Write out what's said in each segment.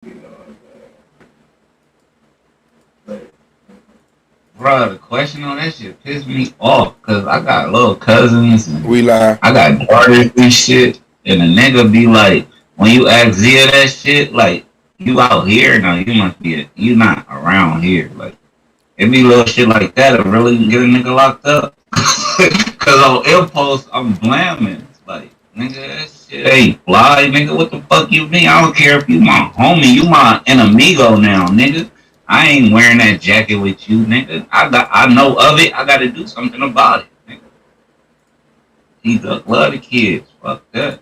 You know what I'm saying? Bro, the question on that shit pissed me off because I got little cousins and We lie. I got daughters and shit. And the nigga be like, when you ask Zia that shit, like, you out here? No, you must be, you not around here. Like, it be little shit like that that really get a nigga locked up. Because on impulse, I'm blaming. It's like, nigga, that shit ain't fly. Nigga, what the fuck you mean? I don't care if you my homie. You my enemigo now, nigga. I ain't wearing that jacket with you, nigga. I know of it. I got to do something about it, nigga. He love the kids. Fuck that.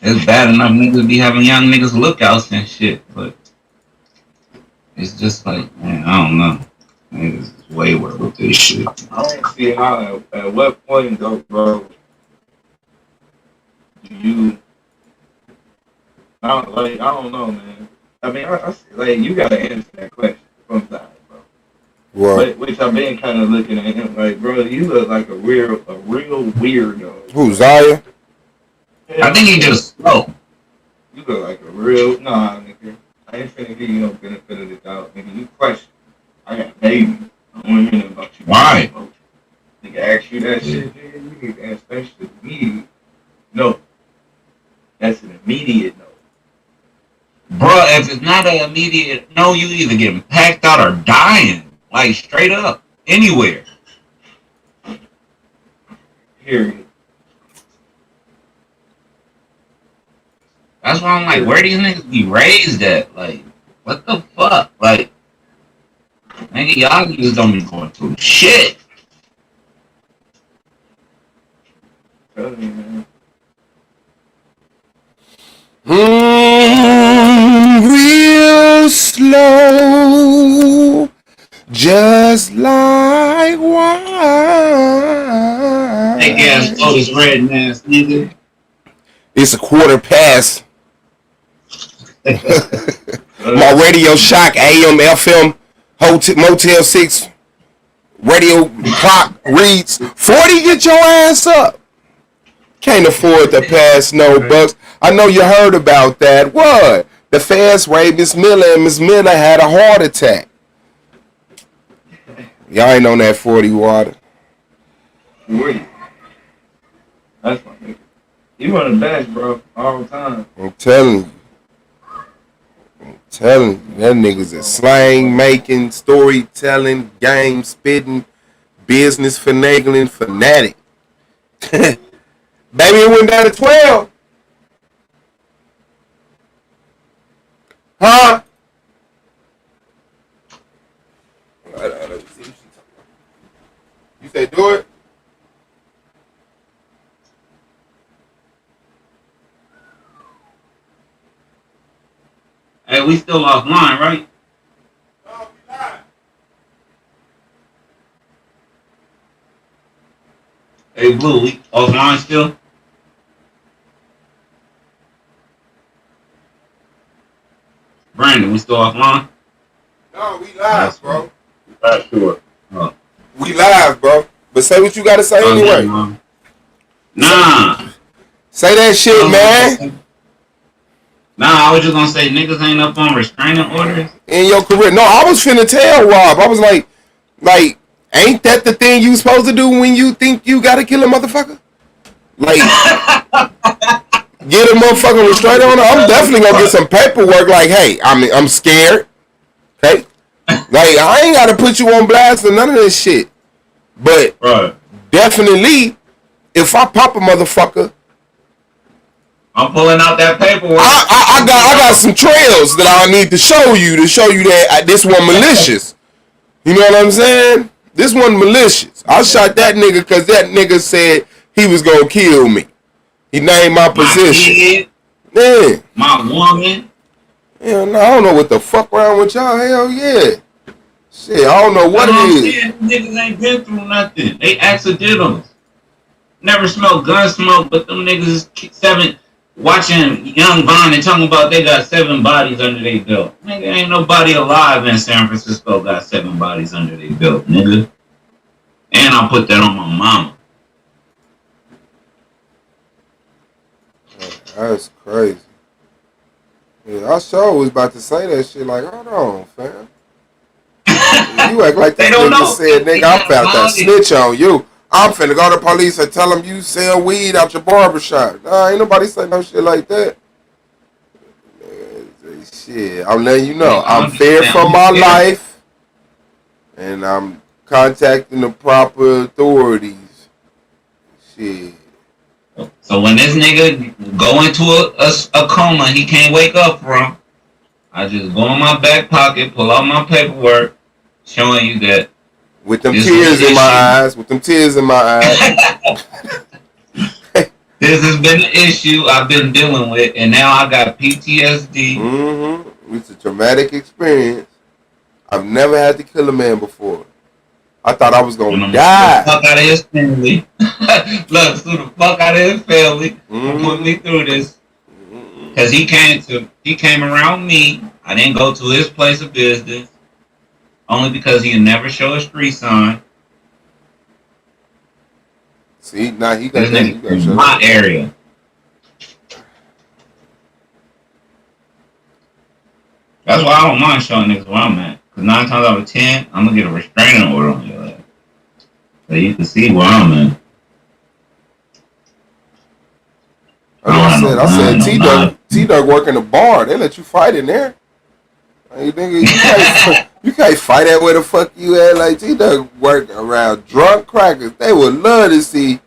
It's bad enough niggas be having young niggas lookouts and shit, but it's just like, man, I don't know. Niggas is wayward with this shit. I don't see how, at what point, though, bro, do you, I don't know, man. I mean, like, you gotta answer that question sometimes, bro. What? Which I've been kind of looking at him, like, bro, you look like a real weirdo, Who, bro. Zaya? I think he just slow. You look like a real, nah, nigga. I ain't finna give you no benefit of the doubt, nigga. You question. I got babies. I don't even know about you. Why? Nigga ask you that shit, nigga, you need to answer that shit immediately. No. That's an immediate no. Bro, if it's not an immediate no, you either getting packed out or dying. Like straight up. Anywhere. Period. That's why I'm like, where these niggas be raised at? Like, what the fuck? Like, nigga, y'all niggas don't be going through shit. Tell me, man. Real slow, just like Thick ass wine. Otis Redden ass nigga. It's a quarter past. My Radio Shack AM FM Hotel Motel 6 radio clock reads 40. Get your ass up. Can't afford to pass no bucks. I know you heard about that. What? The fast way Miss Miller and Miss Miller had a heart attack. Y'all ain't on that 40 water. 40. That's my nigga. You one of the best, bro, all the time. I'm telling you. That nigga's a slang making, storytelling, game spitting, business finagling fanatic. Baby, it went down to 12. Huh? You say do it? Hey, we still offline, right? No, we live. Hey, Blue, we offline still? Brandon, we still offline? No, we That's live, bro. Not sure. Oh, We live, bro. But say what you gotta say okay, anyway. man. Nah. Say that shit, man. Nah, I was just gonna say niggas ain't up on restraining orders. In your career. No, I was finna tell Rob. I was like, ain't that the thing you supposed to do when you think you gotta kill a motherfucker? Like, get a motherfucking restraint on her. I'm definitely gonna get some paperwork. Like, hey, I'm scared. Okay, like I ain't gotta put you on blast or none of this shit. But Right. definitely, if I pop a motherfucker, I'm pulling out that paperwork. I got some trails that I need to show you that this one malicious. You know what I'm saying? This one malicious. I shot that nigga because that nigga said he was gonna kill me. He named my position. Kid, Yeah. my woman. Hell no, I don't know what the fuck wrong with y'all. Hell yeah. Shit, I don't know what it is. Niggas ain't been through nothing. They accidentals. Never smoked gun smoke, but them niggas is watching Young Von and talking about they got 7 bodies under their belt. Nigga, ain't nobody alive in San Francisco got 7 bodies under their belt, nigga. And I put that on my mama. That's crazy. Yeah, I sure was about to say that shit. Like, hold on, fam. You act like They this don't nigga know. said, They nigga, I'm not about to about it. snitch on you. I'm finna go to the police and tell them you sell weed out your barbershop. Nah, ain't nobody say no shit like that. Shit, I'm letting you know. They I'm honest, feared man. for I'm my scared. life, and I'm contacting the proper authorities. Shit. So when this nigga go into a coma he can't wake up from, I just go in my back pocket, pull out my paperwork, showing you that With them this was an tears in my issue. eyes, with them tears in my eyes. This has been an issue I've been dealing with, and now I got PTSD. Mm-hmm. It's a traumatic experience. I've never had to kill a man before. I thought I was And gonna I'm gonna sue the die. fuck out of his family. Look, sue the fuck out of his family for putting me Mm-hmm. through this. Mm-hmm. Cause he came around me. I didn't go to his place of business only because he never show a street sign. See, now he got This that. nigga You gotta in show my that. area. That's why I don't mind showing niggas where I'm at. Cause 9 times out of 10, I'm gonna get a restraining order on your ass. So you can see where I'm at. That's what I I don't said. I have said no T-Dug, nine. T-Dug working the bar. They let you fight in there. Hey, nigga, you can't fight at where the fuck you at. Like T-Dug work around drunk crackers. They would love to see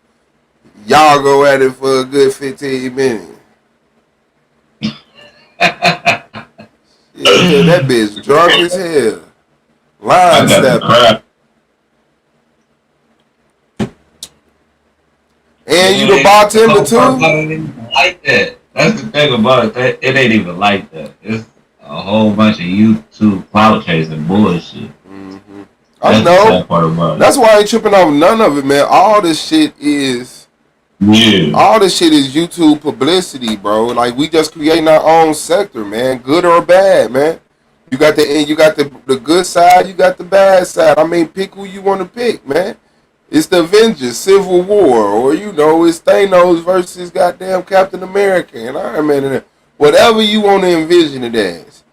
y'all go at it for a good 15 minutes. Yeah, that bitch drunk as hell. Line I got the stepping. crap. And you the Man, the bartender whole part too? about it ain't even like that. That's the thing about it. It ain't even like that. It's a whole bunch of YouTube clout chasing bullshit. Mm-hmm. I That's the know. sad part about it. That's why I ain't tripping off none of it, man. Yeah. All this shit is YouTube publicity, bro. Like we just creating our own sector, man. Good or bad, man. You got the good side, you got the bad side. I mean, pick who you want to pick, man. It's the Avengers, Civil War, or it's Thanos versus goddamn Captain America and Iron Man, and whatever you want to envision it as.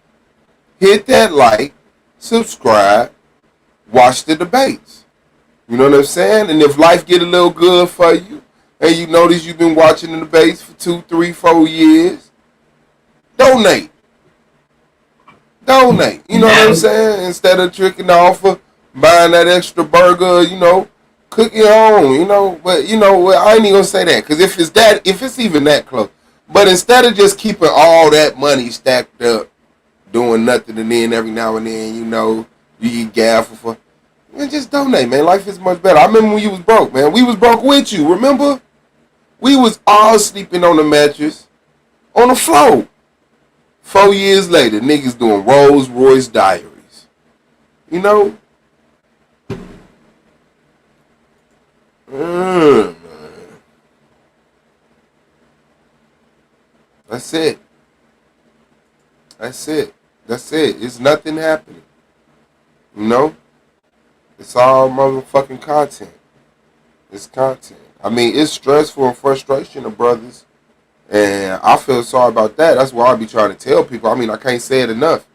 Hit that like, subscribe, watch the debates. You know what I'm saying? And if life get a little good for you, and you notice you've been watching the debates for 2, 3, 4 years, donate. Donate. You know what I'm Now, saying? Instead of tricking off of buying that extra burger, cook your own, But I ain't even gonna say that because if it's even that close, but instead of just keeping all that money stacked up, doing nothing, and then every now and then, you eat gaffle for, man, just donate, man. Life is much better. I remember when you was broke, man. We was broke with you. Remember? We was all sleeping on the mattress on the floor. 4 years later, niggas doing Rolls Royce diaries. You know? Man. That's it. That's it. That's it. It's nothing happening. You know? It's all motherfucking content. It's content. I mean, it's stressful and frustration of brothers. And I feel sorry about that. That's why I be trying to tell people. I mean, I can't say it enough.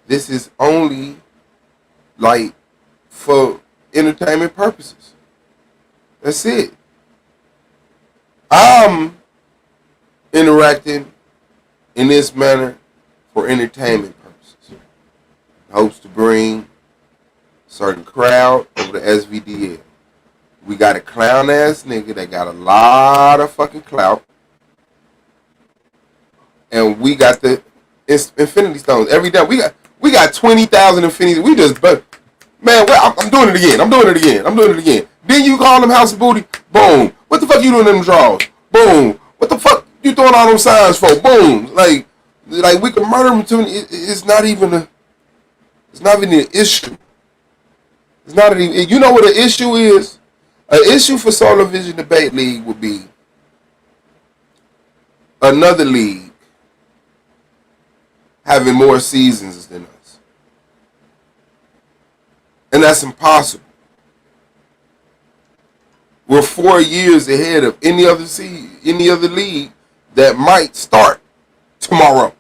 This is only like for entertainment purposes. That's it. I'm interacting in this manner for entertainment purposes. Hopes to bring a certain crowd over the SVDL. We got a clown ass nigga that got a lot of fucking clout. And we got the Infinity Stones every day. We got 20,000 Infinity. We just man. I'm doing it again. I'm doing it again. I'm doing it again. Then you call them House of Booty. Boom. What the fuck you doing in them drawers? Boom. What the fuck you throwing all them signs for? Boom. Like we can murder them too. It's not even an issue. It's not even. You know what an issue is? An issue for Solar Vision Debate League would be another league having more seasons than us. And that's impossible. We're 4 years ahead of any other league that might start tomorrow.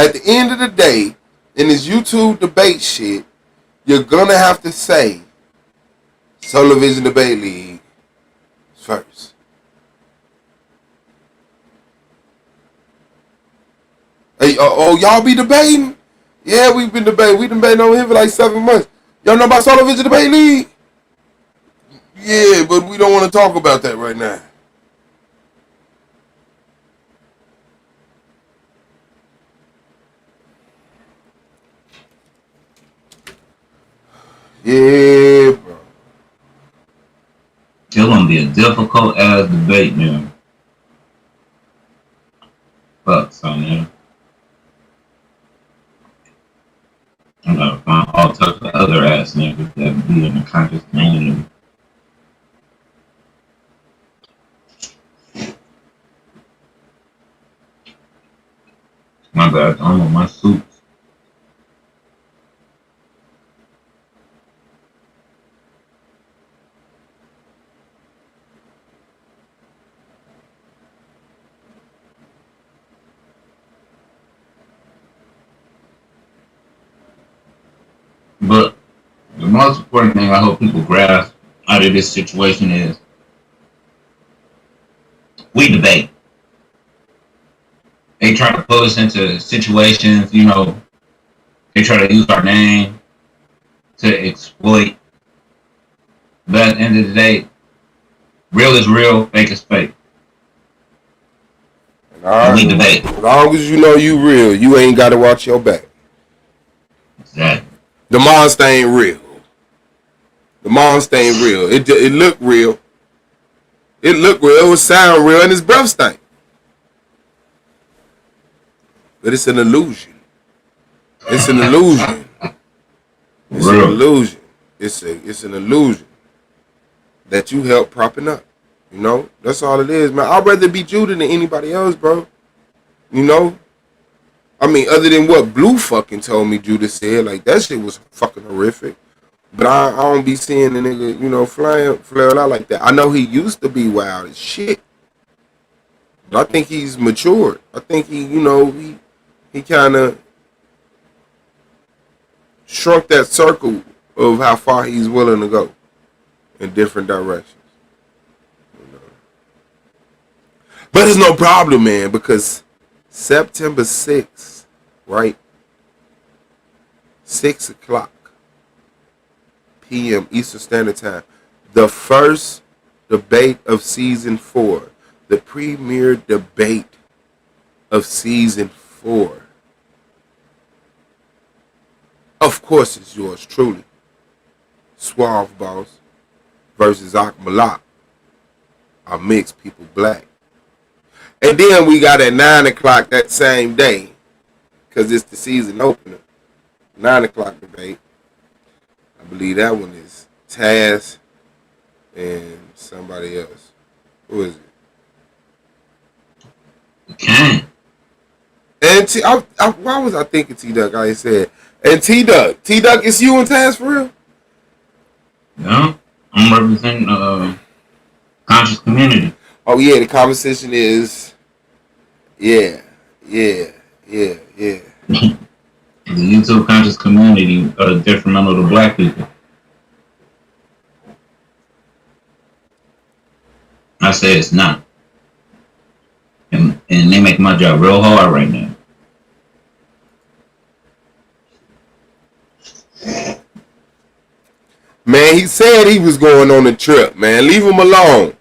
at the end of the day, in this YouTube debate shit, you're gonna have to say Solar Vision Debate League first. Hey, y'all be debating? Yeah, we've been debating. We've been debating over here for like 7 months. Y'all know about Solar Vision Debate League? Yeah, but we don't want to talk about that right now. Yeah, bro. It's gonna be a difficult ass debate, man. Fuck, son, man. I gotta find all types of other ass niggas that be in the conscious community. My bad, I don't know my suits. But the most important thing I hope people grasp out of this situation is we debate. They try to put us into situations, you know, they try to use our name to exploit. But at the end of the day, real is real, fake is fake. And we debate. As long as you know you real, you ain't got to watch your back. Exactly. The monster ain't real. The monster ain't real. It looked real. It looked real. It would sound real, and his breath stank. But it's an illusion. It's an illusion. It's an illusion. It's an illusion that you help propping up. You know, that's all it is, man. I'd rather be Judah than anybody else, bro. You know, I mean, other than what Blue fucking told me Judah said, like that shit was fucking horrific. But I don't be seeing the nigga, you know, flail out like that. I know he used to be wild as shit, but I think he's matured. I think he, you know, he kind of shrunk that circle of how far he's willing to go in different directions. But it's no problem, man, because September 6th, right? 6 o'clock p.m. Eastern Standard Time. The first debate of season 4. The premiere debate of season 4. Of course, it's yours truly. Suave Boss versus Ak Malak. Our mixed people black. And then we got at 9 o'clock that same day, because it's the season opener. 9 o'clock debate. I believe that one is Taz and somebody else. Who is it? Okay. And why was I thinking T-Duck? I said. And T-Duck. T-Duck, it's you and Taz for real? Yeah. I'm representing conscious community. Oh, yeah, the conversation is, yeah. The YouTube conscious community detrimental to black people. I say it's not. And they make my job real hard right now. Man, he said he was going on a trip, man. Leave him alone.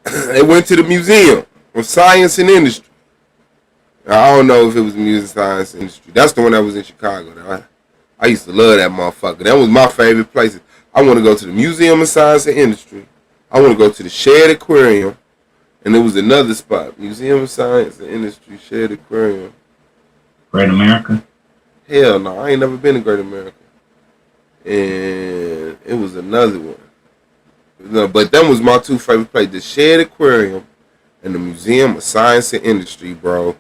They went to the Museum of Science and Industry. I don't know if it was the Museum of Science and Industry. That's the one that was in Chicago. Though. I used to love that motherfucker. That was my favorite place. I want to go to the Museum of Science and Industry. I want to go to the Shared Aquarium. And there was another spot. Museum of Science and Industry, Shared Aquarium. Great America? Hell no, I ain't never been to Great America. And it was another one. No, but them was my two favorite places. The Shared Aquarium and the Museum of Science and Industry, bro.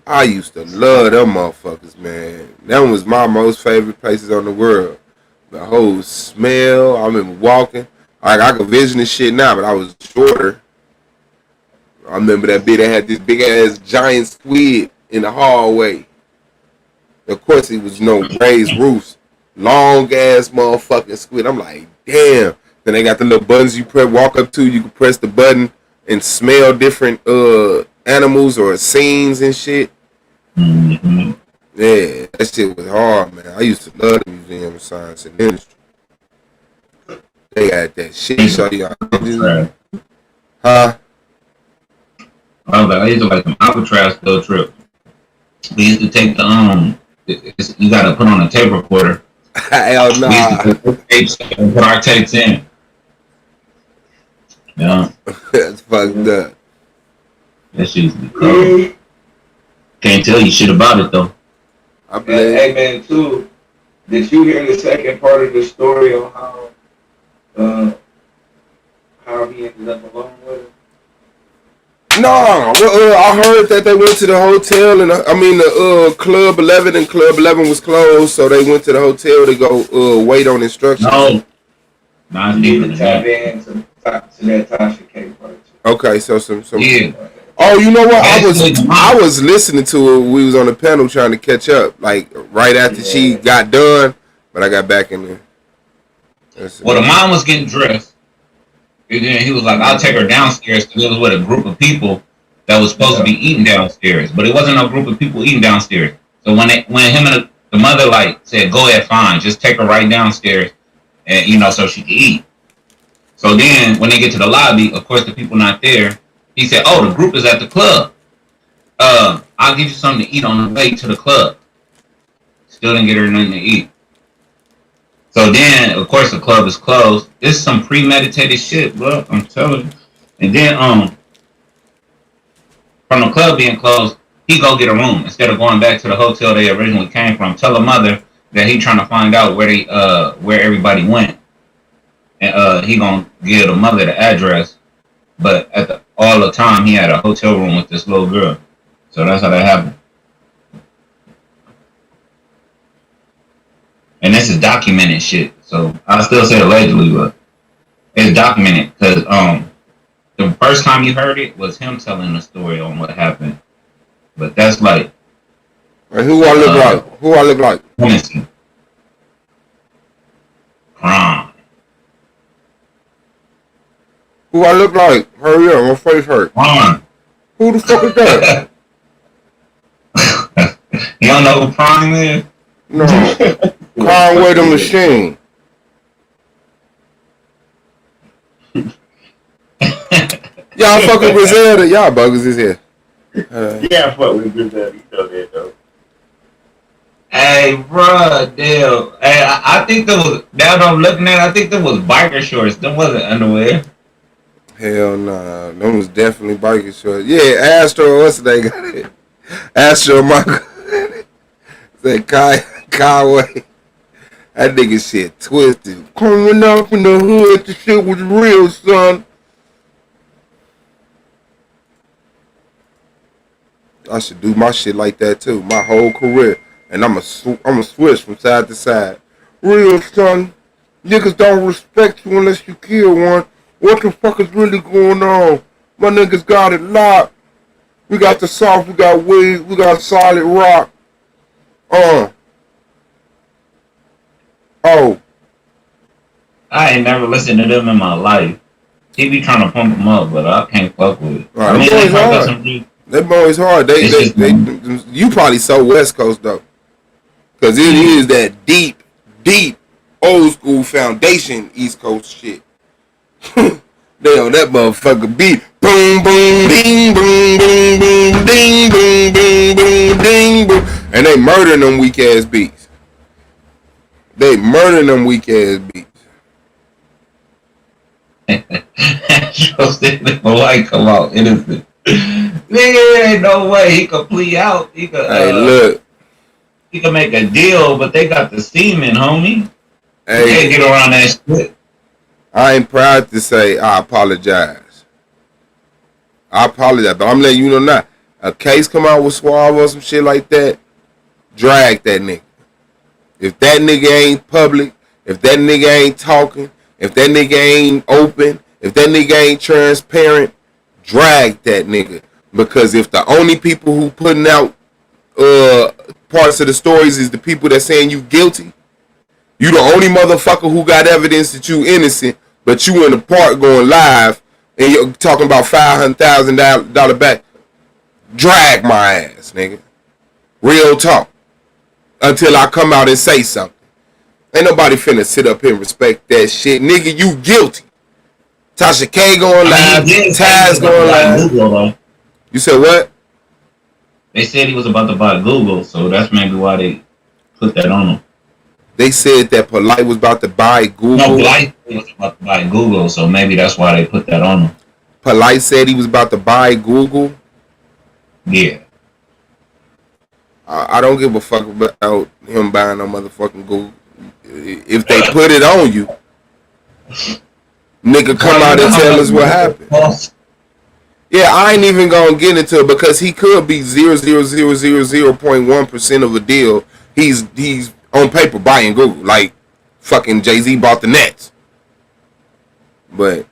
I used to love them motherfuckers, man. Them was my most favorite places on the world. The whole smell. I remember walking. Like, I could vision this shit now, but I was shorter. I remember that bit that had this big ass giant squid in the hallway. Of course, it was no raised roofs, long ass motherfucking squid. I'm like, damn. Then they got the little buttons you press, walk up to. You can press the button and smell different animals or scenes and shit. Mm-hmm. Yeah, that shit was hard, man. I used to love the Museum of Science and Industry. They had that shit. So y'all, huh? I used to like the Alcatraz field trip. We used to take the you gotta put on a tape recorder. Hell We used nah. to put tapes and put our tapes in. Yeah, That's fucked up. that shit used to be cool. Can't tell you shit about it though. I And believe. hey man, too, did you hear the second part of the story on how he ended up alone with her? No, I heard that they went to the hotel, and the Club 11, and Club 11 was closed, so they went to the hotel to go wait on instructions. No, not You deeper need than to tap that. in to that Tasha K part. Okay, so some. Yeah, Oh, you know what? Basically, I was listening to it. We was on the panel trying to catch up, like right after she got done, but I got back in there. well, the mom was getting dressed. And then he was like, "I'll take her downstairs," because it was with a group of people that was supposed to be eating downstairs, but it wasn't a group of people eating downstairs. So when him and the mother like said, "Go ahead, fine, just take her right downstairs," and so she could eat. So then when they get to the lobby, of course the people not there. He said, "Oh, the group is at the club. I'll give you something to eat on the way to the club." Still didn't get her nothing to eat. So then, of course, the club is closed. This is some premeditated shit, bro. I'm telling you. And then, from the club being closed, he go get a room instead of going back to the hotel they originally came from. Tell the mother that he trying to find out where everybody went, and he gonna give the mother the address. But all the time, he had a hotel room with this little girl. So that's how that happened. And this is documented shit. So I still say allegedly, but it's documented because the first time you heard it was him telling the story on what happened. But that's like Who I look like? Who I look like? innocent crime. Who I look like? Hurry up, my face hurt. Crime. Who the fuck is that? You don't know who Prime is? No, Conway the Machine. Y'all fucking Griselda. Y'all buggers is here. Yeah, fuck with Griselda. You know that though. Hey, bruh, damn. Hey, I think that was, now that I'm looking at it, I think that was biker shorts. That wasn't underwear. Hell nah, them was definitely biker shorts. Yeah, Astro, what's the name got it? Astro Michael. Said Conway. That nigga shit twisted. Coming up in the hood, the shit was real, son. I should do my shit like that too, my whole career. And I'm a switch from side to side. Real, son. Niggas don't respect you unless you kill one. What the fuck is really going on? My niggas got it locked. We got the soft, we got weed, we got solid rock. Oh. I ain't never listened to them in my life. He be trying to pump them up, but I can't fuck with it. Right, I mean, them boys they might got hard. some real- That boy's hard. You probably so West Coast though. Cause it is that deep, old school foundation East Coast shit. They on that motherfucker beat. Boom, boom, ding, boom, boom, boom, ding, boom, boom, boom, ding, boom. And they murdering them weak ass beats. They murdering them weak ass beats. Just the light come out innocent. Nigga, ain't no way he could plea out. He could, Hey, look. he could make a deal, but they got the semen, homie. They Hey, get around that shit. I ain't proud to say I apologize. I apologize, but I'm letting you know now. A case come out with Suave or some shit like that, drag that nigga. If that nigga ain't public, if that nigga ain't talking, if that nigga ain't open, if that nigga ain't transparent, drag that nigga. Because if the only people who putting parts of the stories is the people that saying you guilty. You the only motherfucker who got evidence that you innocent, but you in the park going live and you're talking about $500,000 back. Drag my ass, nigga. Real talk. Until I come out and say something. Ain't nobody finna sit up here and respect that shit. Nigga, you guilty. Tasha K going live. Taz going live. Google, you said what? They said he was about to buy Google, so that's maybe why they put that on him. They said that Polite was about to buy Google. No, Polite was about to buy Google, so maybe that's why they put that on him. Polite said he was about to buy Google. Yeah. I don't give a fuck about him buying no motherfucking Google. If they put it on you, nigga, come out and tell us what happened. Yeah, I ain't even gonna get into it because he could be 0.1% of a deal. He's on paper buying Google, like fucking Jay-Z bought the Nets. But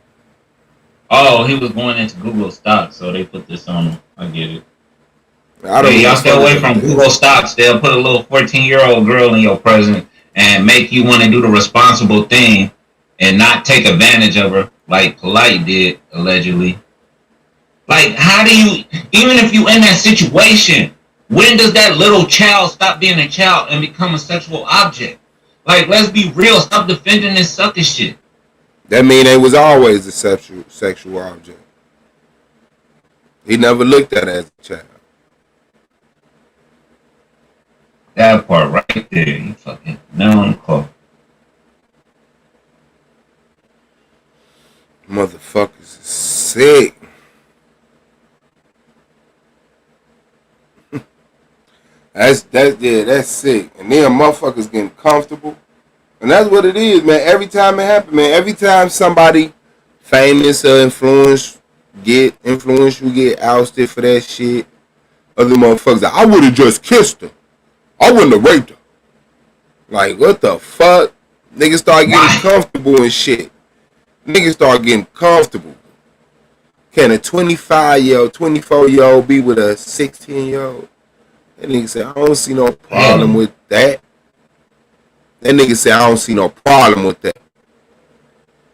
he was going into Google stocks, so they put this on him. I get it. I don't. Y'all stay away from Google stocks. They'll put a little 14-year-old girl in your presence and make you want to do the responsible thing and not take advantage of her, like Polite did allegedly. Like, how do you, even if you in that situation, when does that little child stop being a child and become a sexual object? Like, let's be real. Stop defending this sucker shit. That mean they was always a sexual object. He never looked at it as a child. That part right there, you fucking nail on the call. Motherfuckers is sick. That's sick. And then motherfuckers getting comfortable. And that's what it is, man. Every time it happens, man. Every time somebody famous or influential get ousted for that shit, other motherfuckers like, I would have just kissed her. I wouldn't have raped her. Like, what the fuck? Niggas start getting comfortable and shit. Niggas start getting comfortable. Can a 25-year-old, 24-year-old be with a 16-year-old? That nigga said, I don't see no problem with that. That nigga said, I don't see no problem with that.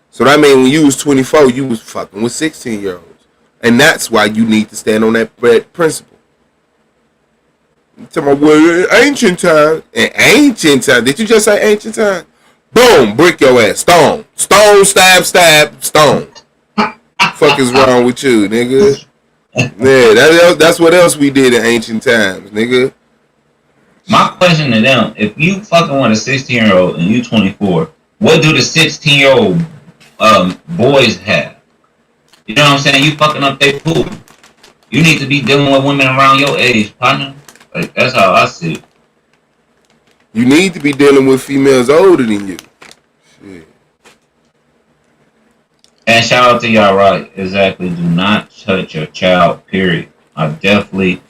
So that means when you was 24, you was fucking with 16-year-olds. And that's why you need to stand on that principle. You talking about, well, ancient time. In ancient time. Did you just say ancient time? Boom, brick your ass. Stone. Stone, stab, stone. Fuck is wrong with you, nigga? Yeah, that's what else we did in ancient times, nigga. My question to them, if you fucking want a 16-year-old and you 24, what do the 16-year-old boys have? You know what I'm saying? You fucking up their pool. You need to be dealing with women around your age, partner. Like, that's how I see it. You need to be dealing with females older than you. Shit. And shout out to y'all, right? Exactly. Do not touch your child, period. I definitely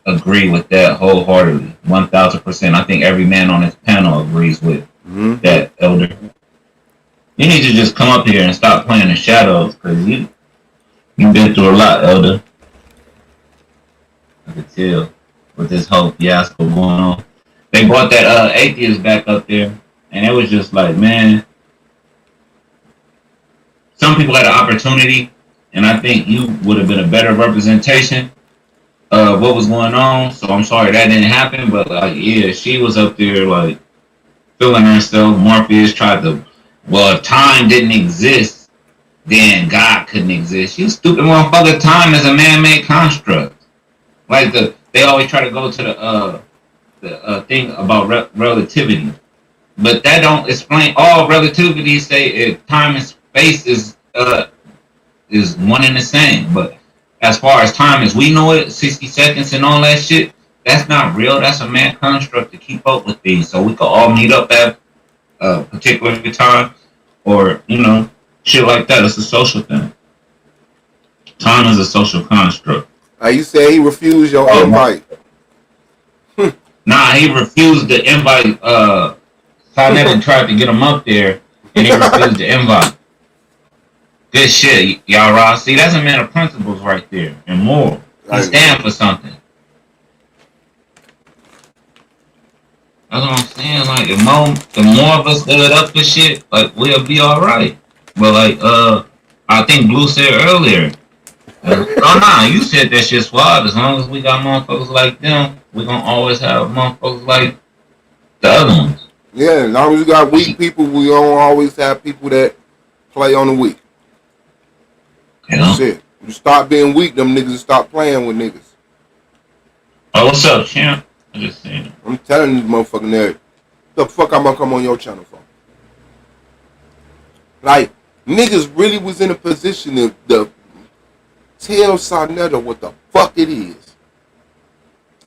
agree with that wholeheartedly. 1,000%. I think every man on this panel agrees with that, Elder. You need to just come up here and stop playing in shadows, because you've been through a lot, Elder. I could tell with this whole fiasco going on. They brought that atheist back up there, and it was just like, man, some people had an opportunity, and I think you would have been a better representation of what was going on. So I'm sorry that didn't happen, but like, yeah, she was up there like feeling herself. Morpheus tried to, well, if time didn't exist, then God couldn't exist. You stupid motherfucker. Time is a man-made construct. Like they always try to go to the thing about relativity, but that don't explain all relativity. Say if time and space is one and the same, but as far as time as we know it, 60 seconds and all that shit, that's not real. That's a man construct to keep up with these. So we could all meet up at a particular time, or shit like that. It's a social thing. Time is a social construct. You said he refused your invite. Nah, he refused the invite. Never tried to get him up there, and he refused the invite. Good shit, y'all, Ross. See, that's a man of principles right there, and more. He stand for something. That's what I'm saying. Like the more of us stood up for shit, like we'll be all right. But like I think Blue said earlier. Oh nah, you said that shit suave. As long as we got motherfuckers like them, we gonna always have motherfuckers like the other ones. Yeah, as long as we got weak people, we don't always have people that play on the weak. You know? Shit. You stop being weak, them niggas stop playing with niggas. Oh, what's up, champ? I'm just saying. I'm telling these motherfucking nerds, the fuck I'm gonna come on your channel for? Like, niggas really was in a position to tell Sarnetta what the fuck it is.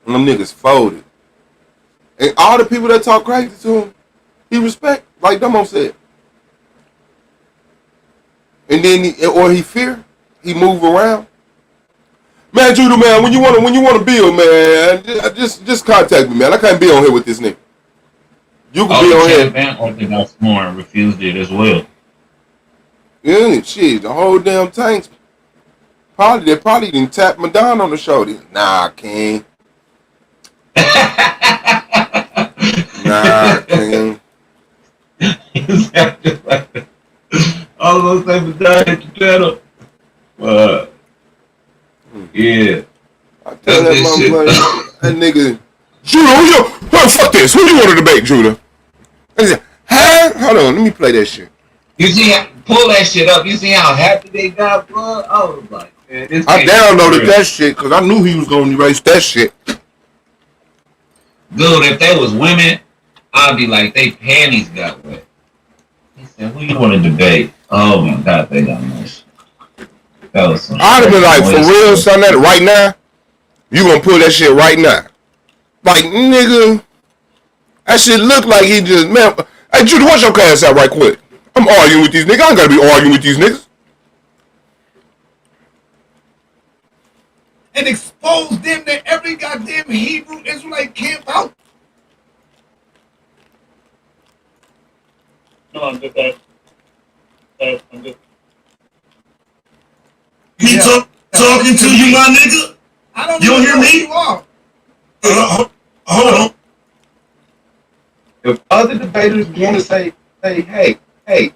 And them niggas folded. And all the people that talk crazy to him, he respect, like Dumbo said. And then he fear, he move around. Man, Judah, man, when you wanna build, man, just contact me, man. I can't be on here with this nigga. You can be on here. Van Orthodox more refused it as well. Yeah, shit, the whole damn tanks. They probably didn't tap Madonna on the shoulder. Nah, King. Nah, King. I was gonna say Madonna hit the pedal. But yeah. I tell that motherfucker, that nigga, Judah, fuck this. Who you want to debate, Judah? I said, huh? Hold on, let me play that shit. You see, pull that shit up. You see how happy they got, bro? I was like, man, this I downloaded that shit because I knew he was going to erase that shit. Dude, if they was women, I'd be like, they panties got wet. He said, who you want to debate? Oh my God, they got nice. That was some I'd have been like, for real, son, that right now, you going to pull that shit right now. Like, nigga, that shit look like he just, man. Hey, Judah, watch your ass out right quick. I'm arguing with these niggas. I ain't got to be arguing with these niggas. And expose them to every goddamn Hebrew Israelite camp out. No, I'm just I'm just. He talking to you, my nigga? I don't You don't know hear who me? you are. Hold on. If other debaters want to say, hey, The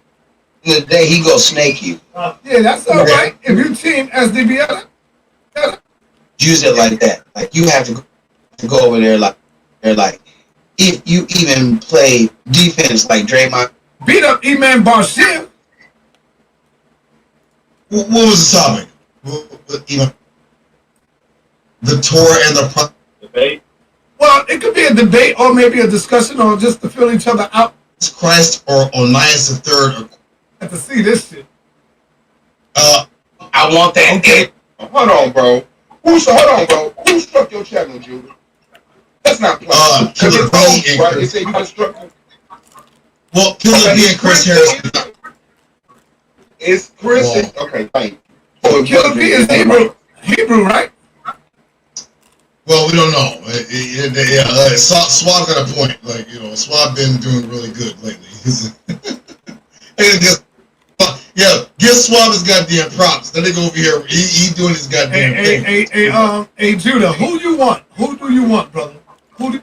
day he go snake you. Yeah, that's all right. If you team SDBL, Use it like that. Like you have to go over there like if you even play defense like Draymond. beat up Iman Barshir. What was the topic? The Torah and the Debate. Well, it could be a debate or maybe a discussion or just to fill each other out Christ or Onias the Third. and to see this shit. I want that. Okay. Hold on, bro. Who struck your channel, Judah? That's not playing. Killer B and right? Chris. It's a constructive. Well, Killer B and Chris Harrison. It's Chris. Well, Okay, thank you. So Killer B is Hebrew, right? Well, we don't know. Swab got a point. Like, you know, Swab been doing really good lately. Yeah, give Swab his goddamn props. That nigga over here, he doing his goddamn thing. Hey, Judah, who you want? Who do you want, brother? Who do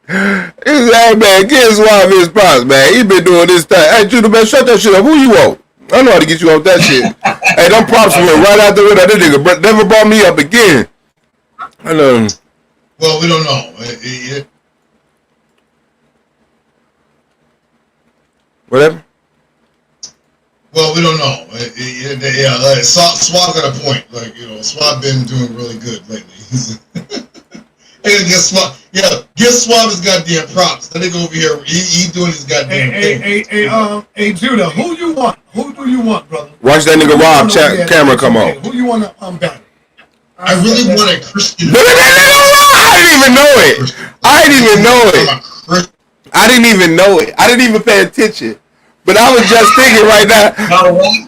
Hey, man, give Swab his props, man. He been doing this thing. Hey, Judah, man, shut that shit up. Who you want? I know how to get you off that shit. Hey, them props went right out the window. That nigga never brought me up again. I know. Well, we don't know. Whatever. Well, we don't know. Swab got a point. Like, you know, Swab been doing really good lately. Give Swab his goddamn props. That nigga over here, he doing his goddamn thing. Hey, Judah, who you want? Who do you want, brother? Watch that nigga Rob camera come on. Who you want to battle? I really want a Christian. I didn't even know it. I didn't even pay attention. But I was just thinking right now,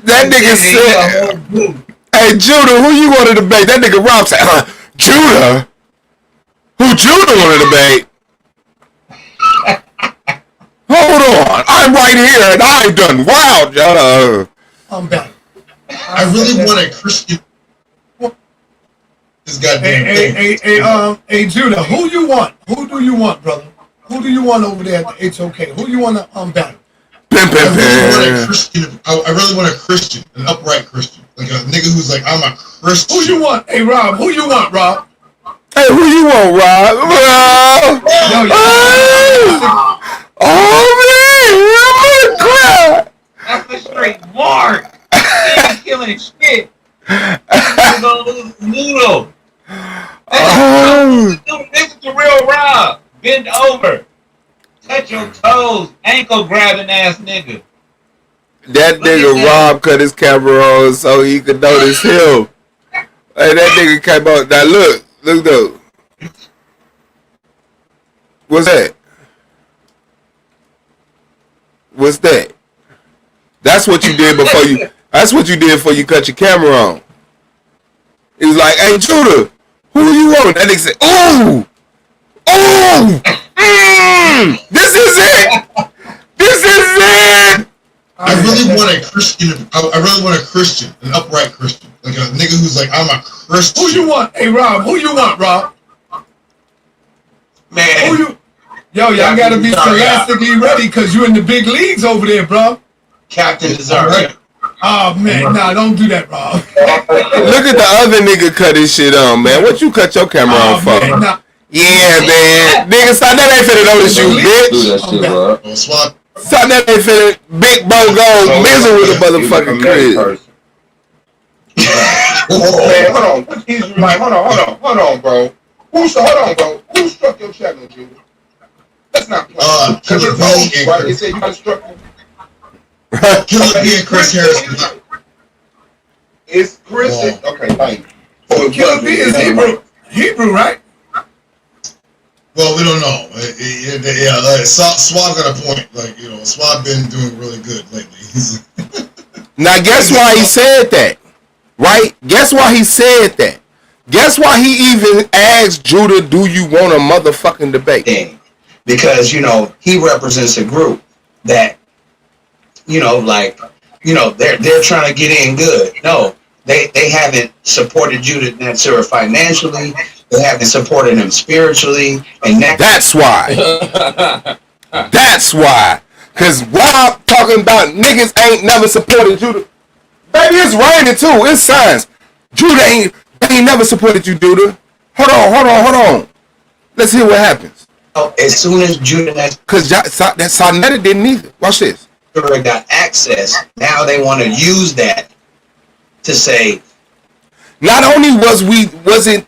that nigga said, hey, Judah, who you want to debate? That nigga Rob said, Judah? Who Judah want to debate? Hold on. I'm right here and I've done wild, Judah. I'm back. I really want a Christian. this goddamn thing. Hey, Judah, who you want? Who do you want, brother? Who do you want over there at the HOK? Who you want to battle? I really want a Christian, an upright Christian, like a nigga who's like, I'm a Christian. Who you want? Hey, Rob, who you want, Rob? Hey, who you want, Rob? Rob? Oh, man, I'm gonna cry. That's a straight mark. He ain't killing shit. He's gonna lose Noodle. This is the real Rob. Bend over. Touch your toes. Ankle grabbing ass nigga. That nigga Rob cut his camera on so he could notice him. Hey, that nigga came out. Now look though. What's that? What's that? That's what you did before you. That's what you did before you cut your camera on. He was like, "Hey Judah, who you want?" That nigga said, "Ooh, this is it. This is it." I really want a Christian. I really want a Christian, an upright Christian, like a nigga who's like, I'm a Christian. Who you want? Hey, Rob, who you want, Rob? Man, Who you? Yo, y'all gotta be scholastically ready because you in the big leagues over there, bro. Captain Desario. Oh man, nah, don't do that, Rob. Look at the other nigga cut his shit on, man. What you cut your camera on for? Man, nah. Yeah, man. Nigga, son, that ain't finna notice you, Do bitch. that shit, bro. Oh, swap. Son, that ain't finna Big Bo go messing with the motherfucking crib. Man, hold on. He's like, hold on, bro. Hold on, bro. Who struck your channel, Judah? That's not playing. Killer B and Right? They said you got struck. Killer B and Chris Harrison. It's Chris. Yeah. Okay, thank you. Oh, Killer B is Hebrew, right? Well, we don't know. Yeah, Swab got a point. Like, you know, Swab been doing really good lately. Now, guess why he said that? Right? Guess why he said that? Guess why he even asked Judah, do you want a motherfucking debate? Thing. Because, you know, he represents a group that, you know, like, you know, they're trying to get in good. No, they haven't supported Judah necessarily financially. They haven't supported him spiritually. And that's why. That's why. Because Rob talking about niggas ain't never supported Judah. Baby, it's raining too. It's signs. Judah ain't never supported you, Judah. Hold on. Let's hear what happens. as soon as Judah Because that Sarnetta didn't either. Watch this. got access, now they want to use that to say, not only wasn't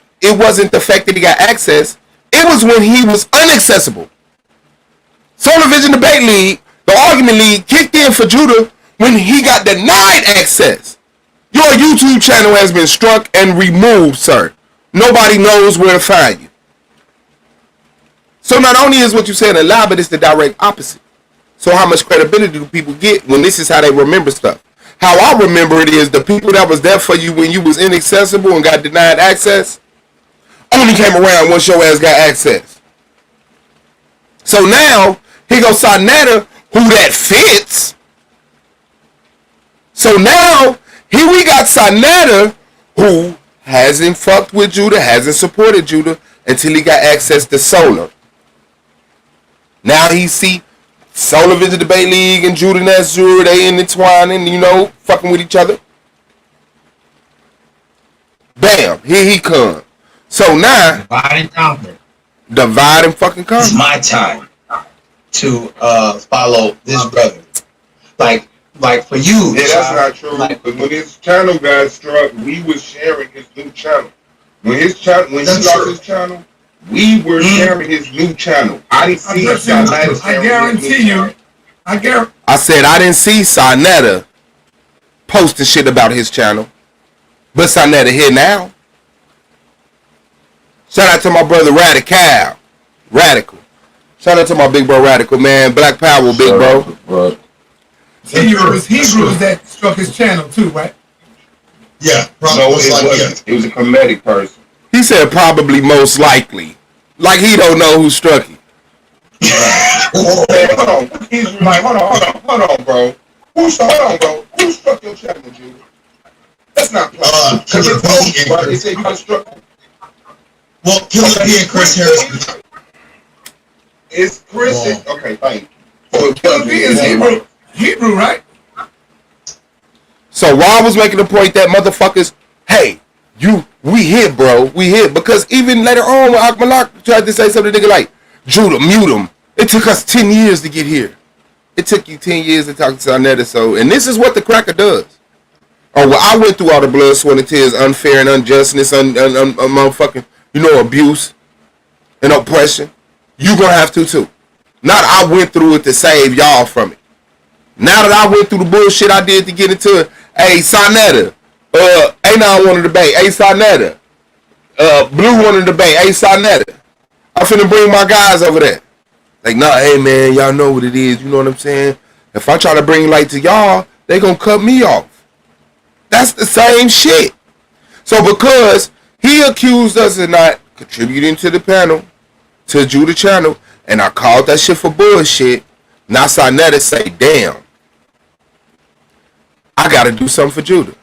the fact that he got access, it was when he was unaccessible. Solar Vision Debate League, the Argument League, kicked in for Judah when he got denied access. Your YouTube channel has been struck and removed, sir. Nobody knows where to find you. So not only is what you saying a lie, but it's the direct opposite. So how much credibility do people get when this is how they remember stuff? How I remember it is the people that was there for you when you was inaccessible and got denied access only came around once your ass got access. So now, here goes Sarnetta, who that fits. So now, here we got Sarnetta, who hasn't fucked with Judah, hasn't supported Judah until he got access to Solar. Now he see Solar Vision Debate League and Judah Nazur, they intertwining, you know, fucking with each other. Bam, here he come. So now, Divide and conquer. Divide and fucking conquer. it's my time to follow this brother. Like for you. Yeah, that's not true. Because when his channel got struck, we was sharing his new channel. When he lost his channel, we were sharing his new channel. I didn't see Sarnetta. I guarantee you. I said I didn't see Sarnetta posting shit about his channel, but Sarnetta here now. Shout out to my brother Radical. Shout out to my big bro Radical, man. Black Power, big bro. It was Hebrews that struck his channel too, right? Yeah, probably. No, it wasn't. It was a comedic person. He said probably most likely. Like he don't know who struck him. Hey, hold on. He's like, hold on, bro. Who struck your channel, Judah? That's not playing. They said you got struck. Well, Killer B and Chris Harris. It's Chris. Okay, thank you. Killer B is Hebrew, right? So Rob was making the point that motherfuckers, hey, we hit, bro. We hit. Because even later on when Akmalak tried to say something, nigga like, Judah, mute him. It took us 10 years to get here. It took you 10 years to talk to Sarnetta. So, and this is what the cracker does. Oh, well, I went through all the blood, sweat, and tears, unfair and unjustness, motherfucking, abuse and oppression. You gonna have to too. Not I went through it to save y'all from it. Now that I went through the bullshit I did to get into it, hey, Sarnetta, A9 wanted to debate, hey, Sarnetta, Blue wanted to debate, hey, Sarnetta, I'm finna bring my guys over there. Like, nah, hey, man, y'all know what it is, you know what I'm saying? If I try to bring light to y'all, they gonna cut me off. That's the same shit. So because he accused us of not contributing to the panel, to Judah channel, and I called that shit for bullshit, now Sarnetta say, damn, I gotta do something for Judah.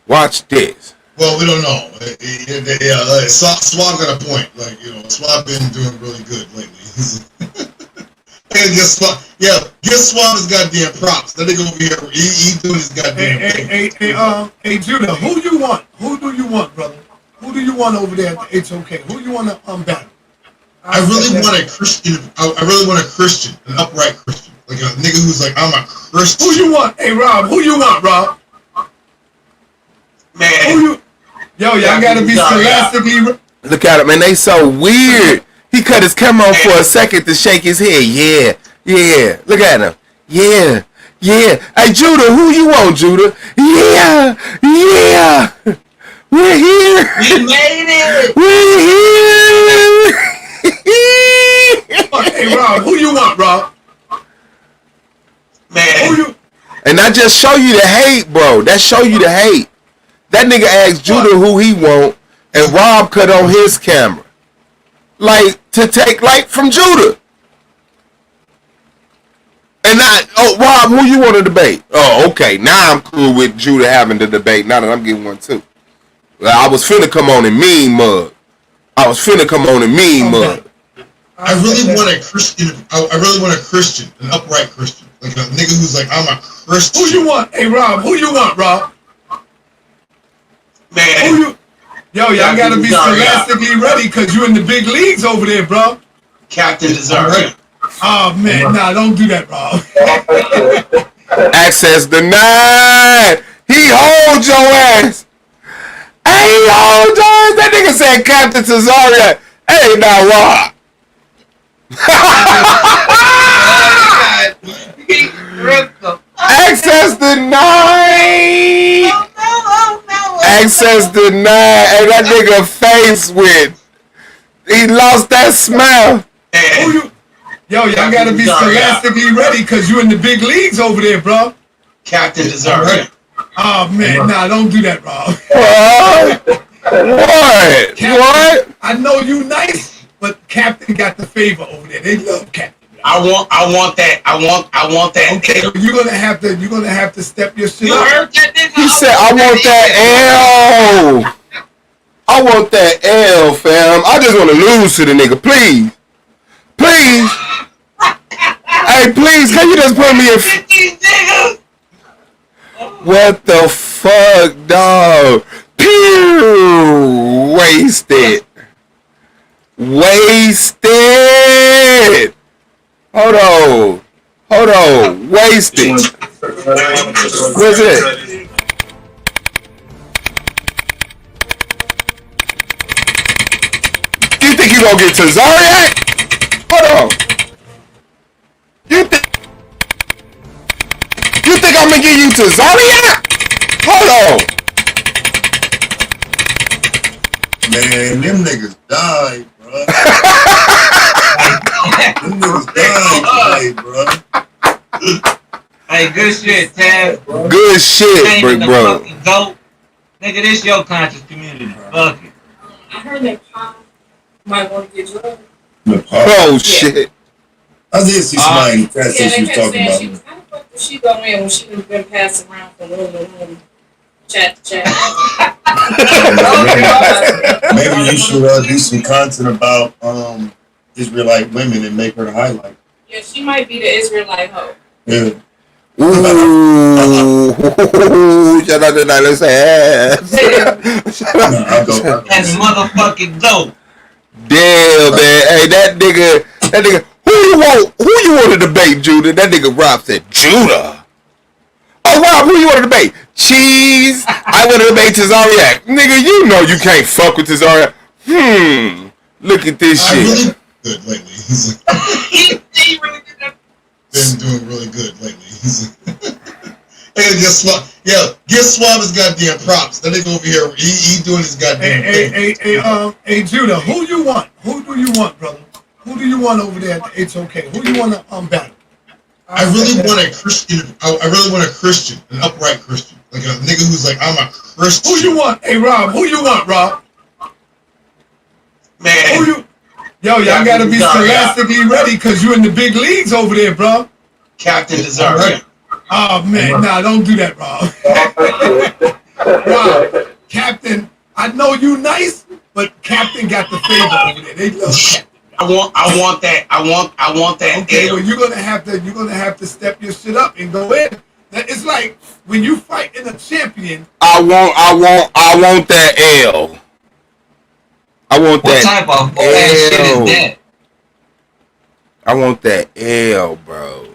Watch this. Well, we don't know. Swab got a point. Like, Swab been doing really good lately. Give Swab his goddamn props. That nigga over here, he doing his goddamn thing. Hey, Judah, who you want? Who do you want, brother? Who do you want over there at the HOK? Who you want to battle? I really want a Christian. I really want a Christian, an upright Christian, like a nigga who's like, I'm a Christian. Who you want? Hey, Rob, who you want, Rob? Man. Y'all gotta be scholastic. Look at him, man. They so weird. He cut his camera on for a second to shake his head. Yeah. Look at him. Yeah. Hey, Judah, who you want, Judah? Yeah. We're here. We made it. We're here. Hey, Rob, who you want, Rob? Man. And that just show you the hate, bro. That show you the hate. That nigga asked Judah who he want, and Rob cut on his camera. Like, to take light from Judah. And Rob, who you want to debate? Oh, okay. Now I'm cool with Judah having the debate. Now that I'm getting one too. I was finna come on and mean mug. I really want a Christian. I really want a Christian, an upright Christian, like a nigga who's like, I'm a Christian. Who you want? Hey, Rob, who you want, Rob? Man. Y'all gotta be scholastically ready, because you in the big leagues over there, bro. Captain Desire. Oh, man, nah, don't do that, Rob. Access denied. He holds your ass. Hey, he holds your ass. That nigga said Captain Cesaria. Hey, now, Rob. Access denied. Access denied. Hey, that nigga face with. He lost that smile. Y'all gotta be scholastically ready, because you in the big leagues over there, bro. Captain Desire. Oh, man, nah, don't do that, Rob. What? Captain, What? I know you nice, but Captain got the favor over there. They love Captain. I want that. I want that. Okay, you're gonna have to step your shit You up. heard that nigga? He said, I want that L. I want that L, fam. I just want to lose to the nigga, please. Hey, please, can you just put me in? What the fuck, dog? Pew! Wasted. Hold on. Wasted. Where's it? You think you gonna get to Zariac? Hold on. You think I'm gonna get you to Zariac? Hold on. Man, them niggas died, bro. Them niggas died today, bro. Hey, good shit, Tab. Good shit, big bro. Nigga, this your conscious community. Fuck it. I heard that Pop might want to get drugged. Oh shit. I did see somebody in the chat Yeah, she they was kept talking saying about she me. was, how the fuck did she go in when she was been passed around from room to room? Chat. Maybe you should do some content about Israelite women and make her the highlight. Yeah, she might be the Israelite hoe. Yeah. Ooh, shout out to Nyla's ass. Shout out. That's motherfucking dope. Damn, man. Hey, that nigga, who you want to debate, Judah? That nigga Rob said, Judah. Oh, Rob, who you want to debate? Cheese. I want to debate Tazariak. Nigga, you know you can't fuck with Tazariak. Look at this shit. Really good lately. He's been doing really good lately. And just give Swab his goddamn props. That nigga over here, he doing his goddamn thing. Hey, Judah, who you want? Who do you want, brother? Who do you want over there at the It's Okay? Who do you want to battle? I really want a Christian. I really want a Christian, an upright Christian, like a nigga who's like, I'm a Christian. Who you want? Hey, Rob, who you want, Rob? Man. Who you? Yo, y'all gotta be scholastically ready because you in the big leagues over there, bro. Captain Tazariak. Oh man, nah, don't do that, Rob. Rob, Captain, I know you nice, but Captain got the favor over there. They love Captain. I want that. I want that. Okay, well you're gonna have to step your shit up and go in. It's like when you fight in a champion. I want that L. I want What that type of ass shit is that? I want that L, bro.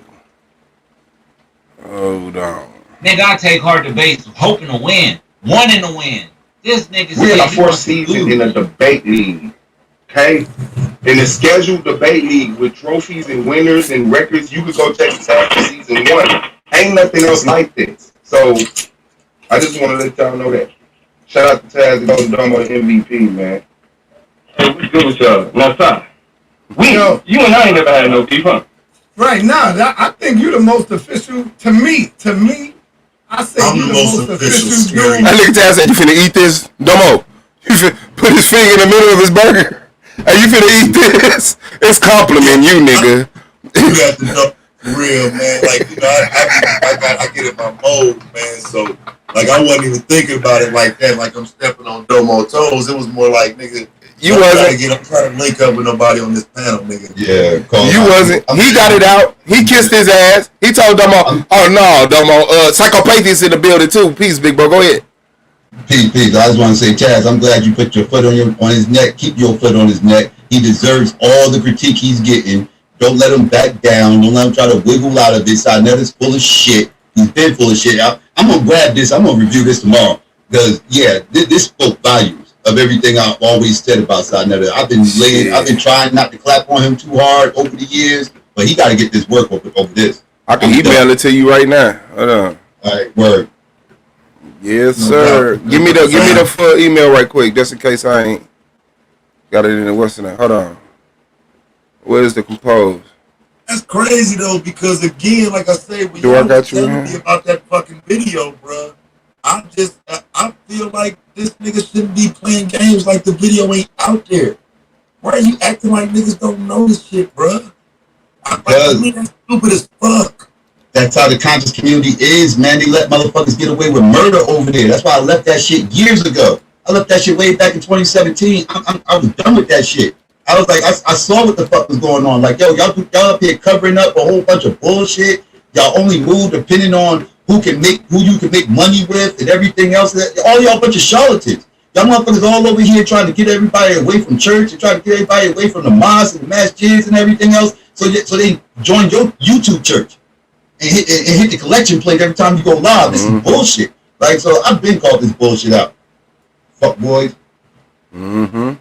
Hold on. Nigga, I take hard debates hoping to win. Wanting to win. This nigga We're in said a fourth season in a debate league. Okay? In a scheduled debate league with trophies and winners and records, you could go check this out for season 1. Ain't nothing else like this. So I just want to let y'all know that. Shout out to Taz and Golden Domo MVP, man. Hey, what's good with y'all? Now, stop. You and I ain't never had no beef, huh? Right now, I think you're the most official. To me, I say I'm you're the the most most official official scary. dude. That nigga Taz said, you finna eat this? Domo, you finna put his finger in the middle of his burger. Hey, you finna eat this? It's compliment you, nigga. You got to know for real, man. Like, you know, I get in my mode, man. So, like, I wasn't even thinking about it like that. Like, I'm stepping on Domo toes. It was more like, nigga, I'm trying to link up with nobody on this panel, nigga. Yeah, you wasn't. He got it out. He kissed his ass. He told Domo, oh no, Domo, Psychopathia's in the building too. Peace, big bro. Go ahead. Peace. I just want to say, Chaz, I'm glad you put your foot on his neck. Keep your foot on his neck. He deserves all the critique he's getting. Don't let him back down. Don't let him try to wiggle out of this. Sarnetta's full of shit. He's been full of shit. I'm going to grab this. I'm going to review this tomorrow. Because, yeah, this spoke volumes of everything I've always said about Sarnetta. I've been trying not to clap on him too hard over the years, but he got to get this work over this. I can email it to you right now. Hold on. All right, word. Yes, sir. Give me the full email right quick, just in case I ain't got it in the what's in there. Hold on. Where's the compose? That's crazy, though, because, again, like I said, when Do I you got you, telling me about that fucking video, bro, I feel like this nigga shouldn't be playing games like the video ain't out there. Why are you acting like niggas don't know this shit, bro? I mean, that's stupid as fuck. That's how the conscious community is, man. They let motherfuckers get away with murder over there. That's why I left that shit years ago. I left that shit way back in 2017. I was done with that shit. I was like, I saw what the fuck was going on. Like, yo, y'all up here covering up a whole bunch of bullshit. Y'all only move depending on who you can make money with and everything else. All y'all bunch of charlatans. Y'all motherfuckers all over here trying to get everybody away from church and trying to get everybody away from the mosque and the masjids and everything else. So they join your YouTube church and hit the collection plate every time you go live. This is bullshit. Like, so I've been called this bullshit out. Fuck boys. Mm-hmm.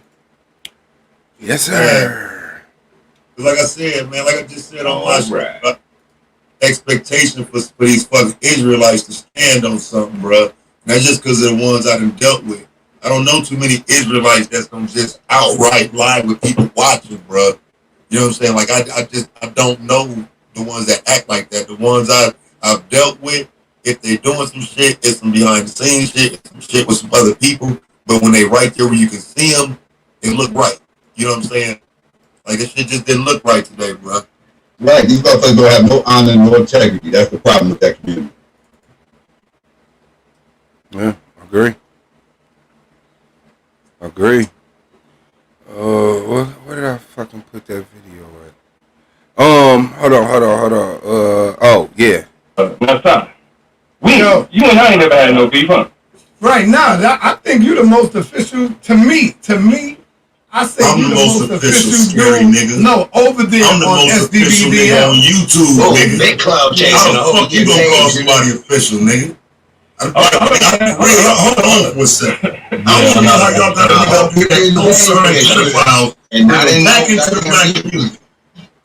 Yes, sir. Like I said, man, like I just said on my show, expectation for these fucking Israelites to stand on something, bro. Not just because of the ones I done dealt with. I don't know too many Israelites that's gonna just outright lie with people watching, bro. You know what I'm saying? Like I don't know the ones that act like that. The ones I've dealt with, if they're doing some shit, it's some behind the scenes shit, it's some shit with some other people. But when they right there where you can see them, it look right. You know what I'm saying? Like this shit just didn't look right today, bro. Right, these motherfuckers don't have no honor and no integrity. That's the problem with that community. Yeah, Agree. Where did I fucking put that video at? Hold on. Oh yeah. Now stop. You and I ain't never had no beef, huh? Right now, I think you the most official. To me, I say I'm you the most official scary dude. nigga. No, over there I'm the on most official nigga SDVDL. on YouTube, Oh, nigga. big club chasing. How the fuck you gonna call somebody official, nigga? Hold on for a second. I don't know how y'all got no certain pedophiles And not in back into the black community.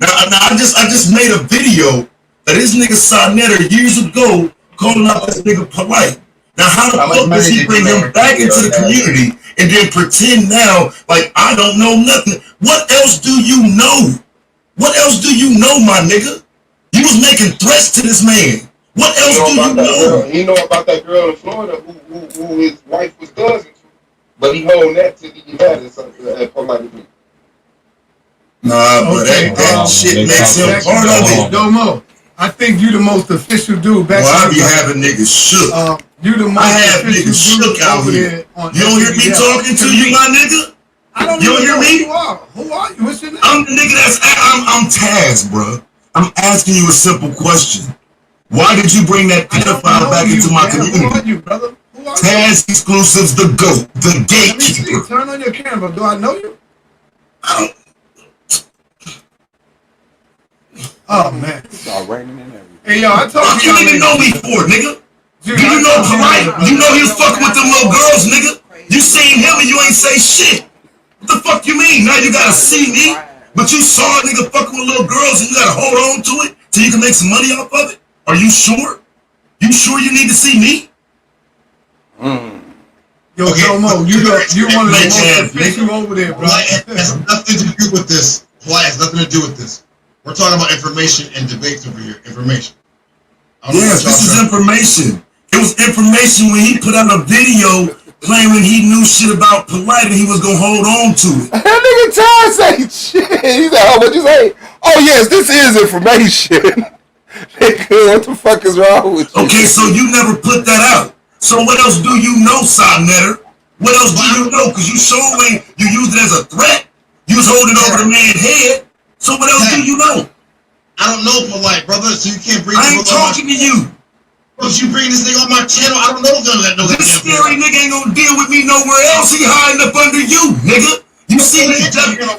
Now I just made a video that this nigga Sarnetta years ago calling out this nigga Polite. Now how the fuck does he bring him back into the community and then pretend now like I don't know nothing? What else do you know? What else do you know, my nigga? You was making threats to this man. What else do you know? He know about that girl in Florida who his wife was cousin to, but he holding that till he had it at Polite. Nah, but that shit makes him part of it. Domo, I think you the most official dude back Well, I be having niggas shook. You the most I have official niggas shook dude out over here. there on You don't hear me SDVDL. talking to you, my nigga? I don't You don't even hear know me? who you are. Who are you? What's your name? I'm the nigga I'm Taz, bro. I'm asking you a simple question. Why did you bring that pedophile back into my community? Who are you, brother? Who are you? Taz Exclusives, the GOAT, the Let me see. gatekeeper. Turn on your camera. Do I know you? I don't. Oh man. It's all raining and everything. Hey yo, I told What you. you nigga know me for, nigga? Dude, Do you I know told Polite? You know he was fucking with them little girls, nigga? You seen him and you ain't say shit. What the fuck you mean? Now you gotta see me? But you saw a nigga fucking with little girls and you gotta hold on to it till you can make some money off of it? Are you sure? You sure you need to see me? Yo, Okay, Domo, you one of the most Bitch-ass official over there, bro. It has nothing to do with this. Why? It has nothing to do with this. We're talking about information and debates over here. Information. Yes, this is information. It was information when he put out a video claiming he knew shit about Polite and he was gonna hold on to it. That nigga Taz say shit. He said, "Oh, what'd you say? Oh yes, this is information." Nigga, what the fuck is wrong with you? Okay, so you never put that out. So what else do you know, Sarnetter? What else do you know? Because you showed me you used it as a threat. You was holding over the man's head. So what else do you know? I don't know Polite, brother, so you can't bring I ain't talking to you. Once you bring this nigga on my channel, I don't know if gonna let no This scary nigga ain't gonna deal with me nowhere else. He hiding up under you, nigga. You see me? Domo,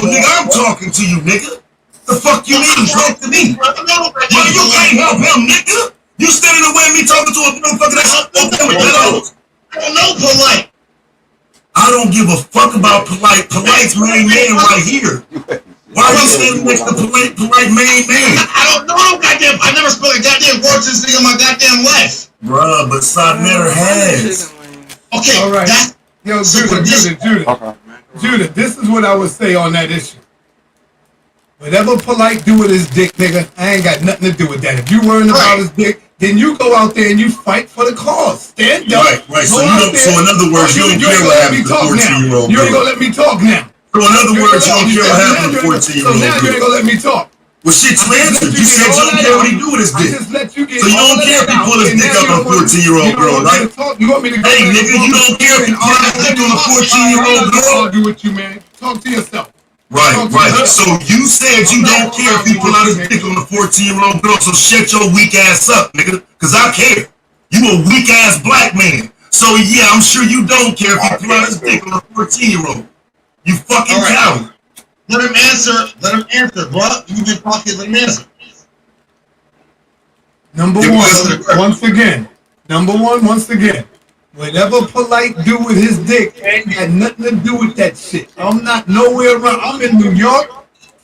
nigga, I'm talking to you, nigga. The fuck you mean? Talk to me. Well, you can't help him, nigga. You standing away me talking to a motherfucker that's up there with that. I don't know Polite. I don't give a fuck about Polite. Polite's main man right here. Why are you standing next to Polite main man? I don't know, goddamn. I never spoke a goddamn word to this nigga in my goddamn life. Bruh, but Sarnetter has. Okay, All right. that's Yo, So for Judah, this is what I would say on that issue. Whatever Polite do with his dick, nigga, I ain't got nothing to do with that. If you worrying about his dick, then you go out there and you fight for the cause. Stand up. Right. Go So out there. in other words, you don't ain't care gonna what let me happens to talk now. 14-year-old You ain't girl. gonna let me talk now. So in other words, you don't care what happened to So 14-year-old now you ain't girl. gonna let me talk. Well, shit, you answered. You said you don't care what he do with his I dick. just let you get So you all don't of care if that he out, pull his and dick now up on a 14-year-old girl, right? You want me to go Hey, back nigga, and you don't care if he pull his dick on a 14-year-old I'm not girl? gonna argue with you, man. Talk to yourself. Right. So you said you don't care if he pull out his dick on a 14-year-old girl, so shut your weak ass up, nigga. Cause I care. You a weak ass black man. So yeah, I'm sure you don't care if he pull out his dick on a 14-year-old. You fucking coward. Let him answer, bro. You've been talking, let him answer. Number one, once again, whatever Polite do with his dick ain't got nothing to do with that shit. I'm not nowhere around. I'm in New York.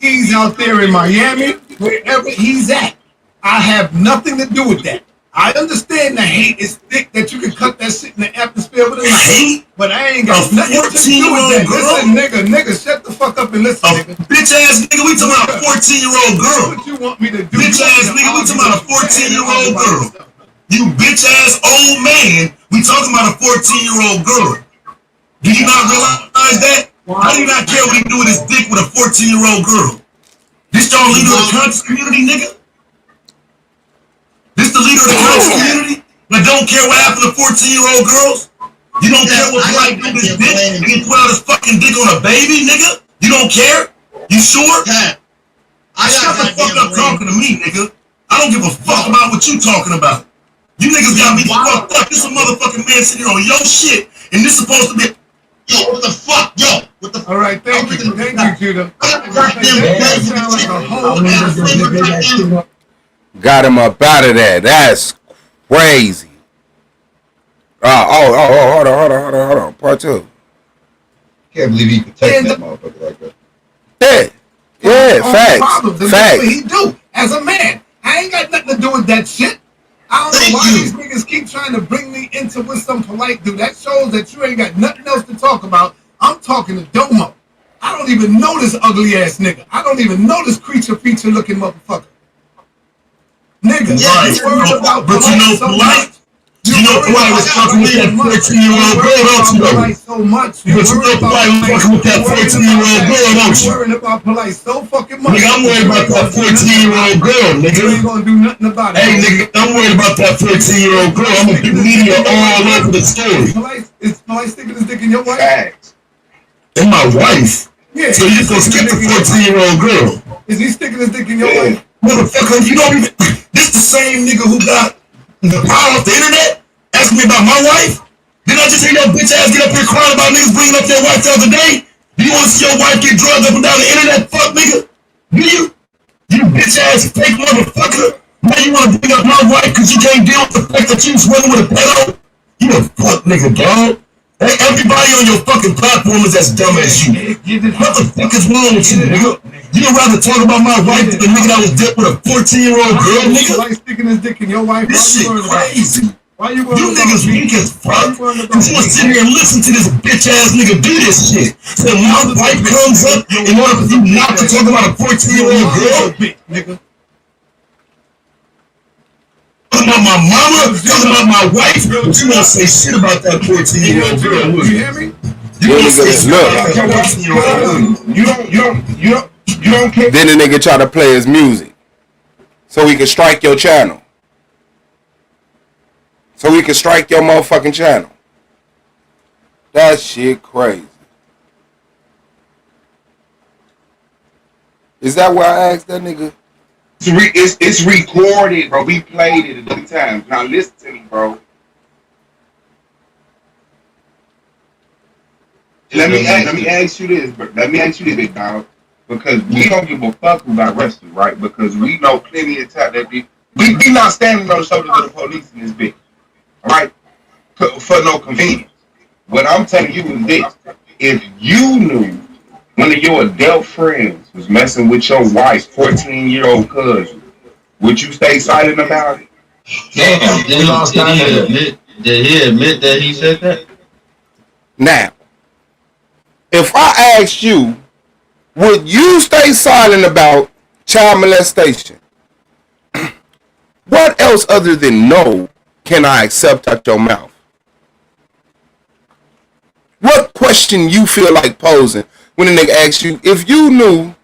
He's out there in Miami, wherever he's at. I have nothing to do with that. I understand the hate is thick that you can cut that shit in the atmosphere with a knife. But I ain't got nothing to do with that. Listen, nigga, shut the fuck up and listen, nigga. Bitch ass nigga, we talking about a 14-year-old girl. What you want me to do? Bitch ass nigga, we talking about a 14-year-old girl. You bitch ass old man, we talking about a 14-year-old girl. Do you not realize that? How do you not care what he do with his dick with a 14-year-old girl? This y'all leader of the conscious community, nigga? This the leader of the conscious community? but don't care what happened to 14-year-old girls? You don't care what Polite do this dick and he put out his fucking dick on a baby, nigga? You don't care? You sure? Shut the fuck up talking to me, nigga. I don't give a fuck about what you talking about. You niggas got me fucked up. This a motherfucking man sitting here on your shit, and this supposed to be. Yo, what the fuck, yo? What the? All right, thank you, Judah. Got him up out of there. That's crazy. Hold on. Part two. Can't believe he could take that motherfucker like that. Yeah, facts. That's what he do as a man. I ain't got nothing to do with that shit. I don't know why these niggas keep trying to bring me into what some Polite do. That shows that you ain't got nothing else to talk about. I'm talking to Domo. I don't even know this ugly ass nigga. I don't even know this creature feature looking motherfucker. Nigga, you worried about Polite so much. You know Polite was fucking with that 14-year-old girl, don't you know? So much. But you know Polite was fucking with that 14-year-old girl, don't you? You worried about Polite so fucking much. Nigga, I'm worried about that 14-year-old girl, nigga. You ain't gonna do nothing about it. Hey, nigga, I'm worried about that 14-year-old girl. I'm gonna do media all over the story. Is Polite sticking his dick in your wife? Facts. And my wife. Yeah. So you just gonna skip the 14-year-old girl? Is he sticking his dick in your wife? Motherfucker, you don't even. This the same nigga who got the power off the internet asking me about my wife? Didn't I just hear that bitch ass get up here crying about niggas bringing up their wife the other day? Do you want to see your wife get drugged up and down the internet? Fuck, nigga. Do you? You bitch ass fake motherfucker. Now you want to bring up my wife because you can't deal with the fact that you swimming with a pedo? You a fuck nigga, dog. Hey, everybody on your fucking platform is as dumb as you. What the fuck is wrong with you, nigga? You would rather talk about my wife than the nigga that was dipped with a 14-year-old girl, nigga? Polite sticking his dick in your wife. This shit crazy. Why you You niggas weak as fuck. Cause you wanna sit here and listen to this bitch ass nigga do this shit. So when my wife comes up in order for you not to talk about a 14-year-old girl, nigga. talking about my mama, talking about my wife, but you won't say shit about that 14-year-old girl, will you? You hear me? You won't say shit Look. about that 14-year-old girl. You don't care. Then the nigga try to play his music so he can strike your channel. So he can strike your motherfucking channel. That shit crazy. Is that why I asked that nigga? It's recorded, bro. We played it a million times. Now listen to me, bro. Let me ask you this, bro. Let me ask you this, big dog. Because we don't give a fuck who got arrested, right? Because we know plenty of time that we not standing on the shoulders of the police in this bitch. Right? For no convenience. What I'm telling you is this. If you knew one of your adult friends was messing with your wife's 14-year-old cousin, would you stay silent about it? Damn, did he admit that he said that? Now, if I asked you, would you stay silent about child molestation? What else other than no can I accept out your mouth? What question you feel like posing when a nigga asks you, if you knew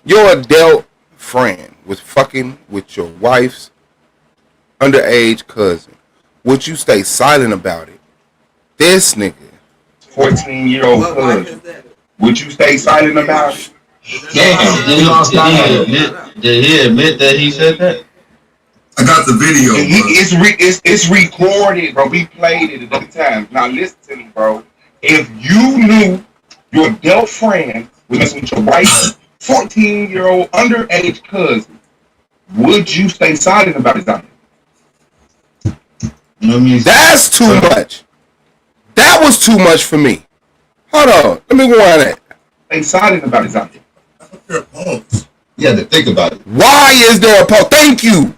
your adult friend was fucking with your wife's underage cousin, would you stay silent about it? This nigga. 14-year-old cousin. Would you stay silent about it? Damn, did he admit that he said that? I got the video. It's recorded, bro. We played it a million times. Now listen to me, bro. If you knew your adult friend was messing with your wife's 14-year-old underage cousin, would you stay silent about it? That's too much. That was too much for me. Hold on. Let me go on that. Stay silent about it. You had to think about it. Why is there a pause? Thank you.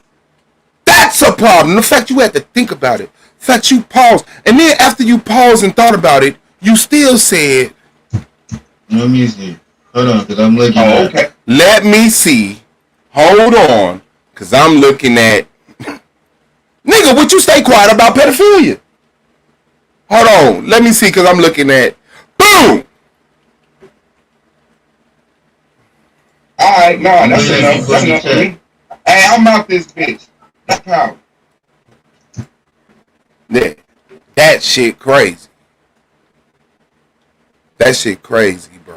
That's a problem. The fact you had to think about it. The fact you paused. And then after you paused and thought about it, you still said, Let me see. Hold on, because I'm looking at okay. Let me see. Hold on. Because I'm looking at... Nigga, would you stay quiet about pedophilia? Hold on. Let me see, because I'm looking at... Boom! Alright, no, that's enough. That's enough for me. Hey, I'm out this bitch. That's power. Yeah. That shit crazy. That shit crazy, bro.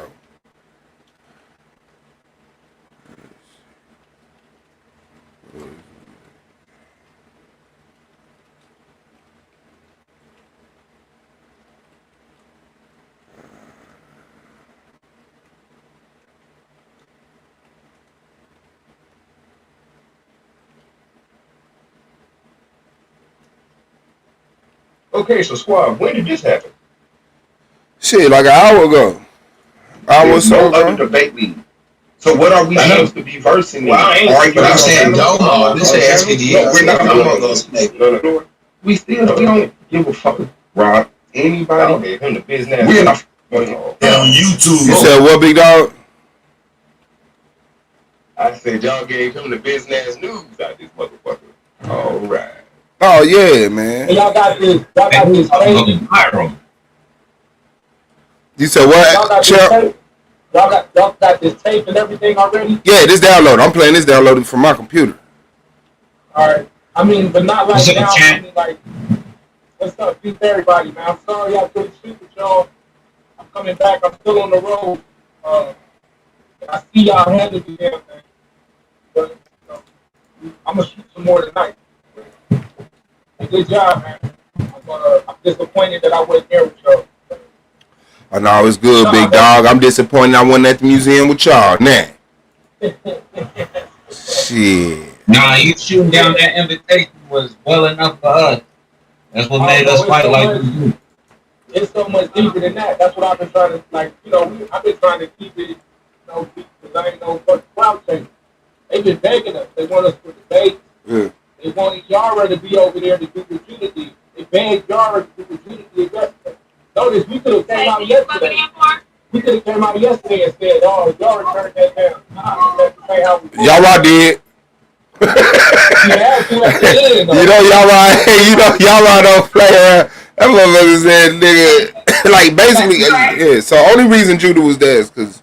Okay, so squad, when did this happen? Shit, like an hour ago. Hour or There's so no ago. other debate league. So what are we I know. supposed to be versing in? Well, I ain't- Arguing but I'm on saying channels? Domo. This On is channels? SVD. No, we're not Domo doing goes this. snake. No. We don't give a fuck, Rob. Anybody? Y'all gave him the business. We're not. Yeah, on You YouTube. said what, big dog? I said y'all gave him the business news out this motherfucker. All right. Oh yeah, man. Y'all got this. Y'all got this tape. Viral. You said Y'all what? got this Chip? tape. Y'all got this tape and everything already. Yeah, this download. I'm playing this downloaded from my computer. All right. I mean, but not right What's up, now. I champ? mean, like, what's up? Peace to everybody, man. I'm sorry I couldn't shoot with y'all. I'm coming back. I'm still on the road. I see y'all handle the damn thing. But I'm gonna shoot some more tonight. Good job, man. I'm disappointed that I wasn't there with y'all. I know it's good, big dog. I'm disappointed I wasn't at the museum with y'all. Nah. Shit. Nah, you shooting down that invitation was well enough for us. That's what made us fight like we do. It's so much deeper than that. That's what I've been trying to, like, I've been trying to keep it, because I ain't no fucking crowd chaser. They've been begging us. They want us to debate. Yeah. They wanted Yara to be over there to do what Judah did. They begged Yara to do what Judah did yesterday. Notice we could have came out yesterday. We could have came out yesterday and said, "Oh, Yara turned that down." Nah, that's the way how we Y'all did. Yeah, y'all don't play around. That motherfucker said, nigga, like basically, yeah. So only reason Judah was there is because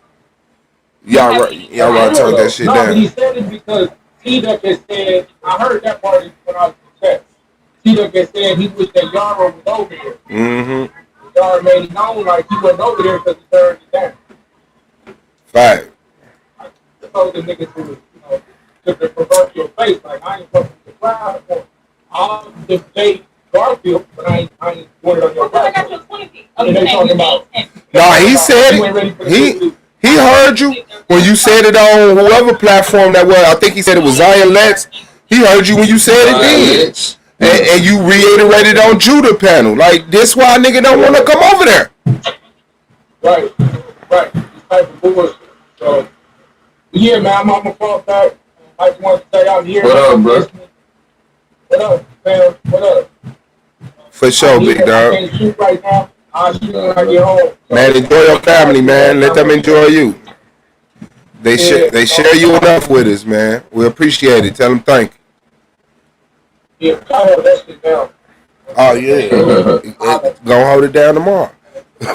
y'all turned that shit no, but he down. said it because T-Duck had said, I heard that part when I was in text. T-Duck had said he wished that Yara was over here. Mm-hmm. Yara made it known like he wasn't over there because he turned it down. Right. I told the niggas to, to the proverbial face, like I ain't fucking with the crowd. I'll debate Garfield, but I ain't doing it on your platform. I mean, they talking about. No, he said it. He heard you when you said it on whoever platform that was. I think he said it was Zion Lex. He heard you when you said it then. And you reiterated on Judah panel. Like, this why a nigga don't want to come over there. Right. This type of bullshit. So, yeah, man, I'm on my phone back. I just want to say I'm here. What up, bro? What up, man? What up? For sure, big I dog. can't shoot right now. I'll shoot when I get home. Man, enjoy your family, man. Let them enjoy you. They share you enough with us, man. We appreciate it. Tell them thank you. Yeah, I hold that shit down. Oh, yeah. Gonna hold it down tomorrow.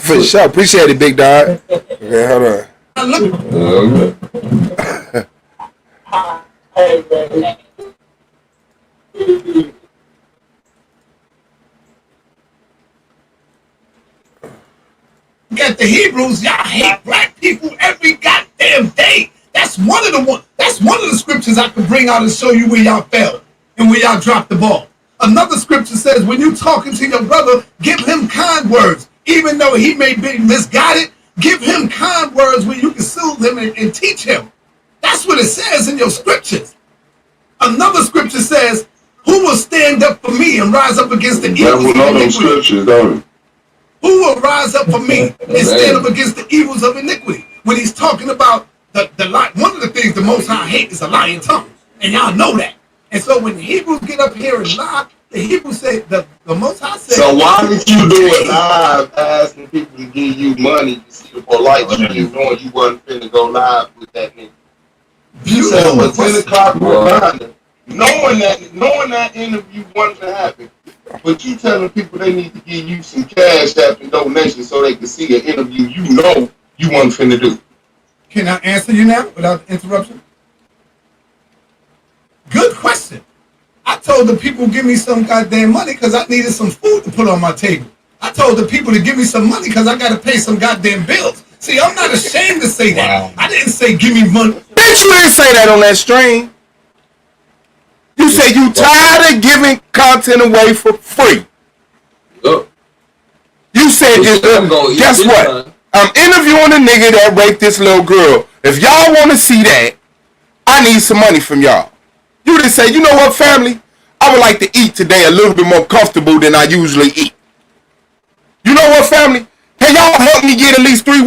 For sure. Appreciate it, big dog. Okay, hold on. Hey, man. Got the Hebrews, y'all hate black people every goddamn day. That's one of the scriptures I could bring out and show you where y'all fell and where y'all dropped the ball. Another scripture says when you talking to your brother, give him kind words. Even though he may be misguided, give him kind words where you can soothe him and teach him. That's what it says in your scriptures. Another scripture says, who will stand up for me and rise up against the evils of iniquity? Scriptures, don't Who will rise up for me and stand up against the evils of iniquity? When he's talking about the lie, one of the things the Most High hate is a lying tongue. And y'all know that. And so when the Hebrews get up here and lie, the Hebrews say, the Most High said. So why did you do it live asking people to give you money to see the polite you knowing you wasn't finna go live with that nigga? You said it was 10 o'clock reminder. Knowing that interview wasn't to happen. But you telling people they need to give you some cash app and donations so they can see an interview you know you wasn't finna do. Can I answer you now without interruption? Good question. I told the people give me some goddamn money because I needed some food to put on my table. I told the people to give me some money because I got to pay some goddamn bills. See, I'm not ashamed to say that. Wow. I didn't say give me money. Bitch, you didn't say that on that stream. You said you tired of giving content away for free. Look, You said this. Guess what? I'm interviewing a nigga that raped this little girl. If y'all want to see that, I need some money from y'all. You didn't say, you know what, family? I would like to eat today a little bit more comfortable than I usually eat. You know what, family? Can y'all help me get at least 3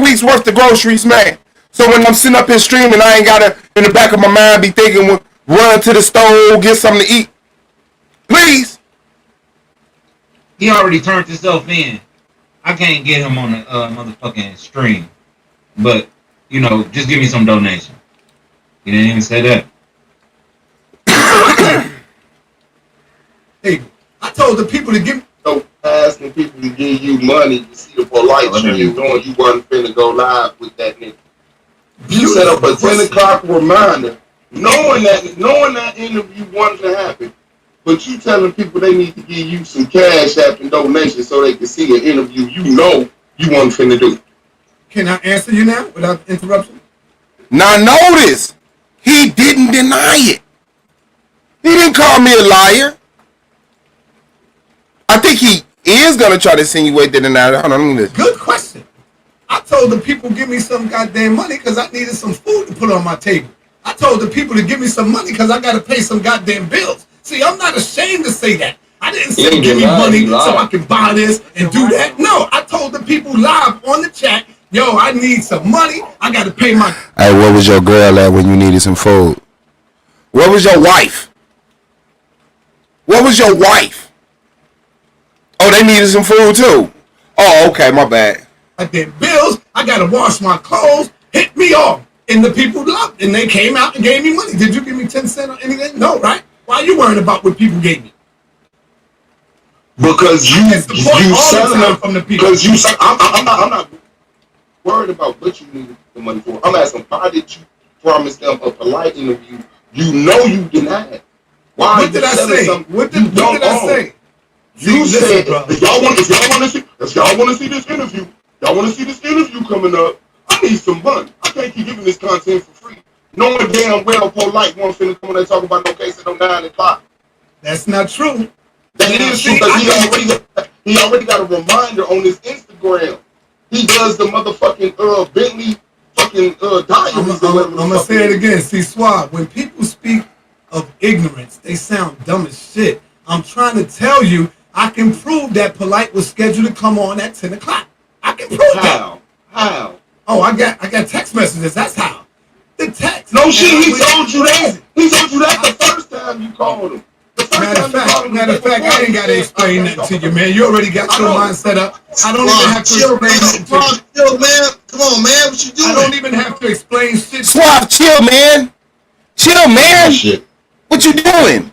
weeks worth of groceries, man? So when I'm sitting up here streaming, I ain't gotta in the back of my mind be thinking, run to the store, get something to eat. Please. He already turned himself in. I can't get him on the motherfucking stream. But, you know, just give me some donation. He didn't even say that. Hey, I told the people to give me. So asking people to give you money to see the polite shit you doing, you wasn't finna go live with that nigga. You set up a 10 o'clock reminder, knowing that interview wasn't to happen, but you telling people they need to give you some cash app and donations so they can see an interview you know you wasn't finna do. Can I answer you now without interruption? Now notice, he didn't deny it. He didn't call me a liar. I think he is gonna try to insinuate that in that. Hold on, let me listen. Good question. I told the people give me some goddamn money because I needed some food to put on my table. I told the people to give me some money because I got to pay some goddamn bills. See, I'm not ashamed to say that. I didn't say give me money so I can buy this and do that. No, I told the people live on the chat, yo, I need some money. I got to pay my... Hey, where was your girl at when you needed some food? Where was your wife? Where was your wife? Oh, they needed some food too. Oh, okay, my bad. I did bills. I got to wash my clothes. Hit me off. And the people loved. And they came out and gave me money. Did you give me 10 cents or anything? No, right? Why are you worrying about what people gave me? Because you selling them from the people. Because I'm not worried about what you needed the money for. I'm asking, why did you promise them a polite interview? You know you denied. Why? What did I say? What did I say? You said if y'all want to see this interview, coming up, I need some money. I can't keep giving this content for free. Knowing damn well polite won't finna come when they talk about no case at 9 o'clock. That's not true. That is true because he already got a reminder on his Instagram. He does the motherfucking Bentley fucking diaries. I'm gonna say it again. See, Suave, when people speak of ignorance, they sound dumb as shit. I'm trying to tell you, I can prove that Polite was scheduled to come on at 10 o'clock. I can prove that. How? Oh, I got text messages. That's how. The text. No shit, he told you that. He told you that the first time you called him. Matter of fact, I ain't got to explain that to you, man. You already got your mind set up. I don't even have to explain nothing to you. Chill, man. Come on, man. What you doing? I don't even have to explain shit. Suave, chill, man. Chill, man. What you doing?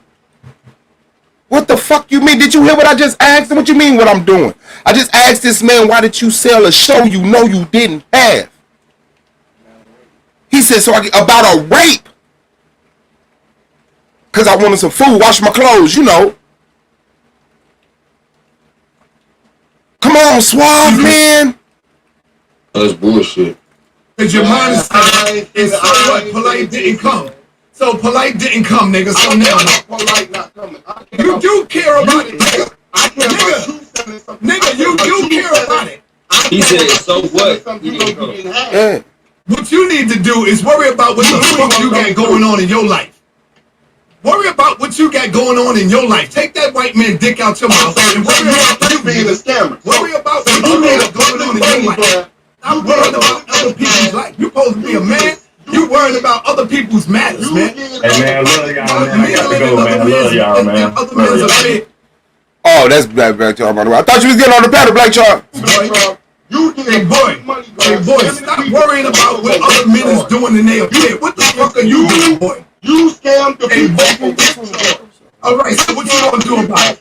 What the fuck you mean? Did you hear what I just asked? What you mean what I'm doing? I just asked this man, why did you sell a show you know you didn't have? He said, about a rape. Because I wanted some food, wash my clothes, you know. Come on, Suave, man. That's bullshit. Because your mind is so what? Polite didn't come. So Polite didn't come, nigga. So now Polite not coming. You do care about it, nigga. I care about you selling something. Nigga, you do care about it. He said, so what? Yeah. What you need to do is worry about what the fuck you got going on in your life. Worry about what you got going on in your life. Take that white man dick out your mouth and worry about you being a scammer. Worry about what you got going on in your life. I'm worried about other people's life. You supposed to be a man. You worried about other people's matters, man. Hey man, I love y'all, man. I got to go, man. I love y'all, man. Other men's are big. Oh, that's Black Charles, by the way. I thought you was getting on the paddle, Black Charles. Hey boy, stop worrying about what other men is doing in their bed. What the fuck are you doing, boy? You scammed the people. All right, so what you gonna do about it?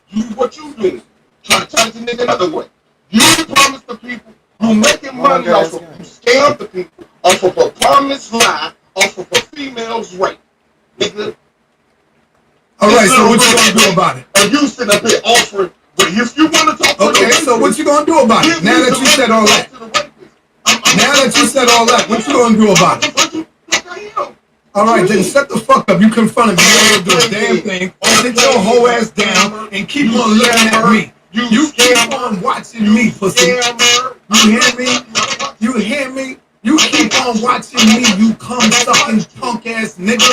You what you doing? Try to charge the nigga another way. You promised the people you making money off of you scammed the people off of a promised lie off of a female's rape, nigga. All right, so what you gonna do about it? Or you sitting up here offering, but if you want to talk to Okay, so what you gonna do about it? Now that you said all that. Now that you said all that, what you gonna do about it? All right, then shut the fuck up. You confronted me. You ain't gonna do a damn thing. Sit your whole ass down and keep on looking at me. You keep on watching me, pussy. You hear me? You hear me? You keep on watching me, you cum sucking punk ass nigga.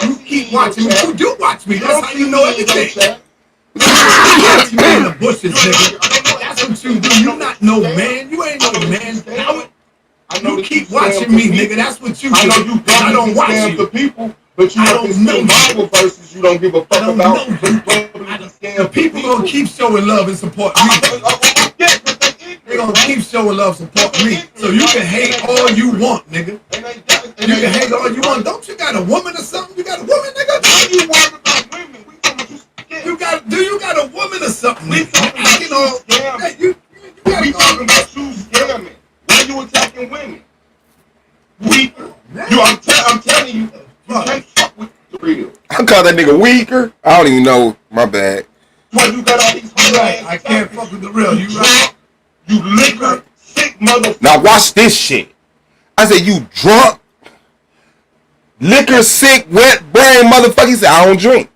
You keep watching me. You do watch me. That's how you know everything. You watch me in the bushes, nigga. That's what you do. You not no man. You ain't no man. You keep watching me, nigga. That's what you do. I know you I don't watch scam you. the people, but you don't spend Bible verses you don't give a fuck about. The people gonna keep showing love and support me. They gonna keep showing love, support me. So you can hate all you want, nigga. You can hate all you want. Don't you got a woman or something? You got a woman, nigga? You got? Do you got a woman or something? You got We talking about you scamming. Why you attacking women? I'm telling you, you can't fuck with the real. I call that nigga weaker. I don't even know. My bad. Why you got all these right. I can't fuck with the real. You right. You liquor sick motherfucker. Now watch this shit. I said, you drunk, liquor sick, wet brain motherfucker. He said, I don't drink.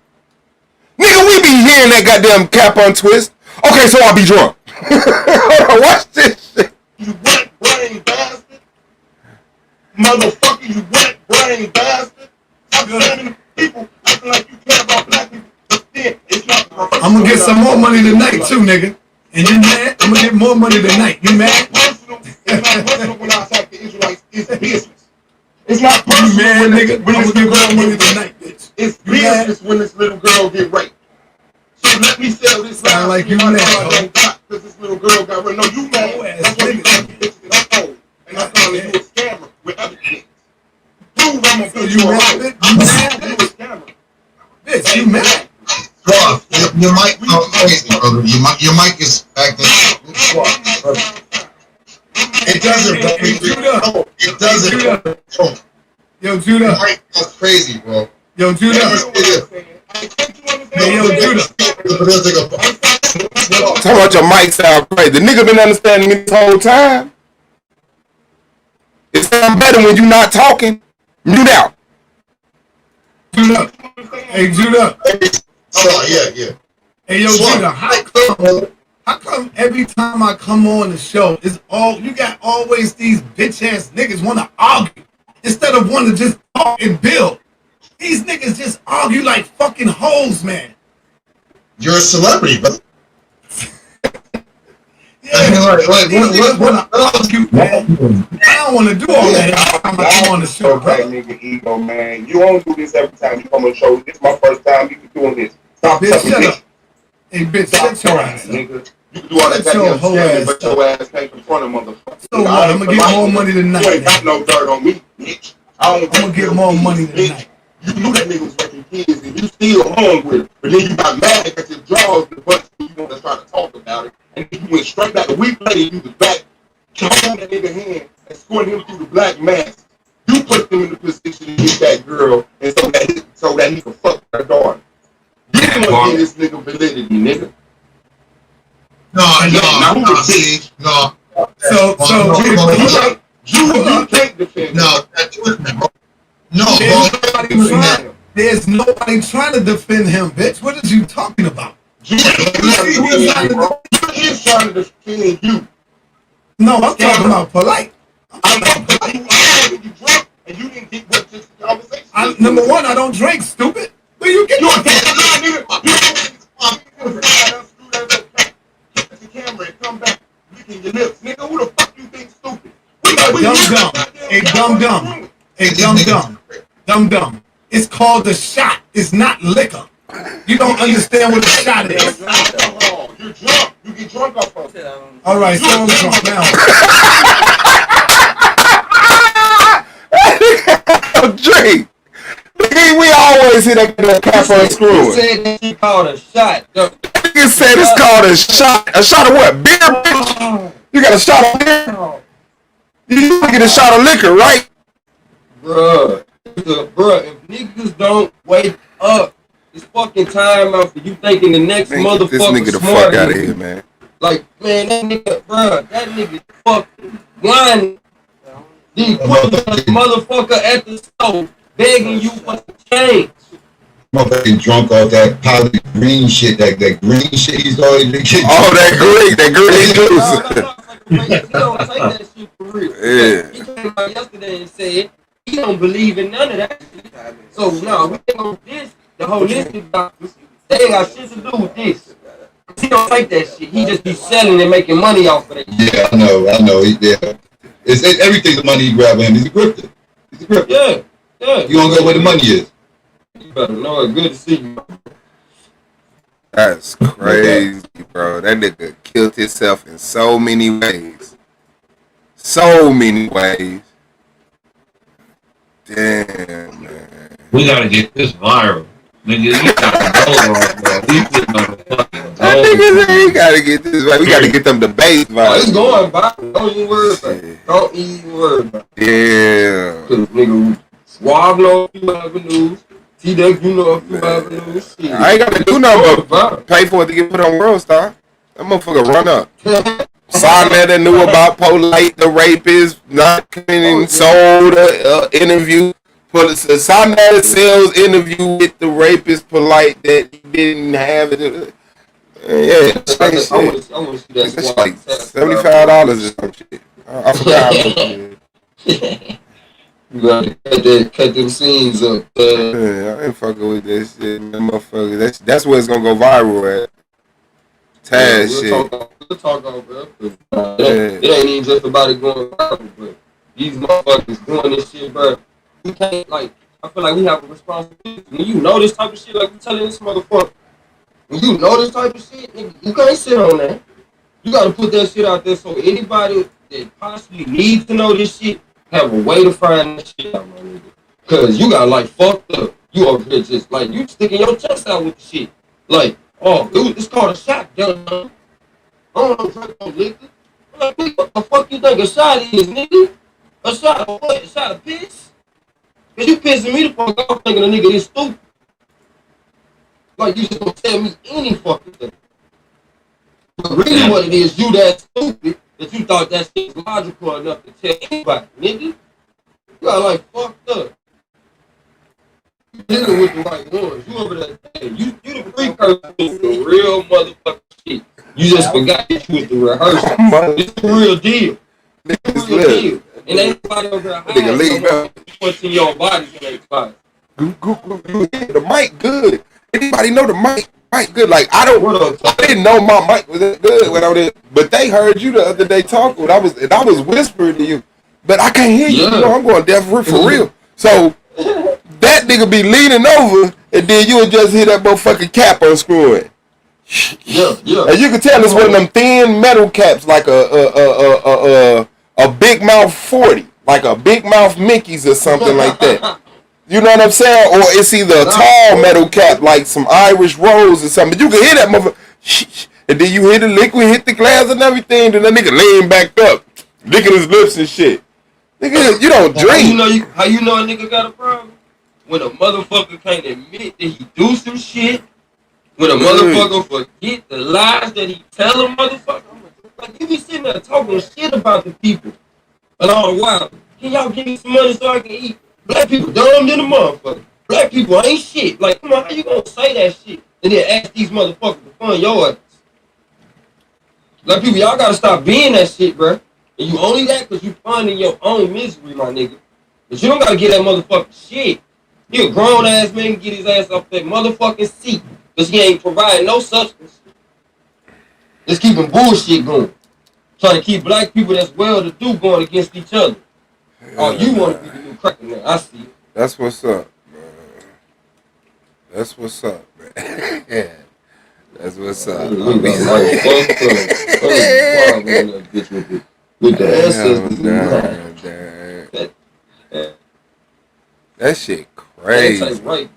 Nigga, we be hearing that goddamn cap on twist. Okay, so I'll be drunk. Watch this shit. You wet brain bastard. Motherfucker, you wet brain bastard. I'm telling people acting like you care about black people. But still, it's not. I'm gonna get some more money tonight too, nigga. And you mad? I'm gonna get more money tonight. You mad? It's not personal when I attack the Israelites. It's business. It's not personal. You mad, nigga? I'm gonna get more money tonight, bitch. It's business when this little girl get raped. So let me sell this. Sound like you mad, because this little girl got raped. No, you mad. That's why you got bitches that I'm old. And I'm calling you a scammer with other kids. Prove I'm a bitch. You mad, bitch? You mad, bitch? Bitch, you mad? Bro, your mic, crazy, brother. Your mic is acting. It doesn't, bro. It doesn't. Yo, Judah. Your mic goes crazy, bro. Yo, Judah. Hey, yo, Judah. Talk about your mic sound crazy. The nigga been understanding me this whole time. It sounds better when you not talking. Mute out. Judah. Hey, Judah. Yeah. Hey, yo, Judah. How come every time I come on the show, it's all you got? Always these bitch ass niggas want to argue instead of wanting to just talk and build. These niggas just argue like fucking hoes, man. You're a celebrity, brother. Yeah, niggas want to argue, man. I don't want to do all that every time I come on the show, Okay, bro. nigga, ego, man. You don't do this every time you come on the show. This is my first time you be doing this. Stop Bitch, talking shut shit. up. Hey, bitch, Stop shut your crying, ass up. nigga. You can do all that Shut your goddamn whole scamming, ass but your ass can't confront a motherfucker. So what? I'm gonna get more money tonight. You ain't got no dirt on me, bitch. I'm gonna get more money tonight. You knew that nigga was fucking kids and you still hung with him. But then you got mad at your jaws the bunch of people that's trying to talk about it. And then you went straight back. A week later, you was back, holding that nigga hand and scoring him through the black mask. You put him in the position to get that girl and so that he could fuck her daughter. You didn't want to get this nigga validity, nigga. No. So you can't defend there's nobody trying to defend him, bitch. What are you talking about? He is trying to defend you. No, I'm talking about polite. Number one, I don't drink, stupid. Where you get your camera and come back licking your lips. Nigga, who the fuck you think stupid? Dumb. Hey, dumb. Hey, dumb. It's called a shot. It's not liquor. You don't understand what a shot is. You're drunk. You get drunk off of it. All right, so I'm drunk now. Drink. We always hit that cap on screw. You said that you called a shot. Nigga said it's called a shot. A shot of what? Beer, bitch? You got a shot of beer? You get a shot of liquor, right? Bruh, if niggas don't wake up, it's fucking time out for you thinking the next Man, get this motherfucker nigga the smart fuck out of than you. here, man. Like, man, that nigga fucking blind. Then put the motherfucker at the store begging you for some change. Motherfucking drunk off that poly green shit, that green shit he's always been getting. Oh, that green juice. He don't take that shit for real. Yeah. He came out yesterday and said he don't believe in none of that shit. So no, we ain't gonna this the holistic doctors. They ain't got shit to do with this. He don't take that shit. He just be selling and making money off of it. Yeah, I know. It's everything's the money he grabbing him. He's a grifter. Yeah. You don't go where the money is. You better know it. Good to see you. That's crazy, bro. That nigga killed himself in so many ways. Damn, man. We gotta get this viral. Nigga, you gotta go on, bro. We putting on the fucking That nigga said he gotta get this right. We gotta get them debates Oh, viral. it's going by. Don't even worry about it. Don't even worry about it. Yeah. Cause nigga, Swab know a few avenues. T-Deck, you know a few avenues. Shit. I ain't gotta do nothing but pay for it to get put on World Star. That motherfucker run up. Sign that knew about Polite, the rapist, not coming and sold interview. Sign that sells interview with the rapist Polite that he didn't have it. Yeah, I want to see that that's Swab. like $75 or some shit. I forgot how much it is. You gotta cut them scenes up. Yeah, I ain't fucking with that shit, man, motherfucker. That's where it's gonna go viral at. Taz shit. We'll talk on, bro. It ain't even just about it going viral, but these motherfuckers doing this shit, bro. We can't, like, I feel like we have a responsibility. When you know this type of shit, like we telling this motherfucker, when you know this type of shit, nigga, you can't sit on that. You gotta put that shit out there so anybody that possibly needs to know this shit have a way to find that shit out, my nigga. Cause you got like fucked up. You over here just like you sticking your chest out with the shit. Like, oh, dude, it's called a shotgun. I don't drink no liquor. I'm like, nigga, what the fuck you think a shot is, nigga? A shot of what? A shot of piss? Cause you pissing me the fuck off thinking a nigga is stupid. Like you just gonna tell me any fucking thing. But really what it is, you that stupid that you thought that shit was logical enough to tell anybody, nigga. You got like fucked up. You dealing with the right ones. You over there, you the precursor to the real motherfucking shit. You just forgot that you was the rehearsal. It's the real deal. It's the real deal. And ain't nobody over there hiding what's in your body in their body. The mic good. Anybody know the mic? Mic good. Like I didn't know my mic was that good when I was, but they heard you the other day talking. I was whispering to you, but I can't hear you. You know, I'm going deaf for real. So that nigga be leaning over, and then you would just hear that motherfucking cap unscrewing. Yeah. And you can tell it's one of them thin metal caps, like a Big Mouth 40, like a Big Mouth Mickey's or something like that. You know what I'm saying? Or it's either a tall metal cap, like some Irish Rose or something. But you can hear that motherfucker. And then you hear the liquid hit the glass and everything. Then that nigga laying back up, licking his lips and shit. Nigga, you don't drink. How you know a nigga got a problem? When a motherfucker can't admit that he do some shit. When a motherfucker forget the lies that he tell a motherfucker. Like, you be sitting there talking shit about the people. And all the while, can y'all give me some money so I can eat? Black people dumb than a motherfucker. Black people ain't shit. Like, come on, how you gonna say that shit? And then ask these motherfuckers to fund your ass? Black people, y'all gotta stop being that shit, bro. And you only that because you funding your own misery, my nigga. But you don't gotta get that motherfucking shit. He a grown ass man can get his ass off that motherfucking seat. Because he ain't providing no substance. Just keeping bullshit going. Trying to keep black people that's well-to-do going against each other. Oh, you want to be the new cracker now. I see it. That's what's up, man. That's what's up, man. Yeah. That's what's up. With the ancestors. That shit crazy. Right,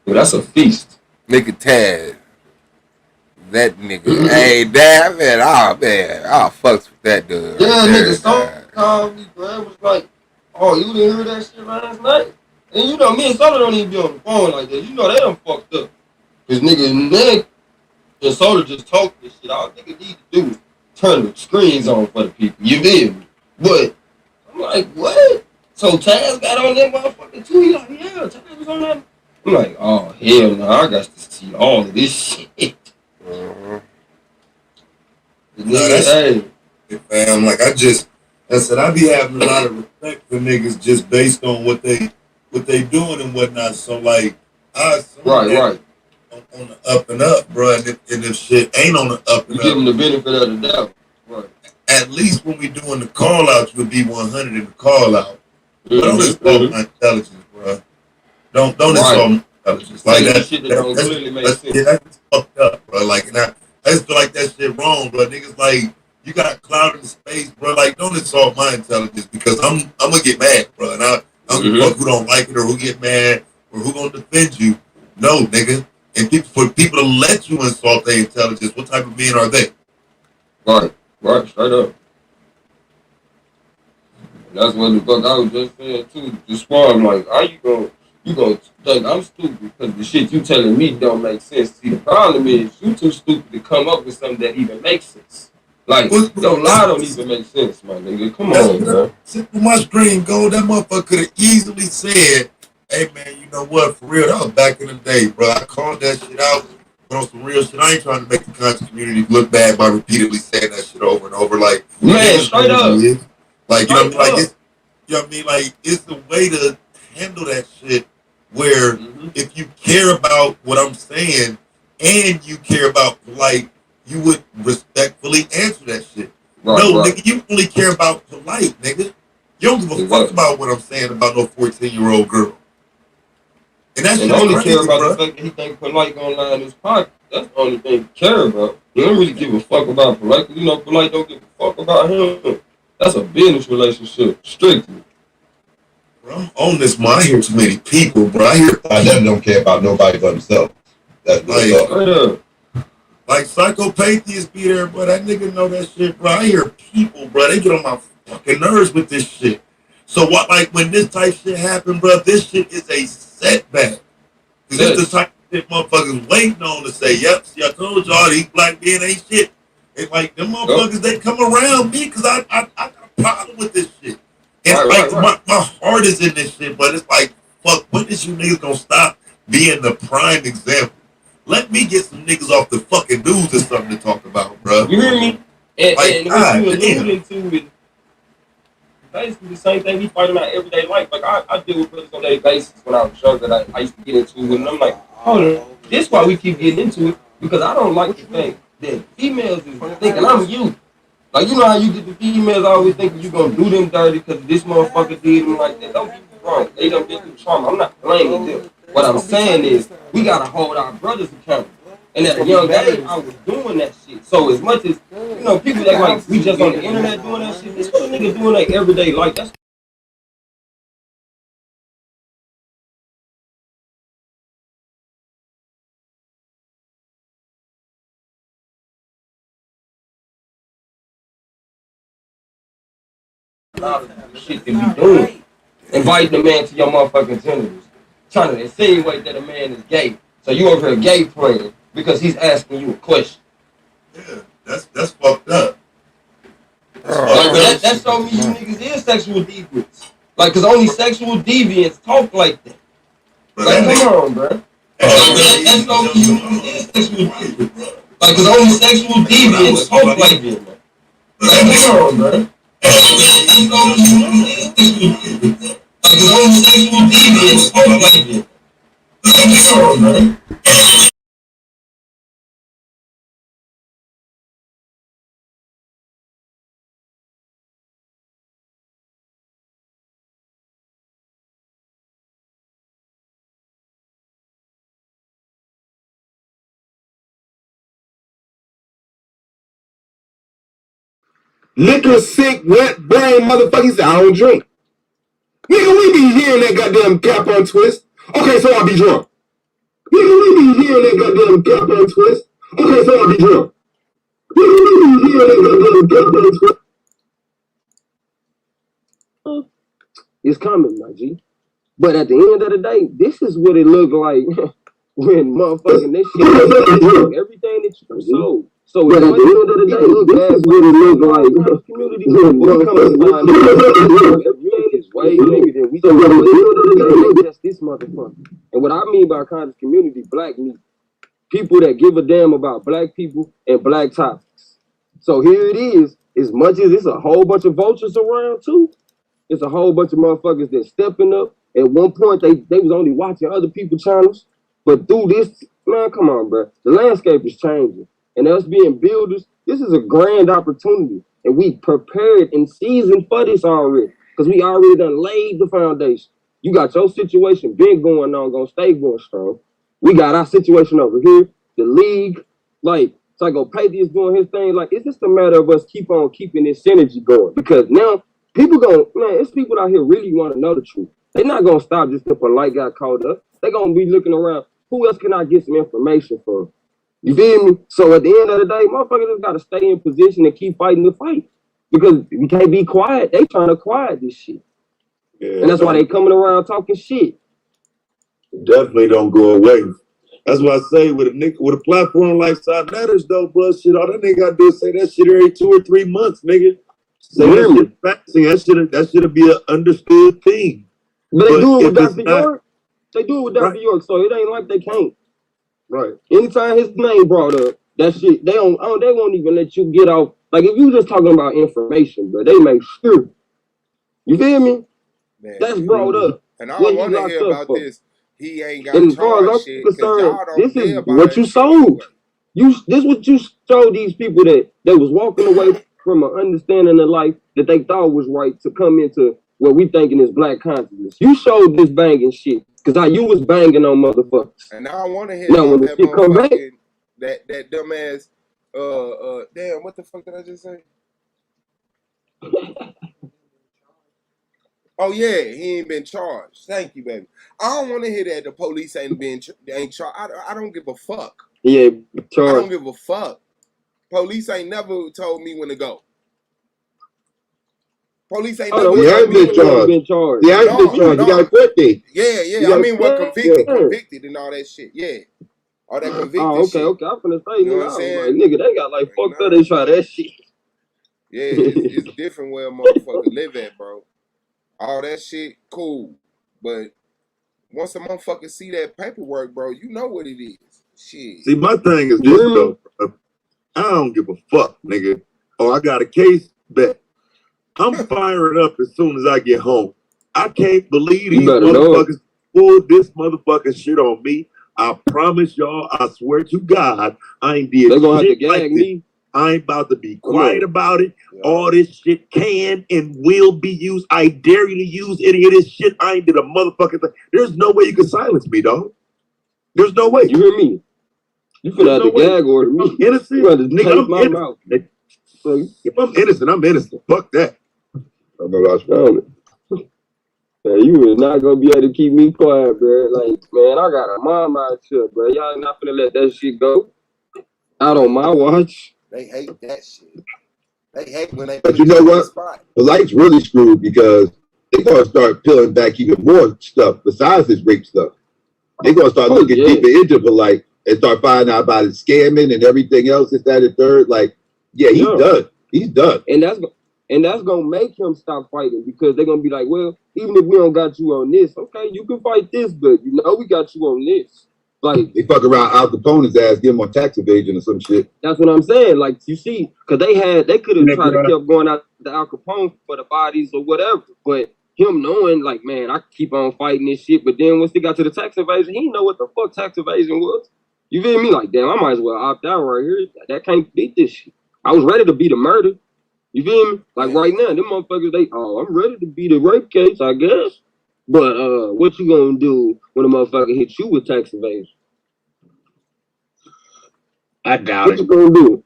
but that's a feast. Nigga Taz. That nigga. Hey, damn, man. Oh, man. I fucks with that dude. Yeah, nigga, so called me, bro. It was like, Oh, you didn't hear that shit last night? And you know, me and Soda don't even be on the phone like that. You know, they done fucked up. Cause nigga, Nick and Soda just talk this shit. All nigga need to do is turn the screens on for the people. You feel me? But I'm like, what? So Taz got on that motherfucker too? He like, yeah, Taz was on that. I'm like, oh, hell no, I got to see all of this shit. No, that's hey, fam. Like I said, I be having a lot of respect for niggas just based on what they doing and whatnot. So like, I assume right. On the up and up, bro. And if shit ain't on the up and you up, give them the benefit of the doubt. Right. At least when we doing the call outs, we'll be 100 in the call out. But don't insult my intelligence, bro. Don't insult my intelligence. Like that shit that don't clearly make sense. Yeah, that's fucked up, bro. Like, and I just feel like that shit wrong, bro. Niggas like, you got cloud in space, bro. Like, don't insult my intelligence because I'm gonna get mad, bro. And I don't give a fuck who don't like it or who get mad or who gonna defend you. No, nigga. And for people to let you insult their intelligence, what type of men are they? Right, straight up. And that's what the fuck I was just saying too. Just I'm like, how you gonna think I'm stupid because the shit you telling me don't make sense. See, the problem is you too stupid to come up with something that even makes sense. Like, your lie don't even make sense, my nigga. Come on, man. Sit with my screen, go. That motherfucker could have easily said, hey, man, you know what? For real, that was back in the day, bro. I called that shit out. But on some real shit, I ain't trying to make the conscious community look bad by repeatedly saying that shit over and over. Like, man, straight up. Like, you know what I mean? Like, you know what I mean? Like, it's the way to handle that shit where if you care about what I'm saying and you care about polite, you would respectfully answer that shit. Right, nigga, you only care about polite, nigga. You don't give a fuck about what I'm saying about no 14-year-old girl. And that's only care about the fact that he think polite gonna lie in his pocket. That's the only thing he care about. He don't really give a fuck about polite. You know, polite don't give a fuck about him. That's a business relationship, strictly. Bro, I'm on this, man. I hear too many people, bro. I them don't care about nobody but themselves. That's like psychopathies be there, bro. That nigga know that shit, bro. I hear people, bro. They get on my fucking nerves with this shit. So what? Like when this type shit happen, bro, this shit is a setback. Cause it's the type of shit motherfuckers waiting on to say, yep, see, I told y'all these black men ain't shit. It's like them motherfuckers, they come around me because I got a problem with this shit. And my heart is in this shit, but it's like, fuck, when is you niggas gonna stop being the prime example? Let me get some niggas off the fucking news or something to talk about, bro. You hear me? And, like, and what you alluding to is basically the same thing we fight in our everyday life. Like I deal with brothers on a daily basis when I was younger that I used to get into it, and I'm like, hold on, this is why we keep getting into it, because I don't like to think that females is thinking I'm you. Like, you know how you get the females always thinking you gonna do them dirty because this motherfucker did them like that. Don't get me wrong, they done been through trauma. I'm not blaming them. What I'm saying is, we gotta hold our brothers accountable. And at a young age, I was doing that shit. So as much as, you know, people that like, we just on the internet doing that shit, this what niggas doing like everyday life. That's a lot of shit that we doing. Inviting a man to your motherfucking tenders. Trying to insinuate that a man is gay. So you over here gay praying because he's asking you a question. Yeah, that's fucked up. That's so me you niggas is sexual deviants. Like, cause only sexual deviants talk like that. Like, come on, bro. That's so me you niggas is sexual deviants. Like, cause only sexual deviants talk like that. Like, come on, bro. Like, cause only sexual deviants talk like that. Like, come on, bro. Liquor sick, wet brain motherfucker said, I don't drink. Nigga, we be hearing that goddamn cap on twist. Okay, so I'll be drunk. Nigga, we be hearing that goddamn cap on twist. Okay, so I'll be drunk. Nigga, we be hearing that goddamn cap on twist. It's coming, my G. But at the end of the day, this is what it looked like when motherfucking this shit everything that you sold. So at the end of the day, this is what it looked like community when motherfuckers find everything is way bigger than we. So at the end of the day, they just this motherfucker. And what I mean by conscious community, black me, people that give a damn about black people and black topics. So here it is. As much as it's a whole bunch of vultures around too, it's a whole bunch of motherfuckers that stepping up. At one point, they was only watching other people's channels. But through this, man, come on, bro. The landscape is changing. And us being builders, this is a grand opportunity. And we prepared and seasoned for this already. Because we already done laid the foundation. You got your situation been going on, gonna stay going strong. We got our situation over here, the league, like, Psycho Patriot's doing his thing. Like, it's just a matter of us keep on keeping this synergy going. Because now, it's people out here really want to know the truth. They're not gonna stop just if a light got caught up. They're gonna be looking around, who else can I get some information from? You feel me? So at the end of the day, motherfuckers just gotta stay in position and keep fighting the fight. Because we can't be quiet. They trying to quiet this shit. Yeah, and that's why they coming around talking shit. Definitely don't go away. That's why I say with a platform like Side Matters though, bro, shit, all that nigga gotta do is say that shit every 2 or 3 months, nigga. Say that shit faxing, that should be an understood thing. But they do it with Dr. York. They do it with Dr. York, so it ain't like they can't. Right. Anytime his name brought up, that shit, they won't even let you get off. Like if you just talking about information, but they make sure. You feel me? Man, that's brought up. And I don't want to hear about this. He ain't got charged shit. This is what you sold. This what you showed these people that they was walking away from an understanding of life that they thought was right to come into what we thinking is black consciousness. You showed this banging shit because you was banging on motherfuckers. And I don't want to hear now when the shit come back. That dumbass. Damn, what the fuck did I just say? Oh yeah, he ain't been charged. Thank you, baby. I don't want to hear that the police ain't charged. I don't give a fuck. Yeah, charged. I don't give a fuck. Police ain't never told me when to go. Police ain't never been charged. He has been charged. You got acquitted. Yeah. I mean, what convicted and all that shit. Yeah. All that convicted shit. Okay. I'm finna say, you know what I'm saying? Like, nigga, they got like fucked up. They try that shit. Yeah, it's different where a motherfucker live at, bro. All that shit, cool. But once a motherfucker see that paperwork, bro, you know what it is. Shit. See, my thing is this, though. I don't give a fuck, nigga. Oh, I got a case, bet. I'm firing up as soon as I get home. I can't believe these motherfuckers pulled this motherfucking shit on me. I promise y'all, I swear to God, I ain't did They're gonna shit have to gag me. I ain't about to be quiet about it. Yeah. All this shit can and will be used. I dare you to use any of this shit. I ain't did a motherfucking thing. There's no way you can silence me, dog. There's no way. You hear me? You finna have to gag order me. I'm innocent. Nigga, I'm innocent. If I'm innocent, I'm innocent. Fuck that. I know that's right. Man, you is not gonna be able to keep me quiet, bro. Like, man, I got a mom out here, bro. Y'all not finna let that shit go out on my watch. They hate that shit. They hate when they. But you know what? The light's really screwed because they're gonna start peeling back even more stuff besides this rape stuff. They're gonna start looking deeper into Polite and start finding out about his scamming and everything else. This, that, and third. Like, yeah, he's done. He's done. And that's gonna make him stop fighting because they're gonna be like, well, even if we don't got you on this, okay, you can fight this, but you know we got you on this. Like they fuck around Al Capone's ass, give him on tax evasion or some shit. That's what I'm saying. Like you see, because they could have tried to keep going out to Al Capone for the bodies or whatever, but him knowing like, man, I keep on fighting this shit, but then once he got to the tax evasion, he didn't know what the fuck tax evasion was. You feel me? Like, damn, I might as well opt out right here. That can't beat this shit. I was ready to beat a murder. You feel me? Like right now, them motherfuckers, I'm ready to beat a rape case, I guess. But what you gonna do when a motherfucker hits you with tax evasion? I doubt what you gonna do?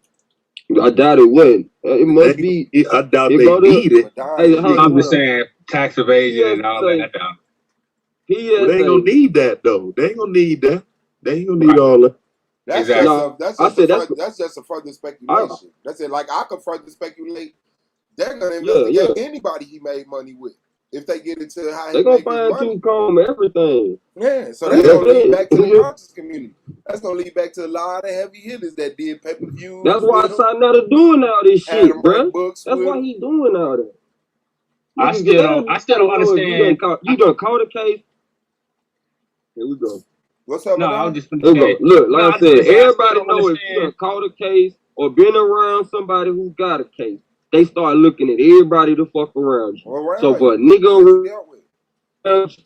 I doubt it wouldn't. It must be. I doubt they need it. I'm just saying tax evasion and all that. I doubt. They ain't gonna need that though. They ain't gonna need that. They ain't gonna need all that. That's just a further speculation. That's it. Like I could further speculate. They're gonna investigate anybody he made money with. if they get into how They he gonna make his find money. tooth comb everything. Yeah, so that's gonna lead back to the conscious community. That's gonna lead back to a lot of heavy hitters that did pay-per-views. That's why Sinetta doing all this shit, Adam bro. write books That's with why him. he doing all that. I still don't understand. You done caught a case. Here we go. What's up, No, man? I was just Here gonna we go. say. Look, No, like I I said, was gonna say, I everybody still don't know if you done understand. caught a case or been around somebody who got a case, they start looking at everybody to fuck around you. All right. So for a nigga around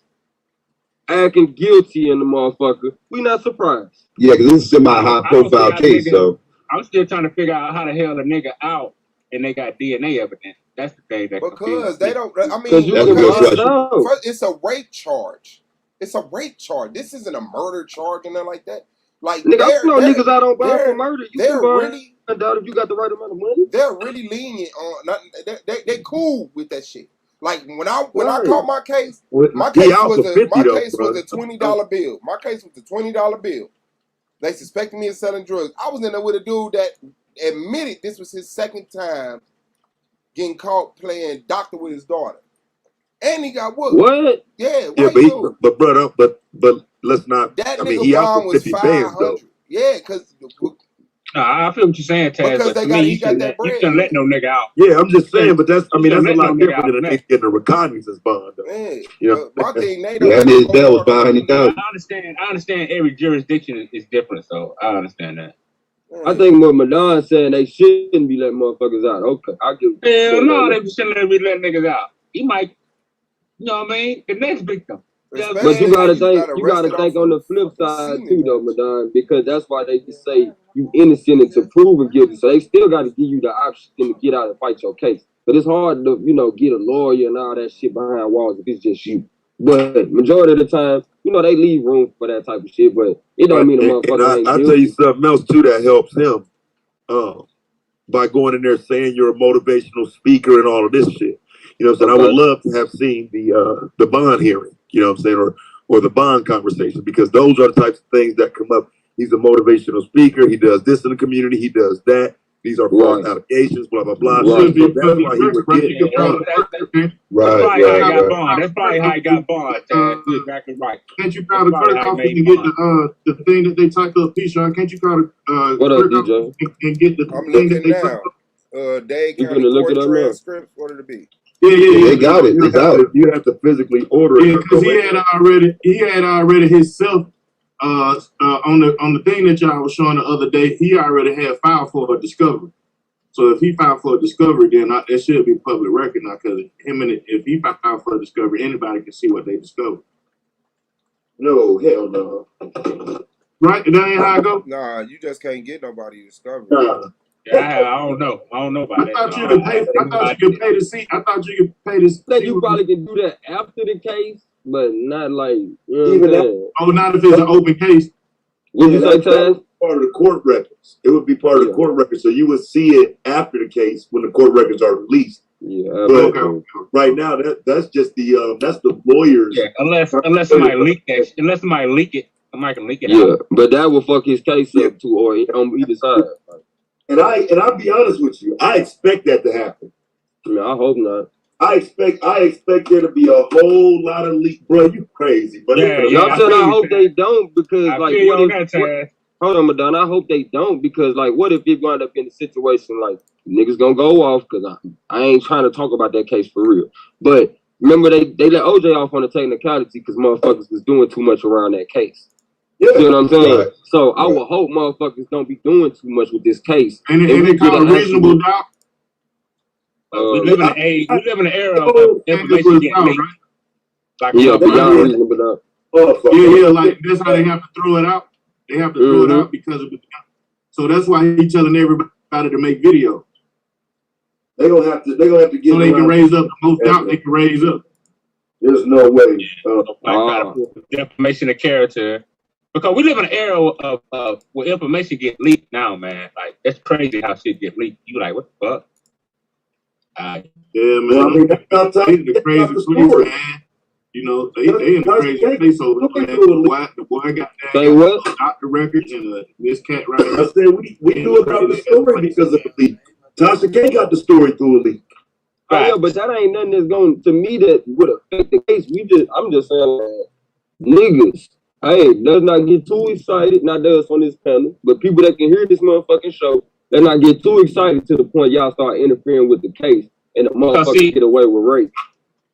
acting guilty in the motherfucker, we not surprised. Yeah, because this is a semi-high I don't see profile how case, niggas- so. I'm still trying to figure out how the hell the nigga out and they got DNA evidence. That's the thing that Because they don't. I mean, Because first, it's a rape charge. It's a rape charge. This isn't a murder charge or nothing like that. Like, nigga, I know they're- niggas out on bond they're- for murder. You they're can bond really- doubt if you got the right amount of money. They're really lenient on. They cool with that shit. Like when I Right. caught my case, Well, my he case also was a 50 though, was bro. a $20 bill. My case was a $20 bill. They suspected me of selling drugs. I was in there with a dude that admitted this was his second time getting caught playing doctor with his daughter, and he got whooped. What? Yeah, Yeah, white but dude. but brother, but let's not. That I mean, nigga he bond also was 50 bands though. 500. Yeah, because I feel what you're saying, Taz. Because But they to got- me, he you got shouldn't that let, you bread. shouldn't let no nigga out. Yeah, I'm just saying, but that's a You lot shouldn't let no nigga different than out, a nigga getting a reconnaissance bond though. man, You know, my thing, they Yeah, don't. and his bail was $500,000. I understand every jurisdiction is different, so I understand that. I think what Madon saying they shouldn't be letting motherfuckers out. Okay, I give. Hell no, they shouldn't be letting niggas out. He might, you know what I mean? The next victim. But you gotta think on the flip side too, though, Madon, because that's why they just say you innocent until proven guilty. So they still got to give you the option to get out and fight your case. But it's hard to, get a lawyer and all that shit behind walls if it's just you. But majority of the time, they leave room for that type of shit. But it don't mean a motherfucker ain't I'll guilty. tell you something else too that helps him. By going in there saying you're a motivational speaker and all of this shit. You know what I'm saying? I would love to have seen the bond hearing, you know what I'm saying, or the bond conversation, because those are the types of things that come up. He's a motivational speaker. He does this in the community. He does that. These are false allegations, blah, blah, blah. Right. So that's why he would get it. That's probably how he got bond, Taz. You're exactly right. Can't you call the That's probably clerk how he office made and get bond. the thing that they typed up, P-Sean? Can't you call the What up, clerk DJ? office and get the I'm thing that looking they typed now. up? Dade You County finna look Court it up now? transcripts. What did it be? Yeah. They got it. It's out. You have to physically order it. Yeah, because he had already himself on the thing that y'all was showing the other day. He already had filed for a discovery. So if he filed for a discovery, then that should be public record now. Because if he filed for a discovery, anybody can see what they discovered. No, hell no. Right? That ain't how I go. Nah, you just can't get nobody discovered. Yeah, I don't know. I don't know about I that. thought you could pay to see. I thought you could pay to see. I think you probably can do that after the case, but not like Even that- Oh, not if it's an open case. What you say, That would Taz? be part of the court records. It would be part of the court records. So you would see it after the case when the court records are released. Yeah, But right now, that's just that's the lawyers. Yeah, unless somebody leak that. Unless somebody leak it, somebody can leak it yeah, out. but that will fuck his case up too, or on either side. And I'll be honest with you, I expect that to happen. I mean, I hope not. I expect there to be a whole lot of leak, bro. You crazy, but Y'all said I hope they don't because I like feel you what on if, that, Taz. hold on, Madonna. I hope they don't because like what if it wind up in a situation like niggas gonna go off because I ain't trying to talk about that case for real. But remember they let OJ off on a technicality because motherfuckers was doing too much around that case. Yeah. You know what I'm saying? Right. So I would hope motherfuckers don't be doing too much with this case. And we they get call an it reasonable actual- doubt. We live in an era of information getting leaked. Like, Yeah, beyond reasonable doubt. Yeah, like that's how they have to throw it out. They have to throw it out because of the. So that's why he's telling everybody to make videos. They're gonna have to get So they can around. raise up the most doubt they can raise up. There's no way. Defamation of character. Because we live in an era of where information get leaked now, man. Like that's crazy how shit get leaked. You like what the fuck? Yeah, man. Well, I mean, that's not the crazy place, man. You know, they in the crazy place over there. The boy got that doctor records and this cat right I said we knew about the story because of the leak. Tasha K got the story through a leak. Oh, yeah, but that ain't nothing that's going to me that would affect the case. I'm just saying, niggas, hey, let's not get too excited. Not us on this panel, but people that can hear this motherfucking show, let's not get too excited to the point y'all start interfering with the case and the motherfuckers get away with rape.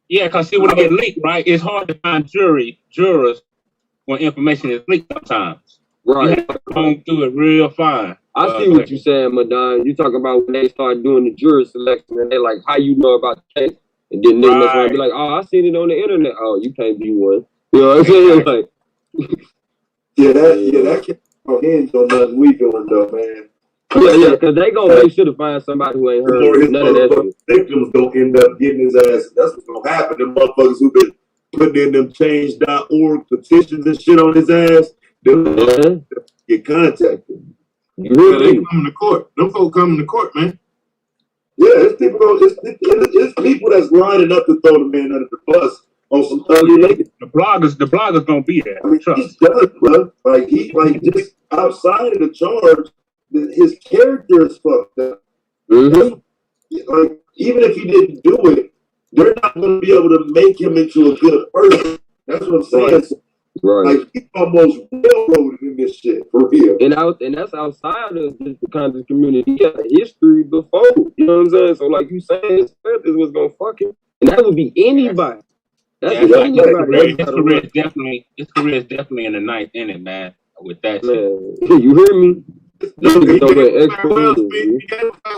Yeah, because see, when it get leaked, right, it's hard to find jurors when information is leaked sometimes. Right. You have to comb through it real fine. I see what you're saying, Madon. You talking about when they start doing the jury selection and they like, how you know about the case? And then niggas right. Be like, oh, I seen it on the internet. Oh, you can't be one. You know what I'm saying? Like, that can't hinge on nothing we doing though, man. Yeah, because they gonna make sure to find somebody who ain't heard none of that shit. Victims gonna end up getting his ass. That's what's gonna happen. Them motherfuckers who been putting in them change.org petitions and shit on his ass, them get contacted. They coming to court. Them folks coming to court, man. Yeah, it's people that's lining up to throw the man under the bus on some ugly niggas. The bloggers gonna be there. I mean, he's done, bro. Like just outside of the charge, his character is fucked up. Mm-hmm. Like, even if he didn't do it, they're not going to be able to make him into a good person. That's what I'm saying. Right. Like, he's almost railroaded in this shit, for real. And that's outside of just the conscious community. He had a history before. You know what I'm saying? So, like you saying, his therapist was going to fuck him. And that would be anybody. That's anybody. His career is definitely in the ninth inning, man, with that man, shit. You hear me? He gave a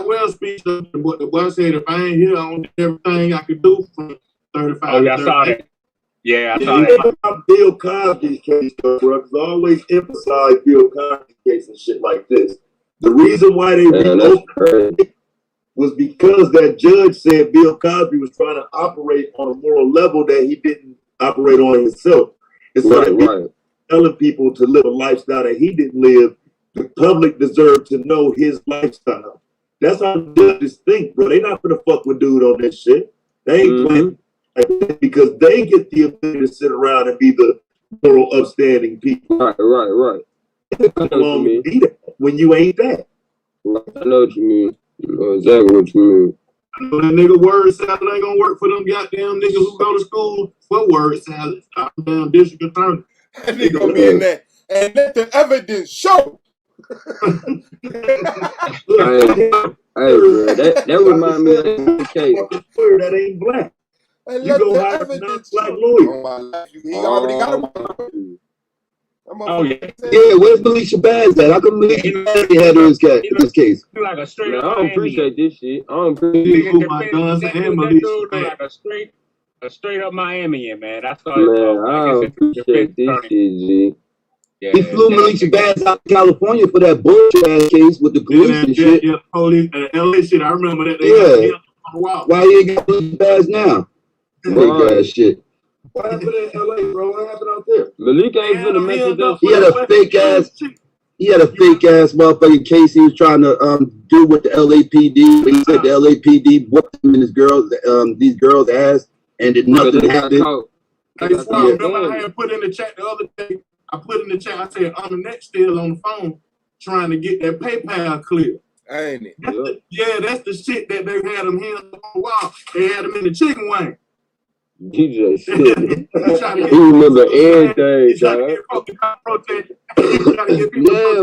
well speech, but the boy said, if I ain't here, I don't do everything I could do from 35 Oh, yeah, I saw that. Yeah, I saw that. Bill Cosby's case, though, bro, because I always emphasize Bill Cosby's case and shit like this. The reason why they reopened it was because that judge said Bill Cosby was trying to operate on a moral level that he didn't operate on himself. It's like telling people to live a lifestyle that he didn't live. The public deserve to know his lifestyle. That's how judges think, bro. They not gonna fuck with dude on this shit. They ain't playing because they get the ability to sit around and be the moral, upstanding people. Right. I know what you mean. Be that when you ain't that. I know what you mean. I know exactly what you mean. I know that nigga word salad ain't gonna work for them goddamn niggas who go to school for word salad. Damn district attorney. That nigga gonna be in there and let the evidence show. Hey, bro, that remind me of the case. That ain't black. You go hire a non-black lawyer. He already got him. Oh yeah. Yeah, where's Militia Baz at? How come Militia Baz had his case? Like a straight Man, up I don't appreciate this shit. I don't appreciate my guns and like a straight up Miamian, man. That's all. Man, I don't appreciate this shit, G. Yeah, he flew Militia Baz out to California for that bullshit ass case with the police and shit. Yeah, police and LA shit. I remember that. Why he ain't got Militia Baz now? Fake ass shit. What happened in LA, bro? What happened out there? Malik ain't finna mess with that. He had a fake ass motherfucking case he was trying to do with the LAPD. He said the LAPD whooped him and his girls, these girls' ass, and did nothing happen. Hey, remember I had put in the chat the other day. I put in the chat. I said on the neck still on the phone trying to get that PayPal clear. Ain't it? That's the shit that they had him here for a while. They had him in the chicken wing. DJ shit. He remember everything, dog. Yeah,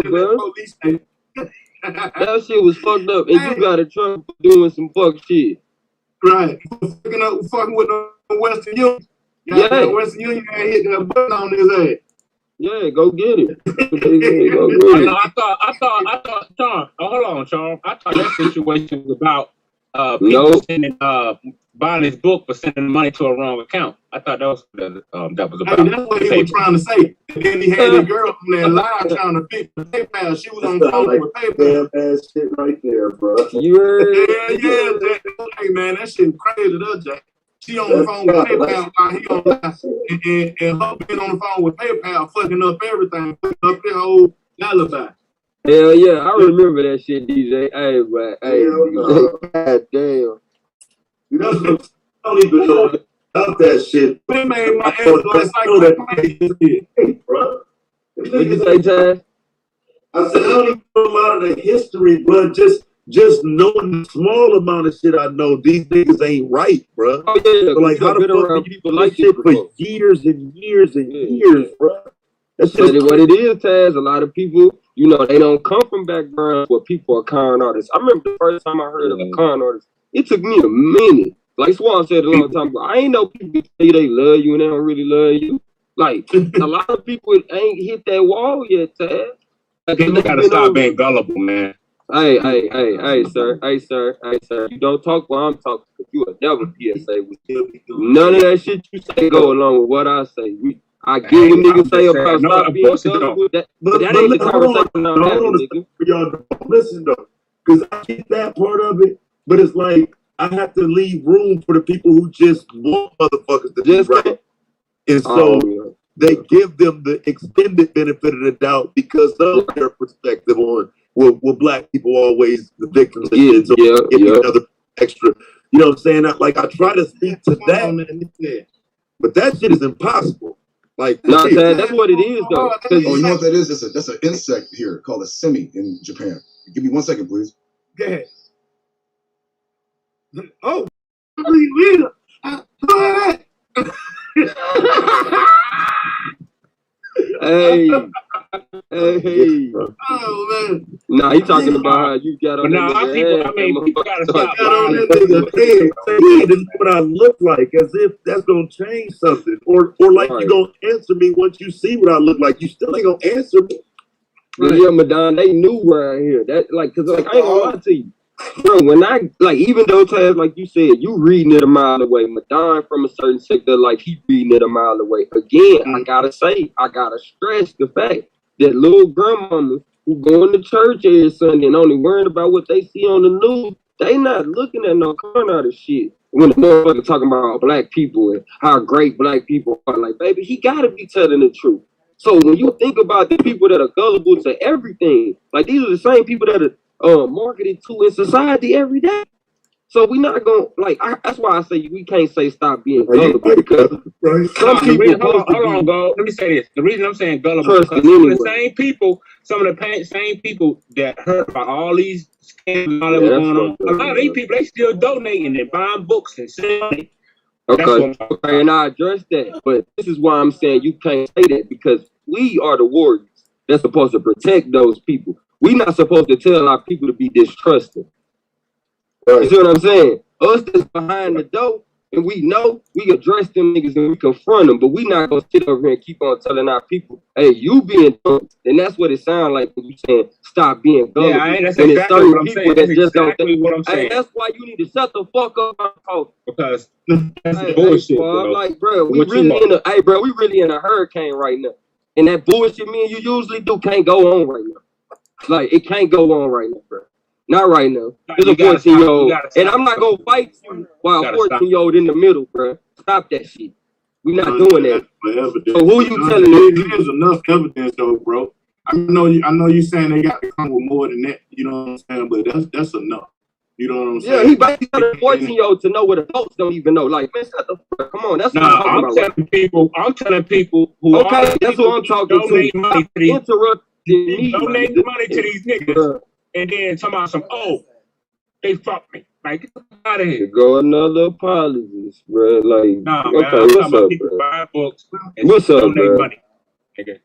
bro. That shit was fucked up, and you got in trouble for doing some fuck shit. Right. Fucking with the Western Union. Yeah. Western Union had hit that button on his ass. Yeah, go get it. I thought, Sean, hold on, Sean. I thought that situation was about people sending buying his book for sending money to a wrong account. I thought that was about. That's what he was trying to say. And then he had a girl from that live trying to fix the PayPal. She was on the phone with PayPal. Damn ass shit right there, bro. Hey man, that shit crazy to us, Jack. She on the phone with PayPal while he on and her being on the phone with PayPal fucking up everything, fucking up their whole alibi. Hell yeah, I remember that shit, DJ. Hey, man. Hey, God damn. You know, I don't even know about that shit. They made my ass like bro. What you say, Chad? I said, I don't even know a lot of the history, but just just knowing the small amount of shit I know, these niggas ain't right, bro. Oh yeah, So like, how the fuck do you do this shit for years and years and years, bro? That's But what it is, Taz, a lot of people, you know, they don't come from backgrounds where people are con artists. I remember the first time I heard of a con artist, it took me a minute. Like Swan said a long time ago, I ain't know people say they love you and they don't really love you. Like, a lot of people ain't hit that wall yet, Taz. Like, You gotta stop being gullible, man. Hey, sir. You don't talk while I'm talking, because you a devil PSA. None of that shit you say go along with what I say. I get what niggas say about stop being gullible, but that ain't the conversation I'm having, nigga. Y'all don't listen though, because I get that part of it, but it's like I have to leave room for the people who just want motherfuckers to be right, and so they give them the extended benefit of the doubt because of their perspective on what black people always the victims and shit. So give me another extra, you know what I'm saying? Like I try to speak to that, but that shit is impossible. Like, no, that's what it is, though. Oh, you know what that is? That's an insect here called a semi in Japan. Give me 1 second, please. Go ahead. Oh, hey. Oh man. Nah, he talking about how you got on people gotta stop. This is what I look like, as if that's gonna change something, or like you gonna answer me once you see what I look like. You still ain't gonna answer me. But yeah, Madon, they knew around here that cause I ain't gonna lie to you, bro. When I even though Taz, like you said, you reading it a mile away. Madon from a certain sector, like he reading it a mile away. Again, I gotta stress the fact that little grandmamas who going to church every Sunday and only worrying about what they see on the news, they not looking at no con artist shit. When the motherfucker talking about black people and how great black people are, like, baby, he gotta be telling the truth. So when you think about the people that are gullible to everything, like these are the same people that are marketed to in society every day. So we not gonna that's why I say we can't say stop being gullible because some people. Hold on, go. Let me say this. The reason I'm saying gullible is because some of the same people that heard about all these scams and all that was going on. A lot of these people they still donating and buying books and selling. Okay, and I address that, but this is why I'm saying you can't say that because we are the warriors that's supposed to protect those people. We not supposed to tell our people to be distrusting. You see what I'm saying? Us that's behind the door, and we know we address them niggas and we confront them, but we not gonna sit over here and keep on telling our people, hey, you being dumb. And that's what it sounds like when you saying stop being gullible. Yeah, that's exactly what I'm saying. That's exactly what I'm saying. Hey, that's why you need to shut the fuck up and talk. Because that's bullshit, bro. I'm like, bro, we really in a hurricane right now. And that bullshit me and you usually do can't go on right now. Like, it can't go on right now, bro. Not right now. There's a 14-year-old. And I'm not going to fight you while a 14-year-old in the middle, bro. Stop that shit. We not doing that. So who you telling me? There's enough evidence, though, bro. I know you saying they got to come with more than that. You know what I'm saying? But that's enough. You know what I'm saying? Yeah, he basically telling a 14-year-old to know what adults don't even know. Like, man, shut the fuck. Come on, that's what I'm talking about. I'm telling people who okay, that's what I'm talking donate to. Money to these, interrupting me. Donate money to these niggas, and then talking about some they fucked me. Like, get out of here. Go another apologies, bro. Like, nah, okay, man, I'm what's talking about up, people bro? buying books and What's up, donate bro? money. Nigga.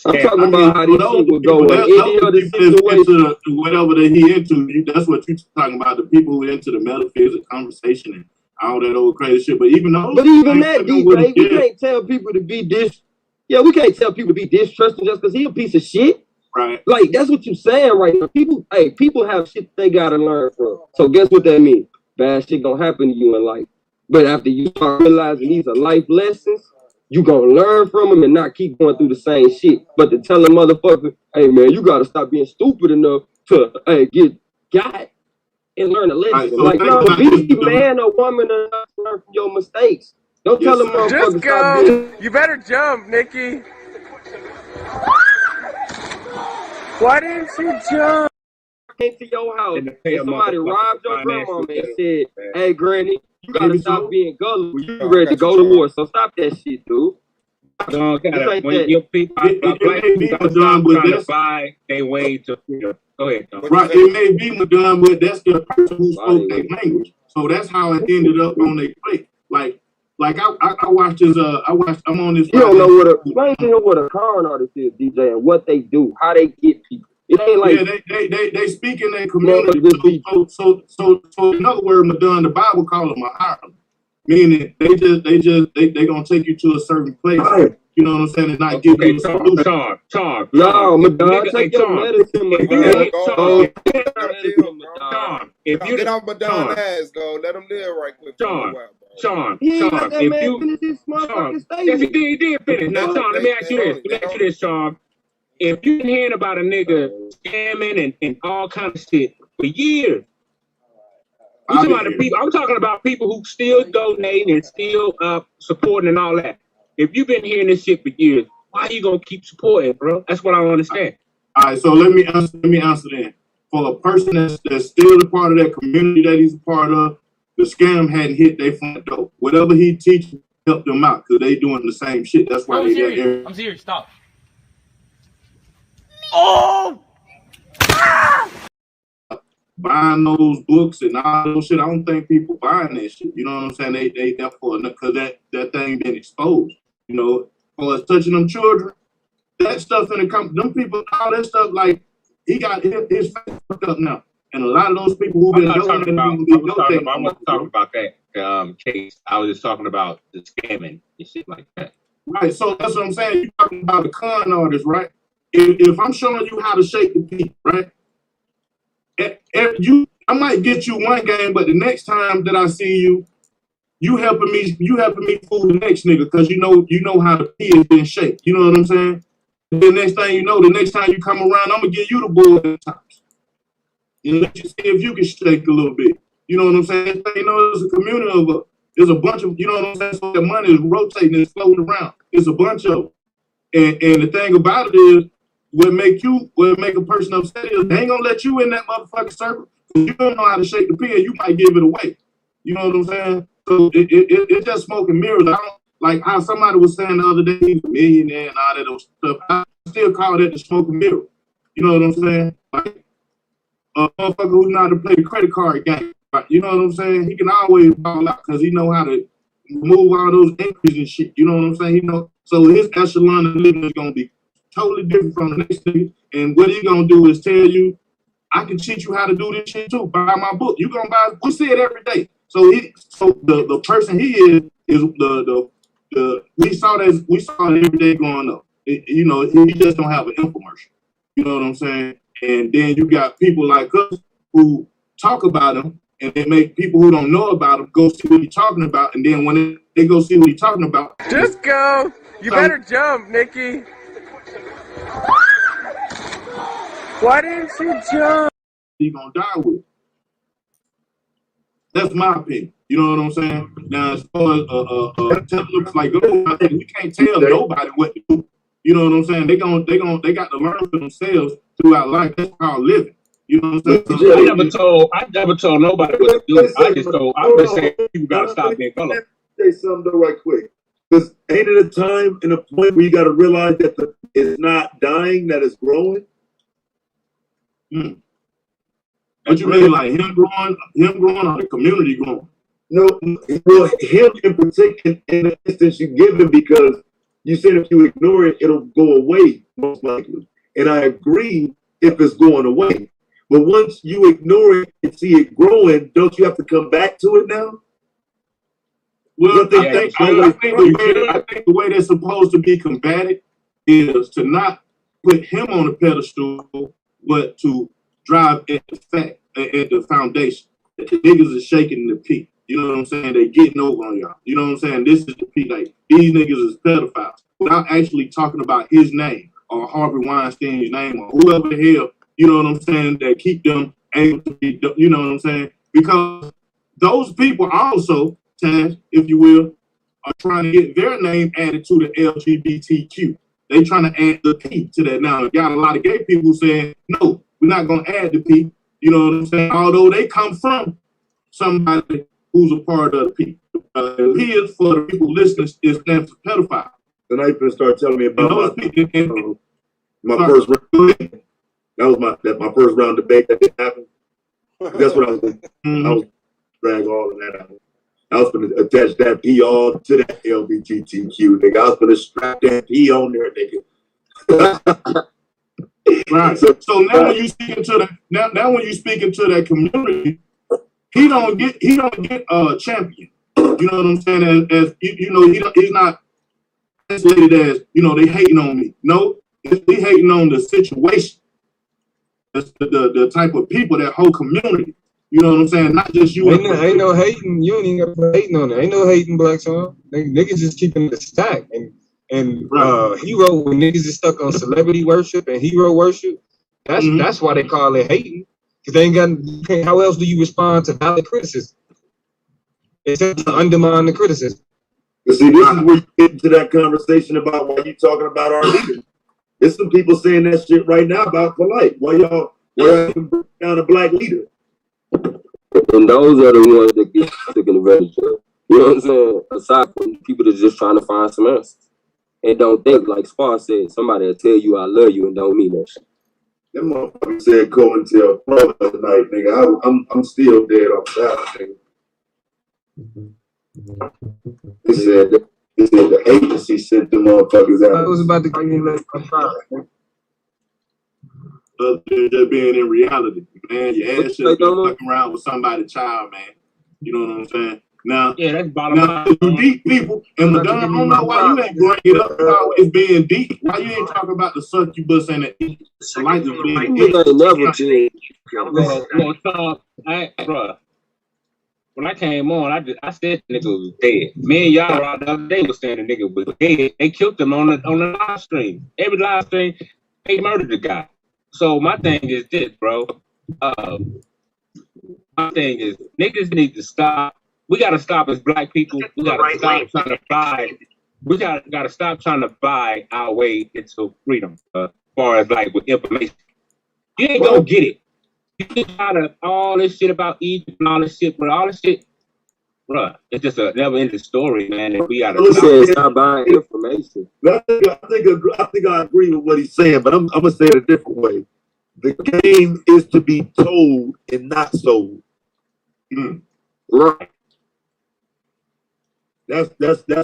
I'm talking about how this shit would go in any other situation. Whatever that he into, that's what you're talking about. The people who into the metaphysics conversation and all that old crazy shit. But even those, that deep, we can't tell people to be we can't tell people to be distrusting just because he a piece of shit. Right. Like, that's what you're saying right now. People have shit they gotta learn from. So guess what that means? Bad shit gonna happen to you in life. But after you start realizing these are life lessons, you gonna learn from them and not keep going through the same shit. But to tell a motherfucker, hey man, you gotta stop being stupid enough to get got and learn a lesson. Right, so like, no, be man or woman enough to learn from your mistakes. Don't tell a motherfucker just go. Stop you better jump, Nikki. Why didn't you jump? Came to your house and somebody robbed your grandma and said, hey, granny, you gotta stop being gullible. You ready to go to war, so stop that shit, dude. When your people, black people start trying to buy their way to freedom. Go ahead, Tom. Right, it may be Madonna, but that's the person who spoke their language. So that's how it ended up on their plate. Like I watched his I'm on this. You don't know explain to him what a con artist is, DJ, and what they do, how they get people. It ain't like they speak in their community. So in other words, Madonna, the Bible call them a hireling, meaning they gonna take you to a certain place. Right. You know what I'm saying? And not give you a solution. Tom. No, Madonna, take your medicine, Madonna. If you get off Madonna's ass, go let him live right quick. Sean, if you yes, he did finish. Now, Sean, let me ask you this, Sean. If you been hearing about a nigga scamming and all kind of shit for years, I'm talking about people who still donating and still supporting and all that. If you've been hearing this shit for years, why are you gonna keep supporting, bro? That's what I don't understand. All right, so let me answer that. For a person that's still a part of that community that he's a part of, the scam hadn't hit their front door. Whatever he teaches helped them out because they doing the same shit. That's why I'm serious. Stop. Oh! Buying those books and all those shit. I don't think people buying that shit. You know what I'm saying? They therefore because that thing been exposed. You know, for us touching them children, that stuff in the them people, all that stuff like he got his face fucked up now. And a lot of those people who've been donating, I'm not talking about that case. I was just talking about the scamming and shit like that. Right. So that's what I'm saying. You're talking about the con artists, right? If I'm showing you how to shake the peak, right? I might get you one game, but the next time that I see you, you helping me fool the next nigga because you know how the pee has been shaped. You know what I'm saying? And the next thing you know, the next time you come around, I'm gonna give you the bull at times. And let you see if you can shake a little bit. You know what I'm saying? You know, there's a community there's a bunch of, you know what I'm saying? So the money is rotating, it's floating around. It's a bunch of them. And the thing about it is, what make a person upset is they ain't gonna let you in that motherfucking circle. You don't know how to shake the pin, you might give it away. You know what I'm saying? So it's just smoke and mirrors. I don't like how somebody was saying the other day he's a millionaire and all that other stuff. I still call that the smoke and mirror. You know what I'm saying? Like a motherfucker who know how to play the credit card game. You know what I'm saying? He can always ball out because he know how to move all those entries and shit. You know what I'm saying? He know so his echelon of living is gonna be totally different from the next thing. And what he's gonna do is tell you, I can teach you how to do this shit too. Buy my book. You gonna buy? We see it every day. So the person he is the we saw it every day growing up. You know, he just don't have an infomercial. You know what I'm saying? And then you got people like us who talk about him, and they make people who don't know about him go see what he's talking about. And then when they go see what he's talking about, just go. You better jump, Nikki. Why didn't you jump? He gonna die with. That's my opinion. You know what I'm saying? Now, as far as looks like we can't tell nobody what to do. You know what I'm saying? They got to learn for themselves throughout life. That's called living. You know what I'm saying? I never told nobody what to do. I'm just saying people gotta stop being color. Say something though, right quick. Because ain't it a time and a point where you got to realize that it's not dying, that it's growing? What you mean, like him growing, or the community growing? No, well, him in particular, in the instance you give him, because you said if you ignore it, it'll go away, most likely. And I agree if it's going away. But once you ignore it and see it growing, don't you have to come back to it now? Well, I think the way they're supposed to be combated is to not put him on a pedestal, but to drive at the foundation. The niggas are shaking the peak. You know what I'm saying? They getting over on y'all. You know what I'm saying? This is the peak. Like, these niggas is pedophiles without actually talking about his name or Harvey Weinstein's name or whoever the hell, you know what I'm saying, that keep them able to be, you know what I'm saying? Because those people also, Taz, if you will, are trying to get their name added to the LGBTQ. They trying to add the P to that now. You got a lot of gay people saying, no, we're not going to add the P. You know what I'm saying? Although they come from somebody who's a part of the P. P is, for the people listening, is stands for pedophile. Then I finna start telling me about my Sorry. first round. That was my first round debate that didn't happen. That's what I was doing. I was drag all of that out. I was gonna attach that P all to that LGBTQ nigga. I was gonna strap that P on there, nigga. Right. So now when you speaking to that now when you speaking to that community, he don't get champion. You know what I'm saying? As you know, he's not translated as, you know, they hating on me. No, they hating on the situation. That's the type of people, that whole community. You know what I'm saying? Not just you. Ain't no hating. You ain't even got to put hating on it. Ain't no hating, Black Son. Niggas just keeping it stack. And hero, when niggas is stuck on celebrity worship and hero worship, that's why they call it hating. Because they ain't got. How else do you respond to valid criticism? Except to undermine the criticism. But see, this is where you get into that conversation about why you talking about our leaders. There's some people saying that shit right now about Polite. Why y'all down a black leader? And those are the ones that get taken advantage of. You know what I'm saying? Aside from people that are just trying to find some answers. And don't think, like Spar said, somebody will tell you I love you and don't mean that shit. That motherfucker said go and tell brother tonight, nigga. I'm still dead off that, nigga. They said the agency sent them motherfuckers out. I was about to call you like just being in reality, man. Your ass should be fucking around with somebody's child, man. You know what I'm saying? Now, yeah, that's bottom line. You deep people, and Madonna, I don't know why you ain't bring it up about it's being deep. Why you ain't talking about the succubus and the light of being deep? Bro, when I came on, I said the nigga was dead. Me and y'all out the other day was saying the nigga was dead. They killed him on the live stream. Every live stream, they murdered the guy. So my thing is this, bro. My thing is niggas need to stop. We gotta stop as black people. We gotta stop trying to buy. We gotta stop trying to buy our way into freedom. As far as like with information, you ain't gonna get it. You can try to all this shit about Egypt and all this shit, but all this shit, bruh, it's just a never-ending story, man. And we gotta stop buying information. I think I agree with what he's saying, but I'm gonna say it a different way. The game is to be told and not sold. Right. That's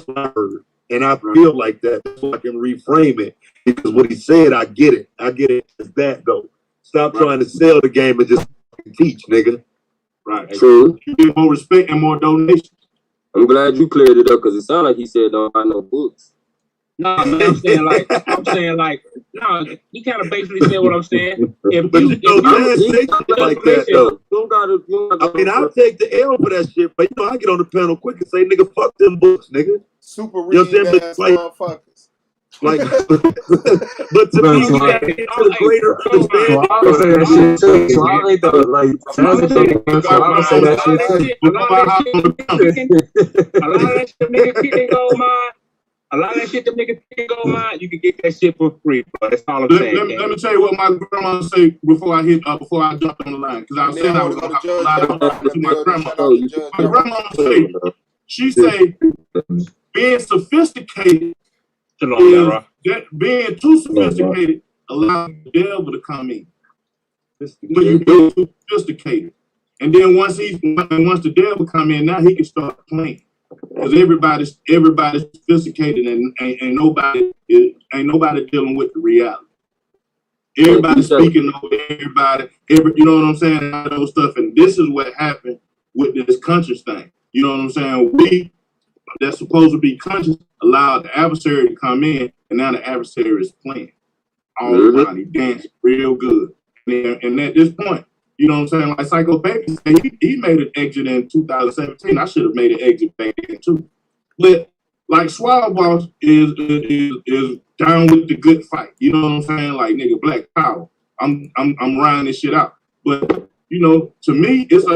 what I heard, and I feel like that, so I can reframe it, because what he said, I get it as that though. Stop trying to sell the game and just teach, nigga. Right. True. You get more respect and more donations. I'm glad you cleared it up, because it sounded like he said don't buy no books. No, man, I'm saying like, no, you kind of basically said what I'm saying. If But you, you know, if say shit like that though. I mean, I'll take the L for that shit, but you know, I get on the panel quick and say, nigga, fuck them books, nigga. Super You know what I'm saying? ass Like, motherfuckers. but to me, you got to get to the greater understanding. I would say that shit too. So I ain't though, like, so I would say that shit a lot of that shit niggas keep gold mine. A lot of that shit them niggas keep gold mine. You can get that shit for free, bro. That's all I'm saying. Let me tell you what my grandma say before I jumped on the line, because I was saying I was gonna have a lot of to my grandma. My grandma say, she say, being sophisticated. Being too sophisticated allows the devil to come in. When you be too sophisticated, and then once the devil come in, now he can start playing, because everybody's sophisticated and ain't nobody dealing with the reality. Everybody's speaking over everybody. You know what I'm saying? All those stuff, and this is what happened with this conscious thing. You know what I'm saying? We that's supposed to be conscious allowed the adversary to come in, and now the adversary is playing all the time. He dancing real good. And at this point, you know what I'm saying? Like Psycho Baby said, he made an exit in 2017. I should have made an exit back then too. But like Swab Boss is down with the good fight. You know what I'm saying? Like, nigga, Black Power. I'm riding this shit out. But you know, to me, it's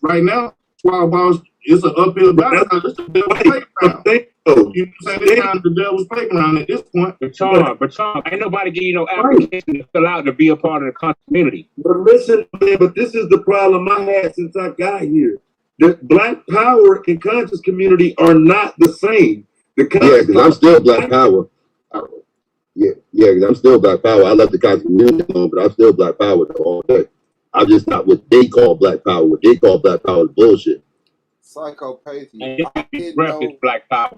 right now, Swab Boss. It's an uphill battle. It's the devil's playground. You know what I'm saying? It's kind of the devil's playground at this point. But Charm, ain't nobody give you no application to fill out to be a part of the community. But listen, man, but this is the problem I had since I got here. The Black Power and conscious community are not the same. Yeah, because I'm still Black Power. Yeah, because I'm still Black Power. I left the conscious community alone, but I'm still Black Power though, all day. I'm just not what they call Black Power. What they call Black Power is bullshit. Psychopathy. I didn't know Black Power.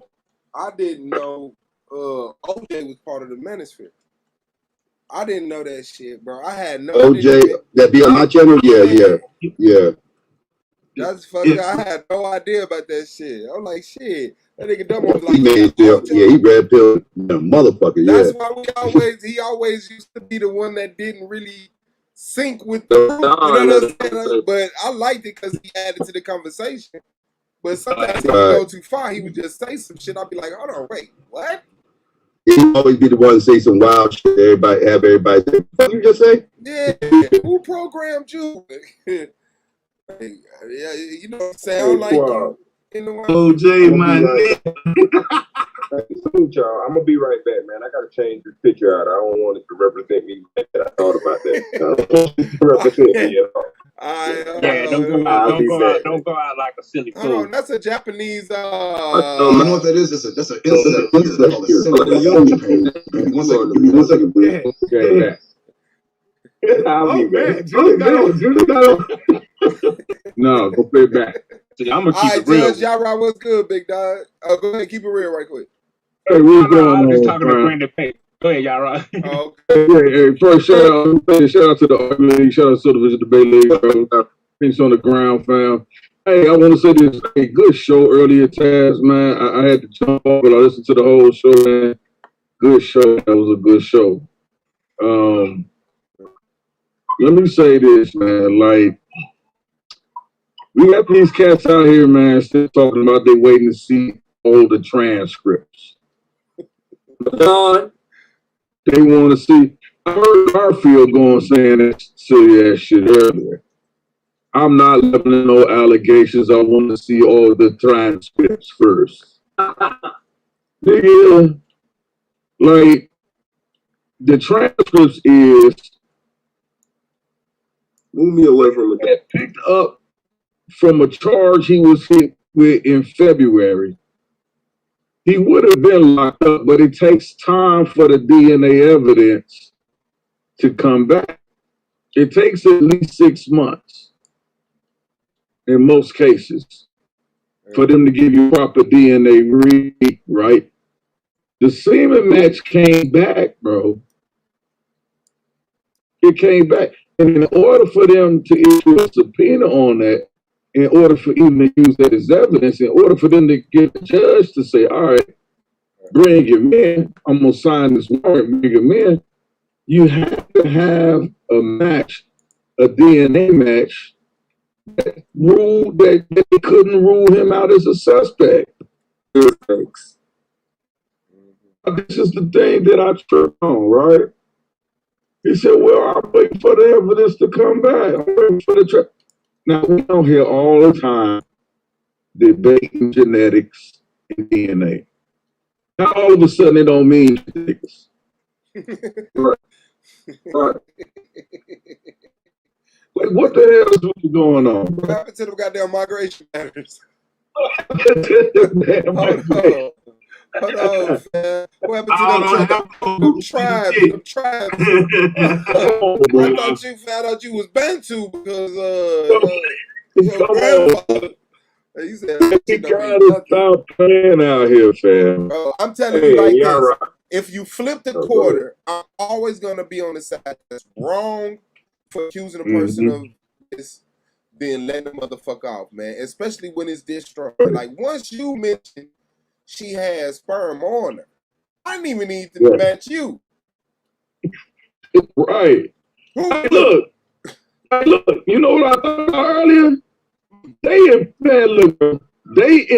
I didn't know OJ was part of the Manosphere. I didn't know that shit, bro. I had no OJ, idea. that be on my channel? Yeah. That's funny. I had no idea about that shit. I'm like, shit. That nigga dumb was like, He made still, he red pill, motherfucker, that's why he always used to be the one that didn't really sync with the group. You know what I'm saying? But I liked it because he added to the conversation. But sometimes he would go too far. He would just say some shit. I'd be like, hold on, wait, what? He always be the one to say some wild shit. Everybody say, what you just say? Yeah, who programmed you? Yeah, you know what I'm saying? I don't like you. OJ, my nigga. Y'all, I'm gonna be right back, man. I gotta change this picture out. I don't want it to represent me. I thought about that. I don't want it to represent me at all. Don't go out like a silly fool. Hold on, that's a Japanese. You know what that is? That's an insect. One second, please. Okay, no, go play it back. See, I'm gonna keep All right, it real. Judge Yara, what's good, big dog? Oh, go ahead, keep it real right quick. Hey, what's going I'm on, just talking to man? Brandon Payne. Go ahead, Yara. Hey, first shout out to the Army, shout out to the Debate League, bro. Things on the ground, fam. Hey, I want to say this. Hey, good show earlier, Taz, man. I had to jump off, but I listened to the whole show, man. Good show. That was a good show. Let me say this, man. Like, we got these cats out here, man, still talking about they waiting to see all the transcripts. They want to see. I heard Garfield going saying that silly ass shit earlier. I'm not leveling no allegations. I want to see all the transcripts first. Nigga, like, the transcripts is move me away from it. Picked up from a charge he was hit with in February. He would have been locked up, but it takes time for the DNA evidence to come back. It takes at least 6 months in most cases for them to give you proper DNA read, right? The semen match came back, bro. It came back. And in order for them to issue a subpoena on that, in order for even to use that as evidence, in order for them to get the judge to say, all right, bring him in, I'm going to sign this warrant, bring him in, you have to have a match, a DNA match, that ruled that they couldn't rule him out as a suspect. Thanks. This is the thing that I tripped on, right? He said, well, I'm waiting for the evidence to come back. I'm waiting for the Now, we don't hear all the time debating genetics and DNA. Now, all of a sudden, it don't mean genetics. Right. Right. Like, what the hell is really going on? What happened to them goddamn migration matters? Hold on, man. What happened to them tribes? Them tribes. I thought you was Bantu because your grandfather. You said you gotta stop playing out here, fam. Bro, I'm telling you like this. Right. If you flip the quarter, I'm always gonna be on the side that's wrong for accusing a person of this, then letting the motherfucker off, man. Especially when it's this strong. Like once you mention she has sperm on her, I didn't even need to match you. Right. Hey, look, you know what I thought about earlier? They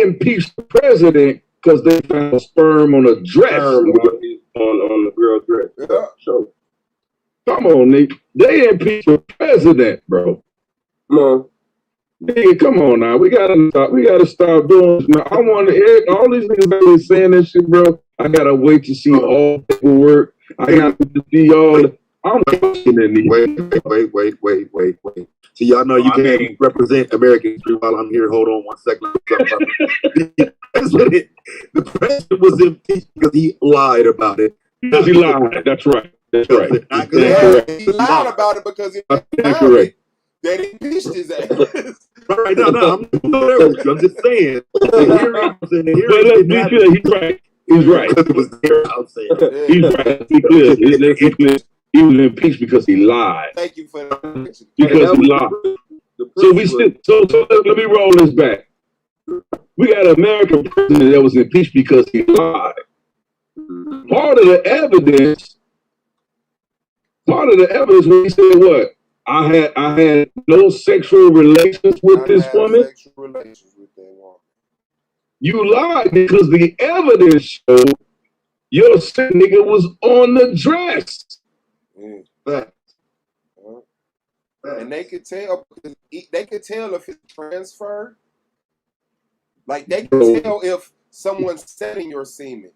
impeached the president because they found sperm on a dress. On the girl's dress. Yeah. So, come on, Nick. They impeached the president, bro. Come on. Nigga, come on now. We gotta stop doing this. Now, I want to hear all these niggas that be saying this shit, bro. I gotta wait to see all the paperwork. I got to see all the. I'm watching it. Wait. So y'all know you can't represent American history while I'm here. Hold on 1 second. The president was impeached because he lied about it. Because he lied. That's right. That's right. Not He lied about it because he That's found correct. it that he impeached his ass. Right, no, I'm just saying. But let's be clear, he's right. He's right. It was there, I'm saying. He's right. Let's be clear. Let's be clear. He was impeached because he lied. Thank you for that. Because he lied. So we still. So let me roll this back. We got an American president that was impeached because he lied. Part of the evidence when he said what? I had no sexual relations with this woman. You lied because the evidence showed your sick nigga was on the dress. And they could tell if it's transferred. Like they can tell if someone's setting your semen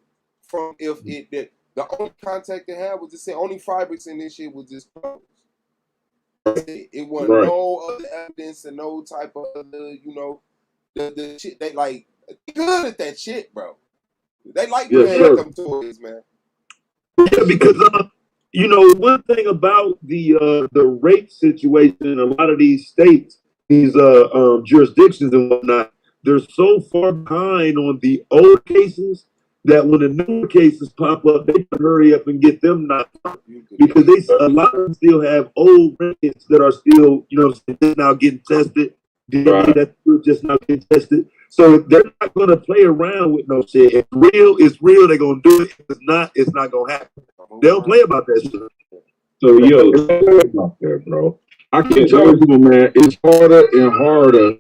from if it the only contact they had was just say only fibers in this shit was just clothes. It wasn't no other evidence and no type of other, the shit they like. They good at that shit, bro. They like playing them toys, man. Yeah, because one thing about the rape situation in a lot of these states, these jurisdictions and whatnot, they're so far behind on the old cases that when the newer cases pop up, they can hurry up and get them knocked out because a lot of them still have old records that are still, just now getting tested. DNA that's just now getting tested. So they're not going to play around with no shit. If it's real, they're going to do it. If it's not going to happen. They don't play about that shit. So, yo, about that, bro. I can tell you, man, it's harder and harder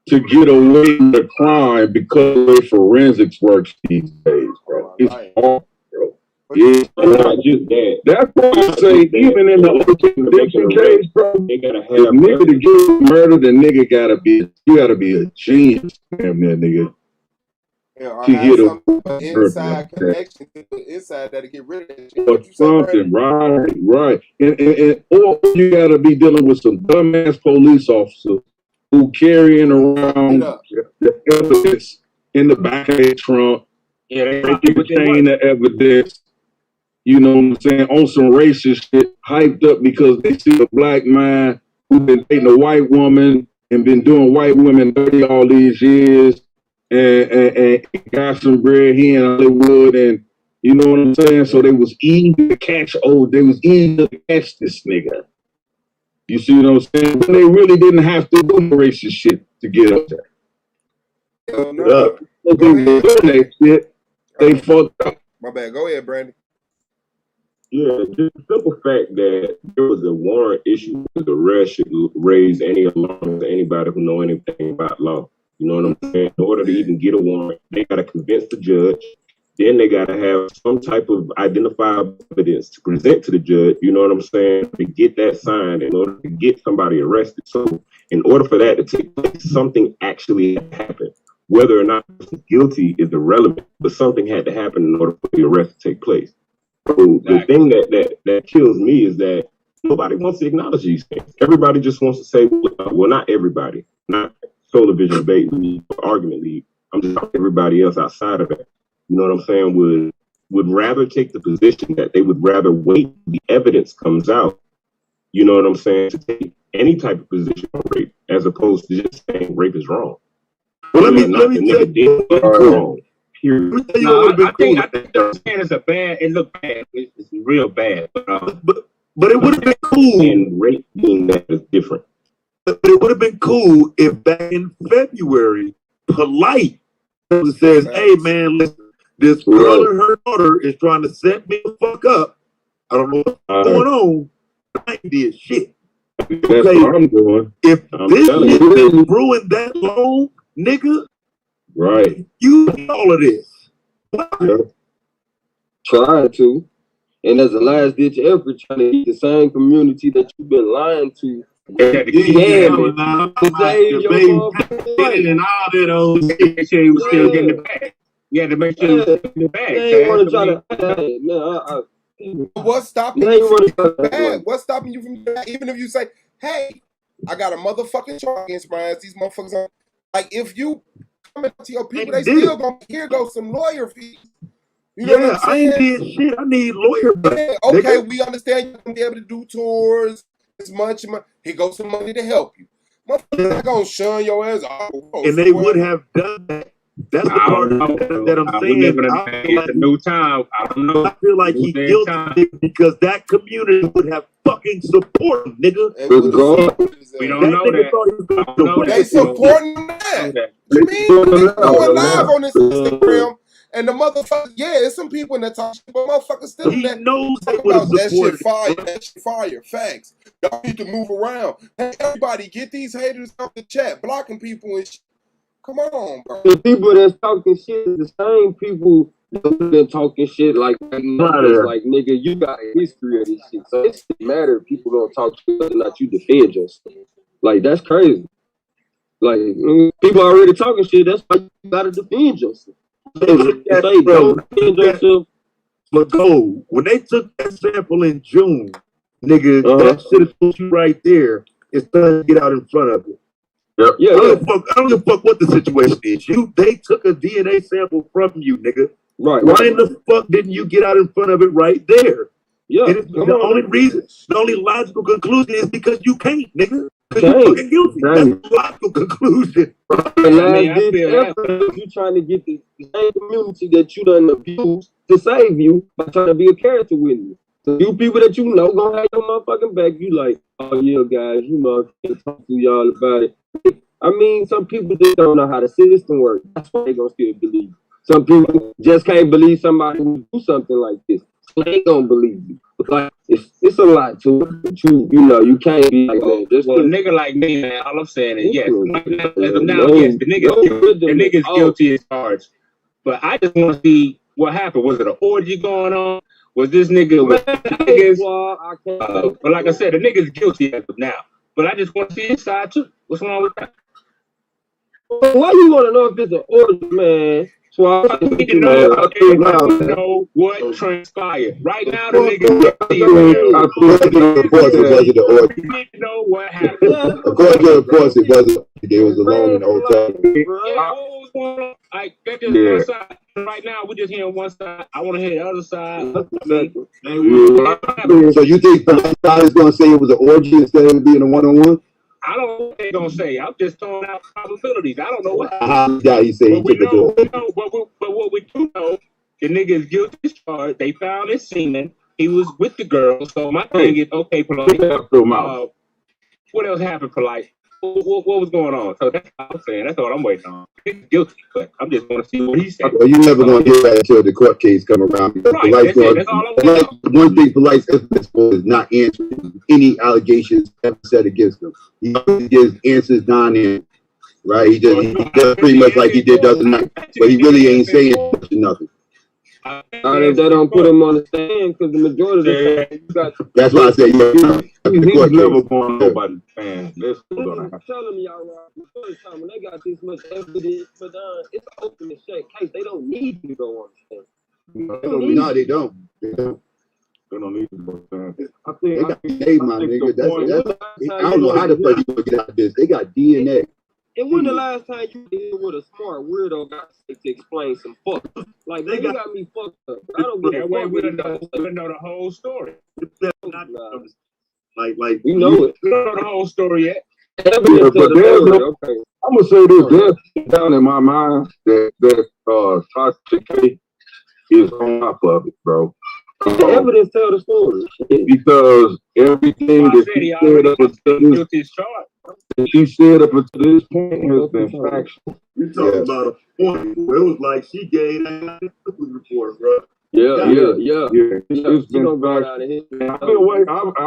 to get away with the crime because of the way forensics works these days, bro. It's hard, bro. It's not just that. That's why I say, even in the O.J. Simpson case, bro, the nigga to get murdered, the nigga you gotta be a genius, damn that nigga. To get a inside connection inside that to get rid of that shit. Or something, right. And or you gotta be dealing with some dumbass police officers who carrying around the evidence in the back of their trunk. Yeah, they contain the evidence. You know what I'm saying? On some racist shit, hyped up because they see a black man who been dating a white woman and been doing white women dirty all these years and got some bread here in Hollywood, and you know what I'm saying? So they was eager to catch this nigga. You see what I'm saying? But they really didn't have to do racist shit to get up there. They fucked up. My bad. Go ahead, Brandon. Yeah, just the simple fact that there was a warrant issued with the arrest should raise any alarm to anybody who know anything about law. You know what I'm saying? In order to even get a warrant, they got to convince the judge. Then they got to have some type of identifiable evidence to present to the judge. You know what I'm saying? To get that signed in order to get somebody arrested. So in order for that to take place, something actually happened. Whether or not guilty is irrelevant, but something had to happen in order for the arrest to take place. So the thing that kills me is that nobody wants to acknowledge these things. Everybody just wants to say, well, not everybody, not Solar Vision Debate League, Argument League. I'm just talking everybody else outside of that. You know what I'm saying? Would rather take the position that they would rather wait till the evidence comes out. You know what I'm saying? To take any type of position on rape, as opposed to just saying rape is wrong. Well, let me tell you wrong. No, I think they're saying it looked bad. It's real bad. But it would have been cool. And rape being that is different. But it would have been cool if back in February, Polite says, hey man, listen, this girl and her daughter is trying to set me the fuck up. I don't know what's going on. I ain't did shit. That's what I'm doing. If this shit been brewing that long, nigga, right? You did all of this. Yeah. Trying to, and as a last ditch effort, trying to get the same community that you've been lying to. And all that old shit, he was still getting the bag. You had to make sure he was getting the bag. They want to try to. What's stopping you from getting the bag? What's stopping you from getting the bag? Even if you say, "Hey, I got a motherfucking charge against my ass," these motherfuckers are like, if you coming to your people, they still gonna here go some lawyer fees. You know what I'm I ain't saying? did shit. I need lawyer money. Yeah, okay, nigga. we understand you're gonna be able to do tours as much. Here goes some money to help you. Motherfuckers not gonna shun your ass. Oh, And they would have done that. That's the part that I'm saying. It's a new time. I don't know. I feel like he guilty because that community would have fucking support him, nigga. We don't know that. They supporting that. What you mean? They going live on this Instagram. And the motherfucker, yeah, it's some people in that talk shit, but motherfuckers still He that knows they talk would have about that shit supported fire, that shit fire, facts. Y'all need to move around. Hey, everybody, get these haters off the chat, blocking people and shit. Come on, bro. The people that's talking shit is the same people that been talking shit like nigga, you got a history of this shit. So it doesn't matter if people don't talk shit whether or not you defend yourself. Like, that's crazy. Like, people already talking shit, that's why you gotta defend yourself. But go, when they took that sample in June, nigga, that shit is put you right there. It's time to get out in front of it. Yeah, I don't give a fuck what the situation is. They took a DNA sample from you, nigga. Right. Why in the fuck didn't you get out in front of it right there? Yeah. The only reason, the only logical conclusion is because you can't, nigga. Because you're fucking guilty. That's the logical conclusion. You trying to get the same community that you done abused to save you by trying to be a character witness. So you people that you know gonna have your motherfucking back, you like, oh yeah, guys, you know, I can't talk to y'all about it. I mean, some people just don't know how the system works. That's why they gonna still believe. Some people just can't believe somebody who do something like this. So they gonna believe you. Like, it's a lot to it. But you know, you can't be like that. Just Well, a nigga like me, man, all I'm saying is yes. As of now, yes, the nigga's guilty as charged. But I just want to see what happened. Was it an orgy going on? Was this nigga with niggas? But like I said, the nigga's guilty as of now. But I just want to see his side too. What's wrong with that? Why you want to know if it's an orgy, man? So I need to know what transpired. Right now, the nigga. You need to know what happened. According to reports, it wasn't. They was alone the whole time. Like, that's just one side. Right now, we're just hearing one side. I want to hear the other side. So you think the side is going to say it was an orgy instead of it being a one-on-one? I don't know what they're gonna say. I'm just throwing out probabilities. I don't know what happened. Yeah, he said but what we do know, the nigga is guilty as charged. They found his semen. He was with the girl. So my thing is, okay, Polite. What else happened, Polite? What was going on? So that's what I'm saying. That's all I'm waiting on. He's guilty, but I'm just going to see what he said. Well, you never going to get that until the court case come around. Right, that's all I'm waiting on. One thing Polite's evidence for is not answering any allegations ever said against him. He always gives answers non-answer, right? He does pretty much like he did the other night, but he really ain't saying nothing. If they don't put him on the stand, because the majority of the time you got. That's why I say he's never going to nobody's fan. That's what's going to happen. Telling me y'all the first time when they got this much evidence, but it's an open and shut case. They don't need to go on the stand. No, they don't. They don't. They don't need to go on the stand. I They think, got DNA, my nigga. I don't know how the fuck you gonna get out of this. They got DNA. And when the last time you deal with a smart weirdo got to explain some fuck? Like, they got me fucked up. I don't give a fuck. We don't know the whole story. Like you know it. We don't know the whole story yet. Yeah, but I'm gonna say this. There's down in my mind that Toxic K is on top of it, bro. The evidence tell the story. Because everything that she said up until this point has been factual. You talking about a point where it was like she gave that report, bro. Yeah. It's been factual. I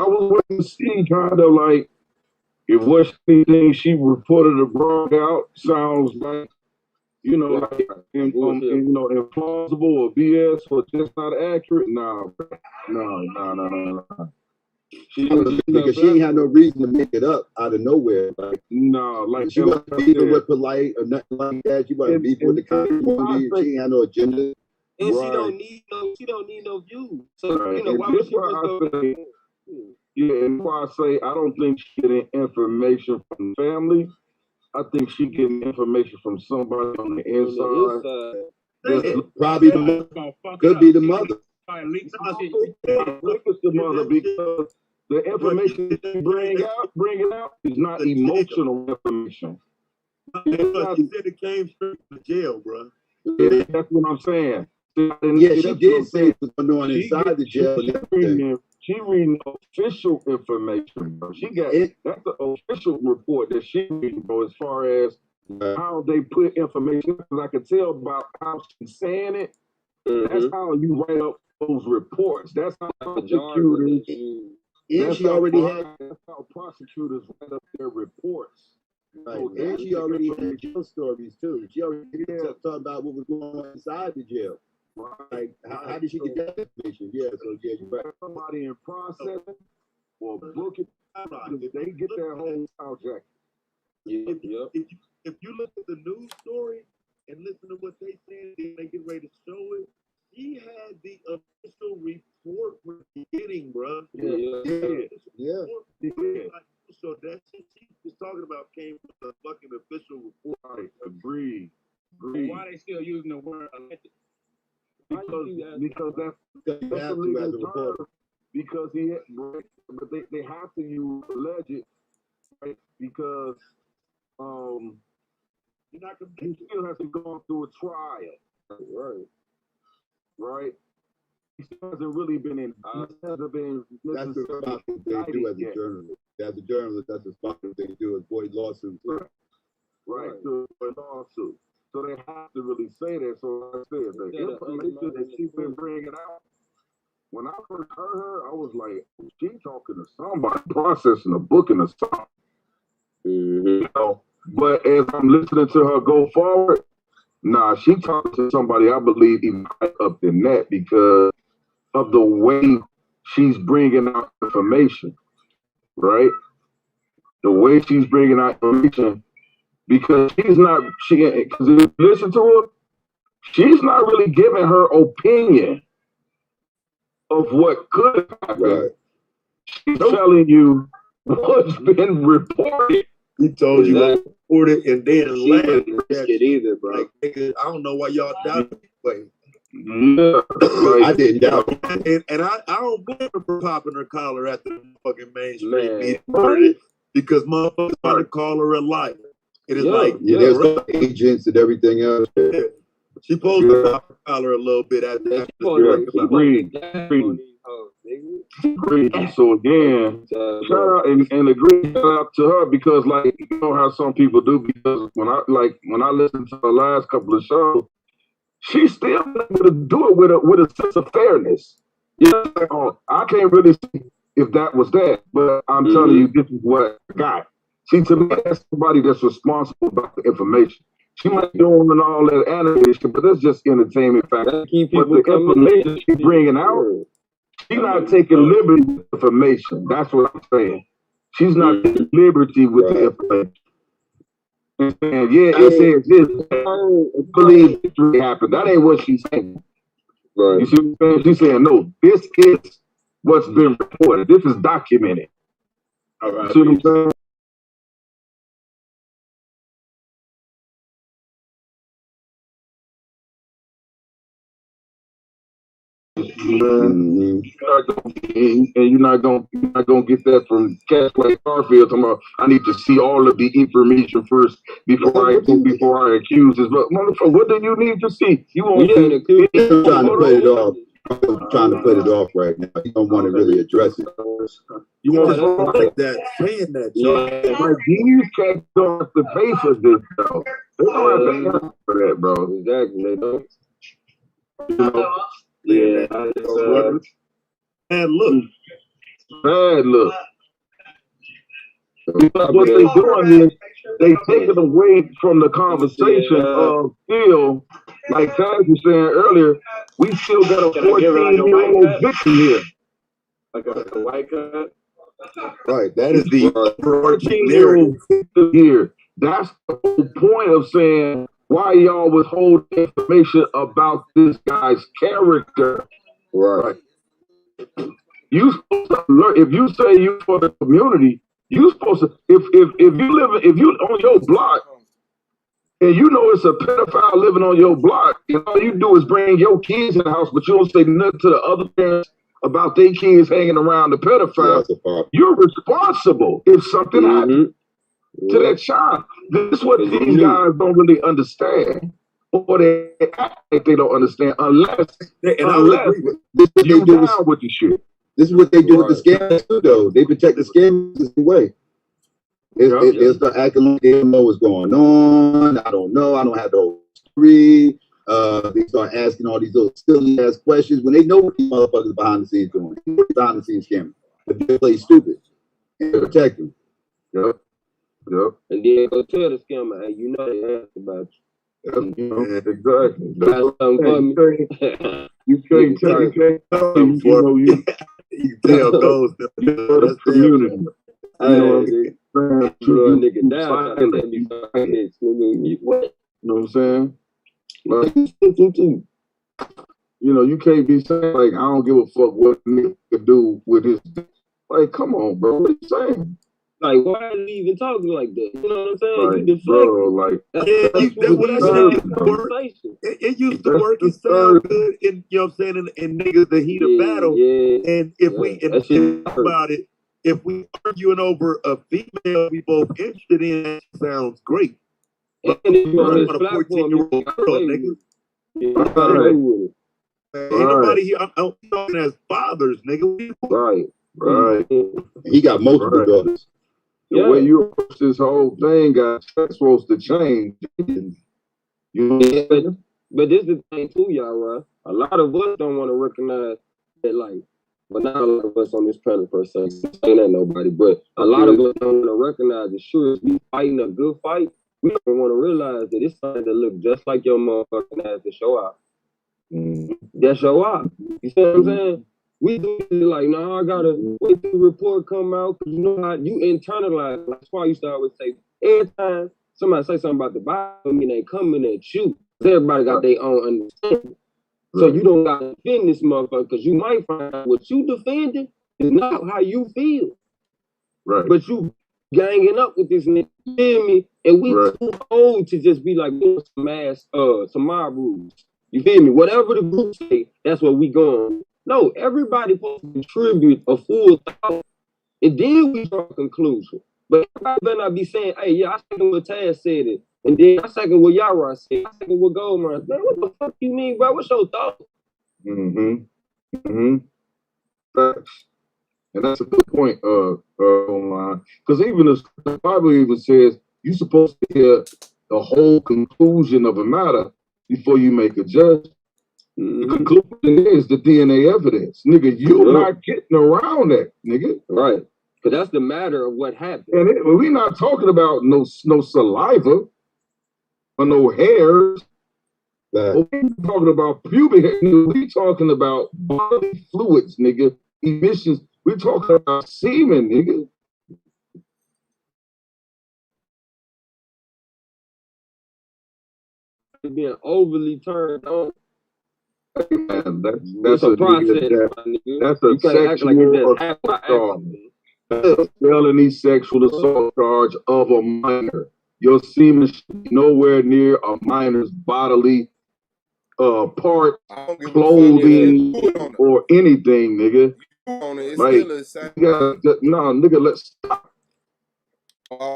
was waiting to see kind of like if what anything she reported or brought out sounds like, you know, like implausible or BS or just not accurate. No. Because she ain't had no reason to make it up out of nowhere. Like she wasn't beefing with Polite or nothing like that. She wasn't beefing with the community. She ain't had no agenda. And she don't need no views. So you know, why would she just Yeah, and why I say I don't think she getting information from the family. I think she getting information from somebody on the inside. Probably the mother. Could be the mother. I think it's the mother because the information that she bringing out is not emotional information. She said it came straight from jail, bro. Yeah, that's what I'm saying. Yeah, she did say it was going on inside the jail. She reading official information, bro. She got that's the official report that she reading, bro, as far as how they put information. Because I can tell about how she's saying it. That's how you write up those reports. That's how prosecutors. And she already had. That's how prosecutors write up their reports. Right. And she already had jail stories too. She already talked about what was going on inside the jail. Like, how did she get that information? Yeah, so yeah, you right. Somebody in processing or booking, they get their whole style jacket. If you look at the news story and listen to what they said, and they get ready to show it, she had the official report from the beginning, bro. Yeah. So that shit she was talking about came from the fucking official report. Right. Agreed. Why they still using the word alleged? Because that's a legal term. Because but they have to use alleged, right? Because he still has to go through a trial, right? He hasn't really been in. Hasn't been. That's the responsible thing to do as a journalist. As a journalist, that's the responsible thing to do. Avoid lawsuits. Right. To avoid lawsuits. So they have to really say that. So I said the information that she's been bringing out. When I first heard her, I was like, she talking to somebody, processing a booking or something. You know. But as I'm listening to her go forward, nah, she talking to somebody I believe even higher up than that because of the way she's bringing out information, right? The way she's bringing out information. Because because if you listen to her, she's not really giving her opinion of what could happen. Right. She's telling you what's been reported. He told you what reported and then laughed. Shit either, bro. Like, nigga, I don't know why y'all doubt it. Wait. Yeah, I didn't doubt it. And I don't blame her for popping her collar at the fucking mainstream media because motherfuckers trying to call her a liar. It is there's agents and everything else. Yeah. She supposed to pop her collar a little bit after Agreed. So again, shout out and agree shout out to her because like you know how some people do because when I listened to her last couple of shows, she's still able to do it with a sense of fairness. You know, I can't really see if that was that, but I'm telling you this is what I got. See, to me, that's somebody that's responsible about the information. She might be doing all that animation, but that's just entertainment factor. But the information she's bringing out, she's not taking liberty with information. That's what I'm saying. She's not taking liberty with the information. And saying, it says this. I believe this really happened. That ain't what she's saying. Right. You see what I'm saying? She's saying, no, this is what's been reported. This is documented. All right. See what I'm saying? You're not gonna get that from cats like Garfield. Talking about, I need to see all of the information first before I accuse this. But motherfucker, what do you need to see? You want I'm trying to put it off. I'm trying to put it off right now. You don't want to really address it. You want to like that, saying that. Like these cats don't have to pay for this, though. They don't have to pay for that, bro. Exactly. They don't. You know. Yeah, bad look. Bad look. Because what they doing is they taking away from the conversation of still, like Taz was saying earlier, we still got a 14-year-old victim here. Like a white cut. Right, that is the 14-year-old victim here. That's the whole point of saying why y'all withhold information about this guy's character. Right. You supposed to learn, if you say you for the community, You supposed to if you on your block and you know it's a pedophile living on your block, and all you do is bring your kids in the house, but you don't say nothing to the other parents about their kids hanging around the pedophile. You're responsible if something happens to that child. This is what these guys don't really understand, or they act like they don't understand unless this you down with the shit. This is what they do with the scammers too, though. They protect the scammers the same way. They'll start acting like they don't know what's going on. I don't know. I don't have the whole story. They start asking all these little silly ass questions when they know what these motherfuckers behind the scenes doing. Behind the scenes scammers, but they play stupid and protect them. Yep. And then go tell the scammer, hey, you know they asked about you. Exactly. Got something for me. You can't tell you know you can tell those that's community. Hey, nigga down. What? You know what I'm saying? Like, you know, you can't be saying like I don't give a fuck what a nigga could do with his. Like, come on, bro. What are you saying? Like, why are you even talking like that? You know what I'm saying? Like, you bro, like, it used to work. It sound good in, you know what I'm saying, in niggas the heat of battle. And if we think about it, if we arguing over a female we both interested in, that sounds great. But and if you're on this a platform, 14-year-old girl, nigga. Ain't nobody here. I'm talking as fathers, nigga. Right. He got multiple daughters. The way you approach this whole thing, guys, that's supposed to change. You know? But this is the thing too, y'all, right? A lot of us don't want to recognize that, like, but not a lot of us on this planet per se. Ain't that nobody, but a lot of us don't want to recognize that sure as we fighting a good fight, we don't want to realize that it's something that look just like your motherfucking ass to show out. That show out. You see what I'm saying? We do it like, no, I gotta wait till the report come out, because you know how you internalize. That's why I used to always say, every time somebody say something about the Bible, I mean, they coming at you. Everybody got their own understanding. So you don't gotta defend this motherfucker, because you might find out what you defending is not how you feel. Right. But you ganging up with this nigga, you feel me? And we too old to just be like, some mob rules. You feel me? Whatever the group say, that's what we going. No, everybody supposed to contribute a full thought, and then we draw a conclusion. But everybody better not be saying, hey, yeah, I second what Taz said it, and then I second what Yara said, I second what Goldman said. Man, what the fuck you mean, bro? What's your thought? Facts. And that's a good point, online. Because even the Bible even says you're supposed to hear the whole conclusion of a matter before you make a judgment. The conclusion is the DNA evidence. Nigga, you're not getting around that, nigga. Right. Because that's the matter of what happened. And we're not talking about no saliva or no hairs. We're talking about pubic hair. We're talking about bodily fluids, nigga. Emissions. We're talking about semen, nigga. Being overly turned on. Man, that's a process. That's a sexual assault. Felony sexual assault charge of a minor. Your semen should be nowhere near a minor's bodily part, clothing, or anything, nigga. Like, nigga, let's stop.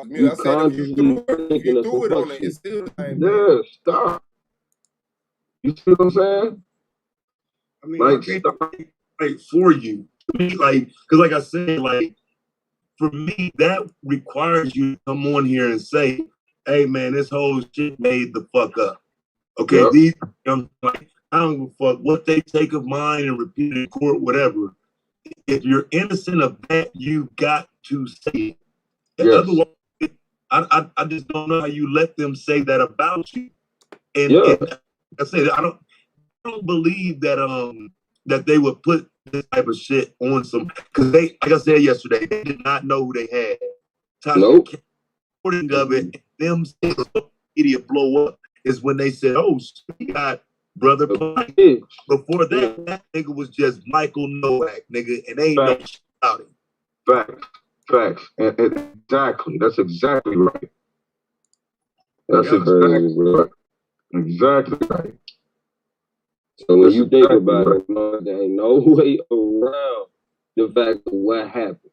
You consciously thinking of some fuck shit. Yeah, stop. You see what I'm saying? I mean, like, for you, like, because like I said, like, for me, that requires you to come on here and say, hey, man, this whole shit made the fuck up. Okay, these, like, I don't give a fuck what they take of mine and repeat it in court, whatever. If you're innocent of that, you got to say it. Otherwise, I just don't know how you let them say that about you. And, and like I said, I don't believe that that they would put this type of shit on some, because they, like I said yesterday, they did not know who they had. Reporting of it, them idiot blow up is when they said, "Oh, we got Brother Plank." Before that, that nigga was just Michael Nowak, nigga, and they ain't no shit about it. Fact. Facts. And exactly. That's exactly right. That's Yeah, exactly bro. right. Exactly right. So when That's you think exactly about right. it, man, there ain't no way around the fact of what happened.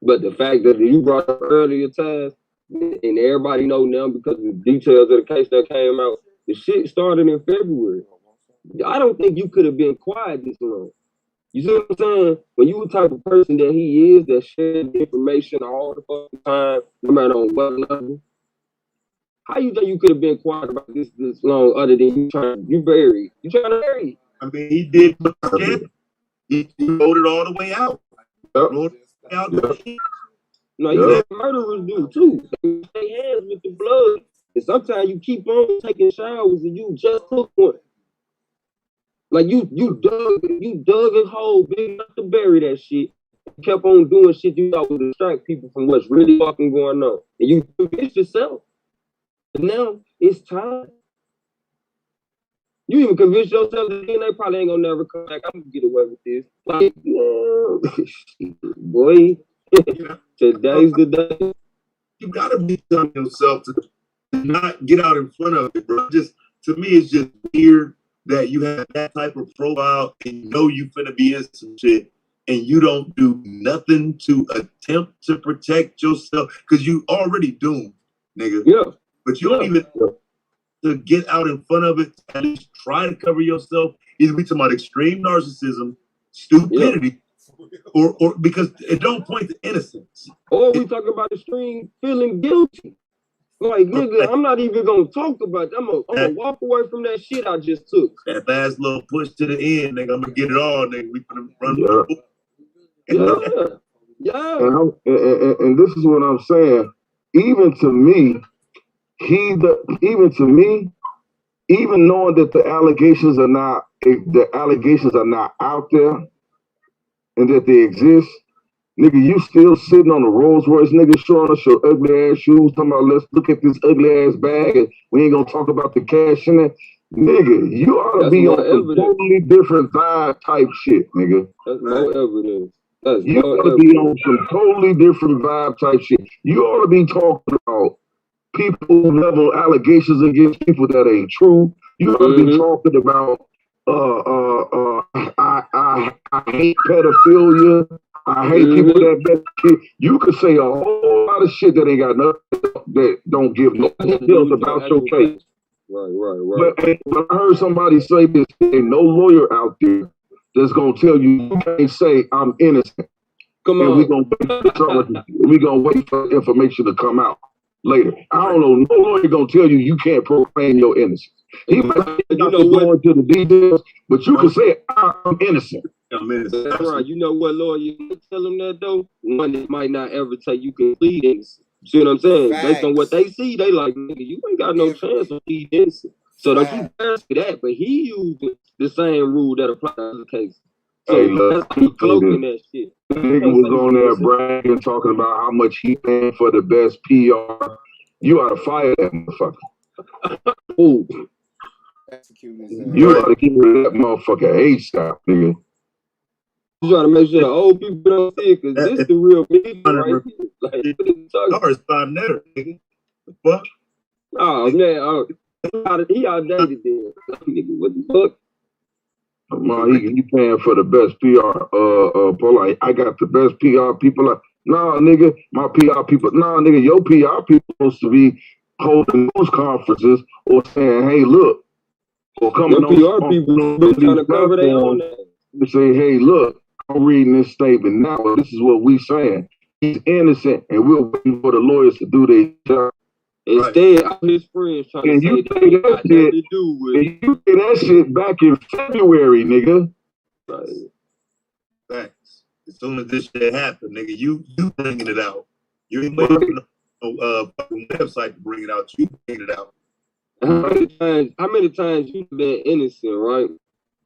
But the fact that you brought up earlier, Taz, and everybody know now because of the details of the case that came out, the shit started in February. I don't think you could have been quiet this long. You see what I'm saying? When you the type of person that he is, that shares information all the fucking time, no matter on what level, how you think you could have been quiet about this long other than you trying to bury? You trying to bury it? I mean, he did what he did. He wrote it all the way out. Yep. Wrote it out. Yep. No, you let murderers do too. They stay hands with the blood. And sometimes you keep on taking showers and you just took one. Like you dug a hole big enough to bury that shit. You kept on doing shit you thought would distract people from what's really fucking going on. And you convinced yourself. And now it's time. You even convince yourself that they probably ain't gonna never come back. I'm gonna get away with this. Like, boy, today's the day. You gotta be telling yourself to not get out in front of it, bro. Just to me, it's just weird that you have that type of profile and you know you finna be in some shit and you don't do nothing to attempt to protect yourself because you already doomed, nigga. Yeah. But you don't even to get out in front of it, at least try to cover yourself. Either we talking about extreme narcissism, stupidity, or because it don't point to innocence. Or we talking about extreme feeling guilty. Like, nigga, I'm not even gonna talk about that. I'm gonna walk away from that shit I just took. That last little push to the end, nigga, I'm gonna get it all, nigga. We finna run. Yeah. And this is what I'm saying. Even to me, even knowing that the allegations are not out there and that they exist, nigga, you still sitting on a Rolls Royce, nigga, showing us your ugly ass shoes, talking about let's look at this ugly ass bag and we ain't gonna talk about the cash in it. Nigga, you ought to be on some totally different vibe type shit, nigga. That's no evidence. You ought to be on some totally different vibe type shit. You ought to be talking about people who level allegations against people that ain't true. You ought to be talking about I hate pedophilia. I hate people that shit. You could say a whole lot of shit that ain't got nothing, that don't give no details about your case. Right. But I heard somebody say this, ain't no lawyer out there that's gonna tell you can't say I'm innocent. Come on. And we're gonna wait for the information to come out later. I don't know, no lawyer gonna tell you you can't proclaim your innocence. He might not go into the details, but you can say I'm innocent. That's right. You know what, lawyer, you tell them that though? One that might not ever tell you complete innocent. See what I'm saying? Based on what they see, they like, nigga, you ain't got no chance of being innocent. So don't you ask me that, but he used the same rule that applies to the case. So Hey, look, that's how he cloaking that shit. The nigga was on there bragging, talking about how much he paying for the best PR. You ought to fire that motherfucker. Ooh. You ought to get rid of that motherfucker ASAP, nigga. You trying to make sure the old people don't see it, because this is the real me right here. Like, what are you talking about? Nigga. The fuck? Oh, man. He outdated then. Nigga, what the fuck? Man, he paying for the best PR. Paul, I got the best PR people. Nah, nigga, my PR people. Nah, nigga, your PR people supposed to be holding news conferences or saying, hey, look, or coming your PR people trying to cover their own name. They say, hey, look, I'm reading this statement now. This is what we saying. He's innocent, and we're waiting for the lawyers to do their job. Instead, all his friends trying to say that he got nothing to do with it. And you did that shit back in February, nigga. Thanks. As soon as this shit happened, nigga, you bringing it out. You ain't waiting for no fucking website to bring it out. You bring it out. How many times you been innocent, right?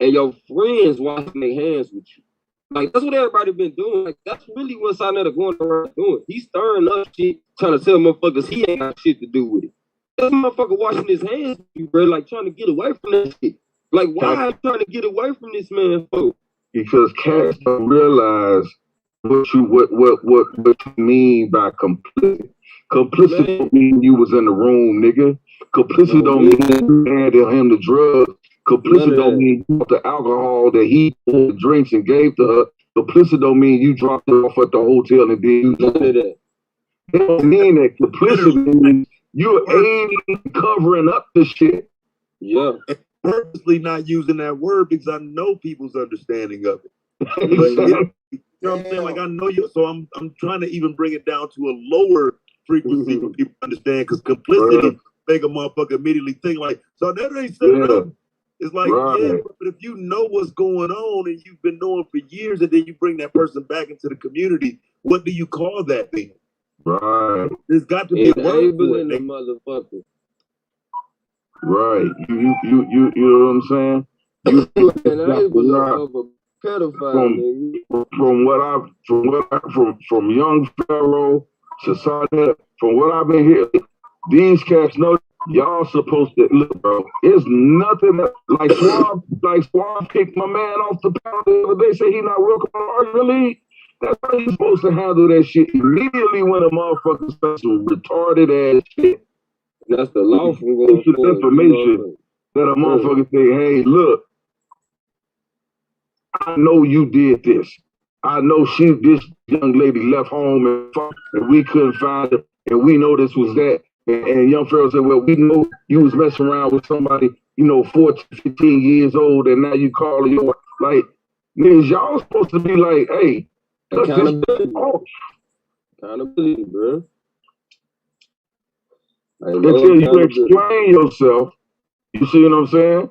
And your friends washing their hands with you. Like, that's what everybody been doing. Like, that's really what Sinetta going around doing. He's stirring up shit, trying to tell motherfuckers he ain't got shit to do with it. That motherfucker washing his hands with you, bro, like trying to get away from that shit. Like, why are you trying to get away from this man, folks? Because cats don't realize what you mean by complicit. Complicit don't mean you was in the room, nigga. Complicit don't mean you handed him the drugs. Complicit don't mean you bought the alcohol that he poured the drinks and gave to her. Complicit don't mean you dropped it off at the hotel and then you none of that. It don't mean that. Complicit means you're aiming, covering up the shit. Yeah. And purposely not using that word because I know people's understanding of it. But you know what I'm saying? Like I know you, so I'm trying to even bring it down to a lower frequency for people to understand because complicity make a motherfucker immediately think like, so that ain't setting up. It's like, yeah, but if you know what's going on and you've been knowing for years and then you bring that person back into the community, what do you call that thing? Right. There's got to be a word for it. The motherfucker. Right. You know what I'm saying? You from young Pharaoh to Sonnet, from what I've been hearing, these cats know y'all supposed to look, bro. It's nothing that, like Swab kicked my man off the pound the other day, say he not welcome to Archer League. That's how you supposed to handle that shit immediately when a motherfucker says some retarded ass shit. That's the law from going to the information that a motherfucker say, hey, look, I know you did this. I know this young lady left home and we couldn't find her, and we know this was that. And young Pharaoh said, well, we know you was messing around with somebody, 14, 15 years old, and now you call your, like, niggas, y'all supposed to be like, hey, accountability. Accountability, bro. Until you explain yourself, you see what I'm saying?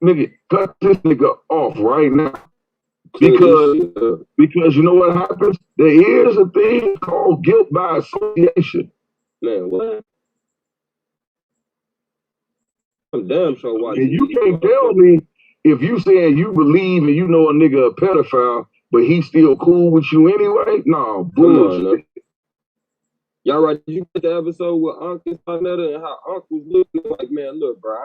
Nigga, cut this nigga off right now. Because you know what happens? There is a thing called guilt by association. Man, what? I'm damn sure watching. And you can't tell me if you saying you believe and you know a nigga a pedophile, but he's still cool with you anyway? No, bullshit. Y'all right? Did you get the episode with Uncle Sonetta and how Uncle was looking like, man, look, bro,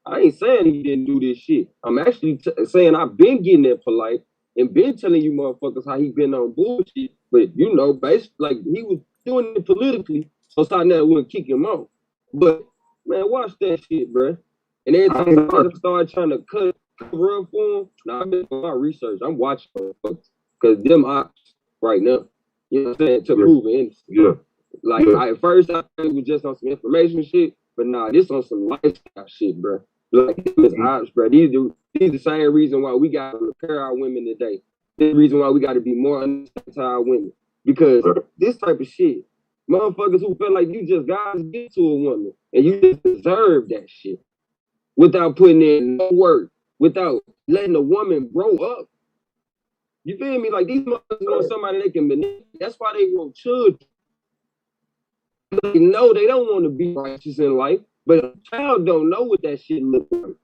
I ain't saying he didn't do this shit. I'm actually saying I've been getting that polite and been telling you motherfuckers how he been on bullshit. But basically, like he was doing it politically, so Sonetta wouldn't kick him off. But man, watch that shit, bro. And every time I started trying to cover up for him, now I'm doing my research. I'm watching motherfuckers because them ops right now. You know what I'm saying? To prove it innocent. Yeah. Like at first I think it was just on some information shit, but nah, this on some lifestyle shit, bro. Like this ops, bro. These the same reason why we gotta repair our women today. This the reason why we gotta be more understanding to our women. Because this type of shit, motherfuckers who feel like you just gotta get to a woman and you just deserve that shit without putting in no work, without letting a woman grow up. You feel me? Like these motherfuckers want somebody they can manipulate. That's why they want children. They know they don't want to be righteous in life, but a child don't know what that shit looks like.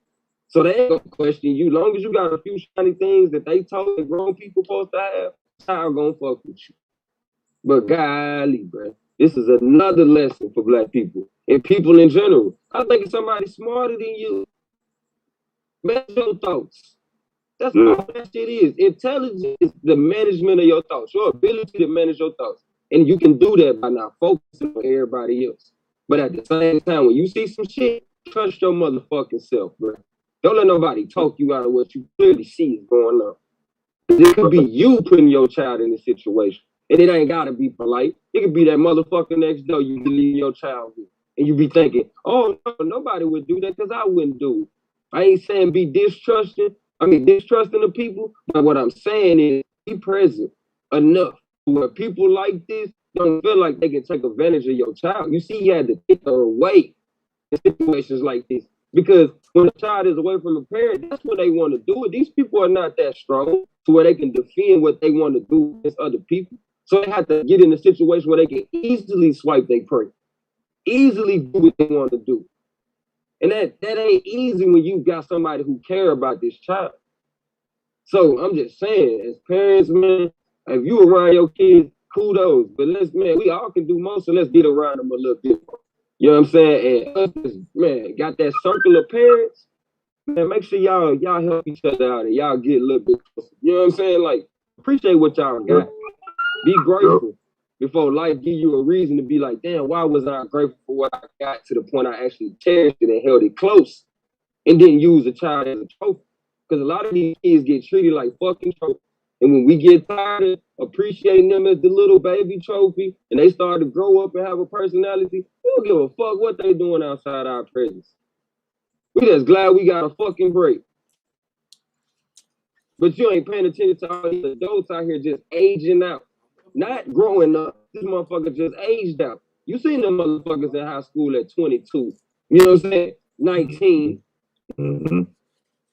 So they ain't gonna question you. Long as you got a few shiny things that they told the grown people supposed to have, child gonna fuck with you. But golly, bro, this is another lesson for black people and people in general. I think it's somebody smarter than you. Manage your thoughts. That's all that shit is. Intelligence is the management of your thoughts, your ability to manage your thoughts. And you can do that by not focusing on everybody else. But at the same time, when you see some shit, trust your motherfucking self, bro. Don't let nobody talk you out of what you clearly see is going on. It could be you putting your child in this situation. And it ain't gotta be polite. It could be that motherfucker next door you leave your child with. And you be thinking, oh, no, nobody would do that because I wouldn't do it. I ain't saying be distrusting the people, but what I'm saying is be present enough where people like this don't feel like they can take advantage of your child. You see, you had to take her away in situations like this. Because when a child is away from a parent, that's what they want to do. These people are not that strong to where they can defend what they want to do against other people. So they have to get in a situation where they can easily swipe their prey, easily do what they want to do. And that ain't easy when you got somebody who care about this child. So I'm just saying, as parents, man, if you around your kids, kudos. But we all can do most, so let's get around them a little bit more. You know what I'm saying? And us, man, got that circle of parents, man, make sure y'all help each other out and y'all get a little bit closer. You know what I'm saying? Like, Appreciate what y'all got. Be grateful before life give you a reason to be like, damn, why was I grateful for what I got to the point I actually cherished it and held it close and didn't use a child as a trophy? Because a lot of these kids get treated like fucking trophies. And when we get tired of appreciating them as the little baby trophy and they start to grow up and have a personality, we don't give a fuck what they doing outside our presence. We just glad we got a fucking break. But you ain't paying attention to all these adults out here just aging out. Not growing up. This motherfucker just aged out. You seen them motherfuckers in high school at 22. You know what I'm saying? 19. Mm-hmm.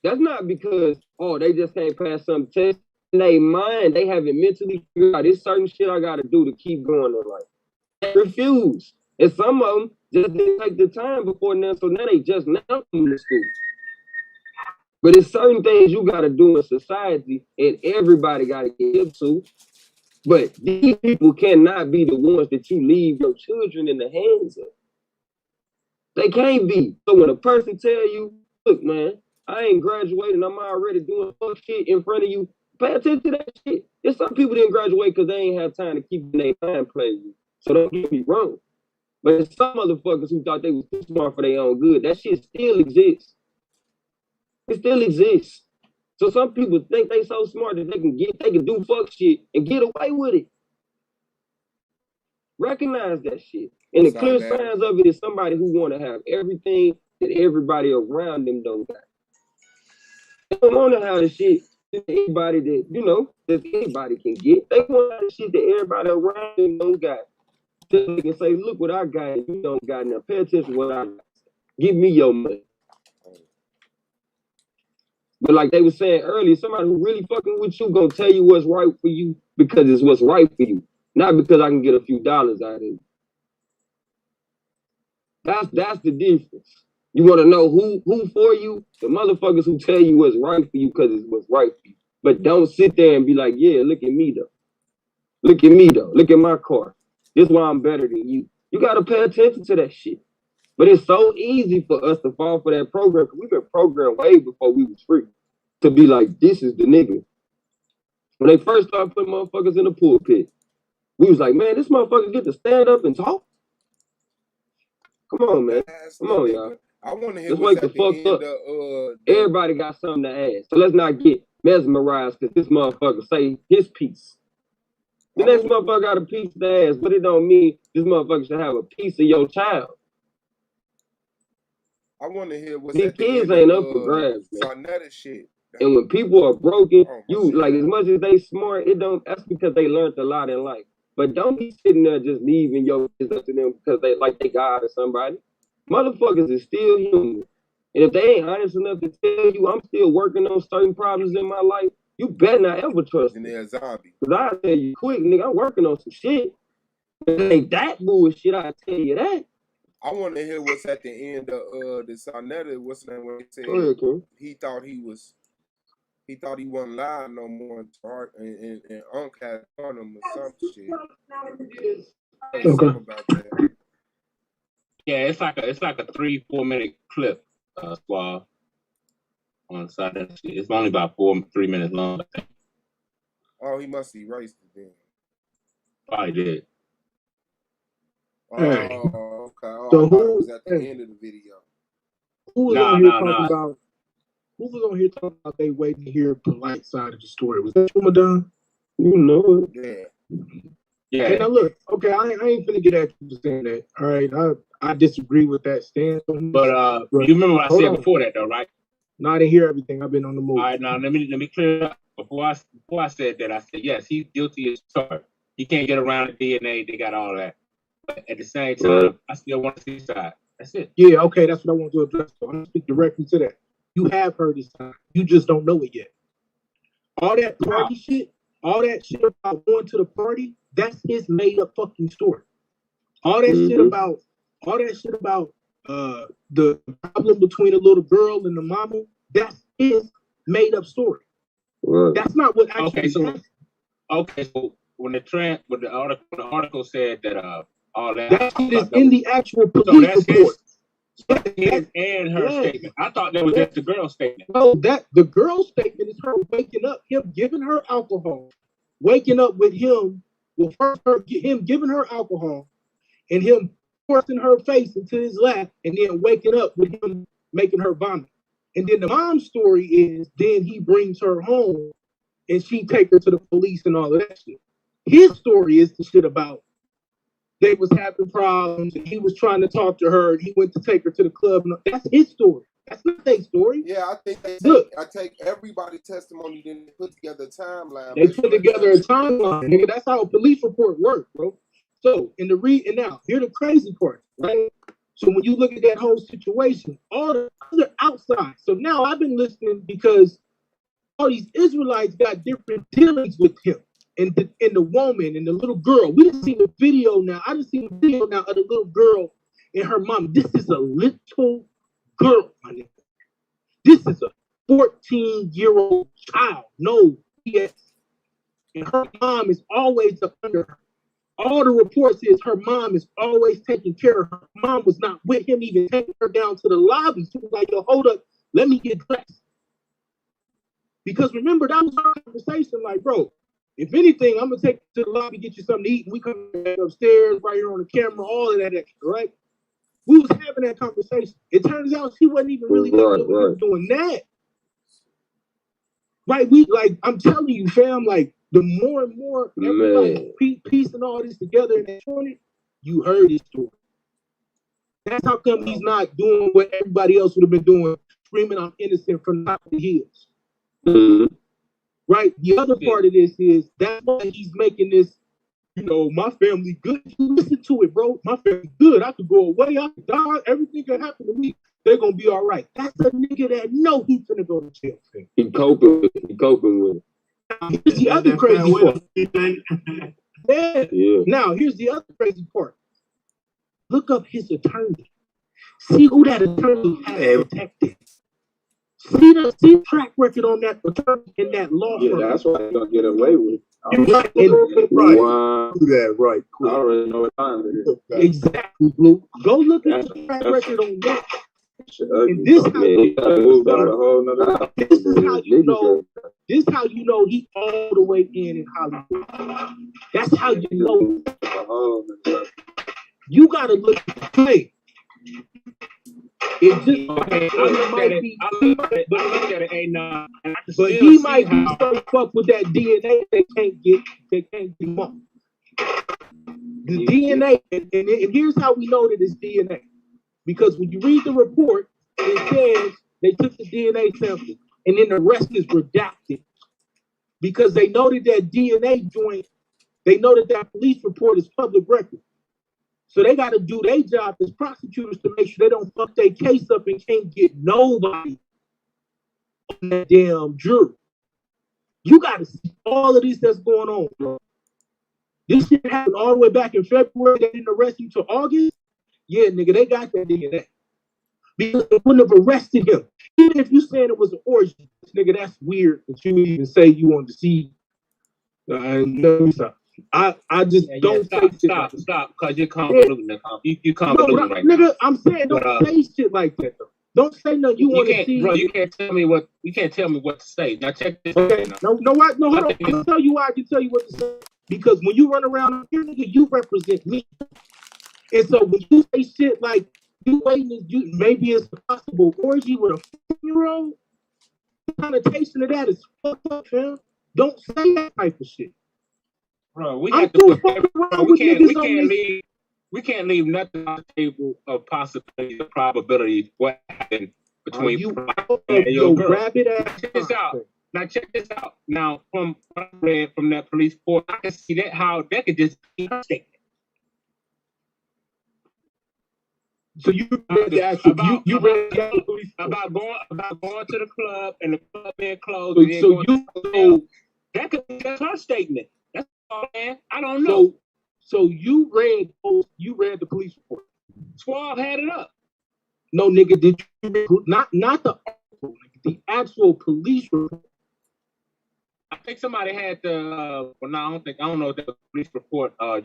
That's not because, they just can't pass some test. In their mind, they haven't mentally figured out there's certain shit I gotta do to keep going in life. They refuse. And some of them just didn't take the time before now, so now they just now coming to school. But it's certain things you gotta do in society, and everybody gotta get hip to. But these people cannot be the ones that you leave your children in the hands of. They can't be. So when a person tell you, look, man, I ain't graduating, I'm already doing fuck shit in front of you, pay attention to that shit. There's some people didn't graduate because they ain't have time to keep in their mind playing. So don't get me wrong. But there's some motherfuckers who thought they was too smart for their own good. That shit still exists. It still exists. So some people think they so smart that they can do fuck shit and get away with it. Recognize that shit. And the clear signs of it is somebody who want to have everything that everybody around them don't got. They don't want to have the shit that anybody that, that anybody can get. They want to have the shit that everybody around them don't got. So they can say, look what I got and you don't got. Now pay attention to what I got. Give me your money. But like they were saying earlier, somebody who really fucking with you gonna tell you what's right for you because it's what's right for you, not because I can get a few dollars out of it. That's the difference. You want to know who for you? The motherfuckers who tell you what's right for you because it's what's right for you. But don't sit there and be like, yeah, look at me though. Look at me though. Look at my car. This is why I'm better than you. You gotta pay attention to that shit. But it's so easy for us to fall for that program because we've been programmed way before we was free to be like, this is the nigga. When they first started putting motherfuckers in the pulpit, we was like, man, this motherfucker get to stand up and talk? Come on, man. Come on, y'all. I want to hear let's what's wake the at the fuck end up. Everybody got something to ask. So let's not get mesmerized because this motherfucker say his piece. The next motherfucker got a piece to ask, but it don't mean this motherfucker should have a piece of your child. I want to hear what's These at the kids end ain't of up for grabs, man. Sarnetta shit. And when people are broken, you like as much as they smart, that's because they learned a lot in life. But don't be sitting there just leaving your kids up to them because they God or somebody. Motherfuckers is still human. And if they ain't honest enough to tell you I'm still working on certain problems in my life, you better not ever trust me. And they're a zombie. Cause I tell you quick, nigga, I'm working on some shit. It ain't that bullshit, I tell you that. I want to hear what's at the end of the Sarnetta. What's the name when he said he thought he wasn't lying no more and Unc had on him or some shit. Okay. About that. Yeah, it's like a 3-4 minute clip, Squall, on the side of that shit. It's only about 3 minutes long, I think. Oh, he must erase it then. Probably did. Oh, okay. Oh, So I thought it was at the end of the video. Who was on here talking about? Who was on here talking about they waiting to hear a polite side of the story? Was that Ramadan? You know it. Yeah. Hey, now look, okay, I ain't finna get at you for saying that. All right, I disagree with that stance. But you remember what I said before that though, right? No, I didn't hear everything. I've been on the move. All right, now let me clear it up. Before I said that, I said yes, he's guilty as charged. He can't get around the DNA. They got all that. But at the same time, I still want to see his side. That's it. Yeah, okay, that's what I want to address. So I'm gonna speak directly to that. You have heard his side. You just don't know it yet. All that party shit, all that shit about going to the party, that's his made up fucking story. All that shit about the problem between a little girl and the mama, that's his made up story. That's not what actually happened. Okay, so when the article said that all that shit is in the actual police report. His and her statement. I thought that was just the girl's statement. No, the girl's statement is her waking up, him giving her alcohol, waking up with him, well, first him giving her alcohol and him forcing her face into his lap and then waking up with him making her vomit. And then the mom's story is then he brings her home and she take her to the police and all of that shit. His story is the shit about they was having problems and he was trying to talk to her and he went to take her to the club. That's his story. That's not their story. Yeah, I think I take everybody's testimony, then they put together a timeline. They put together a timeline, nigga. That's how a police report works, bro. So and now, here's the crazy part, right? So when you look at that whole situation, all the other outside. So now I've been listening because all these Israelites got different dealings with him and the woman and the little girl. We didn't see the video now. I didn't see the video now of the little girl and her mom. This is a little girl, my nigga. This is a 14-year-old child. No BS. And her mom is always up under her. All the reports is her mom is always taking care of her. Her mom was not with him, even taking her down to the lobby. She was like, yo, hold up, let me get dressed. Because remember, that was our conversation. Like, bro, if anything, I'm going to take you to the lobby, get you something to eat, and we come back upstairs, right here on the camera, all of that extra, right? We was having that conversation. It turns out she wasn't even really doing that. Right? I'm telling you, fam, like, the more and more everybody piecing all this together in that 20, you heard his story. That's how come he's not doing what everybody else would have been doing, screaming I'm innocent from top of the hills. Mm-hmm. Right? The other part of this is that's why he's making this, my family good. You listen to it, bro. My family good. I could go away. I could die. Everything can happen to me. They're going to be all right. That's a nigga that know he's going to go to jail. He coping with it. Here's the other crazy part. Yeah. Now, here's the other crazy part. Look up his attorney. See who that attorney has protected. See the track record on that attorney in that law firm. Yeah, that's why he's gonna get away with it. Right. Wow. Do that right. Cool. I already know what time it is. Exactly, Blue. Go look at the track record on that. And this is how you know he all the way in Hollywood. That's how you know. You gotta look at the play. It just but he might be so fucked with that DNA they can't get him off. The DNA, and here's how we know that it's DNA. Because when you read the report, it says they took the DNA sample and then the rest is redacted. Because they noted that DNA joint, they know that police report is public record. So they got to do their job as prosecutors to make sure they don't fuck their case up and can't get nobody on that damn jury. You got to see all of this that's going on, bro. This shit happened all the way back in February. They didn't arrest you till August. Yeah, nigga, they got that DNA. Because they wouldn't have arrested him. Even if you saying it was an orgy, nigga, that's weird that you even say you want to see. I just don't stop, because you're convoluting. You convoluting right now. Nigga, I'm saying don't say shit like that though. Don't say nothing you want to see. Bro, you can't tell me what to say. Now check this out. Hold on. I'll tell you why I can tell you what to say. Because when you run around here, nigga, you represent me. And so when you say shit like you waiting, maybe it's a possible orgy with a 4-year-old, the connotation of that is fucked up, fam. Don't say that type of shit. Bro, we can't leave nothing on the table of possibility, of probability what happened between you and your rabbit ass. Check this out. Now check this out. Now from what I read from that police report, I can see that how that could just be a statement. So you read the actual about going to the club and the club being closed. So that could be just her statement. That's all, man. I don't know. So you read the police report. Suave had it up. No, nigga, did you read, not the article, the actual police report? I think somebody had the. Well, no, I don't know if that was police report. Right.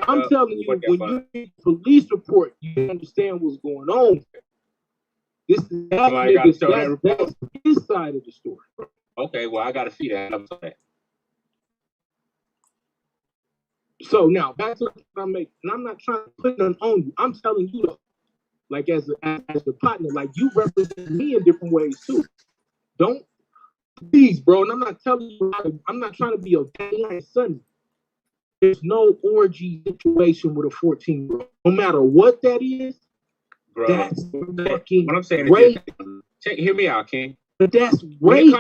I'm telling you, when you read the police report, you understand what's going on. This is that's his side of the story. Okay, well, I got to see that. I'm sorry. So now back to what I'm making, and I'm not trying to put none on you. I'm telling you though, like as a partner, like you represent me in different ways too. Don't please, bro. And I'm not telling you. I'm not trying to be your daddy son. There's no orgy situation with a 14-year-old. No matter what that is, Bro, that's fucking what I'm saying rape. Is, hear me out, King. But that's when rape.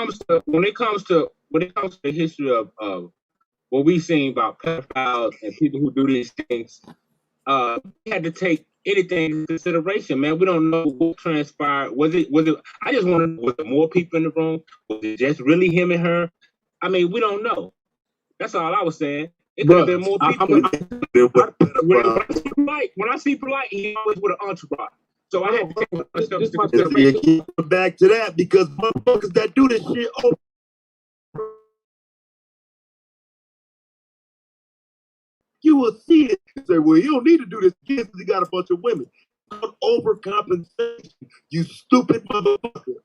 When it comes to the history of what we seen about pedophiles and people who do these things, we had to take anything into consideration, man. We don't know what transpired. Was it? I just want to know, was there more people in the room? Was it just really him and her? I mean, we don't know. That's all I was saying. It could have been more people. When I see Polite, he always with an entourage. So I had to take my stuff into consideration. Back to that because motherfuckers that do this shit. You will see it and say, well, you don't need to do this because he got a bunch of women. Overcompensation, you stupid motherfucker.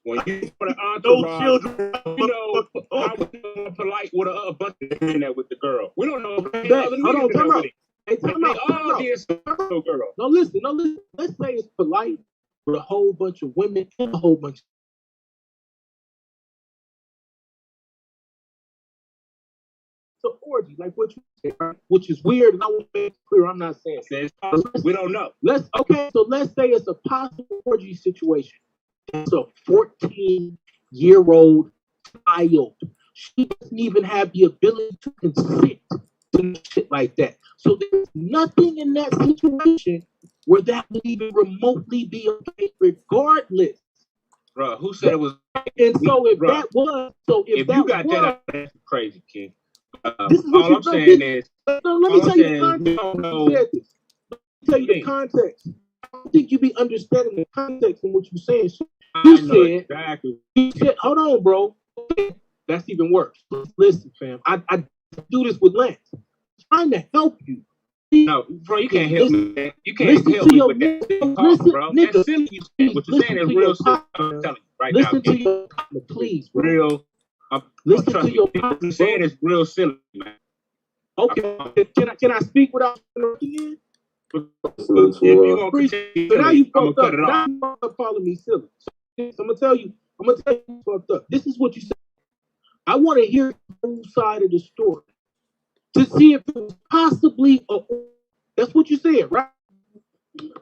When you put an entourage, no children, you know, I was Polite with a bunch of men there with the girl. We don't know if Hold on, time out. Hey, time out. Girl. No, listen. Let's say it's Polite with a whole bunch of women and a whole bunch. It's an orgy, like what you said, right? Which is weird, and I want to make it clear. I'm not saying we don't know. Let's say it's a possible orgy situation. It's a 14-year-old child. She doesn't even have the ability to consent to shit like that. So there's nothing in that situation where that would even remotely be okay, regardless. Bro, who said it was? And so if that was, if you got that, that's crazy, kid. This is what all I'm saying is, let me tell you the context. Let me tell you the context. I don't think you be understanding the context in what you're saying. You said, hold on, bro. That's even worse. Listen, fam. I do this with Lance. I'm trying to help you. No, bro, you can't help me. You can't help me with that. Bro. That's silly. What you're saying is real simple. I'm telling you right now. Listen to your partner, please, bro. Real. Listen to your partner. What you're saying is real silly, man. Okay. Can I speak without interrupting? If you gonna continue, so now you I'm fucked up. cut it off. Now you calling me silly. So I'm gonna tell you you fucked up. This is what you said. I want to hear the whole side of the story to see if it was possibly that's what you said, right?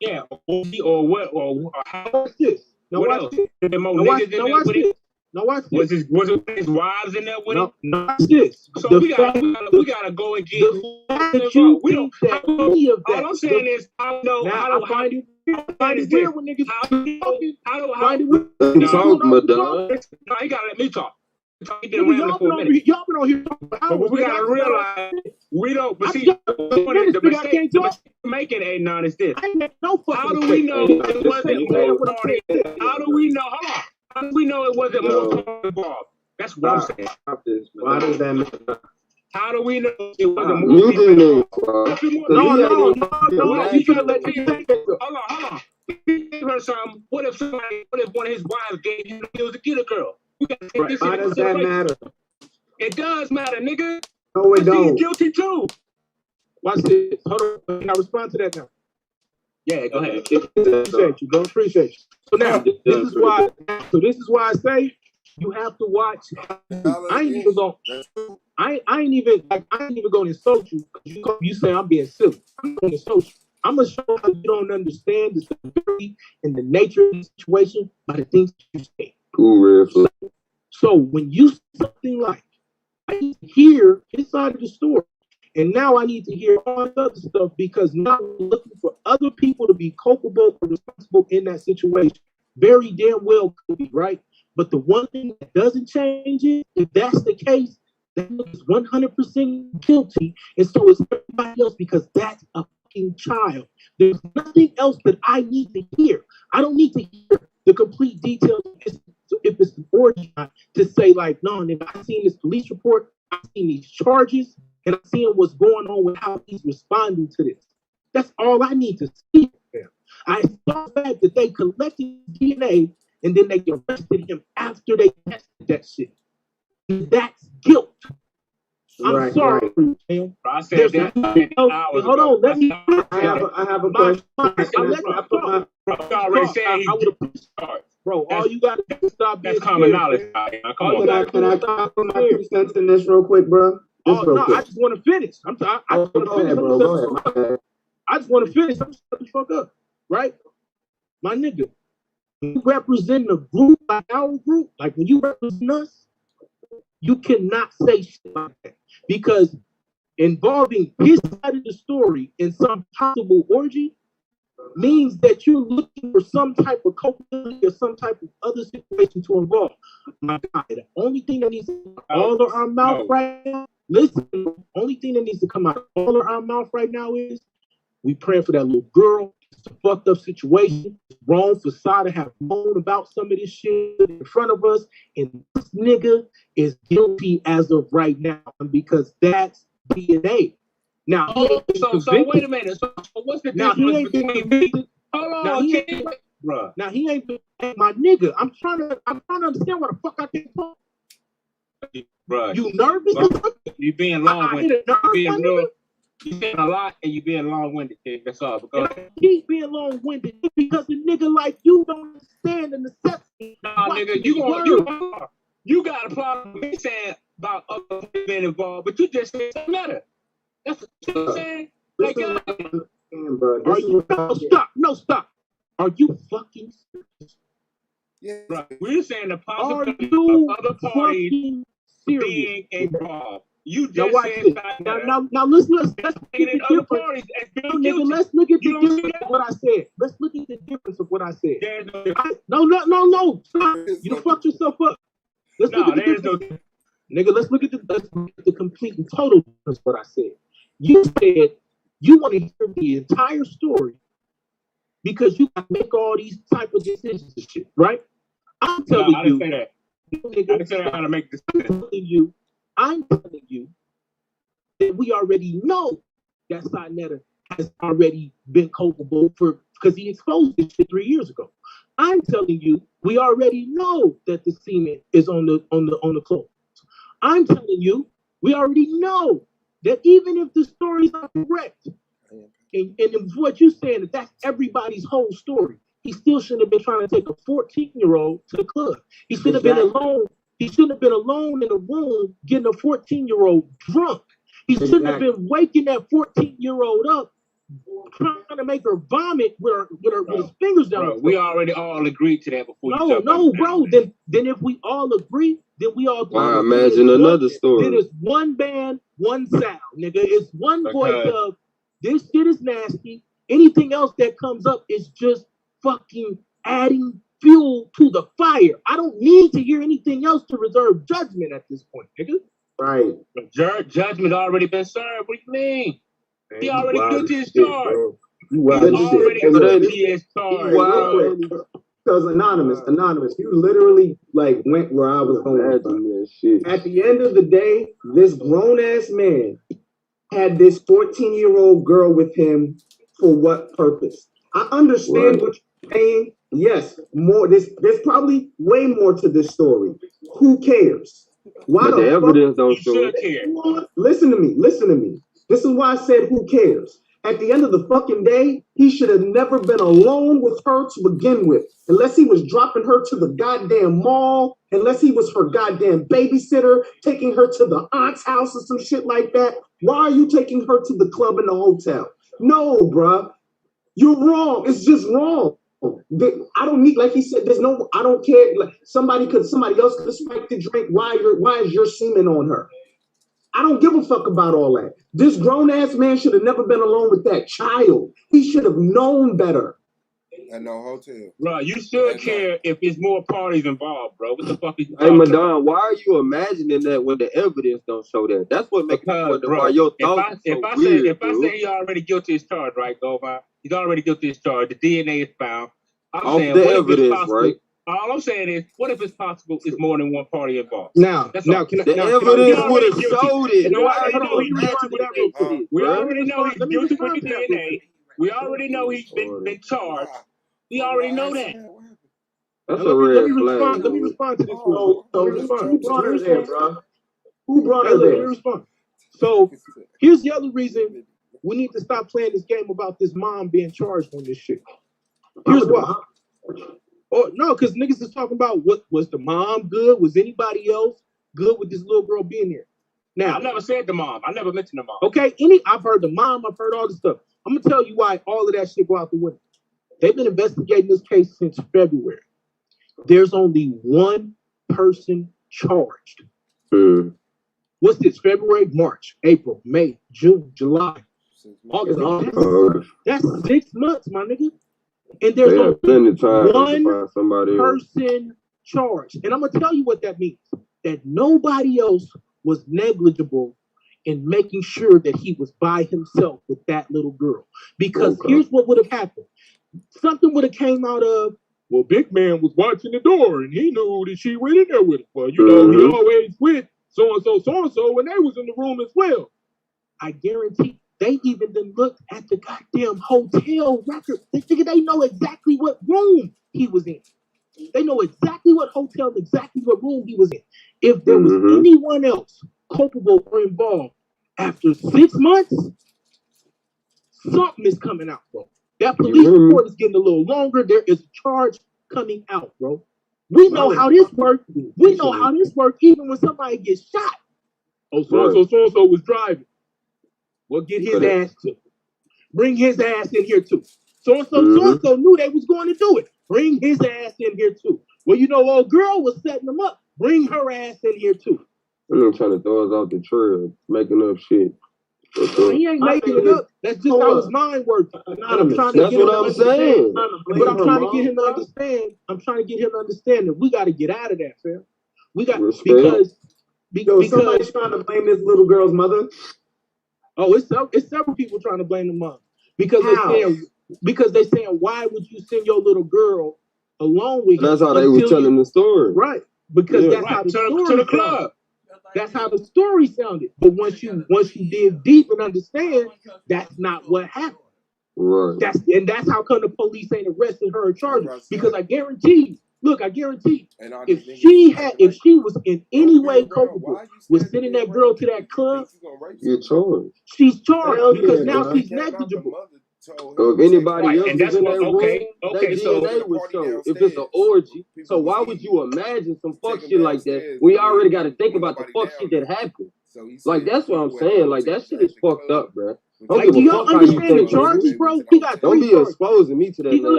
Yeah, or what, or how? What's this? Now what watch else? this. Now watch was this. it his wives in there with him? No, watch this. So we gotta go and get who we don't. All I'm saying is, I know how to find it. Find it weird when niggas how do talk, Madonna. No, you gotta let me talk. Y'all been on here but we gotta realize we don't. But see, the mistake making A9 is this. How do we know it wasn't more party? How do we know? Hold on. How do we know it wasn't more party involved? That's what I'm saying. Why does that matter? How do we know it wasn't more people involved? No. You can't let me take it. Hold on. You heard something. What if one of his wives gave you the deal to get a girl? We gotta take this Why does that matter? It does matter, nigga. No, it don't. He's guilty too. Watch this. Hold on. Can I respond to that now? Yeah, go ahead. Appreciate you, bro. Appreciate you. So now, this is why I say you have to watch. I ain't even gonna insult you because you say I'm being silly. I'm gonna insult you. I'm gonna show how you don't understand the severity and the nature of the situation by the things you say. So when you say something like, I need to hear his side of the story, and now I need to hear all this other stuff because now we're looking for other people to be culpable or responsible in that situation. Very damn well could be, right? But the one thing that doesn't change is, if that's the case, that is 100% guilty, and so is everybody else because that's a fucking child. There's nothing else that I need to hear. I don't need to hear the complete details if it's an orgy to say like, no, nigga, I seen this police report, I seen these charges, and I'm seeing what's going on with how he's responding to this. That's all I need to see. I saw the fact that they collected DNA and then they arrested him after they tested that shit. That's guilt. I'm sorry. Tim. I said that. Hold on, let me. I have a question. I already said he would have bro. All you got to stop. That's common knowledge. Come on. Can I talk my 2 cents in this real quick, bro? I just want to finish. I just want to finish. Go ahead. I just want to finish. I'm shut the fuck up, right? My nigga, when you represent a group like our group, like when you represent us, you cannot say shit like that because involving his side of the story in some possible orgy means that you're looking for some type of culpability or some type of other situation to involve. My God, the only thing that needs to come out all of our mouth right now, listen, the only thing that needs to come out of all of our mouth right now is we praying for that little girl. It's a fucked up situation. It's wrong for Sada to have known about some of this shit in front of us. And this nigga is guilty as of right now because that's DNA. Now, so wait a minute. So what's the difference between me? Hold on, bro. Now he ain't my nigga. I'm trying to understand what the fuck I can talk. Bro, you nervous? You being long-winded. You saying a lot and you being long-winded. That's all. Because I keep being long-winded because a nigga like you don't understand the necessity. Nah, nigga, you got a problem with me saying about other people being involved, but you just said something better. That's what I'm saying. Like, are you stop. Are you fucking serious? Yeah. Bro, we're saying the possibility of other parties being involved. You just said now let's look at the difference. Nigga, let's look at the difference of what I said. Let's look at the difference of what I said. No. You fucked yourself up. Let's look at the difference. Nigga, let's look at the complete and total difference of what I said. You said you want to hear the entire story because you got to make all these type of decisions and shit, right? I'm telling you. I didn't say that. Nigga, I didn't say how to make decisions. I'm telling you that we already know that Sinetta has already been culpable because he exposed this shit 3 years ago. I'm telling you, we already know that the semen is on the clothes. I'm telling you, we already know that even if the stories are correct, and what you're saying that that's everybody's whole story, he still shouldn't have been trying to take a 14-year-old to the club. He should have been alone. He shouldn't have been alone in a room getting a 14-year-old drunk. He shouldn't have been waking that 14-year-old up, trying to make her vomit with his fingers down. Bro, we already all agreed to that before. No, bro. Then if we all agree, then we all. I imagine another story. Then it's one band, one sound, nigga. It's one voice of this shit is nasty. Anything else that comes up is just fucking adding fuel to the fire. I don't need to hear anything else to reserve judgment at this point, nigga. Right. Judgment already been served. What do you mean? He already guilty as charged. Because anonymous, you literally like went where I was going. At the end of the day, this grown ass man had this 14-year-old girl with him for what purpose? I understand what you're saying. Yes, more. There's probably way more to this story. Who cares? Why but the evidence don't show it. Listen to me. This is why I said who cares. At the end of the fucking day, he should have never been alone with her to begin with. Unless he was dropping her to the goddamn mall, unless he was her goddamn babysitter, taking her to the aunt's house or some shit like that. Why are you taking her to the club and the hotel? No, bruh. You're wrong. It's just wrong. I don't need, like he said, I don't care. Like somebody else could spike the drink. Why is your semen on her? I don't give a fuck about all that. This grown ass man should have never been alone with that child. He should have known better. At no hotel. Bro, you should care if there's more parties involved, bro. What the fuck is you Hey, Madon, why are you imagining that when the evidence don't show that? That's what makes me wonder why your thoughts If I say he already guilty as charged, right, Govan? He's already guilty as charged. The DNA is found. Off the evidence, right? All I'm saying is, what if it's possible it's more than one party involved? The evidence would have showed it. We already know he's guilty with the DNA. We already know he's been charged. We already know that. That's a red flag. Let me respond to this. Who brought her there, bro? Who brought her there? So here's the other reason we need to stop playing this game about this mom being charged on this shit. Here's why. Oh no, because niggas is talking about what was the mom good? Was anybody else good with this little girl being here? Now I never said the mom. I never mentioned the mom. Okay, I've heard the mom, I've heard all this stuff. I'm gonna tell you why all of that shit go out the window. They've been investigating this case since February. There's only one person charged. What's this? February, March, April, May, June, July, August. That's 6 months, my nigga. And there's only one person charged. And I'm gonna tell you what that means. That nobody else was negligible in making sure that he was by himself with that little girl. Because here's what would have happened. Something would have came out of, well, Big Man was watching the door and he knew that she went in there with him. Well, you know, he always with so-and-so when they was in the room as well. I guarantee they even then looked at the goddamn hotel record. They know exactly what room he was in. They know exactly what hotel, exactly what room he was in. If there was anyone else culpable or involved after 6 months, something is coming out, bro. That police report is getting a little longer. There is a charge coming out, bro. We know how this works. We know how this works even when somebody gets shot. Oh, so-and-so was driving. Well, get his ass too. Bring his ass in here too. So-and-so knew they was going to do it. Bring his ass in here too. Well, you know, old girl was setting them up. Bring her ass in here too. I'm trying to throw us off the trail, making up shit. He ain't making it up. That's just how his mind works. I'm trying to That's get him what I'm saying. But I'm trying to get him to understand. I'm trying to get him to understand that we got to get out of that, fam. We got because somebody's trying to blame this little girl's mother. Oh, it's several people trying to blame the mom because they're saying why would you send your little girl alone with him? That's how they were telling the story, right? Because that's how the story to the club. That's how the story sounded. But once you dig deep and understand, that's not what happened. Right. That's how come the police ain't arresting her and charged her. Because I guarantee, if she was in any way culpable with sending that girl to that club, you're charged. She's charged because now she's negligible. So if anybody else is in that room, that DNA would show. If it's an orgy, so why would you imagine some fuck shit like that? We already got to think about the fuck shit that happened. Like that's what I'm saying. Like that shit is fucked up, bro. Like, do y'all understand the charges, bro? He got don't be exposing me to that.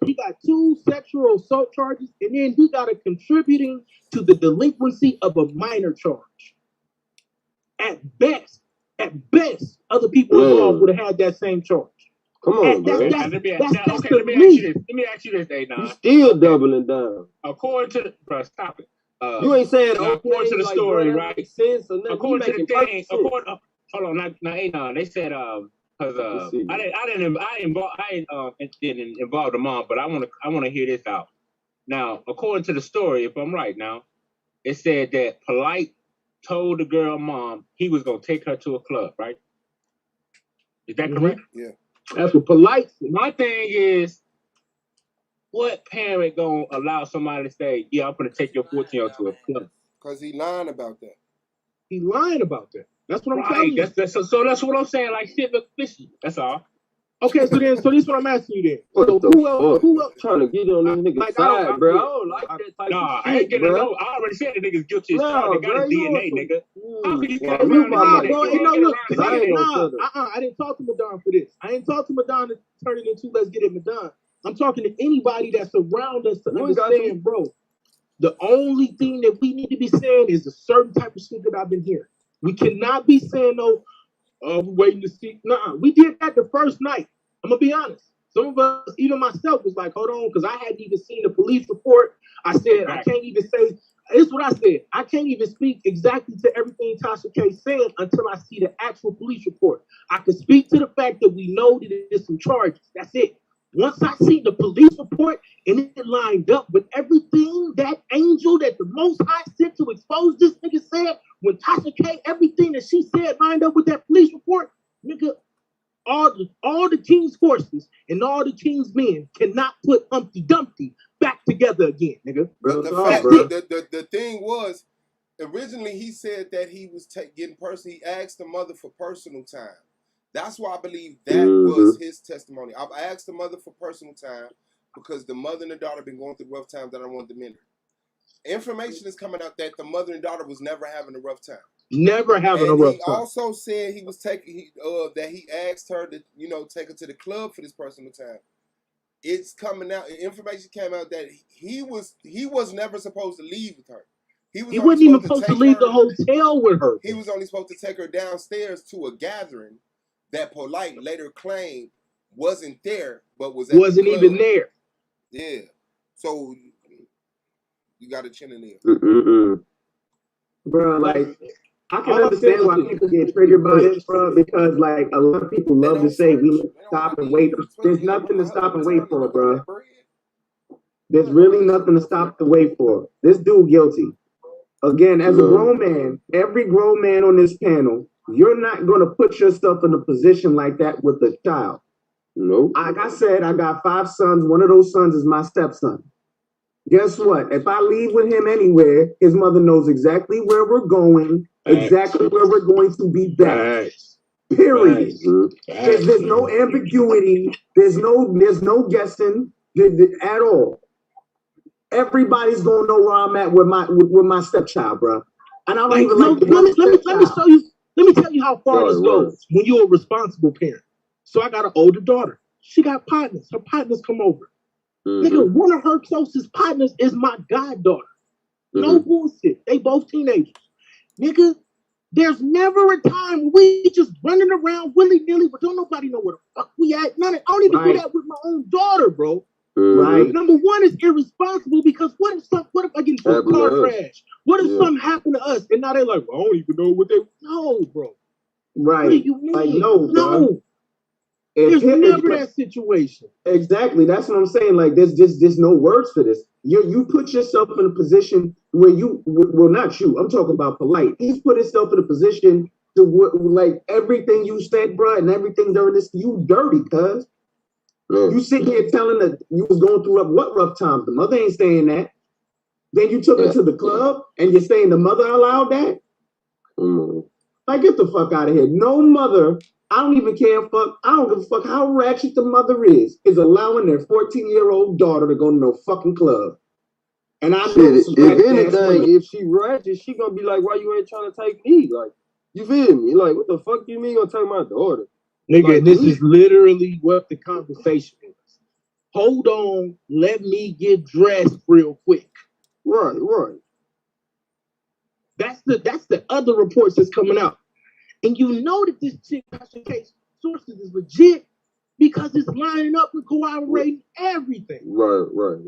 He got two sexual assault charges, and then he got a contributing to the delinquency of a minor charge. At best, other people involved would have had that same charge. Come on, bro. Let me ask you this, Day9. You still doubling down. According to the stop it. You ain't saying according to the story, right? According to the thing, hold on, now Anon. They said because I didn't involve the mom, but I want to hear this out. Now, according to the story, if I'm right, now it said that Polite told the girl mom he was gonna take her to a club, right? Is that correct? Yeah. That's what Polite said. My thing is, what parent gonna allow somebody to say, "Yeah, I'm gonna take your 14-year-old to a club"? Because he lying about that. He lying about that. That's what I'm telling you. So that's what I'm saying. Like shit look fishy. That's all. Okay, so this is what I'm asking you then. So who else trying to get on this nigga side, bro? I don't like that type of I shit, ain't getting no. I already said the nigga's guilty as charged. They got a DNA, nigga. How can you get around I didn't talk to Madon for this. I didn't talk to Madon to turn it into let's get it Madon. I'm talking to anybody that's around us to understand, bro. The only thing that we need to be saying is a certain type of shit that I've been hearing. We cannot be saying we're waiting to see. Nah, we did that the first night. I'm gonna be honest. Some of us, even myself, was like, hold on, because I hadn't even seen the police report. I said, I can't even say, this is what I said. I can't even speak exactly to everything Tasha K said until I see the actual police report. I can speak to the fact that we know that there's some charges. That's it. Once I see the police report and it lined up with everything that angel that the Most High sent to expose this nigga said, when Tasha K, everything that she said lined up with that police report, nigga, all the King's forces and all the King's men cannot put Humpty Dumpty back together again, nigga. The thing was, originally he said that he was getting he asked the mother for personal time. That's why I believe that was his testimony. I asked the mother for personal time because the mother and the daughter been going through rough times that I wanted to mentor. Information is coming out that the mother and daughter was never having a rough time. Never having a rough He time. also said he was taking that he asked her to take her to the club for this personal time. It's coming out. Information came out that he was never supposed to leave with her. He wasn't even supposed to leave the hotel with her. He was only supposed to take her downstairs to a gathering that Polite later claimed wasn't there, but wasn't even there. Yeah. So you got to chin in there. Bro, like, I can understand why people get triggered by this, bro, because, like, a lot of people love to say we stop and wait. There's nothing to stop and wait for, bro. There's really nothing to stop and wait for. This dude guilty. Again, as a grown man, every grown man on this panel, you're not going to put yourself in a position like that with a child. No. Like I said, I got 5 sons. One of those sons is my stepson. Guess what? If I leave with him anywhere, his mother knows exactly where we're going, exactly where we're going to be back. Period. There's no ambiguity. There's no guessing at all. Everybody's gonna know where I'm at with my stepchild, bro. And I don't even like. Let me show you. Let me tell you how far this goes. When you're a responsible parent. So I got an older daughter. She got partners. Her partners come over. Nigga, one of her closest partners is my goddaughter. No bullshit. They both teenagers. Nigga, there's never a time we just running around willy-nilly, but don't nobody know where the fuck we at. I don't even do that with my own daughter, bro. Right. Number one is irresponsible because what if I get into a car crash? What if something happened to us? And now they're like, well, I don't even know what they. No, bro. Right. What do you mean? Like, no. There's never that situation. Exactly. That's what I'm saying. Like, there's no words for this. You put yourself in a position where not you. I'm talking about Polite. He's put himself in a position to like everything you said, bro, and everything during this. You dirty, cuz. You sitting here telling that you was going through what rough times. The mother ain't saying that. Then you took her to the club and you're saying the mother allowed that? Like, get the fuck out of here. No mother, I don't even care. I don't give a fuck how ratchet the mother is allowing their 14-year-old daughter to go to no fucking club. And I know if anything, if she ratchet, she gonna be like, why you ain't trying to take me? Like, you feel me? Like, what the fuck you mean gonna take my daughter? Nigga, like, this is literally what the conversation is. Hold on, let me get dressed real quick. Right. That's the other reports that's coming out. And you know that this chick case sources is legit because it's lining up and corroborating everything. Right.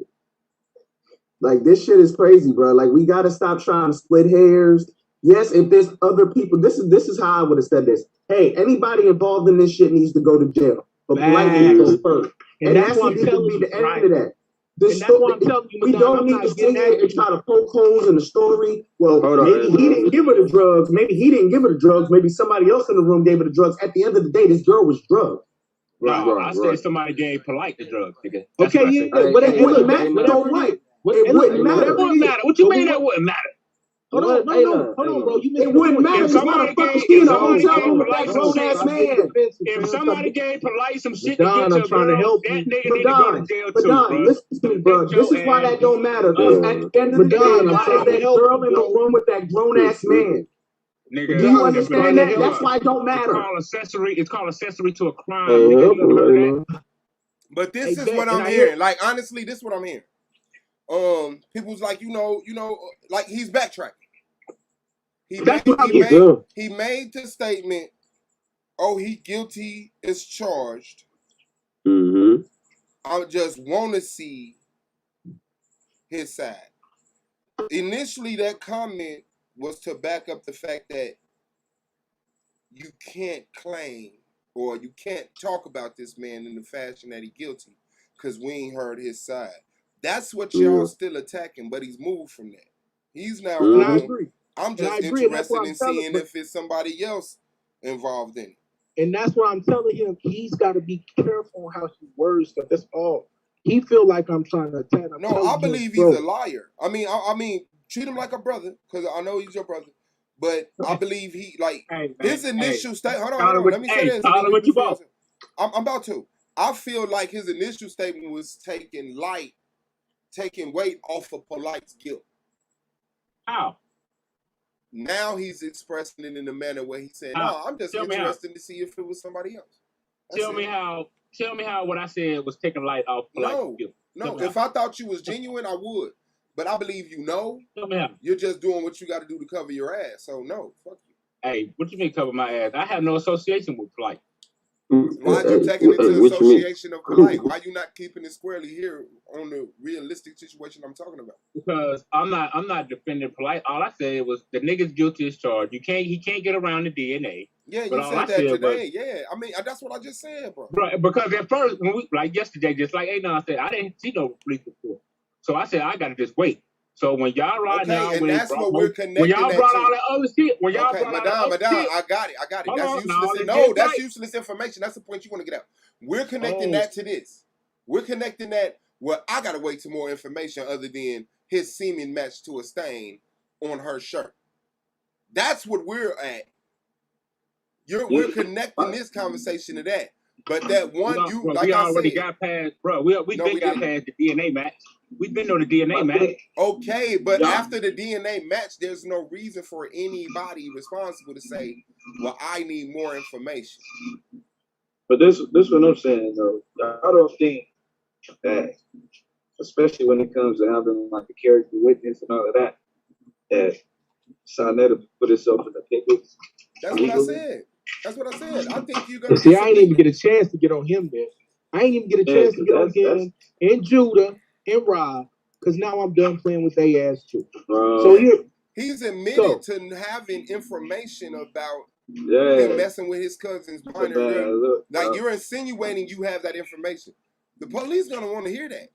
Like, this shit is crazy, bro. Like, we gotta stop trying to split hairs. Yes, if there's other people, this is how I would have said this. Hey, anybody involved in this shit needs to go to jail. But Polite needs to go first. And that's what I'm telling you. The end of that. And that's what I'm telling you. We don't need to sit here and try to poke holes in the story. Well, maybe he didn't give her the drugs. Maybe he didn't give her the drugs. Maybe somebody else in the room gave her the drugs. At the end of the day, this girl was drugged. I said somebody gave Polite the drugs, nigga. Okay, yeah, but it wouldn't matter. It wouldn't matter. What you mean that wouldn't matter? Hold on, bro. It wouldn't matter. If somebody gave if somebody gave Polite some shit Don, I'm trying to help you. that nigga need to go to jail too, bro. Listen to me, bro. This is why that don't matter. Because at the end of the day, why is that girl in the room with that grown ass man? Nigga, do you understand that? That's why it don't matter. It's called accessory to a crime. Nigga. But this is what I'm hearing. Like, honestly, this is what I'm hearing. People's like, like he's backtracking. He made the statement, he guilty is charged. I just want to see his side. Initially, that comment was to back up the fact that you can't claim or you can't talk about this man in the fashion that he's guilty because we ain't heard his side. That's what y'all still attacking, but he's moved from that. He's now wrong. I'm just interested in seeing if it's somebody else involved in it. And that's why I'm telling him he's got to be careful on how he words stuff. That's all. He feel like I'm trying to attack him. No, I believe he's a liar. I mean, treat him like a brother, because I know he's your brother. But I believe he his initial statement. Hold on. Let me say this. I'm about to. I feel like his initial statement was taking weight off of Polite's guilt. How? Now he's expressing it in a manner where he said, "No, I'm just interested to see if it was somebody else." Tell me how what I said was taking light off Polite's guilt. No. If I thought you was genuine, I would. But I believe you're just doing what you got to do to cover your ass. So no, fuck you. Hey, what you mean cover my ass? I have no association with Polite. Why are you taking it to association of Polite? Why you not keeping it squarely here on the realistic situation I'm talking about? Because I'm not defending Polite. All I said was the nigga's guilty as charged. He can't get around the DNA. Yeah, you said that today. Yeah, I mean that's what I just said, bro. Right, because at first when we yesterday, just like I said, I didn't see no police report. So I said I gotta just wait. So when y'all ride now, and that's what we're connecting. When y'all brought all that other shit, Madame, I got it. That's useless. That's useless information. That's the point you want to get out. We're connecting that to this. We're connecting that. Well, I gotta wait some more information other than his semen match to a stain on her shirt. That's what we're at. We're connecting this conversation to that. But that one, we already got past, bro. We got past the DNA match. We've been on the DNA match. Okay, but after the DNA match, there's no reason for anybody responsible to say, "Well, I need more information." But this what I'm saying though. I don't think that, especially when it comes to having like a character witness and all of that, that Sonetta put herself in the picture. That's what I said. I think you're gonna see. I ain't even get a chance to get on him there. I ain't even get a chance to get on him and Judah and Rob, because now I'm done playing with their ass too. So he's admitted to having information about him messing with his cousin's binary. Like you're insinuating you have that information. The police gonna want to hear that.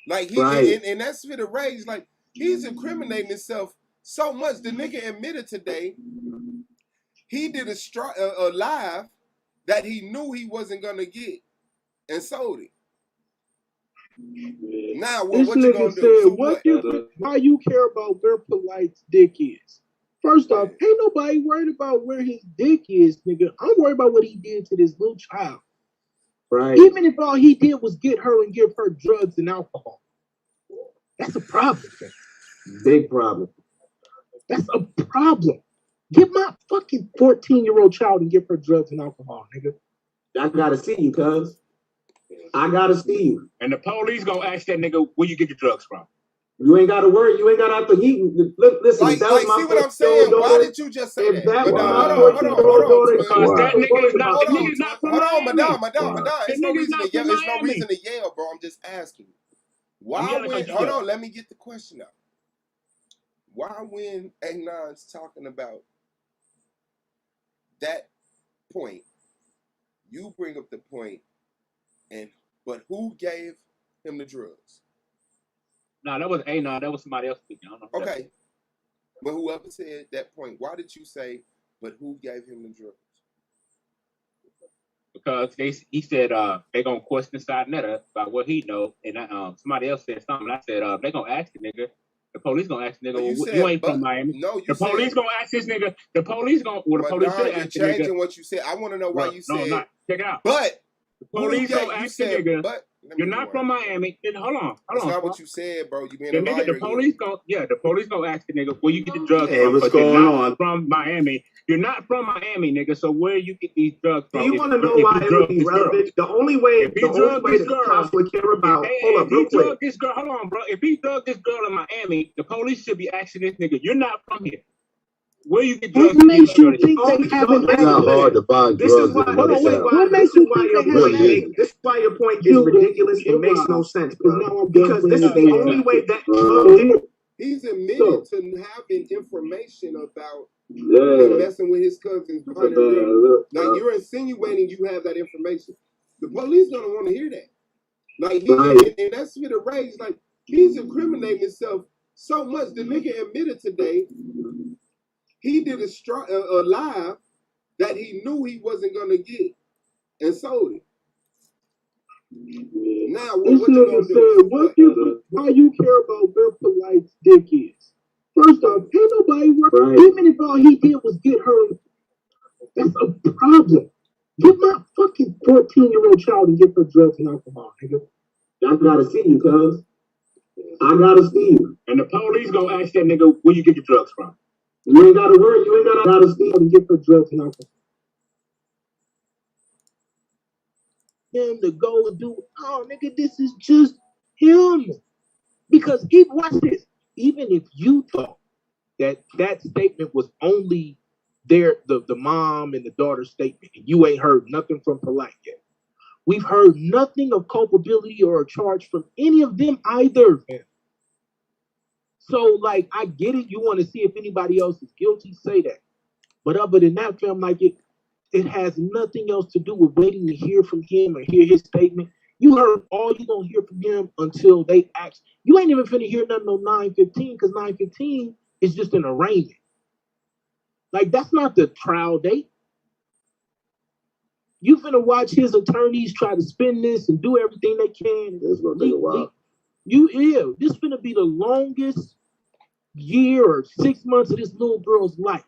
Like and that's for the rage. Like he's incriminating himself so much. The nigga admitted today he did a live that he knew he wasn't gonna get and sold it. Now what you gonna do? Why you care about where Polite's dick is? First off, ain't nobody worried about where his dick is, nigga. I'm worried about what he did to this little child. Right. Even if all he did was get her and give her drugs and alcohol. That's a problem, man. Big problem. That's a problem. Get my fucking 14-year-old child and give her drugs and alcohol, nigga. I gotta see you, cuz. I gotta see you. And the police gonna ask that nigga where you get your drugs from. You ain't gotta worry. You ain't gotta have to heat. Listen, like, that was see my what I'm saying? Why did you just say that? Hold on. Because that nigga is not from Miami. Madame. It's no reason to yell, bro. I'm just asking you. Hold on, let me get the question out. Why when A9's talking about that point, you bring up the point, but who gave him the drugs? No, that was A9. That was somebody else speaking. I don't know. Okay. But whoever said that point, why did you say, but who gave him the drugs? Because he said they gonna question Sonetta about what he know, and somebody else said something. I said they gonna ask the nigga. The police gonna ask the nigga. You ain't from Miami. No, the police gonna ask this nigga. The police gonna. Well, the police should ask the nigga. Changing what you said. I want to know why you said. No, not. Check it out. But the police gonna ask the nigga. But you're not from Miami. Then hold on. That's not what you said, bro. You being a liar. The police gonna ask the nigga where you get the drugs from. What's going on? From Miami. You're not from Miami, nigga. So where you get these drugs from? Do you want to know why it would be relevant? The only way the cops would care about. Hold on, bro. If he drugged this girl in Miami, the police should be asking this nigga. You're not from here. Where you get drugs? What makes you think they haven't? It's not hard to find drugs. This is why your point is ridiculous. It makes no sense, bro. Because this is the only way that. He's admitted to having information about him messing with his cousin's binary. Like you're insinuating you have that information. The police don't want to hear that. Like and that's for the rage. Like he's incriminating himself so much. The nigga admitted today he did a live that he knew he wasn't gonna get and sold it. Now what you gonna do? Why you care about where Polite's dick is? First off, ain't nobody worried. Right. Even if all he did was get her, that's a problem. Give my fucking 14-year-old child and give her drugs and alcohol, nigga. I gotta see you, cuz. I gotta see you. And the police gonna ask that nigga where you get your drugs from. You ain't gotta worry. You ain't gotta see and give her drugs and alcohol. Him to go and do, oh, nigga, this is just him. Because watch this. Even if you thought that statement was only the mom and the daughter's statement, and you ain't heard nothing from Polite yet. We've heard nothing of culpability or a charge from any of them either, man. So, like, I get it. You want to see if anybody else is guilty, say that. But other than that, fam, like, it has nothing else to do with waiting to hear from him or hear his statement. You heard all you gonna hear from him until they ask. You ain't even finna hear nothing on 9/15 because 9/15 is just an arraignment. Like, that's not the trial date. You finna watch his attorneys try to spin this and do everything they can. It's gonna take a while. This finna be the longest year or 6 months of this little girl's life.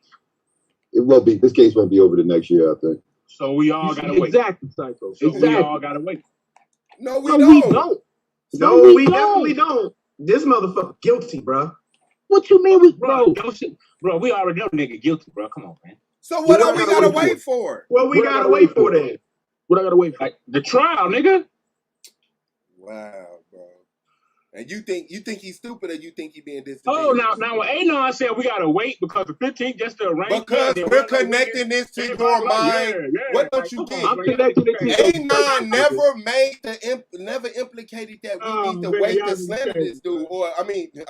It won't be. This case won't be over the next year, I think. So we all gotta wait. Exactly, Psycho. So we all gotta wait. No, we don't. No, we definitely don't. This motherfucker guilty, bro. What you mean bro? Bro, we already know nigga guilty, bro. Come on, man. So what are we gotta wait for? What we gotta wait for then? What I gotta wait for? Like the trial, nigga. Wow, bro. And you think he's stupid, or you think he being disingenuous? Oh, now when Anon said we gotta wait because the 15th just to arrange. Because we're connecting this to your mind. What don't you get? I'm connecting it to Anon never implicated that we need to wait to slander this dude. Or I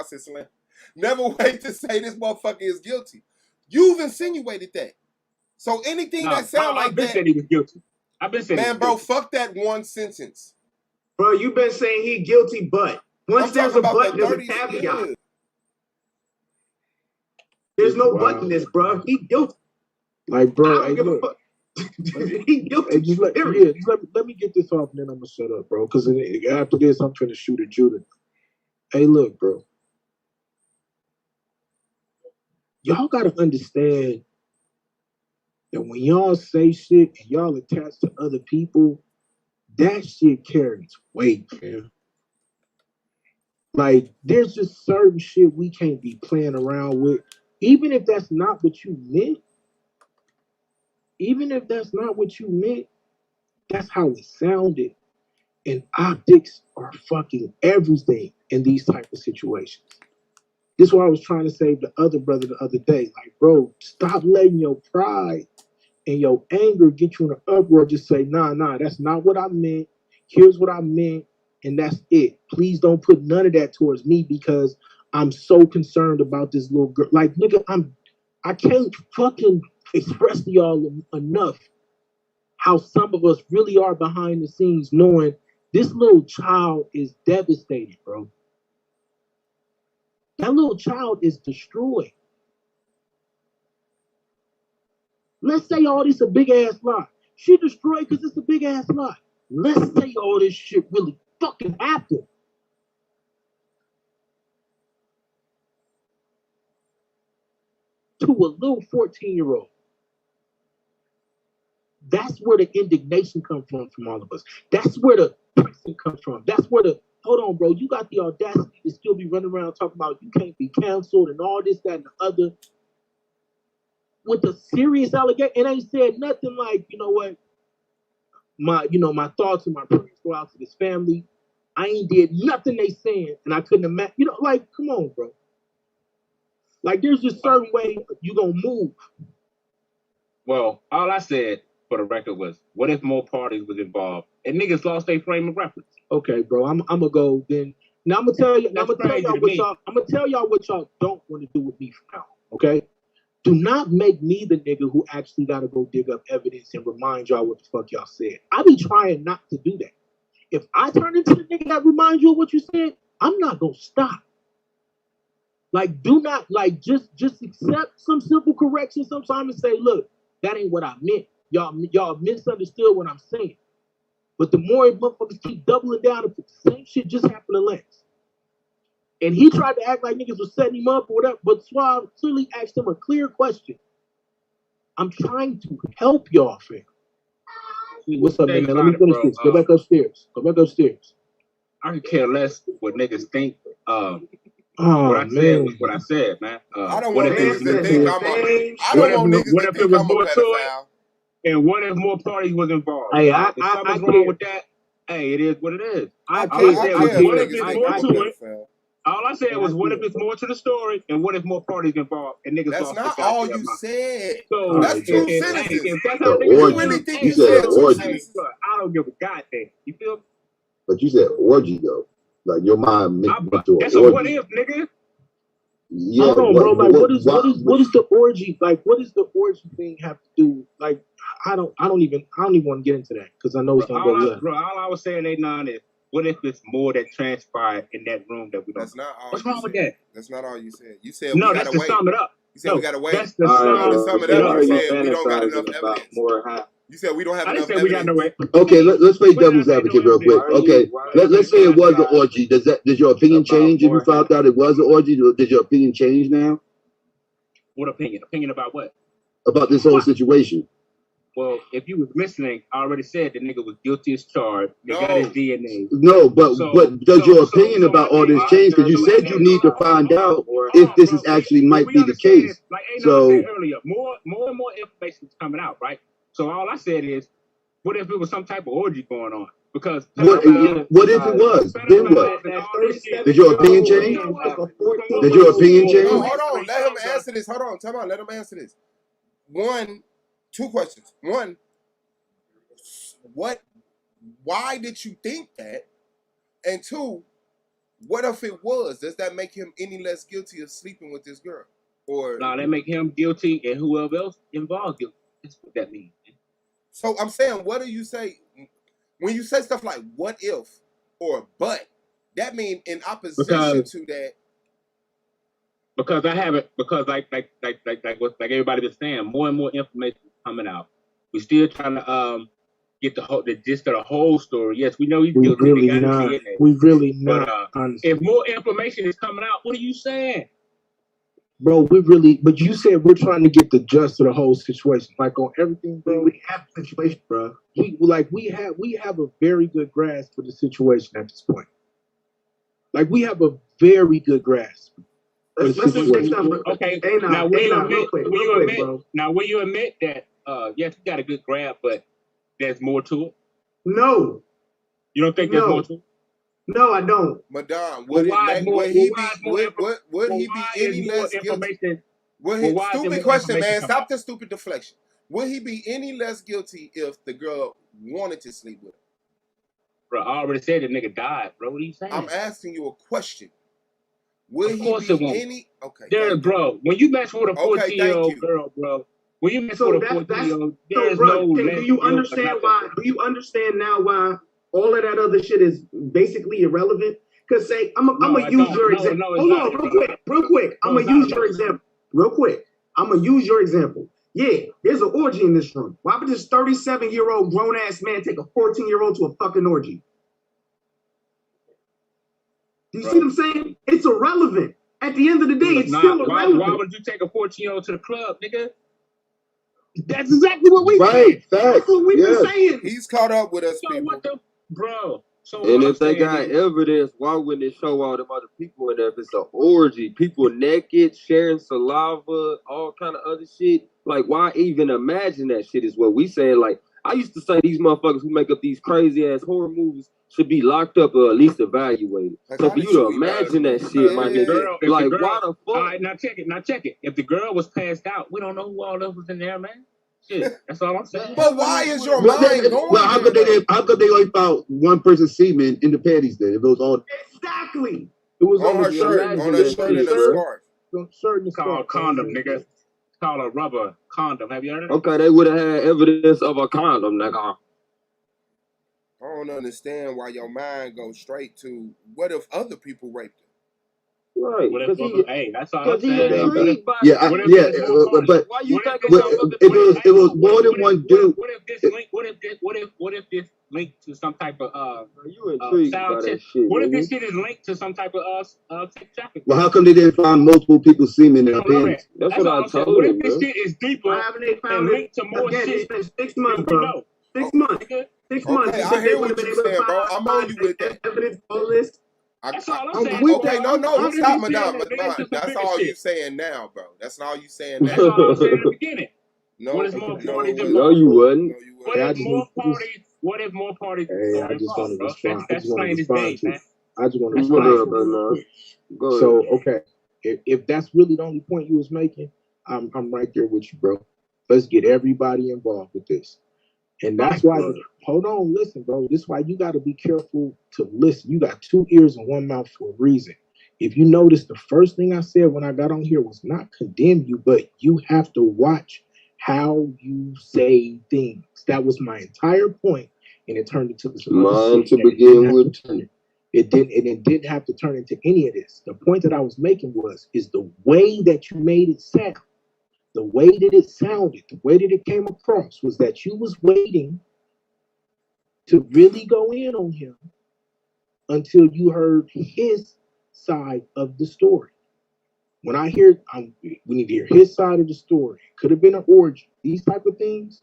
said slander. Never wait to say this motherfucker is guilty. You've insinuated that. So anything that sounds like that. I've been saying he was guilty. I've been saying. Man, bro, fuck that one sentence. Bro, you've been saying he guilty, but once there's a but, there's a caveat. Yeah. There's no but in this, bro. He guilty. Like, bro, I don't give a fuck. He guilty. Hey, just let me get this off, and then I'm gonna shut up, bro. Because after this, I'm trying to shoot at Judah. Hey, look, bro. Y'all gotta understand that when y'all say shit and y'all attach to other people, that shit carries weight, man. Like, there's just certain shit we can't be playing around with, even if that's not what you meant. Even if that's not what you meant, that's how it sounded. And optics are fucking everything in these type of situations. This is what I was trying to say to the other brother the other day. Like, bro, stop letting your pride and your anger get you in an uproar. Just say, nah, that's not what I meant. Here's what I meant, and that's it. Please don't put none of that towards me because I'm so concerned about this little girl. Like, nigga, I can't fucking express to y'all enough how some of us really are behind the scenes knowing this little child is devastated, bro. That little child is destroyed. Let's say all this a big ass lie. She destroyed because it's a big ass lie. Let's say all this shit really fucking happened. To a little 14-year-old. That's where the indignation comes from all of us. That's where the pressing comes from. That's where hold on, bro, you got the audacity to still be running around talking about you can't be canceled and all this, that, and the other. With a serious allegation, and ain't said nothing like, you know what, my thoughts and my prayers go out to this family. I ain't did nothing they saying, and I couldn't imagine, like, come on, bro. Like, there's just certain way you gonna move. Well, all I said for the record was, what if more parties was involved and niggas lost their frame of reference? Okay, bro, I'm gonna go then. Now I'm gonna tell y'all what y'all don't want to do with me from now. Okay, do not make me the nigga who actually gotta go dig up evidence and remind y'all what the fuck y'all said. I be trying not to do that. If I turn into the nigga that reminds you of what you said, I'm not gonna stop. Like, do not just accept some simple correction sometimes and say, look, that ain't what I meant. Y'all misunderstood what I'm saying. But the more motherfuckers keep doubling down, if the same shit just happened to Lex. And he tried to act like niggas was setting him up or whatever, but Suave clearly asked him a clear question. I'm trying to help y'all, fam. What's up, man? Let me finish this. Go back upstairs. Go back upstairs. I could care less what niggas think. Oh, what I man. said was what I said, man. I don't what want if niggas to think I'm a. I what don't want niggas what to if it think was I'm a more to it? pedophile. And what if more parties was involved? Hey, If something's wrong with that, hey, it is what it is. I All I care said if was, what if niggas it's think more I'm a to it? pedophile. All I said was, what if it's more to the story, and what if more parties involved, and niggas That's lost not their all goddamn you mind. said. So, That's two hey, sentences. if that's The how niggas You orgy. really feel, think You you said said an two orgy, sentences? look, I don't give a goddamn. You feel me? but you said orgy though. Like your mind went to an That's a what orgy. if, nigga. Yeah, Hold on, bro. Like, what is the orgy? Like, what does the orgy thing have to do? Like, I don't even want to get into that because I know it's gonna go left. All I was saying, A9, is what if it's more that transpired in that room that we don't That's know? not all What's you wrong with said. that? That's not all you said. You said No, we that's gotta to wait. sum it up. You said we gotta wait. That's the To sum sum it it up, up. you said we don't got enough evidence. You said we don't have I didn't enough say we got evidence. no way. Okay, let's play devil's advocate real quick. Okay, let's say it was an orgy. Does your opinion change if you found out it was an orgy? Does your opinion change now What opinion? Opinion about what? about this whole situation? Well, if you was listening, I already said the nigga was guilty as charged. They got his DNA. No, but does your opinion about all this change? Because you said you need to find out if this is actually might be the case. Like A9 So said earlier, more and more information is coming out, right? So all I said is, what if it was some type of orgy going on? Because what if it was? Then what? Did your opinion change? Did your opinion No, change? hold on. Let him answer this. Hold on. Time out. Let him answer this. Two questions. One, why did you think that? And two, what if it was? Does that make him any less guilty of sleeping with this girl? Or no, that make him guilty and whoever else involved guilty. That's what that means. So I'm saying, what do you say when you say stuff like "what if" or "but"? That mean in opposition to that. Because I haven't. Because like everybody was saying, more and more information is coming out. We're still trying to get the gist of the whole story. Yes, we know he's guilty. We really not. But if more information is coming out, what are you saying? Bro, but you said we're trying to get the gist of the whole situation. Like on everything, bro. We have a situation, bro. We have a very good grasp of the situation at this point. Like we have a very good grasp. Let's just take something. Okay. Hey, now will you admit that yes, you got a good grab, but there's more to it? No. You don't think there's more to it? No, I don't. Madame, would he be any less guilty? Stupid question, man. Stop the stupid deflection. Would he be any less guilty if the girl wanted to sleep with him? Bro, I already said the nigga died, bro. What are you saying? I'm asking you a question. Will of course he it be won't. any? Okay. There, bro. When you mess with a 14-year-old girl, bro. When you mess with a 14-year-old, there's no. Do you understand why? Do you understand now why all of that other shit is basically irrelevant? Because say I'm gonna use your example. Hold on, real quick. I'm gonna use your example. Real quick. I'm gonna use your example. Yeah, there's an orgy in this room. Why would this 37-year-old grown ass man take a 14-year-old to a fucking orgy? Do you see what I'm saying? It's irrelevant. At the end of the day, it's still irrelevant. Why would you take a 14-year-old to the club, nigga? That's exactly what we said. That's what we've been saying. He's caught up with us, so people. What the, bro? So and if they got evidence, why wouldn't it show all them other people in there? If it's an orgy, people naked, sharing saliva, all kind of other shit. Like, why even imagine that shit is what we saying. Like, I used to say these motherfuckers who make up these crazy ass horror movies should be locked up or at least evaluated. Like, so for you to imagine that shit, my nigga, like, why the fuck? All right, now check it. If the girl was passed out, we don't know who all else was in there, man. Shit, that's all I'm saying. But why is your mind going? Well, how could they only found one person's semen in the panties then? If it was all exactly. It was on her shirt, on her shirt and a scarf. It's called condom, nigga. It's called a rubber condom. Have you heard of it? Okay, they would have had evidence of a condom, nigga. I don't understand why your mind goes straight to what if other people raped her? Right, What if, because he, hey, that's all I'm because he saying. intrigued by Yeah, it. What if yeah, there's more parties? but Why you What if think this a but motherfucker it what was if, it hey, was what more if, than what if, one what if, dude. what if this link, what if this linked to some type of You intrigued by sound that tip? shit, What if nigga. this shit is linked to some type of sex trafficking? Well, how come they didn't find multiple people semen in They her don't know that. panties? That's That's what all I I'm saying. told What if him, this bro. shit is deeper Why haven't they and found it? linked to more Again, shit it's been 6 than months, we bro. know? 6 months. Nigga, 6 months. Okay, You I think they hear would have what been you able to saying, bro. I'm on find you with that. evidence all this? that's all I'm I'm saying. with Well, Okay, that. no, what if stop, he's saying Madonna. that leads to some That's bigger all you shit? saying now, bro. That's all you saying That's now. all I was saying in the beginning. No, What if more no, parties it No, involved? you wasn't. What Hey, I if just more want to parties? What if more parties hey, are I just want involved, to bro? respond. I That's just want to plain as respond day, to. man. I just want to That's What plain. respond up, to real man? quick. Go ahead. So, okay, if that's really the only point you was making, I'm right there with you, bro. Let's get everybody involved with this. And that's why, hold on, listen, bro. This is why you got to be careful to listen. You got 2 ears and 1 mouth for a reason. If you notice, the first thing I said when I got on here was not condemn you, but you have to watch how you say things. That was my entire point, and it turned into some other Mine shit to that it didn't begin have with. to turn it. It didn't, and it didn't have to turn into any of this. The point that I was making is the way that you made it sound, the way that it sounded, the way that it came across was that you was waiting to really go in on him until you heard his side of the story. When I hear, we need to hear his side of the story. Could have been an origin. These type of things,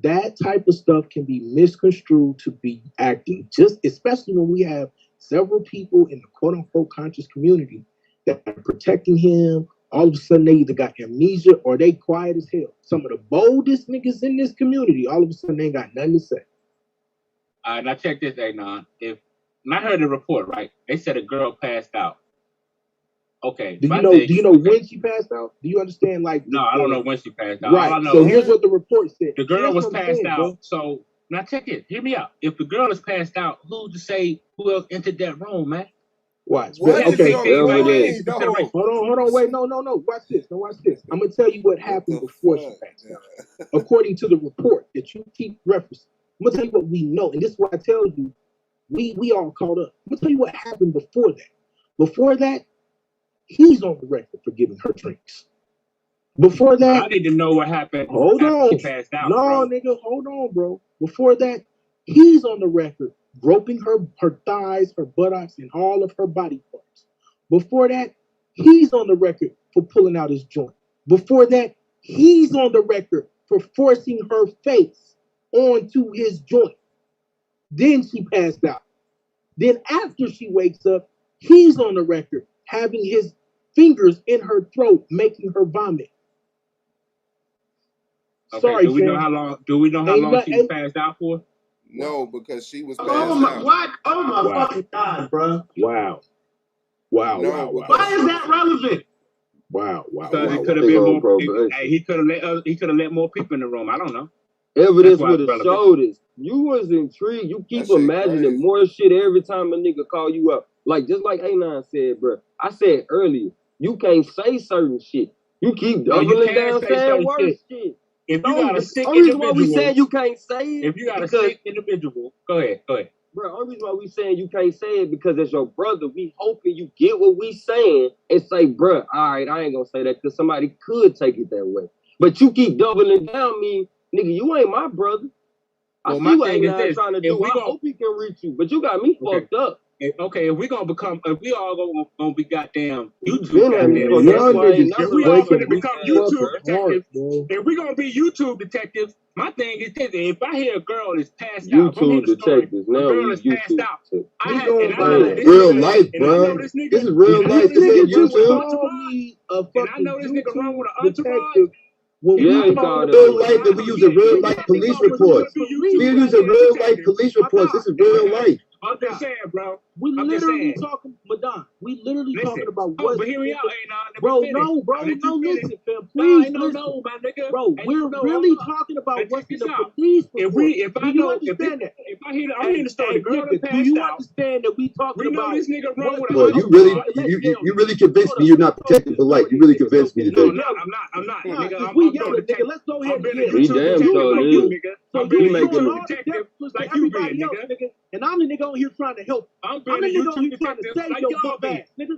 that type of stuff can be misconstrued to be acting. Just especially when we have several people in the quote unquote conscious community that are protecting him. All of a sudden, they either got amnesia or they quiet as hell. Some of the boldest niggas in this community, all of a sudden, they ain't got nothing to say. All right, now check this, Anon. When I heard the report, right? They said a girl passed out. Okay. Do you know when she passed out? Do you understand? Like, No, I don't know when she passed out. Right. All I know So here's what the report said. the girl That's was what I'm passed saying, out. bro. So now check it. Hear me out. If the girl is passed out, who's to say who else entered that room, man? Watch. What is Okay. your point, though? Hold on. Wait. No. Watch this. No, watch this. I'm gonna tell you what happened before she passed out. According to the report that you keep referencing, I'm gonna tell you what we know, and this is what I tell you. We all caught up. I'm gonna tell you what happened before that. Before that, he's on the record for giving her drinks. Before that, I need to know what happened. Hold after on. she passed out, No, bro. nigga, hold on, bro. Before that, he's on the record groping her thighs, her buttocks, and all of her body parts. Before that, he's on the record for pulling out his joint. Before that, he's on the record for forcing her face onto his joint. Then she passed out. Then after she wakes up, he's on the record having his fingers in her throat, making her vomit. Okay, Sorry, do we know Sam. how long? Do we know how long she was passed out for? No, because she was passed Oh my, out. what? Oh my Wow. fucking God, bro. Wow. No, Why is that relevant? Wow. Because it could have been more people. Hey, he could have let more people in the room. I don't know. Evidence That's why would have it's relevant. showed us. You was intrigued. You keep shit imagining crazy. more shit every time a nigga call you up. Like just like A9 said, bro. I said earlier, you can't say certain shit. You keep No, you doubling can down say saying certain worse shit. shit. If you got a sick only reason why we individual, saying you can't say it, if you got a because, sick individual, go ahead. bro, only reason why we saying you can't say it because as your brother, we hoping you get what we saying and say, bro, all right, I ain't gonna say that because somebody could take it that way. But you keep doubling down, me, nigga, you ain't my brother. Well, I my see what thing is A9 this. trying to If do. we I gon- hope he can reach you, but you got me fucked up. If we all gonna be goddamn YouTube been having goddamn fucked Y'all up. Why ain't niggas never if we like all breaking gonna some become bitch ass, YouTube bro. detectives, bro. if we gonna be YouTube detectives, my thing is this: if I hear a girl is passed out, if I'm YouTube hearing a story, detectives. a Now girl we is passed YouTube out, detectives. I have, going and I by know that. this Real nigga, life, and I know bro. this nigga, This is real and I know life. this This nigga ain't run with an YouTube. Call entourage, me a and I fucking know this nigga run with an YouTube entourage. detective when If we Yeah, I he know talk called this us. Real about nigga, life that we using real life police reports. We using real life police reports. This is real life. I'm just saying, bro. We I'm just literally saying. talking, Madonna. We literally Listen. talking about Oh, what's but hear me in out, the- Let me bro. finish. No, bro, I'll let no. you finish. Listen, fam. No, Please ain't listen, no, my nigga. bro. Ain't We're no, really hold up. talking about Now what's check in this the out. police report. If Do I you know, understand that? if I hear, I'm hearing the story. Hey, The girl that nigga, do passed you out. understand that we talking We know about this nigga run with an Well, you entourage. really, okay, let's you yell you this. really convinced Hold me up, you're not let's protecting for life. You really convinced me No, today. I'm not, Nah, nigga. cause I'm we doing yelling, nigga. detective. Let's go ahead I'm being and a yell. He YouTube damn So detective sure like is. you, nigga. So I'm you being a making showing YouTube all the detective deference to like you everybody being, else, nigga. nigga. And I'm the nigga on here trying to help. I'm I'm being the a nigga on YouTube here trying to detective save like your y'all book be. ass, nigga.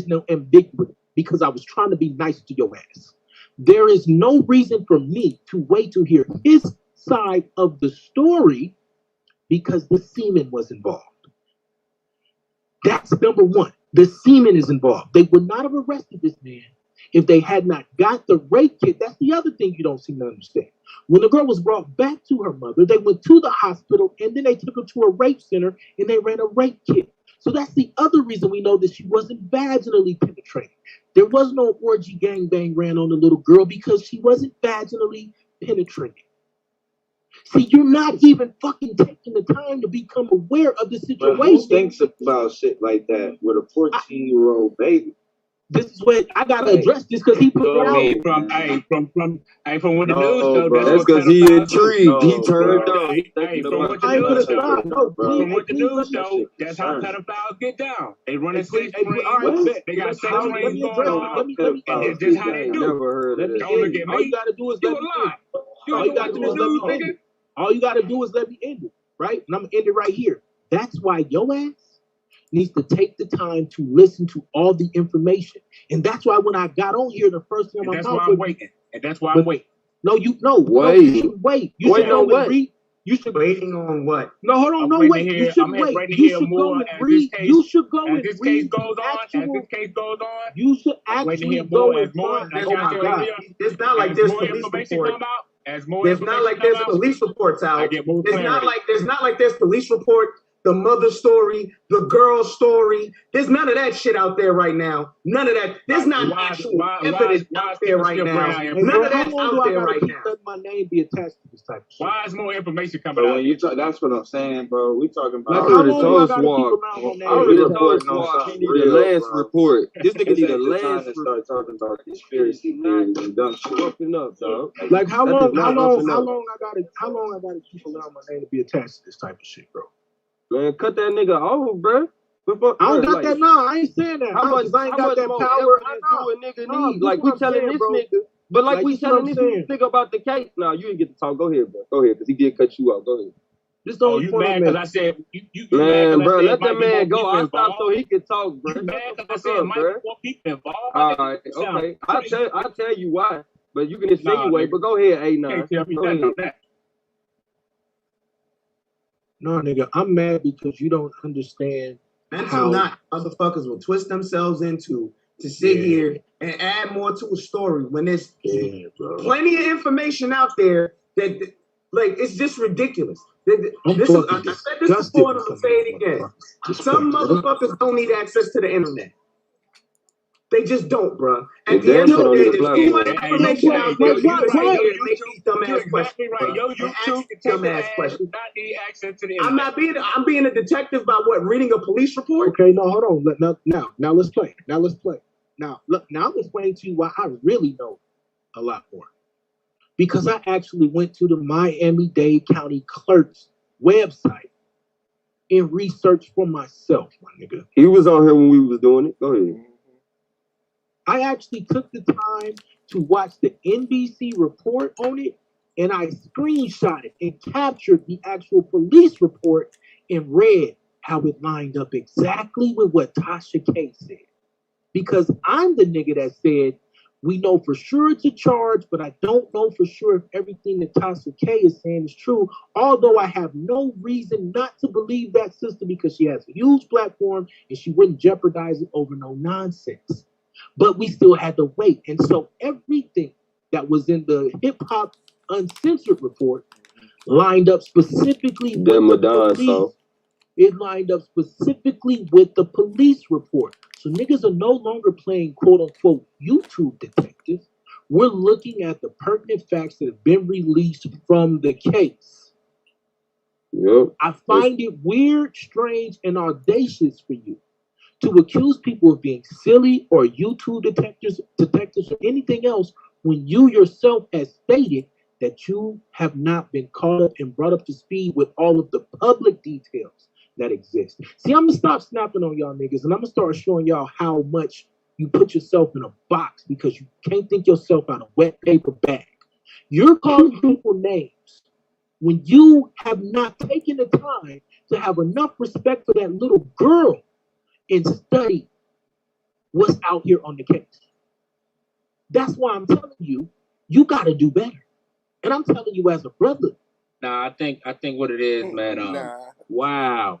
is no ambiguity because I was trying to be nice to your ass. There is no reason for me to wait to hear his side of the story because the semen was involved. That's number one. The semen is involved. They would not have arrested this man if they had not got the rape kit. That's the other thing you don't seem to understand. When the girl was brought back to her mother, they went to the hospital and then they took her to a rape center and they ran a rape kit. So that's the other reason we know that she wasn't vaginally penetrated. There was no orgy gangbang ran on the little girl because she wasn't vaginally penetrated. See, you're not even fucking taking the time to become aware of the situation. But who thinks about shit like that with a 14-year-old baby? This is what I gotta address this because he put it out. From what the news though, that's because he intrigued. He turned up. From what the news though, that's how pedophiles get down. They run a sex ring. They got sex rings going on, and it's just how they do. Don't look at me. All you gotta do is let me end it. All you gotta do is let me end it. All you gotta do is let me end it, right? And I'm gonna end it right here. That's why your ass needs to take the time to listen to all the information. And that's why when I got on here the first time that's why I'm waiting. And that's why I'm waiting. No, you shouldn't wait. You should go and read. You should waiting on what? No, hold on, no wait. You should wait. You should go and read. You should go and read. As this case goes on, you should actually go and find. Oh my God! It's not like there's police reports. It's not like there's police reports out. It's not like there's police report. The mother story, the girl story. There's none of that shit out there right now. None of that. There's not actual evidence out there right now. None of that's out there right now. Let my name be attached to this type of shit. Why is more information coming out? When you talk, that's what I'm saying, bro. We talking about. I already told Swag. He need a last report. This nigga need a last report. Start talking about conspiracy theories and dumb shit. Fucking up, dog. Like how long I gotta keep allowing my name to be attached to this type of shit, bro? Man, cut that nigga off, bro. I don't got that. No, I ain't saying that. How much I ain't got that power do a nigga need? Like we telling this nigga, but like we telling this nigga about the case. Now you didn't get to talk. Go ahead, bro. Go ahead, because he did cut you off. Go ahead. Just don't. You mad because I said you man, bro. Let that man go. I stopped so he can talk, bro. You mad because I said might be more people involved. All right, okay. I'll tell you why, but you can insinuate. But go ahead, A9. No, nigga, I'm mad because you don't understand. Mental knot motherfuckers will twist themselves into to sit here and add more to a story when there's plenty of information out there that, like, it's just ridiculous. I said this before and I'm gonna say it again. Some motherfuckers don't need access to the internet. They just don't, bro. At the end of the day, there's too much information out there. You right here and make these dumbass questions. Dumbass questions. I'm being a detective by what? Reading a police report? Okay, no, hold on. Now let's play. Now I'm explaining to you why I really know a lot more. Because I actually went to the Miami-Dade County Clerk's website and researched for myself, my nigga. He was on here when we was doing it. Go ahead. I actually took the time to watch the NBC report on it, and I screenshotted and captured the actual police report and read how it lined up exactly with what Tasha K said. Because I'm the nigga that said, we know for sure it's a charge, but I don't know for sure if everything that Tasha K is saying is true, although I have no reason not to believe that sister because she has a huge platform and she wouldn't jeopardize it over no nonsense. But we still had to wait. And so everything that was in the Hip Hop Uncensored report lined up specifically with the police. It lined up specifically with the police report. So niggas are no longer playing quote unquote YouTube detectives. We're looking at the pertinent facts that have been released from the case. Yep. I find it weird, strange, and audacious for you to accuse people of being silly or YouTube detectives or anything else when you yourself has stated that you have not been caught up and brought up to speed with all of the public details that exist. See, I'm gonna stop snapping on y'all niggas and I'm gonna start showing y'all how much you put yourself in a box because you can't think yourself out of a wet paper bag. You're calling people names when you have not taken the time to have enough respect for that little girl and study what's out here on the case. That's why I'm telling you, you got to do better. And I'm telling you as a brother. Nah, I think what it is, man. Wow.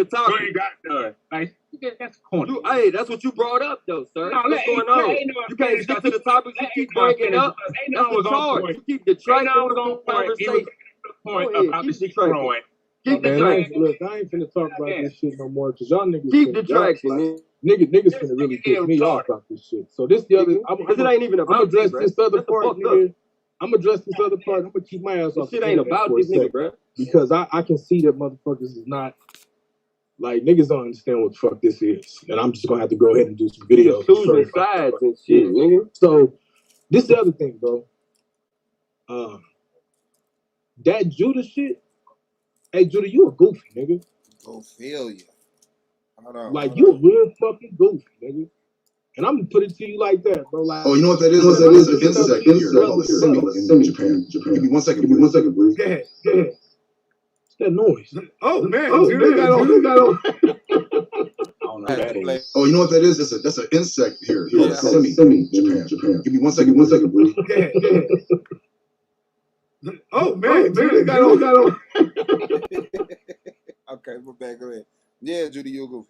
to talk. You ain't got done. Like That's corny. Hey, that's what you brought up, though, sir. No, What's going on? You can't stick to the topics you keep bringing up. That's the charge. You keep detracting from the conversation. Go ahead, keep detracting. Keep Man, detracting. look, I ain't finna talk about this shit no more because y'all niggas Keep finna- detracting, y'all- man. Niggas finna really piss me off about this shit. So this the other. Because it ain't even I'm about address you, this bro. other That's the part, fucked nigga. I'm address this other part. I'm gonna keep my ass This off. shit the ain't internet about for a this nigga, sec, bro. because I can see that motherfuckers is not like niggas don't understand what the fuck this is, and I'm just gonna have to go ahead and do some videos. Choosing sides and shit, nigga. So this the other thing, bro. That Judah shit. Hey, Judah, you a goofy, nigga. Go feel you. Hold on. Like you a real fucking goofy, nigga. And I'm gonna put it to you like that, bro. Like, Oh, you know what that is? That is an insect here called a simi in Japan. Give me 1 second. Please. Go ahead. What's that noise? Oh man, Judah got on. I don't know how to play. Oh, you know what that is? That's an insect here called a simi in Japan. Give me 1 second. Please. Oh man, Judah got on. Okay, we're back. Go ahead. Yeah, Judy, you're goofy.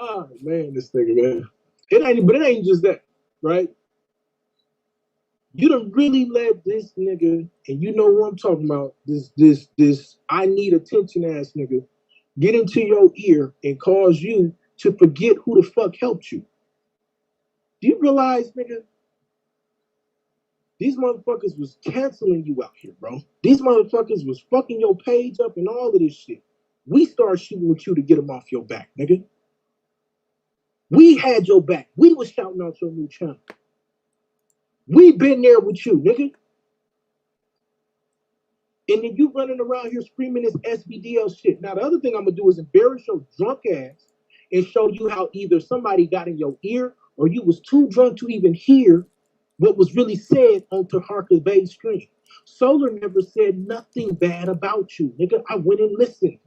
Oh man, this nigga, man. It ain't just that, right? You done really let this nigga, and you know what I'm talking about, this I need attention ass nigga, get into your ear and cause you to forget who the fuck helped you. Do you realize, nigga? These motherfuckers was canceling you out here, bro. These motherfuckers was fucking your page up and all of this shit. We started shooting with you to get them off your back, nigga. We had your back. We was shouting out your new channel. We been there with you, nigga. And then you running around here screaming this SBDL shit. Now, the other thing I'm gonna do is embarrass your drunk ass and show you how either somebody got in your ear or you was too drunk to even hear what was really said on Taharka Bay's stream. Solar never said nothing bad about you, nigga. I went and listened.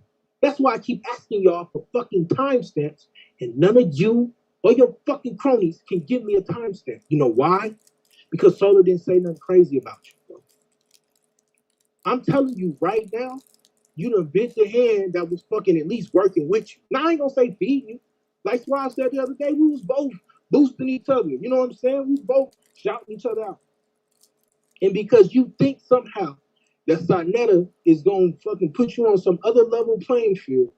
That's why I keep asking y'all for fucking timestamps, and none of you or your fucking cronies can give me a timestamp. You know why? Because Solar didn't say nothing crazy about you, bro. I'm telling you right now, you done bit the hand that was fucking at least working with you. Now, I ain't gonna say feed you. Like Swab said the other day, we was both boosting each other. You know what I'm saying? We both shouting each other out. And because you think somehow that Sonetta is gonna fucking put you on some other level playing field,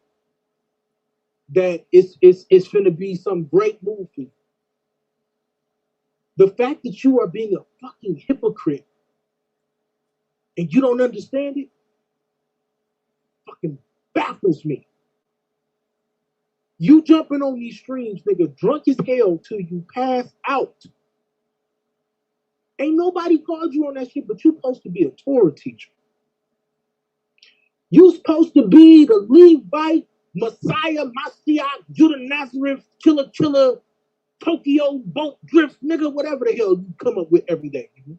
that it's gonna be some great move for you. The fact that you are being a fucking hypocrite and you don't understand it fucking baffles me. You jumping on these streams, nigga, drunk as hell till you pass out. Ain't nobody called you on that shit, but you supposed to be a Torah teacher. You supposed to be the Levite, Messiah, Mashiach, Judah Nazareth, killer, Tokyo boat drift, nigga, whatever the hell you come up with every day, nigga.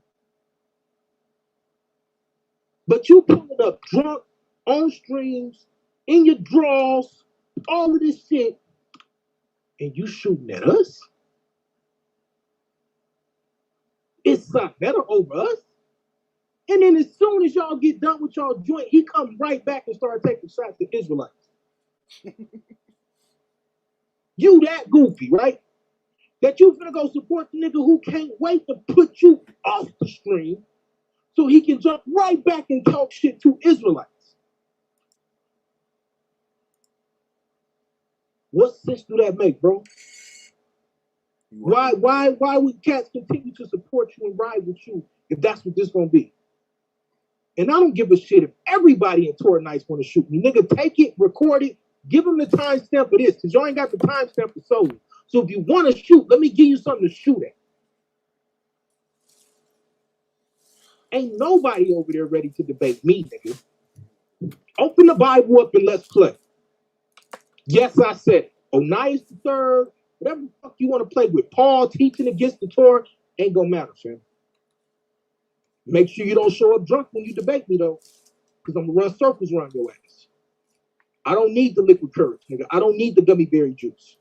But you pulling up drunk, on streams, in your drawers, all of this shit, and you shooting at us? It's better over us. And then as soon as y'all get done with y'all joint, he comes right back and start taking shots at Israelites. You that goofy, right? That you finna go support the nigga who can't wait to put you off the stream so he can jump right back and talk shit to Israelites. What sense do that make, bro? Why would cats continue to support you and ride with you if that's what this gonna be? And I don't give a shit if everybody in Torah Nights want to shoot me. Nigga, take it, record it, give them the timestamp for this, because y'all ain't got the timestamp for Solar. So if you want to shoot, let me give you something to shoot at. Ain't nobody over there ready to debate me, nigga. Open the Bible up and let's play. Yes, I said it. Onias the third, whatever the fuck you want to play with. Paul teaching against the Torah, ain't gonna matter, fam. Make sure you don't show up drunk when you debate me, though, because I'm gonna run circles around your ass. I don't need the liquid courage, nigga. I don't need the gummy berry juice.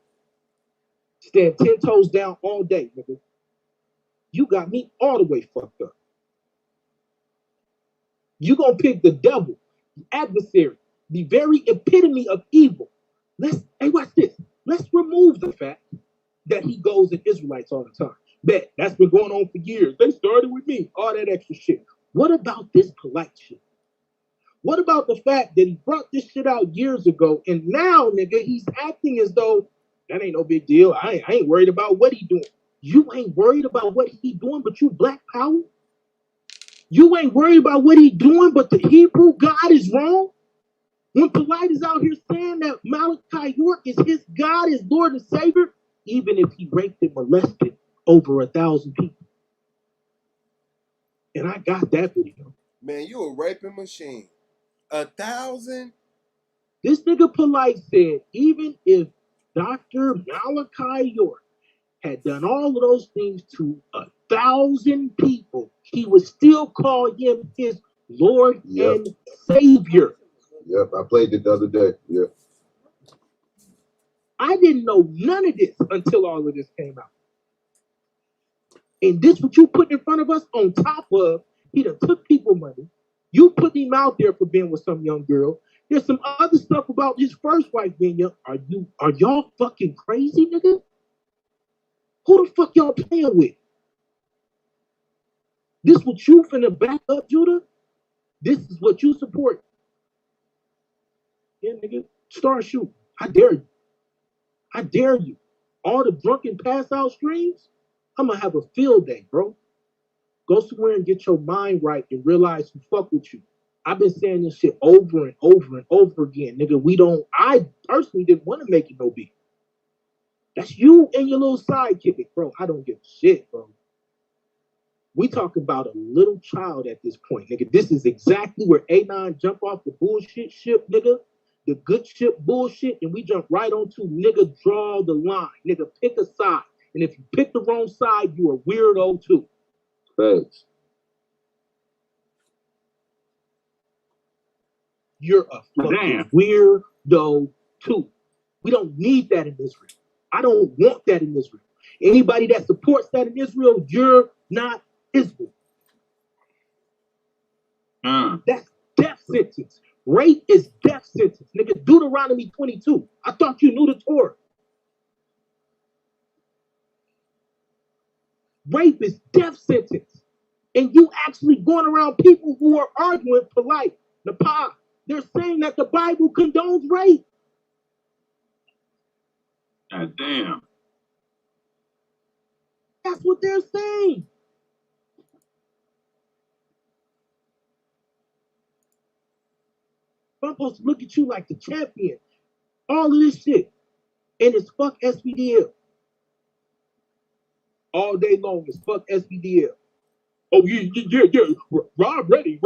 Stand 10 toes down all day, nigga. You got me all the way fucked up. You gonna pick the devil, the adversary, the very epitome of evil. Hey, watch this. Let's remove the fact that he goes at Israelites all the time. Bet that's been going on for years. They started with me, all that extra shit. What about this polite shit? What about the fact that he brought this shit out years ago, and now, nigga, he's acting as though that ain't no big deal. I ain't worried about what he doing. You ain't worried about what he doing, but you Black Power? You ain't worried about what he doing, but the Hebrew God is wrong? When Polite is out here saying that Malachi York is his God, his Lord and Savior, even if he raped and molested over 1,000 people. And I got that video. Man, you a raping machine. 1,000? This nigga Polite said, even if Dr. Malachi York had done all of those things to 1,000 people, he would still call him his Lord and Savior. Yep, I played it the other day. Yep. I didn't know none of this until all of this came out. And this what you put in front of us on top of, he done took people money. You put him out there for being with some young girl. There's some other stuff about his first wife being young. Are y'all fucking crazy, nigga? Who the fuck y'all playing with? This what you finna back up, Judah? This is what you support. Yeah, nigga, start shooting. I dare you. I dare you. All the drunken pass out streams, I'm gonna have a field day, bro. Go somewhere and get your mind right and realize who fuck with you. I've been saying this shit over and over and over again, nigga. I personally didn't want to make it no beef. That's you and your little sidekick, bro. I don't give a shit, bro. We talking about a little child at this point, nigga. This is exactly where A9 jump off the bullshit ship, nigga. The good ship bullshit, and we jump right onto nigga, draw the line. Nigga, pick a side. And if you pick the wrong side, you a weirdo too. Thanks. You're a fucking weirdo too. We don't need that in Israel. I don't want that in Israel. Anybody that supports that in Israel, you're not Israel. That's death sentence. Rape is death sentence. Nigga, Deuteronomy 22. I thought you knew the Torah. Rape is death sentence. And you actually going around people who are arguing Polite, Nepal. They're saying that the Bible condones rape. God damn. That's what they're saying. I'm supposed to look at you like the champion. All of this shit. And it's fuck SPDL. All day long it's fuck SPDL. Oh, yeah. Rob Reddy,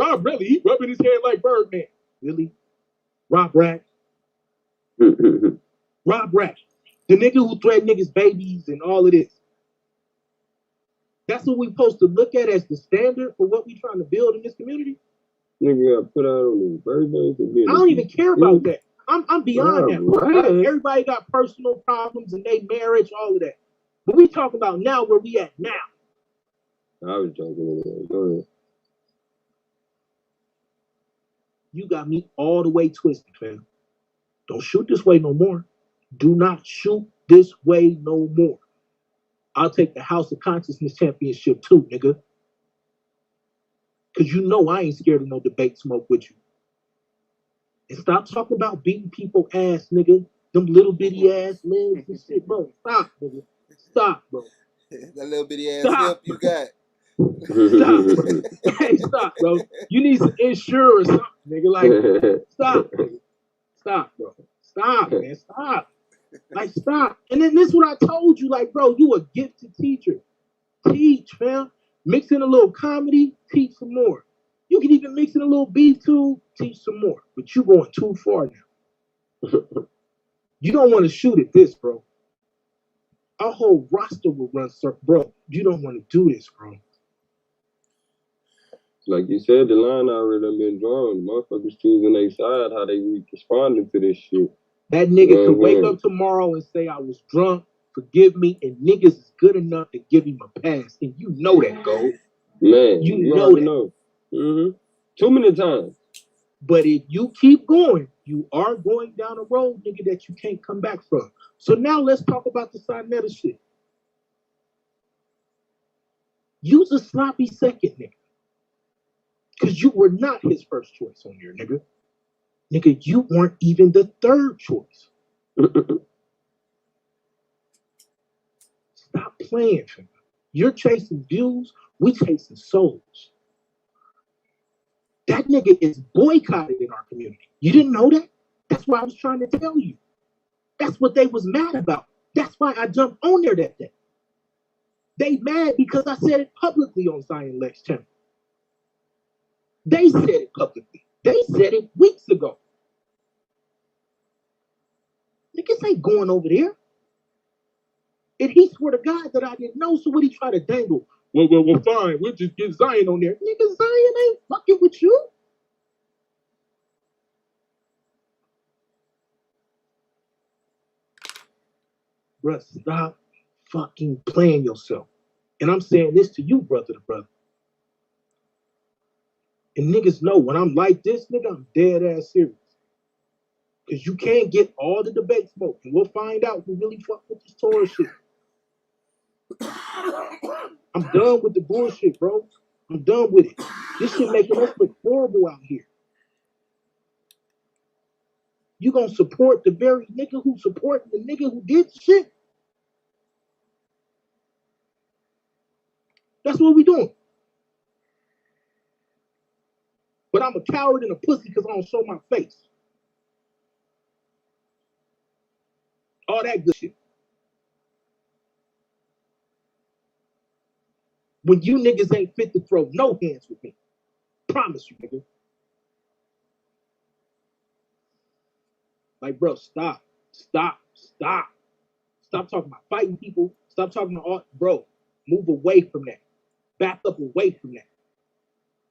he rubbing his head like Birdman. Really? Rob Rack? Rob Rack. The nigga who threatened niggas' babies and all of this. That's what we supposed to look at as the standard for what we trying to build in this community? Nigga got put out on his birthday. I don't even care about that. I'm beyond that. Right. Everybody got personal problems and they marriage, all of that. But we talking about now where we at now. I was joking. Go ahead. You got me all the way twisted, fam. Don't shoot this way no more. Do not shoot this way no more. I'll take the House of Consciousness Championship too, nigga. Because you know I ain't scared of no debate smoke with you. And stop talking about beating people ass, nigga. Them little bitty ass legs and shit, bro. Stop, nigga. Stop, bro. That little bitty ass hip you got. Stop. Hey, stop, bro. You need some insurance or something, nigga. Like, stop, nigga. Stop, bro. Stop, man. Stop. Like, stop. And then this is what I told you. Like, bro, you a gifted teacher. Teach, fam. Mix in a little comedy, teach some more. You can even mix in a little beef too, teach some more. But you going too far now. You don't want to shoot at this, bro. Our whole roster will run circle. Bro, you don't want to do this, bro. Like you said, the line already done been drawn. Motherfuckers choosing their side, how they responding to this shit. That nigga could wake up tomorrow and say, I was drunk, forgive me, and niggas is good enough to give him a pass. And you know that, Gold. Man, you know that. Mm-hmm. Too many times. But if you keep going, you are going down a road, nigga, that you can't come back from. So now let's talk about the Sinetta shit. Use a sloppy second, nigga. Because you were not his first choice on there, nigga. Nigga, you weren't even the third choice. Stop playing, nigga. You're chasing views, we chasing souls. That nigga is boycotted in our community. You didn't know that? That's what I was trying to tell you. That's what they was mad about. That's why I jumped on there that day. They mad because I said it publicly on Zion Lex channel. They said it publicly. They said it weeks ago. Niggas ain't going over there. And he swore to God that I didn't know, so what he try to dangle? Well, fine. We'll just get Zion on there. Nigga, Zion ain't fucking with you. Bruh, stop fucking playing yourself. And I'm saying this to you, brother to brother. And niggas know when I'm like this, nigga, I'm dead ass serious. Because you can't get all the debate smoke. And we'll find out who really fuck with this Torah shit. I'm done with the bullshit, bro. I'm done with it. This shit making us look horrible out here. You gonna support the very nigga who supported the nigga who did the shit? That's what we doing. But I'm a coward and a pussy because I don't show my face. All that good shit. When you niggas ain't fit to throw no hands with me. Promise you, nigga. Like, bro, stop. Stop talking about fighting people. Stop talking about, bro, move away from that. Back up away from that.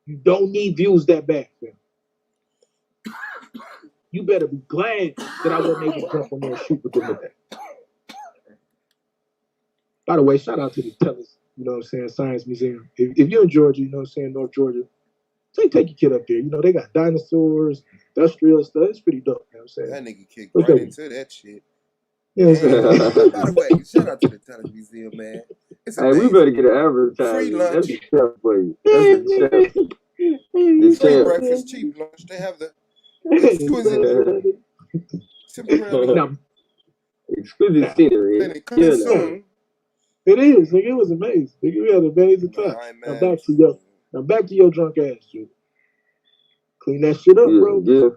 You don't need views that bad, fam. You better be glad that I wasn't able to jump on there and shoot with them with that. By the way, shout out to the Tellus, you know what I'm saying, Science Museum. If you're in Georgia, you know what I'm saying, North Georgia, take your kid up there. You know, they got dinosaurs, industrial stuff. It's pretty dope, you know what I'm saying? That nigga kicked right into that shit. You know what I'm saying? By the way, shout out to the Tellus Museum, man. It's Hey, we better get an advertisement. Free lunch. That's the chef for you. That's the chef. The Free chef. breakfast, cheap lunch. They have the exquisite temporarily. Exquisite scenery. And it comes soon. It is, nigga. It was amazing. Nigga, we had an amazing time. Now back to your drunk ass, dude. Clean that shit up, bro. Yeah.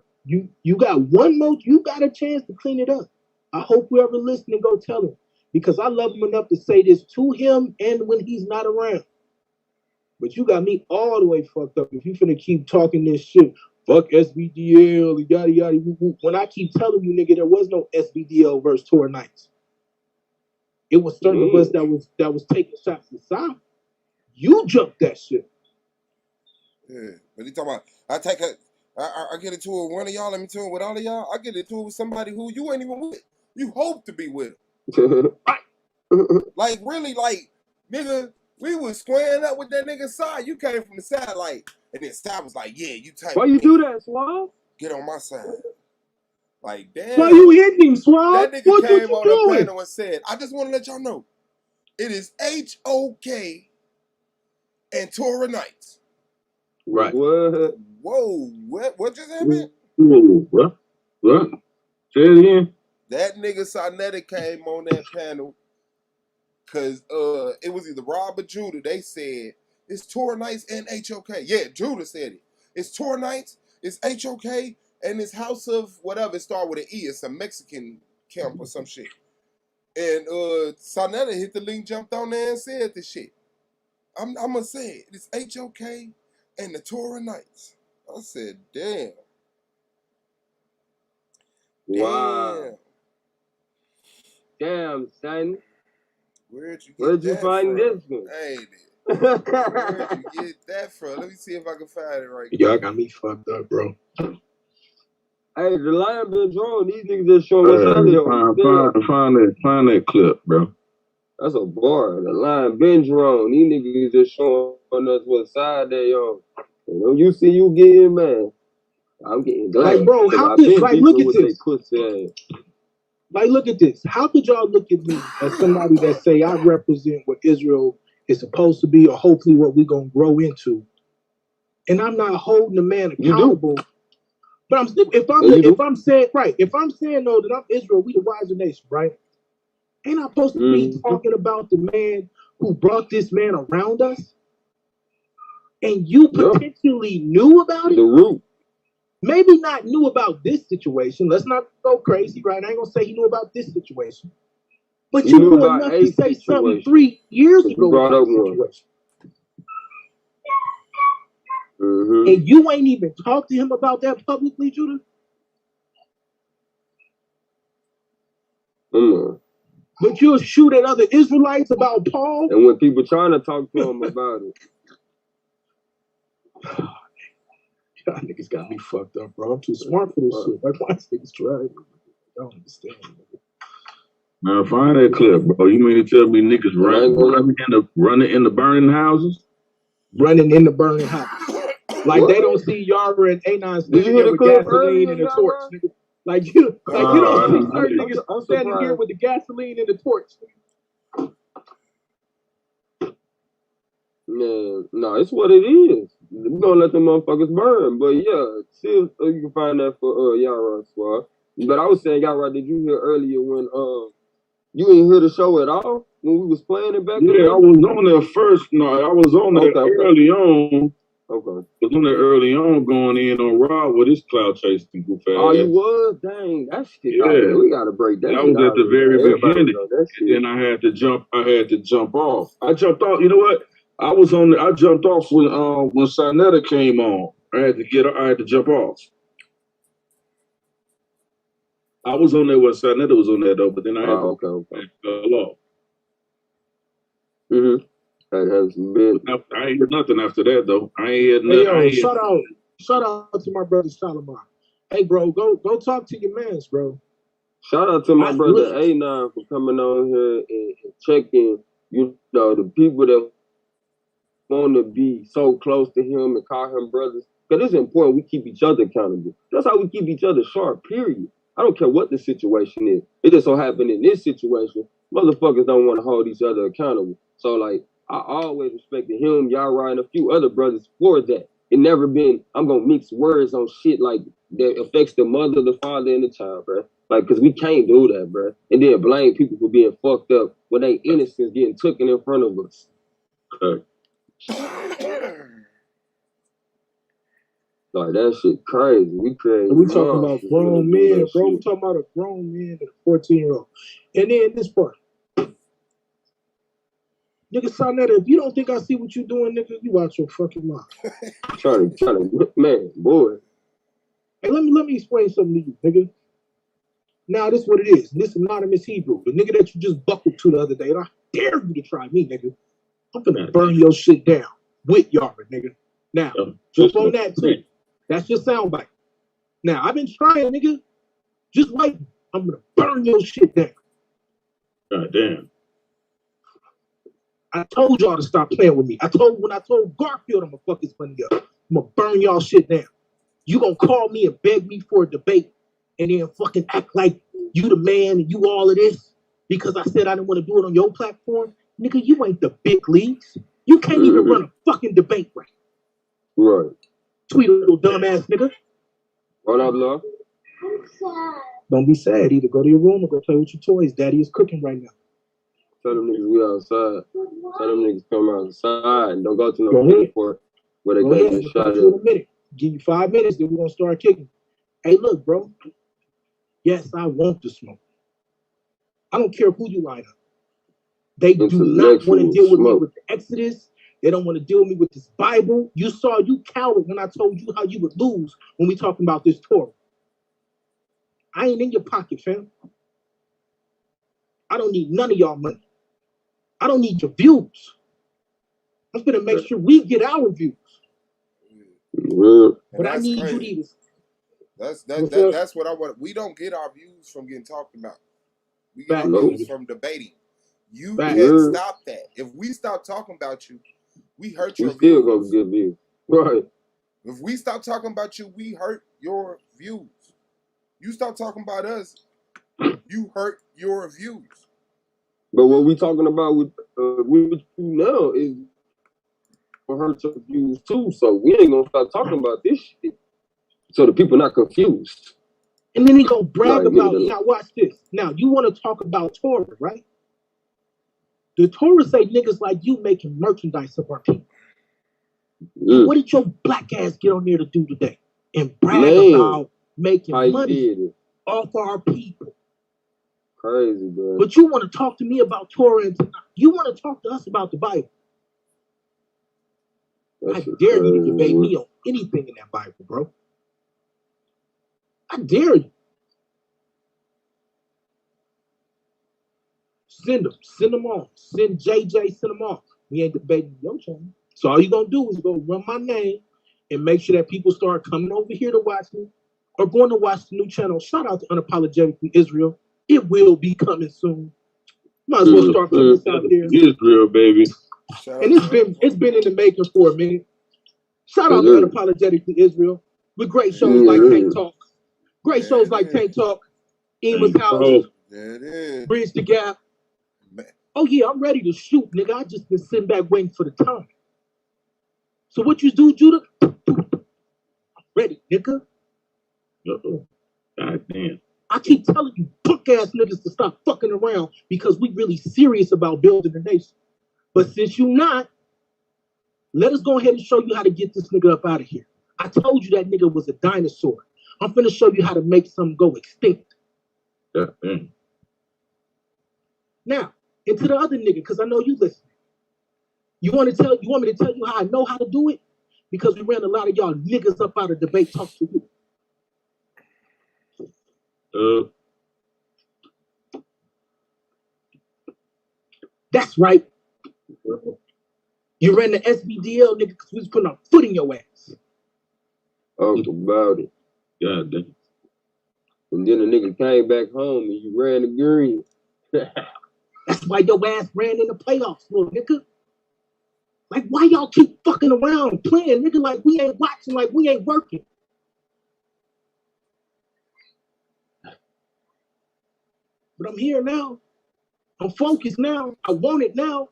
You got one more. You got a chance to clean it up. I hope whoever listening go tell him, because I love him enough to say this to him and when he's not around. But you got me all the way fucked up. If you finna keep talking this shit, fuck SBDL, yada yada. When I keep telling you, nigga, there was no SBDL versus Torah Knights. It was certain of us that was taking shots inside. You jumped that shit. Yeah, but he talking about I get into it with one of y'all, let me tell it with all of y'all. I get into it with somebody who you ain't even with. You hope to be with. Like really, like nigga, we was squaring up with that nigga side. You came from the side, like, and then Side was like, yeah, you type. Why you do that, Swab? Get on my side. Like, damn. Why you hitting him, Swab? That nigga What came you on the doing? panel and said, I just want to let y'all know, it is HOK and Torah Knights. Right. What? Whoa, what just happened? What? Say it again. That nigga Sinetta came on that panel because it was either Rob or Judah. They said it's Torah Knights and HOK. Yeah, Judah said it. It's Torah Knights, it's HOK, and it's House of whatever. It started with an E. It's a Mexican camp or some shit. And Sinetta hit the link, jumped on there and said the shit. I'm gonna say it. It's HOK and the Torah Knights. I said, damn. Wow. Damn, son. Where'd you Where'd you find this one? Hey, where'd you get that from? Let me see if I can find it right now. Y'all got me fucked up, bro. Hey, the lion been drawn. These niggas just showing what's out there. Find that clip, bro. That's a bar. The lion been drawn. These niggas just showing us what side they on. You know, you see you getting mad. I'm getting glad. Like, bro, how I've could been like beefing look at with they this? pussy ass. Like, look at this. How could y'all look at me as somebody that say I represent what Israel is supposed to be, or hopefully what we're gonna grow into, and I'm not holding the man accountable? But I'm still, if I'm saying though that I'm Israel, we the wiser nation, right? Ain't I supposed to be talking about the man who brought this man around us? And you potentially knew about it? The root. Maybe not knew about this situation. Let's not go crazy, right? I ain't gonna say he knew about this situation. But you knew enough to say something 3 years ago about the situation. And you ain't even talked to him about that publicly, Judah? But you'll shoot at other Israelites about Paul? And when people trying to talk to him about it. Y'all niggas got me fucked up, bro. I'm too smart for this shit. Like, why niggas try? I don't understand. Now find that clip, bro. You mean to tell me niggas running in the burning houses? Running in the burning houses. Like they don't see Yara and A9 standing there with gasoline and a torch, nigga. Like you don't see certain niggas standing here with the gasoline and the torch. Man, no, it's what it is. We're gonna let them motherfuckers burn. But yeah, see if you can find that for Yara Squad. But I was saying, Yara, did you hear earlier when you didn't hear the show at all when we was playing it back? Yeah, I was on there first. No, I was on there early on. Okay. I was on there early on going in on Rob with his cloud chasing goof ass. Oh, you was? Dang, that shit. Yeah. We gotta break that. That was at the very beginning. And then I had to jump off. I jumped off. You know what? I jumped off when Sinetta came on. I had to jump off. I was on there when Sinetta was on there though, but then I had to fell off. I ain't heard nothing after that though. I ain't heard nothing. Shout out to my brother Shalimar. Hey bro, go talk to your mans, bro. Shout out to my brother A9 for coming on here and checking, you know, the people that want to be so close to him and call him brothers. Because it's important we keep each other accountable. That's how we keep each other sharp, period. I don't care what the situation is. It just so happened in this situation, motherfuckers don't want to hold each other accountable. So, like, I always respected him, Yara, and a few other brothers for that. It never been, I'm going to mix words on shit like that affects the mother, the father, and the child, bro. Like, because we can't do that, bro. And then blame people for being fucked up when they innocence getting taken in front of us. Like, that shit crazy. We crazy. We talking about grown men, bro. We talking about a grown man and a 14-year-old. And then this part. Nigga, Sonetta, if you don't think I see what you doing, nigga, you out your fucking mouth. Trying to, man, boy. Hey, let me explain something to you, nigga. Now, this is what it is. This anonymous Hebrew, the nigga that you just buckled to the other day, and I dare you to try me, nigga. I'm gonna burn your shit down with Yara, nigga. Now, jump on that too. That's your soundbite. Now, I've been trying, nigga. Just wait. I'm gonna burn your shit down. God damn. I told y'all to stop playing with me. When I told Garfield I'm gonna fuck his money up. I'm gonna burn y'all shit down. You gonna call me and beg me for a debate and then fucking act like you the man and you all of this because I said I didn't want to do it on your platform? Nigga, you ain't the big leagues. You can't even run a fucking debate right. Right. Tweet a little dumbass nigga. What up, love? Don't be sad. Either go to your room or go play with your toys. Daddy is cooking right now. Tell them niggas we outside. Tell them niggas come outside and don't go to no airport where they can't get shot at. Give you 5 minutes, then we're gonna start kicking. Hey, look, bro. Yes, I want to smoke. I don't care who you line up. They do not want to deal with me with the Exodus. They don't want to deal with me with this Bible. You cowered when I told you how you would lose when we talking about this Torah. I ain't in your pocket, fam. I don't need none of y'all money. I don't need your views. I'm gonna make sure we get our views. But I need you to either. That's what I want. We don't get our views from getting talked about. We get our views from debating. You can't stop that. If we stop talking about you, we hurt your views. Still gonna get views. Right. If we stop talking about you, we hurt your views. You stop talking about us, you hurt your views. But what we talking about with you now is gonna hurt your views too. So we ain't gonna start talking about this shit. So the people not confused. And then he go brag Like, about, now watch this. Now, you want to talk about Torah, right? The Torah say niggas like you making merchandise of our people. And what did your black ass get on there to do today? And brag about making money off our people. Crazy, bro. But you want to talk to me about Torah and you want to talk to us about the Bible. I dare you to debate me on anything in that Bible, bro. I dare you. Send them on. Send JJ, send them off. We ain't debating your channel. So all you gonna do is go run my name and make sure that people start coming over here to watch me or going to watch the new channel. Shout out to Unapologetically Israel. It will be coming soon. Might as well start putting this out there. Israel, baby. And it's been in the making for a minute. Shout out to Unapologetically Israel with great shows like Tank Talk. Great shows like Tank Talk, Ema's House, Bridge the Gap. Oh yeah, I'm ready to shoot, nigga. I just been sitting back waiting for the time. So what you do, Judah? I'm ready, nigga. God damn. I keep telling you, punk ass niggas to stop fucking around because we really serious about building a nation. But since you not, let us go ahead and show you how to get this nigga up out of here. I told you that nigga was a dinosaur. I'm finna show you how to make something go extinct. Now, into the other nigga, because I know you listening. You want me to tell you how I know how to do it? Because we ran a lot of y'all niggas up out of debate talk to you. That's right. You ran the SBDL, nigga, because we was putting our foot in your ass. Talk about it. God damn. And then the nigga came back home and you ran the green. That's why your ass ran in the playoffs, little nigga. Like, why y'all keep fucking around playing, nigga, like we ain't watching, like we ain't working? But I'm here now. I'm focused now. I want it now.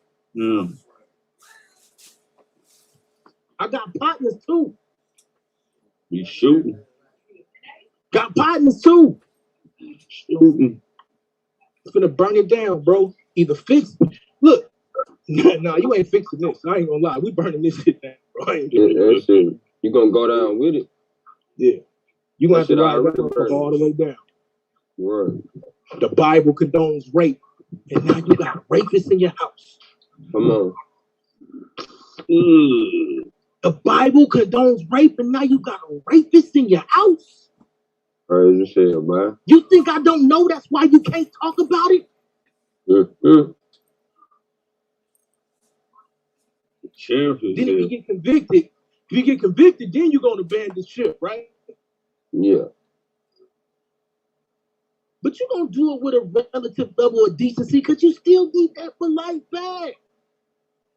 I got partners too. You shooting? Got partners too. Shooting. It's gonna burn it down, bro. Either fix it. Look, nah, you ain't fixing this. I ain't gonna lie. We burning this shit down, bro. That shit. You gonna go down with it? Yeah. You gonna have to ride that motherfucker all the way down. Word. The Bible condones rape, and now you got rapists in your house. Come on. The Bible condones rape, and now you got a rapist in your house. Crazy shit, man. You think I don't know that's why you can't talk about it? Then if you get convicted, then you're gonna ban the ship, right? Yeah. But you're gonna do it with a relative level of decency because you still need that for life back.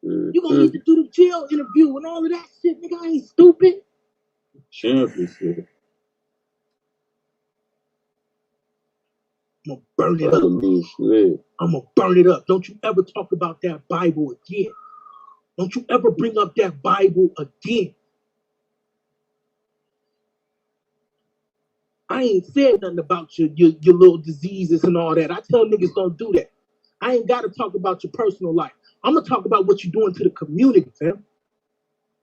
You're gonna need to do the jail interview and all of that shit, nigga. I ain't stupid. Championship. I'm gonna burn it up. I'm gonna burn it up. Don't you ever talk about that Bible again. Don't you ever bring up that Bible again. I ain't said nothing about your little diseases and all that. I tell niggas don't do that. I ain't got to talk about your personal life. I'm going to talk about what you're doing to the community, fam.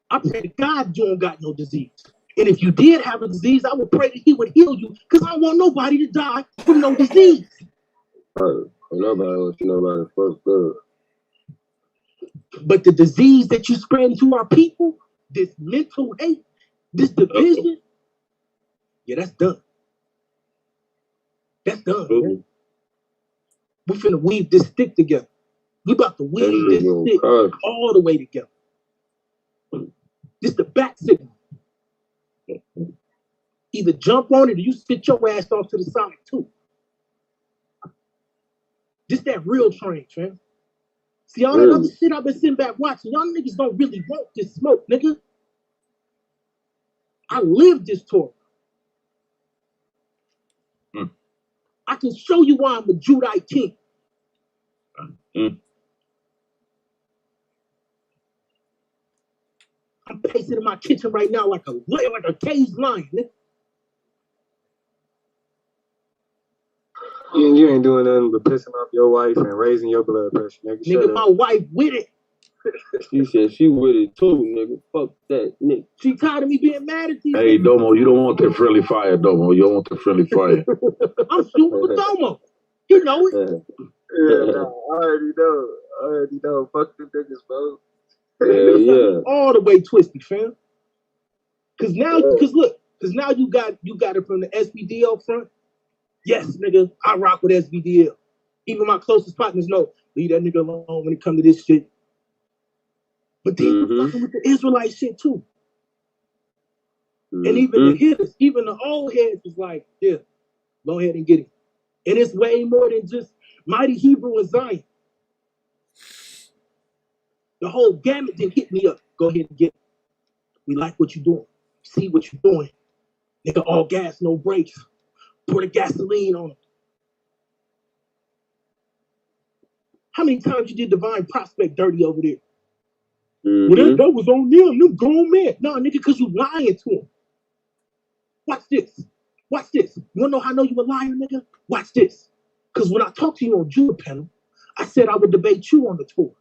I pray to God you don't got no disease. And if you did have a disease, I would pray that he would heal you because I don't want nobody to die from no disease. Right. Nobody fucked up. But the disease that you spread to our people, this mental hate, this division, yeah, that's done. That's done, man. We finna weave this stick together. We about to weave this stick all the way together. This the back signal. Either jump on it or you sit your ass off to the side too. This that real train, fam. See all that other shit I've been sitting back watching. Y'all niggas don't really want this smoke, nigga. I live this Torah. I can show you why I'm a Judite king. I'm pacing in my kitchen right now like a caged lion. Nigga. You ain't doing nothing but pissing off your wife and raising your blood pressure, nigga. Nigga, my wife with it. She said she with it too, nigga. Fuck that, nigga. She tired of me being mad at you. Hey, Domo, you don't want that friendly fire, Domo. You don't want the friendly fire. I'm shooting for Domo. You know it. Yeah, no, I already know. Fuck the niggas, bro. Yeah. All the way twisted, fam. Cause now you got it from the SBDL front. Yes, nigga, I rock with SBDL. Even my closest partners know, leave that nigga alone when it comes to this shit. But they fucking with the Israelite shit too. And even the hitters, even the old heads was like, yeah, go ahead and get it. And it's way more than just Mighty Hebrew and Zion. The whole gamut didn't hit me up. Go ahead and get it. We like what you're doing. See what you're doing. Nigga, all gas, no brakes. Pour the gasoline on them. How many times you did Divine Prospect dirty over there? Well, that was on them grown men. No, nigga, because you lying to them. Watch this. Watch this. You want to know how I know you a liar, nigga? Watch this. Because when I talked to you on Judah panel, I said I would debate you on the tour.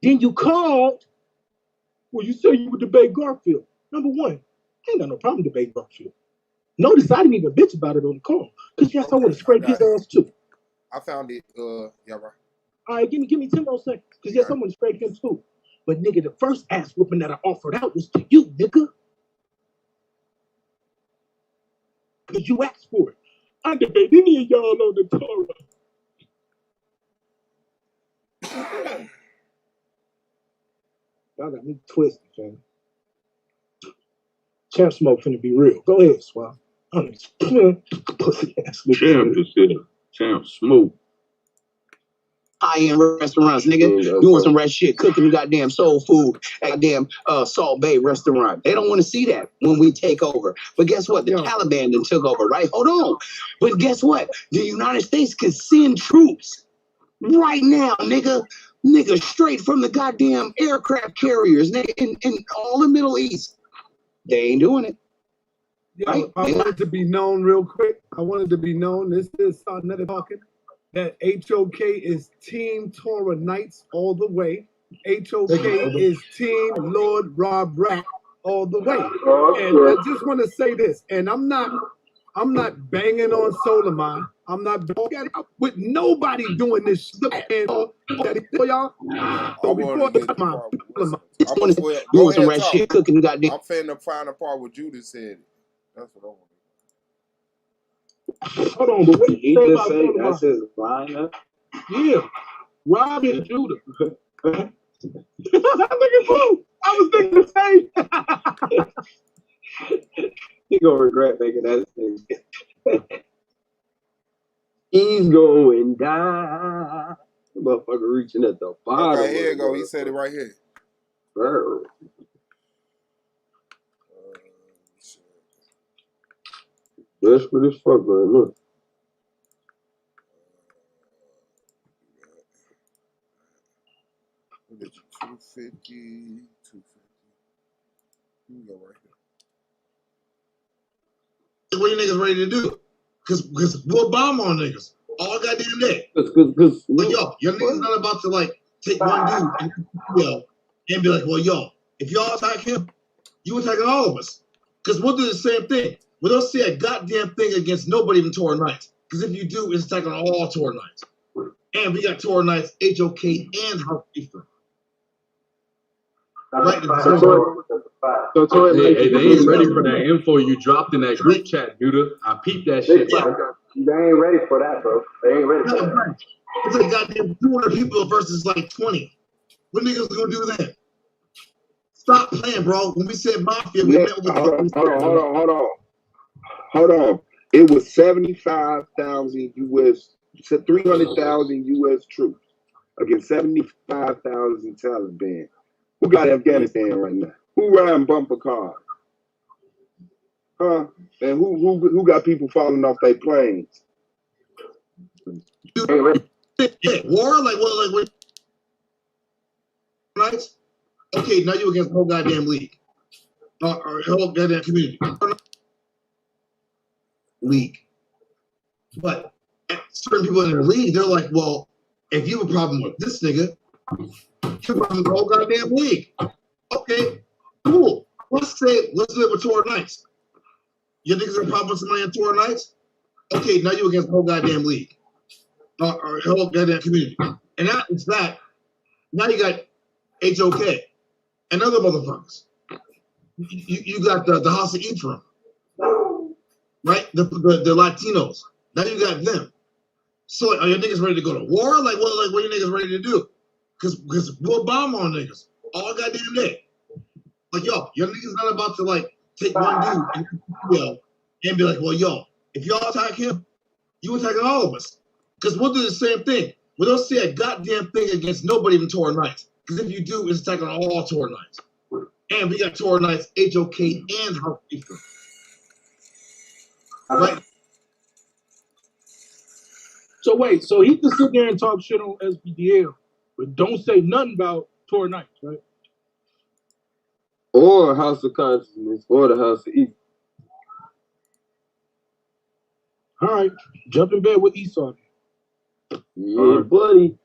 Then you called. Well, you said you would debate Garfield. Number one, I ain't got no problem debating Garfield. Notice I didn't even bitch about it on the call. Because yes, I want to scrape his ass too. I found it. Yeah, right. All right, give me 10 more seconds. Because yes, I want to scrape him too. But nigga, the first ass whooping that I offered out was to you, nigga. Because you asked for it. I debate any of y'all on the Torah. Y'all got me twisted, man. Champ Smoke finna be real. Go ahead, Swab. Pussy ass nigga. Champ just said, Champ Smoke. High-end restaurants, nigga. Doing some red shit, cooking goddamn soul food at goddamn Salt Bay restaurant. They don't want to see that when we take over. But guess what? The Taliban then took over, right? Hold on. But guess what? The United States can send troops right now, nigga. Nigga, straight from the goddamn aircraft carriers, nigga, in all the Middle East. They ain't doing it. Yeah, right? I wanted to be known real quick. I wanted to be known. This is Sarnetta talking. That HOK is Team Torah Knights all the way. HOK is Team Lord Rob Rack all the way. And I just want to say this, and I'm not banging on Solomon. I'm not with nobody doing this shit. And y'all. So before doing some red shit, cooking goddamn. I'm finna find a part where Judah said it. That's what I want. Hold on, but what did He you say just about say Solomon? that's his lineup. Yeah, Rob and Judah. Nigga, fool. I was thinking the same. He gonna regret making that statement. He's going down. The motherfucker reaching at the bottom. Okay, here you go. He said it right here. Bro. Desperate as fuck, man. Look. What is it? 250, 250. Here we go right here. What you niggas ready to do? Because we'll bomb on niggas all goddamn day. But yo, your niggas not about to like take one dude and be like, well, yo, if y'all attack him, you attacking all of us. Because we'll do the same thing. We don't say a goddamn thing against nobody in Torah Knights. Because if you do, it's attacking all Torah Knights. And we got Torah Knights, HOK, and House Ephraim. Right. So hey, they ain't ready for that info you dropped in that group chat, Judah. I peeped that shit. They ain't ready for that, bro. They ain't ready for that. It's like goddamn 200 people versus like 20. What niggas gonna do then? Stop playing, bro. When we said mafia, we met with Hold on. It was 75,000 US, 300,000 US troops against 75,000 Taliban. Who got Afghanistan right now? Who riding bumper cars? Huh? And who got people falling off their planes? Yeah, war like what like nights? Okay, now you against the whole goddamn league. Or whole goddamn community. League. But certain people in the league, they're like, well, if you have a problem with this nigga, you have a problem with the whole goddamn league. Okay, cool. Let's do it with Tour Knights. You niggas have a problem with somebody in Tour Knights? Okay, now you against the whole goddamn league. Or whole goddamn community. And that is that. Now you got HOK and other motherfuckers. You got the House of Ephraim, right? The Latinos. Now you got them. So are your niggas ready to go to war? Like what are you niggas ready to do? Because we'll bomb on niggas all goddamn day. Like yo, your niggas not about to like take one dude and be like, well, yo, if y'all attack him, you attacking all of us. Because we'll do the same thing. We don't say a goddamn thing against nobody even Tour Knights. Because if you do, it's attacking all Tour Knights. And we got Tour Knights, HOK, and House Ephraim. Right? So wait, so he can sit there and talk shit on SBDL, but don't say nothing about Tour Knights, right? Or House of Consciousness, or the House of Ephraim. All right, jump in bed with Esau. Yeah, buddy.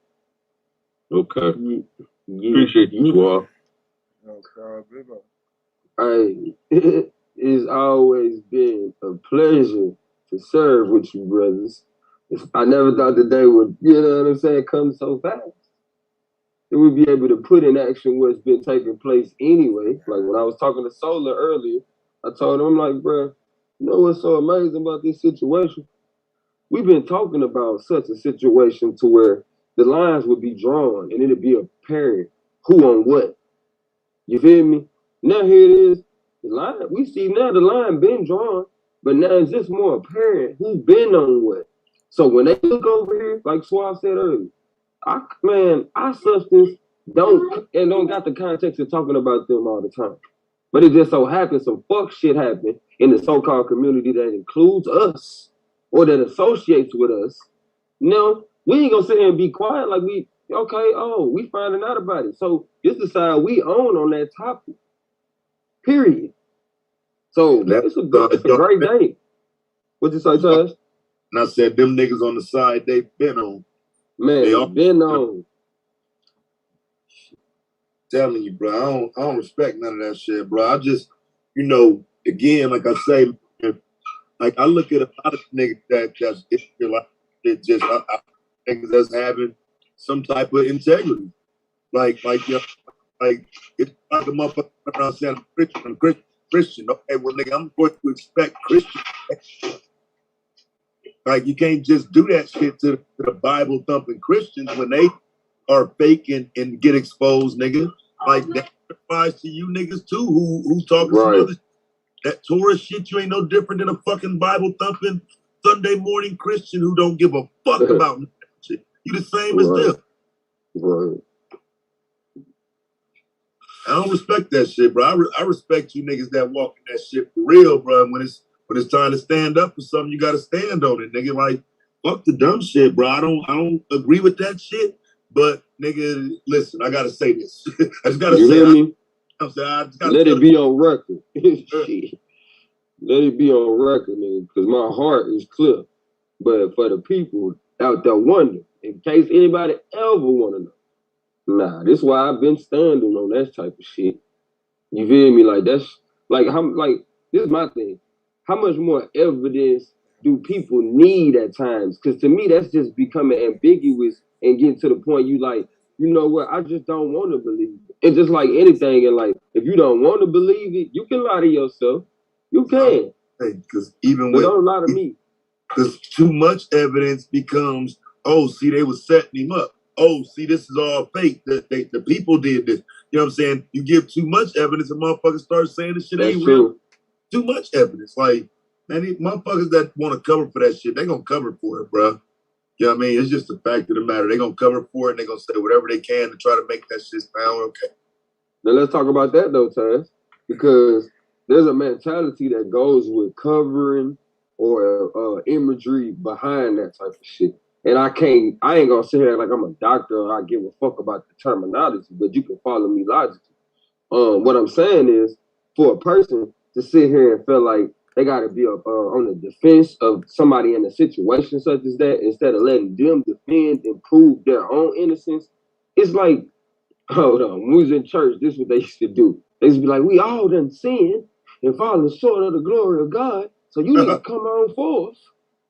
Okay. Appreciate you, Squaw. Hey, it's always been a pleasure to serve with you, brothers. I never thought the day would, you know what I'm saying, come so fast. That we'd be able to put in action what's been taking place anyway. Like when I was talking to Solar earlier, I told him, I'm like, bro, you know what's so amazing about this situation? We've been talking about such a situation to where the lines would be drawn and it'd be apparent who on what. You feel me? Now here it is. The line, we see now the line been drawn, but now it's just more apparent who been on what. So when they look over here, like Suave said earlier, our substance don't got the context of talking about them all the time. But it just so happens some fuck shit happened in the so-called community that includes us or that associates with us. No, we ain't gonna sit here and be quiet like we finding out about it. So this is the side we own on that topic. Period. So it's a great day. What'd you say, Taj? And I said them niggas on the side they been on. Man, they been on. Telling you, bro, I don't respect none of that shit, bro. I just, again, like I say, like I look at a lot of niggas that's niggas that's having some type of integrity. Like it's like a motherfucker around saying I'm Christian. Okay, well, nigga, I'm going to expect Christian. Like you can't just do that shit to the Bible thumping Christians when they are faking and get exposed, nigga. Like that applies to you niggas too, who talking some other that Torah shit. You ain't no different than a fucking Bible thumping Sunday morning Christian who don't give a fuck about shit. You the same as them. Right. I don't respect that shit, bro. I respect you niggas that walk in that shit for real, bro. And when it's time to stand up for something, you gotta stand on it, nigga. Like, fuck the dumb shit, bro. I don't agree with that shit. But nigga, listen, I gotta say this. I just gotta say hear me? Let it be on record. Shit. Let it be on record, nigga, because my heart is clear. But for the people out there wondering, in case anybody ever wanna know, nah, this is why I've been standing on that type of shit. You feel me? Like that's this is my thing. How much more evidence do people need at times? Because to me, that's just becoming ambiguous and getting to the point you like, you know what? I just don't want to believe it. It's just like anything in life. If you don't want to believe it, you can lie to yourself. You can. Because even but don't lie to me. Because too much evidence becomes, oh, see, they was setting him up. Oh, see, this is all fake. The people did this. You know what I'm saying? You give too much evidence and motherfuckers start saying this shit ain't real. Too much evidence. Like, man, these motherfuckers that want to cover for that shit, they gonna cover for it, bro. You know what I mean? It's just the fact of the matter. They gonna cover for it and they gonna say whatever they can to try to make that shit sound okay. Now let's talk about that though, Taz. Because there's a mentality that goes with covering or imagery behind that type of shit. And I ain't gonna sit here like I'm a doctor or I give a fuck about the terminology, but you can follow me logically. What I'm saying is, for a person to sit here and feel like they gotta be on the defense of somebody in a situation such as that, instead of letting them defend and prove their own innocence, it's like, hold on, when we was in church, this is what they used to do. They used to be like, we all done sinned and fallen short of the glory of God, so you need to come on forth.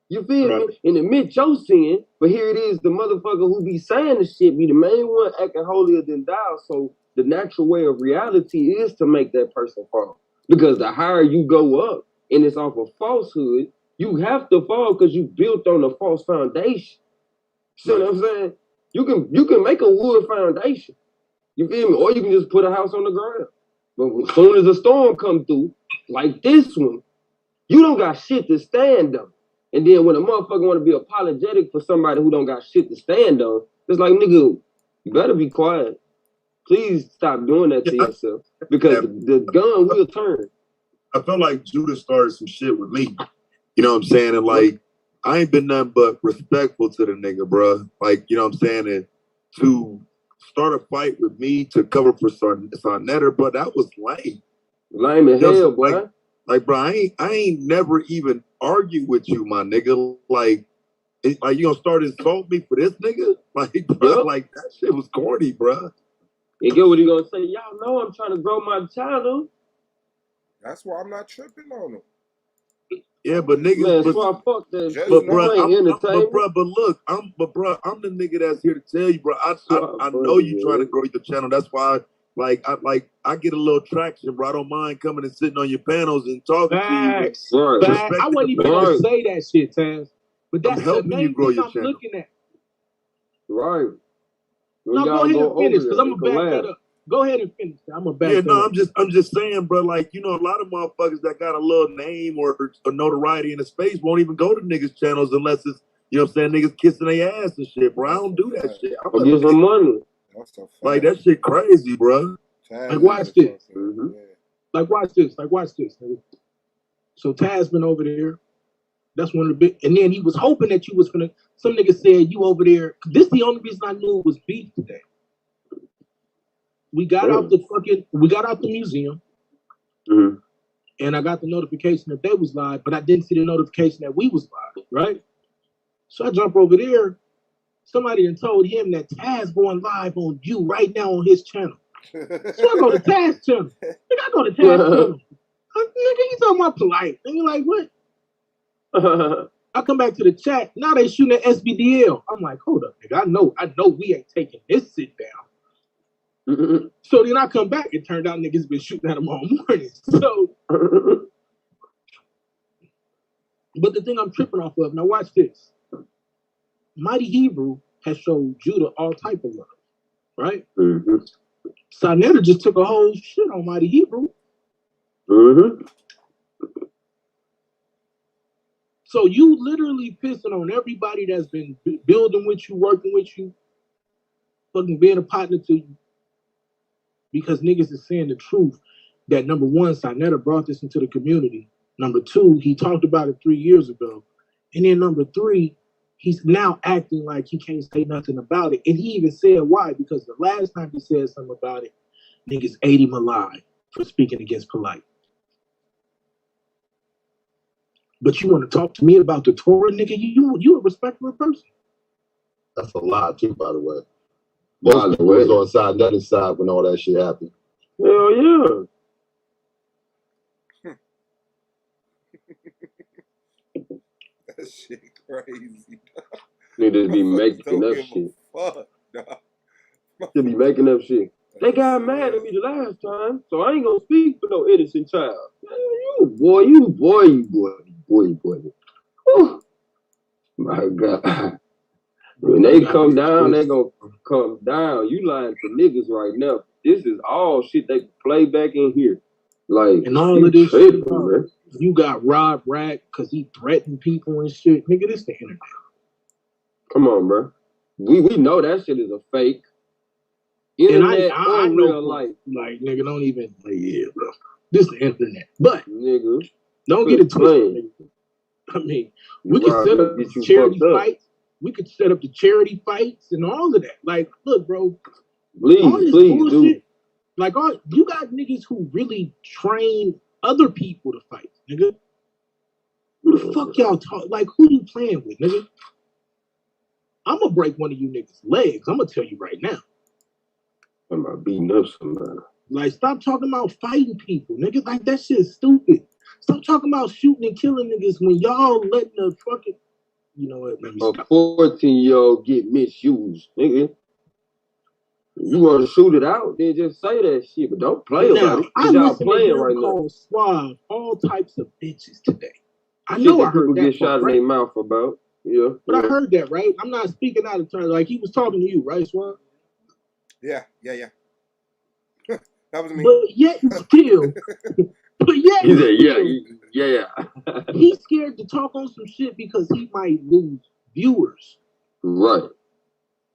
You feel me? And admit your sin, but here it is, the motherfucker who be saying the shit be the main one acting holier than thou. So the natural way of reality is to make that person fall. Because the higher you go up, and it's off of falsehood, you have to fall because you built on a false foundation. See what I'm saying? You can make a wood foundation. You feel me? Or you can just put a house on the ground. But as soon as a storm come through, like this one, you don't got shit to stand on. And then when a motherfucker want to be apologetic for somebody who don't got shit to stand on, it's like, nigga, you better be quiet. Please stop doing that to yourself. Because the gun will turn. I felt like Judah started some shit with me. You know what I'm saying? And like, I ain't been nothing but respectful to the nigga, bro. Like, you know what I'm saying? And to start a fight with me to cover for Sarnetter, bro, that was lame. Lame as hell, boy. Like, bro, I ain't never even argued with you, my nigga. Like you gonna start insulting me for this nigga? Like, bro, like that shit was corny, bro. And get what he gonna say? Y'all know I'm trying to grow my channel. That's why I'm not tripping on him. Yeah, but niggas, man, that's why I fuck that. But look, I'm the nigga that's here to tell you, bro. I know you trying to grow your channel. That's why, I get a little traction, bro. I don't mind coming and sitting on your panels and talking to you. Facts. I wasn't even gonna say that shit, Taz. But that's helping you grow your channel. Looking at. Right. No, go ahead and finish, because I'm gonna back that up. Go ahead and finish. I'm gonna back that up. I'm just saying, bro. Like, you know, a lot of motherfuckers that got a little name or notoriety in the space won't even go to niggas' channels unless it's, you know what I'm saying, niggas kissing their ass and shit, bro. I don't do that shit. I'm give some money. Like, that shit crazy, bro. Like, watch this. Like, watch this. Nigga. So Taz been over there. That's one of the big. And then he was hoping that you was gonna. Some nigga said you over there. This the only reason I knew it was beef today. We got out the museum, and I got the notification that they was live, but I didn't see the notification that we was live, right? So I jump over there. Somebody had told him that Taz going live on you right now on his channel. So I go to Taz channel. I go to Taz channel. Nigga, you talking about polite? And you're like, what? I come back to the chat. Now they shooting at SBDL. I'm like, hold up, nigga. I know we ain't taking this sit down. So then I come back, it turned out niggas been shooting at them all morning. So, but the thing I'm tripping off of, now watch this. Mighty Hebrew has showed Judah all type of love, right? Sarnetter just took a whole shit on Mighty Hebrew. So you literally pissing on everybody that's been building with you, working with you, fucking being a partner to you. Because niggas is saying the truth that, number one, Sarnetter brought this into the community. Number two, he talked about it 3 years ago. And then number three, he's now acting like he can't say nothing about it. And he even said why, because the last time he said something about it, niggas ate him alive for speaking against Polite. But you want to talk to me about the Torah, nigga? You a respectable person. That's a lie, too, by the way. Most people was on Sarnetter's side when all that shit happened. Hell yeah. That shit crazy. Niggas be making up shit. Fuck, nah. They be making up shit. They got mad at me the last time, so I ain't gonna speak for no innocent child. Man, you boy. Whew. My God. When they come down, they gonna come down. You lying to niggas right now. This is all shit they can play back in here. Like, and all of this shit, bro, you got Rob Rack because he threatened people and shit. Nigga, this the internet. Come on, bro. We know that shit is a fake. Internet and I know real life. Like, nigga, don't even, like, yeah, bro. This is the internet. But nigga, don't get it twisted. I mean, we could set up charity fights. We could set up the charity fights and all of that. Like, look, bro. Please do. Like, you got niggas who really train other people to fight, nigga. Who the fuck y'all talk? Like, who you playing with, nigga? I'm gonna break one of you niggas' legs. I'm gonna tell you right now. I'm about beating up somebody. Like, stop talking about fighting people, nigga. Like, that shit's stupid. Stop talking about shooting and killing niggas when y'all letting the fucking, you know what? Let me stop. 14-year-old get misused, nigga. You want to shoot it out, then just say that shit, but don't play about it. I Y'all listen playing to right him now. call Suave all types of bitches today. I Shit know that I heard people that get shot part, in right? their mouth about. Yeah. But I heard that, right? I'm not speaking out of turn. Like, he was talking to you, right, Suave? Yeah. That was me. But yet and still, He said, yeah. He's scared to talk on some shit because he might lose viewers. Right.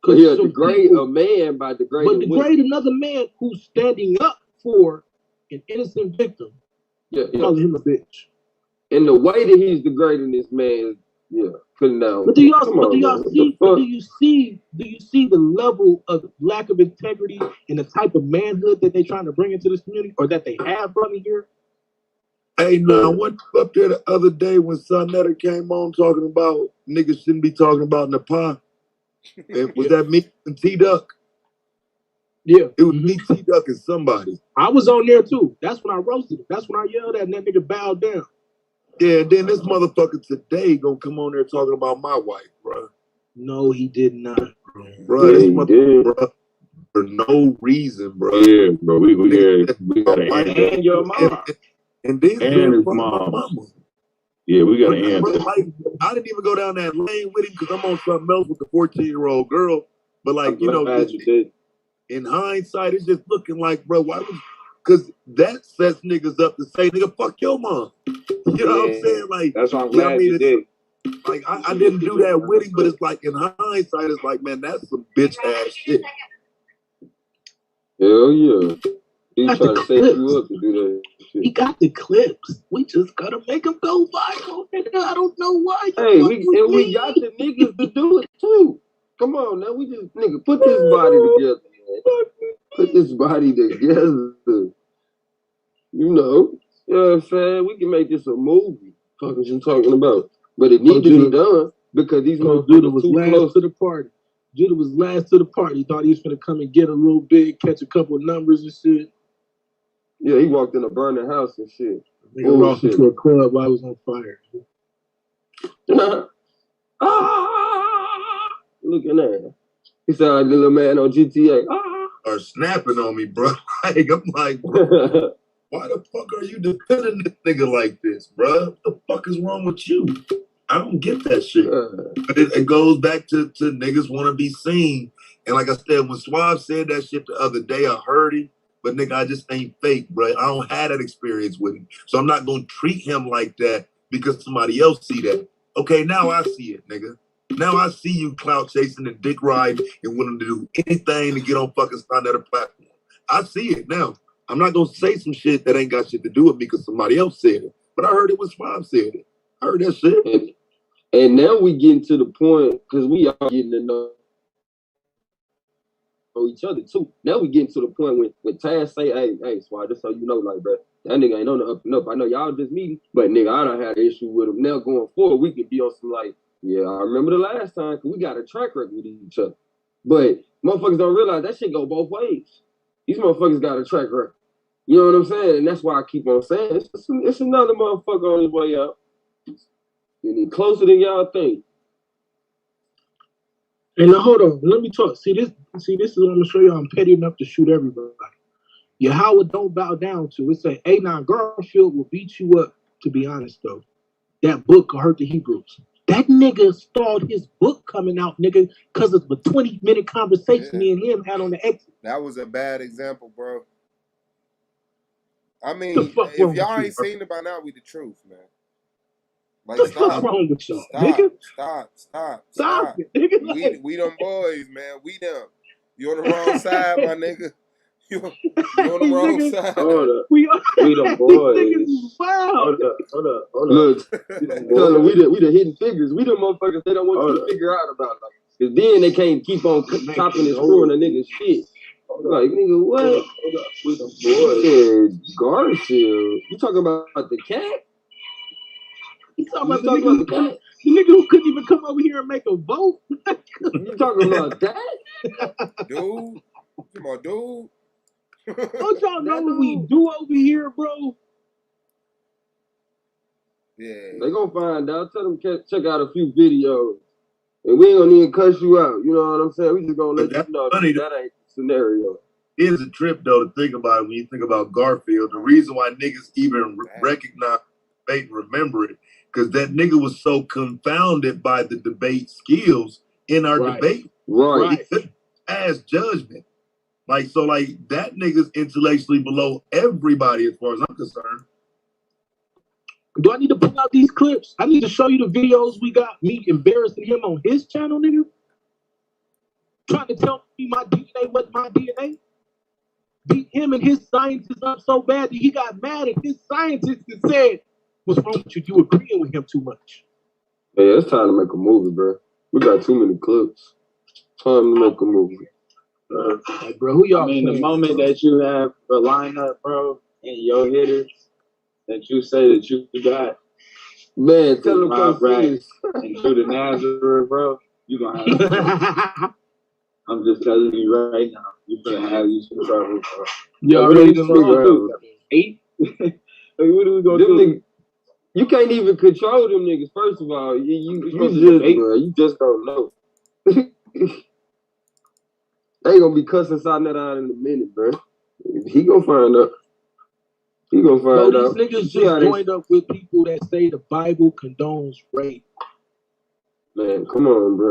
But he'll degrade a man by degrading But degrade another man who's standing up for an innocent victim. Calling him a bitch. And the way that he's degrading this man is, putting down. But do you see the level of lack of integrity and the type of manhood that they're trying to bring into this community, or that they have brought in here? Hey, now, I went up there the other day when Sonetta came on talking about niggas shouldn't be talking about Napa. Was that me and T-Duck? Yeah. It was me, T-Duck, and somebody. I was on there too. That's when I roasted him. That's when I yelled at him, and that nigga bowed down. Yeah, then this motherfucker today gonna come on there talking about my wife, bro. No, he did not, bro. Bro, this motherfucker, bro, for no reason, bro. Yeah, bro. We gotta end it. And your mom. And then And his mom. Yeah, we gotta end it. Like, I didn't even go down that lane with him because I'm on something else with the 14-year-old girl. But like, in hindsight, it's just looking like, bro, why would? Because that sets niggas up to say, nigga, fuck your mom. You know what I'm saying? Like, that's why I'm glad you did. Like, I didn't do that with him, but it's like, in hindsight, it's like, man, that's some bitch ass shit. Hell yeah. He trying to set you up to do that shit. He got the clips. We just gotta make him go viral. Nigga, I don't know why. Hey, we got the niggas to do it too. Come on now, we just put this body together, man. Put this body together. You know what I'm saying? We can make this a movie. Fuck what you talking about? But it needs to be done because these Judah was too last close. to the party. Judah was last to the party. He thought he was gonna come and get a little big, catch a couple of numbers and shit. Yeah, he walked in a burning house and shit. Nigga walked into a club while I was on fire. Look at that. He sounded like the little man on GTA. Or snapping on me, bro. Like, I'm like, bro, why the fuck are you defending this nigga like this, bro? What the fuck is wrong with you? I don't get that shit. But it goes back to niggas want to be seen. And like I said, when Suave said that shit the other day, I heard him. But nigga, I just ain't fake, bro. I don't have that experience with him. So I'm not going to treat him like that because somebody else see that. Okay, now I see it, nigga. Now I see you clout chasing and dick riding and willing to do anything to get on fucking Sonetta platform. I see it now. I'm not going to say some shit that ain't got shit to do with me because somebody else said it. But I heard it when Suave said it. I heard that shit. And now we getting to the point, because we are getting to know each other too. Now we getting to the point when Taz say, hey, Swat, just so you know, like, bro, that nigga ain't on the up and up. I know y'all just meeting, but nigga, I don't have an issue with him. Now going forward, we could be on some like, yeah, I remember the last time, because we got a track record with each other. But motherfuckers don't realize that shit go both ways. These motherfuckers got a track record. You know what I'm saying? And that's why I keep on saying, it's another motherfucker on his way out. And he closer than y'all think. And now hold on, let me talk. See this is what I'm gonna show you. I'm petty enough to shoot everybody. Your Howard don't bow down to. It say, hey, now Garfield will beat you up, to be honest though. That book will hurt the Hebrews. That nigga stalled his book coming out, nigga, because of the 20-minute conversation me and him had on the exit. That was a bad example, bro. I mean, if y'all ain't seen it by now, we the truth, man. Like, what the fuck wrong with you, nigga? Stop. It, nigga. We them boys, man. We them. You on the wrong side, my nigga. You on the wrong side. Hold up. We the boys. These niggas is wild. Hold up. Look, tell them we the hidden figures. We the motherfuckers they don't want you to figure out about. Cause then they can't keep on chopping and screwing a nigga's shit. Like, nigga, what? We the You said Garfield. You talking about the cat? You talking about the cat? The nigga who couldn't even come over here and make a vote? You talking about that? Dude. Come on, dude. Don't y'all know what we do over here, bro? Yeah. They gonna find out. Tell them check out a few videos. And we ain't gonna even cuss you out. You know what I'm saying? We just gonna let you know that ain't the scenario. It's a trip though to think about it when you think about Garfield. The reason why niggas even recognize, remember it, because that nigga was so confounded by the debate skills in our debate. Right. He as judgment. Like, so like that nigga's intellectually below everybody as far as I'm concerned. Do I need to pull out these clips? I need to show you the videos we got me embarrassing him on his channel, nigga. Trying to tell me my DNA wasn't my DNA. Beat him and his scientists up so bad that he got mad at his scientists and said, "What's wrong with you? You agreeing with him too much." Yeah, it's time to make a movie, bro. We got too many clips. Time to make a movie. Hey, bro, who y'all? I mean, the moment that you have a lineup, bro, and your hitters that you say that you got, man, tell them Rob Rack and Judah Nazareth, bro, you gonna have. I'm just telling you right now, you gonna have these some trouble, bro. You already know. 8. What are we gonna do? You can't even control them niggas. First of all, you just don't know. They ain't gonna be cussing Sonnet out in a minute, bro. He gonna find out. He gonna find out. These niggas just joined up with people that say the Bible condones rape. Man, come on, bro.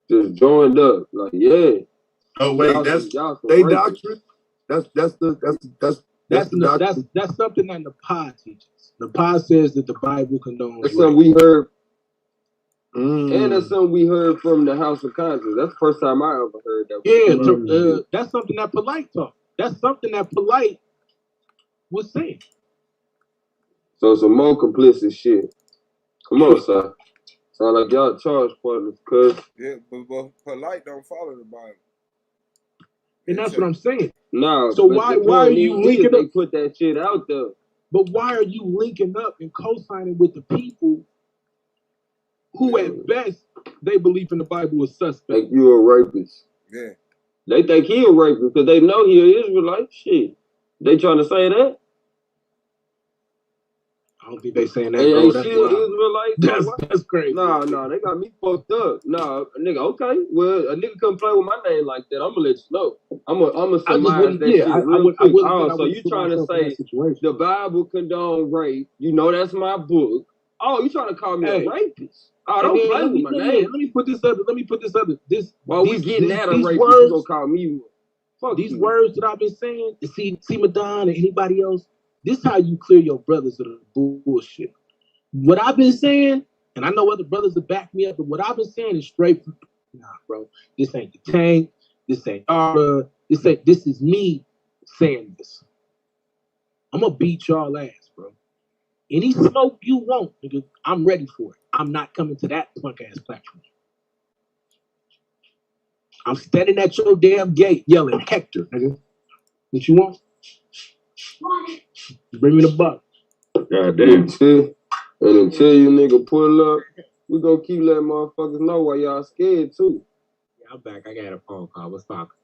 Just joined up, like, yeah. Oh wait, that's they doctrine. That's something that Nepal teaches. Nepal says that the Bible condones that's rape. something we heard. And that's something we heard from the House of Conscience. That's the first time I ever heard that. That's something that Polite taught. That's something that Polite was saying. So some more complicit shit. Come on, sir. Sound like y'all charge partners, cuz. Yeah, but Polite don't follow the Bible. And that's what I'm saying. No. So why are you linking up? They put that shit out there. But why are you linking up and co-signing with the people who, at best, they believe in the Bible is suspect? Like you a rapist. Yeah. They think he a rapist because they know he an Israelite. Shit. They trying to say that? I don't think they saying that. They Bro. ain't That's still wild. That's crazy. No, they got me fucked up. No, nigga, okay. Well, a nigga come play with my name like that, I'm gonna let you know. I'm gonna surmise that shit real quick. So you trying to say the Bible condone rape? You know that's my book. Oh, you trying to call me a rapist? Oh, don't play with my name. Let me put this up. While we getting at a rapist, you gonna call me? Fuck these you. words that I've been saying. See Madonna and anybody else. This is how you clear your brothers of the bullshit. What I've been saying, and I know other brothers will back me up, but what I've been saying is straight from, nah, bro. This ain't the tank. This ain't this is me saying this. I'm gonna beat y'all ass, bro. Any smoke you want, nigga, I'm ready for it. I'm not coming to that punk ass platform. I'm standing at your damn gate yelling, Hector, nigga. What you want? Bring me the buck. God damn. And until you nigga pull up, we gonna keep letting motherfuckers know why y'all scared too. Yeah, I'm back. I got a phone call. What's poppin'?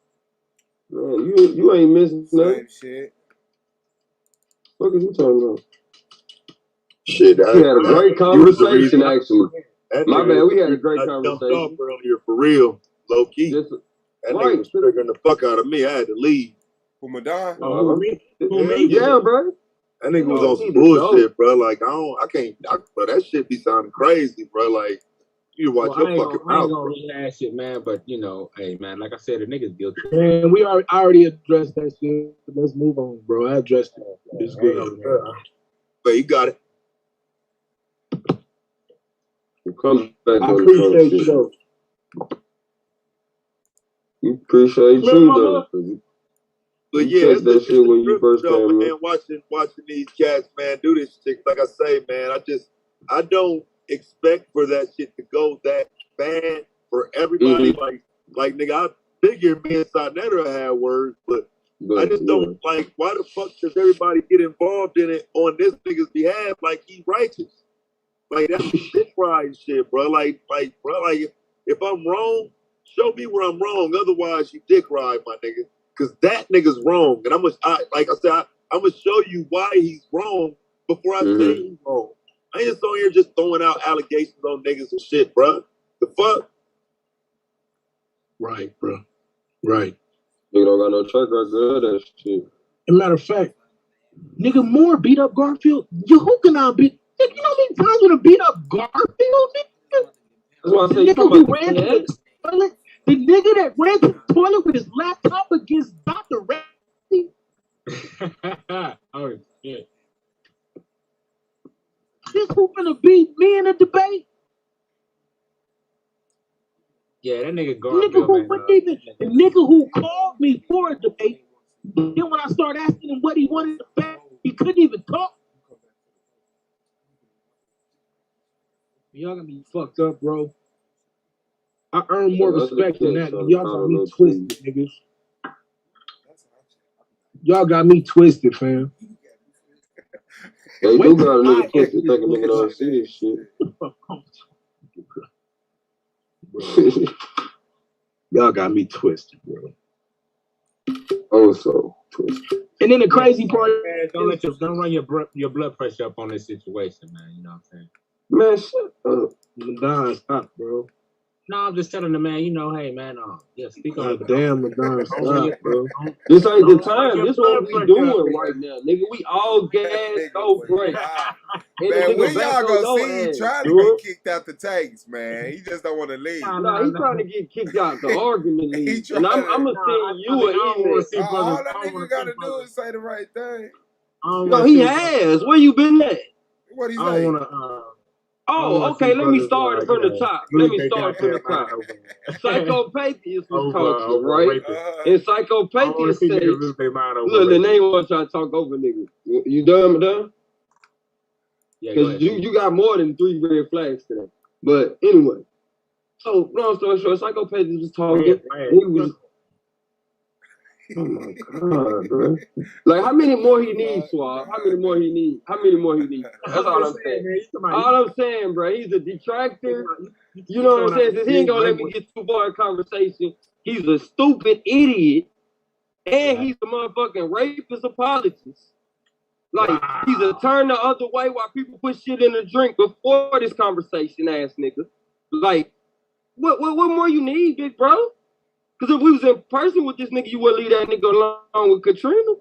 Man, you ain't missing nothing. Shit. What are you talking about? Shit, we had a great conversation actually. My bad, we had a great conversation. I jumped off earlier for real, low key. That nigga was triggering the fuck out of me. I had to leave. For Madonna? Yeah, bro. That nigga was on some bullshit, bro. Like I can't. But that shit be sounding crazy, bro. Like you watch your fucking mouth. I ain't gonna read that shit, man. But you know, hey, man, like I said, the nigga's guilty. Man, I already addressed that shit. Let's move on, bro. I addressed it. It's good. But you got it. Come back I on appreciate the you though. You appreciate you though. But You yeah, said that shit when you first though, came man, in. watching these cats, man, do this shit. Like I say, man, I don't expect for that shit to go that bad for everybody. Like nigga, I figure me and Sonetta had words, but I just don't like. Why the fuck does everybody get involved in it on this nigga's behalf? Like he righteous. Like that's dick ride shit, bro. Like, if I'm wrong, show me where I'm wrong. Otherwise, you dick ride, my nigga. Cause that nigga's wrong, and I'm gonna show you why he's wrong before I say he's wrong. I ain't just on here just throwing out allegations on niggas and shit, bro. The fuck? Right, bro. Right. You don't got no track record of that shit. As a matter of fact, nigga Moore beat up Garfield. Who can I beat? Nigga, you know how many times when I beat up Garfield, nigga? That's why I The say you nigga talking who about ran the to the toilet. The nigga that ran to the toilet with his laptop against Dr. Ramsey. Oh shit. This who finna beat me in a debate? Yeah, that nigga The Garfield, nigga who man. wouldn't even, the nigga who called me for a debate. Then when I started asking him what he wanted to debate, he couldn't even talk. Y'all got me fucked up, bro. I earn more respect than that. Y'all got me twisted, niggas. Y'all got me twisted, fam. They do got a nigga twisted thinking nigga don't see this shit. Y'all got me twisted, bro. Oh, so twisted. And then the crazy part Man, don't run your blood pressure up on this situation, man. You know what I'm saying? Man, shut up. Madonna, stop, bro. No, I'm just telling the man, you know, hey man, yeah, speak on it. Damn, Madonna, stop, bro. This ain't the time. This what we doing right now, nigga. We all gas, go break. Man, when y'all gonna see he trying to get kicked out the tanks, man? He just don't want to leave. No, he trying to get kicked out the argument league. And I'm gonna send you an email. All that nigga gotta do is say the right thing. No, he has. Where you been at? What he say? Oh, okay. Let me start from the top. Let me start from the top. Psychopathius was talking, right? And Psychopathius said, look, the name was trying to talk over niggas. You done, Madonna? Yeah, because you got more than 3 red flags today. But anyway, so long story short, Psychopathius was talking. He was, oh my god, bro! Like how many more he needs, Suave? How many more he needs? That's all I'm saying. All I'm saying, bro, he's a detractor. You know what I'm saying? Since he ain't gonna let me get too far in conversation, he's a stupid idiot, and he's a motherfucking rapist apologist. Like, he's a turn the other way while people put shit in the drink before this conversation, ass nigga. Like, what more you need, big bro? Because if we was in person with this nigga, you wouldn't leave that nigga along with Katrina.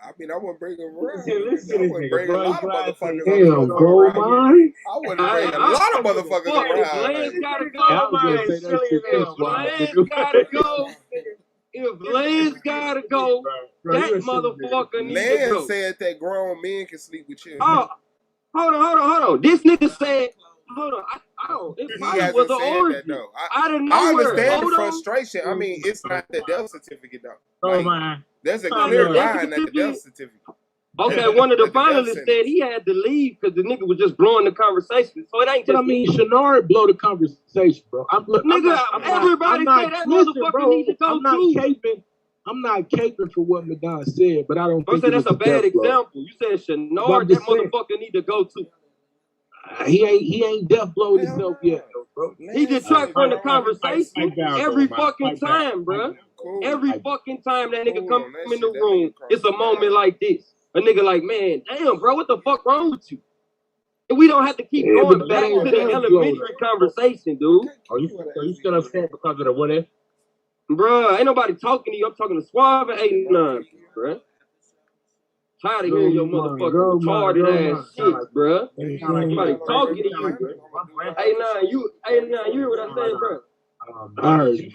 I mean, I wouldn't bring him around. Listen, I wouldn't bring a lot of motherfuckers Damn, bro, man. I wouldn't bring a lot of motherfuckers around. Lance gotta go, If Lance gotta go, that motherfucker needs to go. Said that grown men can sleep with children. Oh, hold on. This nigga said, hold on. I don't. It probably was an origin. I don't know. I understand the frustration. I mean, it's not the death certificate though. Oh man, there's a clear line at the death certificate. Okay, one of the finalists said he had to leave because the nigga was just blowing the conversation. So it ain't just. But I mean, Shenard blow the conversation, bro. Everybody said that motherfucker need to go too. I'm not caping for what Madonna said, but I don't think that's a bad example. You said Shenard, that motherfucker need to go too. He ain't death blowed himself yet, bro. He detract from the conversation every fucking time, bro. Every fucking time that nigga come in the room, it's a moment like this. A nigga like, man, damn, bro, what the fuck wrong with you? And we don't have to keep going back to the elementary conversation, dude. Are you still upset because of the what if? Bruh, ain't nobody talking to you. I'm talking to Suave and 89, bruh. Tired of hearing your motherfucking retarded ass shit, bruh. Somebody talking to you, bruh. 89, you hear what I said, bruh? I heard you.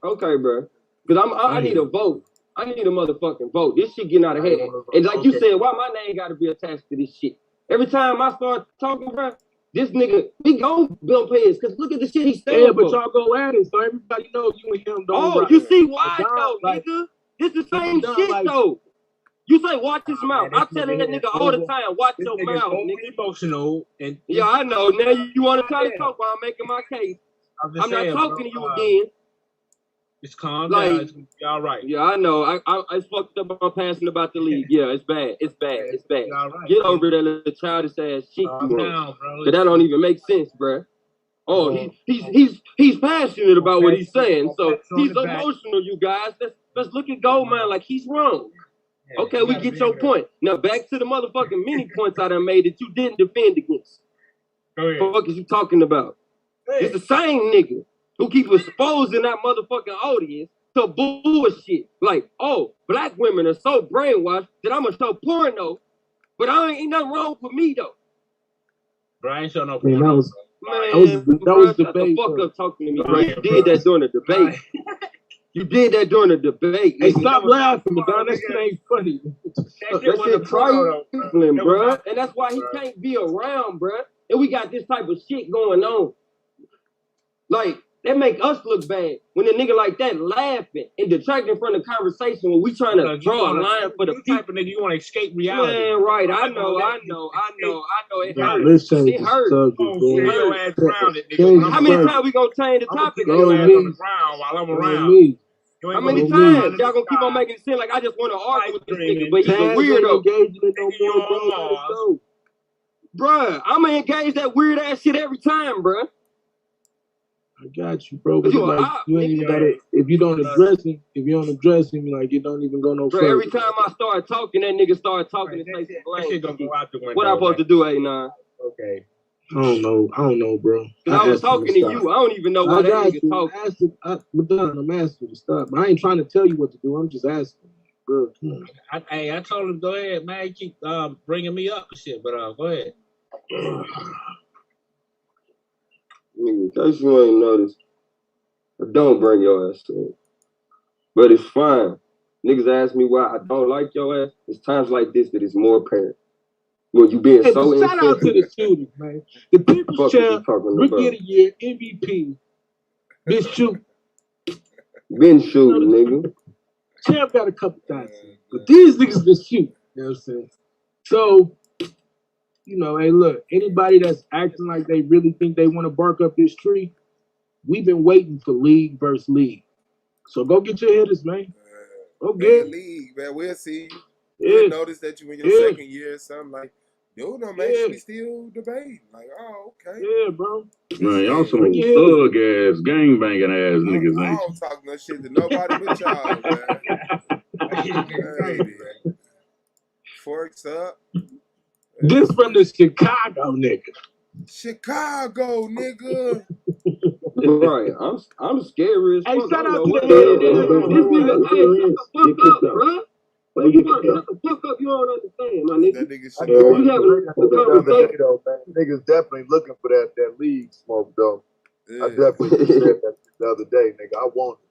Okay, bruh. Because I need a vote. I need a motherfucking vote. This shit getting out of hand. And like you said, why my name got to be attached to this shit? Every time I start talking, bruh, this nigga, he gon' build players. Because look at the shit he's saying. Yeah, but y'all go at it, so everybody knows you and him don't. You see why, though, nigga? This the same shit though. You say watch his mouth. I tell that nigga all the time, watch your mouth, nigga. Emotional and yeah, I know. Now you want to try to talk while I'm making my case. I'm not talking to you again. Just calm down. It's gonna be all right. Yeah, I know. I fucked up on passing about the league. Yeah, it's bad. It's bad. It's bad. Right, get over that little childish ass shit you want. Cause that don't even make sense, bruh. Oh, he's passionate about what he's saying. So he's emotional, you guys. Let's look at Goldmine like he's wrong. Yeah, okay, we get your point. Now back to the motherfucking many points I done made that you didn't defend against. What the fuck is you talking about? It's the same nigga who keep exposing that motherfucking audience to bullshit. Like, oh, black women are so brainwashed that I'm gonna show porno, but ain't nothing wrong for me though. Brian show no porno. That was debate. Shut the fuck up talking to me, bro. You did that during the debate. You did that during the debate. Hey, stop laughing, man. That shit ain't funny. That shit trifling, bro. And that's why he can't be around, bro. And we got this type of shit going on. Like, that make us look bad when a nigga like that laughing and detracting from the conversation when we trying to draw a line for the people. Type of nigga you want to escape reality. Man, right. I know. It hurts. It hurts. How many times we gonna change the topic? While I'm around. How many times y'all gonna keep on making it seem like I just want to argue with this nigga, but he's a weirdo. Bruh, I'm gonna engage that weird ass shit every time, bruh. I got you, bro. But you ain't even gotta. If you don't address him, like it don't even go no further. Every time I start talking, that nigga start talking and say some lame shit. What I supposed to do, A9? Okay. I don't know, bro. I was talking to you. I don't even know what that nigga talking. I'm asking you to stop. I ain't trying to tell you what to do. I'm just asking, bro. I told him go ahead, man. You keep bringing me up and shit, but go ahead. In case you ain't noticed, don't bring your ass to it. But it's fine. Niggas ask me why I don't like your ass. It's times like this that it's more apparent. When you being so shout out to the shooters, man. The People's Champ, Rookie of the Year, MVP. Been shooting, nigga. Champ got a couple times. But these niggas been shooting. You know what I'm saying? So, hey, look, anybody that's acting like they really think they want to bark up this tree, we've been waiting for league versus league. So go get your hitters, man. Go get league, man. We'll see you. We'll notice that you in your second year or something like, dude, I'm actually still debating. Like, oh, okay. Yeah, bro. Man, y'all some thug ass, gangbanging ass niggas, I don't talk no shit to nobody but y'all, man. Forks up. This from the Chicago nigga. Chicago nigga. Right, I'm scary as fuck. Hey, shout out to the Shut the fuck up, you don't understand, my nigga. That nigga niggas definitely looking for that league smoke, though. Yeah. I definitely said that the other day, nigga. I want it.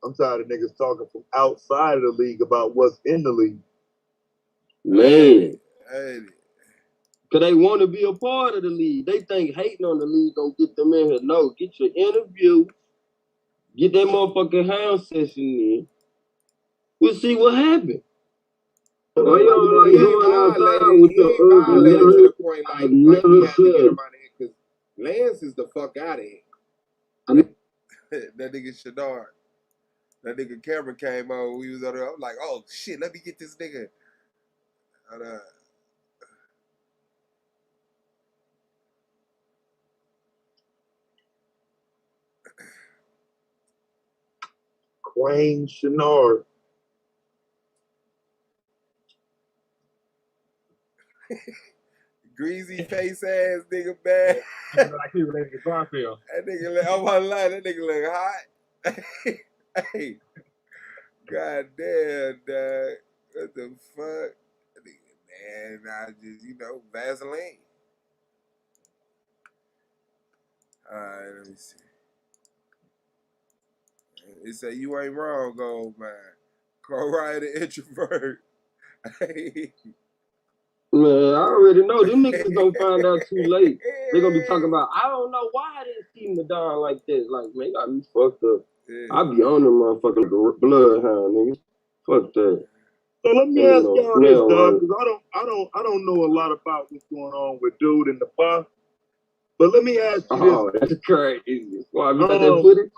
I'm tired of niggas talking from outside of the league about what's in the league. Man. Hey. Cause they want to be a part of the league. They think hating on the league gonna get them in here. No, get your interview. Get that motherfucking hound session in. We'll see what happens. Why you don't to the point like you have to get him out of here because Lance is the fuck out of here. That nigga Shadar. That nigga Cameron came on. We was on there. I'm like, oh shit, let me get this nigga. Quayne Chenard. Greasy face ass nigga, man. Like he related to Garfield. That nigga, I'm on line. That nigga look hot. Hey, goddamn, dog. What the fuck? That nigga, man, I just, Vaseline. All right, let me see. It say you ain't wrong, gold man. Call Ryan the introvert. Hey. Man, I already know them niggas gonna find out too late. They're gonna be talking about, I don't know why I didn't see Madonna like that. Like, man, got me fucked up. I be on them motherfucking like a bloodhound, nigga. Fuck that. So let me ask y'all this, dog, because I don't know a lot about what's going on with dude in the bar. But let me ask you this. Oh, that's crazy. Why, you got that footage?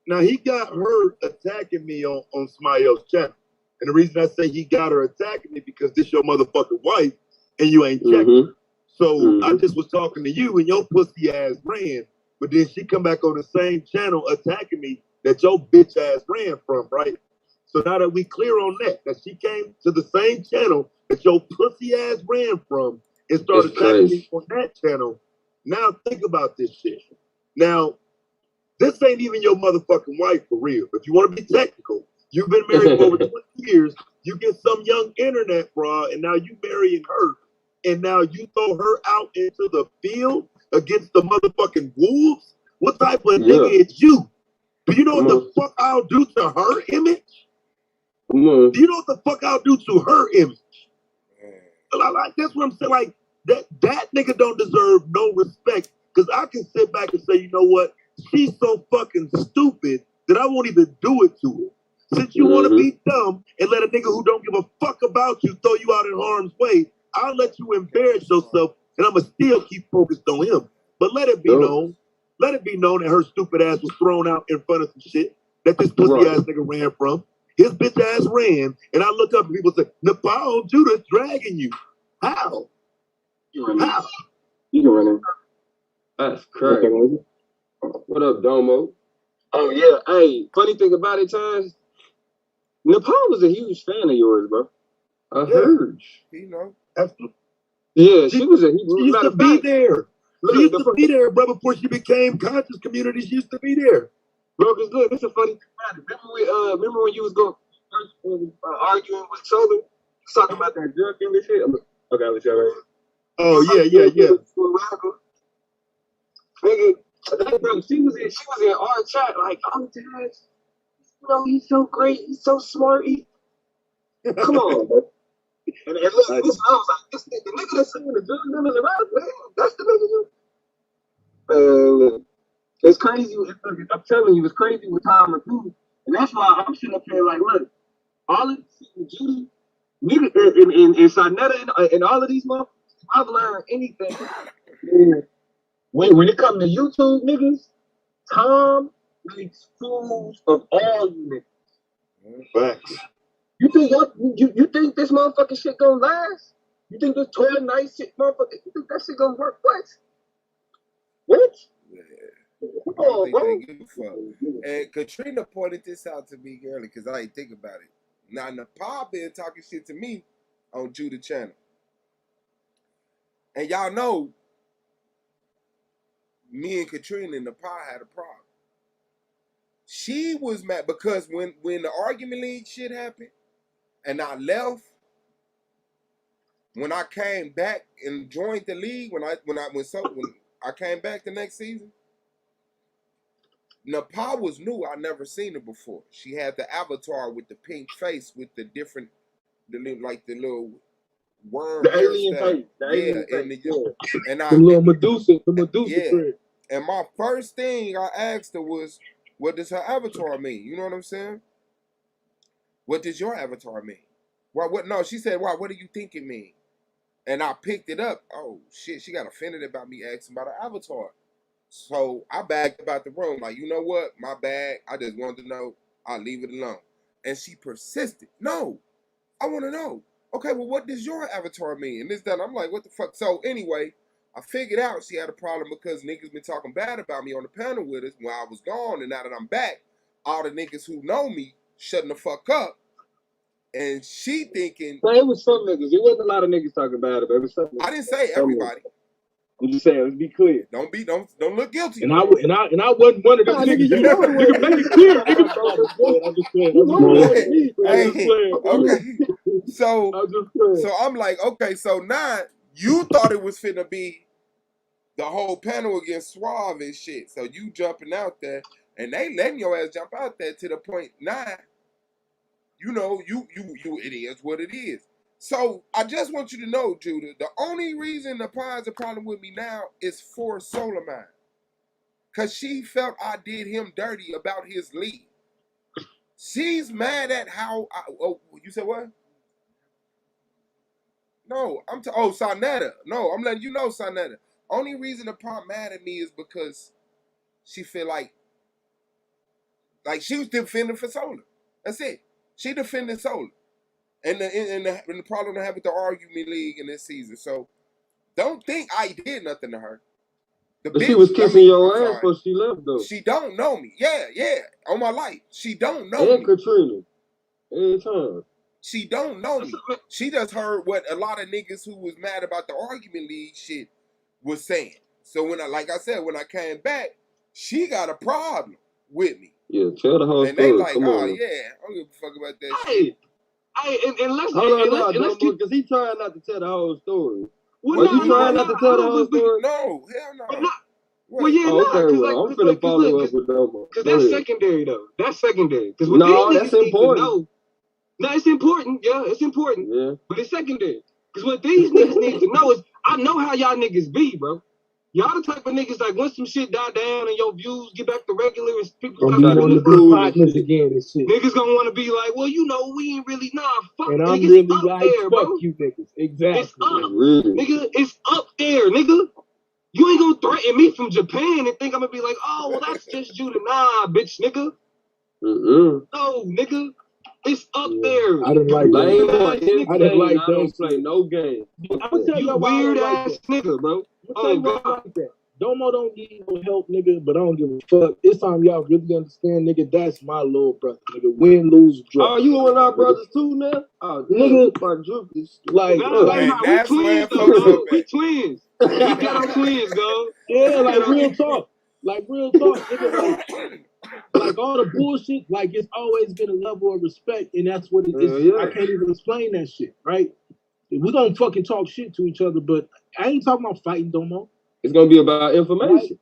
Now, he got her attacking me on somebody else's channel. And the reason I say he got her attacking me because this your motherfucking wife and you ain't checking her. So I just was talking to you and your pussy ass ran. But then she come back on the same channel attacking me that your bitch ass ran from, right? So now that we clear on that she came to the same channel that your pussy ass ran from and started attacking me on that channel. Now think about this shit. Now, this ain't even your motherfucking wife for real. If you want to be technical, you've been married for over 20 years. You get some young internet broad, and now you marrying her, and now you throw her out into the field against the motherfucking wolves. What type of nigga is you? Do you know what the fuck I'll do to her image? Do you know what the fuck I'll do to her image? Like, that's what I'm saying. Like that nigga don't deserve no respect because I can sit back and say, you know what? She's so fucking stupid that I won't even do it to her. Since you want to be dumb and let a nigga who don't give a fuck about you throw you out in harm's way, I'll let you embarrass yourself and I'm going to still keep focused on him. But let it be known. Let it be known that her stupid ass was thrown out in front of some shit that this pussy ass nigga ran from. His bitch ass ran, and I look up and people say, Nepal, Judah's dragging you. How? How? You can run in. That's crazy. What up, Domo? Oh yeah, hey, funny thing about it, Taz, Nepal was a huge fan of yours, bro. I heard. You know. Yeah, she was a huge She used to be there. She used to be there, bro, before she became conscious community. She used to be there. Bro, because look, it's a funny thing about it. Remember when you was going arguing with Solar? Talking about that drug thing and shit? Okay, I'll let you right. Oh, yeah. Nigga, bro, she was in our chat like, oh, Dad, you know, he's so great, he's so smart. Come on, bro. And look, listen, I was like, the nigga that's saying the drug dealers around, man, that's the nigga you. It's crazy. I'm telling you, it's crazy with time recruiting. And that's why I'm sitting up here like, look, all of this shit with Judy, nigga, and Sarnetta, and all of these motherfuckers, I've learned anything. When it comes to YouTube niggas, Tom makes fools of all you niggas. Facts. You think this motherfucking shit gonna last? You think this toy nice shit motherfucker, you think that shit gonna work? What? Yeah. Come on, bro. They give a fuck. And Katrina pointed this out to me early because I didn't think about it. Now, Nepal been talking shit to me on Judah channel. And y'all know, me and Katrina and Nepal had a problem. She was mad because when the argument league shit happened and I left, when I came back and joined the league, when I came back the next season, Nepal was new. I never seen her before. She had the avatar with the pink face with the little worm. The alien face. And the little Medusa. The Medusa. Yeah. And my first thing I asked her was, what does her avatar mean? You know what I'm saying? What does your avatar mean? What? No, she said, why? What do you think it means? And I picked it up. Oh, shit, she got offended about me asking about her avatar. So I backed about the room. Like, you know what? My bad. I just wanted to know. I'll leave it alone. And she persisted. No, I want to know. Okay, well, what does your avatar mean? And this, that. I'm like, what the fuck? So anyway, I figured out she had a problem because niggas been talking bad about me on the panel with us when I was gone. And now that I'm back, all the niggas who know me shutting the fuck up. And she thinking. Well, it was some niggas. It wasn't a lot of niggas talking bad about it. It was some niggas. I didn't say everybody. I'm just saying, let's be clear. Don't look guilty. And I wasn't one of them niggas. Nigga, make it clear. I'm just playing. Okay. So I'm like, okay, so now you thought it was finna be the whole panel against Suave and shit. So you jumping out there and they letting your ass jump out there to the point now, you know, you it is what it is. So I just want you to know, Judah, the only reason the Pies are problem with me now is for Solar Mind. because she felt I did him dirty about his lead. She's mad at how you said what? No, Sonetta. No, I'm letting you know, Sonetta. Only reason the pop mad at me is because she feel like she was defending for Solar. That's it. She defended Solar. And the problem I have with the argument league in this season. So don't think I did nothing to her. But she was kissing your ass before she left, though. She don't know me. Yeah, on my life. She don't know me. And Katrina. Every time. She don't know me. She just heard what a lot of niggas who was mad about the argument league shit was saying. So when I came back, she got a problem with me. Yeah, tell the whole and story. And they like, Come on. Yeah, I don't give a fuck about that shit. And let's keep, because he trying not to tell the whole story. Well, you trying not to tell the whole story? No, hell no. I'm finna follow up with Domo. Because that's secondary, though. That's secondary. Because that's important. No, it's important. Yeah, it's important. Yeah. But it's secondary. Because what these niggas need to know is, I know how y'all niggas be, bro. Y'all the type of niggas like once some shit die down and your views get back to regular and people start want to be partners again and shit. Niggas gonna want to be like, well, you know, we ain't really fuck. And I'm really like, fuck bro. You niggas. Exactly. It's up, nigga. It's up there, nigga. You ain't gonna threaten me from Japan and think I'm gonna be like, oh, well, that's just Judah. Nah, bitch, nigga. No, nigga. It's up there. I didn't like that. I didn't like that. I don't play no game. I'm gonna tell you weird ass nigga, bro. Oh, God. Like that. Domo don't need no help, nigga, but I don't give a fuck. It's time y'all really understand, nigga, that's my little brother, nigga. Win, lose, draw. Oh, you and our brothers too now? Oh, nigga, we twins, though, we twins. We got our twins, though. Yeah, like real talk. Like real talk, nigga. Like all the bullshit, like it's always been a level of respect, and that's what it is. Yeah. I can't even explain that shit, right? We're gonna fucking talk shit to each other, but I ain't talking about fighting no more. It's gonna be about information.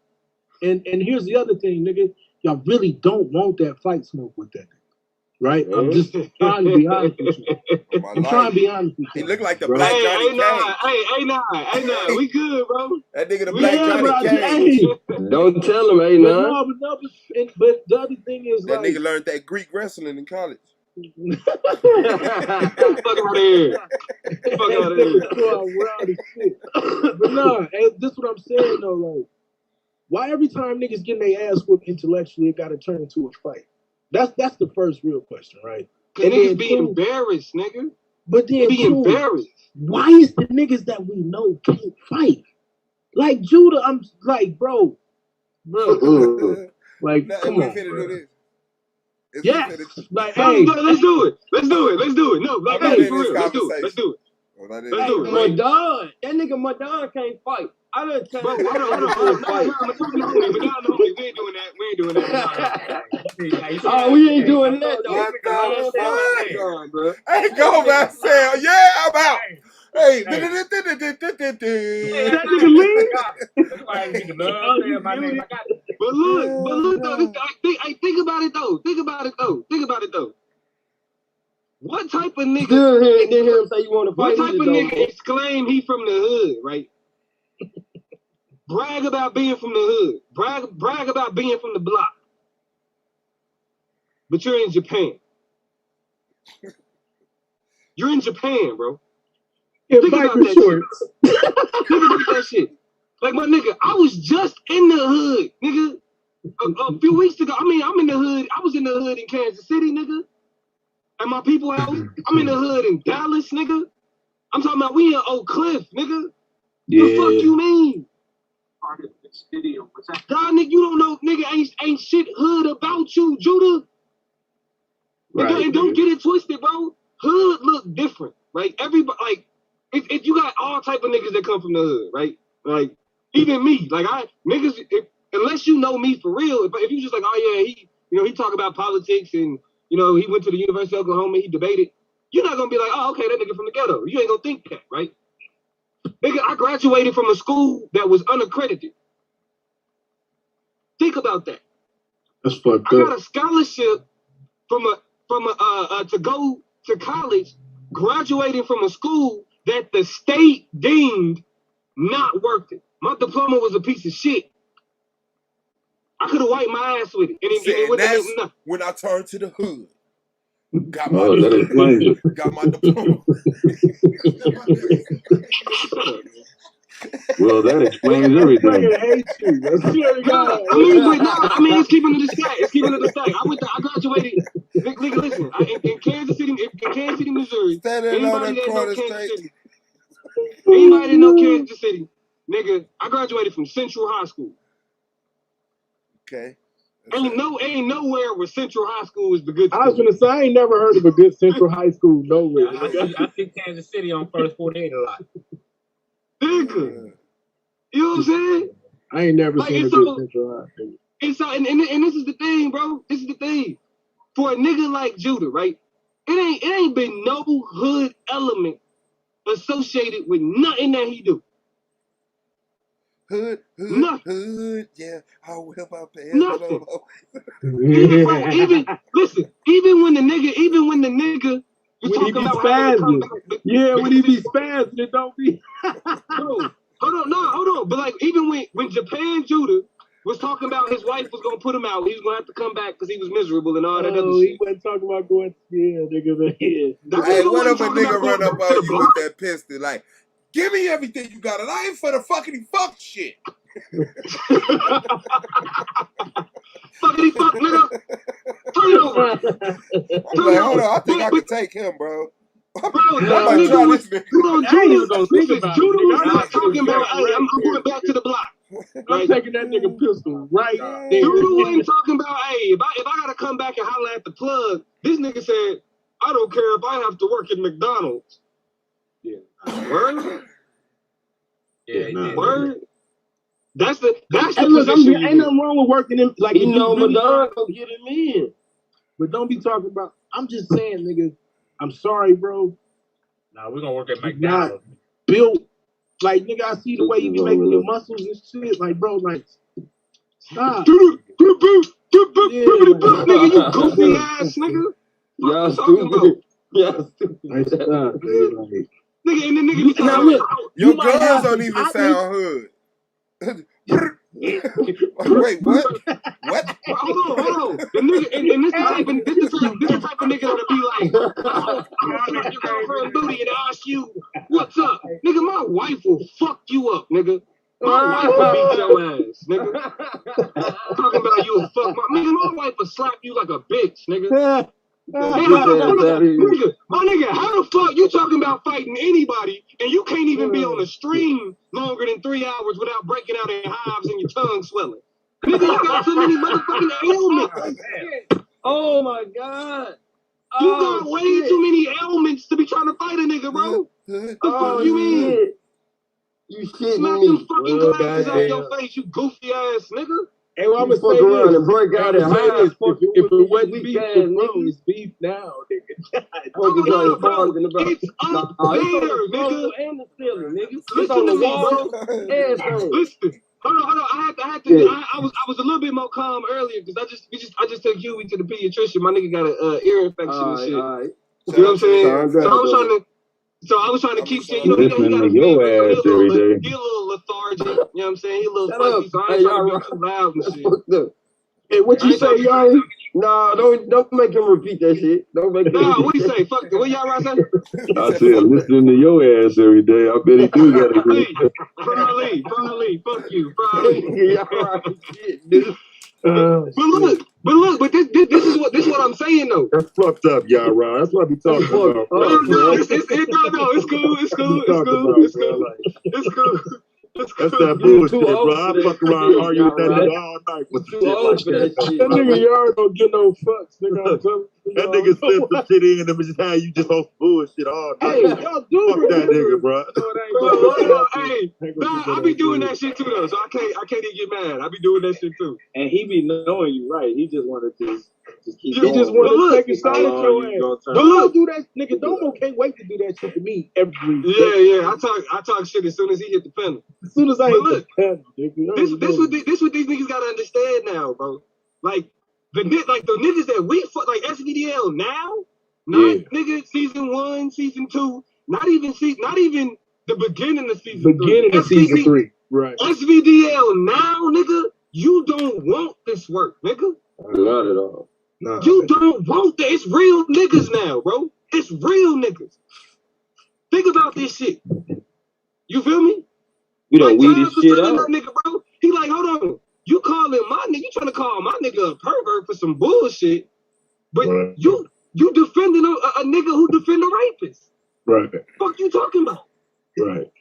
Right? And here's the other thing, nigga. Y'all really don't want that fight smoke with that nigga. Right? I'm just trying to be honest with you. I'm trying to be honest with you. He look like the black Johnny Cage. Hey, nah. We good, bro. That nigga the black Johnny Cage. Don't tell him, hey, nah. But the other thing is that nigga learned that Greek wrestling in college. Fuck out of here. But nah, this is what I'm saying though. Like, why every time niggas getting their ass whooped intellectually, it got to turn into a fight? That's the first real question, right? And niggas be embarrassed, nigga. But then be embarrassed. Why is the niggas that we know can't fight? Like Judah, I'm like, bro. Like, come on, bro. Yes, like, hey, let's do it. No, like, hey, for real, let's do it. Madon, that nigga Madon can't fight. I done tell you. Hold on. We ain't doing that. Oh, we ain't doing that though. Bro. Hey, go Marcel. Yeah, I'm out. Hey, that nigga leave. But look though, think about it though. What type of nigga? Didn't hear him say you want to fight. What type of nigga exclaim he from the hood, right? Brag about being from the hood. Brag about being from the block. But you're in Japan. You're in Japan, bro. Think about that shit. Think about that shit. Like, my nigga, I was just in the hood, nigga. A few weeks ago. I mean, I'm in the hood. I was in the hood in Kansas City, nigga. At my people's house. I'm in the hood in Dallas, nigga. I'm talking about we in Oak Cliff, nigga. Yeah. The fuck you mean? God, nigga, you don't know, nigga, ain't shit hood about you, Judah. Right, and don't get it twisted, bro. Hood look different, right? Everybody, like, if you got all type of niggas that come from the hood, right? Like, even me, like, unless you know me for real, if you just like, oh yeah, he talk about politics and, he went to the University of Oklahoma, he debated, you're not gonna be like, oh, okay, that nigga from the ghetto. You ain't gonna think that, right? Nigga, I graduated from a school that was unaccredited. Think about that. That's fucked up. I got a scholarship to go to college, graduating from a school that the state deemed not worth it. My diploma was a piece of shit. I could have wiped my ass with it. And it wouldn't have been nothing. When I turned to the hood. Got my diploma. Got my diploma. Well, that explains everything. I mean, it's keeping it a stack. It's keeping it a stack. I graduated. Listen, in Kansas City, Missouri. Anybody that know Kansas City, nigga, I graduated from Central High School. Okay. Ain't nowhere where Central High School is the good school. I was gonna say I ain't never heard of a good Central High School nowhere. I see Kansas City on First 48 a lot. Nigga, you know what I'm saying? I ain't never seen a good Central High School. And this is the thing, bro. This is the thing. For a nigga like Judah, right? It ain't been no hood element associated with nothing that he do. Hood, yeah. I whip out the nothing. Even when the nigga when he be spazzing. Yeah, when he be spazzing, it don't be. Hold on. But like even when Japan Judah was talking about his wife was gonna put him out, he was gonna have to come back because he was miserable and all that other shit. He wasn't talking about going. Yeah, nigga. Hey, what if a nigga run up on you with that pistol? Like, give me everything you got, and I ain't for the fuckity fuck shit. Fuckity fuck, nigga. Turn it over. Like, hold on, I think I can take him, bro. Bro, Judah was not talking about, hey, I'm going back to the block. I'm taking that nigga pistol right there. Judah ain't talking about, hey, if I gotta come back and holler at the plug, this nigga said, I don't care if I have to work at McDonald's. Yeah. Word? Yeah, word? That's the look, ain't nothing wrong with working in, like, you know, Madonna go get him in. But don't be talking about, I'm just saying, nigga, I'm sorry, bro. Nah, we're gonna work at McDonald's. Not built, like, nigga, I see the way you be making your muscles and shit, like, bro, like, stop. Nigga, you goofy ass nigga. Y'all stupid. Y'all stupid. Nigga, and the nigga be now look, your girls don't even sound hood. Wait, what? What? Hold on. The nigga, and this the type of nigga that'll be like, I'll slap your girlfriend booty and ask you, what's up? Nigga, my wife will fuck you up, nigga. My wife will beat your ass, nigga. Talking about you will fuck my wife will slap you like a bitch, nigga. My nigga, how the fuck you talking about fighting anybody and you can't even be on a stream longer than 3 hours without breaking out in hives and your tongue swelling? Nigga, you got so many motherfucking ailments. Oh my God. You got way too many ailments to be trying to fight a nigga, bro. What the fuck you mean? You shitting Smack me. them fucking glasses out your face, you goofy ass nigga. Hey, well, I'm gonna fuck say around this. and break out in hives. If it wasn't beef, it's beef now, nigga. It's up there, nigga. And the ceiling, nigga. Listen to me, bro. Listen. Hold on. I was a little bit more calm earlier because I just took Huey to the pediatrician. My nigga got an ear infection and shit. All right. You know what I'm saying? So I was trying to keep shit. You know, he got a your ass every day. He a little lethargic. You know what I'm saying? He a little fuzzy. So I ain't trying to be too loud and shit. Hey, what you say, y'all? Nah, don't make him repeat that shit. Don't make him. Nah, what do you say? Fuck. What y'all right say? I said, listening to your ass every day. I bet he do got a good. Probably. Fuck you. Probably. Y'all right, shit, dude. But this is what I'm saying though. That's fucked up, y'all, Ron. That's what I be talking about. It's cool. That's that bullshit, bro. I fuck around and argue with that nigga all night with shit like that. That nigga Yard don't get no fucks, nigga. That nigga slipped some shit in and just had you just on bullshit all night. Hey, y'all do fuck that nigga, bro. Hey, I be doing that shit too though, so I can't even get mad. I be doing that shit too. And he be knowing you right. He just wanted to just keep He going. just want to take a shot at your ass. Don't do that, nigga. Domo can't wait to do that shit to me every day. Yeah. I talk shit as soon as he hit the pen. As soon as I hit the pen, nigga. This what these niggas gotta understand now, bro. Like the niggas that we fuck, like SVDL now, nigga, season 1, season 2, not even the beginning of season 3. Beginning of season 3, right? SVDL now, nigga. You don't want this work, nigga. Not at all. Nah, you don't want that. It's real niggas now, bro. It's real niggas. Think about this shit. You feel me? You don't weed this shit out. That nigga, bro. He like, hold on. You calling my nigga? You trying to call my nigga a pervert for some bullshit? But you defending a nigga who defend a rapist. Right. Fuck you talking about? Right.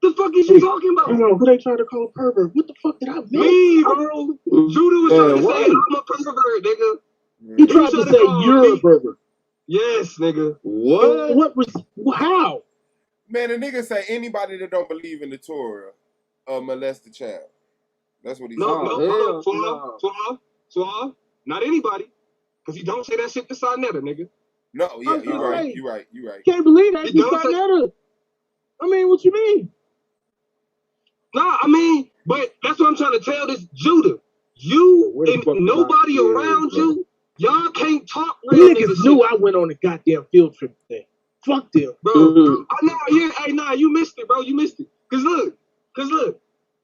The fuck is you talking about? Hold on, who they trying to call a pervert? What the fuck did I miss? Me, bro. Judah was trying to say I'm a pervert, nigga. He tried to say you're a pervert. Yes, nigga. What? What was? How? Man, a nigga say anybody that don't believe in the Torah molest a child. That's what he said. No, Suha. Not anybody. Because he don't say that shit to Sarnetta, nigga. No, yeah, you're right. Can't believe that. You Sarnetta. I mean, what you mean? Nah, I mean, but that's what I'm trying to tell this Judah. You and nobody around you, y'all can't talk real niggas knew I went on a goddamn field trip today. Fuck them. Bro, I know, you missed it, bro. You missed it. Cause look,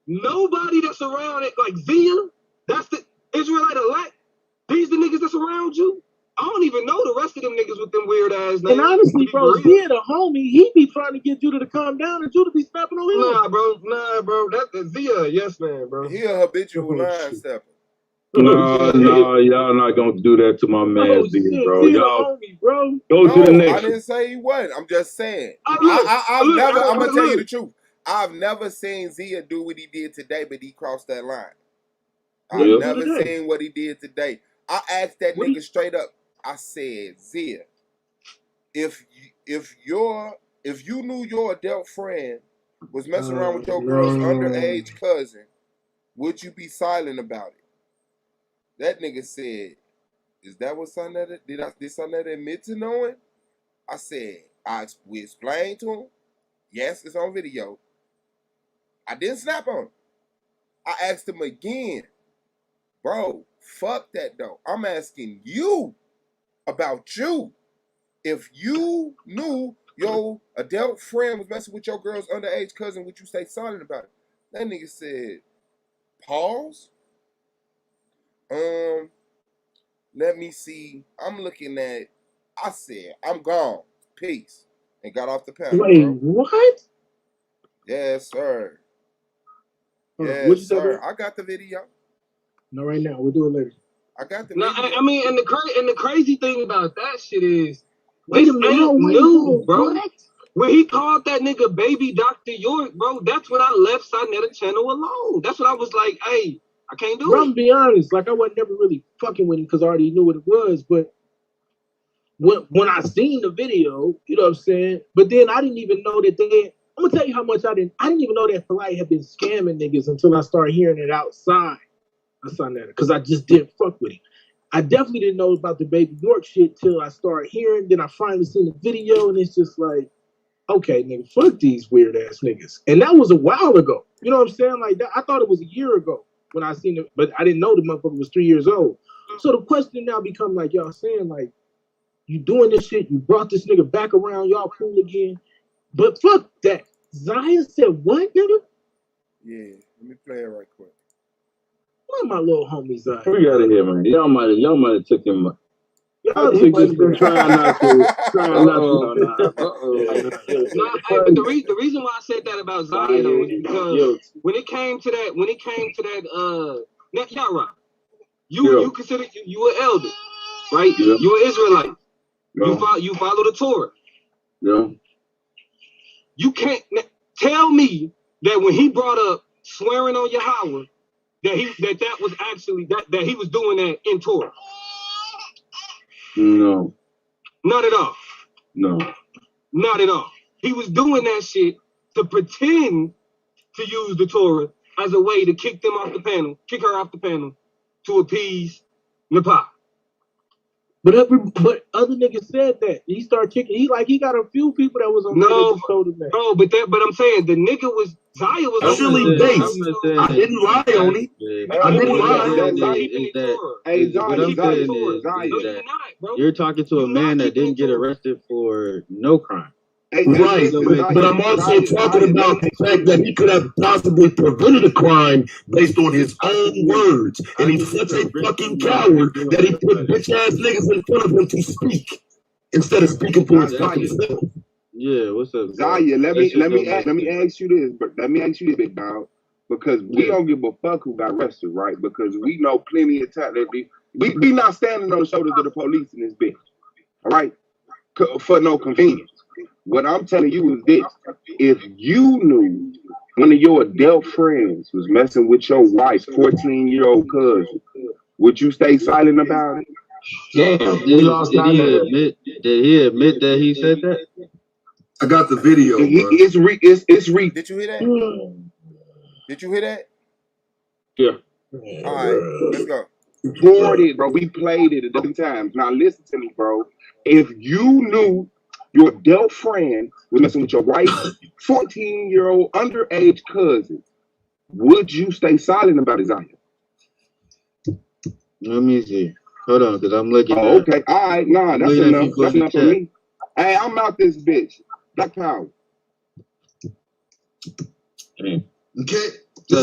nobody that's around it, like Zia, that's the Israelite elect. These the niggas that's around you. I don't even know the rest of them niggas with them weird ass names. And honestly, bro, Zia the homie, he be trying to get Judah to calm down and Judah be snapping on him. Nah, bro. That's Zia, yes, man, bro. He a habitual line stepper. No, y'all not gonna do that to my man, bro. Y'all go to the next. I didn't say he wasn't. I'm just saying. I'm gonna tell you the truth. I've never seen Zia do what he did today, but he crossed that line. I've never seen what he did today. I asked that nigga straight up. I said, Zia, if you knew your adult friend was messing around with your girl's underage cousin, would you be silent about it? That nigga said, is that what Sarnetta did? Did Sarnetta admit to knowing? I said, we explained to him. Yes, it's on video. I didn't snap on him. I asked him again, bro, fuck that though. I'm asking you about you. If you knew your adult friend was messing with your girl's underage cousin, would you stay silent about it? That nigga said, pause. Let me see. I'm looking at. I said, I'm gone. Peace. And got off the panel. Wait, what? Yes, sir. Yes, what you sir. said? I got the video. No, right now. We'll do it later. I got the video. video. I mean, and the crazy thing about that shit is, wait a minute, new, bro. What? When he called that nigga baby Dr. York, bro, that's when I left Sarnetta channel alone. That's when I was like, hey, I can't do it. I'm be honest, like I wasn't never really fucking with him because I already knew what it was. But when I seen the video, you know what I'm saying? But then I didn't even know that I'm gonna tell you how much I didn't even know that Polite had been scamming niggas until I started hearing it outside of Sarnetta, because I just didn't fuck with him. I definitely didn't know about the Baby York shit till I started hearing. Then I finally seen the video, and it's just like, okay, nigga, fuck these weird ass niggas. And that was a while ago. You know what I'm saying? Like that, I thought it was a year ago when I seen it, but I didn't know the motherfucker was 3 years old. So the question now become like, y'all saying like, you doing this shit, you brought this nigga back around, y'all cool again. But fuck that. Zia said what, nigga? Yeah, let me play it right quick. Where my little homie Zia? We got it here, man. Y'all might have took him. Y'all he just been trying not to. The reason why I said that about Zia though is because when it came to that, Yara, you consider you an elder, right? Yeah. You an Israelite. Yeah. You follow the Torah. Yeah. You can't tell me that when he brought up swearing on Yahweh, that was actually that he was doing that in Torah. No. Not at all. No. Not at all. He was doing that shit to pretend to use the Torah as a way to kick her off the panel to appease Nepal. But other niggas said that. He started kicking. He got a few people that was on there that just told him that. No, but I'm saying the nigga Zia was silly base. I didn't lie on it. I didn't lie. Hey, what I'm saying is that you're talking to a man that didn't get arrested for no crime. Right, but I'm also talking about the fact that he could have possibly prevented a crime based on his own words, and he's such a fucking coward that he put bitch ass niggas in front of him to speak instead of speaking for his fucking self. Yeah, what's up, Zaya? Let me ask you this, but let me ask you this, big dog, because we don't give a fuck who got arrested, right? Because we know plenty of time that we not standing on the shoulders of the police in this bitch, all right? For no convenience. What I'm telling you is this: if you knew one of your adult friends was messing with your wife's 14-year-old cousin, would you stay silent about it? Damn, Did he admit that he said that? I got the video. It's Did you hear that? Did you hear that? Yeah. All right, let's go. Recorded, bro. We played it a dozen times. Now listen to me, bro. If you knew your adult friend was messing with your wife's 14-year-old underage cousin, would you stay silent about it, Zion? Let me see. Hold on, because I'm looking. Oh, okay. All right. Nah, that's enough. That's enough for me. Hey, I'm out this bitch. Black Power. Okay. And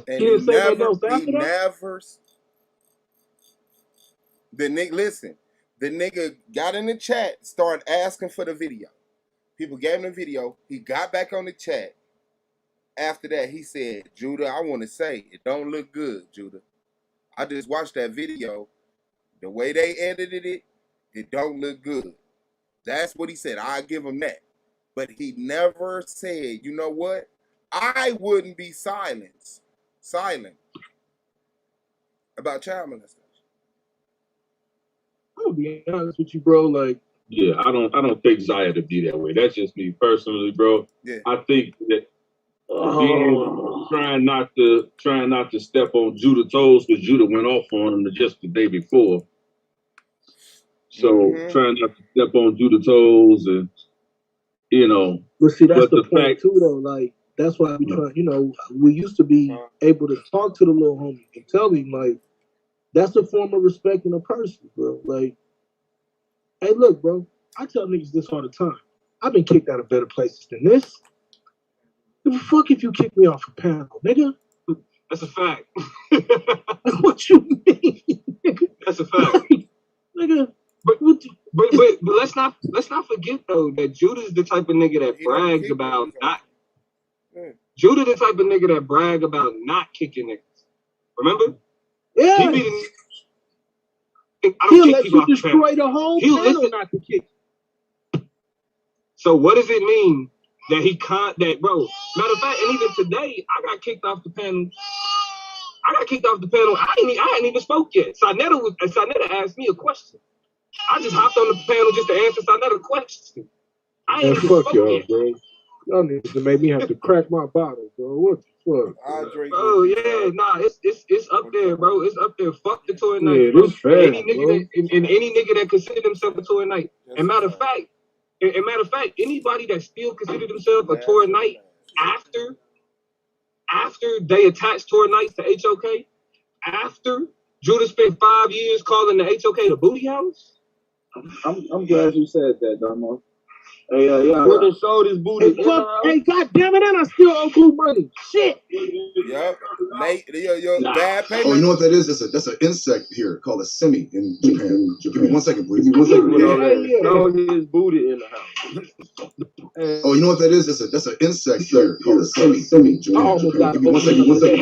he never. The nigga, listen. The nigga got in the chat, started asking for the video. People gave him the video. He got back on the chat. After that, he said, "Judah, I want to say it don't look good, Judah. I just watched that video. The way they edited it, it don't look good." That's what he said. I give him that. But he never said, you know what? I wouldn't be silent about child molestation. I'm gonna be honest with you, bro. Like, yeah, I don't think Zaya to be that way. That's just me personally, bro. Yeah. I think that trying not to step on Judah's toes, because Judah went off on him just the day before. So trying not to step on Judah's toes, and but see, that's the point too, though. Like, that's why we try. We used to be able to talk to the little homie and tell him, like, that's a form of respecting a person, bro. Like, hey, look, bro. I tell niggas this all the time. I've been kicked out of better places than this. The fuck if you kick me off a panel, nigga? That's a fact. What you mean? That's a fact. Nigga. But let's not forget though that Judah's the type of nigga that brags about not. Judah the type of nigga that brag about not kicking niggas. Remember? Yeah. He be the, He'll let you destroy the whole panel not to kick. So what does it mean that he can't? That bro. Matter of fact, and even today, I got kicked off the panel. I hadn't even spoke yet. Sarnetta asked me a question. I just hopped on the panel just to answer Sarnetta's question. I ain't even fuck spoke y'all, yet. bro. Y'all need to make me have to crack my bottle, bro. What the fuck? Oh yeah, nah, it's up there, bro. It's up there. Fuck the toy night. Yeah, Bro. this fast, Any nigga that consider themselves a toy night. And matter of fact, anybody that still consider themselves a toy night after they attach toy nights to HOK, after Judah spent 5 years calling the HOK the booty house. I'm glad you said that, Damo. Hey, Judah showed his booty. Hey, God damn it, and I still owe Clue money. Shit. Yep. Bad payment. Oh, you know what that is? That's an insect here called a semi in Japan. Give me 1 second, please. Show his booty in the house. Oh, you know what that is? That's an insect here called a semi in Japan. Give me 1 second.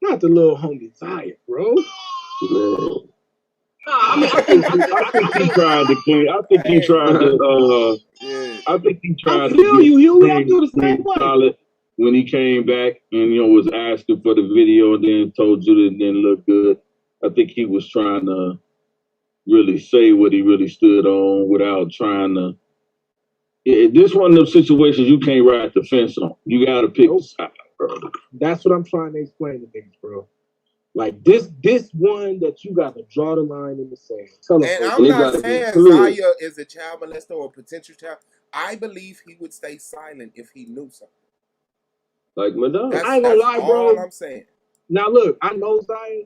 Not the little homie Zaya, bro. I think he tried to clean. I think he tried to. I feel you. I feel the same way. When he came back and was asking for the video and then told you it didn't look good. I think he was trying to really say what he really stood on without trying to. This one of those situations you can't ride the fence on. You got to pick a side, bro. That's what I'm trying to explain to niggas, bro. Like this one that you got to draw the line in the sand. And I'm not saying Zaya is a child molester or a potential child. I believe he would stay silent if he knew something. Like Madonna. I ain't gonna lie, bro. All I'm saying. Now look, I know Zaya.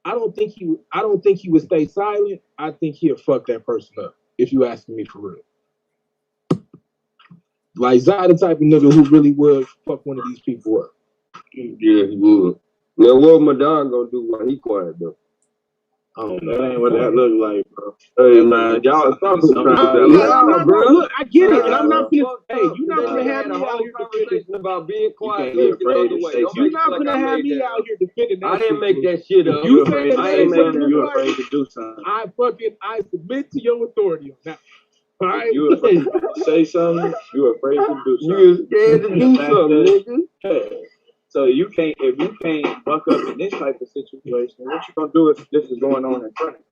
I don't think he would stay silent. I think he'll fuck that person up. if you asking me for real. Like Zai the type of nigga who really would fuck one of these people up. Yeah, he would. Now what Madonna gonna do while he quiet though? That ain't what that look like, bro. Hey man, y'all talking about that, bro. bro. Look, I get it, and I'm not finna. Hey, you're not gonna have me out here conversation about being quiet. You can't be afraid to say You're not gonna have me out here defending that. I didn't make that shit up. You saying I ain't making you afraid to do something. I submit to your authority on that. All right. You afraid to say something? You afraid to do something? You scared to do something, nigga. So if you can't buck up in this type of situation, what you gonna do if this is going on in front of you?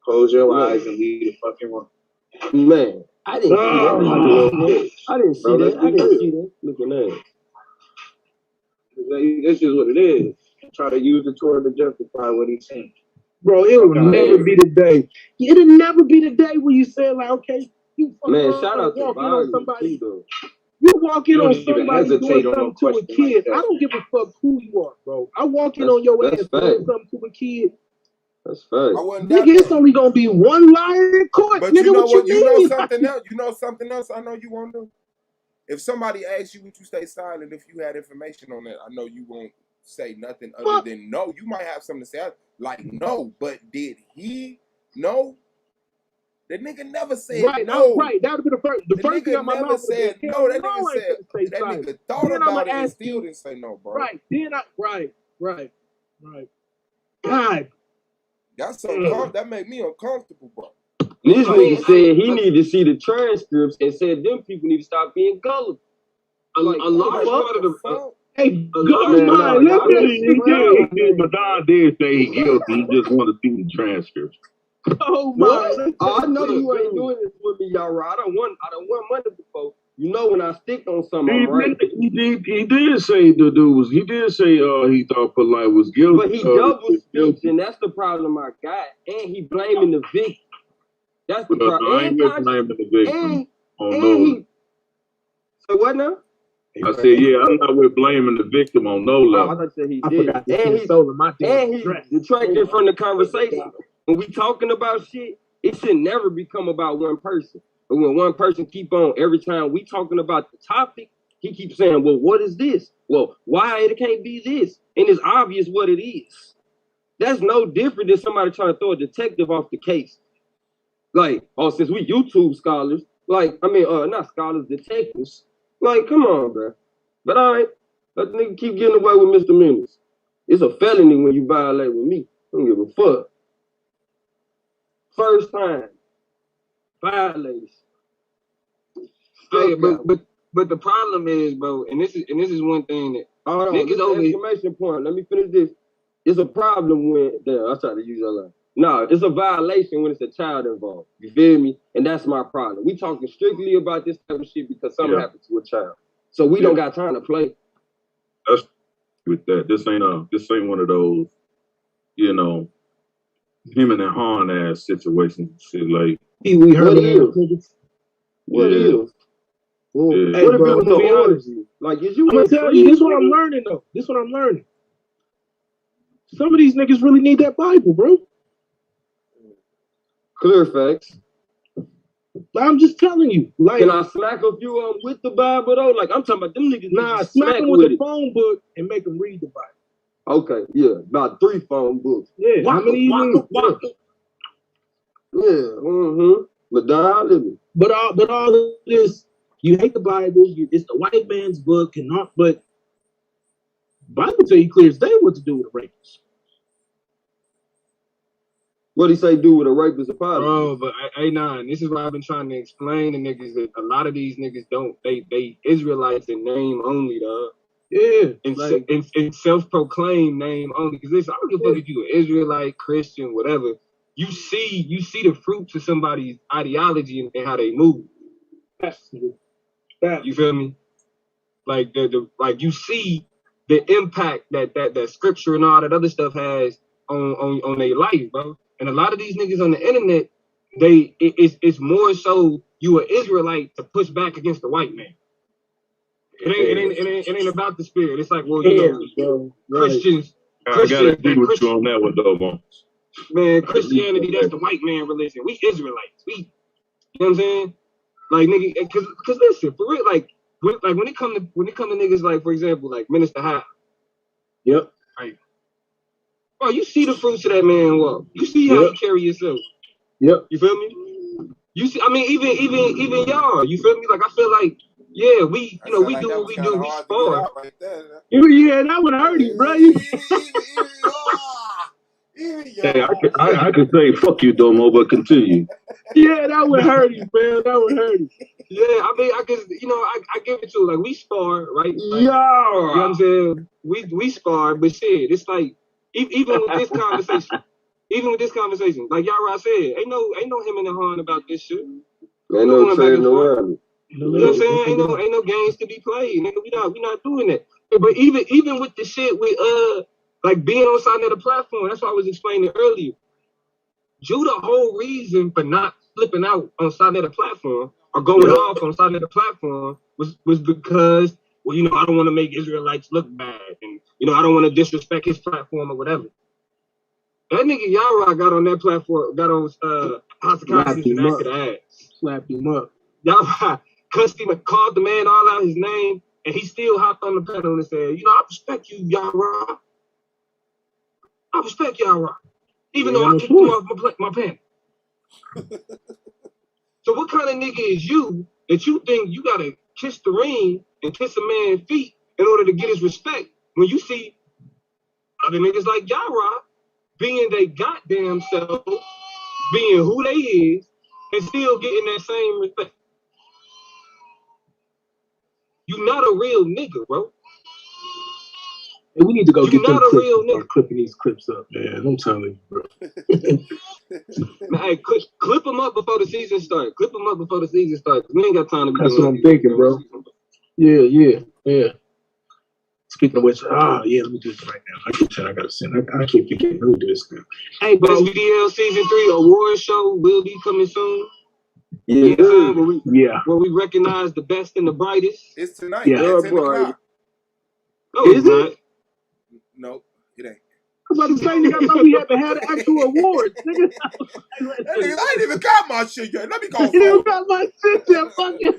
Close your eyes and leave the fucking room. Man, I didn't see that. I didn't see that. Look at that. This is what it is. Try to use it toward to justify what he's saying. Bro, it'll never be the day. It'll never be the day where you say like, okay, you man, shout out to walk in on somebody. Too, you walk in on even somebody doing something to a kid. I don't give a fuck who you are, bro. I walk in on your ass doing something to a kid. That's fact. Nigga, it's only gonna be one liar in court. But nigga, you know what you mean? know something else. You know something else. I know you won't do. If somebody asks you, would you stay silent if you had information on that? I know you won't say nothing other than no. You might have something to say like no, but did he know? The nigga never said no. Right, that would be the first thing on my mouth said no. That nigga said that nigga thought about it and still didn't say no, bro. Right, right. God. That's so that made me uncomfortable, bro. This nigga said he needed to see the transcripts and said them people need to stop being gullible. A large part of the hey, Madonna did say he guilty. He just wanted to see the transcripts. Oh my! I know you ain't doing this with me, y'all. I don't want money before. You know when I stick on something, I'm right. He did say the dude was. He did say he thought Polite was guilty. But he double speaks, and that's the problem I got. And he blaming the victim. That's the problem. I ain't with blaming the victim. So what now? I said, yeah, I'm not with blaming the victim on no level. I thought you said he did. And he detracted from the conversation. When we talking about shit, it should never become about one person. But when one person keep on, every time we talking about the topic, he keeps saying, well, what is this? Well, why it can't be this? And it's obvious what it is. That's no different than somebody trying to throw a detective off the case. Like, since we YouTube scholars, not scholars, detectives. Like, come on, bro. But all right, let the nigga keep getting away with misdemeanors. It's a felony when you violate with me. I don't give a fuck. First time. Violation. Hey, but the problem is, bro, and this is one thing that niggas over exclamation point. Let me finish this. It's a problem when I try to use that line. No, it's a violation when it's a child involved. You feel me? And that's my problem. We talking strictly about this type of shit because something happened to a child. So we don't got time to play. That's with that. This ain't one of those, him and Han ass situations. Shit like we heard What is? Well, yeah. What if it was no orgy? Like, is you? I'm gonna tell you, this is what I'm learning though. This is what I'm learning. Some of these niggas really need that Bible, bro. Clear facts. I'm just telling you. Like, can I smack a few with the Bible though? Like I'm talking about them niggas. Nah, smack them with the phone book and make them read the Bible. Okay, yeah, about 3 phone books. Yeah, how many? But all of this, you hate the Bible. It's the white man's book and not. But Bible tell you clear as day what to do with a rapist. What he say do with a rapist apology? Bro, but and this is why I've been trying to explain to niggas that a lot of these niggas don't. They Israelites in name only, dog. Yeah, and self-proclaimed name only. Because listen, I don't give a fuck if you an Israelite, Christian, whatever. You see the fruits of somebody's ideology and how they move. You feel me? Like like you see the impact that scripture and all that other stuff has on their life, bro. And a lot of these niggas on the internet, it's more so you an Israelite to push back against the white man. It ain't about the spirit. It's like, well, Christians. I gotta agree with you on that one, though, man. Man, Christianity, that's the white man religion. We Israelites. You know what I'm saying? Like nigga, cause listen, for real, like when it come to niggas like, for example, like Minister High. Yep. Right. Bro, you see the fruits of that man walk. You see how he carry himself. Yep. You feel me? You see, I mean, even y'all, you feel me? Like I feel like, yeah, we do what we do. We spar. Yeah, that would hurt him, bro. Hey, I could say fuck you, Domo, but continue. Yeah, that would hurt him, man. That would hurt him. Yeah, I mean, I guess I give it to him. Like we spar, right? Like, Yo, you know what I'm saying? We spar, but shit, it's like even with this conversation, like Yara said, ain't no him and the horn about this shit. Ain't no trading around. You know what I'm saying? Ain't no games to be played, nigga. We not doing that. But even with the shit with like being on side of the platform, that's what I was explaining earlier. The whole reason for not flipping out on side of the platform or going off on side of the platform was because, well, I don't want to make Israelites look bad, and I don't want to disrespect his platform or whatever. That nigga Yara got on that platform, got on House of Conscience and acted ass. Slapped him up. Yara cussed him, called the man all out his name, and he still hopped on the panel and said, I respect you, Yara. I respect Yara. Even though I kicked him off my panel. So what kind of nigga is you that you think you gotta kiss the ring and kiss a man's feet in order to get his respect when you see other niggas like Yara being they goddamn self, being who they is, and still getting that same respect? You not a real nigga, bro. Hey, we need to go get them not a real nigga. Clipping these clips up, man. I'm telling you, bro. Man, hey, clip them up before the season starts. Clip them up before the season starts. We ain't got time to be That's doing what I'm thinking, bro. Yeah. Speaking of which, let me do this right now. I gotta send. I keep forgetting who do this now. Hey, bro. SBDL Season 3 award show will be coming soon. Yeah. Where we recognize the best and the brightest. It's tonight. Yeah. At 10 o'clock. No, is it? No, it ain't. I'm about to say, nigga, I thought we had to have the actual awards, nigga. I ain't even got my shit yet. Let me go. You got my shit yet. Fuck you.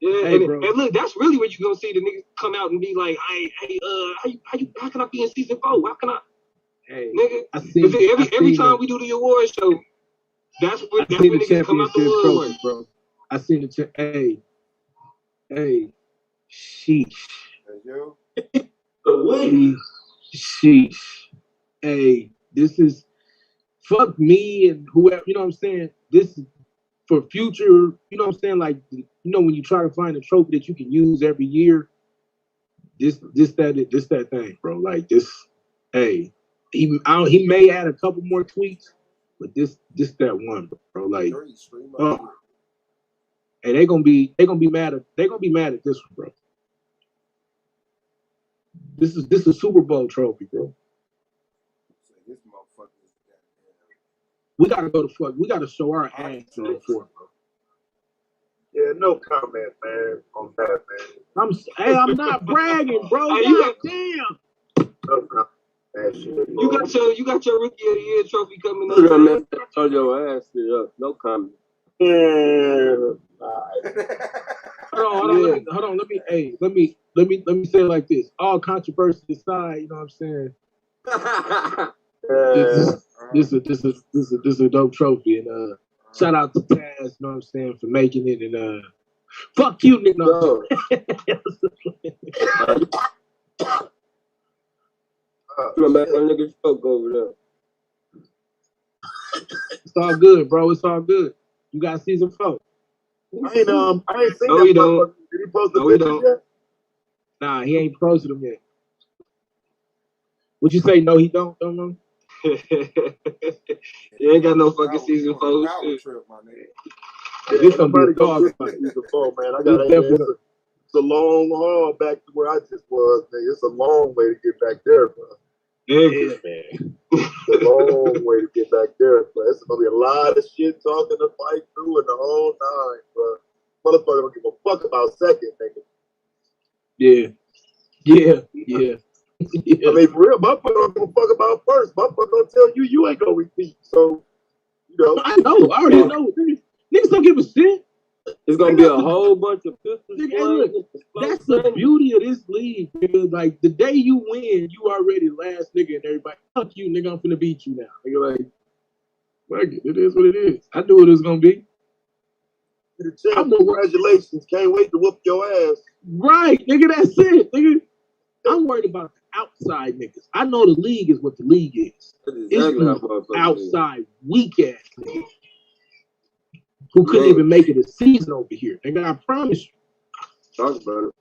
Yeah, Hey, and look, that's really where you gonna see the niggas come out and be like, how can I be in season 4? How can I? Hey, nigga, every time we do the award show, that's where niggas come out the woodwork, bro. I seen the hey, sheesh. Sheesh. Hey, this is fuck me and whoever, you know what I'm saying? This is for future, you know what I'm saying? Like, when you try to find a trophy that you can use every year, this that thing, bro. Like this, hey, he may add a couple more tweets, but this that one, bro. Like, and they gonna be mad at this one, bro. This is Super Bowl trophy, bro. We gotta show our ass on the floor, bro. Yeah, no comment, man, on that, man. I'm not bragging, bro. God damn. No comment. That shit, you got your Rookie of the Year trophy coming up. Look at man, turn your ass shit up. No comment. Yeah. Hold on. Let me say it like this. All controversy aside, you know what I'm saying? This is a dope trophy, and shout out to Taz, you know what I'm saying, for making it, and fuck you, nigga. No. Niggas fuck over there. It's all good, bro. It's all good. You got season 4. I ain't seen No, that. We don't. Did he post the No, we pictures don't. yet? Nah, he ain't posted them yet. Would you say no? He don't know? He ain't got no fucking season 4 shit. This gonna be a dog fight. Season 4, man. It's a long haul back to where I just was, nigga. It's a long way to get back there, bro. Yeah, man. It's a long way to get back there, bro. It's gonna be a lot of shit talking to fight through and the whole nine, bro. Motherfucker don't give a fuck about second, nigga. Yeah. I mean, for real, motherfucker don't give a fuck about first. Motherfucker don't tell you you ain't gonna repeat. So, you know. I know. I already know. Niggas don't give a shit. It's gonna be a whole bunch of pistols. Nigga, hey, look, that's the beauty of this league, nigga. Like, the day you win, you already last nigga and everybody. Fuck you, nigga. I'm finna beat you now. Nigga, like, fuck it. It is what it is. I knew what it was gonna be. Congratulations. Can't wait to whoop your ass. Right, nigga. That's it, nigga. I'm worried about the outside niggas. I know the league is what the league is. It's outside weak ass niggas who couldn't even make it a season over here. Nigga, I promise you. Talk about it.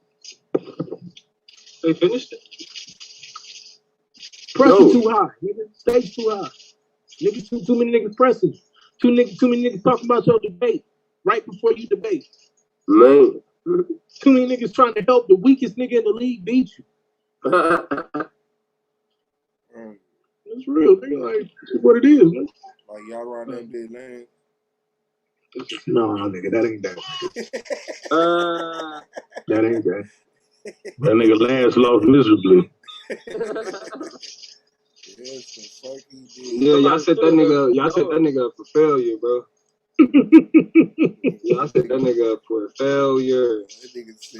They finished it. Pressure too high, nigga. Stakes too high. Niggas too many niggas pressing. Too many niggas talking about your debate right before you debate. Man. Too many niggas trying to help the weakest nigga in the league beat you. It's real, nigga. Like, it's what it is, man. Like y'all run them big land. No, nigga, that ain't that. That ain't that. That nigga Lance lost miserably. Yeah, y'all set that nigga up for failure, bro. Y'all set that nigga up for failure.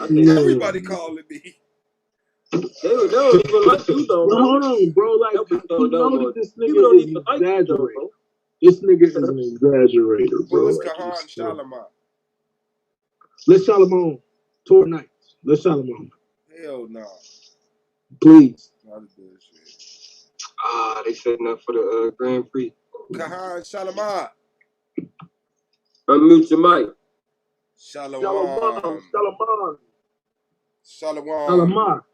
Everybody calling me. They don't even like you though. Well, hold on, bro. Like, you know that this nigga is exaggerating. This nigga is an exaggerator, bro. Who's Like, Kahan Shalimar? Let's Shalimar tour nights. Let's Shalimar. Hell no. Please. Not a bullshit. They setting up for the Grand Prix. Kahan Shalimar. Unmute your mic. Shalom. Shalimar.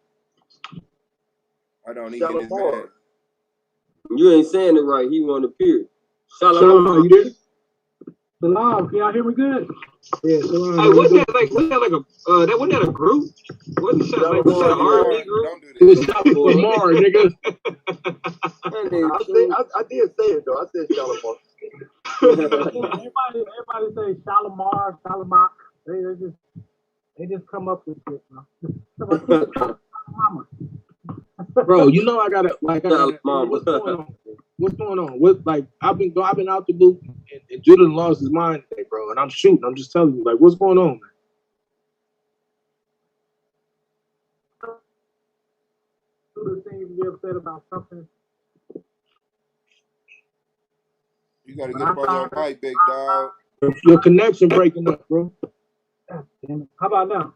I don't need to get his man. You ain't saying it right. He want to appear. Shalimar, you there? Salam, can y'all hear me good? Yeah, Salam. Hey, wasn't that a group? Wasn't that like an R&B group? It was Shalimar, nigga. I did say it though. I said Shalimar. everybody say Shalimar. They just come up with shit, man. Bro, you know I gotta what's going on? What I've been out the loop and Judah lost his mind today, bro. And I'm shooting. I'm just telling you, like, what's going on, man? Judah seems to be upset about something. You gotta get up on your mic, big dog. Your connection breaking up, bro. How about now?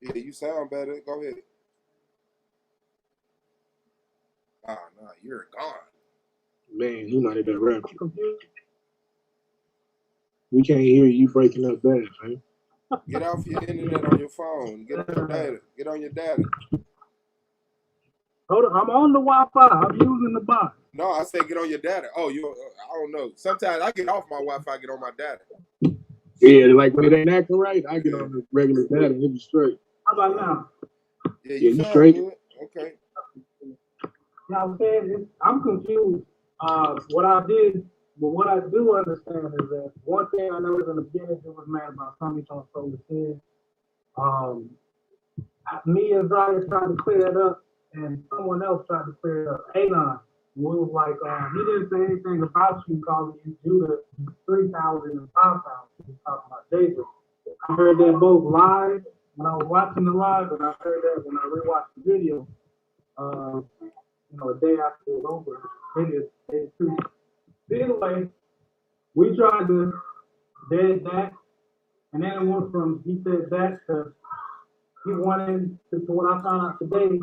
Yeah, you sound better. Go ahead. No, you're gone. Man, you might have been rapping. We can't hear you breaking up bad, man. Get off your internet on your phone. Get on your data. Get on your data. Hold on, I'm on the Wi-Fi. I'm using the box. No, I said get on your data. Oh, I don't know. Sometimes I get off my Wi-Fi, get on my data. Yeah, like when it ain't acting right, I get on the regular data and it be straight. How about now? Yeah, you straight. Good. Okay. Yeah, I'm saying I'm confused. What I do understand is that one thing I noticed in the beginning, it was mad about something on Solar Sid. Me and Zaya tried to clear it up, and someone else tried to clear it up. Alon, we was like, he didn't say anything about you calling you Judah 3,000 and 5,000. He was talking about David. I heard that both live when I was watching the live, and I heard that when I rewatched the video. A day after it was over, they too. Anyway, we tried to dead that, and then it went from he said that to he wanted to what I found out today.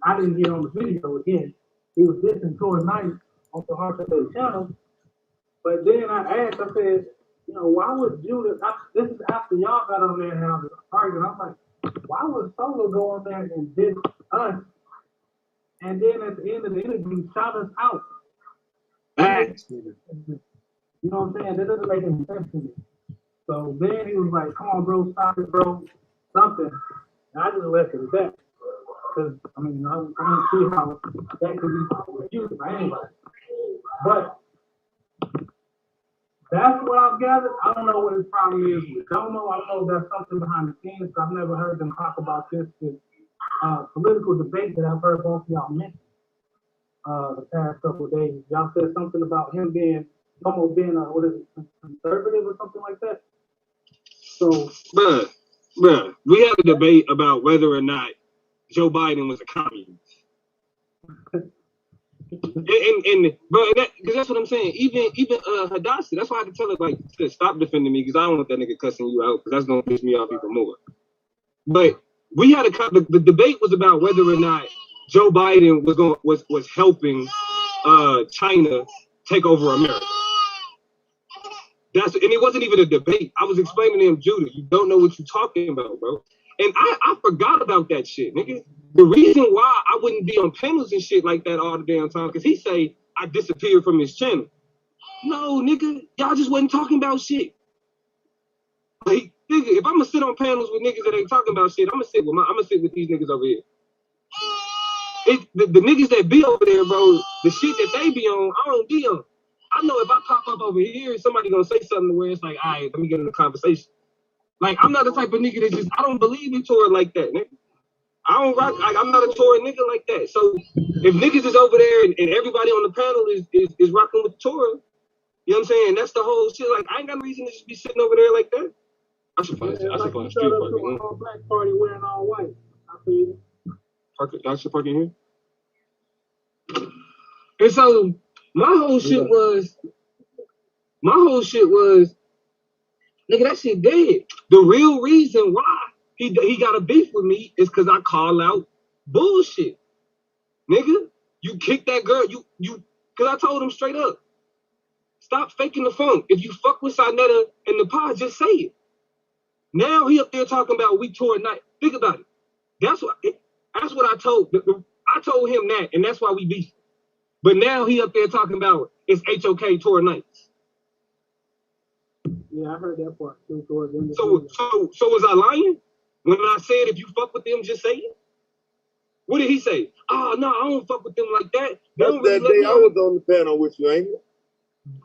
I didn't hear on the video again. He was listening to a night on the Heart of the channel, but then I asked, I said, why was Judah? This is after y'all got on there and had the argument. I'm like, why was Solo go on there and diss us? And then at the end of the interview, shout us out. You know what I'm saying? That doesn't make any sense to me. So then he was like, come on, bro, stop it, bro, something. And I just left it at that. Because, I don't see how that could be refused by anybody. But that's what I've gathered. I don't know what his problem is with Domo. I don't know if that's something behind the scenes. I've never heard them talk about this political debate that I've heard both of y'all mention the past couple of days. Y'all said something about him almost being conservative or something like that. So, bruh, we had a debate about whether or not Joe Biden was a communist. Because that's what I'm saying. Even Hadassah, that's why I had to tell her like to stop defending me because I don't want that nigga cussing you out because that's gonna piss me off even more. But we had the debate was about whether or not Joe Biden was helping China take over America. And it wasn't even a debate. I was explaining to him, Judah, you don't know what you're talking about, bro. And I forgot about that shit, nigga. The reason why I wouldn't be on panels and shit like that all the damn time, because he say I disappeared from his channel. No, nigga, y'all just wasn't talking about shit. Like, nigga, if I'm gonna sit on panels with niggas that ain't talking about shit, I'm gonna sit with these niggas over here. The niggas that be over there, bro, the shit that they be on, I don't be on. I know if I pop up over here, somebody gonna say something where it's like, all right, let me get in the conversation. Like, I'm not the type of nigga that I don't believe in Torah like that, nigga. I don't rock, like, I'm not a Torah nigga like that. So if niggas is over there and everybody on the panel is rocking with Torah, you know what I'm saying? That's the whole shit. Like, I ain't got no reason to just be sitting over there like that. I should find a street parking. All black party wearing all white. I feel you. I should park in here. And so my whole shit was, nigga, that shit dead. The real reason why he got a beef with me is because I call out bullshit. Nigga, you kick that girl, because I told him straight up, stop faking the funk. If you fuck with Sinetta and the pod, just say it. Now he up there talking about we tore at night. Think about it. That's what I told. I told him that, and that's why we beef. But now he up there talking about it's HOK tore nights. Yeah, I heard that part too. So was I lying when I said if you fuck with them, just say it? What did he say? Oh no, I don't fuck with them like that. That's that day I was on the panel with you, ain't it?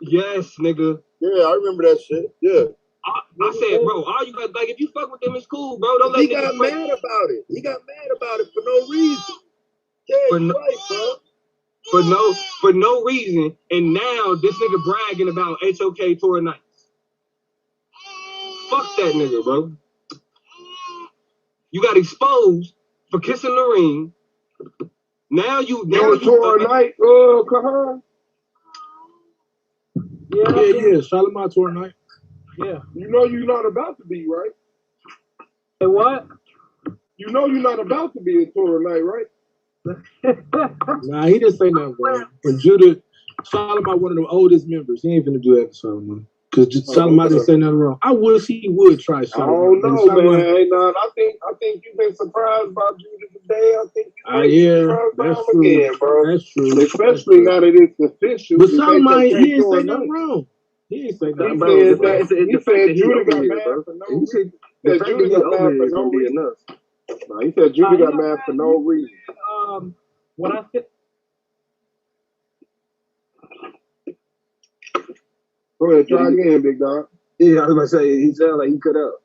Yes, nigga. Yeah, I remember that shit. Yeah. I said, bro, all you got, like, if you fuck with them, it's cool, bro. Don't let he got mad about it. He got mad about it for no reason. Yeah, right, bro. For no reason, and now this nigga bragging about HOK tour nights. Fuck that nigga, bro. You got exposed for kissing the ring. Now you tour night, Kahan. Yeah. Shalimar tour night. Yeah. You know you're not about to be, right? Hey, what? You know you're not about to be a tour night, right? Nah, he didn't say nothing, bro. And Judah, Shalimar, one of the oldest members, he ain't finna do that to Shalimar. Because Shalimar didn't say nothing wrong. I wish he would try Shalimar. I don't know, man. Hey, nah, I think you've been surprised about Judah today. I think that's true. Again, bro. That's true. Especially now that it's official. But Shalimar, he didn't say nothing wrong. He ain't say nothing wrong. He said Judah got mad for no reason. He said Judah got mad for no reason. No, he said Judah got mad for no reason. What I said. Go ahead, try again, big dog. Yeah, I was gonna say he sounded like he cut out.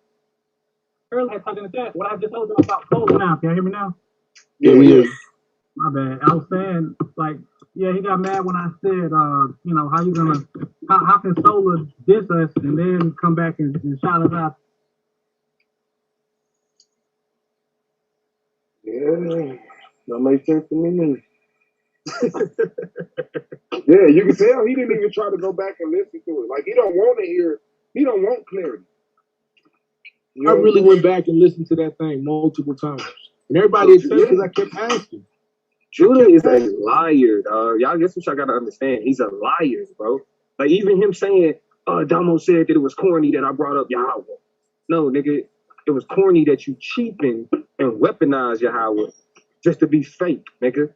Earlier talking to chat, what I just told you about Solar now. Can you hear me now? Yeah, we hear. My bad. I was saying, like, yeah, he got mad when I said, how can Solar diss us and then come back and shout us out? Yeah, that makes sense to me. Yeah, you can tell he didn't even try to go back and listen to it. Like, he don't want clarity. I really went back and listened to that thing multiple times. And everybody accepted because I kept asking. Judah is a liar, dog. Y'all guess what y'all gotta understand. He's a liar, bro. Like, even him saying, Damo said that it was corny that I brought up Yahweh. No, nigga, it was corny that you cheapened and weaponized Yahweh just to be fake, nigga.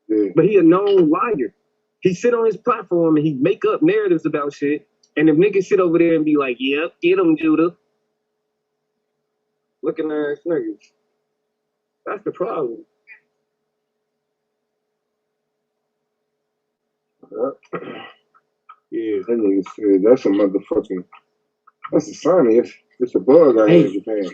Yeah. But he a known liar. He sit on his platform and he make up narratives about shit. And if niggas sit over there and be like, yep, get him, Judah. Looking ass niggas. That's the problem. Yeah, that nigga said that's a motherfucking. That's a sign. It's a bug out here in Japan.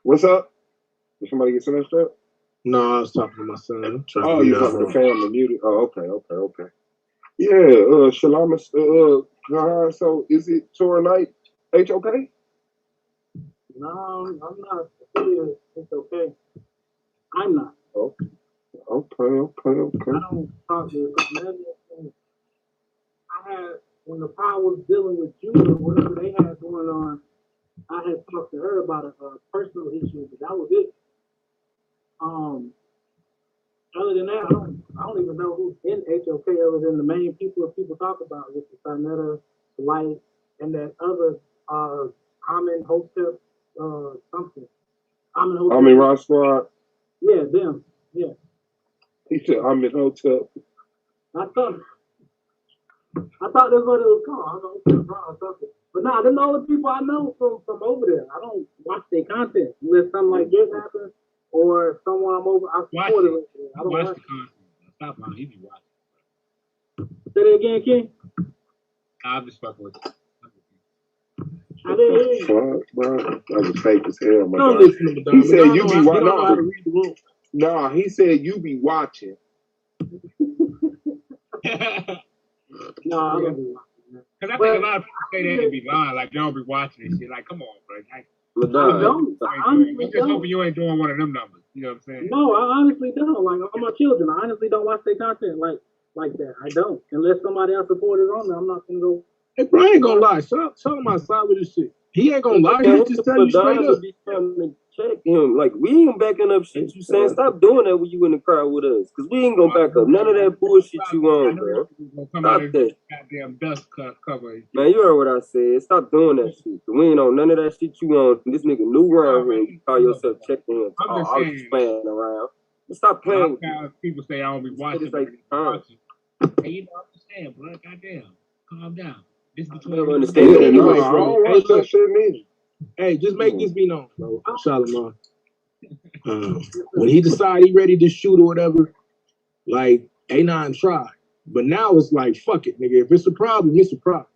What's up? Did somebody get snatched up? No, I was talking to my son. Oh, you talking to family muted? Oh, okay. Yeah, Shalom. So is it Torah night? HOK? No, I'm not. It's okay. I'm not. Okay. I don't talk to I had, when the power was dealing with Judah, whatever they had going on, I had talked to her about a personal issue, but that was it. Other than that, I don't even know who's in HOK other than the main people that people talk about, which is Sarnetta, Light, and that other Amin Hotep something. Amin Rock Squad. Yeah, them. Yeah. He said Amin Hotep. I thought that's what it was called. I don't know if it's wrong or something. But nah, them the only people I know from over there. I don't watch their content unless something like this happens or someone I'm over. I support it. I don't watch the content. Stop lying. He be watching. Say that again, King. I'm just fucking with you. I didn't hear you. Fuck, bro. That was fake as hell, my Don't God. listen to Madonna. He said you be watching. You don't know how to watching. read the room. No, he said you be watching. No, I don't be watching. Because I think a lot of people say that and be lying, like they don't be watching this shit. Like, come on, bro. Like, I don't. I honestly I'm just don't. hoping you ain't doing one of them numbers. You know what I'm saying? No, I honestly don't. Like, all my children, I honestly don't watch their content like that. I don't. Unless somebody else supported on there, I'm not gonna go. Hey, bro, I ain't gonna lie. Tell him I side with this shit. He ain't gonna lie. He'll just tell you straight up. Be trying to check him. Like, we ain't backing up shit you saying. Stop doing that when you in the crowd with us. Because we ain't gonna back up none of that bullshit you on, bro. Stop that. Goddamn dust cover. Man, you heard what I said. Stop doing that shit. We ain't on none of that shit you on. This nigga new around here. You call yourself checking him. I'm just playing around. Stop playing with me. People say I don't be watching. It's like, Hey, you know what I'm saying, bro? Goddamn. Calm down. This I between don't understand. Anyway, No, I bro. don't watch that shit neither. Hey, just make this be known, bro. Shalimar. When he decide he ready to shoot or whatever, like A9 tried. But now it's like, fuck it, nigga. If it's a problem, it's a problem.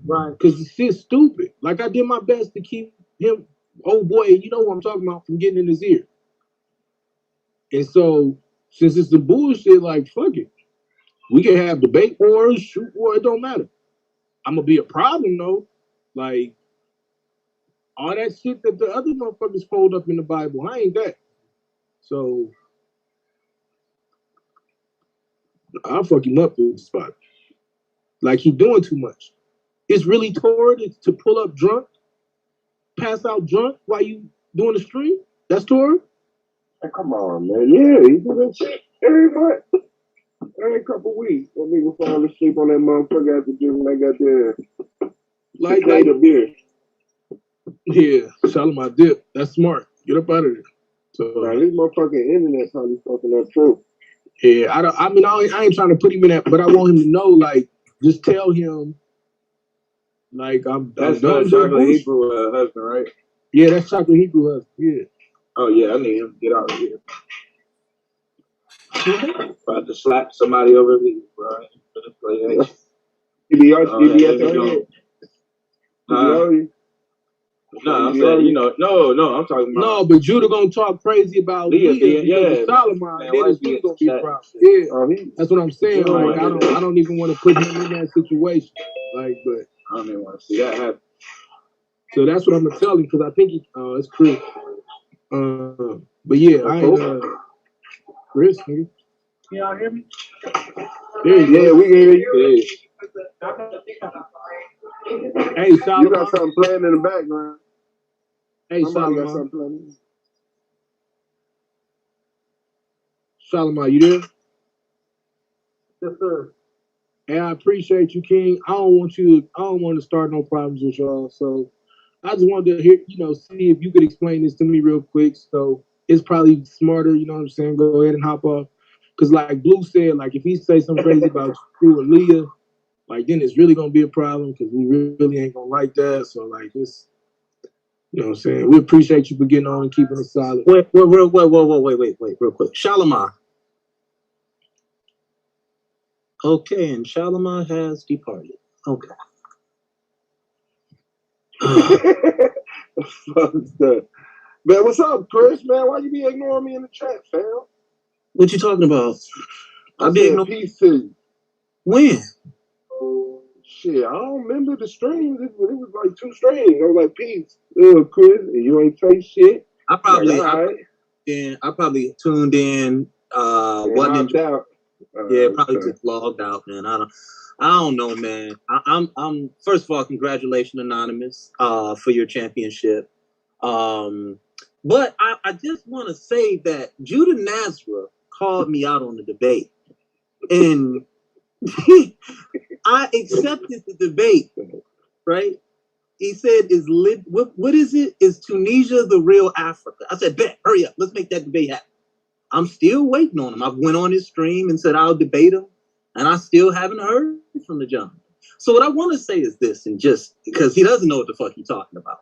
Right. Because it's shit stupid. Like, I did my best to keep him, old boy, you know what I'm talking about, from getting in his ear. And so, since it's the bullshit, like, fuck it. We can have debate wars, shoot war, it don't matter. I'm going to be a problem, though. Like, all that shit that the other motherfuckers hold up in the Bible, I ain't that. So, I'll fuck him up with the spot. Like, he doing too much. It's really Torah to pull up drunk, pass out drunk while you doing the stream? That's Torah? Hey, come on, man. Yeah, he do that shit every couple weeks. That nigga fall asleep on that motherfucker after gym when I got there. Like the beer. Yeah, Shalimar dip. That's smart. Get up out of there. So man, this motherfucking internet probably fucking up too. Yeah, I ain't trying to put him in that, but I want him to know, like, just tell him, like, That's done Chocolate Hebrew husband, right? Yeah, that's Chocolate Hebrew husband. Yeah. Oh yeah, I need him to get out of here. About to slap somebody over me, bro. He be at the No, I'm saying, you know, no, I'm talking about. No, but Judah gonna talk crazy about Leah because of Solomon. Then it's gonna be a problem. Yeah, that's what I'm saying. Like, I don't even want to put him in that situation. Like, but I don't even want to see that happen. So that's what I'm gonna tell him because I think it's Chris. But yeah, I ain't Chris. Nigga. Can y'all hear me? Yeah, we can hear you. Hey, Solomon. You got something playing in the background. Hey, Somebody got Solomon. something playing. Solomon, you there? Yes, sir. Hey, I appreciate you, King. I don't want to start no problems with y'all. So I just wanted to hear, see if you could explain this to me real quick. So it's probably smarter, you know what I'm saying? Go ahead and hop off. Because like Blue said, like if he say something crazy about you and Leah, like then it's really going to be a problem because we really ain't going to like that. So like this, you know what I'm saying? We appreciate you for getting on and keeping it solid. Wait, real quick. Shalimar. Okay, and Shalimar has departed. Okay. Man, what's up, Chris? Man, why you be ignoring me in the chat, fam? What you talking about? I said peace to you. When? Shit, I don't remember the streams. It was like 2 streams. I was like, peace, Chris, and you ain't say shit. I probably tuned in. Wasn't out. Probably just logged out, man. I don't know, man. I'm first of all, congratulations, Anonymous, for your championship. But I just want to say that Judah Nazra called me out on the debate, and I accepted the debate. Right? He said, what is it? Is Tunisia the real Africa? I said, bet, hurry up, let's make that debate happen. I'm still waiting on him. I went on his stream and said I'll debate him, and I still haven't heard from the gentleman. So what I want to say is this, and just because he doesn't know what the fuck he's talking about.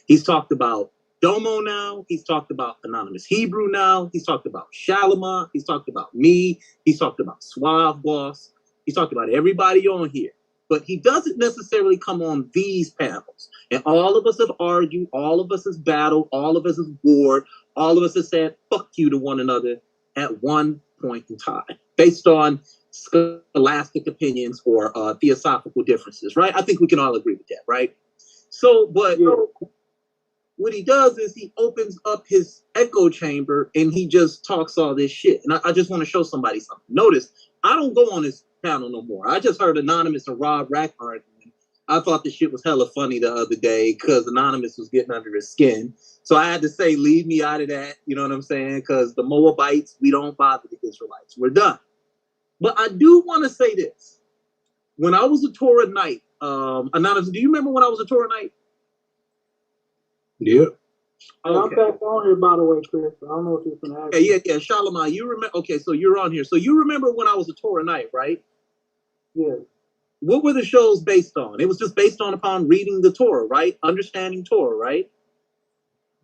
He's talked about Domo now. He's talked about Anonymous Hebrew now. He's talked about Shalimar. He's talked about me. He's talked about Suave Boss. He's talked about everybody on here. But he doesn't necessarily come on these panels. And all of us have argued, all of us has battled, all of us has warred, all of us have said fuck you to one another at one point in time, based on scholastic opinions or theosophical differences, right? I think we can all agree with that, right? So, but what he does is he opens up his echo chamber and he just talks all this shit. And I just want to show somebody something. Notice, I don't go on this panel no more. I just heard Anonymous and Rob Rack arguing. I thought the shit was hella funny the other day because Anonymous was getting under his skin. So I had to say, leave me out of that. You know what I'm saying? Because the Moabites, we don't bother the Israelites. We're done. But I do want to say this. When I was a Torah Knight, Anonymous, do you remember when I was a Torah Knight? Yeah. I'm back on here, by the way, Chris. I don't know if you're going to ask. Yeah. Shalimar, you remember? Okay, so you're on here. So you remember when I was a Torah Knight, right? Yeah. What were the shows based on? It was just based upon reading the Torah, right? Understanding Torah, right?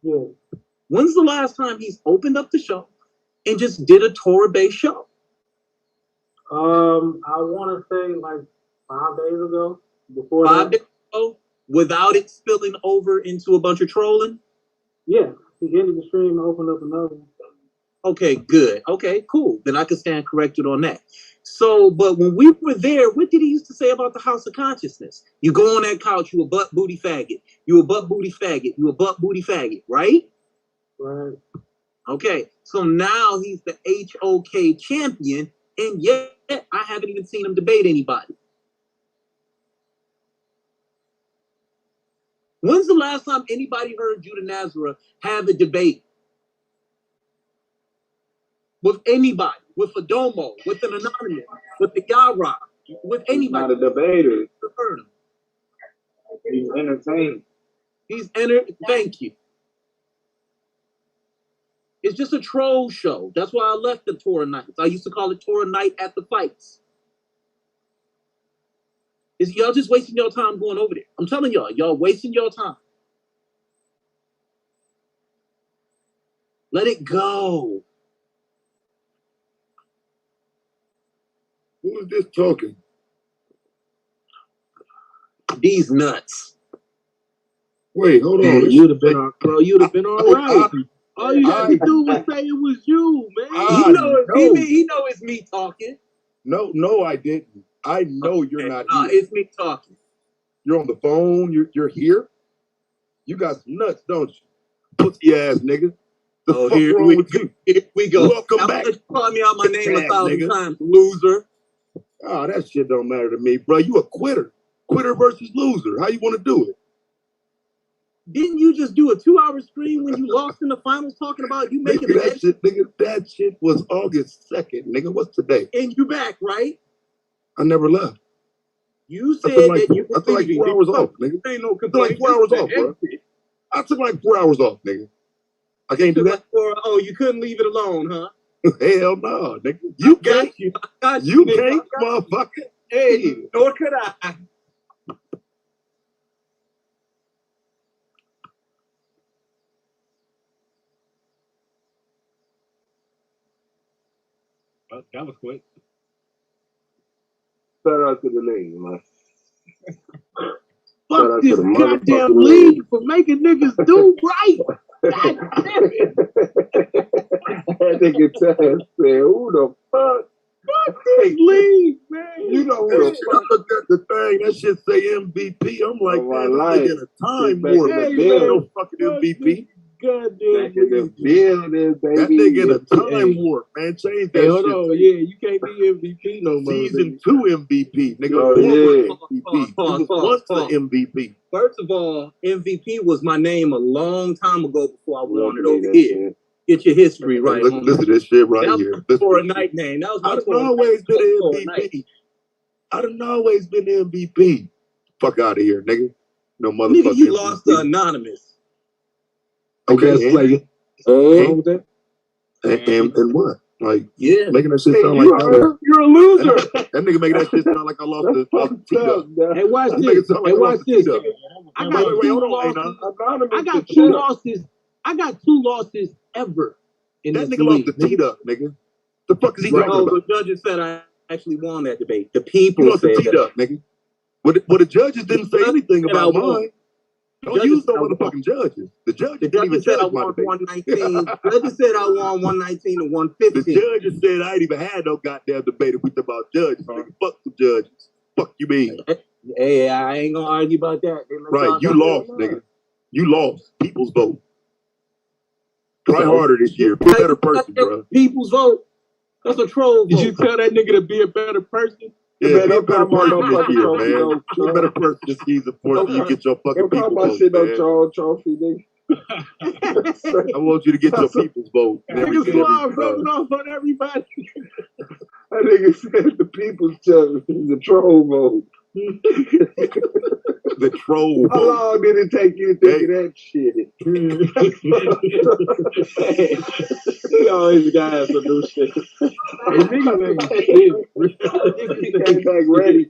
Yeah. When's the last time he's opened up the show and just did a Torah-based show? I want to say like 5 days ago. Before 5 days ago, without it spilling over into a bunch of trolling? Yeah. He ended the stream and opened up another one. Okay, good. Okay, cool. Then I can stand corrected on that. So, but when we were there, what did he used to say about the House of Consciousness? You go on that couch, you a butt booty faggot. You a butt booty faggot. You a butt booty faggot, right? Right. Okay, so now he's the HOK champion, and yet I haven't even seen him debate anybody. When's the last time anybody heard Judah Nazra have a debate? With anybody, with a Domo, with an Anonymous, with the Yara, with anybody. He's not a debater. He's entertained. Thank you. It's just a troll show. That's why I left the Torah Nights. I used to call it Torah Night at the Fights. Is y'all just wasting your time going over there? I'm telling y'all wasting your time. Let it go. Who is this talking? These nuts. Wait, hold on. Man, you'd have been all right. All you had to do was say it was you, man. He know it's me talking. No, I didn't. I know you're not here. It's me talking. You're on the phone. You're here. You got some nuts, don't you? Pussy ass nigga. The fuck wrong with you? Here we go. Welcome back. Call me out my name 1,000 times, loser. Oh, that shit don't matter to me, bro. You a quitter. Quitter versus loser. How you want to do it? Didn't you just do a 2-hour stream when you lost in the finals talking about you making that shit, nigga? That shit was August 2nd, nigga. What's today? And you back, right? I never left. You said that you I took like 4 hours off, nigga. Ain't no I took like 4 hours off, bro. I took like 4 hours off, nigga. I can't do that. Oh, you couldn't leave it alone, huh? Hell no, nigga. You can't. You can't, motherfucker. Hey, nor could I. That was quick. Shout out to the league, man. Fuck this goddamn league for making niggas do right. That nigga Taz said, "Who the fuck? Leave, man. You know who the fuck? I looked at the thing. That shit say MVP. I'm like, man, this nigga in a time warp. No fucking MVP. Goddamn nigga building, baby. That nigga in a time warp, man. Change that hold shit. on, yeah, you can't be MVP no more. Season 2 MVP, nigga. Oh, yeah. MVP. You was once an MVP. First of all, MVP was my name a long time ago before I won it over here. Get your history right. Listen to this shit right that here. Was for a night name. That was my I done always been an MVP. I done always been the MVP. Fuck out of here, nigga. No motherfucker. Nigga, you lost to Anonymous. Okay, like that? And what? Like, yeah, making that shit sound like you're a loser. That nigga making that shit sound like I lost the T-Duck. Hey, watch this. Hey, watch this. I got two losses. I got 2 losses ever in that this nigga league. Lost the T-Duck, nigga. The fuck is he talking about? The judges said I actually won that debate. The people lost said the T-Duck, nigga. Well, the judges didn't say anything about mine. Don't use no motherfucking judges. The judges didn't even said I judge my won debate. 119. The judges said I won 119 to 115. The judges said I ain't even had no goddamn debate if we talk about judges. Nigga. Fuck the judges. Fuck you mean? Hey, I ain't gonna argue about that. Right, you lost, nigga. You lost. People's vote. Try harder this year. Be a better person, bro. People's vote. That's a troll vote. Did you tell that nigga to be a better person? Yeah, be a better person this year, man. Be a better person this season before you get your fucking people's vote, shit man. on Charles Trophy, nigga. I want you to get your people's vote. Niggas love rubbing off on everybody. That nigga said the people's choice, the troll vote. The troll How vote. long did it take you to think of that shit? He always got some new shit. Came back ready.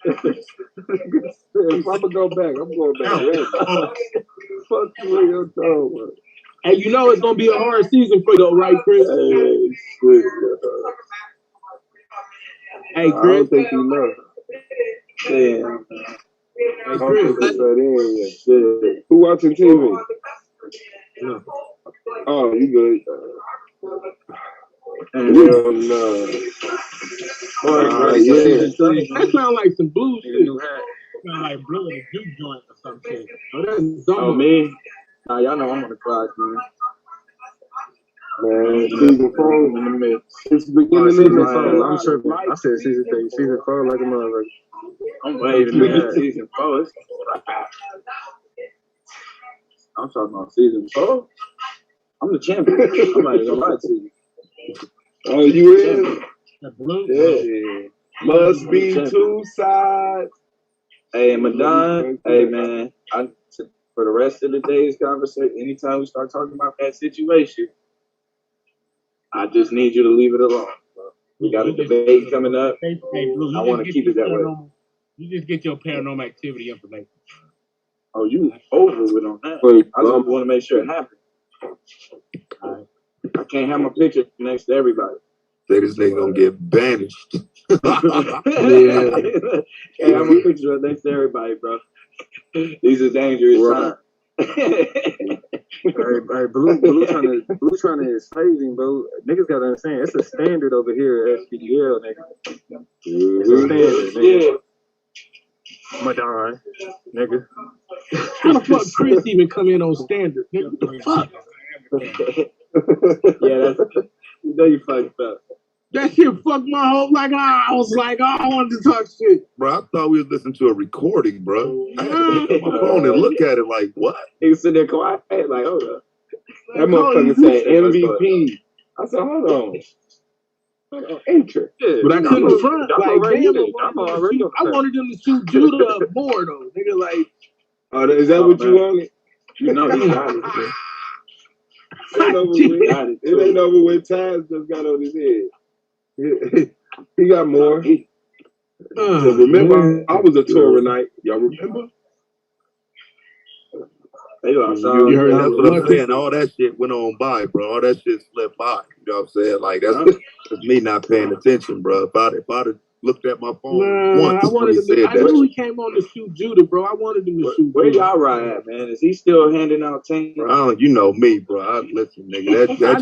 If I'm gonna go back, I'm going back ready. Fuck you in your toe, Hey, you know it's gonna be a hard season for you, though, right, Chris? Hey, I Chris. don't think you know. Yeah. Hey, Chris. Shit. Who watching TV? Oh, you good? No. That sound like some blue shit. Sound like blue in a juke joint or some shit. Oh, that's Oh, me? Nah, y'all know I'm on the clock, man. Man, season 4 in the mix. It's beginning season of 4. I'm tripping. I said season 3. Season 4 like a motherfucker. I'm waiting for season 4. It's I'm talking about season 4. I'm the champion. I'm not even gonna lie to you. Oh, you is? The blue? Yeah. Must be 2 sides. Hey, Madon. Hey, man. For the rest of the day's conversation, anytime we start talking about that situation, I just need you to leave it alone. Bro. We got a debate coming up. Hey, Blue, I want to keep it that way. You just get your paranormal activity information. Oh, you over with on that. I just want to make sure it happens. I can't have my picture next to everybody. Say this nigga gonna get banished. Can't have my picture next to everybody, bro. These are dangerous times. Hey, Blue trying to is phasing, bro. Niggas gotta understand, it's a standard over here at SPDL, nigga. It's a standard, nigga. Madon, nigga. How the fuck Chris even come in on standard? Nigga, what the fuck? Yeah, you know you fucked up. That shit fucked my whole I was like, I wanted to talk shit. Bro, I thought we was listening to a recording, bro. I had to pick up my phone and look at it like, what? He was sitting there quiet, like, hold up. That motherfucker said MVP. I said, hold on. Enter. Yeah, But I couldn't front. Like, damn, I wanted them to shoot Judah up more, though. Nigga, like. Oh, is that what you wanted? You know he got it, man. It ain't over with. Taz just got on his head. He got more. So remember, I was a Torah night. Y'all remember? You heard that's what I'm saying. All that shit went on by, bro. All that shit slipped by. You know what I'm saying? Like that's me not paying attention, bro. If I'd looked at my phone Nah, I once when he said I that. knew he came on to shoot Judah, bro. I wanted him to shoot. Where Judah. y'all right at, man? Is he still handing out teams? Bro, you know me, bro. Listen, nigga, that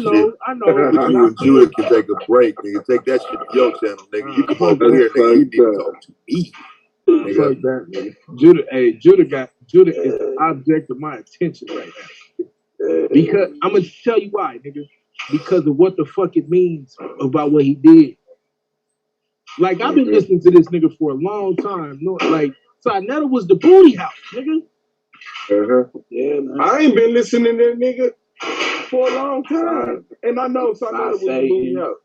I know. But you and Judah can take a break, nigga. Take that shit to your channel, nigga. You come over here, nigga. You need to talk to me. Fuck that, nigga. Judah is the object of my attention right now. Because I'm gonna tell you why, nigga. Because of what the fuck it means about what he did. Like I've been listening to this nigga for a long time. No, like Sinetta was the booty house, nigga. Yeah, man. I ain't been listening to that nigga for a long time, and I know Sinetta was the booty house.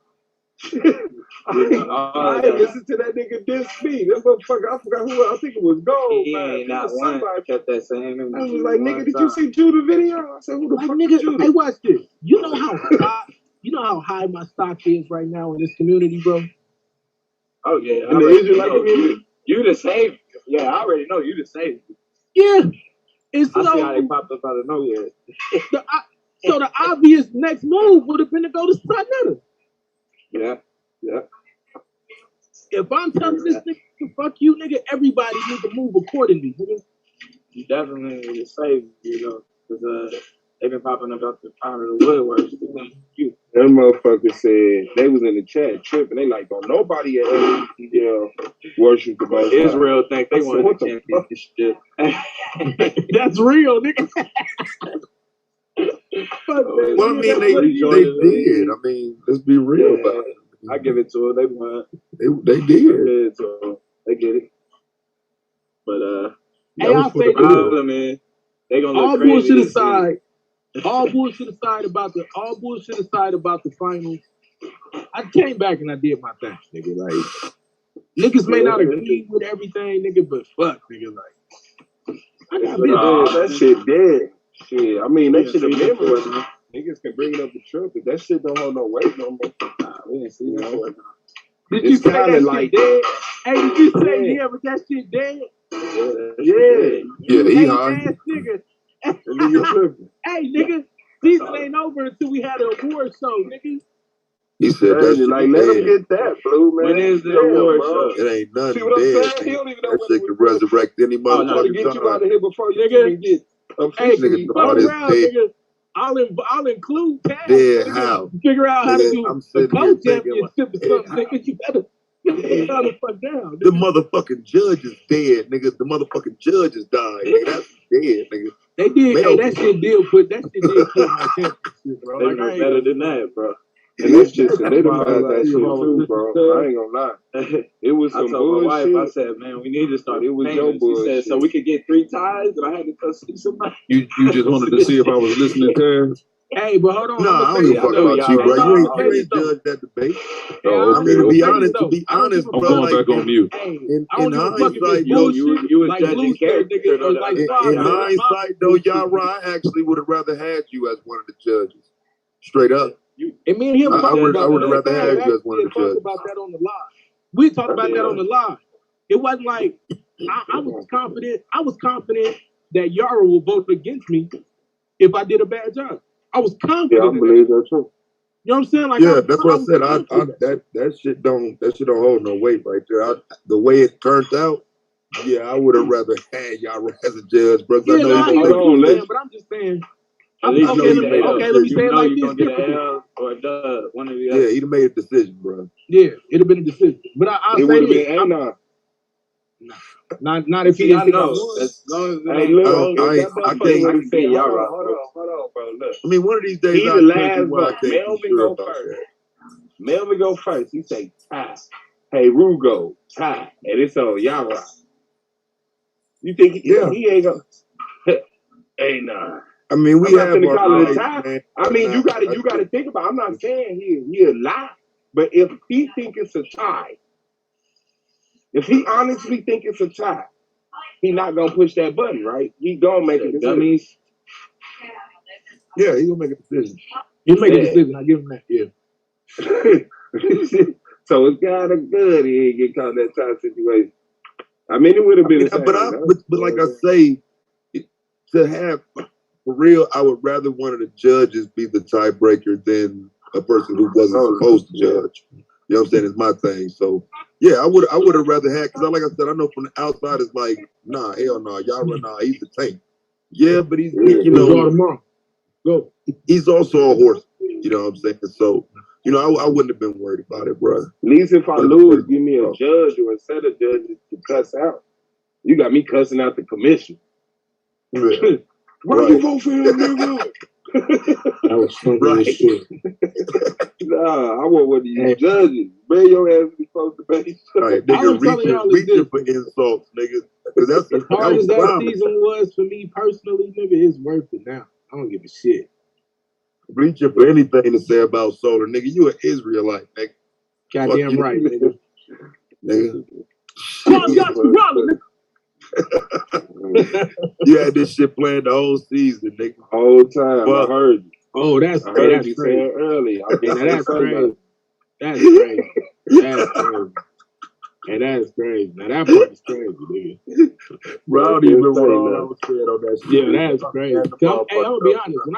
I ain't listened to that nigga diss me. That motherfucker, I forgot who. I think it was Gold. He man. ain't not Somebody one kept that same. I was like, nigga, did you see Judah video? I said, who the fuck nigga, is Judah? hey, watch this. You know how high my stock is right now in this community, bro? Oh yeah, In the Israelite community? You the savior. Yeah, I already know you the savior. Yeah. It's I so, see how they popped up out of nowhere. So the obvious next move would have been to go to Sinetta. Yeah. If I'm telling this nigga, fuck you, nigga, everybody needs to move accordingly, nigga. You definitely the savior, you know, because they've been popping up out of the woodworks. You. That motherfucker said they was in the chat tripping. They like, don't nobody at SPL worship the Most High. Israel think they want the championship. That's real, nigga. Well, I mean, they did. I mean, let's be real about it. I give it to them. They won. They did. They get it. But hey, I'll say this. They gonna all look crazy bullshit aside. All bullshit aside about the finals. I came back and I did my thing, nigga. Like niggas may not agree with everything, nigga, but fuck, nigga. Like I got that shit dead. Shit, I mean, they should have been more. Niggas can bring it up the truck, but that shit don't hold no weight no more. We didn't see that. Did you say that shit dead? Hey, did you say but that shit dead? Yeah, he high. Ass nigga. Hey, nigga, season ain't over until we had an award show, nigga. He said that shit like, let him get that, Blue, man. When is the award show? It ain't nothing See what I'm dead. saying? He don't even know that shit can resurrect any motherfucker. Get you out of here before you nigga. can get Hey, fuck around, nigga. I'll include Taz. Dead how? Figure out how to do a co-championship or something, like, nigga. You better the fuck down. Nigga. The motherfucking judge is dead, nigga. The motherfucking judge is dying, nigga. That's dead, nigga. They did. Hey, that shit did kill my championship, bro. They like, better than that, bro. And it's just solidified that shit too, bro. I ain't gonna lie. It was some bullshit. My wife, I said, man, we need to start. It was your bullshit. She said, so we could get 3 ties, and I had to go see somebody. You just wanted to see if I was listening to her? Hey, but hold on. No, I don't give a fuck about you, bro. You ain't judged that debate. I mean, to be honest, I'm bro. going back on mute. In hindsight, though, you was judging character. In hindsight, though, Yara, I actually would have rather had you as one of the judges. Straight up. And me and him I would have rather had you as one of the judges. About that on the live. We talked about that on the live. It wasn't like I was confident. I was confident that Yara will vote against me if I did a bad job. I was confident. Yeah, I believe that too. You know what I'm saying? Like, yeah, that's what I said. That shit don't hold no weight right there. The way it turned out, yeah, I would have rather had Yara as a judge, bro. Yeah, but I'm just saying. At least let me say it like this. Get an L or a dub, one of the other. Yeah, he'd have made a decision, bro. Yeah, it'd have been a decision. But I'll say this. Not if he didn't know. As long as hey, look, I can't say y'all right. Hold on, bro. Look. I mean, one of these days, he's the last one. Melvin go first. Melvin go first. He say tie. Hey, Rugo, tie. And it's on y'all right. You think he ain't gonna? Hey, nah. I mean, we have our tie. I mean, you gotta think about it. I'm not saying he a lie, but if he think it's a tie, if he honestly think it's a tie, he not gonna push that button, right? He gonna make a decision. Yeah, he gonna make a decision. He'll make a decision. I give him that. Yeah. So it's kind of good he ain't get caught in that tie situation. I mean, it would have been. But like I say, to have. For real, I would rather one of the judges be the tiebreaker than a person who wasn't supposed to judge. You know what I'm saying? It's my thing. So Yeah, I would have rather had, because like I said, I know from the outside it's like, nah, hell no, y'all run, nah, he's a tank. Yeah, but he's, you know, go. He's also a horse. You know what I'm saying? So, you know, I wouldn't have been worried about it, bro. At least if I lose, give me a judge or a set of judges to cuss out. You got me cussing out the commission. Yeah. Why you vote for him, nigga? That was funny as shit. Nah, I want one of you judges. Bring your ass to be close to base. Right, nigga, reaching for insults, nigga. That's as hard as that season was for me personally, nigga, it's worth it now. I don't give a shit. Reaching for anything to say about Solar, nigga. You an Israelite, nigga. Goddamn right, nigga. Nigga. Nigga. You had this shit playing the whole season, nigga. Whole time. Well, I heard you. Oh, that's I heard that's you crazy. saying early. That's crazy. That's crazy. That's crazy. And that's crazy. Now that part is crazy, nigga. Bro, I don't even remember what I was saying on that shit. Yeah, that's crazy. Hey, I'm gonna be honest. When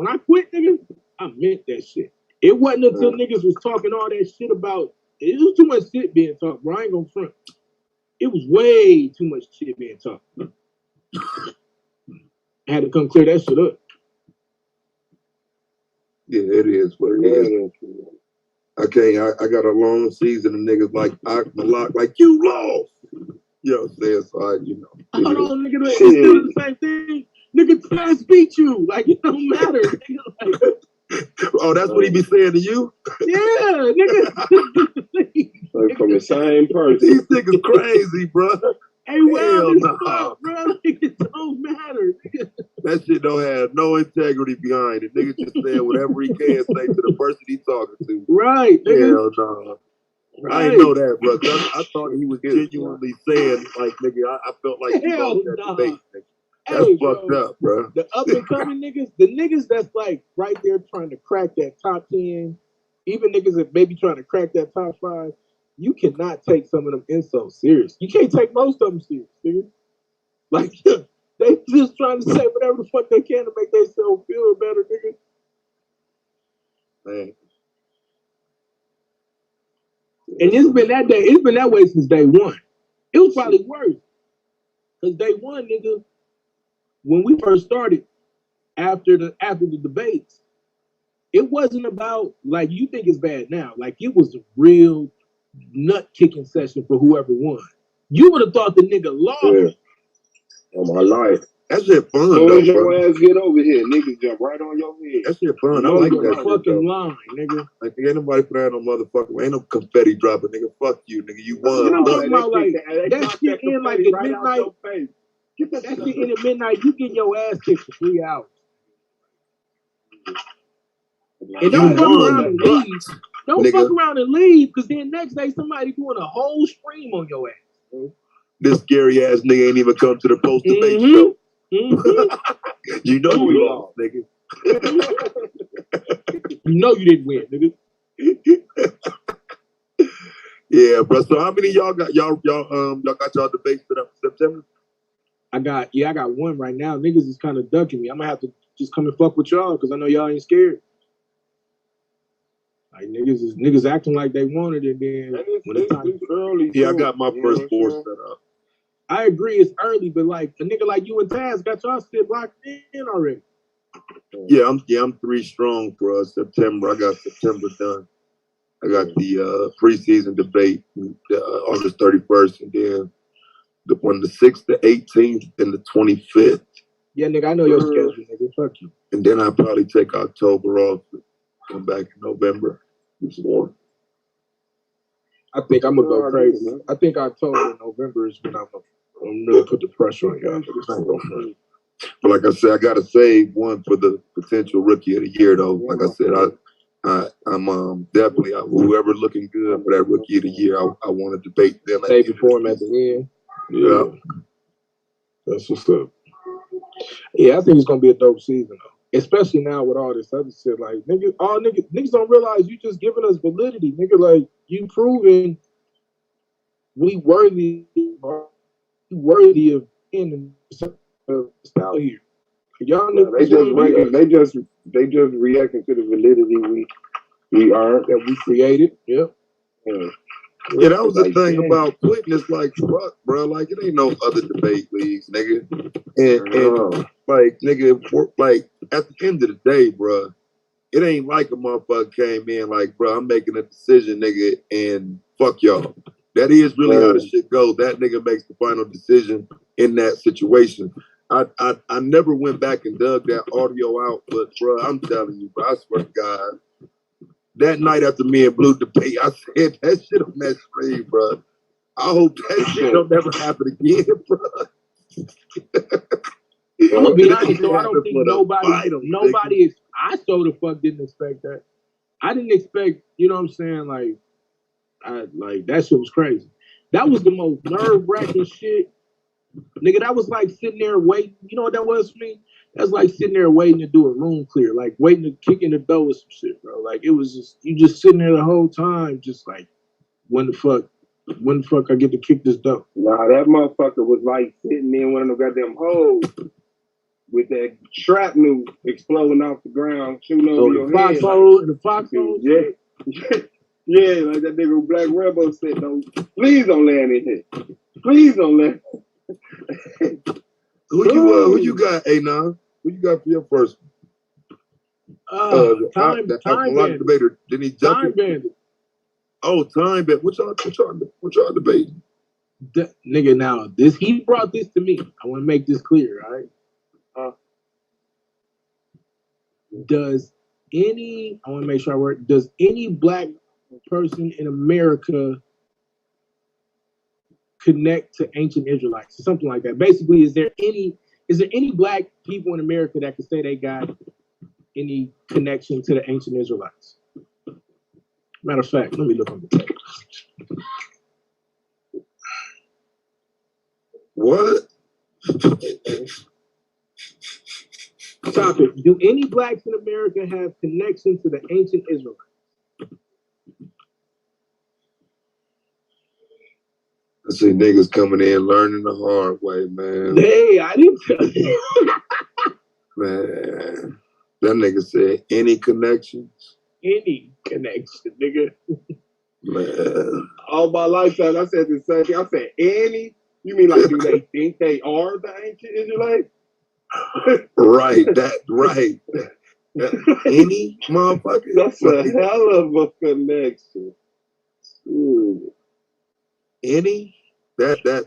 I quit, nigga, I meant that shit. It wasn't until niggas was talking all that shit about. It was too much shit being talked, bro. I ain't gonna front. It was way too much shit being talked. I had to come clear that shit up. Yeah, it is what it is. I got a long season of niggas like Malak, like you lost. You know what I'm saying? So you know. Hold on, nigga, it's still the same thing. Nigga, Taz beat you. Like, it don't matter. Nigga. Like, oh, that's what he be saying to you? Yeah, nigga. Like from the same person. These niggas crazy, bro. Hey, well, fuck, bro. Like, it don't matter. That shit don't have no integrity behind it. Nigga just saying whatever he can say to the person he's talking to. Right, nigga. Hell no. Right. I didn't know that, bro. I thought he was genuinely saying, like, nigga, I felt like you lost that debate, nigga. That's fucked up, bro. The up and coming niggas, the niggas that's like right there trying to crack that top 10, even niggas that maybe trying to crack that top 5, you cannot take some of them insults serious. You can't take most of them serious, nigga. Like, they just trying to say whatever the fuck they can to make themselves feel better, nigga. Man. And it's been that way since day one. It was probably worse. Because day one, nigga, when we first started, after the debates, it wasn't about, like, you think it's bad now. Like, it was a real nut-kicking session for whoever won. You would have thought the nigga lost. Yeah. On my life. That shit fun, though, bro. Your ass get over here. Niggas jump right on your head. That shit fun. I like that shit, fucking line, nigga. Like, ain't nobody put out no motherfucker. Ain't no confetti dropping, nigga. Fuck you, nigga. You won. You know what I'm talking about? Like, that shit in like at midnight. Get that shit in at midnight. You get your ass kicked for 3 hours. And don't fuck around and leave. Don't fuck around and leave, because then next day somebody doing a whole stream on your ass. Bro. This scary ass nigga ain't even come to the post debate show. You know you lost, nigga. You know you didn't win, nigga. Yeah, bro. So how many of y'all got y'all got y'all debates set up for September? I got one right now. Niggas is kind of ducking me. I'm gonna have to just come and fuck with y'all because I know y'all ain't scared. Like niggas acting like they wanted it, then when it's time early. Yeah, I got my first 4 set up. I agree it's early, but like a nigga like you and Taz got y'all shit locked in already. Yeah, I'm 3 strong for September. I got September done. I got the preseason debate August 31st, and then on the 6th, the 18th, and the 25th. Yeah, nigga, I know your schedule, nigga. Fuck you. And then I'll probably take October off. Come back in November. I think I'm gonna go crazy. I think October and November is when I'm really put the pressure on y'all. But like I said, I gotta save one for the potential rookie of the year, though. Like I said, I'm definitely whoever looking good for that rookie of the year. I want to debate them. Save it for him at the end. Yeah, that's what's up. Yeah, I think it's gonna be a dope season, though. Especially now with all this other shit. Like, niggas don't realize you just giving us validity, nigga. Like, you proving we worthy of ending style here. Y'all niggas, they just reacting to the validity we earned, that we created. Yep. Yeah. Yeah, that was the thing about quitting. It's like, fuck, bro. Like, it ain't no other debate leagues, nigga. And like, nigga, like, at the end of the day, bro, it ain't like a motherfucker came in like, bro, I'm making a decision, nigga, and fuck y'all. That is really how the shit goes. That nigga makes the final decision in that situation. I never went back and dug that audio out, but bro, I'm telling you, bro, I swear to God, that night after me and Blue debate, I said that shit on that stream, bro. I hope that shit don't never happen again, bro. I'm gonna be honest, though. I don't think nobody. I so the fuck didn't expect that. I didn't expect, you know what I'm saying? Like that shit was crazy. That was the most nerve-wracking shit. Nigga, that was like sitting there waiting. You know what that was for me? That was like sitting there waiting to do a room clear, like waiting to kick in the door with some shit, bro. Like it was just, you just sitting there the whole time, just like, when the fuck I get to kick this door? Nah, that motherfucker was like sitting in one of them goddamn holes with that shrapnel exploding off the ground, shooting over your head. The foxhole? Yeah. Yeah, like that nigga Black Rebel said, no, please don't land in here. Please don't land. Who you got, Anon? Who you got for your first one? Time Bandit. Debater. Didn't he jump Time Bandit. Oh, Time Bandit. What y'all debating? Nigga, now he brought this to me. I want to make this clear, all right? Does any black person in America connect to ancient Israelites? Something like that. Basically, is there any black people in America that can say they got any connection to the ancient Israelites? Matter of fact, let me look on the text. What? Topic: do any blacks in America have connection to the ancient Israelites? I see niggas coming in learning the hard way, man. Hey, I didn't tell you. Man, that nigga said any connections? Any connection, nigga. Man. All my lifetime, I said the same thing. I said any? You mean like, do they think they are the ancient Israelites? Right. Any motherfucker? That's a hell of a connection. Ooh. Any? That's I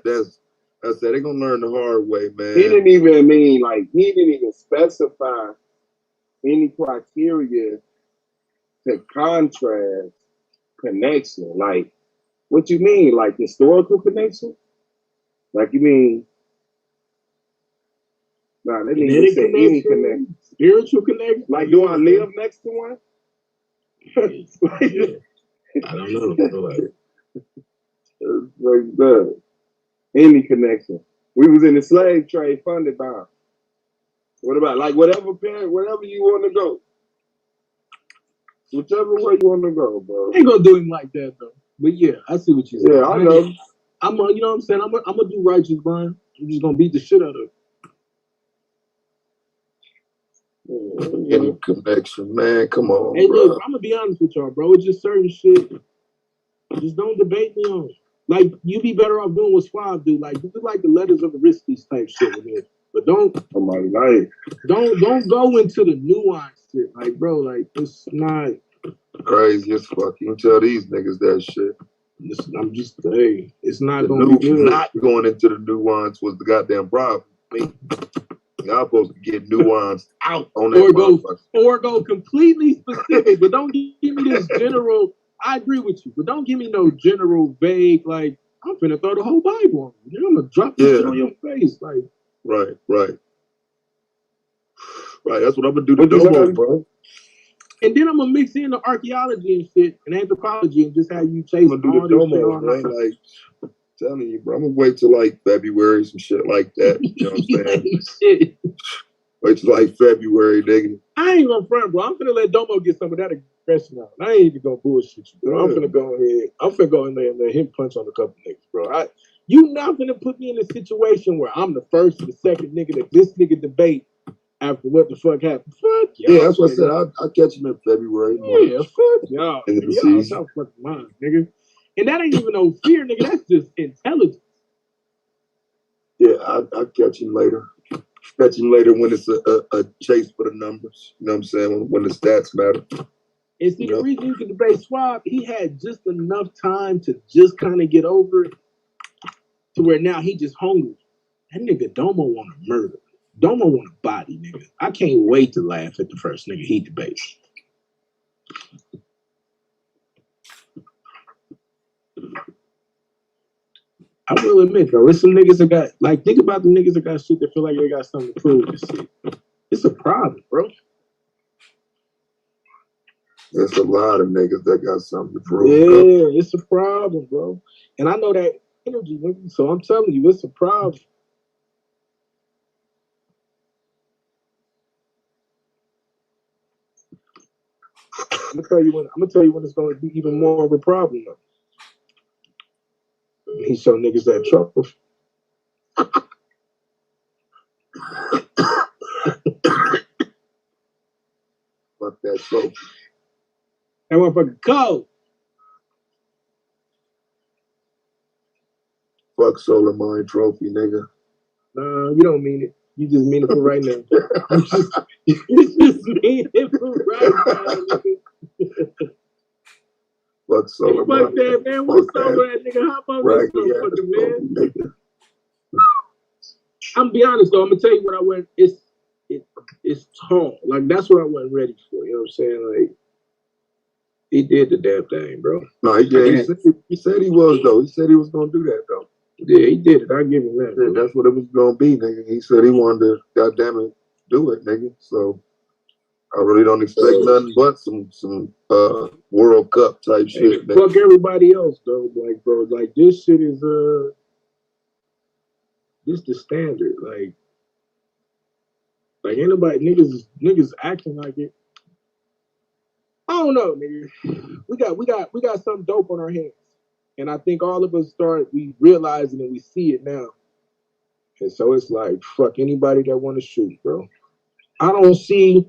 said they're gonna learn the hard way, man. He didn't even specify any criteria to contrast connection. Like, what you mean? Like historical connection? Like you mean? Nah, they didn't say any connection. Spiritual connection? Like, do I live next to one? I don't know. Like that. Any connection. We was in the slave trade funded by them. What about, like, whatever you want to go. Whichever way you want to go, bro. I ain't gonna do him like that, though. But yeah, I see what you're saying. Yeah, I know. You know what I'm saying? I'm gonna do righteous blind. I'm just gonna beat the shit out of it. Any connection, man. Come on, hey, bro. look, I'm gonna be honest with y'all, bro. It's just certain shit. Just don't debate me on it. Like, you be better off doing what Suave do. Like, do like the letters of the Risties type shit with it. But don't go into the nuance shit. Like, bro, like, it's not crazy as fuck. You can tell these niggas that shit. It's not going to be good. Not going into the nuance was the goddamn problem. Y'all supposed to get nuance out on that or go completely specific. But don't give me this general. I agree with you, but don't give me no general, vague, like, I'm finna throw the whole Bible on you. I'm gonna drop this shit on your face. Like, right. That's what I'm gonna do to Domo, bro. And then I'm gonna mix in the archaeology and shit and anthropology and just have you chase all this Domo, bro. Like, I'm telling you, bro. I'm gonna wait till like February, some shit like that. You know what I'm saying? Wait till like February, nigga. I ain't gonna front, bro. I'm finna let Domo get some of that aggression out. I ain't even gonna bullshit you, bro. I'm finna go in there and let him punch on a couple niggas, bro. You not finna put me in a situation where I'm the first or the second nigga that this nigga debate after what the fuck happened. Fuck y'all. Yeah, that's what I said. I'll catch him in February. Yeah, fuck y'all. End of the season. season. Fucking mine, nigga. And that ain't even no fear, nigga. That's just intelligence. Yeah, I'll catch him later. Catch him later when it's a chase for the numbers. You know what I'm saying? When the stats matter. And see, the reason you could debate Swab, he had just enough time to just kind of get over it to where now he just hungry. That nigga Domo want to murder. Domo want to body, nigga. I can't wait to laugh at the first nigga he debates. I will admit, though, it's some niggas that got, like, think about the niggas that got shit that feel like they got something to prove this shit. It's a problem, bro. There's a lot of niggas that got something to prove. Yeah, it's a problem, bro. And I know that energy, nigga, so I'm telling you, it's a problem. I'm gonna tell you when it's gonna be even more of a problem, though. He show niggas that trouble. Fuck that trophy. That motherfucker cold. Fuck Solar Mine trophy, nigga. Nah, you don't mean it. You just mean it for right now. you just mean it for right now, nigga. Fuck Solar Mine. Fuck that, man. What's up with that nigga? Hop on this motherfucker, man. I'm be honest though. I'm gonna tell you what I went. It's tall. Like that's what I wasn't ready for. You know what I'm saying? Like he did the damn thing, bro. No, he said he was though. He said he was gonna do that though. Yeah, he did it. I give him that. Yeah, that's what it was gonna be, nigga. He said he wanted to, goddamn it, do it, nigga. So I really don't expect nothing but some World Cup type shit. Fuck nigga. Everybody else though, like bro. Like this shit is this the standard. Like ain't nobody niggas acting like it. I don't know, nigga. We got something dope on our hands. And I think all of us we realizing and we see it now. And so it's like, fuck anybody that want to shoot, bro. I don't see,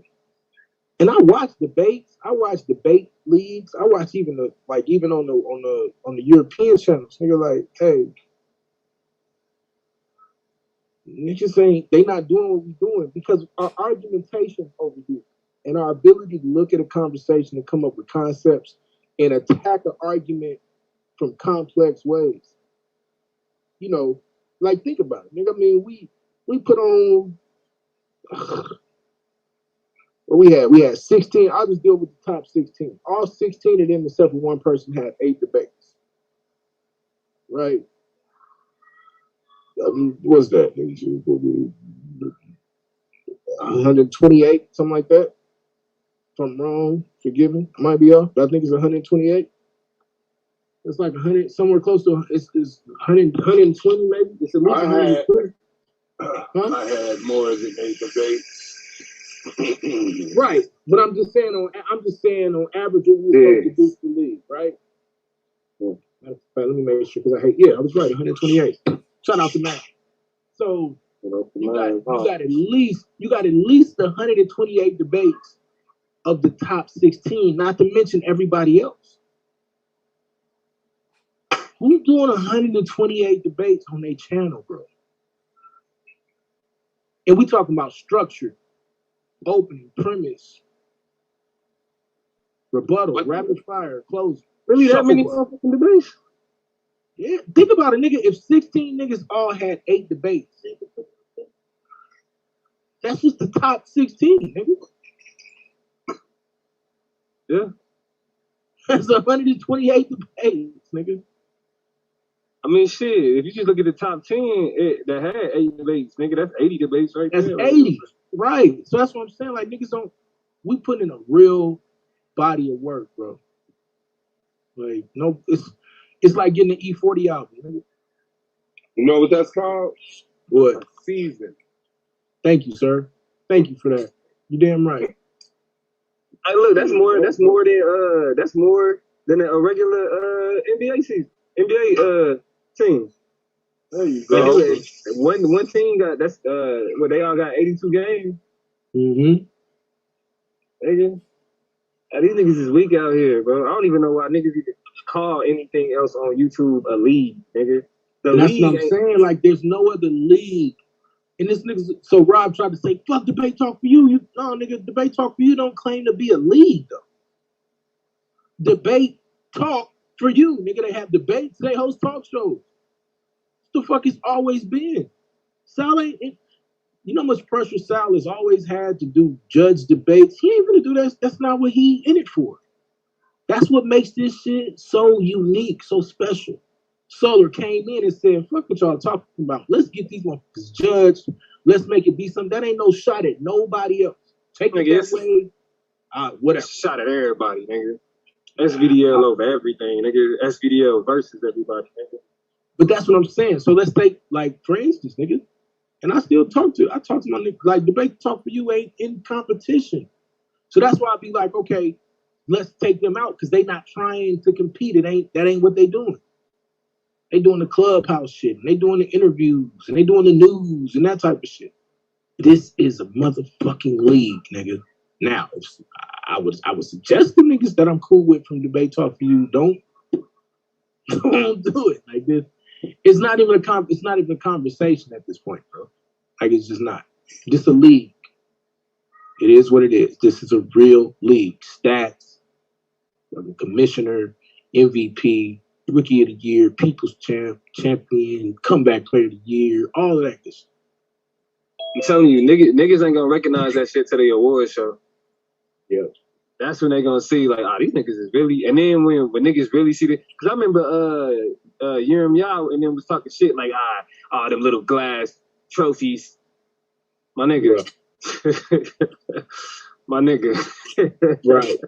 and I watch debates. I watch debate leagues. I watch even on the European channels. Nigga, like, hey, niggas ain't, they not doing what we doing because our argumentation over here and our ability to look at a conversation and come up with concepts and attack an argument from complex ways. You know, like think about it, nigga. I mean, we put on we had 16. I'll just deal with the top 16. All 16 of them, except for one person, had 8 debates. Right? What's that? 128, something like that. If I'm wrong, forgive me. I might be off, but I think it's 128. It's like 100, somewhere close to it's 100, 120 maybe. It's at least 120. I had more than 8 debates. Right, but I'm just saying on average what we're supposed to do for the league, right? Let me make sure because I was right, 128. Shout out to Matt. So you got at least 128 debates of the top 16, not to mention everybody else. Who's doing 128 debates on their channel, bro? And we talking about structure, opening, premise, rebuttal, rapid fire, closing. Really that many fucking debates? Yeah, think about it, nigga. If 16 niggas all had 8 debates, that's just the top 16, nigga. Yeah. That's 128 debates, nigga. I mean, shit, if you just look at the top 10 that had 8 debates, nigga, that's 80 debates right there. That's 80, right. So that's what I'm saying. Like, niggas we put in a real body of work, bro. Like, no, it's like getting an E40 album, nigga. You know what that's called? What? Season. Thank you, sir. Thank you for that. You damn right. Hey, look, that's more than a regular NBA season. NBA teams. There you go. One team got they all got 82 games. Mm-hmm. These niggas is weak out here, bro. I don't even know why niggas call anything else on YouTube a league, nigga. And that's what I'm saying. Like, there's no other league. And this nigga, so Rob tried to say, fuck Debate Talk for You. No, nigga, Debate Talk for You don't claim to be a league, though. Debate Talk for You, nigga. They have debates. They host talk shows. What the fuck it's always been? Sal ain't, you know how much pressure Sal has always had to do judge debates? He ain't gonna do that. That's not what he in it for. That's what makes this shit so unique, so special. Solar came in and said, fuck what y'all talking about. Let's get these motherfuckers judged. Let's make it be something. That ain't no shot at nobody else. Take it that way. Whatever. Shot at everybody, nigga. SVDL over everything, nigga. SVDL versus everybody, nigga. But that's what I'm saying. So let's take, like, for instance, nigga, and I talk to my nigga, like, Debate Talk for You ain't in competition. So that's why I be like, okay, let's take them out because they not trying to compete. That ain't what they doing. They doing the clubhouse shit, and they doing the interviews, and they doing the news and that type of shit. This is a motherfucking league, nigga. Now, I would suggest the niggas that I'm cool with from Debate Talk for You don't do it like this. It's not even a conversation at this point, bro. Like, it's just not. Just a league. It is what it is. This is a real league. Stats, commissioner, MVP, Rookie of the Year, People's Champion, Comeback Player of the Year, all of that good shit. I'm telling you, niggas ain't gonna recognize that shit to the award show. Yeah. That's when they gonna see, like, these niggas is really, and then when niggas really see it, because I remember Yerim Yao and then was talking shit like, them little glass trophies. My nigga. My nigga. Right.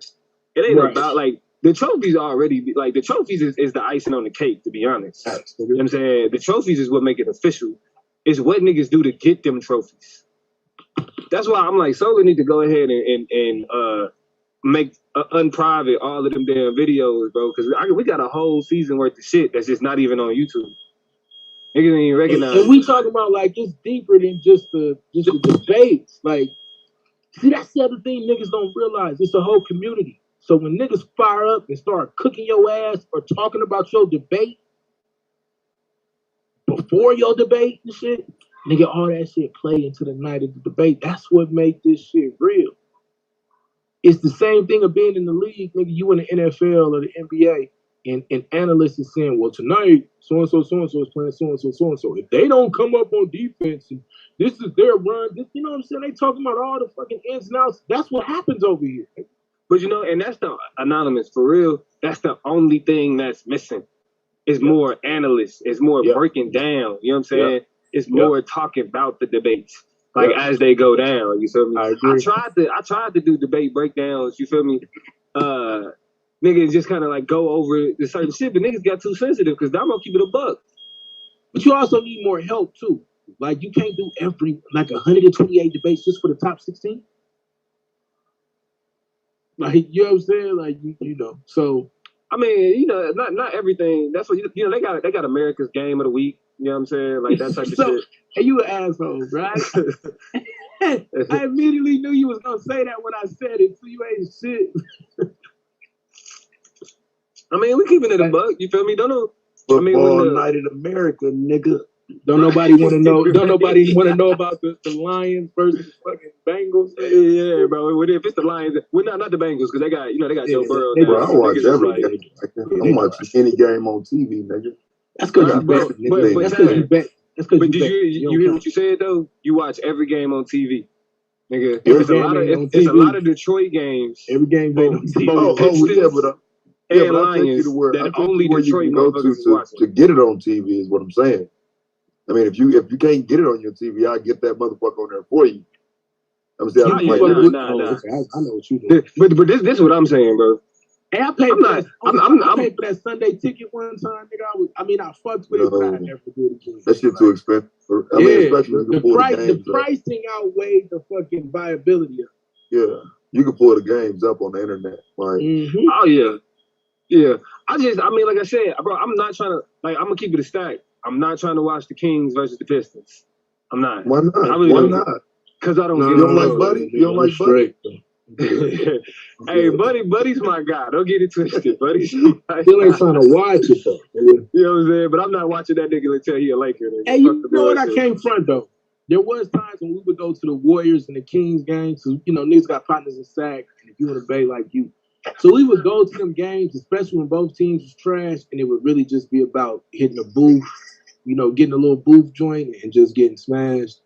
It ain't about, like, the trophies already, like, the trophies is the icing on the cake, to be honest. You know what I'm saying? The trophies is what make it official. It's what niggas do to get them trophies. That's why I'm like, Solar need to go ahead and make unprivate all of them damn videos, bro, because we got a whole season worth of shit that's just not even on YouTube. Niggas ain't even recognize. And we talking about, like, it's deeper than just the debates. Like, see, that's the other thing niggas don't realize. It's a whole community. So when niggas fire up and start cooking your ass or talking about your debate before your debate and shit, nigga, all that shit play into the night of the debate. That's what make this shit real. It's the same thing of being in the league, nigga. You in the NFL or the NBA, and analysts is saying, well, tonight, so-and-so is playing so-and-so. If they don't come up on defense, and this is their run, you know what I'm saying? They talking about all the fucking ins and outs. That's what happens over here. But, you know, and that's the anonymous, for real, that's the only thing that's missing. It's more analysts. It's more breaking down. You know what I'm saying? It's more talking about the debates, like, as they go down. You feel me? I tried to do debate breakdowns. You feel me? Niggas just kind of like go over the certain shit, but niggas got too sensitive because I'm gonna keep it a buck. But you also need more help too. Like, you can't do 128 debates just for the top 16. Like, you know what I'm saying? Like, you know. So, I mean, you know, not everything. That's what you know. They got America's Game of the Week. You know what I'm saying? Like, that type of shit. Hey, you an asshole, right? I immediately knew you was gonna say that when I said it, so you ain't shit. I mean, we keeping it a buck. You feel me? Don't know. Football night in America, nigga. Don't nobody want to know. Don't nobody want to know about the Lions versus fucking Bengals. Yeah, bro. If it's the Lions, well, not the Bengals, because they got Joe Burrow. Bro, I watch every game. I'm watching any game on TV, nigga. That's because you bet. But did you hear what you said though? You watch every game on TV, nigga. It's a lot of Detroit games. Every game on TV. And Lions that only Detroit motherfuckers to get it on TV is what I'm saying. I mean, if you can't get it on your TV, I'll get that motherfucker on there for you. I'm saying, I know what you do. But this is what I'm saying, bro. Hey, I paid for that Sunday ticket one time, nigga. I fucked with it, but I never do it again. That shit too expensive. I mean, especially the pricing outweighed the fucking viability of it. Yeah, you can pull the games up on the internet. Like, Oh yeah. Yeah. Like I said, bro, I'm not trying to, I'm gonna keep it a stack. I'm not trying to watch the Kings versus the Pistons. I'm not. Why not? Why not? Because I don't. You don't like Buddy? You don't like Buddy? Hey, Buddy's my guy. Don't get it twisted. Buddy's my Still ain't guy. trying to watch it though. You know what I'm saying? But I'm not watching that nigga until he a Laker. Nigga. Hey, you know what? I came front though. There was times when we would go to the Warriors and the Kings games. So, you know, niggas got partners in SAC, and if you in the Bay like you. So we would go to them games, especially when both teams was trash, and it would really just be about hitting a booth, you know, getting a little booth joint and just getting smashed.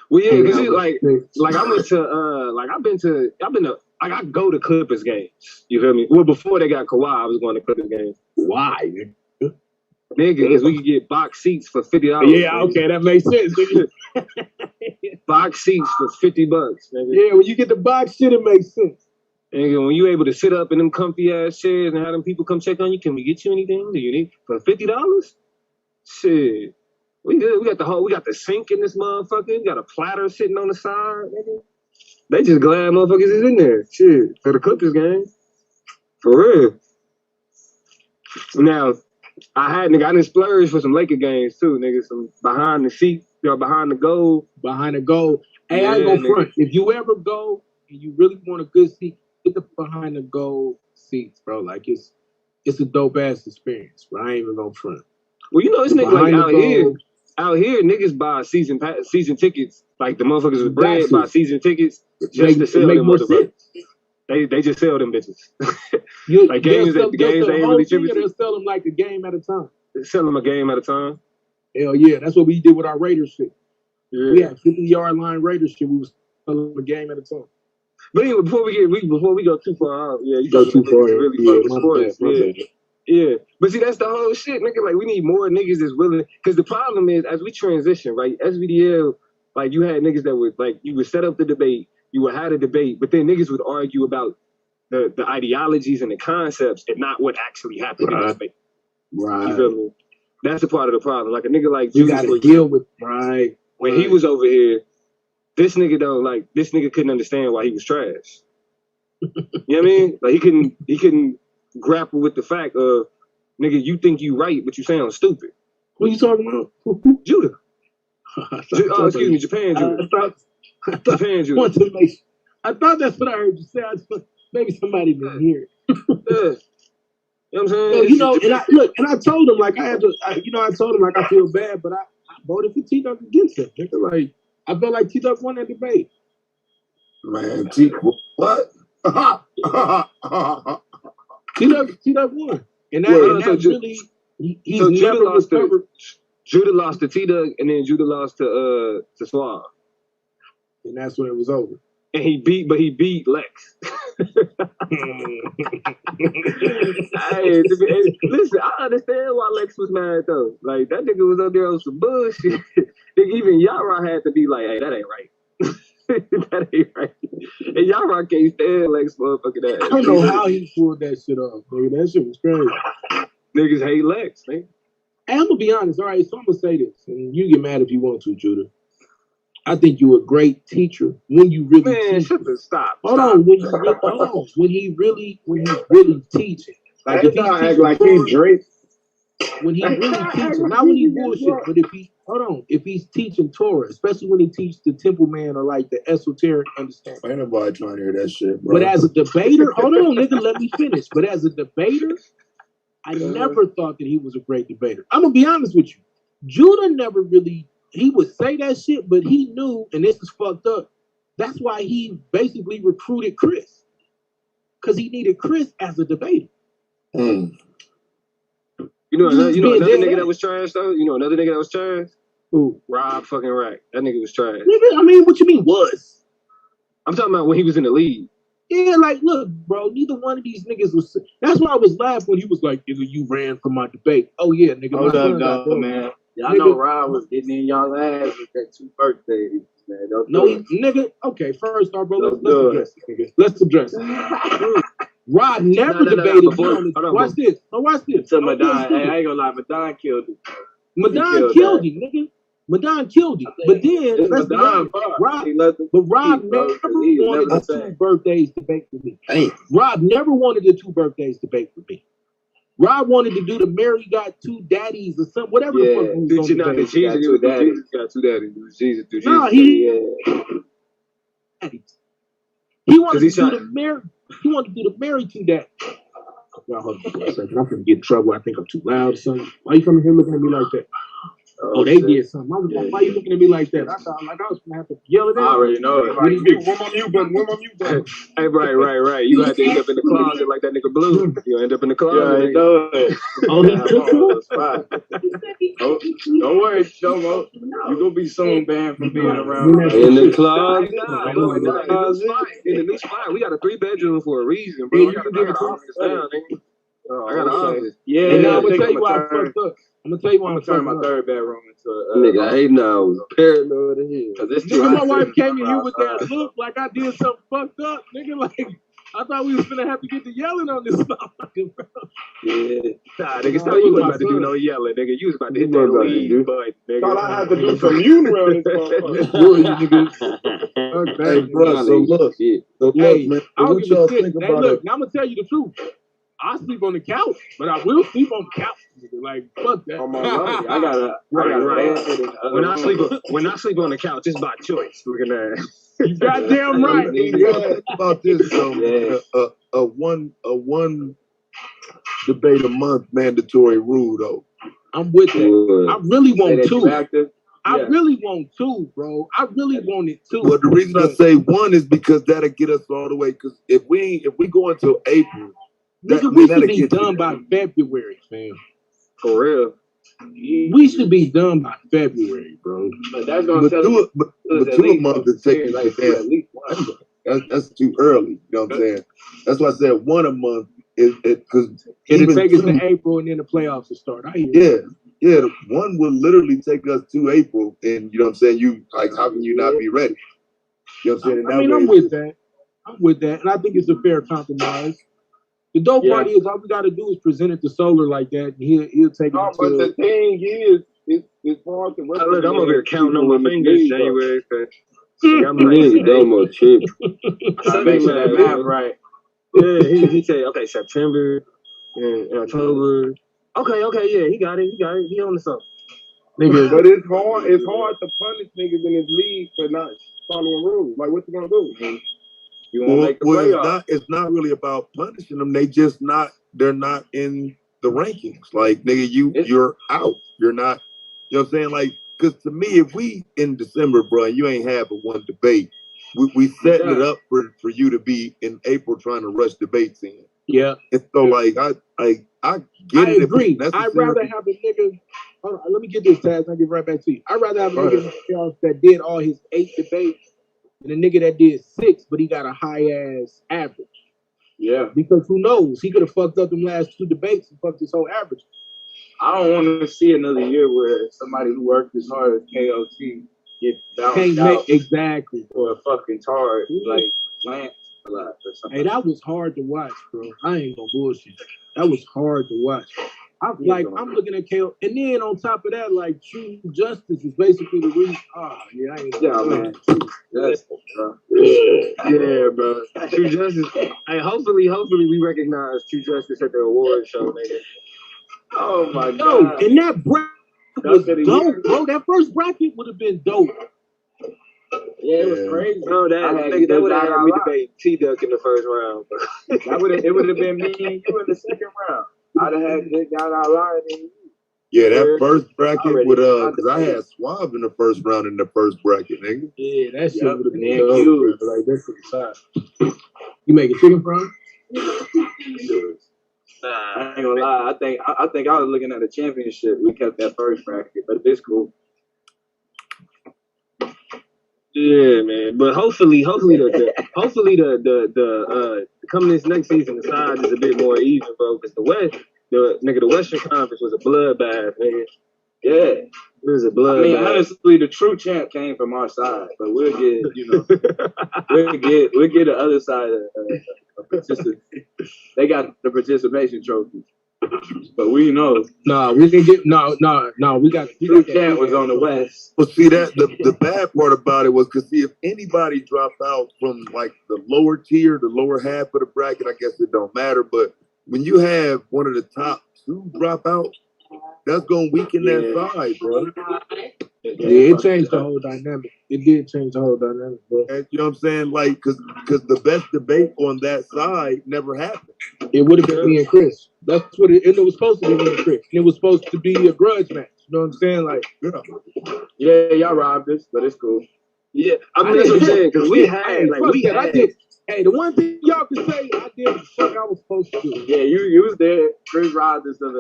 Well, yeah, because like I went to I've been to like I go to Clippers games. You feel me? Well, before they got Kawhi, I was going to Clippers games. Why? Nigga, because we could get box seats for $50. Yeah, okay, that makes sense. Box seats for $50, nigga. Yeah, when you get the box shit, it makes sense. And when you able to sit up in them comfy ass chairs and have them people come check on you, can we get you anything? Do you need for $50? Shit. We good. We got the sink in this motherfucker. We got a platter sitting on the side, nigga. They just glad motherfuckers is in there. Shit. For the Clippers game. For real. Now, I didn't splurge for some Laker games too, nigga. Some behind the seat, behind the goal. Behind the goal. Hey, Yeah, I go nigga. front. If you ever go and you really want a good seat, get the behind the goal seats, bro. Like it's a dope ass experience, bro. I ain't even gonna front. Well, you know, this nigga like Behind the out here, niggas buy season tickets. Like the motherfuckers with bread Exactly. buy season tickets just Make- to sell make them more motherfuckers. They just sell them bitches. You, Like games they'll that sell ain't the really whole thing, tripping. or they'll sell them like a game at a time. They sell them a game at a time. Hell yeah, that's what we did with our Raiders shit. Yeah. We had 50-yard line Raiders shit. We was selling a game at a time. But anyway, before we go too far out, yeah, you Go got too far. really Yeah, fucking my sports. bad, my Yeah. bad. Yeah, but see, that's the whole shit, nigga. Like, we need more niggas that's willing. Because the problem is, as we transition, right, SVDL, like, you had niggas that would, like, you would set up the debate, you would have a debate, but then niggas would argue about the ideologies and the concepts and not what actually happened in the debate. You Right. feel me? That's a part of the problem. Like, a nigga like You Judas, got for to deal with right. when he was over here, this nigga couldn't understand why he was trash. You know what I mean? Like, he couldn't grapple with the fact of, nigga, you think you right, but you sound stupid. Who you talking about? Judah. Excuse me, Japan Judah. Japan Judah. I thought that's what I heard you say. Maybe somebody didn't hear it. Yeah. You know what I'm saying? So, you know, and I told him like I told him like I feel bad, but I voted for T-Duck against him. Nigga. Like I felt like T-Duck won that debate. Man, what? T-Duck won, and that really he's so never recovered. Judah lost to T-Duck, and then Judah lost to Suave. And that's when it was over. And he beat Lex. Hey, listen, I understand why Lex was mad though. Like that nigga was up there on some bullshit. Even Yara had to be like, "Hey, that ain't right. That ain't right." And Yara can't stand Lex motherfucking ass. I don't know how he pulled that shit off, nigga. That shit was crazy. Niggas hate Lex, man. Hey, I'm gonna be honest. All right, so I'm gonna say this, and you get mad if you want to, Judah. I think you're a great teacher when you really teach. Stop. Hold on, when he's really teaching. Like if I he's act like he's Drake. When he really teaching, not when he bullshit, but if he's teaching Torah, especially when he teaches the temple man or like the esoteric understanding. Ain't nobody trying to hear that shit, bro. But as a debater, hold on, nigga, let me finish. But as a debater, I never thought that he was a great debater. I'm gonna be honest with you. Judah never really. He would say that shit, but he knew, and this is fucked up. That's why he basically recruited Chris, because he needed Chris as a debater. You know another nigga that was trash though. You know another nigga that was trash. Who? Rob fucking Rack. That nigga was trash. Nigga, I mean, what you mean was? I'm talking about when he was in the league. Yeah, like, look, bro, neither one of these niggas was. That's why I was laughing when he was like, "Nigga, you ran from my debate." Oh yeah, nigga. Hold my up, son got dog, done. man. Y'all Nigga. know Rob was getting in y'all ass with that 2 birthdays, man. No, nigga. Okay, first off, bro, let's address it, nigga. Let's address it. Rod never debated me on this. Watch this. Oh, watch this. So Madon, hey, I ain't gonna lie, Madon killed him. Madon killed him, nigga. Madon killed him. But then, let's be honest, Rob never wanted the 2 birthdays debate with me. Rob never wanted the 2 birthdays debate with me. Rob wanted to do the Mary got 2 daddies or something, whatever the fuck he was on the Jesus got 2 daddies. It was Jesus. No, he He wanted to do the Mary. He wanted to do the Mary to that. Y'all hold on for a second. I'm gonna get in trouble. I think I'm too loud or something. Why you coming here looking at me like that? Oh, they did something. Why you looking at me like that? I thought like I was gonna have to yell at them. I already know it. What do you do? Where my mute button? Where my mute button? Hey, right. You have to end up in the closet like that nigga Blue. You end up in the closet. Yeah, know it. Oh, he took it? Don't worry, Shomo. You gonna be soon banned from being around. In the closet. In the new spot. We got a 3-bedroom for a reason, bro. I got an office now, nigga. I got an office. Yeah, and now I'm gonna tell you why I fucked up. I'm gonna tell you why I'm turn my third bedroom into a nigga. I hate now. I was paranoid in here. Cause it's nigga, my wife came in here with that look like I did something fucked up, nigga. Like I thought we was gonna have to get to yelling on this motherfucker, bro. Yeah. Nah, nigga, so you wasn't about to do no yelling, nigga. You was about to hit that lead button, nigga. Thought I had to do some commune around this motherfucker. Hey, bro, so look, man, I don't what give a y'all shit. think Hey, about look, it? now I'm gonna tell you the truth. I sleep on the couch, but I will sleep on the couch. Nigga. Like fuck that. I gotta when I sleep on the couch, it's by choice. Looking at you goddamn right. Think about this though. A one debate a month mandatory rule though. I'm with it. I really want two. I Yeah. really want two, bro. I really want it too. Well, the reason I say one is because that'll get us all the way. Because if we go until April, nigga, we should be done by February, fam. For real. We should be done by February, bro. But that's gonna tell but two a month is taking like at least one. that's too early. You know what I'm saying? That's why I said one a month is because it'll take us to April and then the playoffs will start. I hear Yeah, one will literally take us to April, and you know what I'm saying. You like, how can you not be ready? You know what I'm saying? I mean, I'm with that. And I think it's a fair compromise. The dope part is all we got to do is present it to Solar like that, and he'll take it. No, but the thing is, it's hard to. Look, I'm over here counting on my fingers. January. I'm like, damn, a trip. I make that math right. Yeah, he said, okay, September and October. Okay, yeah, he got it. He on the something. Nigga, but it's hard to punish niggas in this league for not following rules. Like, what you gonna do? Man? You want to make the playoffs? It's not really about punishing them. They're not in the rankings. Like, nigga, you're out. You're not. You know what I'm saying? Like, because to me, if we in December, bro, and you ain't having one debate, we setting it up for you to be in April trying to rush debates in. Yeah. And so, like, I get it. I agree. I'd rather have a nigga. Hold on, let me get this, Taz. I'll get right back to you. I'd rather have a nigga that did all his 8 debates than a nigga that did 6, but he got a high ass average. Yeah. Because who knows? He could have fucked up them last 2 debates and fucked his whole average. I don't want to see another year where somebody who worked as hard as KOT gets bounced out. Exactly. For a fucking tard like Lance a lot or something. Hey, that was hard to watch, bro. I ain't gonna bullshit. That was hard to watch. I'm looking at KO, and then on top of that, like True Justice is basically the reason. Man. Justice, bro. Yeah, bro. True Justice. Hey, hopefully we recognize True Justice at the award show, nigga. Oh my God. God. And that bracket was dope, bro. That first bracket would have been dope. Yeah, it was crazy. No, that would have had me debate T-Duck in the first round. It would have been me and you in the second round. I'd have had this guy out line and you. Yeah, that first bracket would because I had Suave in the first round in the first bracket, nigga. Yeah, that shit would have been huge. Like that's inside. You make a chicken fries? I ain't gonna lie. I think I was looking at the championship. We kept that first bracket, but it's cool. Yeah, man. But hopefully the coming this next season, the size is a bit more even, bro. Because the Western Conference was a bloodbath, nigga. Yeah, it was a bloodbath. I mean, honestly, the true champ came from our side, but we'll get, we'll get the other side of participation. They got the participation trophy. But we know. We can get we got True champ was on the West. Well, see that the bad part about it was because if anybody dropped out from like the lower tier, the lower half of the bracket, I guess it don't matter. But when you have one of the top 2 drop out, that's gonna weaken that side, bro. Yeah, it changed the whole dynamic. It did change the whole dynamic, bro. And you know what I'm saying? Like, cause the best debate on that side never happened. It would have been me and Chris. That's what it was supposed to be, me and Chris. And it was supposed to be a grudge match. You know what I'm saying? Like, Yeah, y'all robbed us, but it's cool. Yeah, I mean, that's what I'm saying, because we had, hey, like, fuck we that. had. I did. Hey, the one thing y'all can say, I did what the fuck I was supposed to do. Yeah, you was there. Chris robbed us of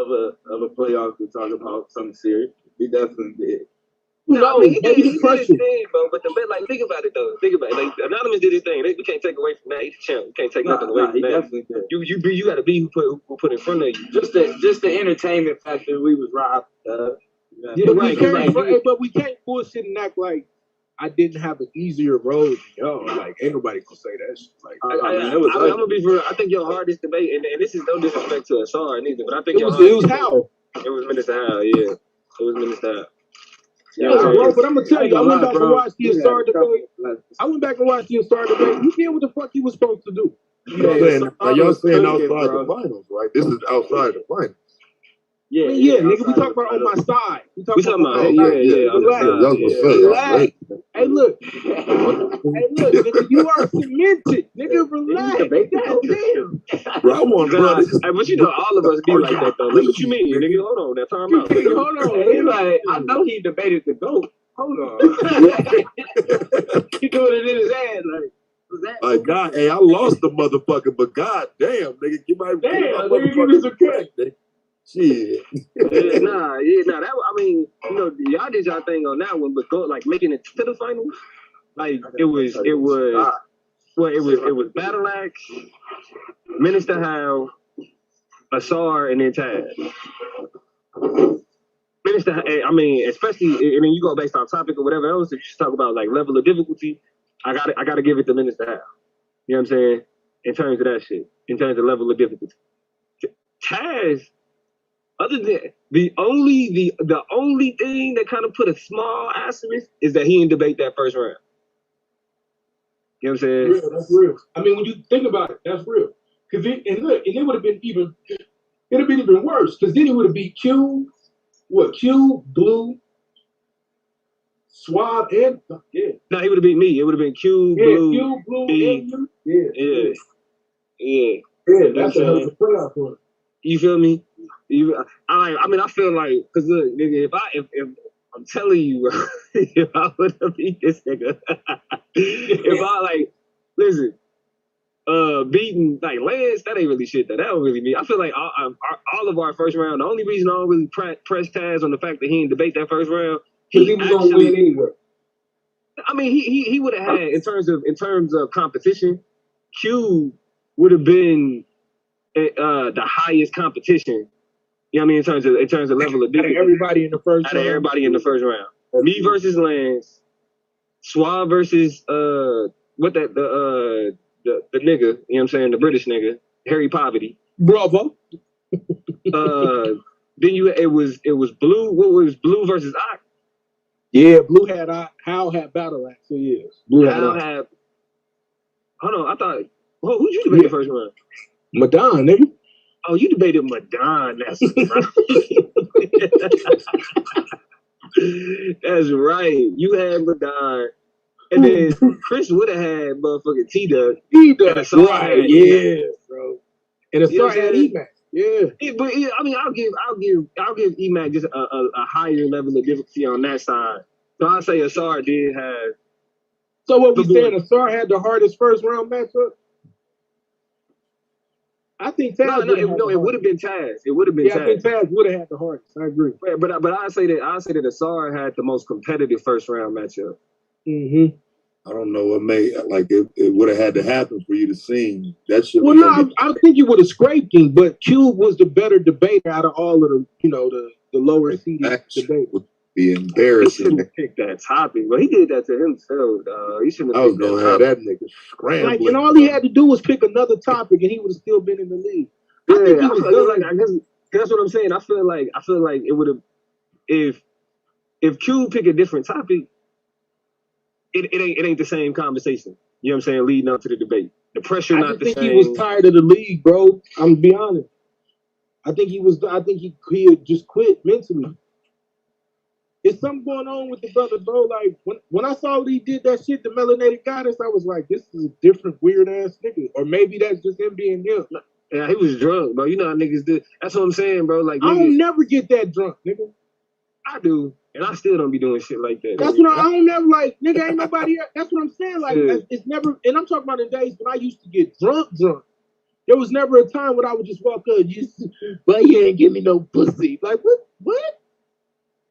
a playoff to talk about something serious. He definitely did. No, I mean, he did his thing, bro. But like, think about it though. Think about it. Like, Anonymous did his thing. We can't take away from that. He's a champ. We can't take nothing away from he that. definitely did. You got to be who put in front of you. Just the entertainment factor, we was robbed. Yeah, right. But we can't bullshit and act like I didn't have an easier road than y'all. Like, ain't nobody gonna say that shit. Like, I'm gonna be real. I think your hardest debate, and this is no disrespect to Asar neither, but I think it was Hal. It was Minister Hal. Yeah, it was Minister Hal. Yeah, bro, but I'm gonna tell you, I went back and watched the Asar debate. I went back and watched the Asar debate. He did what the fuck he was supposed to do. Y'all saying outside the finals, right? This is outside the finals. Yeah, nigga, we talking about on my side. We talking about relax. Hey, look, nigga, you are cemented, nigga. Relax. Goddamn. Bro, I want brothers. Hey, but you know, all of us be like that though. Like, what you mean, nigga? Hold on, that time out. Hold on. He like, I know he debated the GOAT. Hold on. He doing it in his ass, like. Like, God, hey, I lost the motherfucker, but God damn, nigga, give my motherfucker credit. Shit. Nah. That I mean, you know, y'all did y'all thing on that one, but like making it to the finals, like it was Battle Axe, Minister Hal, Asar, and then Taz. Minister, I mean, especially, and then you go based on topic or whatever else. If you just talk about like level of difficulty, I gotta give it to Minister Hal. You know what I'm saying? In terms of that shit, in terms of level of difficulty, Taz. Other than the only thing that kind of put a small asterisk is that he didn't debate that first round. You know what I'm saying? Real, that's real. I mean, when you think about it, that's real. Cause it would have been even worse. Cause then it would have been Q, Blue, Swab, and No, he would have beat me. It would have been Q, Blue, B. And you. Yeah. That's a hell of a playoff for it. You feel me? I feel like, cause look, nigga, if I'm telling you, if I would have beat this nigga, if I like, listen, beating like Lance, that ain't really shit. That don't really mean. I feel like all of our first round. The only reason I don't really press Taz on the fact that he didn't debate that first round, he was gonna win anyway. I mean, he would have had in terms of competition, Q would have been the highest competition. You know what I mean? In terms of level of difficulty. Everybody in the first round. Everybody in the first round. Me versus Lance, Swab versus the nigga, you know what I'm saying, the British nigga, Harry Poverty. Bravo. Then it was Blue. What was Blue versus Ock? Yeah, Blue had Hal had Battle Axe for years. Hal had. Hold on, I thought. Well, who'd you debate the first round? Madon, nigga. Oh, you debated Madon. That's right. That's right. You had Madon. And then Chris would have had motherfucking T-Dub. T-Dub, right. Yeah, bro. And Asar had E-Mac. Yeah. But I mean, I'll give E-Mac just a higher level of difficulty on that side. So I'll say Asar did have. So what we saying, Asar had the hardest first round matchup? I think Taz. No, it would have been Taz. It would have been Taz. I think Taz would have had the hardest. I agree. But I say that Asar had the most competitive first round matchup. Mm-hmm. I don't know what made it would have had to happen for you to see that shit. Well, no, I think you would have scraped him, but Cube was the better debater out of all of the the lower seeded debate. Would be embarrassing. He shouldn't have picked that topic, but he did that to himself. He shouldn't have. I was gonna have that nigga scrambling. And all he had to do was pick another topic, and he would have still been in the league. I guess that's what I'm saying. I feel like it would have if Q pick a different topic. It ain't the same conversation. You know what I'm saying? Leading up to the debate, the pressure not the same. I think he was tired of the league, bro. I'm gonna be honest. I think he had just quit mentally. it's something going on with the brother, bro. Like when I saw he did that shit, the melanated goddess, I was like, this is a different weird ass nigga. Or maybe that's just him being him. Yeah, he was drunk, bro. You know how niggas do. That's what I'm saying, bro. Like, I don't never get that drunk, nigga. I do, and I still don't be doing shit like that. That's what I don't never like, nigga. Ain't nobody. That's what I'm saying. Like, it's never. And I'm talking about the days when I used to get drunk. There was never a time when I would just walk up, but you ain't give me no pussy. Like what?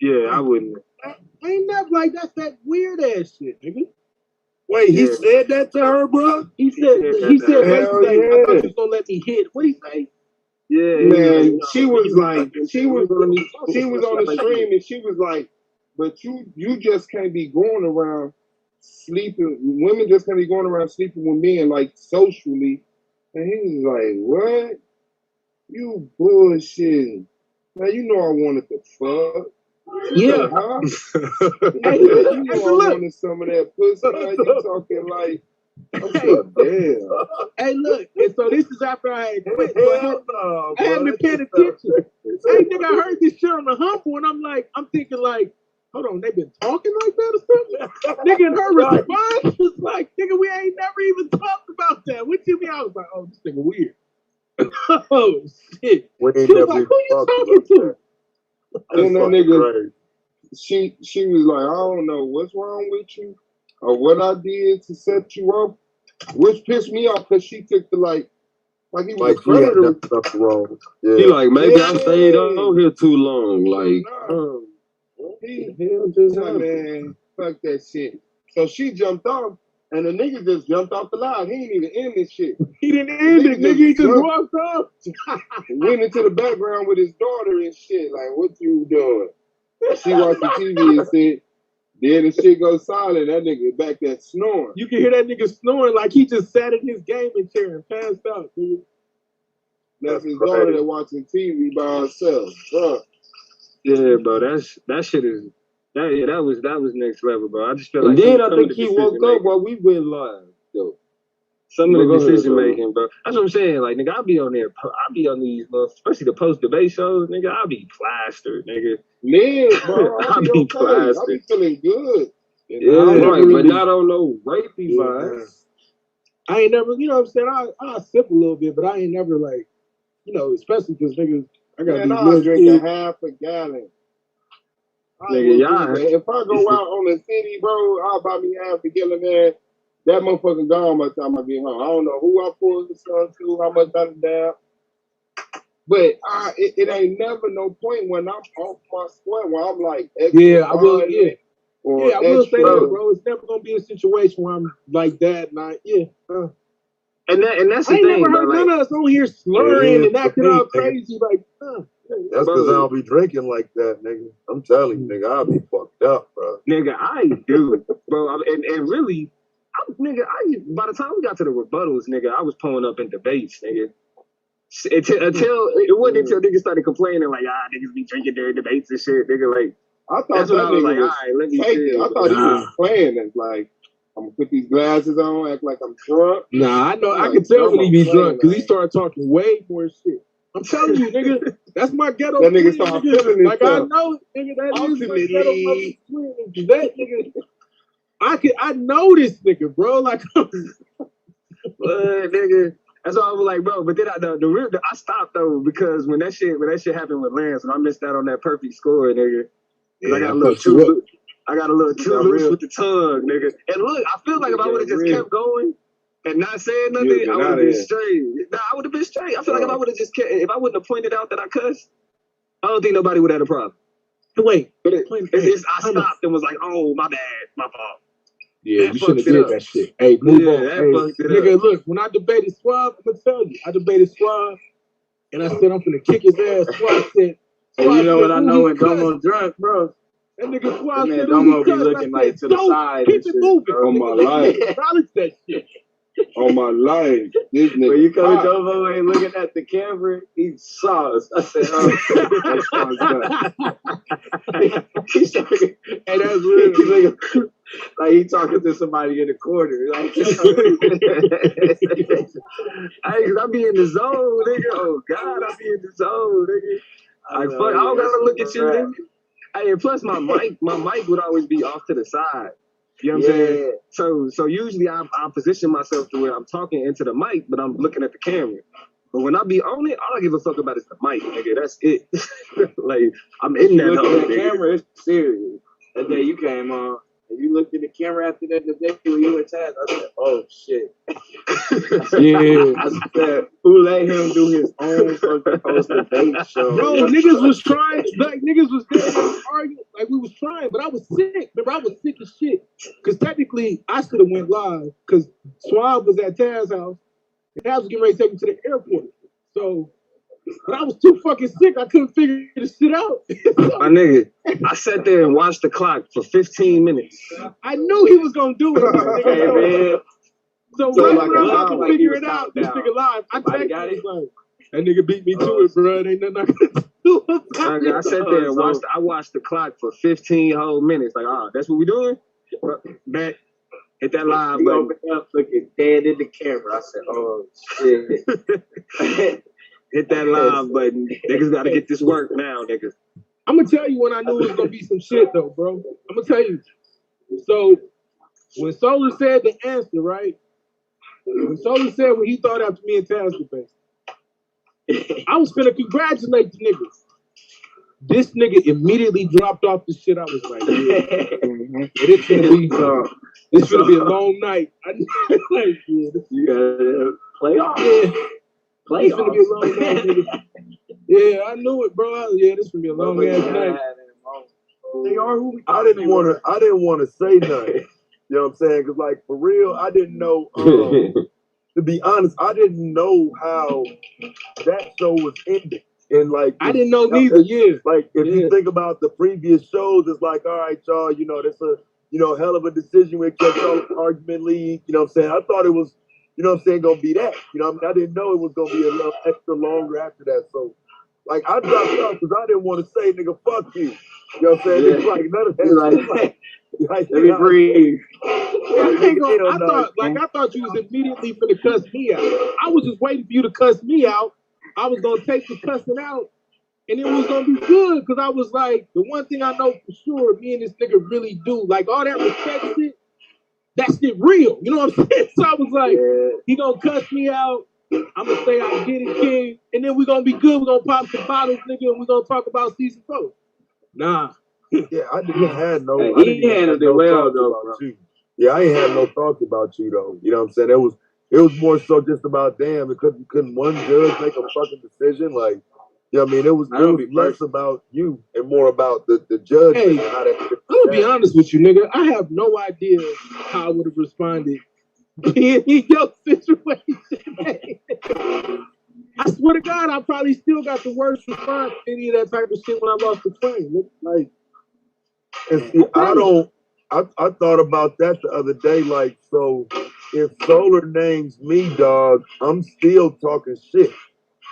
Yeah, I wouldn't. I ain't never like that's that weird ass shit, nigga. Wait, he said that to her, bro? He said basically, I thought you was gonna let me hit. What he say? Yeah, man. She was on the stream and she was like, but you just can't be going around sleeping. Women just can't be going around sleeping with men like socially. And he was like, what? You bullshit. Man, you know I wanted to fuck. Yeah. Huh? You know I wanted some of that pussy. Like, you talking like, Hey, look, and so this is after I had quit. I hadn't been paying attention. Hey, nigga, I heard this shit on the humble, and I'm thinking like, hold on, they been talking like that or something? Nigga, and her response was like, nigga, we ain't never even talked about that. What you mean? I was like, oh, this nigga weird. Oh, shit. She was like, who you talking to? And that nigga, she was like, I don't know what's wrong with you or what I did to set you up, which pissed me off because she took the like he was a predator. Stuff wrong. Yeah. He like, maybe I stayed on here too long. Like, He just like, man, fuck that shit. So she jumped off, and the nigga just jumped off the line. He didn't even end this shit. He didn't end it, nigga. He just walked off. Went into the background with his daughter and shit. Like, what you doing? She watched the TV and said, then the shit goes silent. That nigga back there snoring. You can hear that nigga snoring like he just sat in his gaming chair and passed out, dude. That's his daughter that watching TV by herself. Yeah, bro, that shit is that was next level, bro. I just feel and like then I think he woke up while we went live, though. Some of the decision making, bro. That's what I'm saying. Like, nigga, I'll be on there. I'll be on these, especially the post debate shows, nigga. I'll be plastered, nigga. Man, bro, I'll be plastered. I'll be feeling good. Yeah, right, but not on no rapey vibes. I ain't never, you know what I'm saying? I sip a little bit, but I ain't never like, you know, especially because niggas, I got I'll drink a half a gallon. Nigga, y'all. If I go out on the city, bro, I'll buy me half a gallon, man. That motherfucker gone by the time I get home. I don't know who I pulled the sun to, how much I done down. But it ain't never no point when I'm off my square where I'm like, I will say that, bro. It's never gonna be a situation where I'm like that, And that's the I ain't thing, never heard none of us on here slurring and acting all crazy like. That's because I don't be drinking like that, nigga. I'm telling you, nigga, I'll be fucked up, bro. Nigga, I do, bro. And really, by the time we got to the rebuttals, nigga, I was pulling up in debates, nigga. It wasn't until niggas started complaining, like, niggas be drinking during debates and shit, nigga. Like, I thought that nigga was let me see. I thought he was playing it, like, I'm gonna put these glasses on, act like I'm drunk. Nah, I know. I can tell when he be drunk because he started talking way more shit. I'm telling you, nigga, that's my ghetto. That nigga start feeling like himself. I know, nigga, that is my ghetto. That nigga, I know this nigga, bro. Like, nigga. That's why I was like, bro. But then I stopped though because when that shit happened with Lance, when I missed out on that perfect score, nigga. I got a little too loose with the tongue, nigga. And look, I feel like if I would have just kept going and not saying nothing, I would have been straight. Nah, I would have been straight. I feel like if I would have just kept, if I wouldn't have pointed out that I cussed, I don't think nobody would have had a problem. Wait, but I stopped and was like, oh, my bad, my fault. Yeah, you shouldn't have did that shit. Hey, move on. Hey, nigga, look, when I debated Suave, I'm gonna tell you, I debated Suave, and I said I'm gonna kick his ass. Suave said, you know what I know when Domo drunk, bro? That nigga Suave said, Domo be looking like to the side. Keep it moving. On my life. Acknowledge that shit. On my life. This nigga. When you come to Domo and looking at the camera, he saw us. I said, he started, and that's weird. Like he talking to somebody in the corner. Like, I be in the zone, nigga. Oh God, I be in the zone, nigga. I don't gotta look at you, nigga. Hey, and plus my mic would always be off to the side. You know what I'm saying? So usually I position myself to where I'm talking into the mic, but I'm looking at the camera. But when I be on it, all I give a fuck about is the mic, nigga. That's it. Like I'm in that Look hole, at the nigga. camera, it's serious. That day you came on, and you looked at the camera after that, the day when you were tasked, I said, oh shit. Yeah. I said, who let him do his own fucking post-debate show? Bro, niggas was trying, like niggas was there arguing, like we was trying, but I was sick. Remember, I was sick as shit. Cause technically, I should have went live. Cause Swab was at Taz's house, and Taz was getting ready to take him to the airport. So, but I was too fucking sick. I couldn't figure this shit out. My nigga, I sat there and watched the clock for 15 minutes. I knew he was gonna do it. Hey, man. So right when I can figure it out, this nigga live. I texted him like, that nigga beat me to it, bro. Ain't nothing I can do about it. I sat there and watched the clock for 15 whole minutes. Like, that's what we doing? Bet. Hit that live button. Opened up, looking dead in the camera. I said, oh shit. Hit that live button. Niggas gotta get this work now, niggas. I'm gonna tell you when I knew it was gonna be some shit though, bro. I'm gonna tell you. So when Solar said the answer, right? When Solar said what he thought after me and Taz debate, I was finna congratulate the niggas. This nigga immediately dropped off the shit. I was like, yeah, it's gonna be a long night. I like, yeah, you gotta play off. Yeah. It's gonna be a long night, nigga. Yeah, I knew it, bro. Yeah, this gonna be a long ass night. I didn't want to say nothing. You know what I'm saying? Because, like, for real, I didn't know. To be honest, I didn't know how that show was ending. And like, I didn't know neither. Yeah. Like, if you think about the previous shows, it's like, all right, y'all, you know, that's a hell of a decision with Ketchup Argument League. You know what I'm saying? I thought it was, you know what I'm saying, gonna be that. You know what I mean? I didn't know it was gonna be a little extra longer after that. So, like, I dropped off because I didn't want to say, nigga, fuck you. You know what I'm saying? Yeah. It's like none of that. Like, let me breathe. I thought you was immediately finna cuss me out. I was just waiting for you to cuss me out. I was gonna take the cussing out, and it was gonna be good because I was like, the one thing I know for sure, me and this nigga really do, like all that respect shit, that shit real. You know what I'm saying? So I was like, he gonna cuss me out. I'm gonna say I get it, King, and then we gonna be good. We're gonna pop some bottles, nigga, and we're gonna talk about season 4. Nah. Yeah, I didn't have no. He handled it well though, bro. Yeah, I ain't had no thoughts about you though. You know what I'm saying? It was more so just about damn. Couldn't one judge make a fucking decision? Like, you know what I mean? It was less about you and more about the judge. Hey, I'm gonna be honest with you, nigga. I have no idea how I would have responded in your situation. I swear to God, I probably still got the worst response to any of that type of shit when I lost the train. Like, and see, I thought about that the other day. Like, so if Solar names me, dog, I'm still talking shit.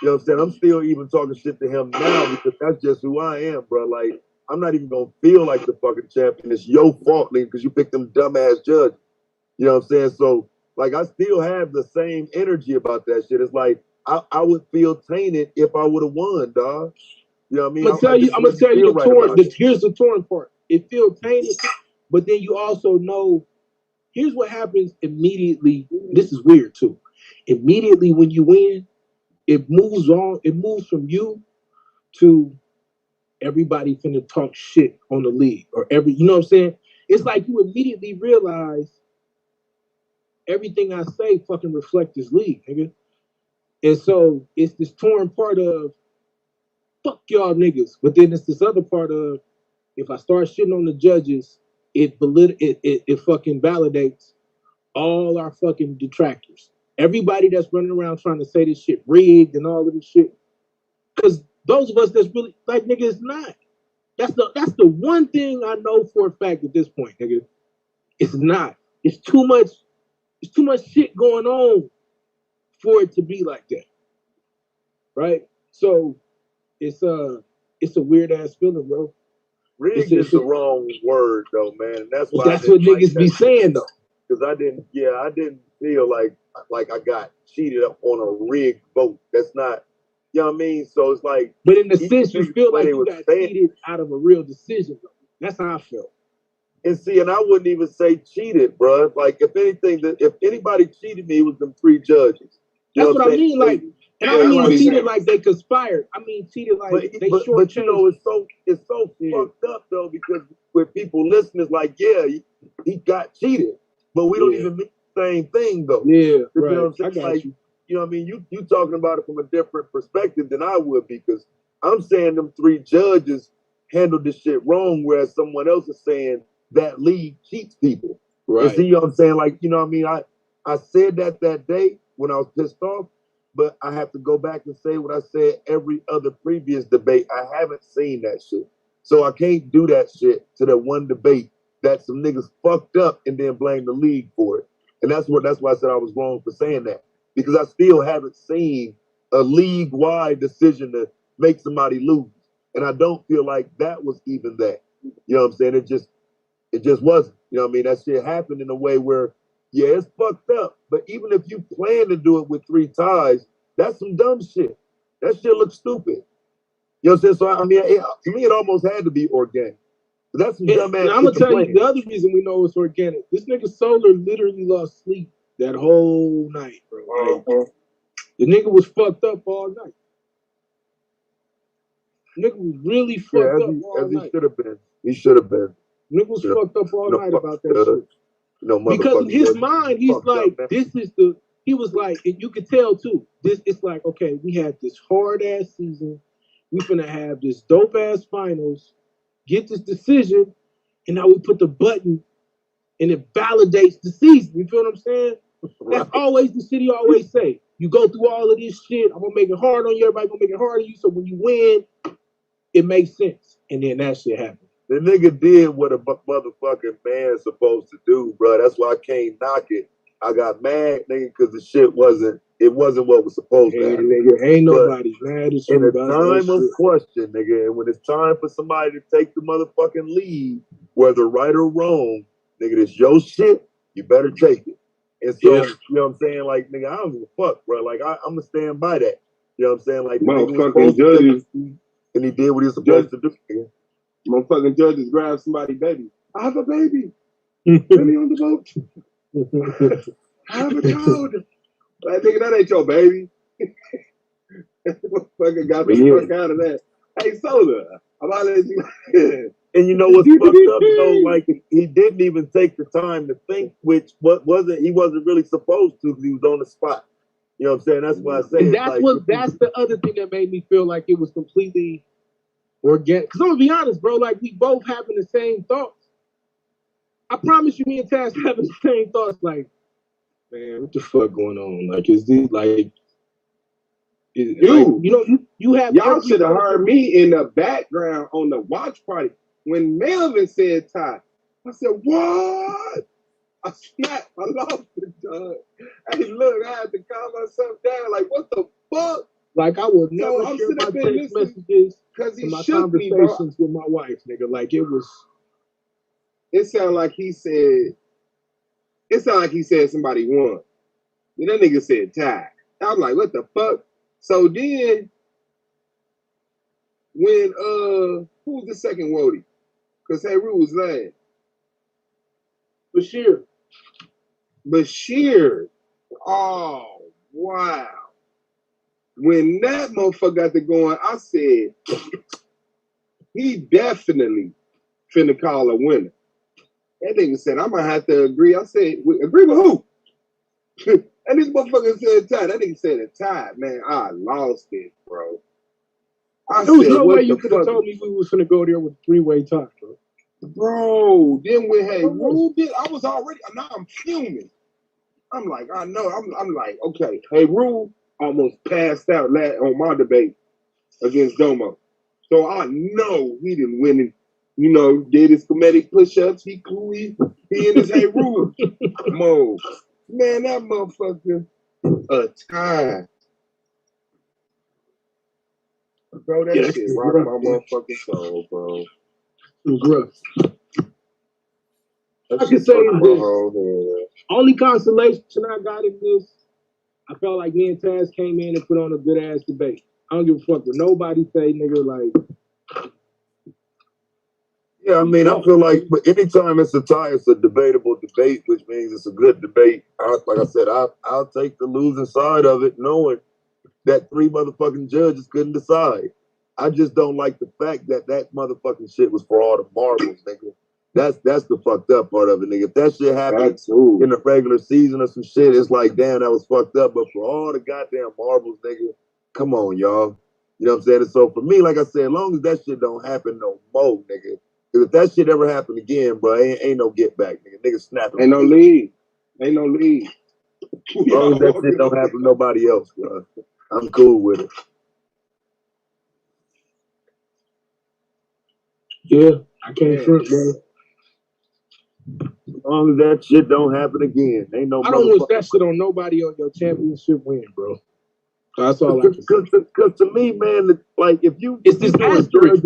You know what I'm saying? I'm still even talking shit to him now because that's just who I am, bro. Like, I'm not even gonna feel like the fucking champion. It's your fault, nigga, because you picked them dumbass judges. You know what I'm saying? So, like, I still have the same energy about that shit. It's like I would feel tainted if I would have won, dog. You know what I mean? I'm gonna tell you the torn. Here's the torn part. It feels tainted, but then you also know. Here's what happens immediately. This is weird too. Immediately when you win, it moves on. It moves from you to everybody finna talk shit on the league or you know what I'm saying? It's like you immediately realize everything I say fucking reflect this league, nigga. And so it's this torn part of fuck y'all niggas, but then it's this other part of if I start shitting on the judges, it fucking validates all our fucking detractors. Everybody that's running around trying to say this shit rigged and all of this shit. Because those of us that's really like, nigga, it's not. That's the one thing I know for a fact at this point, nigga. It's not. It's too much shit going on for it to be like that. Right? So it's a weird ass feeling, bro. Rigged is the wrong word though, man. That's why what niggas be saying though. Because I didn't feel like I got cheated up on a rigged vote. That's not You know what I mean? So it's like, but in a sense, you feel like they you were got saying- cheated out of a real decision. That's how I felt. And see, and I wouldn't even say cheated, bro. Like, if anything, if anybody cheated me, it was them 3 judges. You That's know what I mean. Like, and I don't mean cheated like they conspired. I mean cheated like they shortchanged. But you know, it's so fucked up though, because with people listening, it's like, yeah, he got cheated, but we don't even mean the same thing though. Yeah, You right. know what I'm saying? I got Like, you. you know what I mean? You talking about it from a different perspective than I would, because I'm saying them 3 judges handled this shit wrong, whereas someone else is saying that league cheats people. Right. And see, you know what I'm saying? Like, you know what I mean? I said that day when I was pissed off, but I have to go back and say what I said every other previous debate. I haven't seen that shit. So I can't do that shit to that one debate that some niggas fucked up and then blame the league for it. And that's why I said I was wrong for saying that. Because I still haven't seen a league-wide decision to make somebody lose. And I don't feel like that was even that. You know what I'm saying? It just wasn't. You know what I mean? That shit happened in a way where, yeah, it's fucked up. But even if you plan to do it with 3 ties, that's some dumb shit. That shit looks stupid. You know what I'm saying? So, I mean, to me, it almost had to be organic. But that's some dumb ass shit. I'm going to tell you the other reason we know it's organic. This nigga Solar literally lost sleep that whole night, bro. Like, the nigga was fucked up all night. Nigga was really fucked up all night. He should have been. He should have been. Nigga was fucked up all night about that shit. You know, because in his mind, he's like, he was like, and you could tell too, it's like, okay, we had this hard ass season. We finna have this dope ass finals, get this decision, and now we put the button and it validates the season. You feel what I'm saying? That's always the shit he always say. You go through all of this shit, I'm gonna make it hard on you, everybody gonna make it hard on you, so when you win, it makes sense. And then that shit happened. The nigga did what a motherfucking man's supposed to do, bro. That's why I can't knock it. I got mad, nigga, because the shit wasn't what was supposed to happen. Nigga, ain't nobody mad at you in a about time that of shit. question, nigga, and when it's time for somebody to take the motherfucking lead, whether right or wrong, nigga, it's your shit, you better take it. And so, you know what I'm saying? Like, nigga, I don't give a fuck, bro. Like, I'm gonna stand by that. You know what I'm saying? Like, the nigga was supposed to take the lead, and he did what he was supposed to do, nigga. Motherfucking judges grab somebody's baby. I have a baby. Let me on the boat. I have a child. Like, nigga, that ain't your baby. Motherfucker got the fuck out of that. Hey, Soda, I'm out of you. And you know what's fucked up though? Like, he didn't even take the time to think, he wasn't really supposed to, because he was on the spot. You know what I'm saying? That's why I say And that's the other thing that made me feel like it was completely organic. Because I'm gonna be honest, bro, like, we both having the same thoughts. I promise you, me and Taz having the same thoughts. Like, man, what the fuck going on? Like, is this like, you have y'all should have heard me in the background on the watch party when Melvin said tie. I said, what? I snapped. I lost it, dog. Hey, look, I had to calm myself down. Like, what the fuck? Like, I would never share my text messages because and my shook me, bro. conversations with my wife, nigga. Like, it sounded like he said somebody won. And that nigga said tie. I was like, what the fuck? So then, when, who was the second Wody? Because Heru was last. Bashir. Oh, wow. When that motherfucker got to going, I said, he definitely finna call a winner. That nigga said, I'm gonna have to agree. I said, agree with who? And this motherfucker said tie. That nigga said a tie. Man, I lost it, bro. There was no way you could have told me we was finna go there with a 3-way tie, bro. Bro, then we had Rue did. I was already, now I'm fuming. I'm like, I know. I'm like, okay. Hey, Rue almost passed out on my debate against Domo. So I know he didn't win it. You know, did his comedic push-ups. He cool. He in his Hey Rue mode. Man, that motherfucker a tie. Bro, that shit rocked my motherfucking soul, bro. It was rough. I can say this. Only consolation I got in this, I felt like me and Taz came in and put on a good ass debate. I don't give a fuck what nobody say, nigga. Like, yeah, I mean, I feel like, but anytime it's a tie, it's a debatable debate, which means it's a good debate. Like I said, I'll take the losing side of it, knowing that 3 motherfucking judges couldn't decide. I just don't like the fact that that motherfucking shit was for all the marbles, nigga. That's the fucked up part of it, nigga. If that shit happened in the regular season or some shit, it's like, damn, that was fucked up. But for all the goddamn marbles, nigga, come on, y'all. You know what I'm saying? And so for me, like I said, as long as that shit don't happen no more, nigga. Because if that shit ever happen again, bro, ain't no get back, nigga. Nigga snapping. Ain't no league. Ain't no league. As long as that shit don't happen to nobody else, bro. I'm cool with it. Yeah, I can't front, bro. As long as that shit don't happen again, ain't no. I don't wish that shit on nobody on your championship win, bro. That's all I can say. Because to me, man, like if you, it's this asterisk.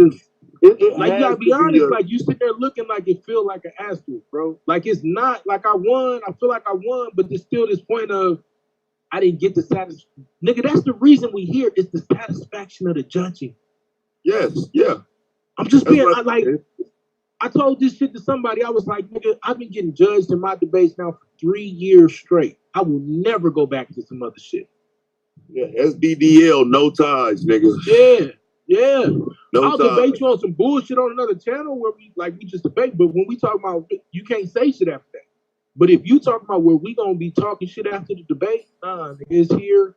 It like you gotta be honest, like you sit there looking like it feel like an asterisk, bro. Like it's not like I won. I feel like I won, but there's still this point of I didn't get the satisfaction. Nigga, that's the reason we here. It's the satisfaction of the judging. Yes, yeah. I'm just being I told this shit to somebody. I was like, nigga, I've been getting judged in my debates now for 3 years straight. I will never go back to some other shit. Yeah, SBDL, no ties, nigga. Yeah. I'll ties. debate you on some bullshit on another channel where we just debate. But when we talk about, you can't say shit after that. But if you talk about where we gonna be talking shit after the debate, nah, nigga, it's here.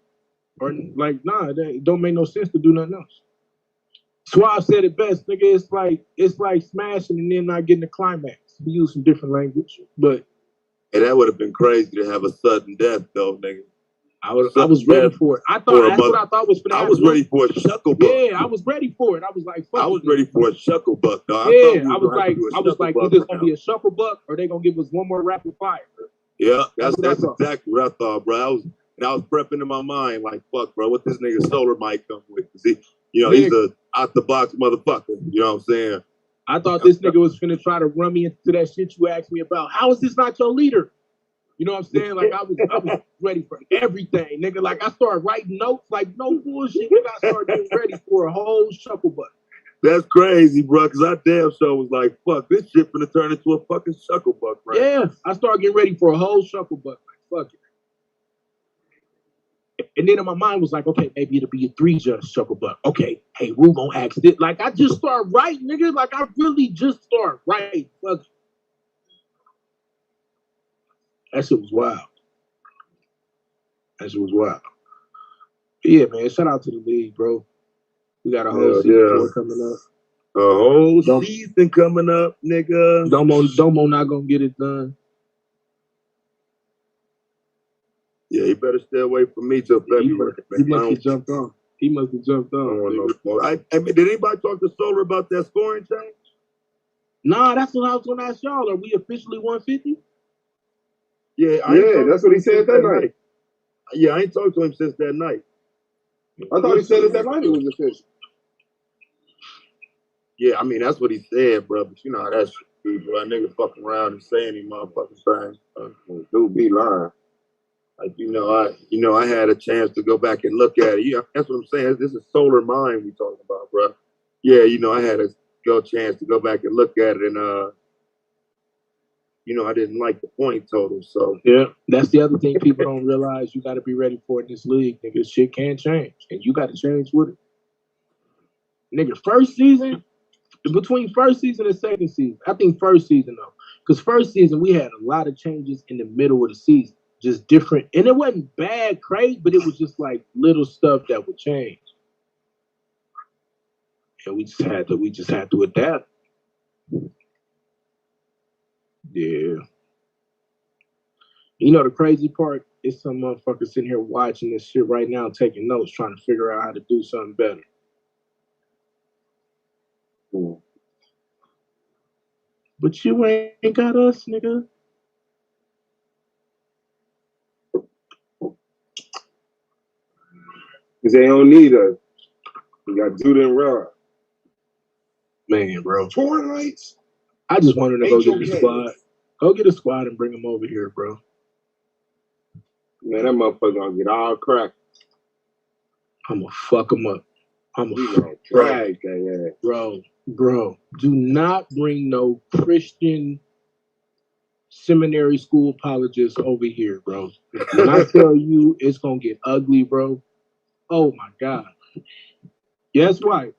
Or like, nah, it don't make no sense to do nothing else. Suave said it best, nigga. It's like smashing and then not getting the climax. We use some different language, but and that would have been crazy to have a sudden death, though, nigga. I was ready for it. I thought that's what I thought was gonna happen. I was ready for a shucklebuck. Yeah, I was ready for it. I was like, fuck. I was ready for a shucklebuck, dog. Yeah, I was like, is this gonna be a shucklebuck or they gonna give us one more rapid fire? Yeah, that's exactly what I thought, bro. I was prepping in my mind, like, fuck, bro, what this nigga Solar might come with. He's a out the box motherfucker. You know what I'm saying? I thought this nigga was finna try to run me into that shit you asked me about. How is this not your leader? You know what I'm saying? Like I was ready for everything, nigga. Like I started writing notes, like no bullshit. Nigga, I started getting ready for a whole shucklebuck. That's crazy, bro. Because I damn sure was like, fuck, this shit finna turn into a fucking shucklebuck, right? Yeah, I started getting ready for a whole shucklebuck. Like fuck it. And then in my mind was like, okay, maybe it'll be a 3-judge shucklebuck. Okay, hey, we're gonna ask it. Like I just started writing, nigga. Like I really just started writing. Fuck it. That shit was wild. Yeah, man. Shout out to the league, bro. We got a whole season coming up. A whole season coming up, nigga. Domo not gonna get it done. Yeah, he better stay away from me till February. He must have jumped on. I mean, did anybody talk to Solar about that scoring change? Nah, that's what I was gonna ask y'all. Are we officially 150? Yeah, that's what he said that night. Yeah, I ain't talked to him since that night. I thought he said it that night it was official. Yeah, I mean, that's what he said, bro. But you know how that shit be, bro. That nigga fucking around and saying these motherfucking things. Dude be lying. Like, I had a chance to go back and look at it. Yeah, that's what I'm saying. This is Solar Mind we talking about, bro. Yeah, I had a chance to go back and look at it, and I didn't like the point total. So yeah, that's the other thing people don't realize. You got to be ready for in this league, nigga. Shit can change, and you got to change with it, nigga. First season, between first season and second season, I think first season though, because first season we had a lot of changes in the middle of the season. Just different, and it wasn't bad, crazy, but it was just like little stuff that would change, and we just had to adapt. Yeah, the crazy part is some motherfuckers sitting here watching this shit right now, taking notes, trying to figure out how to do something better. But you ain't got us, nigga. Because they don't need us. We got Judah and Rod. Man, bro. Tour lights? I just wanted to go get the squad. Go get a squad and bring them over here, bro. Man, that motherfucker gonna get all cracked. I'm gonna fuck them up. I'm We a gonna drag that ass. bro. Do not bring no Christian seminary school apologists over here, bro. When I tell you it's gonna get ugly, bro. Oh my God. Yes, right.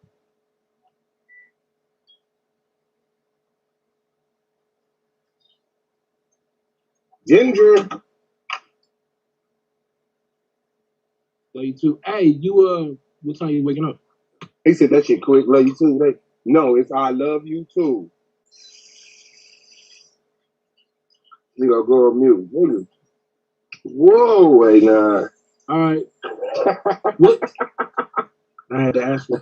Ginger. Love you too. Hey, you what time you waking up? He said that shit quick. Love you too. Like, no, it's I love you too. You gonna go on mute, nigga. Whoa, wait nah. All right. What? I had to ask you.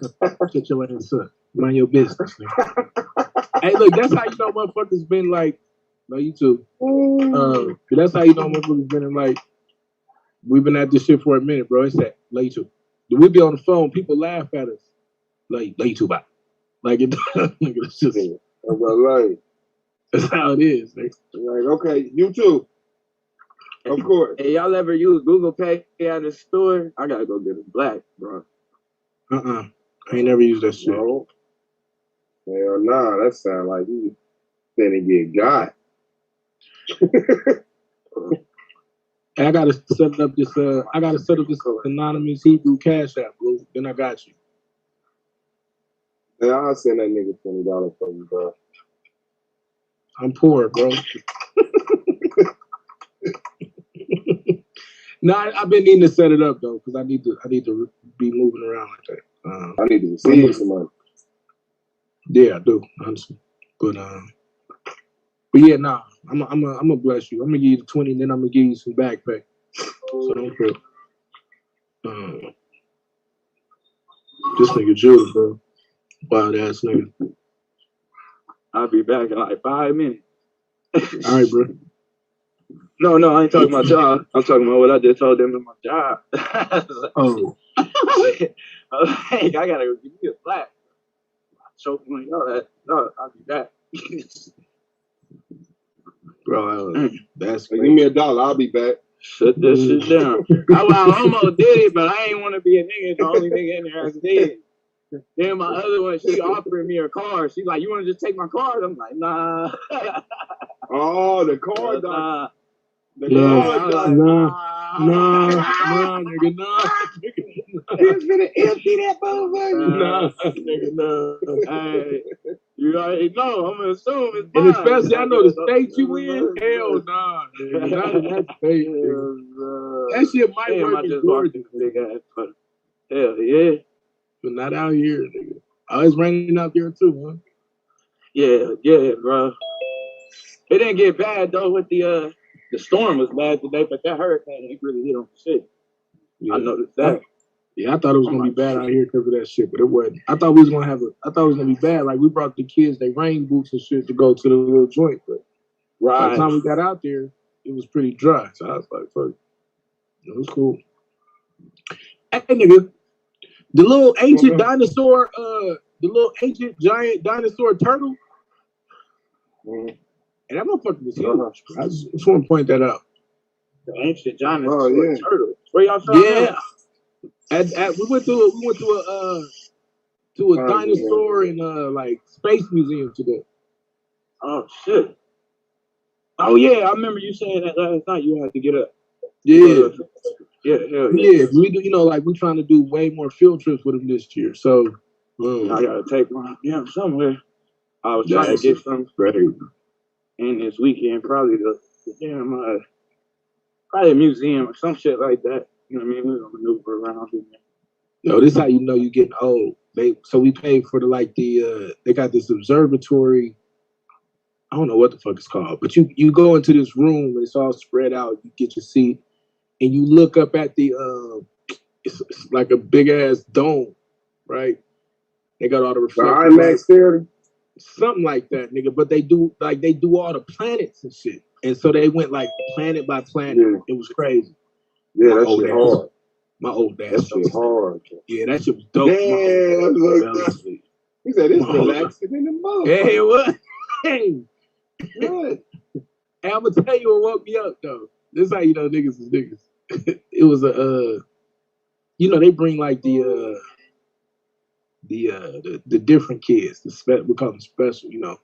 Shut your ass up. Mind your business, nigga. Hey, look, that's how you know motherfuckers been like. Love you too. That's how you know motherfuckers been in like. We've been at this shit for a minute, bro. It's that love you too. We be on the phone, people laugh at us. Like love you too, bye. Like it's just. Like, that's how it is, nigga. Like, okay, you too. Of course. Hey, y'all ever use Google Pay at the store? I gotta go get a black, bro. I ain't never used that shit. No. Hell nah, that sound like you finna get got. I gotta set up this anonymous Hebrew Cash App, bro. Then I got you. Yeah, I'll send that nigga $20 for you, bro. I'm poor, bro. No, I've been needing to set it up though, because I need to be moving around like that. I need to receive some money. Yeah, I do, honestly. But yeah, nah. I'm gonna bless you. I'm gonna give you the 20, and then I'm gonna give you some back pay. So don't trip. This nigga Jules, bro. Wild ass nigga. I'll be back in like 5 minutes. All right, bro. No, I ain't talking about y'all. I'm talking about what I just told them in my job. Oh. Hey, I gotta go give you a flat. Choking on y'all. No, I'll be back. Bro, that's give me $1. I'll be back. Shut that shit down. I almost did it, but I ain't want to be a nigga. The only nigga in there I did. Then my other one, she offered me a car. She's like, "You want to just take my car?" I'm like, "Nah." Oh, the car, nah. Nah, nigga, nah. He's gonna empty that motherfucker. Nah, nigga, no. Hey, you already know. I'm gonna assume it's and mine. especially, I know the state you in. Hell nah, nigga. Not in that state, nigga. That shit might work in Georgia. Big ass putter. Hell yeah. But not out here, nigga. Oh, it's raining out there too, huh? Yeah, bro. It didn't get bad though with the storm was bad today, but that hurricane ain't really hit on shit. Yeah. I noticed that. Yeah, I thought it was gonna be bad out here because of that shit, but it wasn't. I thought it was gonna be bad. Like we brought the kids their rain boots and shit to go to the little joint, but by the time we got out there, it was pretty dry. So I was like, fuck. It was cool. Hey nigga, the little ancient dinosaur, the little ancient giant dinosaur turtle. And that motherfucker was huge. I just want to point that out. The ancient dinosaur turtle. Where y'all from? Yeah. We went to a dinosaur and like space museum today. Oh shit. Oh yeah, I remember you saying that last night. You had to get up. Yeah. Yeah. We do. You know, like we're trying to do way more field trips with them this year. So I gotta take one. Yeah, somewhere. I was trying to get some in this weekend. Probably probably a museum or some shit like that. You know what I mean? We're gonna maneuver around in there. Yo, this is how you know you getting old. So we paid for they got this observatory. I don't know what the fuck it's called, but you go into this room and it's all spread out. You get your seat and you look up at the it's like a big ass dome, right? They got all the reflectors. IMAX theater, something like that, nigga. But they do all the planets and shit, and so they went like planet by planet. Yeah. It was crazy. Yeah, that shit hard. My old ass. That shit hard. Yeah, that shit was dope. Yeah, he said it's relaxing in the mouth. Hey, what? Hey, what? Hey, I'm gonna tell you what woke me up though. This is how you know niggas is niggas. It was they bring like the the different kids. We call them special. You know,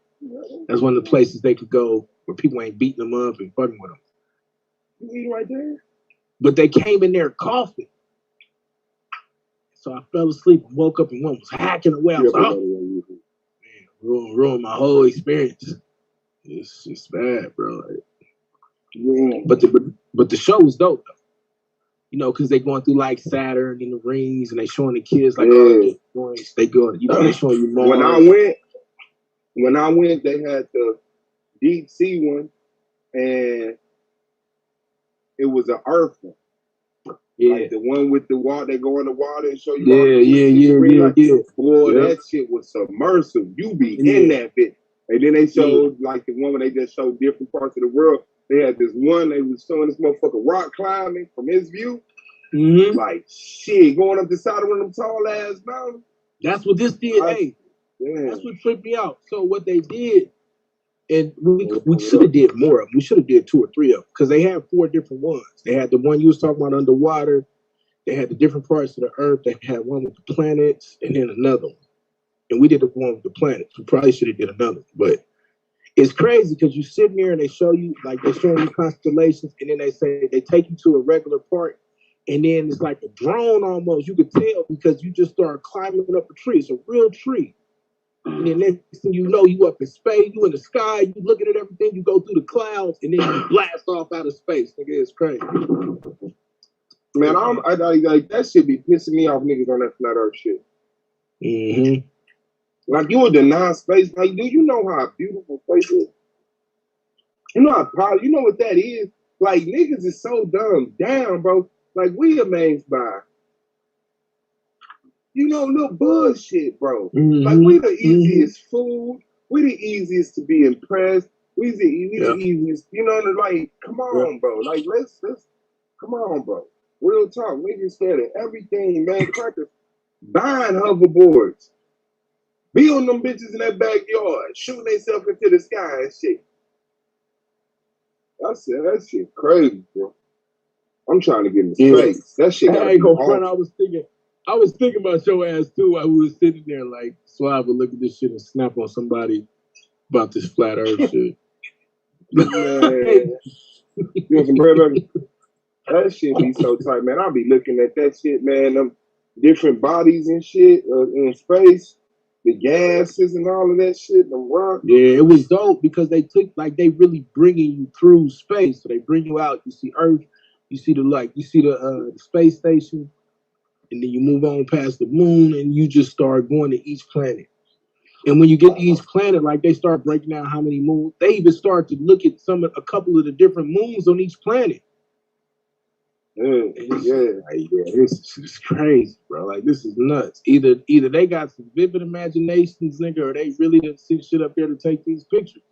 that's one of the places they could go where people ain't beating them up and fucking with them. You eat right there? But they came in there coughing. So I fell asleep and woke up and one was hacking away. I was like, oh, man, ruined my whole experience. It's just bad, bro. Like, yeah. But the show was dope though. You know, because they going through like Saturn and the rings and they showing the kids like all they go, you know, they showing you more. When I went, they had the deep sea one and it was an earth one. Yeah. Like the one with the water, they go in the water and show you. Yeah. Boy, that shit was submersive. You be in that bit. And then they showed like the one where they just showed different parts of the world. They had this one, they was showing this motherfucker rock climbing from his view. Mm-hmm. Like shit, going up the side of one of them tall ass mountains. That's what this did. That's what tripped me out. So what they did, and we should have did more of them. We should have did 2 or 3 of them because they had 4 different ones. They had the one you was talking about underwater. They had the different parts of the earth. They had one with the planets, and then another one. And we did the one with the planets. We probably should have did another, but it's crazy because you sit there and they show you like they show you constellations, and then they say they take you to a regular part, and then it's like a drone almost. You could tell because you just start climbing up a tree. It's a real tree. And then next thing you know, you up in space, you in the sky, you looking at everything, you go through the clouds, and then you blast off out of space. Nigga, it's crazy. Man, I like that shit be pissing me off niggas on that flat earth shit. Mm-hmm. Like you would deny space. Like, do you know how beautiful space is? You know how proud, you know what that is? Like niggas is so dumb down, bro. Like we amazed by little bullshit, bro. Mm-hmm. Like we the easiest food. We the easiest to be impressed. We the easiest, like, come on, bro. Like let's come on, bro. Real talk. Niggas scared of everything, man. Crackers buying hoverboards. Be on them bitches in that backyard, shooting themselves into the sky and shit. I said that shit crazy, bro. I'm trying to get in space. That shit I ain't gonna front. I was thinking about your ass too while we was sitting there like, so I would look at this shit and snap on somebody about this flat earth shit. Man. You want some bread, baby? That shit be so tight, man. I'll be looking at that shit, man. Them different bodies and shit in space, the gases and all of that shit. The rock. Yeah, it was dope because they really bringing you through space. So they bring you out. You see Earth. You see the space station. And then you move on past the moon and you just start going to each planet. And when you get to each planet, like they start breaking down how many moons. They even start to look at a couple of the different moons on each planet. This is crazy, bro. Like this is nuts. Either they got some vivid imaginations, nigga, or they really didn't see shit up there to take these pictures.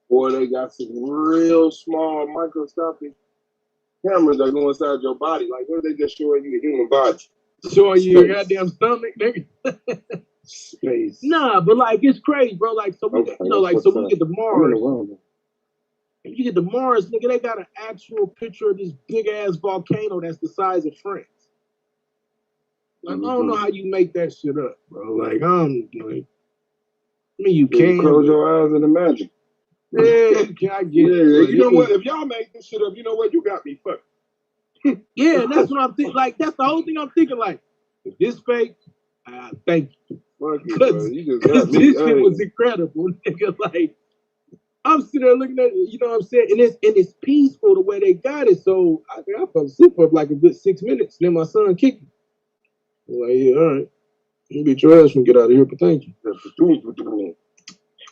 Or they got some real small microscopic cameras that go inside your body. Like, what are they just showing you the human body? Showing you your goddamn stomach, nigga. Space. Nah, but like it's crazy, bro. Like so we get to Mars. If you get to Mars, nigga, they got an actual picture of this big ass volcano that's the size of France. Like I don't know how you make that shit up, bro. Like you can close your eyes and imagine. Yeah, you can. I get it. You know what? If y'all make this shit up, you know what? You got me fucked. Yeah, and that's what I'm thinking. Like, that's the whole thing I'm thinking. Like, if this fake, thank you. Because this shit was incredible, nigga. Like, I'm sitting there looking at it, you know what I'm saying? And it's peaceful the way they got it. So I fell asleep for like a good 6 minutes. Then my son kicked me. I'm like, yeah, all right. You beat your ass and get out of here, but thank you.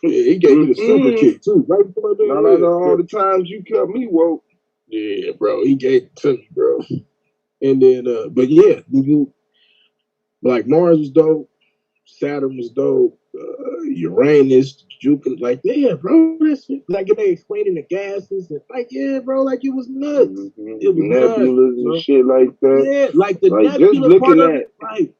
Yeah, he gave you the super kick too, right? All the times you kept me woke. Yeah, bro, he gave it to me, bro. And then, but yeah, like Mars was dope, Saturn was dope, Uranus, Jupiter, like yeah, bro, that's like they explaining the gases and like yeah, bro, like it was nuts. It was nebulas and shit like that. Yeah, like the nebula part of it, like.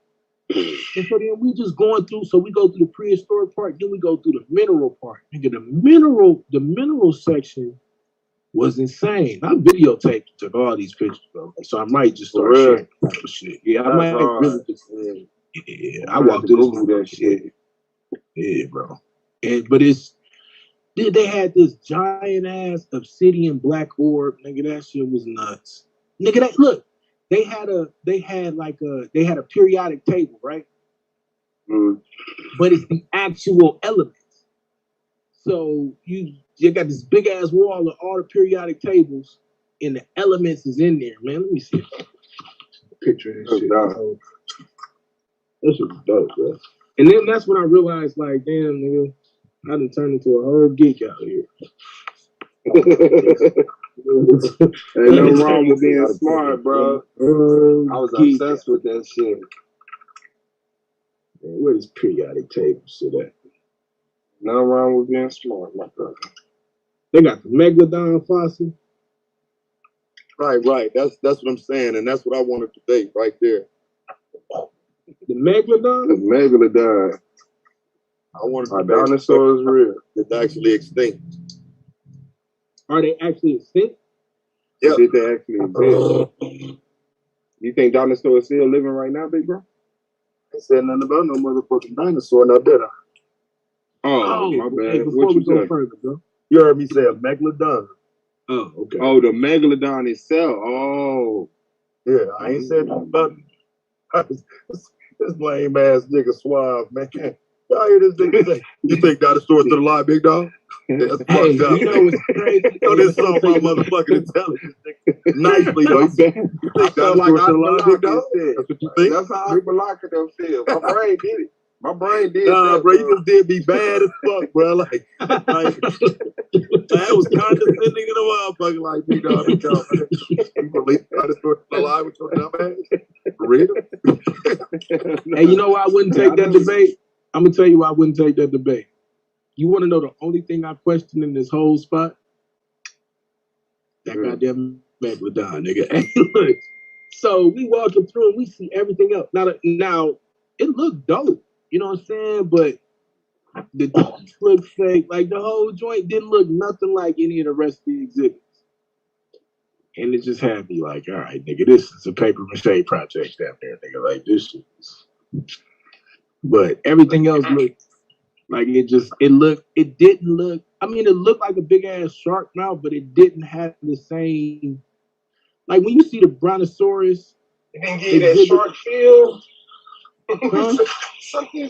And so then we just going through. So we go through the prehistoric part, then we go through the mineral part. Nigga, the mineral section was insane. I videotaped, took all these pictures, bro. So I might just start sharing shit. Yeah, I might really just. Yeah, I walked through that shit. Yeah, bro. But they had this giant ass obsidian black orb, nigga. That shit was nuts, nigga. They had a periodic table, right? But it's the actual elements. So you got this big ass wall of all the periodic tables, and the elements is in there, man. Let me see a picture of this shit. This is dope, bro. And then that's when I realized, like, damn, nigga, I done turned into a whole geek out here. Ain't nothing wrong with being smart, bro. I was obsessed with that shit. Man, where is periodic tables to that? Nothing wrong with being smart, my brother. They got the Megalodon fossil. Right. That's what I'm saying, and that's what I wanted to debate right there. The Megalodon? The Megalodon. I wanted to debate dinosaurs real. It's actually extinct. Are they actually extinct? Yep. Did they actually exist? You think dinosaurs still living right now, big bro? I said nothing about no motherfucking dinosaur, now did I? Oh, my bad. Hey, before we go further, bro. You heard me say a megalodon. Oh, okay. Oh, the megalodon itself. Oh. Yeah, I ain't said nothing about it. This lame ass nigga Suave, man. Y'all hear this nigga say, you think dinosaurs still alive, big dog? That's fucked up. You know what's crazy? This song my motherfucking intelligence. Nicely, though. You think dinosaurs still alive, big dog? That's what you think? That's how Malaka them feel. My brain did it. My brain did Nah, that, bro, you just did me bad as fuck, bro. Like that was condescending in a motherfucker. Like, big dog, man. You believe dinosaurs still alive with your dumb ass? For real? Hey, you know why I wouldn't take that debate? I'm gonna tell you why I wouldn't take that debate. You want to know the only thing I question in this whole spot? That goddamn Megalodon, nigga. Hey, look. So we walking through and we see everything else. Now it looked dope. You know what I'm saying? But the teeth look fake. Like the whole joint didn't look nothing like any of the rest of the exhibits. And it just had me like, all right, nigga, this is a paper mache project down there, nigga. Like this shit is... But everything else looked like it didn't look, I mean, it looked like a big ass shark mouth, but it didn't have the same, like when you see the Brontosaurus. It didn't give you that shark feel.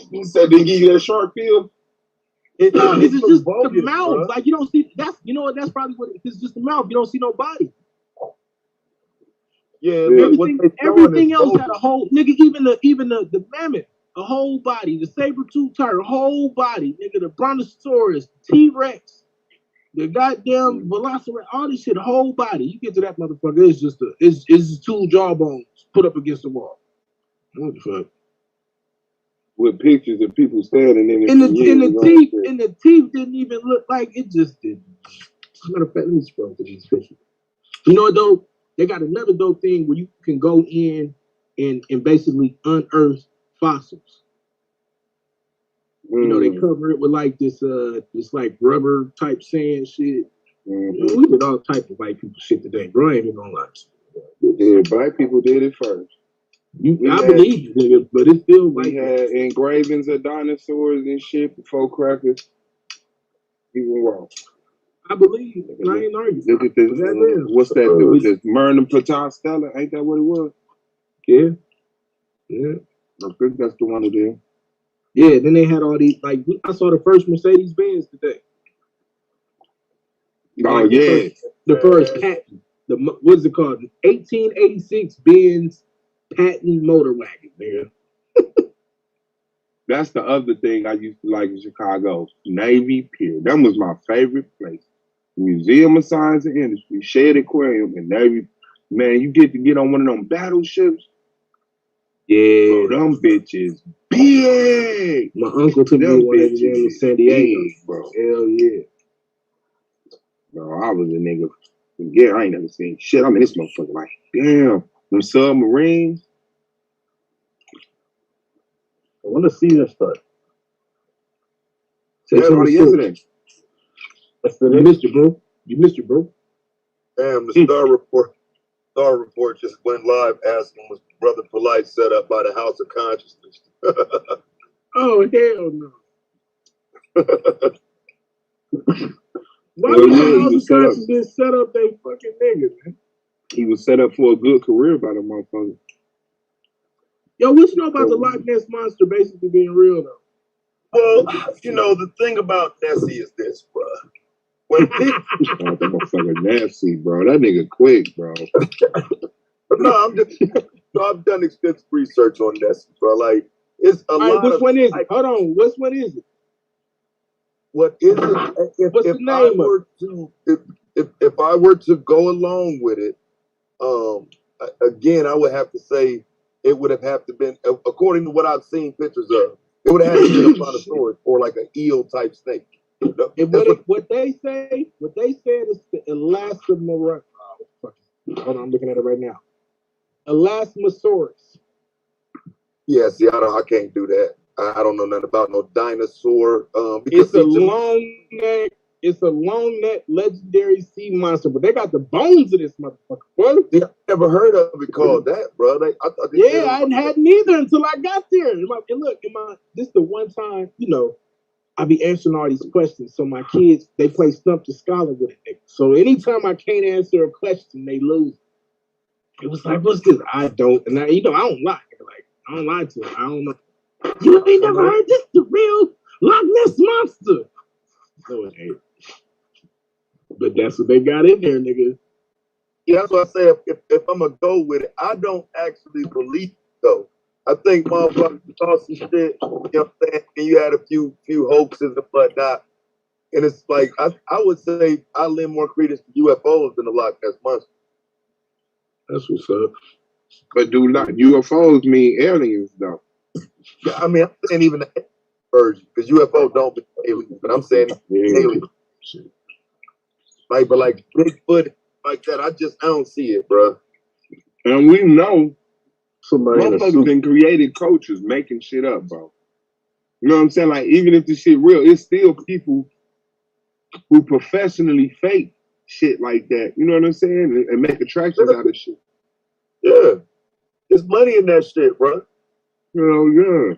He said, didn't give you that shark feel. It's just the mouth. Bro. Like you don't see that's that's probably what it's just the mouth. You don't see no body. Yeah, everything else had a whole nigga, even the mammoth, a whole body, the saber-tooth tiger, whole body, nigga, the Brontosaurus, T-Rex, the goddamn Velociraptor, all this shit, whole body. You get to that motherfucker, it's just two jawbones put up against the wall. What the fuck? With pictures of people standing in it. And the teeth didn't even look like it. Just didn't. Matter of fact, let me scroll through these pictures. You know what though? They got another dope thing where you can go in and basically unearth fossils. You know, they cover it with like this like rubber type sand shit. You know, we did all type of white people shit today, bro. I ain't even gonna lie to you. Yeah, black people did it first. I believe you, nigga, but it's still like we had engravings of dinosaurs and shit before crackers. Even wrong. I believe, and I ain't arguing. Look at this. What's that? It was this Myrna Platon Stella. Ain't that what it was? Yeah. I think that's the one it is. Yeah. Then they had all these. Like I saw the first Mercedes Benz today. Oh yeah. The first patent. What's it called? 1886 Benz patent motor wagon, nigga. That's the other thing I used to like in Chicago. Navy Pier. That was my favorite place. Museum of Science and Industry, Shedd Aquarium, and Navy. Man, you get to get on one of them battleships. Yeah, bro, them bitches big. My uncle took me one of them in San Diego, bro. Hell yeah. Bro, I was a nigga. Yeah, I ain't never seen shit. I mean, this motherfucker like, damn, them submarines. I want to see this stuff. Yesterday. You missed it, bro. Damn, the Star Report just went live asking was Brother Polite set up by the House of Consciousness to Oh hell no! Why Hell would yeah, the he House was of set up. Consciousness set up they fucking niggas, man? He was set up for a good career by the motherfucker. Yo, what you know about the Loch Ness Monster basically being real though? Well, you know, the thing about Nessie is this, bro. When people, Oh, that motherfucker nasty, bro. That nigga quick, bro. no, I'm just, I've done extensive research on Nessie, bro. Like, it's a All right, lot which of. one is it? Hold on, which one is it? What is it? What's the name of it? If I were to go along with it, again, I would have to say it would have to been, according to what I've seen pictures of, it would have had to be a brontosaurus or like an eel type snake. And what they said is the Elastomorph. Hold on, I'm looking at it right now. Elasmosaurus. Yeah, see, I can't do that. I don't know nothing about no dinosaur. It's a long neck legendary sea monster, but they got the bones of this motherfucker. Bro. Yeah, I never heard of it called that, bro. I thought I hadn't either until I got there. And look, this is the one time, I be answering all these questions. So my kids, they play Stump the Scholar with it. So anytime I can't answer a question, they lose. It was like, what's this? I don't, and I don't lie. Like, I don't lie to them. I don't know. You ain't never heard this, the real Loch Ness Monster. No, it ain't. But that's what they got in there, nigga. Yeah, that's what I say. If I'm gonna go with it, I don't actually believe it, though. I think motherfuckers saw some shit, you know what I'm saying? And you had a few hoaxes and whatnot. And it's like, I would say I lend more credence to UFOs than the Loch Ness Monster. That's what's up. But do not UFOs mean aliens though? Yeah, I mean, I'm saying even the version, because UFO don't mean aliens, but I'm saying aliens. But like Bigfoot, like that, I don't see it, bro. And we know motherfuckers been created coaches making shit up, bro. You know what I'm saying? Like, even if this shit real, it's still people who professionally fake shit like that. You know what I'm saying? And make attractions out of shit. Yeah. There's money in that shit, bro. Hell yeah.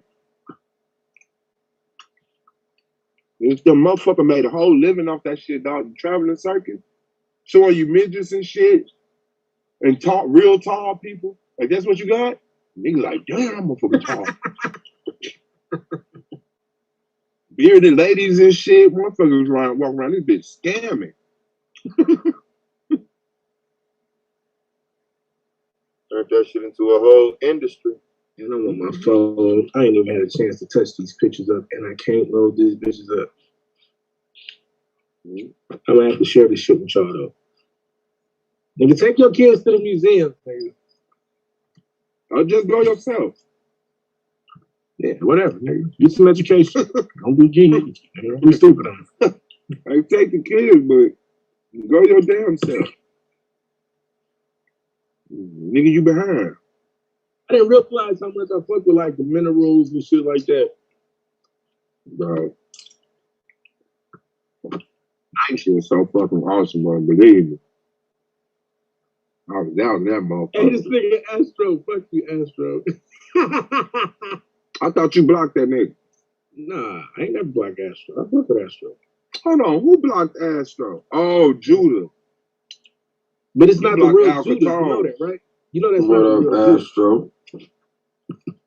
It's the motherfucker made a whole living off that shit, dog. Traveling circuit, showing you midgets and shit, and talk real tall people. Like, that's what you got? Nigga like, damn, I'm motherfucking tall. Bearded ladies and shit. Motherfuckers walk around this bitch scamming. Turned that shit into a whole industry. And I'm on my phone. I ain't even had a chance to touch these pictures up, and I can't load these bitches up. I'm gonna have to share this shit with y'all though. Nigga, take your kids to the museum, nigga. Or just go yourself. Yeah, whatever, nigga. Get some education. Don't be genius. Don't be stupid on it. I take the kids, but go your damn self. Nigga, you behind. I didn't realize how much I fuck with like the minerals and shit like that. Bro. That shit was so fucking awesome, bro. Believe me. I was down that motherfucker. Hey, this nigga Astro. Fuck you, Astro. I thought you blocked that nigga. Nah, I ain't never blocked Astro. I fuck with Astro. Hold on, who blocked Astro? Oh, Judah. But it's not the real Alcatraz. Judah. You know that, right? You know that's not the real Astro?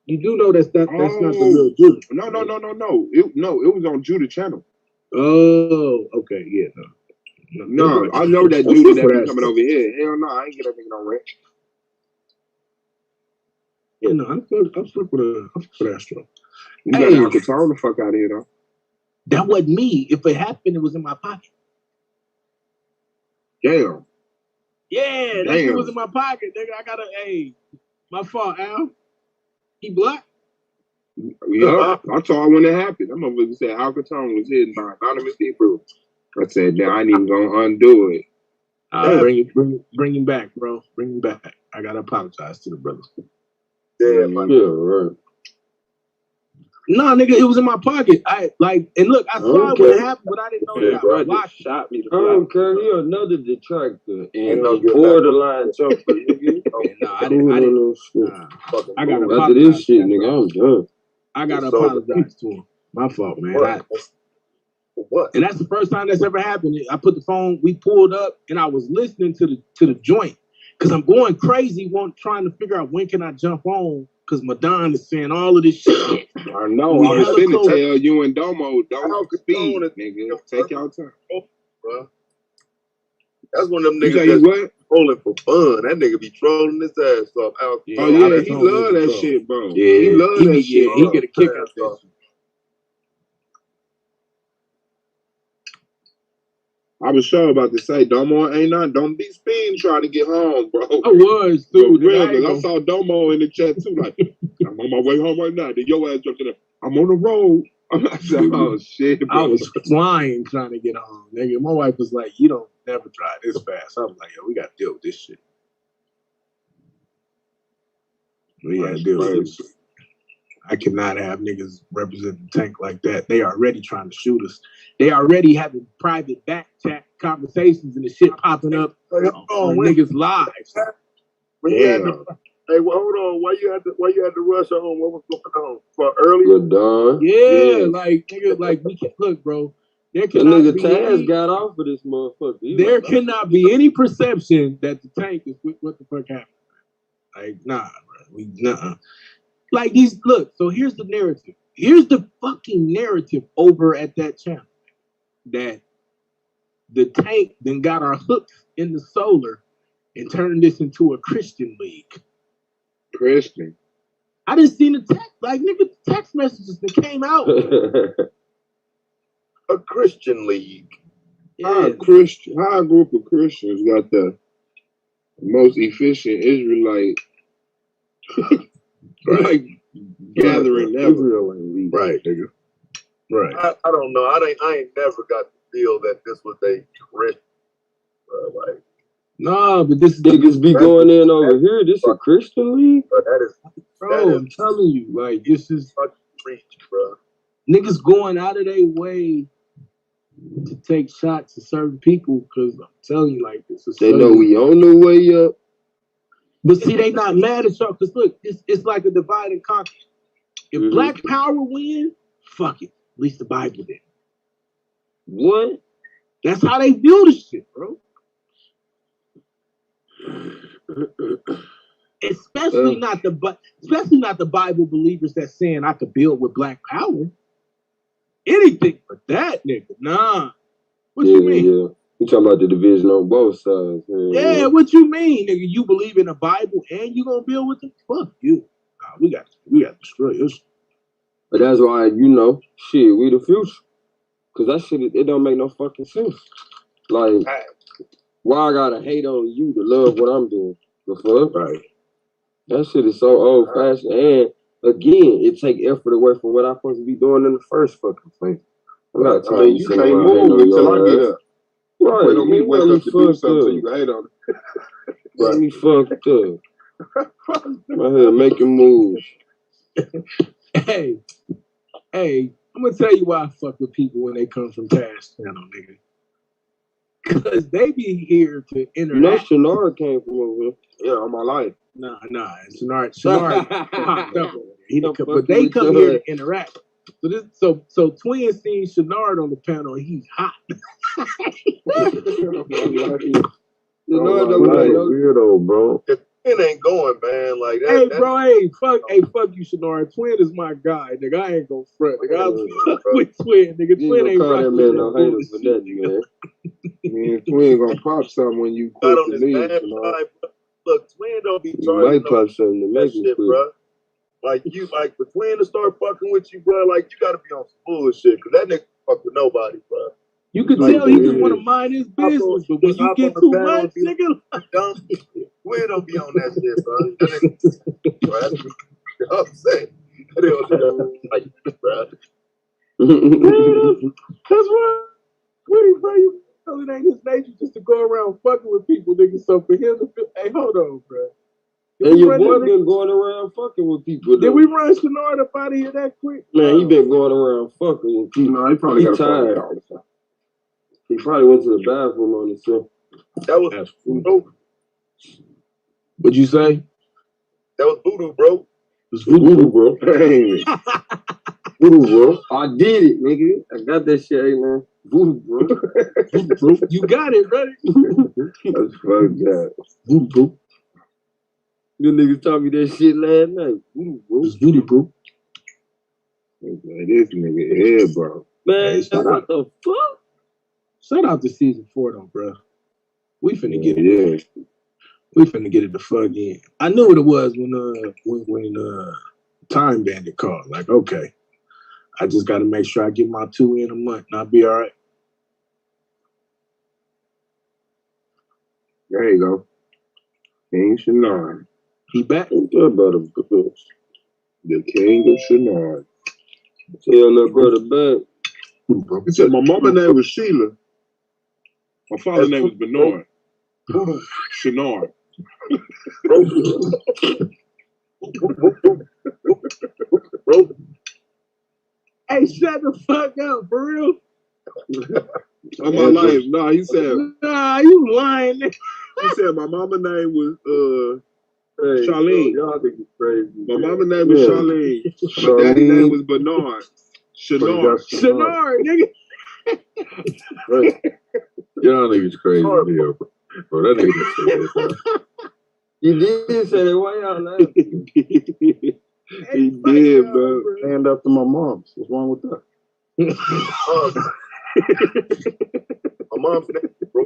You do know that's not the real Judah. No. It was on Judah channel. Oh, okay, yeah, No, I know that Judah that be coming over here. Hell no, I ain't get that nigga on rent. Yeah, no, I fuck with Astro. You got Alcatraz the fuck out of here though. That wasn't me. If it happened, it was in my pocket. Damn. Yeah, that shit was in my pocket, nigga. I gotta, my fault, Al. He blocked? Yeah, I saw it when it happened. That motherfucker said Alcatraz was hidden by anonymous people. I said, nah, I ain't even gonna undo it. Bring him back, bro. Bring him back. I gotta apologize to the brothers. Yeah, right. No, nigga, it was in my pocket. And look, I saw it when it happened, but I didn't know that. Bro, Blocked shot me. I don't care. He another detractor and borderline jumper. Nigga. I didn't. I got after this shit, nigga, I'm done. I gotta apologize to him. My fault, man. What? And that's the first time that's ever happened. I put the phone, we pulled up, and I was listening to the joint because I'm going crazy, trying to figure out when can I jump on because Madon is saying all of this shit. I know. I was finna tell you and Domo, don't speed, nigga. Take your time. Bro. That's one of them You say niggas what? that's trolling for fun. That nigga be trolling his ass off. Oh yeah, he love that shit, bro. Yeah, he love that shit. He get a kick out of that shit. I was sure about to say, Domo don't be speeding trying to get home, bro. I was, dude. I saw Domo in the chat too, like, I'm on my way home right now. Then your ass jumped in there. I'm on the road. I said, oh shit, bro. I was flying trying to get home, nigga. My wife was like, you don't never drive this fast. I was like, yo, we got to deal with this shit. We got to deal with this shit. I cannot have niggas represent the tank like that. They already trying to shoot us. They already having private back chat conversations and the shit popping up on niggas' lives. Hey, well, hold on. Why you had to rush home? What was going on? For earlier? Yeah, like nigga, like we can look, bro. There cannot nigga be Taz any, got off of this motherfucker. there cannot be any perception that the tank is what the fuck happened. Like, nah, bro. Nah. Like these, look, so here's the narrative. Here's the fucking narrative over at that channel. That the tank then got our hooks in the solar and turned this into a Christian league. Christian. I didn't see the text, like nigga, the text messages that came out. A Christian league. How a group of Christians got the most efficient Israelite like gathering ever. Right, nigga. Right. I don't know. I ain't never got the feel that this was a Christian. Like, no, but this niggas be going in over here. This a Christian league? Bro, I'm telling you, like this is preach, bro. Niggas going out of their way to take shots at certain people because I'm telling you, like this is. They know we on the way up. But see, they not mad at y'all because look, it's like a divide and conquer. If Black Power win, fuck it. At least the Bible did. What? That's how they view the shit, bro. Especially not the Bible believers that saying I could build with Black Power. Anything but that, nigga. Nah. What you mean? Yeah. You talking about the division on both sides. Yeah, what you mean, nigga? You believe in the Bible and you gonna build with them? Fuck you. Nah, we got to destroy this. But that's why, you know, shit, we the future. Cause that shit, it don't make no fucking sense. Like, why I gotta hate on you to love what I'm doing? The fuck? Right. That shit is so old fashioned. And again, it take effort away from what I'm supposed to be doing in the first fucking place. I'm not trying you can't move until I get up. Right. Wait on me, wake up to do something, you hate on it. Got me fucked up. I'm here making moves. Hey, I'm gonna tell you why I fuck with people when they come from Taz channel, nigga. Cause they be here to interact. You know, Shenard came from over here. Yeah, all my life. Nah, Shenard popped up over there. But they come here to interact. So Twin seen Shenard on the panel and he's hot. Weirdo, bro. It ain't going, man. Like that. Hey, fuck you, Shenard. Twin is my guy, nigga. I ain't gonna front, nigga. I fuck with Twin, nigga. Twin ain't call that man no hater for that, man. Man, Twin gonna pop something when you quit the league, you know. Look, Twin don't be You charging might pop something to make shit, it bro. Like for Twin to start fucking with you, bro. Like you gotta be on some bullshit, cause that nigga fuck with nobody, bro. You can tell he just want to mind his business, but when you get too much, nigga, Twin don't be on that shit, bro. That nigga, bro, that's what I'm saying. That nigga like, bro. That's why. Wait, bro, you know it ain't his nature just to go around fucking with people, nigga. So for him to feel, hey, hold on, bro. And your boy been going around fucking with people. Did we run Shenard up out of here that quick? Man, he been going around fucking with people. No, he probably got tired. He probably went to the bathroom on himself. That was voodoo. What'd you say? That was voodoo, bro. It's voodoo, bro. Hey, voodoo, bro. I did it, nigga. I got that shit, hey, man. Voodoo, bro. Voodoo, bro. You got it, brother. That's fucked up. Voodoo, bro. You niggas taught me that shit last night. Voodoo, bro. It's voodoo, bro. Man, this nigga head, bro. Man, Hey, what the fuck? Shout out to season 4 though, bro. We finna get it. Yeah. We finna get it the fuck in. I knew what it was when Time Bandit called. Like, okay, I just got to make sure I get my 2 in a month, and I'll be all right. There you go. King Shinar. He back. What's up, brother? The King of Shinar. Tell that brother back. He said my mama name was Sheila. My father's name was Bernard. Shinar. Hey, shut the fuck up, for real. On my life. Nah, he said. Nah, you lying. He said my mama name was Hey, Charlene. Y'all think it's crazy. My mama name was Charlene. My daddy name was Bernard. Shinar. Shinar, nigga. Right. Y'all niggas crazy, bro. Bro, that nigga just said that, bro. You did say that. Why y'all laughing? He did, bro. Stand up to my moms. What's wrong with that? My mom's name, bro.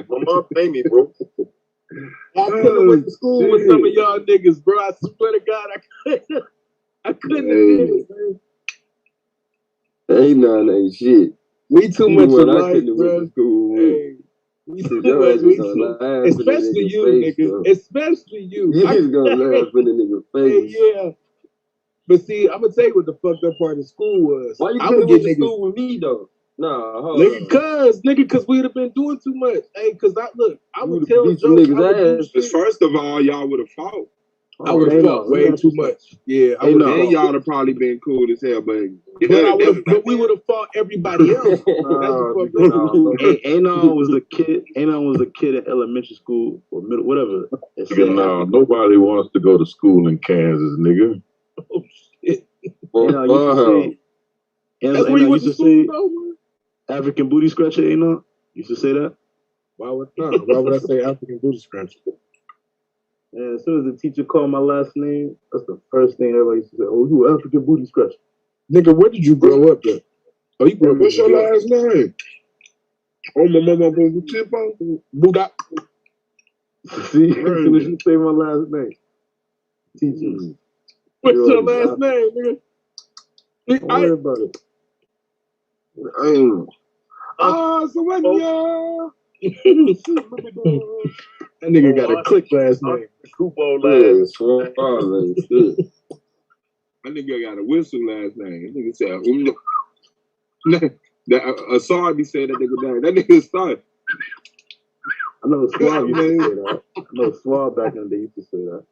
My mom named me, bro. I couldn't have went to school with some of y'all niggas, bro. I swear to God, I couldn't have did it, man. Ain't none, ain't shit. We too much alike, bro. Hey, we too much. Especially you, niggas. Especially you. You just gonna laugh in the nigga's face. Hey, yeah. But see, I'm gonna tell you what the fucked up part of school was. Why you I couldn't would went get to niggas. school with me though? Nah, hold Nigga, cause we'd have been doing too much. Hey, cause I would tell jokes. First of all, y'all would have fought. I would have fought way too much. Yeah, I would have. And y'all would have probably been cool as hell, but we would have fought everybody else. Anon was a kid. Anon was a kid in elementary school or middle, whatever. No, nobody wants to go to school in Kansas, nigga. Oh shit! That's where you went to school, though? African booty scratcher, Anon. Used to say that. Why would I say African booty scratcher? And as soon as the teacher called my last name, that's the first thing everybody used to say. Oh, you African booty scratcher. Nigga, where did you grow up at? Oh, you grew up. What's your last name? Oh, my mama, Tipo? Budak. See, as soon as you say my last name. Teachers. What's your last name, nigga? Don't worry about it. So what, y'all? That nigga got a click last name. Kupo last name. That nigga got a whistle last name. That nigga said, Asarbi said that nigga name. That nigga started. I know Swab used to say that. I know Swab back in the day used to say that.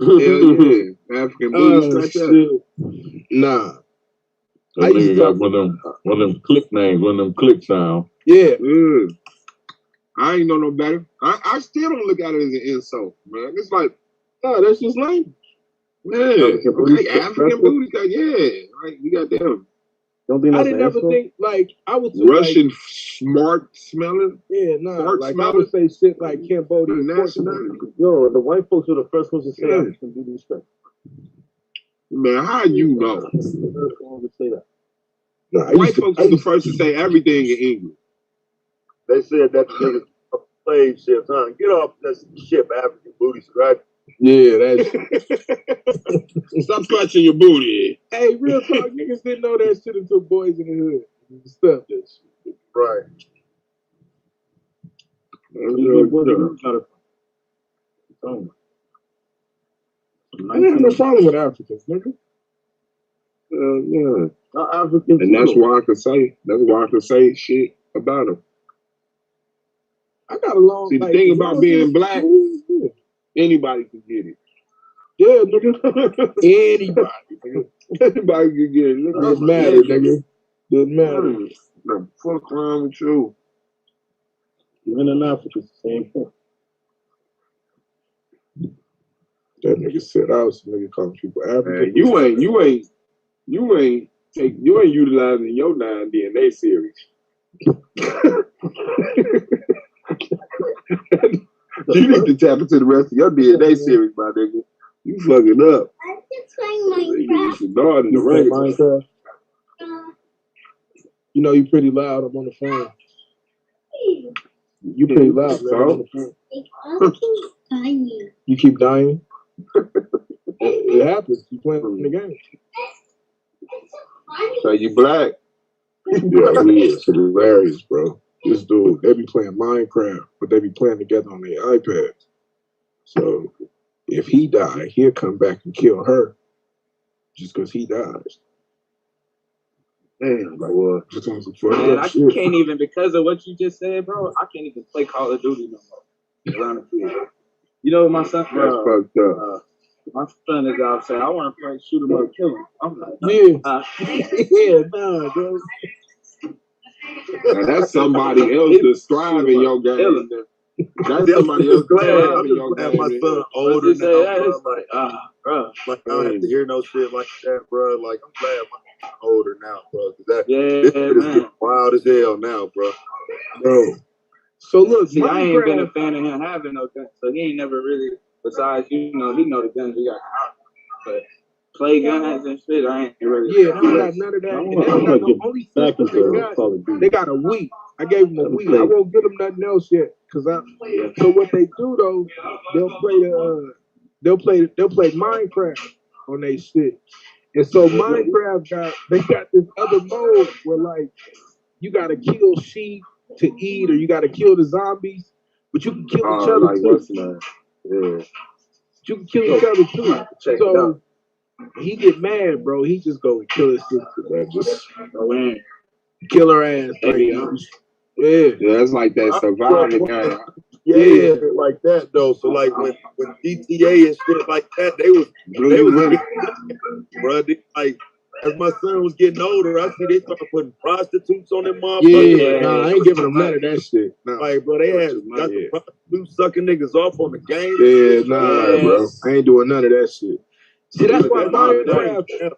Hell yeah. African booty scratcher. Nah. That nigga got one of them click names, one of them click sounds. Yeah. I ain't know no better. I still don't look at it as an insult, man. It's like, no, that's just language. Yeah, African booty, yeah. Like, you got them. Don't think I didn't ever think, like, I would say Russian smart smelling. Yeah, like I would say shit like Cambodian nationality. Yo, the white folks were the first ones to say African booty scratcher. Man, how you know? The first ones to say that. White folks are the first to say everything in English. They said that the niggas slave ships, huh? Get off that ship, African booty scratcher. Yeah, that's. Stop scratching your booty. Hey, real talk, niggas didn't know that shit until Boys in the Hood. Stuff that shit. Right. I didn't have no problem with Africans, nigga. Yeah. Not Africans. And that's why I could say. That's why I could say shit about them. I got along. See, the thing about being black, anybody can get it. Yeah, nigga. Anybody. Anybody can get it. Doesn't matter, nigga. Doesn't matter. The fuck wrong with you? Even in Africa, it's the same thing. That nigga said I was a nigga calling people African. Man, you ain't utilizing your 9DNA series. You need to tap into the rest of your DNA series, my nigga. You fucking up. I'm just playing Minecraft. You play Minecraft? You know you pretty loud. I'm on the phone. You pretty loud, man. I'm on the phone. You keep dying? It happens. You playing the game. So you black? Yeah, he is hilarious, bro. This dude, they be playing Minecraft, but they be playing together on their iPads. So if he die, he'll come back and kill her just because he dies. Damn, boy. Just on some fucked Man, up I shit. can't even, because of what you just said, bro, I can't even play Call of Duty no more around the kids. You know what my son, That's fucked up. my son is out saying, I want to play shoot 'em up, kill 'em. I'm like, Yeah, nah, bro. Now, that's somebody else describing your game. That's somebody else describing your game. My son older now, bro. bro. Like, I don't have to hear no shit like that, bro. Like, I'm glad my son's older now, bro. This shit is getting wild as hell now, bro. So look, see, I ain't been a fan of him having no guns, so he ain't never really, besides, you know, he know the guns we got out, but play guns and shit, I ain't really. Yeah, they don't got none of that. And they don't got no only system they got a Wii. I gave them a Wii. I won't get them nothing else yet, so what they do though, they'll play Minecraft on their shit. And so Minecraft got this other mode where like you gotta kill sheep to eat, or you gotta kill the zombies, but you can kill each other too. You can kill each other too. So he get mad, bro. He just go and kill his sister, man. Just go in, kill her ass. Yeah, it's like that survival game. Yeah, like that though. So like when GTA and shit like that, they was bro. Like as my son was getting older, I see they started putting prostitutes on them motherfuckers. Yeah, nah, I ain't giving them none of that shit. Nah. Like, bro, they had got the prostitutes sucking niggas off on the game. Yeah, nah, bro. I ain't doing none of that shit. See, that's why Minecraft.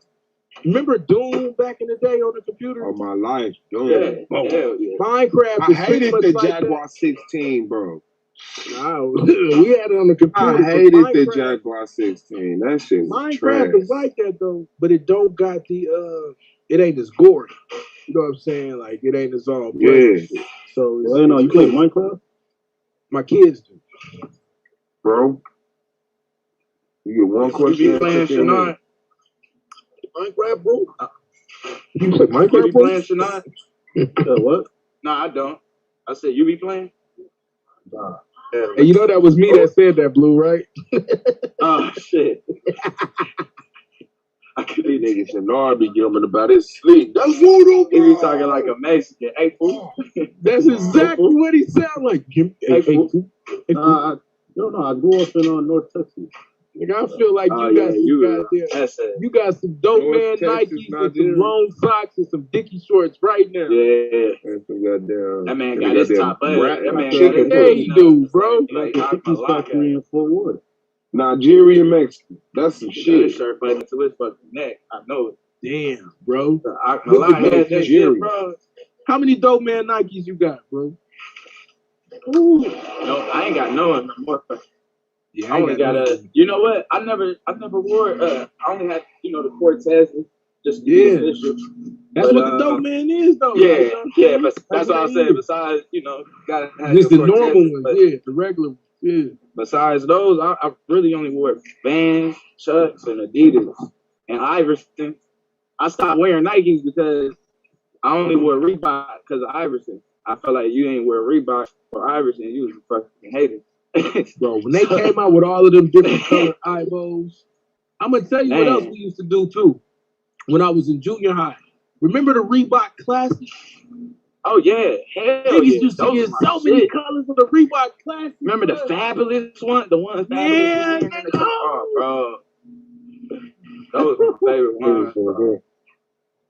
Remember Doom back in the day on the computer? All my life, Doom. Minecraft. I hated the Jaguar 16, bro. Nah, we had it on the computer. I hated the Jaguar 16. That shit was Minecraft trash. is like that though, but it don't got the it ain't as gory. You know what I'm saying? Like it ain't as all bloody. So you play Minecraft? My kids do. Bro. You get one question. You be playing Shania? Minecraft, bro? You play Minecraft, You be bro? playing Shania? What? No, I don't. I said, you be playing? And you know that was me that said that, Blue, right? Oh, shit. These niggas should know be giving about his sleep. That's voodoo. He be talking like a Mexican. Hey, fool. That's exactly what he sound like. Hey, fool. No, I grew up in North Texas. Nigga, I feel like you got some dope man Nikes and some long socks and some Dickie shorts right now. Yeah, that man got his top up. That man got his yeah, he do, bro. Like Dickie factory in Fort Worth. Nigerian Mexican. That's some shit. His shirt button to his fucking neck. I know it. Damn, bro. Shit, bro. How many dope man Nikes you got, bro? Ooh. No, I ain't got no one no more. Yeah, I only got you know what? I never wore I only had, the Cortez just That's what the dope man is though. Yeah, but that's what I said. Besides, gotta have just the Cortez, normal ones, the regular ones. Yeah. Besides those, I really only wore Vans, Chucks, and Adidas and Iverson. I stopped wearing Nikes because I only wore Reebok because of Iverson. I felt like you ain't wear Reebok or Iverson, you was a fucking hater. Bro, when they came out with all of them different colored eyeballs, I'm gonna tell you what else we used to do too. When I was in junior high, remember the Reebok Classic? Oh yeah, hell Niggas used to get so many colors of the Reebok Classic. Remember the Fabulous one, the one? Yeah, oh, bro, those were my favorite ones. Bro.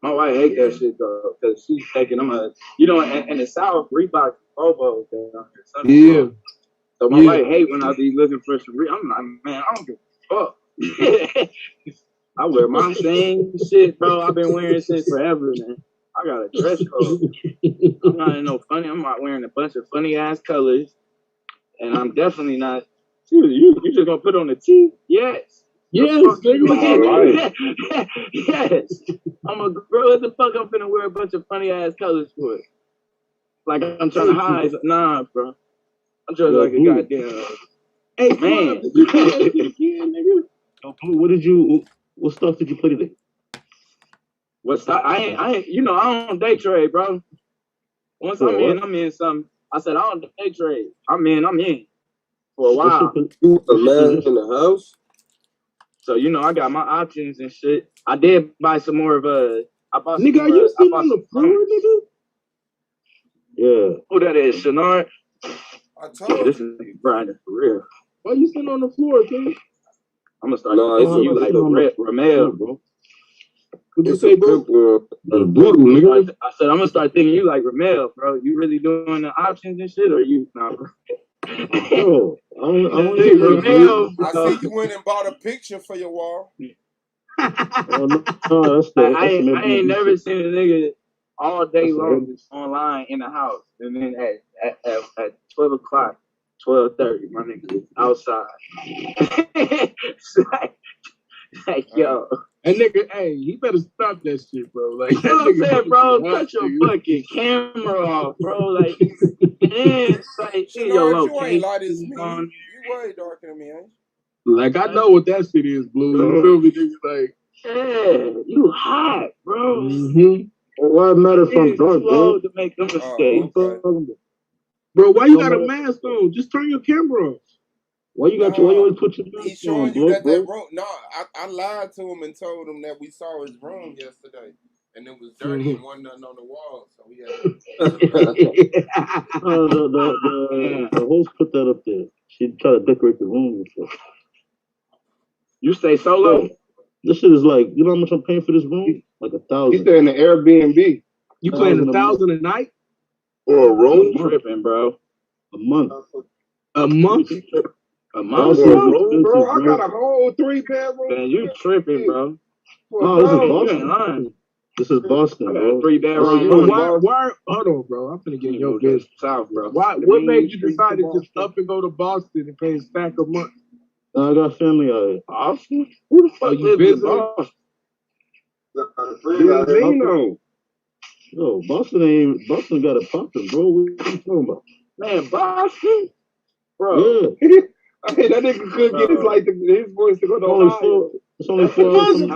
My wife hate that shit though, because she's taking them. In the South, Reebok Bobos down here. Yeah. So my wife hate when I be looking for some. I'm like, man, I don't give a fuck. I wear my same shit, bro. I've been wearing since forever, man. I got a dress code. I'm not in no funny. I'm not wearing a bunch of funny ass colors, and I'm definitely not. You just gonna put on a tee? Yes. Yes, nigga. Yes. I'm a girl. What the fuck? I'm finna wear a bunch of funny ass colors for it. Like I'm trying to hide. Nah, bro. I'm just like a goddamn. Hey, man. What stuff did you put it in? What stuff? I ain't. You know, I don't day trade, bro. Once I'm in something. I said I don't day trade. I'm in for a while. You a man in the house? So you know, I got my options and shit. I did buy some more of I bought. Nigga, are you sitting on the floor, nigga? Yeah. Who that is, Shenard? I told This is Brian for real. Why you sitting on the floor, kid? I'm gonna start thinking you like Ramel, bro. What you say, bro? I said I'm gonna start thinking you like Ramel, bro. You really doing the options and shit, or you nah, bro? Bro, I see you went and bought a picture for your wall. I ain't never seen a nigga all day long just online in the house, and then at 12 o'clock, 12:30, my nigga was outside. It's like, yo. And nigga, hey, he better stop that shit, bro. Like, You know what I'm saying, bro? Cut your fucking camera off, bro. Like, it's like, You ain't like this, man. You way darker than me, ain't you? Like, I know what that shit is, Blue. You feel me, nigga? Like, yeah, you hot, bro. Mm-hmm. Why matter from dark, bro? To make them mistakes. Bro, why you got a mask on? Just turn your camera off. Why you always put your mask on? He's showing you that room. No, I lied to him and told him that we saw his room yesterday, and it was dirty and wasn't nothing on the wall. So we had. The host put that up there. She tried to decorate the room and stuff. You stay solo? This shit is like, you know how much I'm paying for this room? Like $1,000. He's staying in the Airbnb. You paying $1,000 a night? Or a room? Tripping, bro. A month. A month? A month, bro. I got a whole 3-bedroom. Man, you tripping, bro? Oh, this is Boston. This is Boston, bro. 3-bedroom. Why? Hold on, bro. I'm finna get in your business. South, bro. What made you decide to just up and go to Boston and pay a stack a month? I got family out here. Boston? Who the fuck you lives in Boston? Yo, Boston got a poppin', bro. What are you talking about? Man, Boston? Bro. Yeah. I mean, that nigga could get his voice to go to Ohio. It's only 4 hours from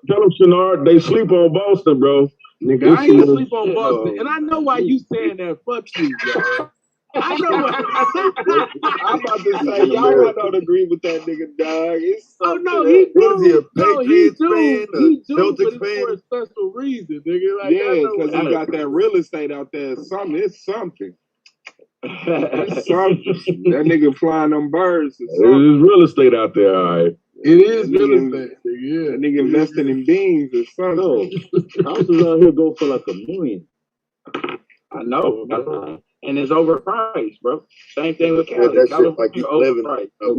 Tell them, Shenard, they sleep on Boston, bro. Nigga, I ain't sleep on Boston. And I know why you saying that. Fuck you, yo. I know why. I'm about to say, y'all don't agree with that nigga, dog. Oh, no, he do. No, he do. He do, but it's for a special reason, nigga. Like, yeah, because he got that real estate out there. It's something. It's something. That nigga flying them birds. There's real estate out there, all right. It is real estate, yeah. That nigga investing in beans or something. Houses out here go for like $1 million. I know. And it's overpriced, bro. Same thing with Cali. That shit like you living.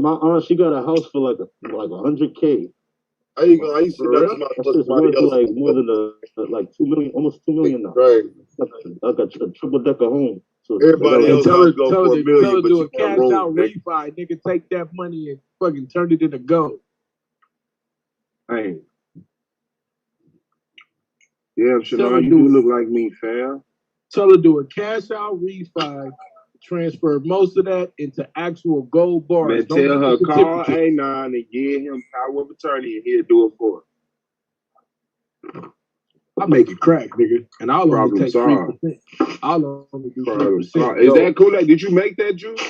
My aunt, she got a house for like $100K. How you going? I used to That shit's worth like more than like $2 million, almost $2 million now. Right. Like a triple decker home. So everybody else tell her go for $1 million, but do you a cash out refi, nigga. Take that money and fucking turn it into gold. Hey. Yeah, Shannon, you do look like me, fam. Tell her do a cash out refi, transfer most of that into actual gold bars. Man, tell her call A9 and give him power of attorney and he'll do it for her. I make it crack, nigga, and I'll only take 3%. I'll only do 3%. Is that cool? Like, did you make that juice?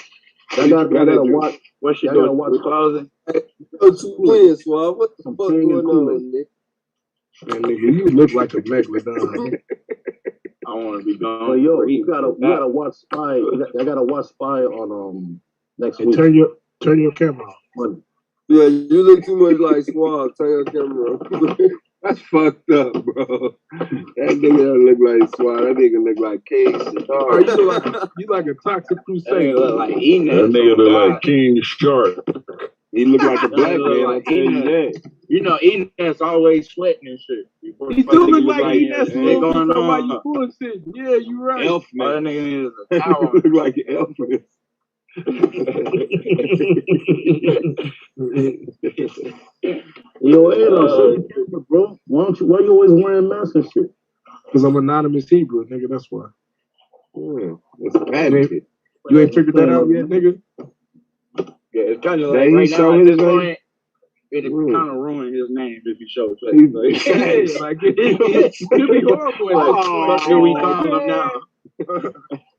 I gotta watch. What she doing? Watch closing. Twins, Swab. What the fuck going on, nigga? Man, nigga, you look like a megalodon. I want to be gone. But yo, you gotta watch Spy. I gotta watch Spy on next week. Turn your camera off. Yeah, you look too much like Swab. Turn your camera off. That's fucked up, bro. That nigga don't look like Swat. That nigga look like King Shadar. You like a toxic That crusader. nigga look like Enes. That nigga look like King Shark. He look like a black look man, like I'll tell you Enes. that. You know, Enes always sweating and shit. He do look like like- that's a Hey, little bit going about on. you bullshit. Yeah, you right. Oh, Elfman. that nigga is a He tower. look like Elfman. Yo, Adolf, say it again, bro. Why you always wearing masks and shit? Because I'm anonymous Hebrew, nigga. That's why. It's patented. You ain't figured that out yet, nigga? Yeah, it's kind of They like right show now at his this name. point, it'd kind of ruin his name if he shows face. He's- Yeah, like it'd be horrible. Like, Like, what do we call him now?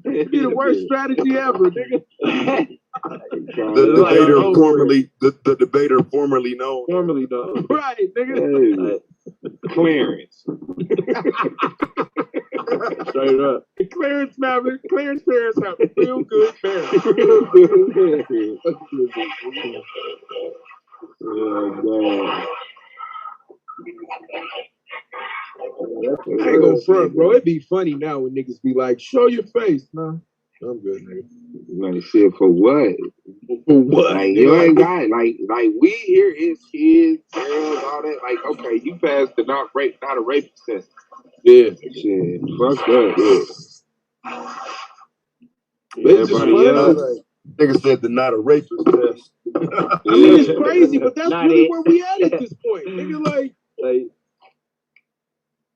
It'd be the worst strategy ever, nigga. The debater formerly known. Formerly known. Right, nigga. Hey, Clarence. Straight up. Clarence Paris have real good parents. Oh, God. I ain't gonna front, bro. It'd be funny now when niggas be like, show your face. No, I'm good, nigga. Like, shit, for what? For what? Like, you ain't got, like we hear his kids, girls, all that. Like, okay, you passed the not a rapist test. Yeah. Shit, fuck that. It's just Everybody funny, else. like- Nigga said the not a rapist test. I mean, it's crazy, but that's Not really it. where we at this point. Nigga, like,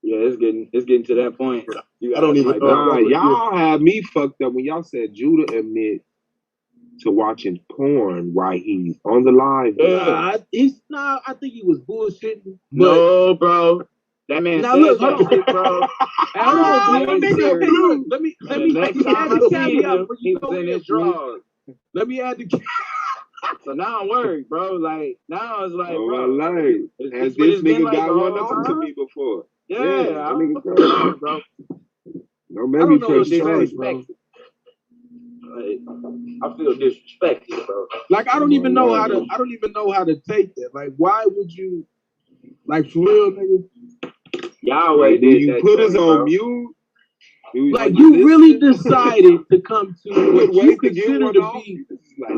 Yeah, it's getting to that point. You I don't even like, know. Nah, y'all have me fucked up when y'all said Judah admit to watching porn while he's on the live. I think he was bullshitting. But No, bro. That man now said look, that hold on. shit, bro. Hold on, He bro. ain't Nigga, serious. hey, look, let me The next time add I the seen caveat him, for he you. was in his bro. drawers. Let me add the So now I'm worried, bro. Like now it's like, Oh, bro, my life. is Has what this it's been nigga like got the one whole up to time? me before? Yeah, that I'm nigga concerned, bro. Don't I make me don't know press what to say, charge. bro. Like, I feel disrespected, bro. Like I don't even know how to take that. Like why would you like for real, nigga? Yahweh Like, do did you that put to us him, on bro. mute? Like you really decided to come to what you wait to get consider one to off? be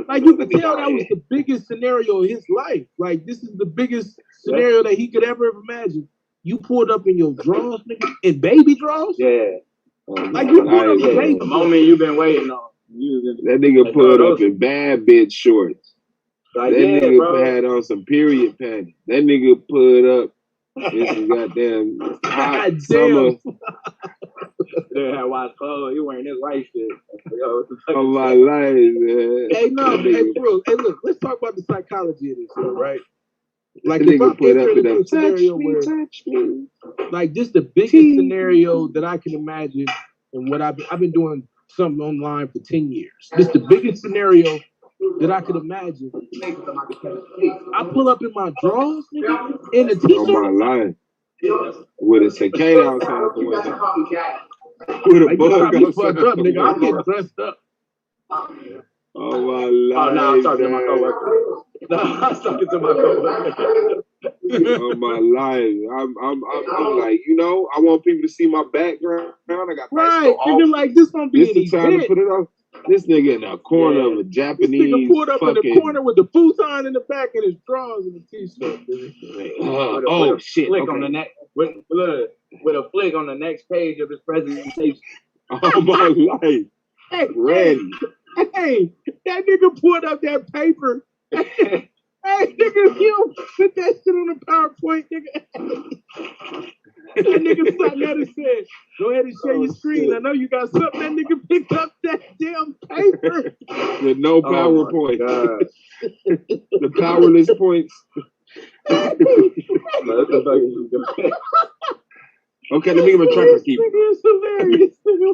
like you could tell that was the biggest scenario of his life. Like this is the biggest scenario that he could ever have imagined. You pulled up in your drawers, nigga, in baby drawers? Yeah. Like you pulled up in baby The moment you've been waiting on. That nigga Like, pulled bro, up in bad bitch shorts. Like, That yeah, nigga bro. had on some period panties. That nigga put up in some goddamn hot summer. They had white clothes. He wearing his white shit. Of my life, man. Hey, no, but hey, bro. Hey, look, let's talk about the psychology of this, though, right? Like, That if nigga I'm put up entering in into a a scenario where, like, this the biggest scenario that I can imagine, and what I've been doing something online for 10 years. This the biggest scenario that I could imagine. I pull up in my drawers, nigga, in a t-shirt. On my life. With a cicada outside the window. With a Like, you bug got me outside fucked up, the nigga. I'm window. getting dressed up. Oh my life. Oh, no, I'm talking to my coworker. No, I'm talking to my coworker. Oh my life. I'm like, you know, I want people to see my background. I got Right, nigga, like this gonna be this an the time event. to put it on. This nigga in the corner of a This Japanese nigga pulled up in the fucking. corner with the futon in the back and his drawers and the t-shirt. Oh shit! Flick Okay. on the next with a flick on the next page of his presentation. Oh my life. Hey, Ready. hey, that nigga pulled up that paper. Hey, nigga, you put that shit on the PowerPoint, nigga. That nigga sat there and said, go ahead and share your screen. Shit. I know you got something. That nigga picked up that damn paper. With no PowerPoint. The powerless points. Okay, let me get my trapper keeper.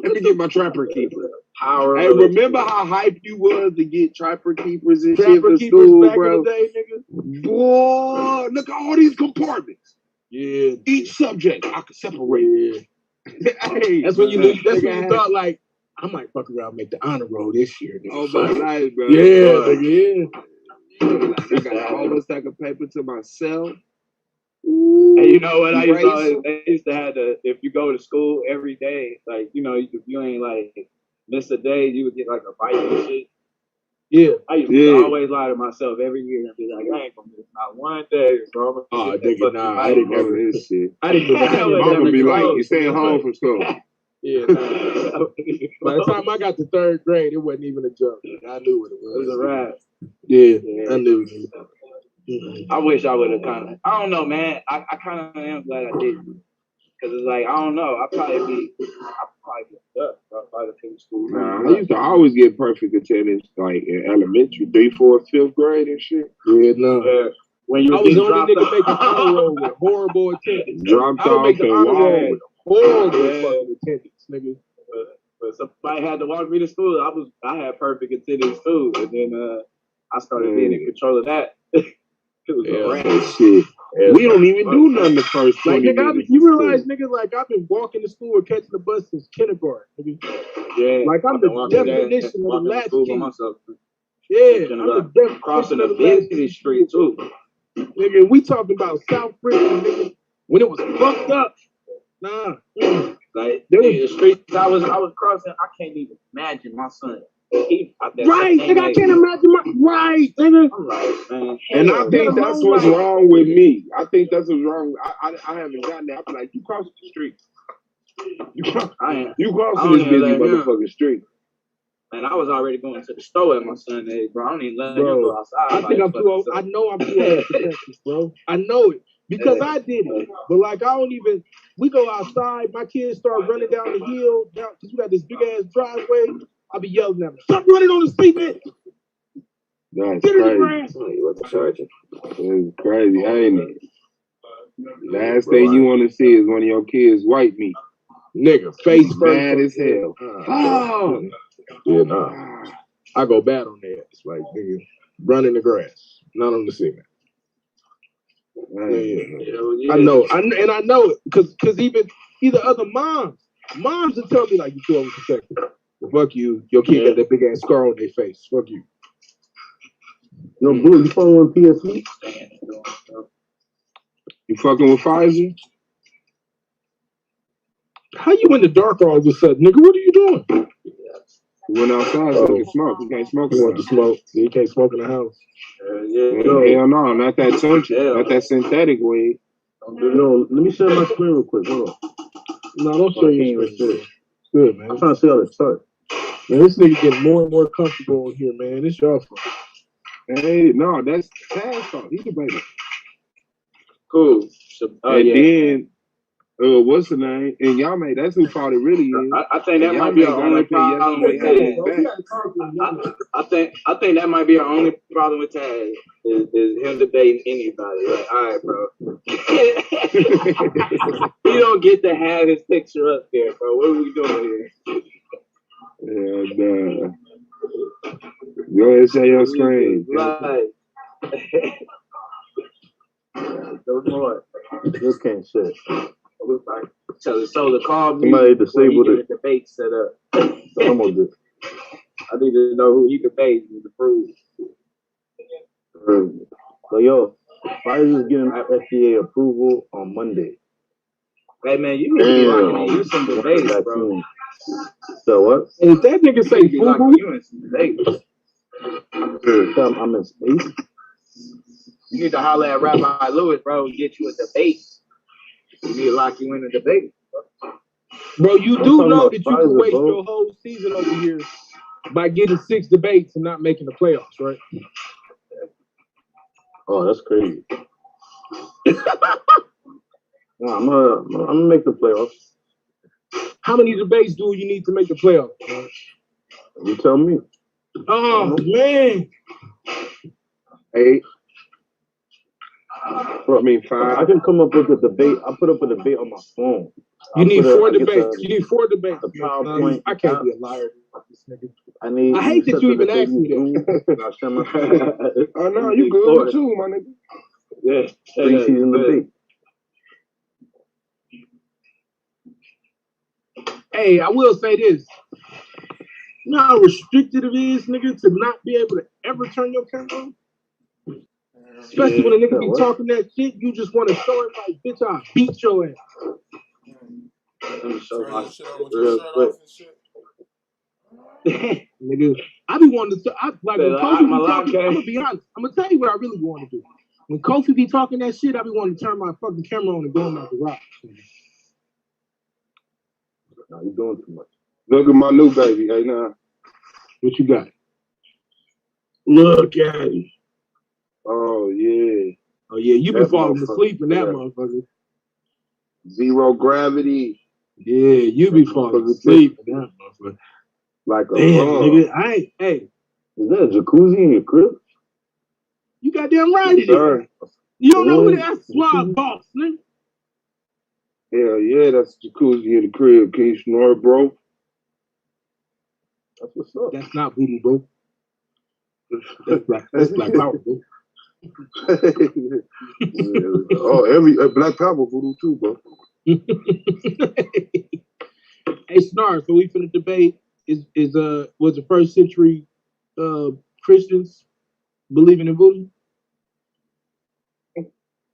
Let me get my trapper keeper. Hey, remember how hyped you was to get trapper keepers and shit Trapper for keepers school, back bro? in the day, nigga. Boy, look at all these compartments. Yeah. Each subject, I could separate. Hey, That's when you knew, that's when nigga you had- thought, like, I might fuck around and make the honor roll this year. Nigga. Oh my life, bro. Yeah, Boy. nigga, yeah. I got a whole stack of paper to myself. Hey, You know what I used to always, they used to have if you go to school every day, like, you know, if you ain't like miss a day, you would get like a bite and shit. Yeah. I used to always lie to myself every year and be like, I ain't gonna miss not one day, bro. Oh, nigga, nah, I didn't Remember never. this shit. I didn't never. Mama be like, you staying home from school. Yeah. Nah. By the time I got to third grade, it wasn't even a joke. I knew what it was. It was a rap. Yeah, I knew. I wish I would have kind of. I don't know, man. I kind of am glad I didn't, because it's like I don't know. I'd probably be stuck. I'd probably take school. Nah, I used to always get perfect attendance, like in elementary, 3, 4, 5th grade and shit. Yeah, no. When you I was the only nigga making honor roll with horrible attendance. Dropped I would make off the and honor roll walked. with horrible fucking attendance, nigga. But somebody had to walk me to school. I had perfect attendance too, and then I started being in control of that. It was a wrap. Shit. We don't even do nothing the first 20 Like, nigga, minutes. you realize, nigga, like, I've been walking to school or catching the bus since kindergarten, nigga. Yeah. Like, I'm the definition of a latchkey. Yeah, I'm the definition crossing of the a latchkey. busy street too. Nigga, we talking about South Richmond, nigga, when it was fucked up. Nah. Like, the streets I was crossing, I can't even imagine my son. Right, nigga, I can't imagine right, nigga. I'm like, man. And I think that's what's wrong with me. I think that's what's wrong. I haven't gotten there. I'm like, you cross the street. You cross this busy motherfucking street. And I was already going to the store at my son's age, bro. I don't even let him Bro, go outside. I think I'm too old. I know I'm too old for Texas, bro. I know it. Because I did it. But like, I don't even, we go outside, my kids start running down the hill, because we got this big ass driveway. I'll be yelling at them, stop running on the street, man. That's Get in the crazy. grass. It's crazy, ain't it? Last thing you want to see is one of your kids white meat. Nigga, face first. Bad as hell. Oh. Yeah, nah. I go bad on that. It's like, nigga, run in the grass, not on the cement. Yeah. I know it, because even other moms will tell me like, you too overprotective. Well, fuck you. Your kid got that big ass scar on their face. Fuck you. Yo, Blue, you fucking with PSE? You fucking with Pfizer? How you in the dark all of a sudden, nigga? What are you doing? You went outside so you can smoke. You can't smoke. You want to smoke? You can't smoke in the house. Hell no, not that sunshine, not that synthetic weed. Yo, let me share my screen real quick. Hold on. No, don't show your screen. Good, man. I'm trying to see how to start. Man, this nigga getting more and more comfortable in here, man. It's your fault. Hey, no, that's Taz's fault. He's the baby. Cool. Then, what's the name? And y'all made that's whose fault it really is. I think that might be our only problem with Taz. I think that might be our only problem with Taz is him debating anybody. Like, all right, bro. You don't get to have his picture up there, bro. What are we doing here? And go ahead and share your screen. Right. Those more. Just can't shit. So the call me. Somebody disabled it. Debate set up. So I'm gonna do. I need to know who he debates to prove. So yo, Pfizer's getting FDA approval on Monday. Hey man, you need to be locking in some debates, bro. So what? If that nigga say you in some debates. I'm in space. You need to holler at Rabbi Lewis, bro, and get you a debate. You need to lock you in a debate. Bro, you do know that you can waste your whole season over here by getting 6 debates and not making the playoffs, right? Oh, that's crazy. No, I'm gonna make the playoffs. How many debates do you need to make the playoffs? Man? You tell me. Oh man. 8. Bro, 5. I can come up with a debate. I put up a debate on my phone. You need 4 debates. You need 4 debates. The PowerPoint. I can't be a liar. This nigga. I hate that you even asked me that. Oh no, you good too, my nigga. Yeah. Preseason debate. Hey, I will say this. You know how restricted it is, nigga, to not be able to ever turn your camera on? Especially when a nigga be talking that shit, you just want to show it like, bitch, I'll beat your ass. Let me show my shit on with your shirt off and shit. Nigga, I be wanting to, like when Kofi be talking, I'm gonna be honest. I'm gonna tell you what I really want to do. When Kofi be talking that shit, I be wanting to turn my fucking camera on and go in my garage. No, you doing too much. Look at my new baby, hey now. What you got? Look at him. Oh yeah. Oh yeah, you been falling asleep in that motherfucker. Zero gravity. Yeah, you be falling asleep in that motherfucker. Like a nigga, I ain't. Hey, is that a jacuzzi in your crib? You goddamn right it is. You don't know who that's Swab Boss, nigga. Hell yeah, that's a jacuzzi in the crib. Can you snore, bro? That's what's up. That's not voodoo, bro. That's Black Power, bro. Black Power voodoo too, bro. Hey, Snar, so we finna debate was the first century Christians believing in voodoo?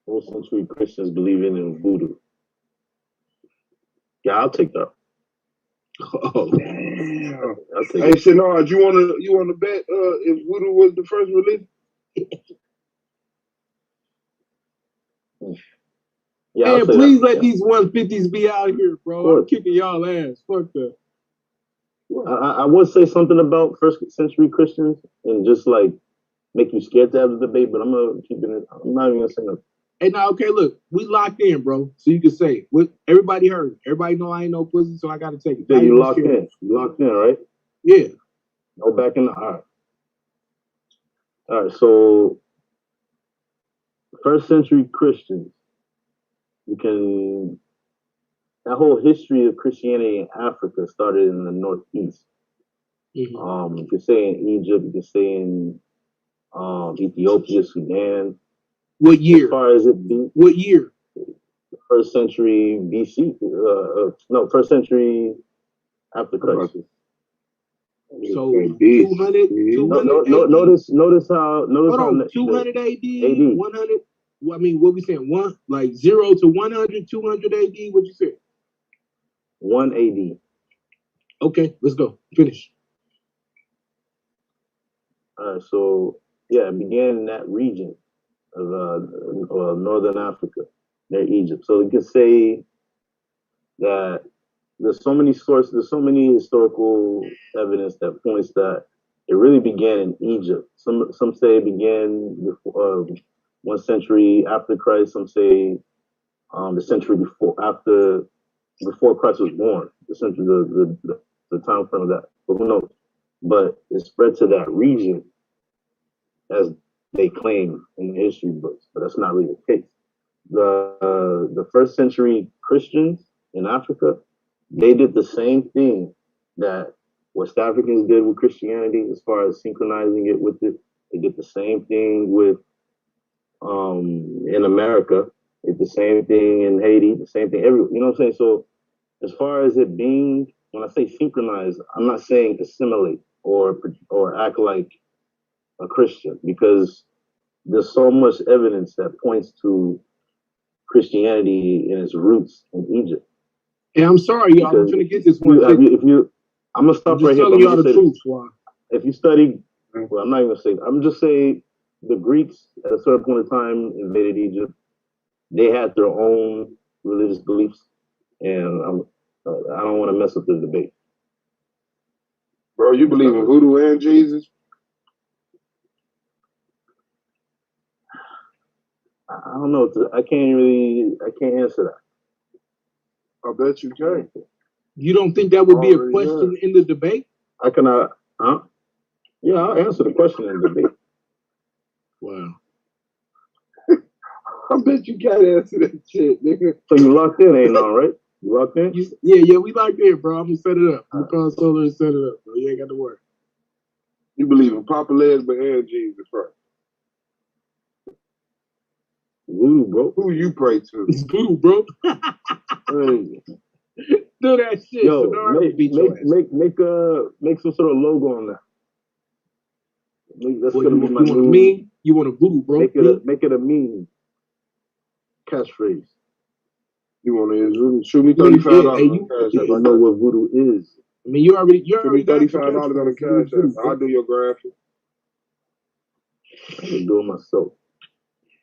First century Christians believing in voodoo. Yeah, I'll take that. Oh damn! Hey, Shenard, you wanna bet if voodoo was the first religion? Yeah, man, please let these 150s be out here, bro. I'm kicking y'all ass. Fuck that. I would say something about first century Christians and just like make you scared to have the debate, but I'm gonna keep it. I'm not even gonna say nothing. Hey, now, okay, look, we locked in, bro. So you can say what everybody heard. Everybody know I ain't no pussy, so I gotta take it. Yeah, you locked in. You locked in, right? Yeah. No back in the eye. All right. So first century Christians, that whole history of Christianity in Africa started in the Northeast. Mm-hmm. You could say in Egypt, you could say in Ethiopia, Sudan. What year? As far as what year? First century BC. First century after Christ. So 200. Notice how. Hold on, 200 AD. 100. I mean, what we saying? 0 to 100, 200 AD. What you say? 1 AD. Okay, let's go. Finish. All right, so yeah, it began in that region of northern Africa, near Egypt. So you can say that there's so many sources, there's so many historical evidence that points that it really began in Egypt. Some say it began before, 1 century after Christ. Some say the century before Christ was born. The century, the time frame of that. But who knows? But it spread to that region as they claim in the history books, but that's not really the case. The first century Christians in Africa, they did the same thing that West Africans did with Christianity as far as synchronizing it with it. They did the same thing with in America. They did the same thing in Haiti, the same thing everywhere. You know what I'm saying? So as far as it being, when I say synchronize, I'm not saying assimilate or act like a Christian, because there's so much evidence that points to Christianity in its roots in Egypt. And I'm sorry, y'all. I'm trying to get this one. I'm gonna stop right here. Telling y'all the truth, Swan. If you study, well, I'm not even gonna say. I'm just saying the Greeks at a certain point in time invaded Egypt. They had their own religious beliefs, and I don't want to mess up the debate. Bro, you believe in voodoo and Jesus? I don't know. I can't answer that. I bet you can. You don't think that would be a question in the debate? I cannot. Yeah, I'll answer the question in the debate. Wow. I bet you can't answer that shit, nigga. So you locked in, ain't all right? You locked in? Yeah, we locked in, bro. I'm gonna set it up. I'm gonna call Solar and set it up, bro. You ain't got to worry. You believe in Papa Lesbo and Jesus first? Voodoo, bro. Who you pray to? It's voodoo, bro. Do that shit. Yo, make some sort of logo on that. That's What, gonna you be want, my you want a new. meme? You want a voodoo, bro? Make it a meme. Catchphrase. You want to shoot me Yeah, $35 hey, on you, the cash app? People know what voodoo is. I mean, you already Shoot me got your $35 on the catchphrase. cash app. I'll do your graphic. I can do it myself.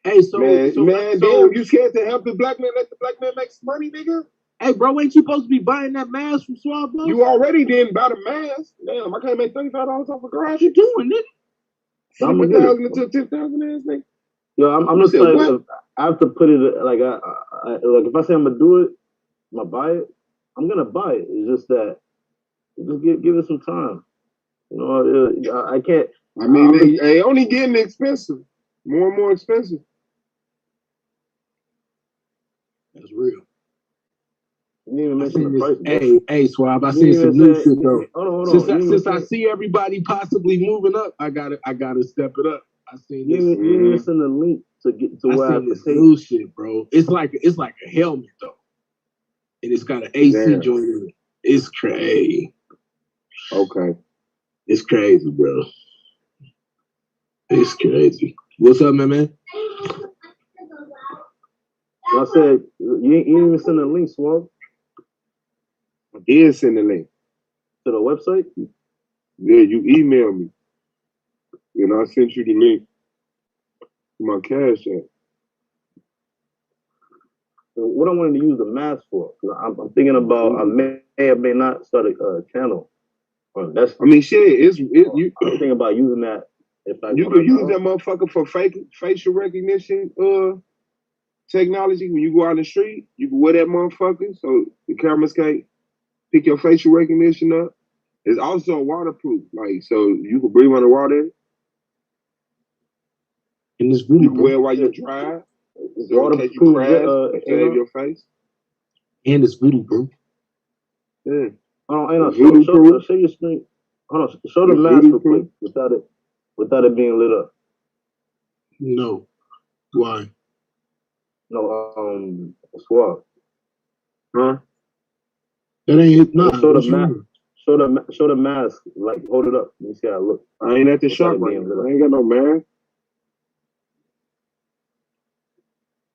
Hey, so Damn, you scared to help the black man? Let the black man make some money, nigga. Hey, bro, ain't you supposed to be buying that mask from Swab Boss? You already didn't buy the mask. Damn, I can't make $35 off a garage. What you doing, nigga? I'm gonna get it. until 10,000 ass nigga. Yo, I'm just like, I have to put it like like if I say I'm gonna do it, I'm gonna buy it. I'm gonna buy it. It's just that, just give it some time. You know, I can't. I mean, they only getting expensive, more and more expensive. That's real. You didn't even mention the price. Hey, Swab, I seen some new shit though. Hold on. Since I see everybody possibly moving up, I gotta step it up. I seen this. You didn't send the link to get to where I seen this new shit, bro. It's like a helmet though, and it's got an AC joint in it. It's crazy. Okay. It's crazy, bro. It's crazy. What's up, man? I said you ain't even send the link, Swab. I did send the link to the website. Yeah, you emailed me. And I sent you the link to my cash app. So what I wanted to use the mask for? I'm thinking about I may or may not start a channel. That's. I mean, shit. You. I'm thinking about using that. If You could use that motherfucker for facial recognition technology. When you go out in the street, you can wear that motherfucker so the cameras can't pick your facial recognition up. It's also waterproof, like so you can breathe underwater. And this voodoo, you can wear it while you drive. So in case you crash, save your face. And it's voodoo, bro. Yeah. Show your screen. Hold on. Show the mask real quick without it being lit up. No. Why? No. Swab. Huh? That ain't not. Show the mask. Show the mask. Like hold it up. Let me see how it looks. I ain't at the shop right now. I ain't got no mask.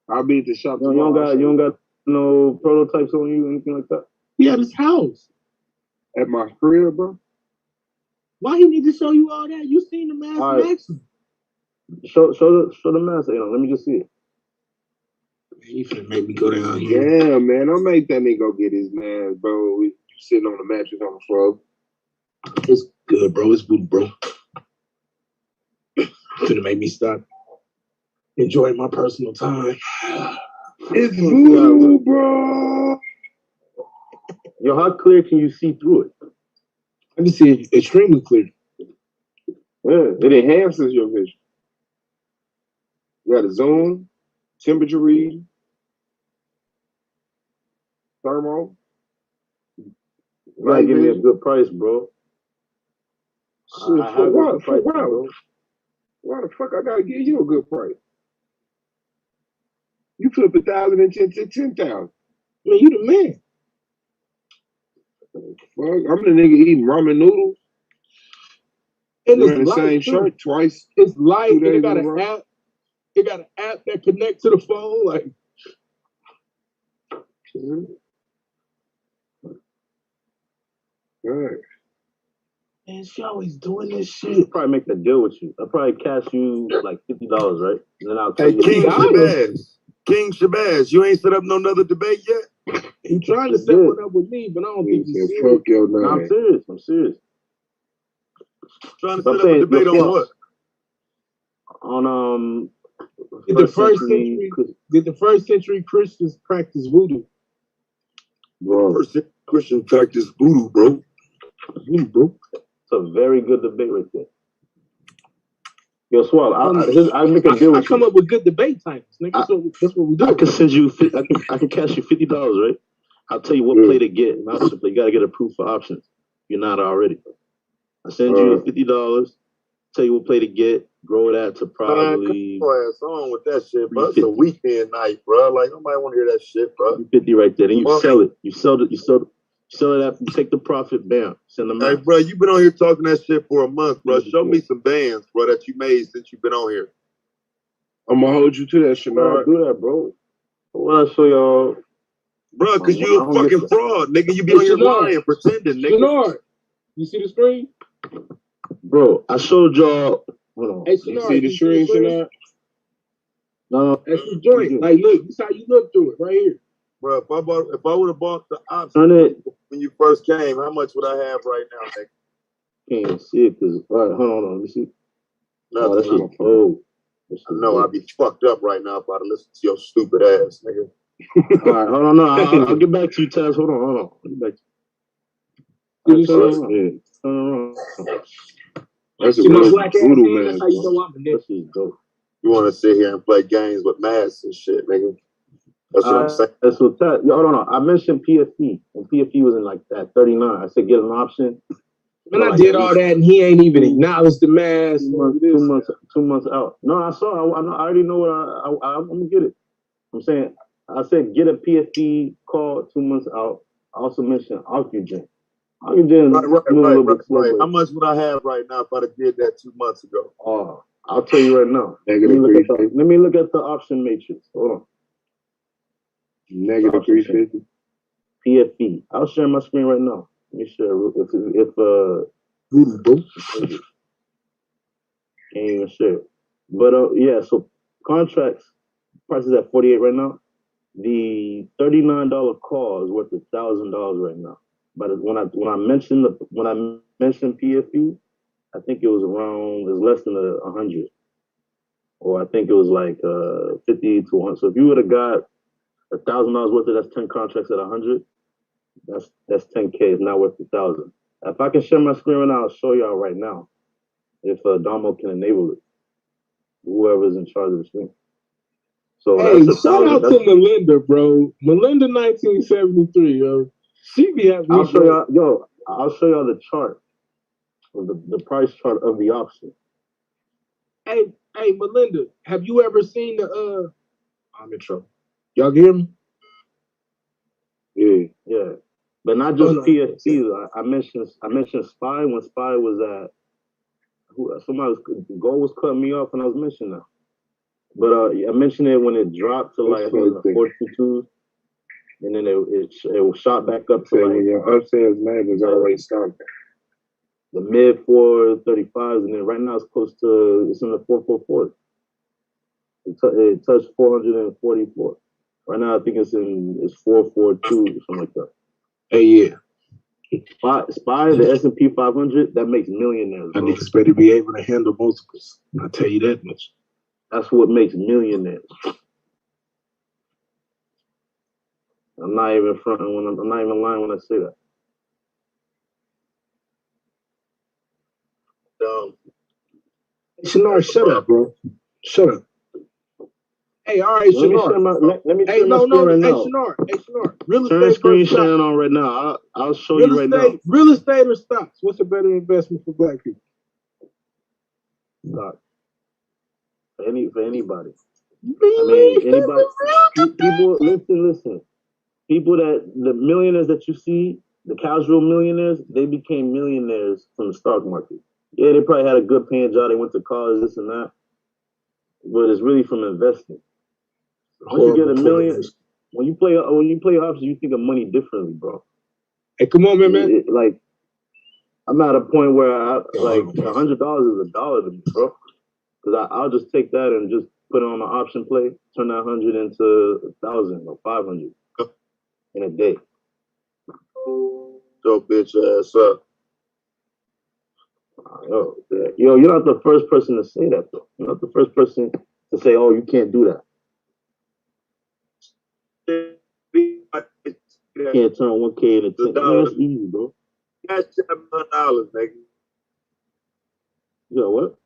I'll be at the shop. You don't got no prototypes on you, anything like that? He at his house. At my crib, bro. Why he need to show you all that? You seen the mask in action. Show the mask. Let me just see it. He finna make me go down here. Yeah, man. Don't make that nigga go get his mask, bro. You sitting on the mattress on the floor. It's good, bro. It's good, bro. Finna make me stop enjoying my personal time. It's voodoo, bro. Yo, how clear can you see through it? I can see it extremely clear. Yeah, it enhances your vision. You got a zoom, temperature read, thermal. You gotta give me a good price, bro. Shit, for what? For what? Why the fuck I gotta give you a good price? You flip 1,000 into 10,000. Man, you the man. Fuck, I'm the nigga eating ramen noodles. And wearing it's the same light, shirt twice. It's light. And it got in a an row. app. It got an app that connects to the phone. Like, Right. man, she always doing this shit. I'll probably make a deal with you. I'll probably cash you like $50, right? And then I'll tell Hey, you. King Shabazz, you ain't set up no another debate yet? He trying to set one up with me, but I don't think he's serious. Fuck your name. No, I'm serious. Trying to set up a debate on what? On Did the first century Christians practice voodoo? Bro. First century Christian practice voodoo, bro. Voodoo, bro. It's a very good debate right there. Yo, Swab, I'll make a deal with you. I come up with good debate titles, nigga. That's what we do. I can send you. I can cash you $50, right? I'll tell you what play to get. And option play. You gotta get approved for options. You're not already. I send you $50. Tell you what play to get. Grow that to probably. Come ass on with that shit, bro. It's a weekend night, bro. Like nobody want to hear that shit, bro. 50 right there. Then you sell it. You sell it. Sell it after, take the profit, bam, send them Hey, out. bro, you been on here talking that shit for a month, bro. Show me some bands, bro, that you made since you've been on here. I'm gonna hold you to that, Shanard. Do that, bro. What I show y'all, bro, because you a fucking fraud, nigga. You be on here lying, pretending, nigga. Shanard, you see the screen? Bro, I showed y'all. Hold on. Hey, Shanard, you see the screen, Shanard? No, that's the joint. Like, look, this how you look through it right here. Bro, if I would have bought the option when you first came, how much would I have right now, nigga? Can't see it because hold on, let me see. Nothing. That shit cold. I know I'd be fucked up right now if I'd listen to your stupid ass, nigga. All right, hold on, no, I'll get back to you, Taz. Hold on. I'll get back to you. Turn around. That's a real brutal man. That's how you know I'm a nigga. You want to sit here and play games with masks and shit, nigga. That's what I'm saying. So Taz, hold on. I mentioned PFP, and PFP was in like that 39. I said get an option. Man, I did all that, and he ain't even acknowledged the mask. 2 months out. No, I saw. I already know what I'm gonna get it. I'm saying. I said get a PFP call 2 months out. I also mentioned Oxygen. Right. How much would I have right now if I'd have did that 2 months ago? Oh, I'll tell you right now. Let me look at the option matrix. Hold on. Negative 350. PFP. I'll share my screen right now. Let me share can't even share. But yeah, so contracts prices at 48 right now. The $39 call is worth $1,000 right now. But when I mentioned PFP, I think it was less than 100, or I think it was like 50 to 100. So if you would have got $1,000 worth of that's 10 contracts at 100, that's 10K. It's not worth 1,000. If I can share my screen right now, I'll show y'all right now. If Damo can enable it, whoever's in charge of the screen. So hey, shout out to Melinda, bro. Melinda 1973, yo. She be having. I'll show y'all the chart of the price chart of the option. Hey, Melinda, have you ever seen the I'm in trouble. Y'all can hear me? Yeah. But not just PFP. I mentioned SPY when SPY was at Gold was cutting me off when I was mentioning that. But I mentioned it when it dropped to like I think the 422, and then it shot back up to like when your upstairs mag was already starting. The mid 435s, and then right now it's in the 444. It touched 444. Right now I think it's 442 or something like that. Hey, yeah. SPY, the S&P 500, that makes millionaires. I niggas better be able to handle multiples. I'll tell you that much. That's what makes millionaires. I'm not even fronting I'm not even lying when I say that. Shanard, shut up, bro. Shut up. Hey, all right, Shanard. Let me share my screen right now. Hey, Shanard. Real estate. Turn screen sharing on right now. I'll show you right now. Real estate or stocks? What's a better investment for black people? Stocks. For anybody. I mean, anybody. People, listen. People the millionaires that you see, the casual millionaires, they became millionaires from the stock market. Yeah, they probably had a good paying job. They went to college, this and that. But it's really from investing. Once you get $1 million, when you play options, you think of money differently, bro. Hey, come on, man. Like, I'm at a point where $100 is $1 to me, bro. Because I'll just take that and just put it on an option play, turn that 100 into 1,000 or 500 in a day. Yo, bitch ass up. Yo, you're not the first person to say that, though. You're not the first person to say, "Oh, you can't do that." You can't turn 1K into 10. Man, that's easy, bro. That's $700, nigga. Yeah, what?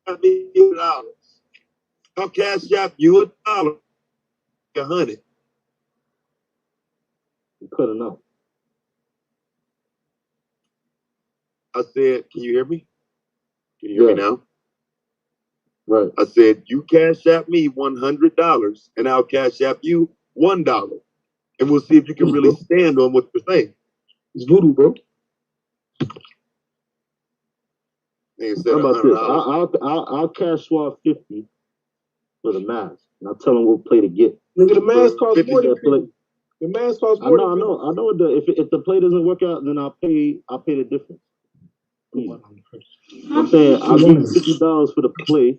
$1,000. I'll cash out you $1. 100. You couldn't know. I said, can you hear me? Can you hear me now? Right. I said, you cash out me $100 and I'll cash out you $1. and we'll see if you can really stand on what you're saying. It's voodoo, bro. How about this? I'll cash swap 50 for the mask, and I'll tell them what play to get. Nigga, the mask costs more than 50. The mask costs more than 50. I know. If the play doesn't work out, then I'll pay the difference. I'm saying I'll give you $50 for the play.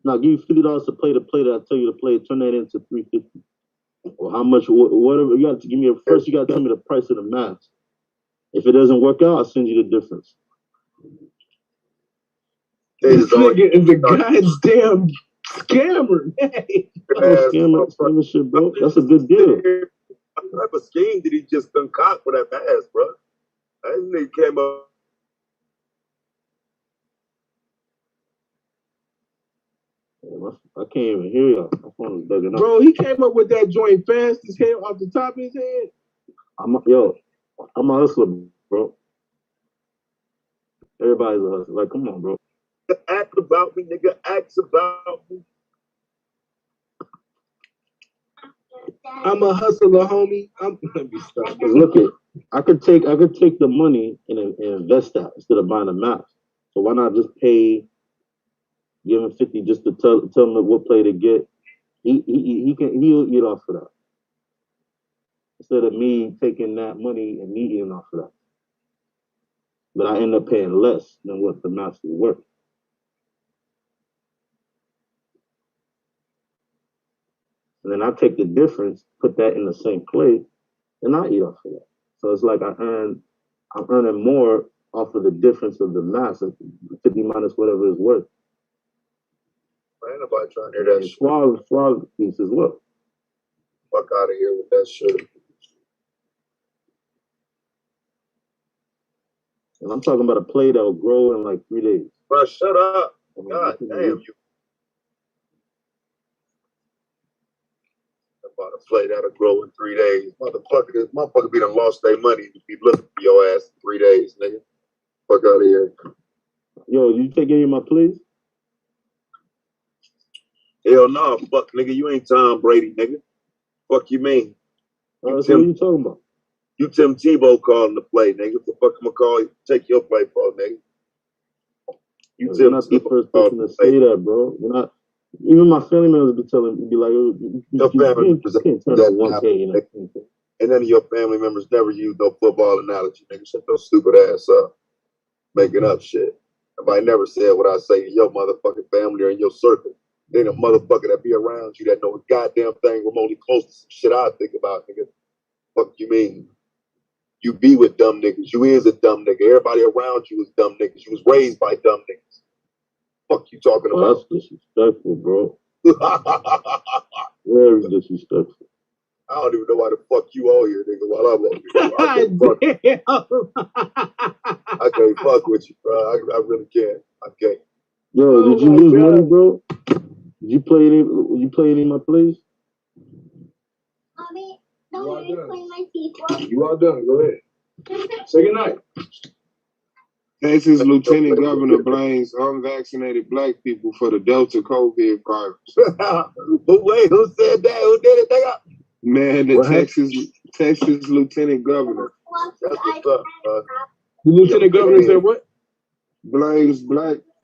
And I'll give you $50 to play the play that I tell you to play. Turn that into $350. Or how much? Whatever you got to give me. First, you got to tell me the price of the mask. If it doesn't work out, I'll send you the difference. This nigga is a goddamn scammer. Scammer shit, bro. That's a good deal. What type of scheme did he just concoct for that mask, bro? That nigga came up. I can't even hear y'all. My phone is bugging up. Bro, he came up with that joint fast as hell off the top of his head. I'm a hustler, bro. Everybody's a hustler. Like, come on, bro. Act about me, nigga. Acts about me. I'm a hustler, homie. Let me stop. Look it. I could take the money and invest that instead of buying a mask. So why not just give him 50 just to tell him what play to get? He'll eat off of that. Instead of me taking that money and me eating off of that. But I end up paying less than what the mask is worth. And then I take the difference, put that in the same plate, and I eat off of that. So it's like I'm earning more off of the difference of the mass, 50 minus whatever it's worth. Ain't nobody trying to hear that shit. Swab piece as well. Fuck out of here with that shit. And I'm talking about a play that will grow in like 3 days. Bro, shut up. God damn you. About a play that'll grow in 3 days. Motherfucker be done lost their money to be looking for your ass in 3 days, nigga. Fuck out of here. Yo, you take any of my plays? Hell no, fuck nigga. You ain't Tom Brady, nigga. Fuck you mean? So what are you talking about? You Tim Tebow calling the play, nigga. What the fuck am I call you? Take your play for, nigga. You're not the first person to say that, bro. You're not. Even my family members be like, your family members can't turn on 1K, you know. And none of your family members never use no football analogy, nigga. Shut your stupid ass up. Making up shit. If I never said what I say to your motherfucking family or in your circle, then a motherfucker that be around you that know a goddamn thing remotely close to some shit I think about, nigga. Fuck you mean? You be with dumb niggas. You is a dumb nigga. Everybody around you is dumb niggas. You was raised by dumb niggas. Fuck you talking about? That's disrespectful, bro. Very disrespectful. I don't even know why the fuck you all here, nigga, while I'm over here. I can't fuck with you, bro. I really can't. I can't. Yo, did you lose money, bro? Did you play any of my plays? Mommy, don't you clean my teeth? You all done. Go ahead. Say goodnight. Texas Lieutenant Governor blames unvaccinated black people for the Delta COVID virus. But wait, who said that? Who did it? Man, the Texas Lieutenant Governor. That's what's up, The Lieutenant Governor said what? Blames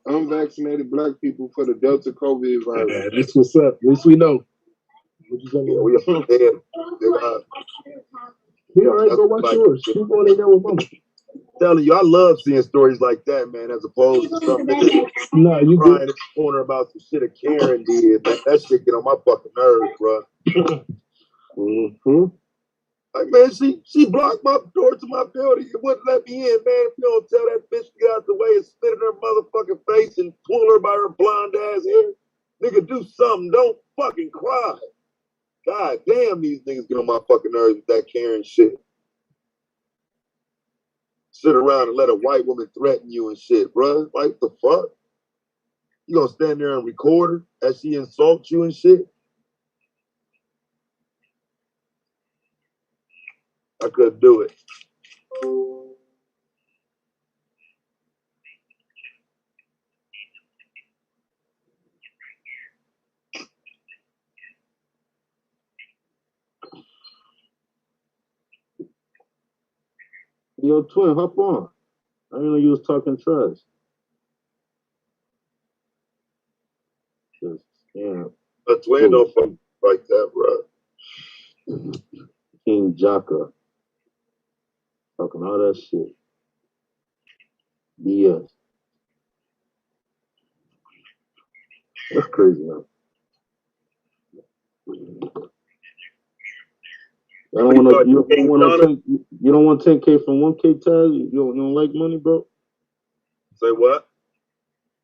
unvaccinated black people for the Delta COVID virus. Yeah, that's what's up. At least we know. We are dead. We all right, go watch yours. Keep going in there with mama. Telling you, I love seeing stories like that, man, as opposed to some niggas crying in the corner about some shit that Karen did. Man, that shit get on my fucking nerves, bro. Like, man, she blocked my door to my building and wouldn't let me in, man. If you don't tell that bitch to get out the way and spit in her motherfucking face and pull her by her blonde ass hair, nigga, do something. Don't fucking cry. God damn, these niggas get on my fucking nerves with that Karen shit. Sit around and let a white woman threaten you and shit, bro. Like, the fuck? You gonna stand there and record her as she insults you and shit? I couldn't do it. Yo, twin, hop on. I didn't know you was talking trash. Just, yeah. A twin don't fuck like that, bro. King Jaka. Talking all that shit. BS. That's crazy, man. I don't want to. You don't want 10K from 1K, Taz. You don't like money, bro. Say what?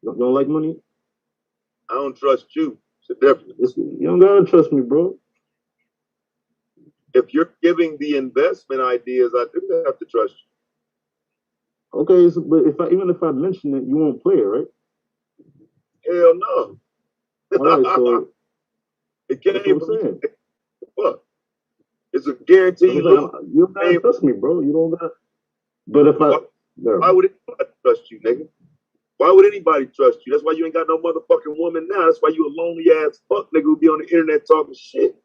You don't like money? I don't trust you. It's a difference. You don't gotta trust me, bro. If you're giving the investment ideas, I do have to trust you. Okay, so, but even if I mention it, you won't play it, right? Hell no. All right, so it came from you. What? It's a guarantee. You don't gotta trust me, bro. You don't gotta. But if why would anybody trust you, nigga? Why would anybody trust you? That's why you ain't got no motherfucking woman now. That's why you a lonely ass fuck nigga who be on the internet talking shit.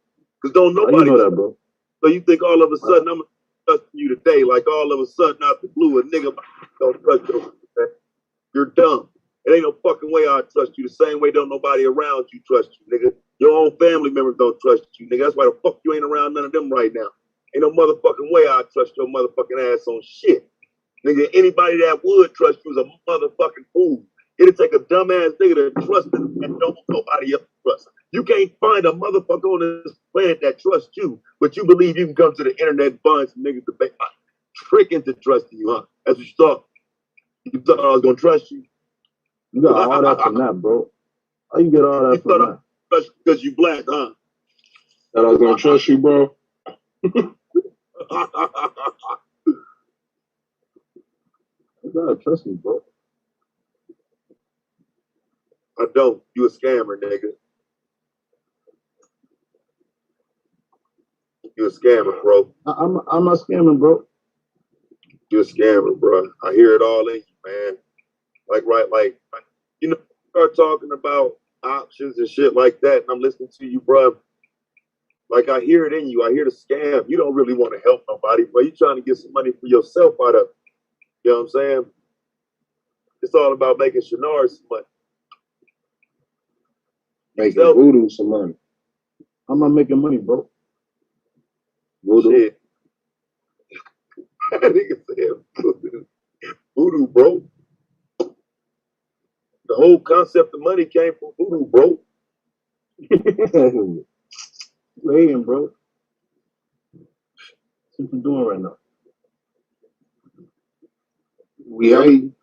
Cause don't nobody know that, bro. So you think all of a sudden I'm trusting you today, like all of a sudden out the blue, a nigga don't trust you. You're dumb. It ain't no fucking way I trust you. The same way don't nobody around you trust you, nigga. Your own family members don't trust you, nigga. That's why the fuck you ain't around none of them right now. Ain't no motherfucking way I trust your motherfucking ass on shit. Nigga, anybody that would trust you is a motherfucking fool. It'll take a dumbass nigga to trust them and don't nobody else trust. You can't find a motherfucker on this planet that trusts you, but you believe you can come to the internet and find some niggas to trick into trusting you, huh? That's what you thought. You thought I was gonna trust you. You got all that from that, bro. How you get all that from that? Because you black, huh? That I was gonna trust you, bro. You gotta trust me, bro. I don't. You a scammer, nigga. You a scammer, bro. I'm not scamming, bro. You a scammer, bro. I hear it all in you, man. Like, you know, start talking about options and shit like that, and I'm listening to you, bro. Like, I hear it in you. I hear the scam. You don't really want to help nobody, bro. You trying to get some money for yourself out of it. You know what I'm saying? It's all about making Shannara some money. Making Voodoo some money. I'm not making money, bro. Voodoo. Shit. Nigga said Voodoo, bro. The whole concept of money came from Voodoo, bro. Waiting, bro. What you doing right now? We ain't.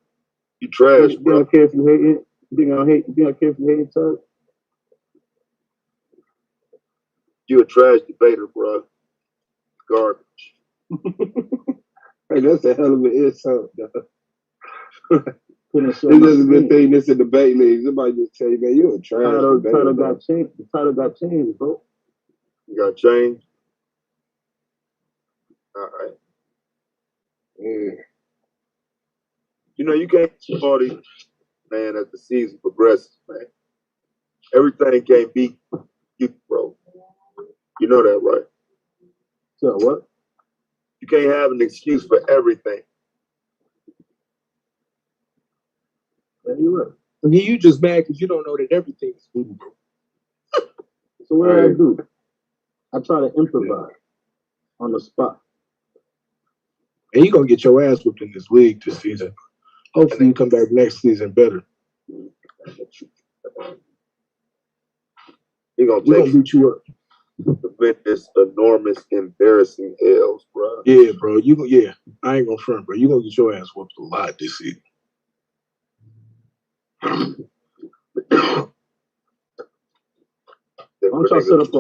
You trash, bro. You don't care if you hate it? You don't care if you hate it, Todd? You a trash debater, bro. Garbage. Hey, that's a hell of an insult, though. It's just a good thing this is a debate league. Somebody just tell you, man, you're a trash debater. The title got changed, bro. You got changed? All right. Yeah. You know, you can't party, man, as the season progresses, man. Everything can't be you, bro. You know that, right? So what? You can't have an excuse for everything. Yeah, you're right. I mean, you just mad because you don't know that everything is voodoo, bro. So what do I do? I try to improvise on the spot. And you're going to get your ass whooped in this league this season. Hopefully you come back next season better. We're going to beat you up. Prevent this enormous, embarrassing L's, bro. Yeah, bro. I ain't going to front, bro. You're going to get your ass whooped a lot this season. I'm trying to set up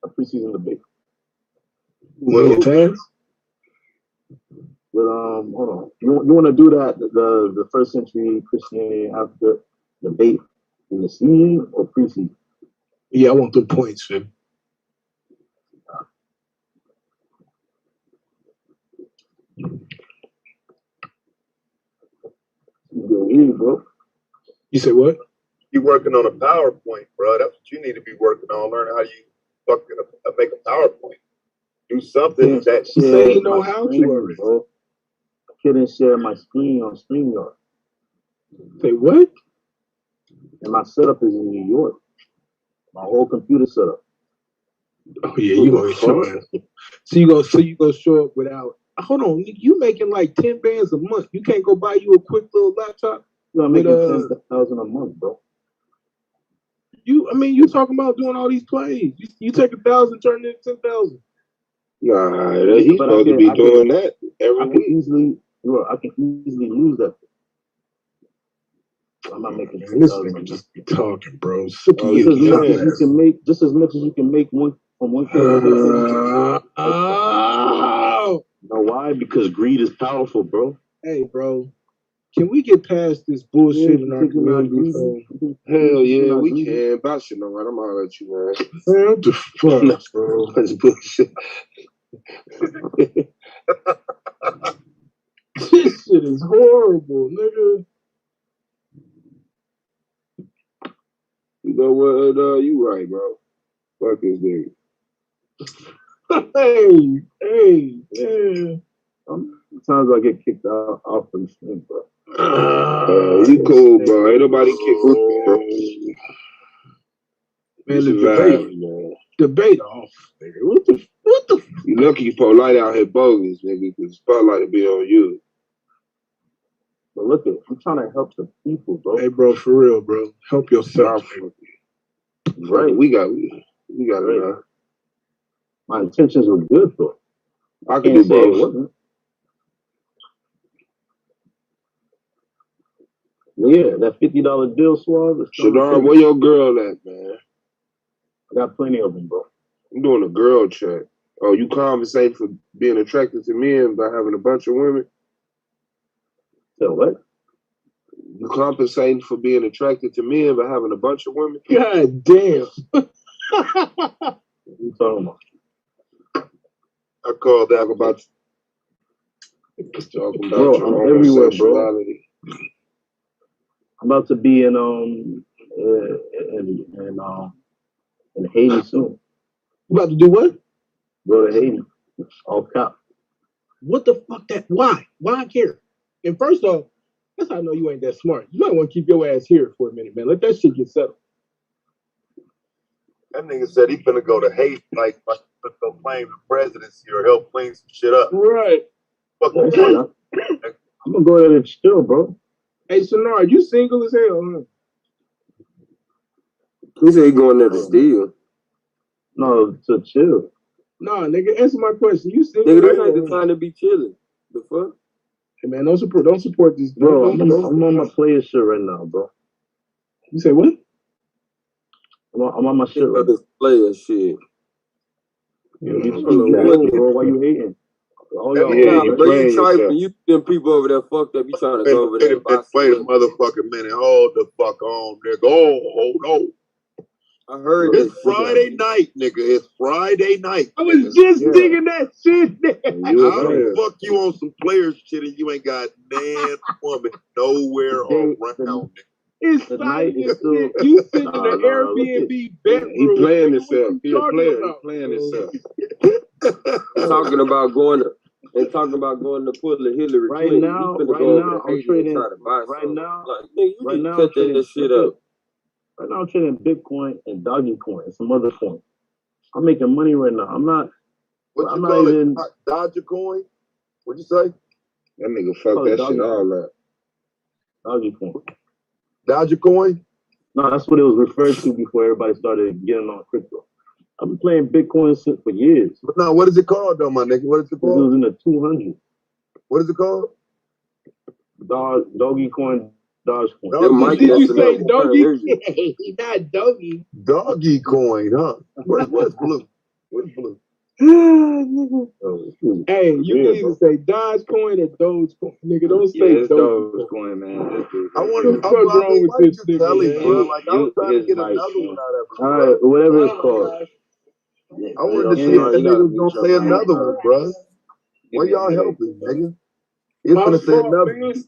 a preseason debate. But hold on. You want to do that the first century Christianity in Africa debate in the season or preseason? Yeah, I want the points, man. Bro. You said what? You working on a PowerPoint, bro. That's what you need to be working on. Learn how you fucking make a PowerPoint. do something that He say he know how to already. Bro. I couldn't share my screen on StreamYard. Say what? And my setup is in New York. My whole computer setup. Oh yeah, you gonna show it. So you gonna show up without. Hold on, you making like 10 bands a month. You can't go buy you a quick little laptop. No, I'm making 10,000 a month, bro. You talking about doing all these plays? You take 1,000, turn it into 10,000. Nah, he's supposed to be doing that every week. I can easily lose that. I'm not making this nigga just be talking, bro. Just as much as you can make, just as much as you can make from one character. You know why? Because greed is powerful, bro. Hey, bro. Can we get past this bullshit in our community? Hell yeah, we can. About shit, no, I'm gonna let you, man. Man, what the fuck, bro? That's bullshit. This shit is horrible, nigga. You know what? You right, bro. Fuck this nigga. Hey, man. Sometimes I get kicked off from the stream, bro. You cool, bro. Ain't nobody kick you, bro. Man, the debate off, nigga. What the? You lucky you put light out here bogus, nigga, because the spotlight will be on you. But look at, I'm trying to help the people, bro. Hey, bro, for real, bro. Help yourself. Right, we got it. My intentions were good, though. I can do both. It wasn't. Yeah, that $50 deal swab. Shadar, where your girl at, man? I got plenty of them, bro. I'm doing a girl check. Oh, you compensate for being attracted to men by having a bunch of women? So what? You compensating for being attracted to men by having a bunch of women? God damn. What you talking about? I called that about talking about bro, your I'm everywhere, bro. homosexuality. I'm about to be in Haiti soon. You about to do what? Go to Haiti. All cap. What the fuck that? Why? Why I care? And first off, that's how I know you ain't that smart. You might want to keep your ass here for a minute, man. Let that shit get settled. That nigga said he finna go to Haiti, like to claim the presidency or help clean some shit up. Right. I'm gonna go there to chill, bro. Hey, Sonar, you single as hell, huh? He said he going there to steal. No, to chill. No, nigga, answer my question. You single? Nigga, this ain't the time to be chilling. The fuck? Hey, man, don't support this. Bro, I'm on my player shit right now, bro. You say what? I'm on my shit right now. Player shit. Bro, why you hating? Bro, you trifling. You them people over there fucked up. You trying to go over there. Wait a motherfucking minute. Hold the fuck on, nigga. Hold on. I heard it's Friday night, nigga. It's Friday night. I was just digging that shit. How the fuck you on some players shit and you ain't got damn woman nowhere around? It's Friday. You sitting in the Airbnb bedroom. He playing himself. He a player. He playing himself. Talking about going to pull the Hillary Clinton. I'm trading. Right now, cut that shit up. Right now, I'm trading Bitcoin and Dogecoin and some other coins. I'm making money right now. I'm not even Dogecoin. What'd you say? That nigga fucked that shit all up. Dogecoin. Dogecoin? No, that's what it was referred to before everybody started getting on crypto. I've been playing Bitcoin for years. But now, what is it called, though, my nigga? What is it called? It was in the 200. What is it called? Dogecoin. Dogecoin. Did you say doggy? Not doggy. Dogecoin, huh? Where's blue? Where's blue? Hey, you can either say Dogecoin or Dogecoin. Nigga, don't say Dogecoin, man. I want to fuck wrong with this nigga, bro. Like, I was trying to get another one out of it. All right, whatever it's called. I wanted to see if that nigga was gonna say another one, bro. Why y'all helping, nigga? He's gonna say another one.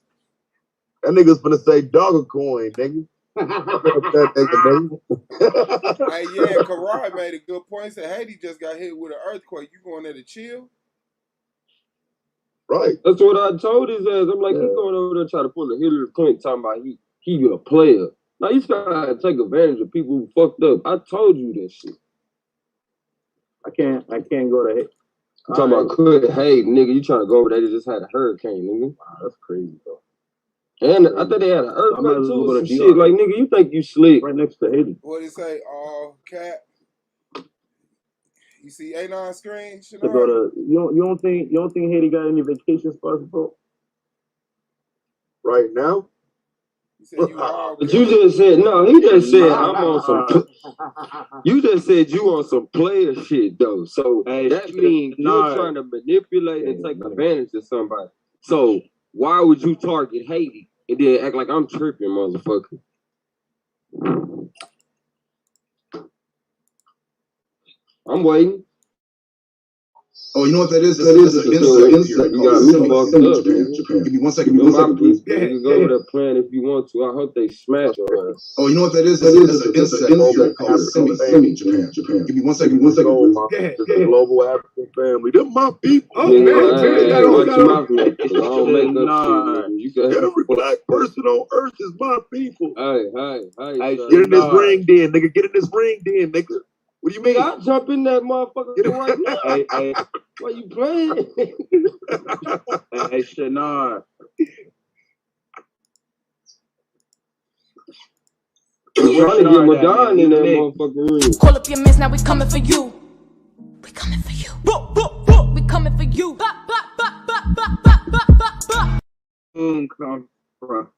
That nigga's gonna say Dogecoin, nigga. Hey, yeah, Karai made a good point. He said Haiti just got hit with an earthquake. You going there to chill? Right. That's what I told his ass. I'm like, he's going over there trying to pull a Hillary Clinton talking about he a player. Now he's trying to take advantage of people who fucked up. I told you that shit. I can't go to hate. I'm talking about could hate, nigga. You trying to go over there? They just had a hurricane, nigga. Wow, that's crazy, bro. And I think they had an earthquake too. Some shit like, nigga, you think you slick? Right next to Haiti. What did it say? Cat. You see A9 screen? To go to, you don't think Haiti got any vacation spots, bro? Right now? But you just said no. He just said I'm on some. You just said you on some player shit though. So that means you're trying to manipulate and take advantage of somebody. So why would you target Haiti and then act like I'm tripping, motherfucker? I'm waiting. Oh, you know what that is? That is an insect. You got me fucked up. Give me 1 second. Give me 1 second, please. You go over there playing if you want to. I hope they smash your ass. Oh, you know what that is? That is an insect called semi Japan. Give me 1 second. 1 second, please. It's a global African family. They're my people. Oh, man. Every black person on earth is my people. Hey. Get in this ring then, nigga. Get in this ring then, nigga. What do you mean? I jump in that motherfucker right now. Hey, why you playing? Hey, Shannar. I'm trying to get Madonna in that motherfucking room. Call up your mans, now we coming for you. We coming for you. We coming for you. Come from.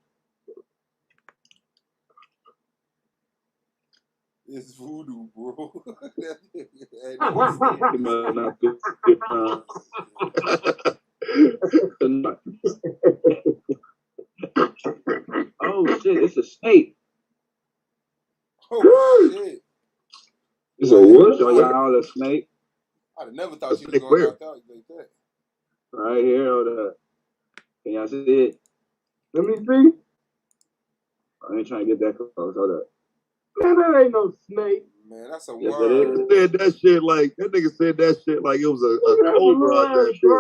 It's voodoo, bro. Oh shit, it's a snake. Oh shit. It's a what? Y'all a snake. I'd have never thought you was going out there like that. Right here, hold up. Can y'all see it? Let me see. I ain't trying to get that close. Hold up. Man, that ain't no snake. Man, that's a Yes, word. Said that shit like that nigga said that shit like it was a cobra out there. Come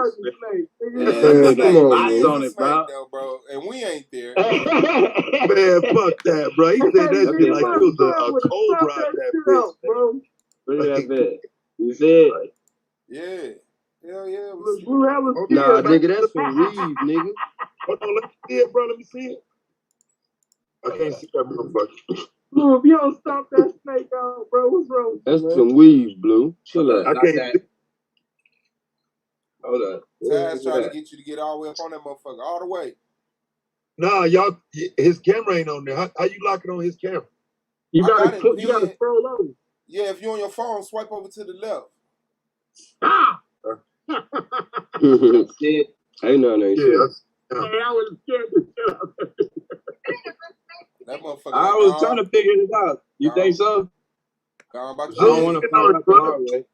on, man. on It, bro. And we ain't there. Man, fuck that, bro. He said that shit like it was a cobra out that bitch, bro. Look at that bit. You see it? Yeah. Hell yeah. Nah, nigga, that's some weave, nigga. Hold on, let me see it, bro. Let me see it. I can't see that motherfucker. Blue, if you don't stop that snake out, bro, what's wrong? That's some weave, Blue. Chill out. I can't. Hold up. Taz trying to get you to get all the way up on that motherfucker, all the way. Nah, y'all, his camera ain't on there. How you lock it on his camera? You gotta scroll over. Yeah, if you're on your phone, swipe over to the left. Ah! Shit. Ain't nothing ain't shit. Hey, I was scared to shut up. That motherfucker. I was trying to figure it out. You think so? I don't want to find out the hard way.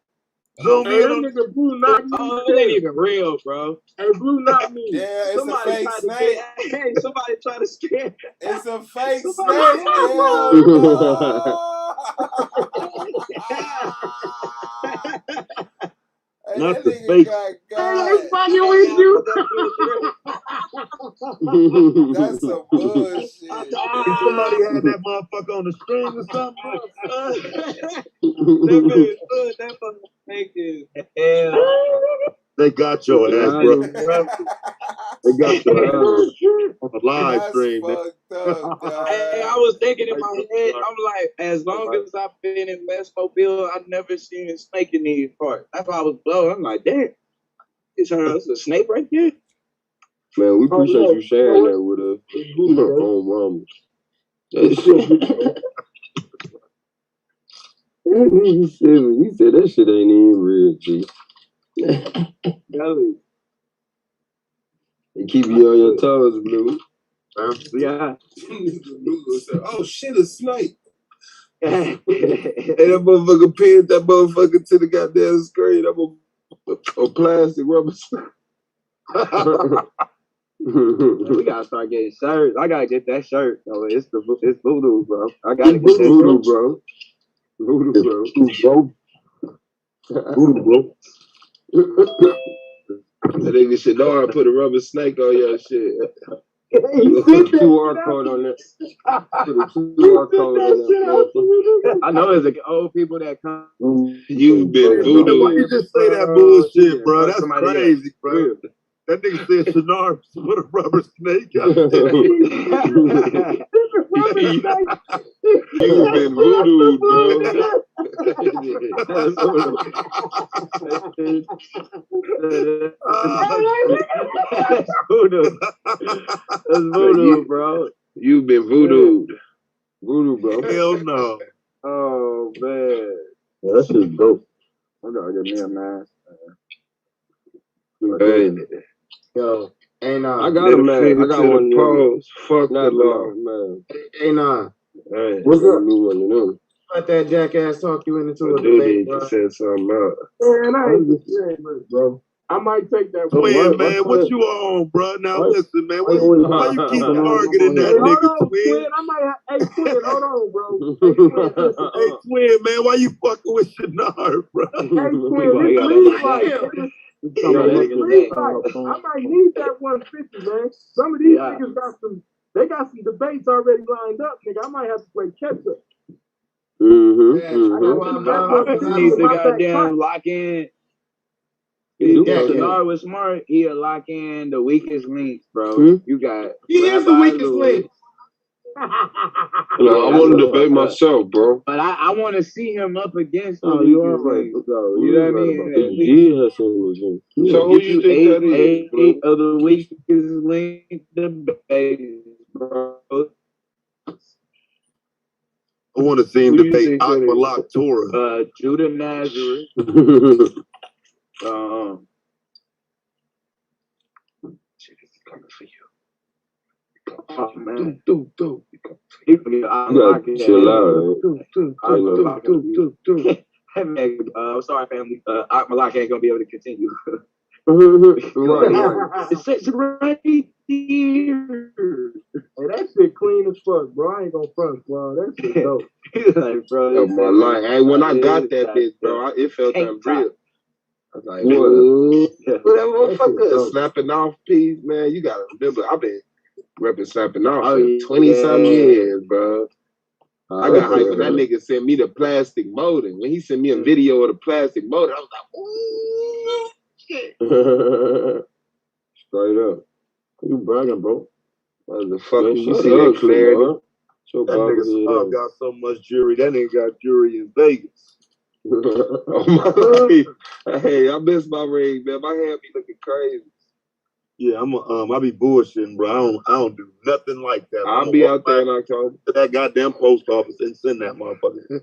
Zoom Hey, in. that nigga Blue knocked me. Oh, it ain't even real, bro. Hey, Blue knocked me. Yeah, it's a fake snake. Hey, somebody try to scare. It's a fake snake. Not the fake. Hey, fucking with you. That's some bullshit. Somebody had that motherfucker on the string or something. That fucking fake is hell. They got your ass, bro. They got your ass on the live stream. Hey, I was thinking in my head, I'm like, as long as I've been in West Mobile, I've never seen a snake in these parts. That's why I was blown. I'm like, damn, it's a snake right there. Man, we appreciate you sharing that with us. On Rumble. He said that shit ain't even real, G. They keep you on your toes, Blue. Yeah. Oh shit, a snake. And that motherfucker pinned that motherfucker to the goddamn screen. I'm a plastic rubber. We gotta start getting shirts. I gotta get that shirt. No, it's voodoo, bro. I gotta get that voodoo, bro. Voodoo, bro. Voodoo, bro. That nigga should know how to put a rubber snake on your shit. Put a QR code on it. Put a QR code on it. I know there's old people that come. You've been voodoo. Why you just say that bullshit, bro? That's crazy, bro. That nigga said Shannard put a rubber snake out there. You've been voodoo, bro. That's voodoo. That's voodoo, bro. You've been voodooed. Voodoo, bro. Hell no. Oh, man. Yeah, that's just dope. I gotta get me a mask. Hey. Yo, ain't I got a man. I got one. Pause. Fuck that law, man. Hey, Hey, what's up? New one of them. Let that jackass talk you into a Dude debate, need bro. to say something out. Man, I ain't just saying, bro. I might take that. Twin, man, what you on, bro? Now listen, man, why you keep targeting that nigga, Twin? I might have, hey, Twin, hold on, bro. Hey, Twin, man, why you fucking with Shannard, bro? Hey, Twin, this league like, I might need that 150, man. Some of these niggas got some debates already lined up, nigga. I might have to play catch up. I just need to goddamn lock in. If Shannard was smart, he'll lock in the weakest links, bro. You got. He is the weakest link. No, I want to debate myself, bro. But I want to see him up against the weakest links. You know what I mean? He has some. So who you think that is, bro? Eight of the weakest link debates, bro. I want to see him debate Akmalak Torah. Judah Nazareth. Coming for you. Oh man, chill out. Hey man, I'm sorry, family. Malak ain't gonna be able to continue. Right. It says right here. Hey, that shit clean as fuck, bro. I ain't gonna front, bro. That shit dope. Like, bro, Of my life. Hey, when I got that bitch, bro, it felt unreal. I was like, what? That motherfucker snapping off piece, man. You gotta remember, I've been repping snapping off for 20-something years, bro. I got hyped when that nigga sent me the plastic molding. When he sent me a video of the plastic molding, I was like, ooh, shit. Straight up. You bragging, bro. Motherfucker, you see that clarity? That nigga Snob got so much jewelry. That nigga got jewelry in Vegas. Oh my Hey, I miss my ring, man. My hand be looking crazy. Yeah, I be bullshitting, bro. I don't do nothing like that. I'll be out there in October. To that goddamn post office and send that motherfucker.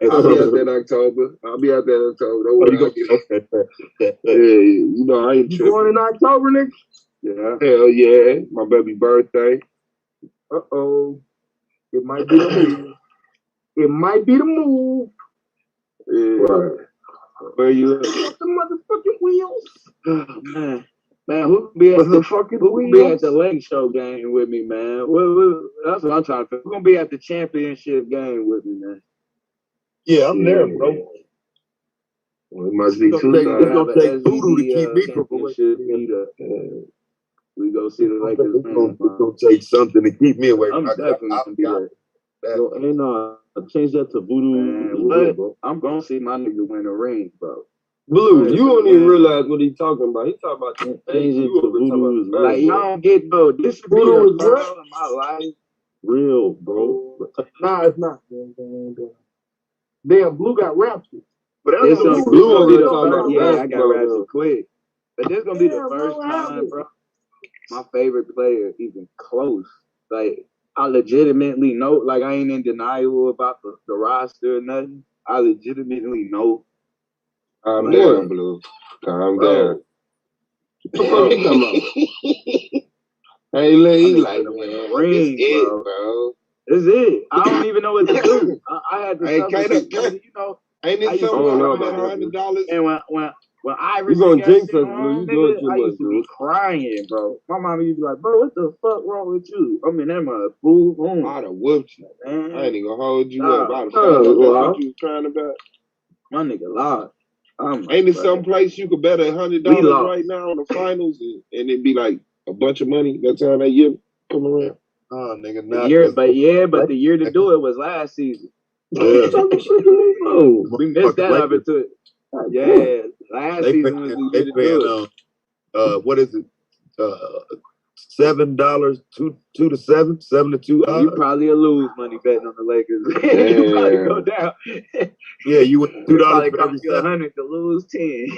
I'll be out there in October. Don't worry. Yeah, you know I ain't tripping. You going in October, nigga? Yeah. Hell yeah. My baby birthday. Uh-oh. It might be the move. It might be the move. Yeah. Right. Where you at? The motherfucking wheels. Oh, man, who be at the Lake Show game with me, man? That's what I'm trying to figure. Who's gonna be at the championship game with me, man? Yeah, I'm there, bro. Well, it must be two. It's gonna take voodoo to keep me from We go see the Lakers. It's gonna take something to keep me away. I'm definitely gonna be there. Yo, and change that to voodoo. Man, bro. I'm gonna see my nigga win a ring, bro. Blue, you don't even realize what he's talking about. He's talking about change it to voodoo. Like, you don't get, bro. This voodoo is real in my life. Real, bro. Nah, it's not. Damn, Blue got raptured. But that's Blue over there talking about. Yeah, I got raptured quick. But this gonna be the first time, bro. My favorite player, even close. Like, I legitimately know, like, I ain't in denial about the roster or nothing. I legitimately know. Calm down, Blue. Calm down. What the fuck you talking about? Hey, he like, man, ring, bro. This is it. I don't even know what to do. I had to, you know, ain't it something $100? And When You Iverson gonna got jinx shit us, on, bro. You doing nigga, too I much, used to bro. be crying, bro. My mom used to be like, bro, what the fuck wrong with you? I mean, that mother fool home. I'd have whooped you. Man, I ain't even gonna hold you nah, up. I'd have found out that's well, what you was crying about. my nigga lost. I'm Ain't like, it some place you could bet we $100 lost. right now on the finals and it'd be like a bunch of money that time that year come around? Oh, nigga, The not year, because but the year to do it was last season. yeah. Talking shit to me, bro. We missed that Lakers, opportunity. Yeah, last they season was the they year to paying do it. what is it? $7, 2 to 7, 7 to 2. You probably will lose money betting on the Lakers. Damn. You probably go down. Yeah, you win It $2 probably for every cost you 7. 100 to lose 10.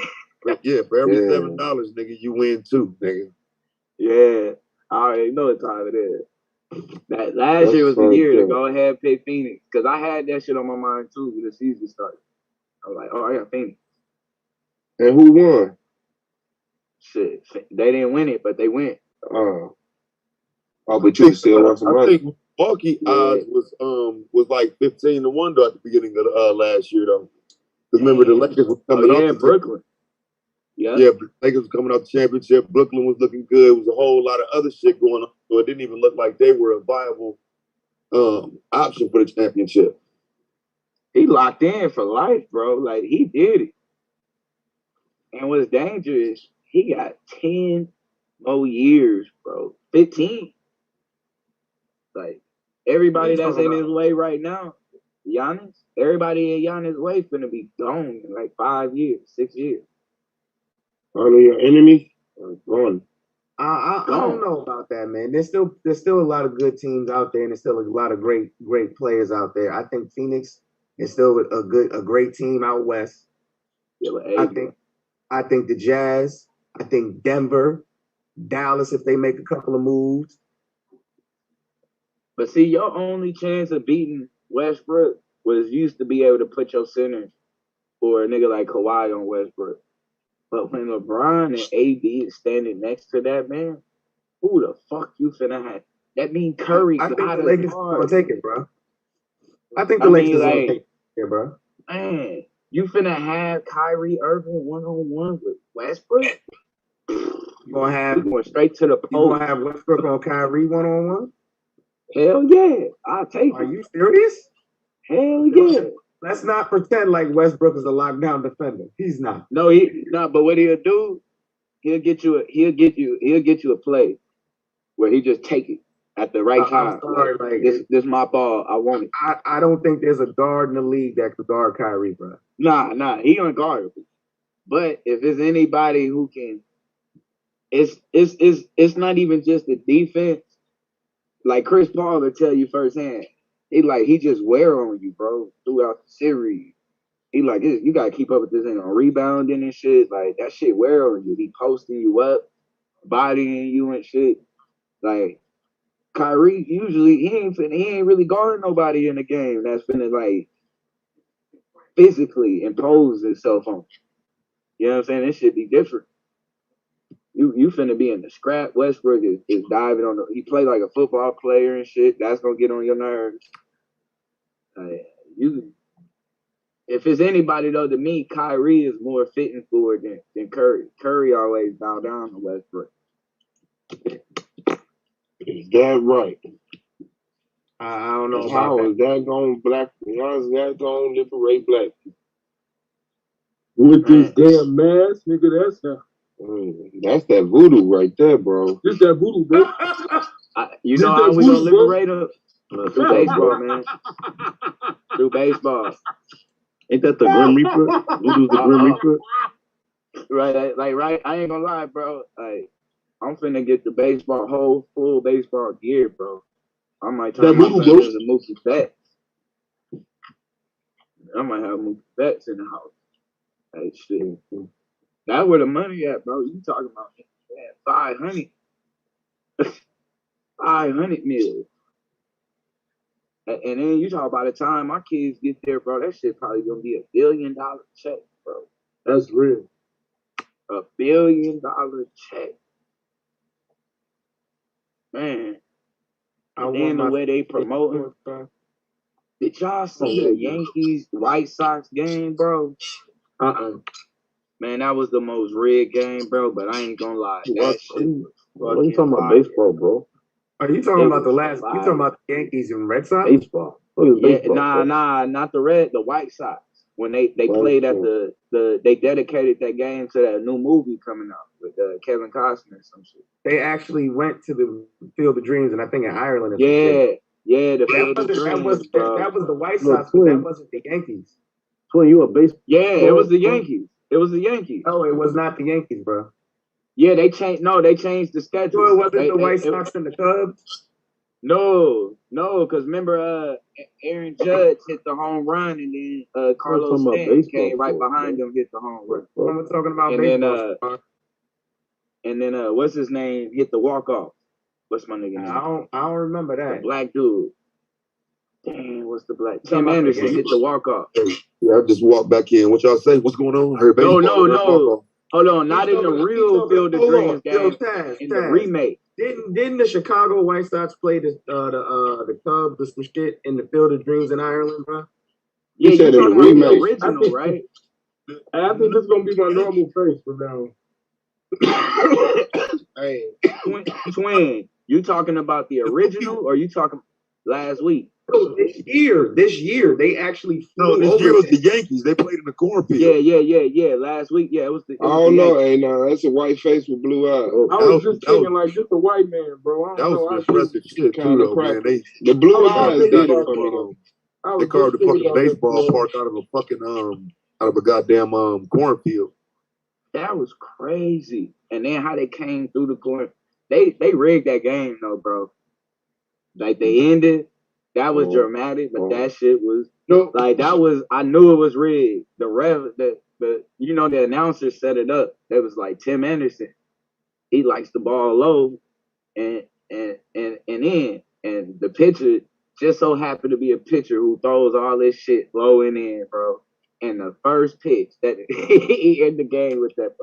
Yeah, for every Yeah. $7, nigga, you win 2, nigga. Yeah, I already know what time it is. That last That's year was the fucked year to up. go ahead and pick Phoenix because I had that shit on my mind too when the season started. I was like, oh, I got Phoenix. And who won? Shit, they didn't win it, but they went. Oh, but you still want some I money. think Milwaukee Yeah. odds was like 15 to 1 though at the beginning of last year though. Because remember the Lakers were coming off the Brooklyn. Yeah. Yeah, Lakers was coming off the championship. Brooklyn was looking good. It was a whole lot of other shit going on. So it didn't even look like they were a viable option for the championship. He locked in for life, bro. Like, he did it. And what's dangerous, he got 10 more years, bro. 15. Like, everybody that's in his way right now, Giannis, everybody in Giannis' way finna be gone in like 5 years, 6 years. Are they your enemies? Gone. I don't know about that, man. There's still a lot of good teams out there, and there's still a lot of great players out there. I think Phoenix is still a great team out west. Yeah, I think the Jazz. I think Denver, Dallas, if they make a couple of moves. But see, your only chance of beating Westbrook was used to be able to put your center or a nigga like Kawhi on Westbrook. But when LeBron and AD is standing next to that man, who the fuck you finna have? That mean Curry. I think the Lakers gonna take it, bro. I think the Lakers gonna take it, bro. Man, you finna have Kyrie Irving 1-on-1 with Westbrook? You gonna have going straight to the post. You gonna have Westbrook on Kyrie 1-on-1? Hell yeah, I'll take it. Are you serious? Hell yeah. Let's not pretend like Westbrook is a lockdown defender. He's not. No, he not. But what he'll do, he'll get you a play where he just take it at the right time. I'm sorry, like this my ball. I want it. I don't think there's a guard in the league that can guard Kyrie, bro. Nah, he unguardable. But if it's anybody who can, it's not even just the defense. Like Chris Paul will tell you firsthand. He just wear on you, bro, throughout the series. He like, you gotta keep up with this thing on rebounding and shit. Like, that shit wear on you. He posting you up, bodying you and shit. Like, Kyrie, usually he ain't really guarding nobody in the game that's finna like physically impose itself on you. You know what I'm saying? This shit be different. You finna be in the scrap. Westbrook is diving on he play like a football player and shit. That's gonna get on your nerves. If it's anybody though, to me, Kyrie is more fitting for it than Curry. Curry always bow down to Westbrook. Is that right? I don't know how about is that going black? How is that going to liberate black people? With this damn mask, nigga, that's not. That's that voodoo right there, bro. This that voodoo, bro. You know how we gonna liberate them? Through baseball, man. Through baseball. Ain't that the Grim Reaper? Voodoo's the Grim Reaper? Right. I ain't gonna lie, bro. Like, I'm finna get the full baseball gear, bro. I might turn myself into Mookie Betts. I might have Mookie Betts in the house. Hey, shit. That's where the money at, bro. You talking about 500. 500 mil. And then you talk about the time my kids get there, bro, that shit probably gonna be $1 billion check, bro. That's real. $1 billion check. Man. And then the way they promoting. Did y'all see the Yankees White Sox game, bro? Man, that was the most rigged game, bro. But I ain't gonna lie. That shit was What are you fucking talking about? fire. Baseball, bro. Are you talking It about the was last? You fire. talking about the Yankees and Red Sox? Baseball. What is Yeah, baseball, bro? not the White Sox. When they White played at Sox. they dedicated that game to that new movie coming out with Kevin Costner and some shit. They actually went to the Field of Dreams, and I think in Ireland. Or some Yeah, shit. yeah, the That Field of wasn't Dreams, bro. that was the White Look, Sox, but that Twin. wasn't the Yankees. Twin, you a baseball? Yeah, it was the Yankees. It was the Yankees. No, it was not the Yankees, bro. Yeah, they changed. No, they changed the schedule. So it wasn't the White Sox and the Cubs. No, because remember, Aaron Judge hit the home run, and then Carlos talking about Stanton baseball came right sport, behind him, hit the home run. I'm talking about And baseball. then what's his name? Hit the walk off. What's my nigga name? I don't remember The that. black dude. Dang, what's the black? Talking Tim about the Anderson Yankees? hit the walk off. Yeah, I just walked back in. What y'all say? What's going on? Heard baseball. No. Hold on, not in the real Field of Dreams game. In the remake. Didn't the Chicago White Sox play the Cubs or some shit in the Field of Dreams in Ireland, bro? Yeah, You said you in the talking about the remake. original, right? I think this is gonna be my normal face from now. Hey, twin, you talking about the original or you talking last week? Bro, this year, they actually flew this over year was there. the Yankees. They played in the cornfield. Yeah. Last week, yeah, it was the. I don't know. Hey, no, that's a white face with blue eyes. I was just thinking like just a white man, bro. I don't know. That was impressive shit too, though, man. The blue They eyes carved did the it for me though. They carved the fucking baseball park out of a fucking out of a goddamn cornfield. That was crazy. And then how they came through the corner. They rigged that game though, bro. Like they ended. That was dramatic, but that shit was like that was. I knew it was rigged. The announcer set it up. That was like Tim Anderson. He likes the ball low, and the pitcher just so happened to be a pitcher who throws all this shit low and in, bro. And the first pitch that he ended the game with that.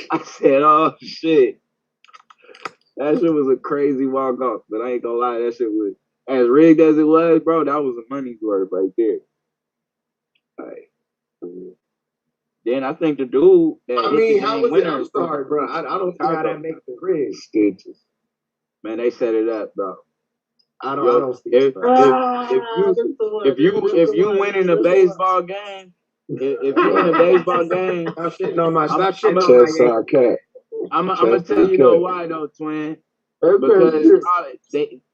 I said, "Oh shit." That shit was a crazy walk off, but I ain't gonna lie, that shit was as rigged as it was, bro. That was a money's worth right there. Like, then I think the dude that I mean, how was it? I'm sorry, bro. I don't see how that makes it rigged. Stitches. Man, they set it up, bro. I don't see it. If you win in a baseball game, if you win a baseball game, stop shitting on my cat. I'm gonna tell you know why though, twin. Because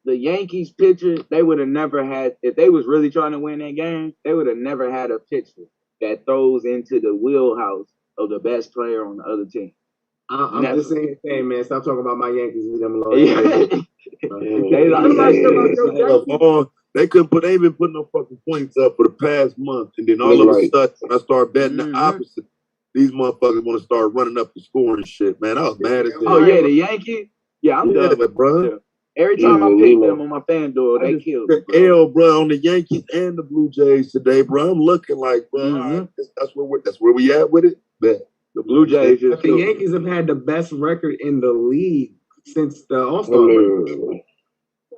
the Yankees pitcher, they would have never had, if they was really trying to win that game, they would have never had a pitcher that throws into the wheelhouse of the best player on the other team. I'm just saying, man, stop talking about my Yankees. Leave them alone. They couldn't put. They ain't been putting no fucking points up for the past month, and then all of a sudden, when I start betting the opposite, these motherfuckers want to start running up the score and shit. Man, I was mad as hell. Oh yeah, the Yankees. Yeah, I'm done, bro. Every time I pick them on my FanDuel, they kill me. L, bro, on the Yankees and the Blue Jays today, bro. I'm looking like, bro, that's where we at with it. Bet. The Blue Jays. But the Yankees have had the best record in the league since the All-Star break.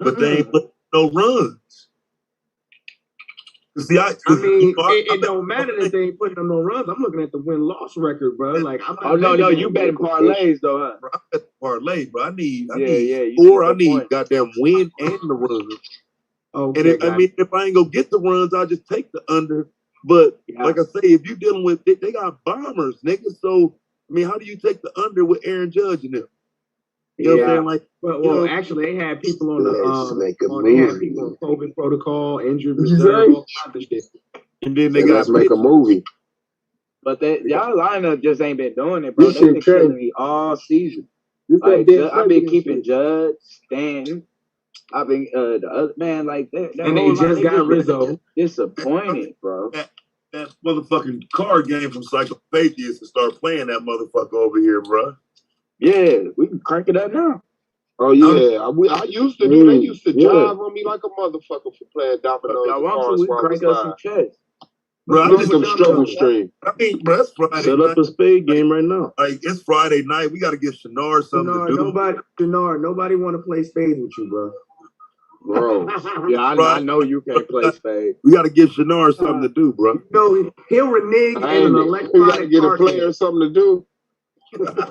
But they ain't put no runs. See, it don't matter that they ain't putting up no runs. I'm looking at the win-loss record, bro. Like, I'm not no, you betting parlays though, huh? Bro, I bet parlay, bro. I need score. I need goddamn win and the runs. Okay, and if I ain't gonna get the runs, I'll just take the under. But like I say, if you dealing with they got bombers, nigga. So I mean, how do you take the under with Aaron Judge in them? You know what I'm saying? Like, well, actually, they had people on they had people on COVID protocol, injured reserve, all kinds of shit. And then they got make a movie. But y'all lineup just ain't been doing it, bro. They've been killing me all season. Like, I've been keeping Judge, Stanton. I've been the other man like that. And they just got Rizzo. Disappointed, bro. That motherfucking card game from Psychopathia to start playing that motherfucker over here, bro. Yeah, we can crank it up now. Oh yeah, I used to do. They used to jive on me like a motherfucker for playing dominoes. I want to. We crank up some chess. Bro, I get some struggle stream. I mean, bro, it's Friday. Set up a spade game right now. Like, it's Friday night. We got to give Shinar something to do. Nobody want to play spades with you, bro. Gross. Yeah, I know you can't play spades. We got to give Shannard something to do, bro. No, he'll renege in an You electronic gotta get a card player game. something to do.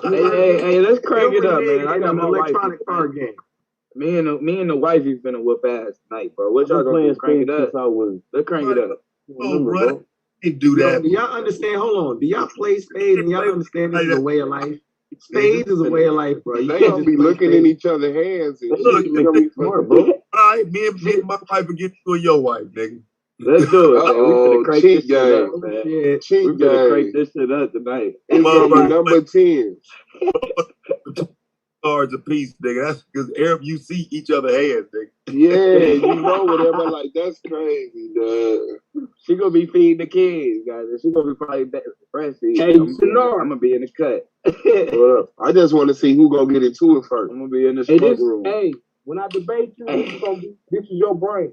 Hey, let's crank He'll it up, renege man. I in got an my wife. electronic card game. Me and the wifey finna whoop ass tonight, bro. What y'all I've been gonna playing do? Crank it spades up. since I was. Let's crank it up. Oh, bro. Can't do Yo, that. do y'all understand? Hold on. Do y'all play spades and y'all understand this is a way of life? Spades is a way of life, bro. You They can't gonna just be play looking spades. in each other's hands and Look, shit. They gonna be smart, bro. All right, me and my wife against you and your wife, nigga. Let's do it, man. We finna crank this cheat shit up, game. man. Shit. Cheat We finna crank game. this shit up tonight. It's gonna be number 10. Cards a piece, nigga. That's because Arab, you see each other hands, nigga. Yeah, you know whatever. Like that's crazy, dog. She gonna be feeding the kids, guys. She gonna be probably breastfeeding. Hey, I'm gonna be in the cut. What up? I just want to see who gonna get into it first. I'm gonna be in the Hey, smoke room. hey, when I debate you, this is your brain.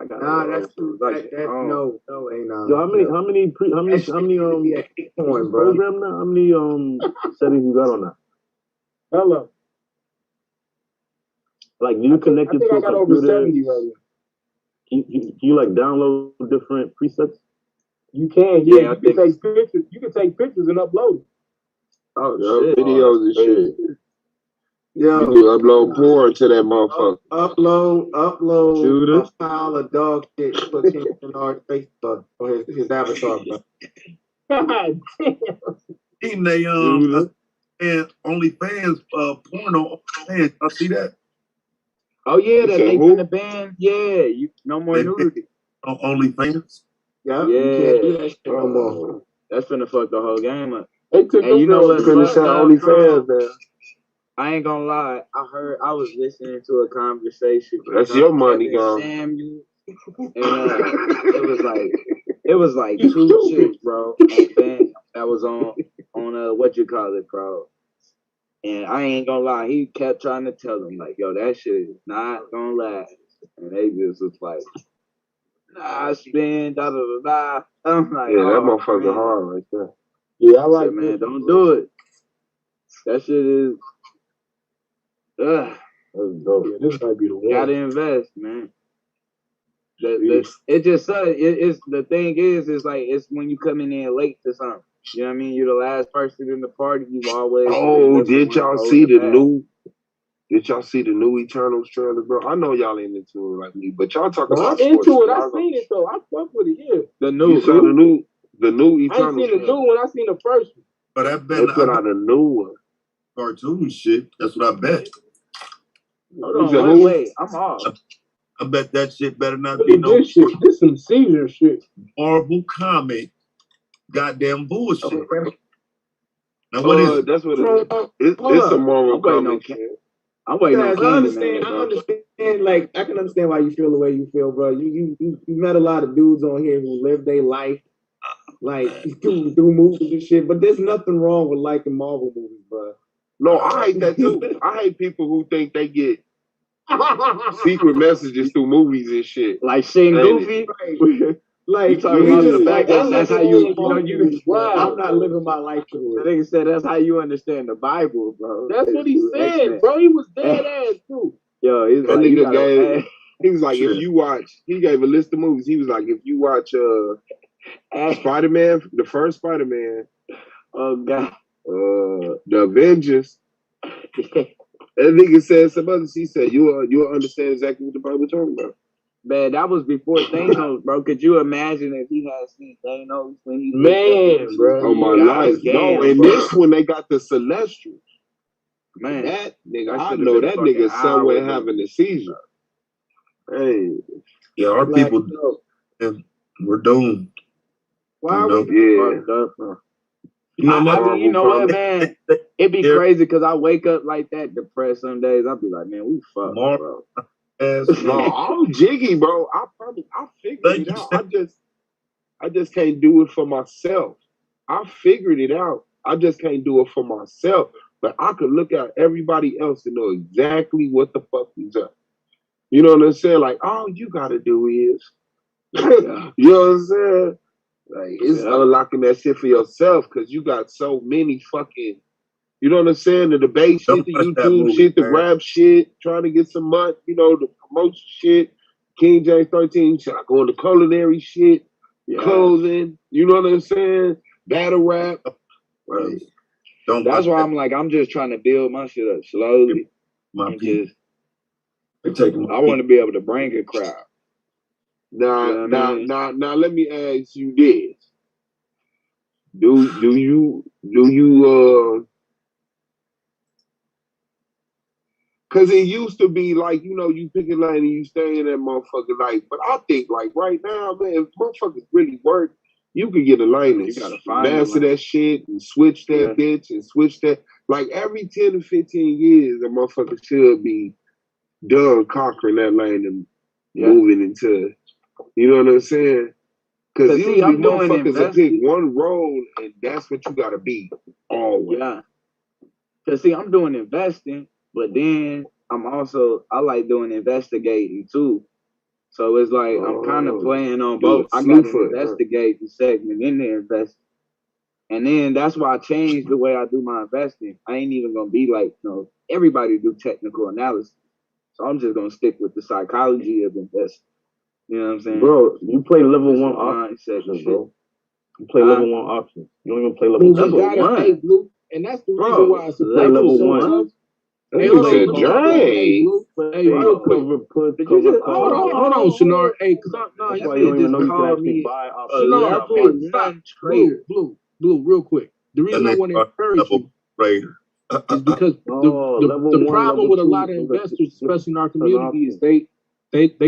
I got Nah, that's too. No, ain't no. Yo, how many Point, bro. program now? How many settings you got on that? Hello. Like, you connected to I a got over computer? 70 right now. Can you like download different presets? You can, Yeah, yeah. I You can take pictures. You can take pictures and upload it. Oh Yeah, shit. videos and shit. Yo, You can upload porn to that motherfucker. Upload Shooter. a file of dog shit for King Bernard's Facebook or his avatar, bro. God damn. Even they and OnlyFans porn on OnlyFans. I see that Oh yeah, that said they who? finna ban. Yeah, you no more They- nudity. on OnlyFans. Yeah, Yeah. you can't do that shit no more. That's finna fuck the whole game up. They took And you know what? Finish that OnlyFans, man. I ain't gonna lie. I was listening to a conversation. That's your money, gone. Samuel, and it was like two chicks, bro, that was on what you call it, bro. And I ain't gonna lie, he kept trying to tell them like, yo, that shit is not gonna last. And they just was like, nah, spin, da da da da. I'm like, Yeah, that oh, motherfucker man. hard right there. Yeah, I I like said, man, this. don't do it. That shit is. That's dope. Yeah, this might be the one. Gotta invest, man. It just it's the thing is like it's when you coming in late to something. You know what I mean? You're the last person in the party. You always. Oh, did y'all see the new? Did y'all see the new Eternals trailer, bro? I know y'all ain't into it like me, but y'all talking No, about I'm into sports. it. I seen it though. I fuck with it. Yeah. The new. You saw the new I ain't Eternals seen the new trailer. one. I seen the first one. But I bet They put out a new one. cartoon shit. That's what I bet. Hold said on, who? wait. I'm off. I bet that shit better not Look be at no this shit. This some Caesar shit. Marvel comic. Goddamn bullshit. Now what is That's what it Hold is. up. It's a Marvel I'm waiting comic. on I'm waiting on Guys, I Candyman, understand. I bro. understand. Like, I can understand why you feel the way you feel, bro. You met a lot of dudes on here who live their life like through movies and shit. But there's nothing wrong with liking Marvel movies, bro. No, I hate that too. I hate people who think they get secret messages through movies and shit. Like Shane Goofy. Like, You talking about the fact that I'm that's not how you I'm not living my life through That it. nigga said that's how you understand the Bible, bro. That's what he said, bro. He was dead ass too. Yo, he's That like, you nigga gotta, gave. He was like, if you watch, he gave a list of movies. He was like, if you watch Spider-Man, the first Spider-Man, oh god, the Avengers. That nigga said some others. He said, you'll understand exactly what the Bible talking about. man, that was before Thanos, bro. Could you imagine if he had seen Thanos when he bro? Oh my life, no. And this one they got the Celestial. Man, that nigga, I I should've know been that fucking nigga somewhere hours, having a seizure. Hey, yeah, our Like, people and we're doomed. Why are we? yeah. You know, I Marvel mean, you know what, comic. man? It'd be crazy because I wake up like that, depressed some days. I'll be like, man, we fucked, bro. No, I'm jiggy, bro. I figured it out. I just can't do it for myself. I figured it out. I just can't do it for myself. But I could look at everybody else and know exactly what the fuck is up. You know what I'm saying? Like, all you gotta do is, you know what I'm saying? Like, it's unlocking that shit for yourself because you got so many fucking You know what I'm saying? The debate shit, the YouTube shit, the rap shit, trying to get some money, you know, the promotion shit. King James 13, should I go into culinary shit, clothing, you know what I'm saying? Battle rap. Right. That's why I'm like, I'm just trying to build my shit up slowly. I want to be able to bring a crowd. Now, let me ask you this. Do you cause it used to be like, you know, you pick a lane and you stay in that motherfucker like, but I think like right now, man, if motherfuckers really work, you could get a lane and master that shit and switch that bitch and switch that. Like every 10 to 15 years, a motherfucker should be done conquering that lane and moving into, you know what I'm saying? Because usually motherfuckers will pick one road and that's what you gotta be always. Yeah. Because see, I'm doing investing, but then I like doing investigating too. So it's like I'm kind of playing on both. I got an investigating segment in there investing. And then that's why I changed the way I do my investing. I ain't even gonna be like, you know, everybody do technical analysis. So I'm just gonna stick with the psychology of investing. You know what I'm saying? Bro, you play level 1 options, bro. You play level 1 options. You don't even play level 2. Hey, Blue, and that's the reason why it's level 1. Hey, hold on, Shinar. Hey, cause you just called me a level 1 trader. Blue, real quick. The reason I want to encourage you is because the problem with a lot of investors, especially in our community, is they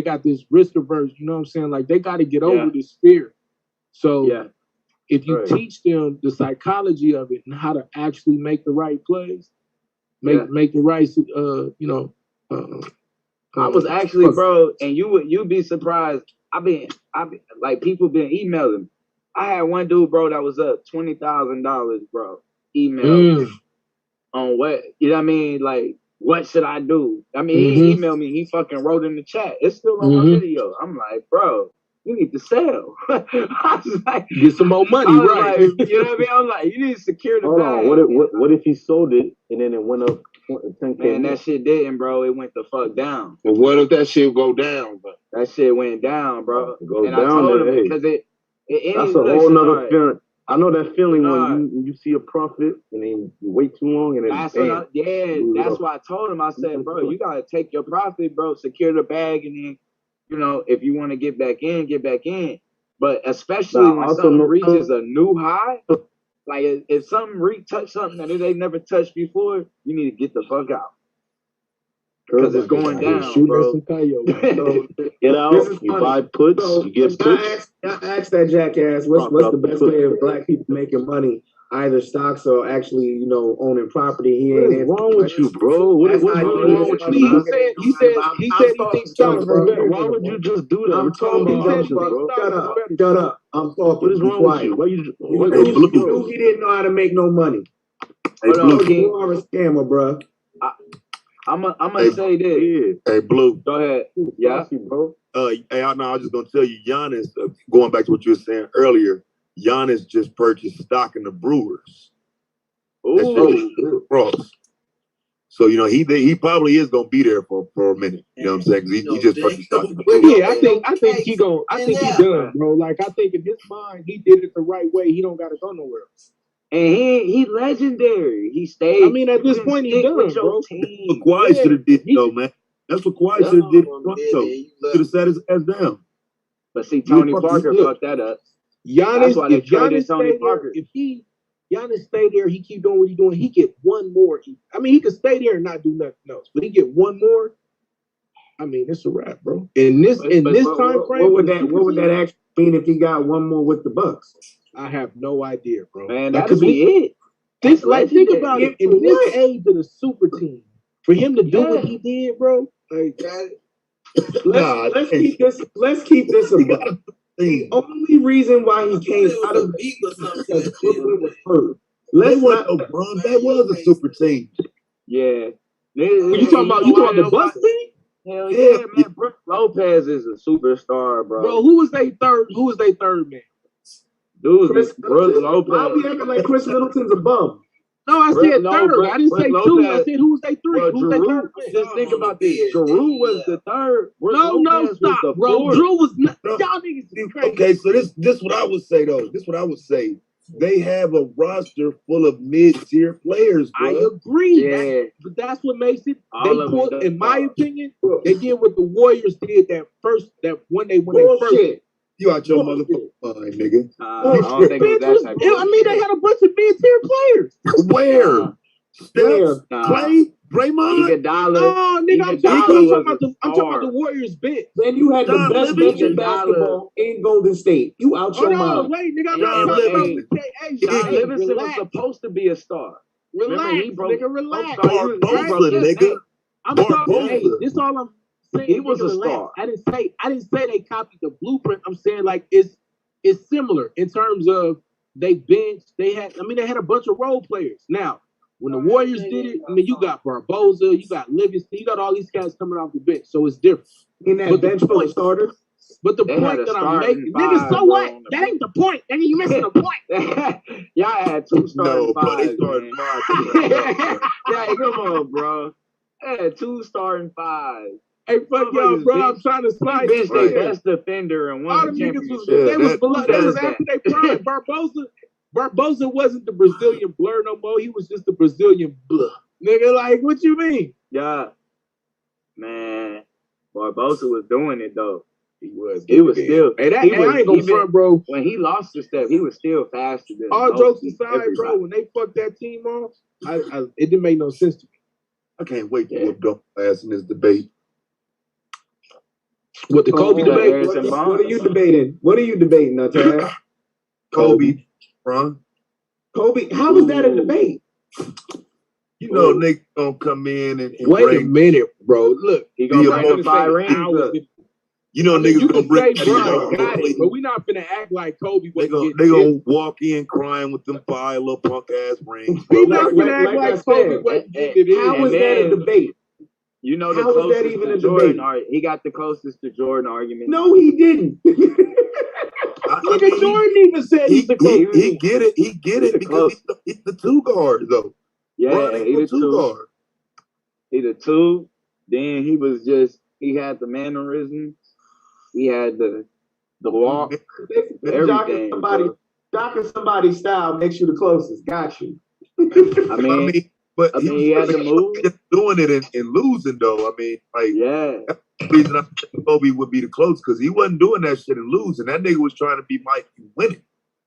got this risk averse. You know what I'm saying? Like they got to get over this fear. So if you teach them the psychology of it and how to actually make the right plays. Make the right, I was actually, bro, and you'd be surprised. I've been like people been emailing me. I had one dude, bro, that was up $20,000, bro. Email on what, you know what I mean? Like, what should I do? I mean, he emailed me. He fucking wrote in the chat. It's still on my video. I'm like, bro, you need to sell. I was like, get some more money, right? Like, you know what I mean? I'm like, you need to secure the bag. What if he sold it and then it went up 10K? Man, that shit didn't, bro. It went the fuck down. But what if that shit go down, bro? That shit went down, bro. It goes and down I told him there, because that's a whole nother feeling. I know that feeling when you see a profit and then you wait too long and then that's why I told him. I said, bro, you gotta take your profit, bro, secure the bag, and then, you know, if you want to get back in, get back in. But especially when something reaches a new high, like if something touch something that they never touched before, you need to get the fuck out. Because it's going down, bro. Get out, you buy puts, you get puts. I asked that jackass, what's the best way of black people making money? Either stocks or actually, you know, owning property. What is wrong with you, bro? What's wrong with you? He said he thinks stocks are better. Why would you just do that? We're talking about options, bro. Shut up. I'm talking. What is wrong with you? Why you he didn't know how to make no money. You are a scammer, bro. I'm gonna say this. Hey, Blue. Go ahead. Yeah, bro. I was just gonna tell you, Giannis. Going back to what you were saying earlier, Giannis just purchased stock in the Brewers. So you know he probably is gonna be there for a minute. You know what I'm saying? 'Cause he just purchased stock in the Brewers. Yeah, I think he done, bro. Like I think in his mind he did it the right way. He don't gotta go nowhere else. And he legendary. He stayed. I mean, at this point, he done, bro. That's what Kawhi should have did, though, man. That's what Kawhi should have did. Should have sat his ass down. But see, Tony Parker fucked that up. Giannis stay there, he keep doing what he's doing. He get one more. I mean, he could stay there and not do nothing else, but he get one more. I mean, it's a wrap, bro. In this time frame, what would that actually mean if he got one more with the Bucks? I have no idea, bro. Man, that could be it. Think about it. In this age of the super team, for him to do what he did, bro. Like, let's keep this a buck. The only reason why he came out of the league was because Brooklyn was hurt. That was a super team. Yeah. You talking about the Bucks team? Hell yeah, man. Brook Lopez is a superstar, bro. Bro, who was their third man? Dude, Brook Lopez. Why are we acting like Chris Middleton's a bum? No, I said third. I didn't say two. I said who's they three? Well, Who's they third? Just think about this. Giroux was the third. No, stop, bro. Drew was not. Y'all niggas is crazy. Okay, so this what I would say though. This what I would say. They have a roster full of mid-tier players, bro. I agree. Yeah. But that's what makes it. All They of pulled, them in my opinion, they did what the Warriors did that when they first. You out your motherfucking mind, nigga. I don't think it was that type of I mean, they had a bunch of mid-tier players. Where? Steph, Clay, Draymond. Iguodala. Oh, nigga, I'm talking about the Warriors bench. Then you had the John best Livingstone. bench in basketball in Golden State. You out your mind. Wait, nigga, I'm John not talking about Livingstone. John Livingston was relax. supposed to be a star. Relax, Remember, he broke. nigga, relax. Barbosa, nigga. I'm talking. Barbosa. Hey, this all I'm saying. He was nigga, a relax. star. I didn't say they copied the blueprint. I'm saying like it's similar in terms of they benched. They had a bunch of role players. Now, when the Warriors did it, I mean, you got Barbosa, you got Livingston, you got all these guys coming off the bench, so it's different. In that bench full of starters. But the They point had a that I'm starting making, five, nigga, so bro, what? on the That ain't the point. Nigga, you missing the point. Y'all had two starting No, bro, they fives. started Man. five. Yeah, come on, bro. They had two starting fives. Hey, fuck y'all, bro. I'm trying to slide Bench this their right. best defender and All won them the niggas was championship. they was after they prime. Barbosa wasn't the Brazilian Blur no more. He was just the Brazilian Blur. Nigga, like, what you mean? Yeah. Man, Barbosa was doing it, though. He was still. Hey, I ain't gonna front, bro. When he lost the step, he was still faster than All most jokes aside, everybody. bro, when they fucked that team off, it didn't make no sense to me. I can't wait to whoop Dump ass in this debate. What, the Kobe debate? Harrison What Barnes. are you debating? What are you debating, Taz? Kobe, Ron. Kobe, how was that a debate? You know, Nick gonna come in and Wait a bring. minute, bro. Look, He gonna Be a bring more the 5 rings up. You know, niggas you gonna can bring. say Bron got it, but we not finna act like Kobe They wasn't gonna getting walk in crying with them 5 little punk ass rings. We bro. not finna act like I like Kobe said, wasn't getting it How in. was that a debate? You know the How was that closest even to a Jordan. debate? He got the closest to Jordan argument. No, he didn't. Nigga, Jordan even said he's the he closest. get it. He get it because he's the 2 guard though. Yeah, Bron ain't he no the 2 two. guard. He the 2. Then he had the mannerisms. He had the walk. Everything. Jocking somebody's style makes you the closest. Got you. I mean, he had the move. Just doing it and losing though. I mean, like, yeah. that's the reason I think Kobe would be the close because he wasn't doing that shit and losing. That nigga was trying to be Mike and winning.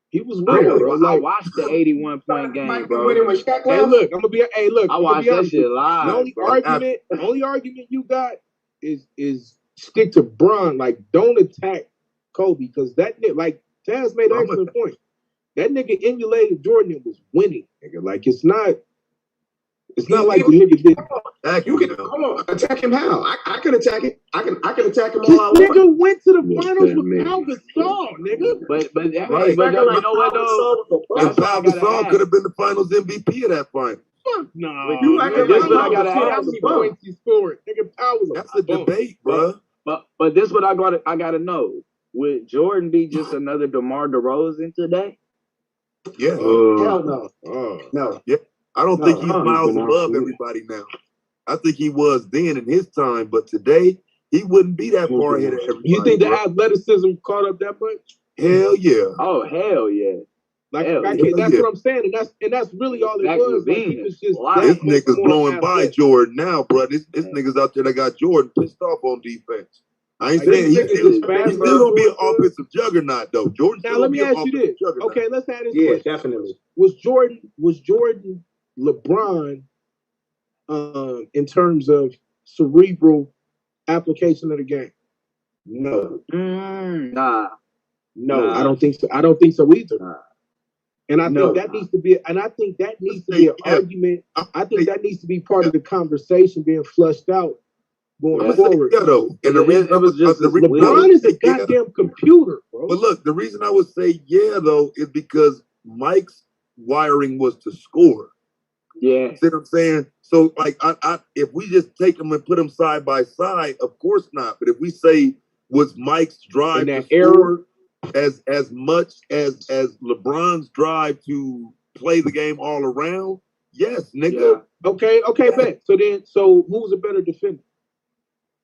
He was winning, bro. I watched the 81-point game, bro. Winning with Shaq Hey, left. look, I'm gonna be. Hey, look, I watched that shit live. The only argument you got is stick to Bron. Like, don't attack Kobe because that nigga, like Taz made an excellent point. That nigga emulated Jordan and was winning, nigga. Like, it's not like the nigga did. You can come on, attack him how? I can attack it. I can attack him This all I want. nigga went to the finals with Pau Gasol, nigga. But you Right. know what though? And Pau Gasol could have been the Finals MVP of that final. Fuck no. You like But this what I gotta How ask. many points he scored? Nigga, Pau was That's a debate, bro. But this what I gotta know. Would Jordan be just another DeMar DeRozan today? Yeah. Hell no. No. Yeah. I don't think he's No, miles above everybody now. I think he was then in his time, but today he wouldn't be that far ahead of everybody. You think the bro. athleticism caught up that much? Hell yeah. Oh hell yeah. Like, Hell that's yeah. what I'm saying, and that's really all it Zach was. Like, he Levine was is just wild. This that much nigga's more blowing by athletic. Jordan now, bro. This nigga's out there that got Jordan pissed off on defense. I ain't Like, saying this he's nigga's still fast, gonna be an bro. offensive juggernaut though. Jordan Now still let gonna me be an ask you offensive this. juggernaut. Okay, let's have this Yeah, question. definitely. Was Jordan LeBron in terms of cerebral application of the game? No. Nah. No. I don't think so. I don't think so either. Nah. And I No. think that needs to be. And I think that needs to be an argument. I think that needs to be part of the conversation being flushed out going forward. Yeah, though. And the reason it was just LeBron is a goddamn computer, bro. But look, the reason I would say yeah though is because Mike's wiring was to score. Yeah. See what I'm saying? So like, I if we just take them and put them side by side, of course not. But if we say was Mike's drive In to that score as much as LeBron's drive to play the game all around, Yes, nigga. Yeah. Okay, bet. So who's a better defender?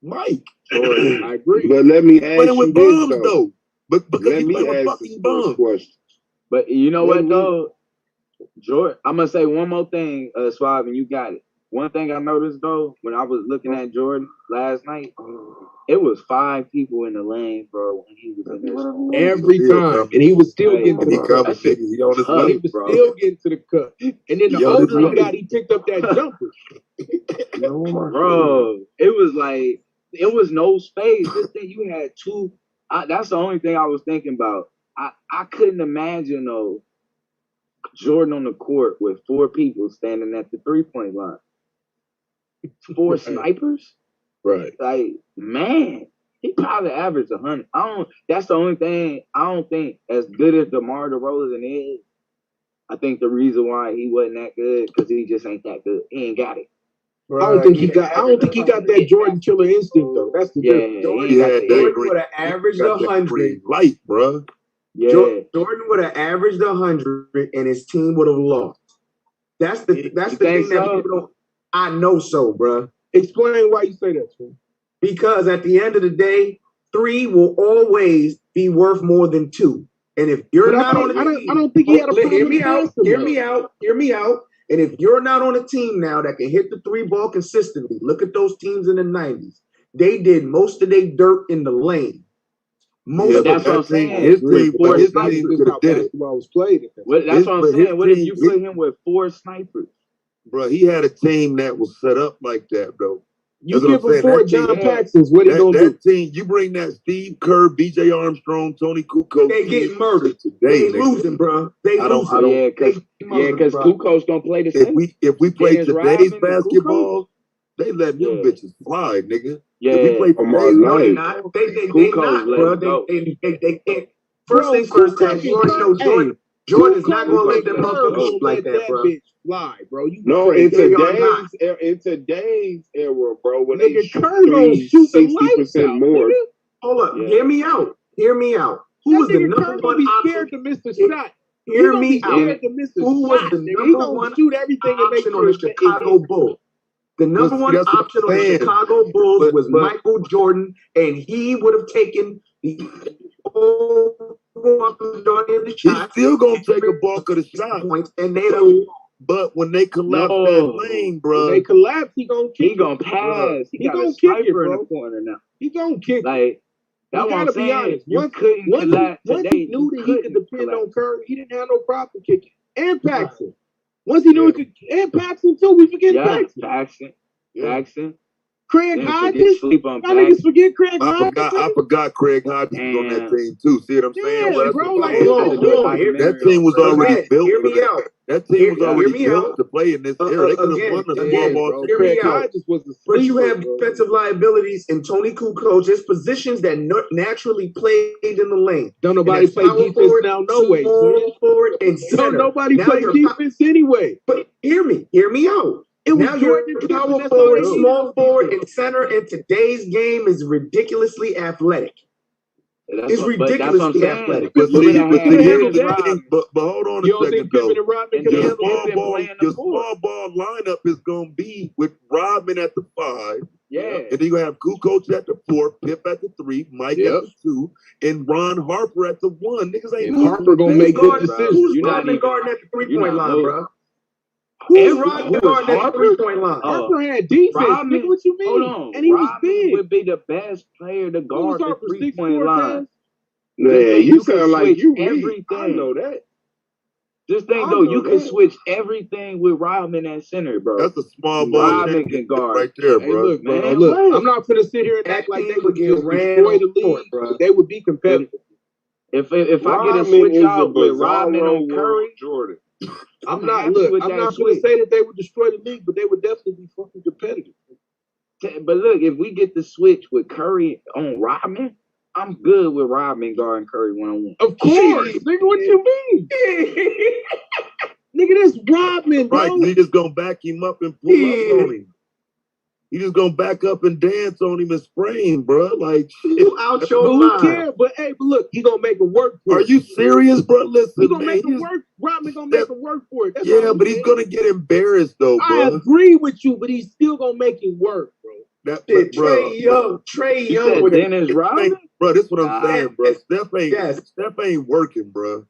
Mike. Jordan. I agree. But let me ask Playing you with this bums though. But because let he me playing with ask fucking this bums. question. But you know what though, Jordan? I'm gonna say one more thing, Suave, and you got it. One thing I noticed though, when I was looking at Jordan last night, it was 5 people in the lane, bro, when he was in there. Every time. And he was still getting to the cut. That shit he on his He way, was bro. still getting to the cut. And then the older he got, he picked up that jumper. Bro, it was like, it was no space. This thing, you had 2. That's the only thing I was thinking about. I couldn't imagine, though, Jordan on the court with 4 people standing at the 3-point line. 4 snipers? Right. Like, man, he probably averaged 100. That's the only thing. I don't think, as good as DeMar DeRozan is, I think the reason why he wasn't that good, because he just ain't that good. He ain't got it. I don't think he got that Jordan killer instinct though. That's the difference. Jordan would have averaged 100. Light, bro. Yeah. Jordan would have averaged 100 and his team would have lost. That's the thing that people don't. I know so, bro. Explain why you say that, man. Because at the end of the day, 3 will always be worth more than 2. And if you're not on a team, I don't think he had a problem. Hear me out. And if you're not on a team now that can hit the 3 ball consistently, look at those teams in the 90s. They did most of their dirt in the lane. That's what I'm saying. His team could have did it. Was played. That's what I'm saying. What if you put him with 4 snipers? Bro, he had a team that was set up like that, bro. You give him 4 John Paxsons, what he gonna do? That team, you bring that Steve Kerr, B.J. Armstrong, Tony Kukoc. They getting murdered. Today, they losing, bro. They losing. Yeah, because Kukoc's gonna play the same. If we play today's basketball, they let them bitches fly, nigga. Yeah, if we play they not, bro. They can't. First things first, you already know Jordan. Jordan's not gonna let them motherfuckers like that, bro. Lie, bro. No, in today's era, bro, when they shoot 60% more. Hold up, hear me out. Who was the number one option to miss the shot? Hear me out. Who was the number one option on the Chicago Bulls? The number one option on the Chicago Bulls was Michael Jordan, and he would have taken the He's still gonna take a bulk of the shot. And they but when they collapse that lane, bro, they collapse. He gonna kick. He gonna pass. He gonna kick it, bro. In the corner now. He gonna kick. Like that. Gotta be honest. Once he knew that he could depend on Curry, he didn't have no problem kicking. And Paxson. Once he knew he could, and Paxson too. We forget Paxson. Paxson. Craig Hodges. I niggas forget Craig Hodges. I forgot Craig Hodges was on that team too. See what I'm saying? Yeah, bro, that team was already built. Hear me out. That team was already built to play in this era. They could have won the small ball. Craig Hodges was the but you have defensive liabilities in Tony Kukoc, just positions that naturally played in the lane. Don't nobody play defense now, no way. Forward and center. Don't nobody play defense anyway. But hear me out. Now you're power forward, small forward, and center in today's game is ridiculously athletic. It's ridiculously athletic. But hold on a second though. Your small ball lineup is gonna be with Rodman at the 5. Yeah. And then you're gonna have Kukoc at the 4, Pip at the 3, Mike at the 2, and Ron Harper at the 1. Niggas ain't Harper gonna make good decisions. Who's Rodman guarding at the 3-point line, bro? Who's Rodman guarding at the 3-point line? Harper had defense. Rodman, what you mean? Hold on. And he was Rodman big. would be the best player to guard the 3-point line. Yeah, you sound like you everything. I know that. Just think though, you can switch everything with Rodman at center, bro. That's a small ball. Rodman can guard right there, bro. Hey, look, bro. Look, I'm not gonna sit here and act like they would just destroy the league, bro. They would be competitive. If I get a switch out with Rodman on Curry, Jordan. I'm not gonna say that they would destroy the league, but they would definitely be fucking competitive. But look, if we get the switch with Curry on Rodman, I'm good with Rodman guarding Curry 1-on-1. Of course, nigga. What you mean? Nigga, this Rodman, bro. Right, he just gonna back him up and pull up on him. He just gonna back up and dance on him and spray him, bro. Like, you out your Who mind. cares? But hey, but look, he gonna make him work for Are it. you serious, bro? Listen, He gonna man. make him work. Rodman gonna make him work for it. That's Yeah, all but I'm he's saying. gonna get embarrassed though, I bro. agree with you, but he's still gonna make him work, bro. That, Shit, bro, Trey You Young said with it. Dennis Rodman? bro, this what I'm Nah. saying, bro. Steph ain't working, bro.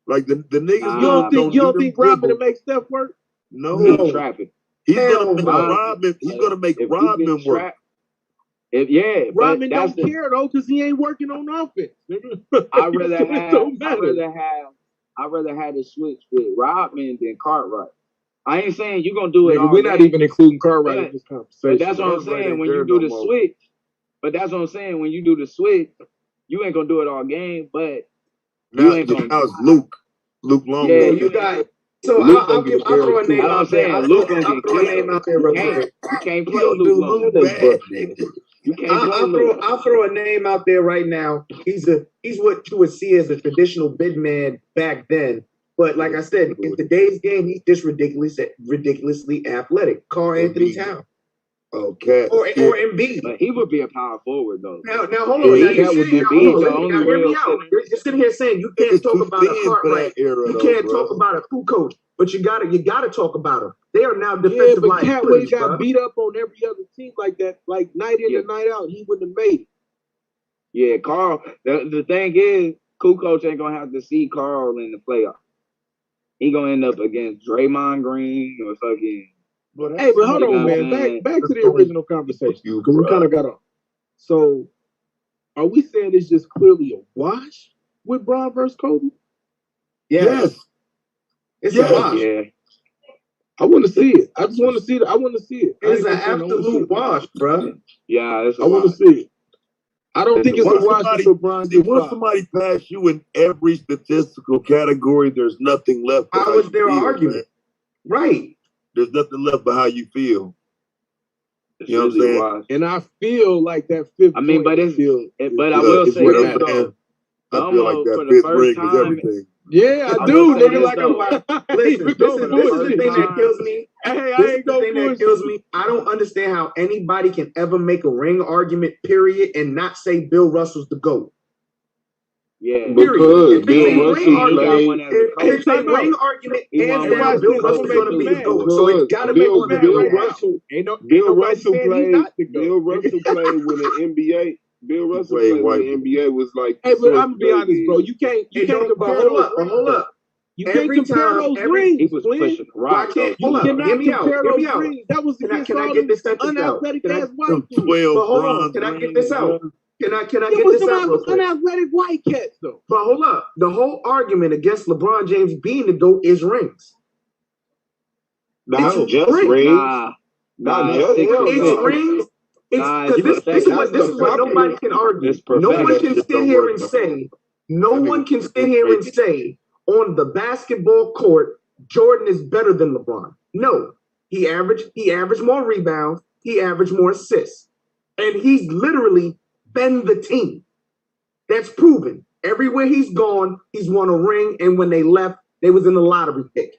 Like the niggas Nah, You don't think do them Rodman dribbles. to make Steph work? No, He's trapping. he's Hell gonna make no. Rodman. He's gonna make If he Rodman gets work. trapped, yeah, but Rodman that's don't care though, because he ain't working on offense. I'd rather So it have don't matter. I'd rather have the switch with Rodman than Cartwright. I ain't saying you're gonna do it Nigga, all we're not game, even including Cartwright but, in this but conversation. that's what I'm Everybody saying. ain't When there you do no the more. switch, but that's what I'm saying. When you do the switch, you ain't gonna do it all game, but you Now, ain't gonna. now it's Luke Long. Yeah, So you got. So Luke I'll gonna get throw a embarrassed name too. That's what I'm out there. saying. I'll Luke throw gonna get a name killed. out there real quick. You can't He play gonna do Luke Long. Luke bad, nigga. You can't play Luke. I'll throw a name out there right now. He's what you would see as a traditional big man back then. But like I said, in today's game, he's just ridiculously athletic. Carl Anthony Towns. Okay. Or Embiid. But he would be a power forward though. Now hold on. Yeah, Now that you would be hold on. the only Now hear me real out. center. You're sitting here saying you can't Niggas talk too about a thin for that Cartwright. era, You though, can't bro. talk about a Kukoc, but you gotta talk about them. They are now Yeah, defensive but Cat would liabilities, have got bro. beat up on every other team like that, like night in and night out. He wouldn't have made it. Yeah, Carl. The thing is, Kukoc ain't gonna have to see Carl in the playoffs. He gonna end up against Draymond Green or fucking. Hey, but hold You know on, what I'm man. saying? Back to the original conversation because we kind of got off. So, are we saying it's just clearly a wash with Bron versus Kobe? Yes. It's a wash. Yeah. I want to see it. I just want to see it. I want to see it. It's an absolute wash, bro. Yeah, it's a I want to wash. see it. I don't think it's a Once wash somebody, until Bron see, gets once fired. somebody pass you in every statistical category, there's nothing left. But How how is you there an feel, argument? man. Right. There's nothing left but how you feel. It's You know what I'm really saying? wash. And I feel like that fifth. I mean, but point but I will is say what this matters. though. I feel like Dumbo, that for the fifth first ring is time. everything. Yeah, I I do, will say nigga. this Like though. Listen, But this is don't the thing that bullshit. kills me. Hey, I This is ain't the gonna thing that bullshit. kills me. I don't understand how anybody can ever make a ring argument, period, and not say Bill Russell's the GOAT. Yeah. Because If it's a Bill ring Russell argument, played. if it's a ring argument, He hands won down, one Bill with Russell's Kobe, going to be the too. GOAT. So it's got to make Bill on that Bill right now. Russell Ain't Bill nobody Russell saying he's played. not the GOAT. Bill Russell played when the NBA. Bill Russell Played played when white the NBA was like. Hey, but source I'm gonna be honest, bro. You can't But compare hold those up, rings. hold though. up. You can't Every compare time, those He rings, was Flynn. pushing Why rock though. can't You hold up? cannot Hear me out. compare Hear me those out. rings. That was against Can I all get them this sentence out? unathletic Can I, ass white Them dudes. 12 but hold on. bronze Can I get rings, this out? bro. Can I There get was this some out real quick? unathletic white cats though. But hold up. The whole argument against LeBron James being the GOAT is rings. Not It's just rings. rings. Nah, Not nah, just it's hell It's no. rings. It's Nah, because it's this is perfection. what nobody can argue. It's No None of one that can shit sit don't here work and no more. say, no That one nigga can fifth sit here and grade. say on the basketball court, Jordan is better than LeBron. No, he averaged more rebounds, he averaged more assists, and he's literally been the team. That's proven. Everywhere he's gone, he's won a ring, and when they left, they was in the lottery pick.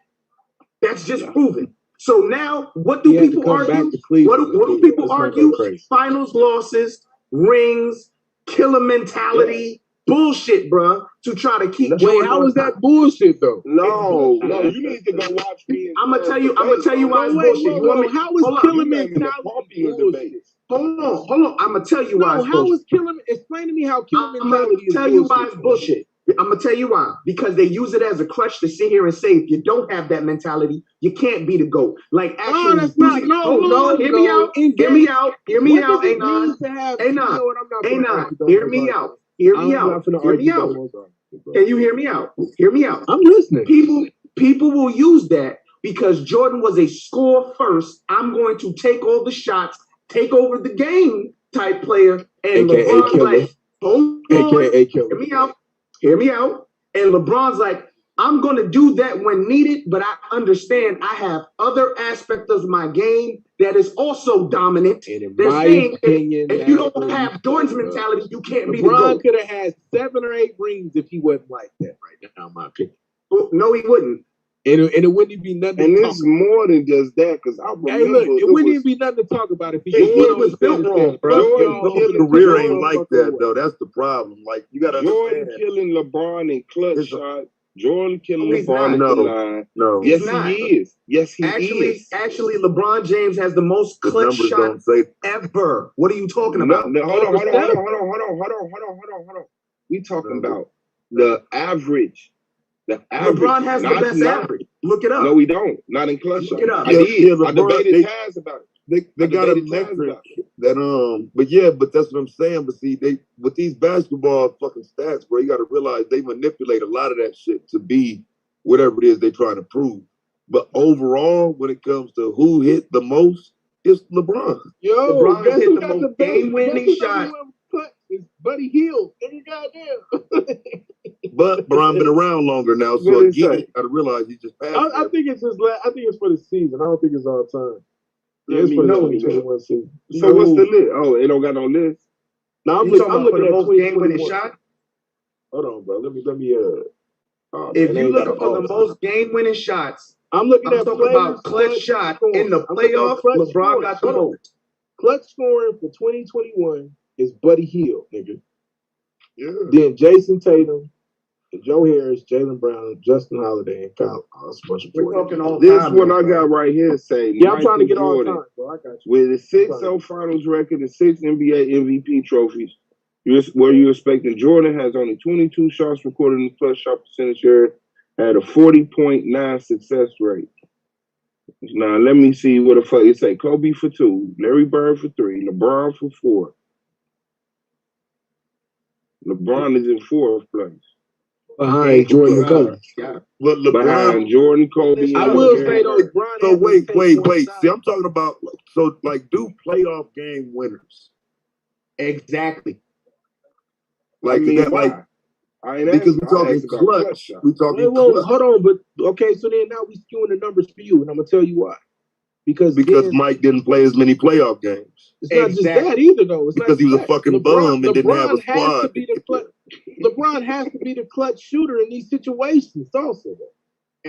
That's just proven. So now, what do He had to people come back argue? to Cleveland. What do people Let's not argue? go crazy. Finals losses, rings, killer mentality, bullshit, bruh, to try to keep Wait, Jordan how on is top. that bullshit though? No, you need to go watch me. I'm gonna tell you why it's bullshit. You want me? How is Hold up. killer You naming the mentality popular bullshit? debate. Hold on. I'm gonna tell you why No, it's how bullshit. is killer? Explain to me how killer I'm gonna mentality is tell you why bullshit. it's bullshit. I'm gonna tell you why. Because they use it as a crutch to sit here and say, if you don't have that mentality, you can't be the GOAT. Like actually, that's not. No. Hear me out. Hear me out. Hear me What out. does it Anon. mean to have? Anon. You know what? I'm not gonna Anon. argue. Hear me out. Hear me I'm out. not gonna Hear me argue. out. Those arguments, bro. Can you hear me out? Hear me out. I'm listening. People will use that because Jordan was a score first. I'm going to take all the shots, take over the game type player, and AKA LeBron's killer. like, hold on, AKA killer. hear me out. And LeBron's like, I'm going to do that when needed, but I understand I have other aspects of my game that is also dominant. They're my saying opinion, if you that's don't where have you Jordan's fucked up. mentality, you can't be the LeBron GOAT. could have had 7 or 8 rings if he wasn't like that right now, in my opinion. No, he wouldn't. And it wouldn't even be nothing And to talk it's more than just that, because I remember Hey, look, it wouldn't even be nothing to talk about if he was built wrong, bro. Jordan Career ain't like that though. That's the problem. Like you gotta Jordan understand. killing LeBron in clutch shot. Jordan killing No, he's LeBron not. at the line. No. Yes, He's not. he is. Yes, he is. Actually, LeBron James has the most clutch shots ever. What are you talking about? Hold on. We talking about the average. The average. LeBron has the best average. Look it up. No, we don't. Not in clutch Look shot. it up. I did. I LeBron, debated Taz about it. They got a metric that but that's what I'm saying. But see, they with these basketball fucking stats, bro, you got to realize they manipulate a lot of that shit to be whatever it is they're trying to prove. But overall, when it comes to who hit the most, it's LeBron. Yo, LeBron guess hit who the got most the game-winning shot. It's Buddy Hield. Nigga, goddamn. But Bron been around longer now, so What did it again, say? you got to realize he just passed. I think it's just. I think it's for the season. I don't think it's all time. Yeah, Let it's me for the know. 2021 season. So what's the list? Oh, it don't got no list. No, I'm You talking looking about for the at most game-winning 2021. shot? Hold on, bro. Let me. If you looking for the most game-winning shots, I'm looking I'm at talking players, about clutch shot in the I'm looking at playoff. clutch LeBron scoring. got the Hold on. most. Clutch scoring for 2021 is Buddy Hield, nigga. Yeah. Then Jason Tatum, Joe Harris, Jaylen Brown, Justin Holiday, and Kyle. We're talking all This time. one though, I bro. got right here say Yeah, I'm trying to Michael get all Jordan time, bro. I got you. with a 6-0 finals record and 6 NBA MVP trophies. Where you expecting Jordan has only 22 shots recorded in the clutch shot percentage here at a 40.9 success rate. Now let me see what the fuck it say. Kobe for 2, Larry Bird for 3, LeBron for 4. LeBron is in 4th place. Behind Jordan and Kobe. But LeBron, Behind Jordan, Kobe, I and will Larry say though, Bird. Bron. So wait. See, I'm talking about do playoff game winners. Exactly. Like I mean, that, why? like I ain't because asking, we're I talking asked about clutch. shot. We talking Well, clutch. hold on, but okay. So then now we skewing the numbers for you, and I'm gonna tell you why. Because then, Mike didn't play as many playoff games. it's not just that either, though. It's Because not he was just a that. fucking bum and didn't have a LeBron has squad. to be the clutch. LeBron has to be the clutch shooter in these situations, also. Though.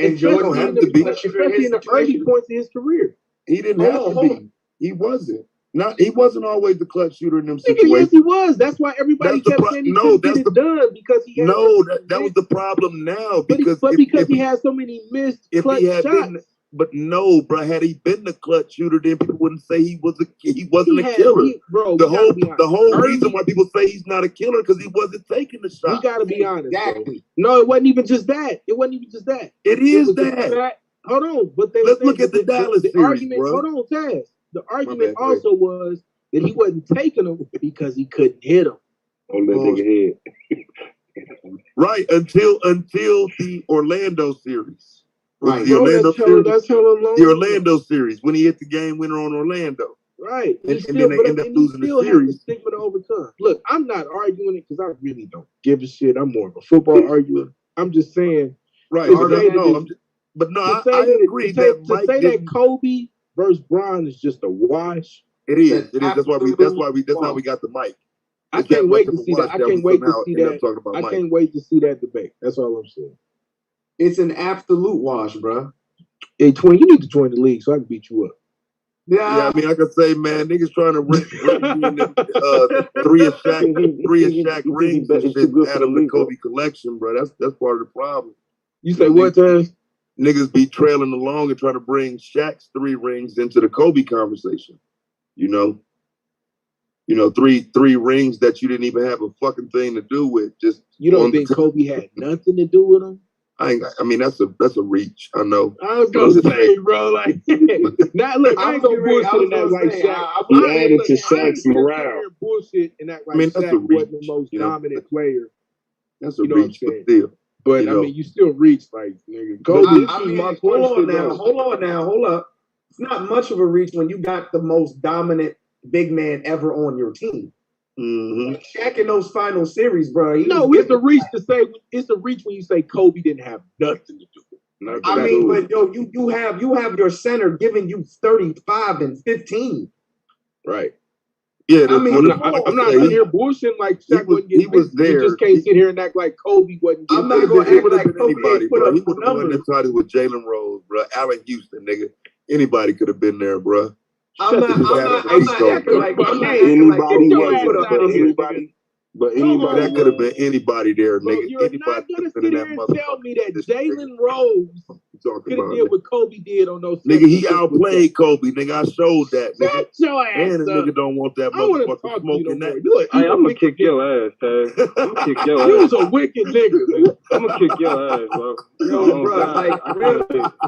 And Jordan don't have to be. Especially in the early points of his career. He didn't have to be. He wasn't. He wasn't always the clutch shooter in them Nigga, situations. yes, he was. That's why everybody kept saying he couldn't get it done because he had that was the problem now. Because because he had so many missed clutch shots. But no, bro. Had he been the clutch shooter, then people wouldn't say he wasn't a killer. The whole reason why people say he's not a killer because he wasn't taking the shot. We gotta be honest. Exactly. No, it wasn't even just that. It is that. Hold on, but let's look at the Dallas series, argument. bro. Hold on, Taz. The argument also was that he wasn't taking them because he couldn't hit them. On that nigga head. Right until the Orlando series. Right. The Orlando series. That's hella long. The Orlando series when he hit the game winner on Orlando. Right. And then they end up losing the series. Stigma to overcome. Look, I'm not arguing it because I really don't give a shit. I'm more of a football arguer. I'm just saying. Right. I agree that Kobe versus Bron is just a wash. It is. That's why we got the mic. I can't wait to see that. I can't wait to see that. I can't wait to see that debate. That's all I'm saying. It's an absolute wash, bro. Hey, Twin, you need to join the league so I can beat you up. Yeah, I mean, I could say, man, niggas trying to rip three of Shaq rings and shit out of the Kobe collection, bro. That's part of the problem. You say what, Taz? Niggas be trailing along and trying to bring Shaq's 3 rings into the Kobe conversation. You know, 3 rings that you didn't even have a fucking thing to do with. Just you don't think Kobe had nothing to do with them? I mean, that's a reach. I know. I was gonna say, bro, like, not look. I ain't gonna bullshit in that like Shaq. You added to Shaq's morale. Bullshit and act like Shaq wasn't the most dominant player. That's a reach, but still. But I mean, you still reach like nigga. Kobe. Hold up. It's not much of a reach when you got the most dominant big man ever on your team. Mm-hmm. Shaq in those final series, bro. It's a reach to say. It's a reach when you say Kobe didn't have nothing to do with it. I mean, but yo, you have your center giving you 35 and 15. Right. Yeah, I mean, I'm not sitting here bullshitting like Shaq wasn't getting. He was there. You just can't sit here and act like Kobe wasn't getting. I'm not gonna act like anybody, bro. He would have won that title with Jalen Rose, bro. Allen Houston, nigga. Anybody could have been there, bro. I'm not acting like anybody. But anybody that could have been anybody there, Bro, nigga. you're not gonna sit here and tell me that Jalen Rose could have did what Kobe did on those. Nigga, he outplayed Kobe, nigga. I showed that, nigga. Shut your ass And the up. nigga don't want that I wanna motherfucker talk to smoking you that. Hey, I'm gonna kick your ass, Taz. I'm gonna kick your ass. You was a wicked nigga, man. I'm gonna kick your ass, bro. Yo, bro,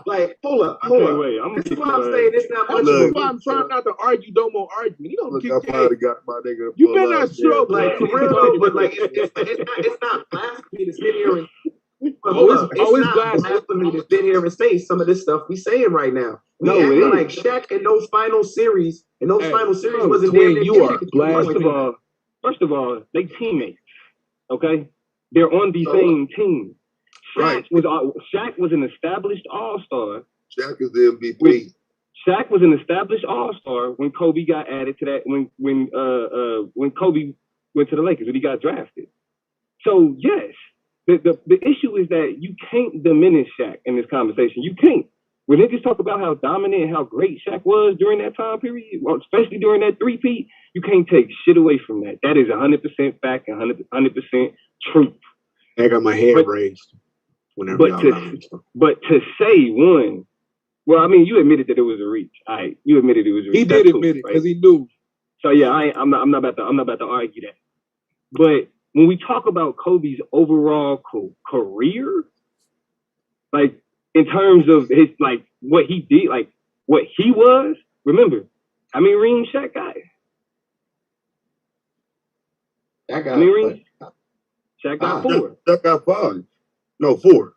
like, hold up. Wait, I'm gonna This kick is why your I'm ass. saying it's not much Look, of a Why I'm trying not to argue no more argument. You don't Look, kick I your probably got my nigga. You pull better up, not show up like for real though, but like it's not blasphemy to sit here and it's not blasphemy to sit here and say some of this stuff we saying right now. We acting like Shaq in those final series, wasn't Twin, damn you are First of all, they teammates. Okay, they're on the same team. Shaq was an established all-star. Shaq is the MVP. Shaq was an established all-star when Kobe got added to that. When Kobe went to the Lakers, when he got drafted. So yes, the issue is that you can't diminish Shaq in this conversation. You can't. When niggas talk about how dominant and how great Shaq was during that time period, especially during that three-peat, you can't take shit away from that. That is 100% fact and 100% truth. I got my hand raised whenever but to say one, well, I mean, you admitted that it was a reach. All right, you admitted it was a reach. He did admit it because he knew. So yeah, I'm not about to argue that. But when we talk about Kobe's overall career, like in terms of his what he did, like what he was, remember, how many rings Shaq got? Shaq got 4. Shaq got 5. No, 4.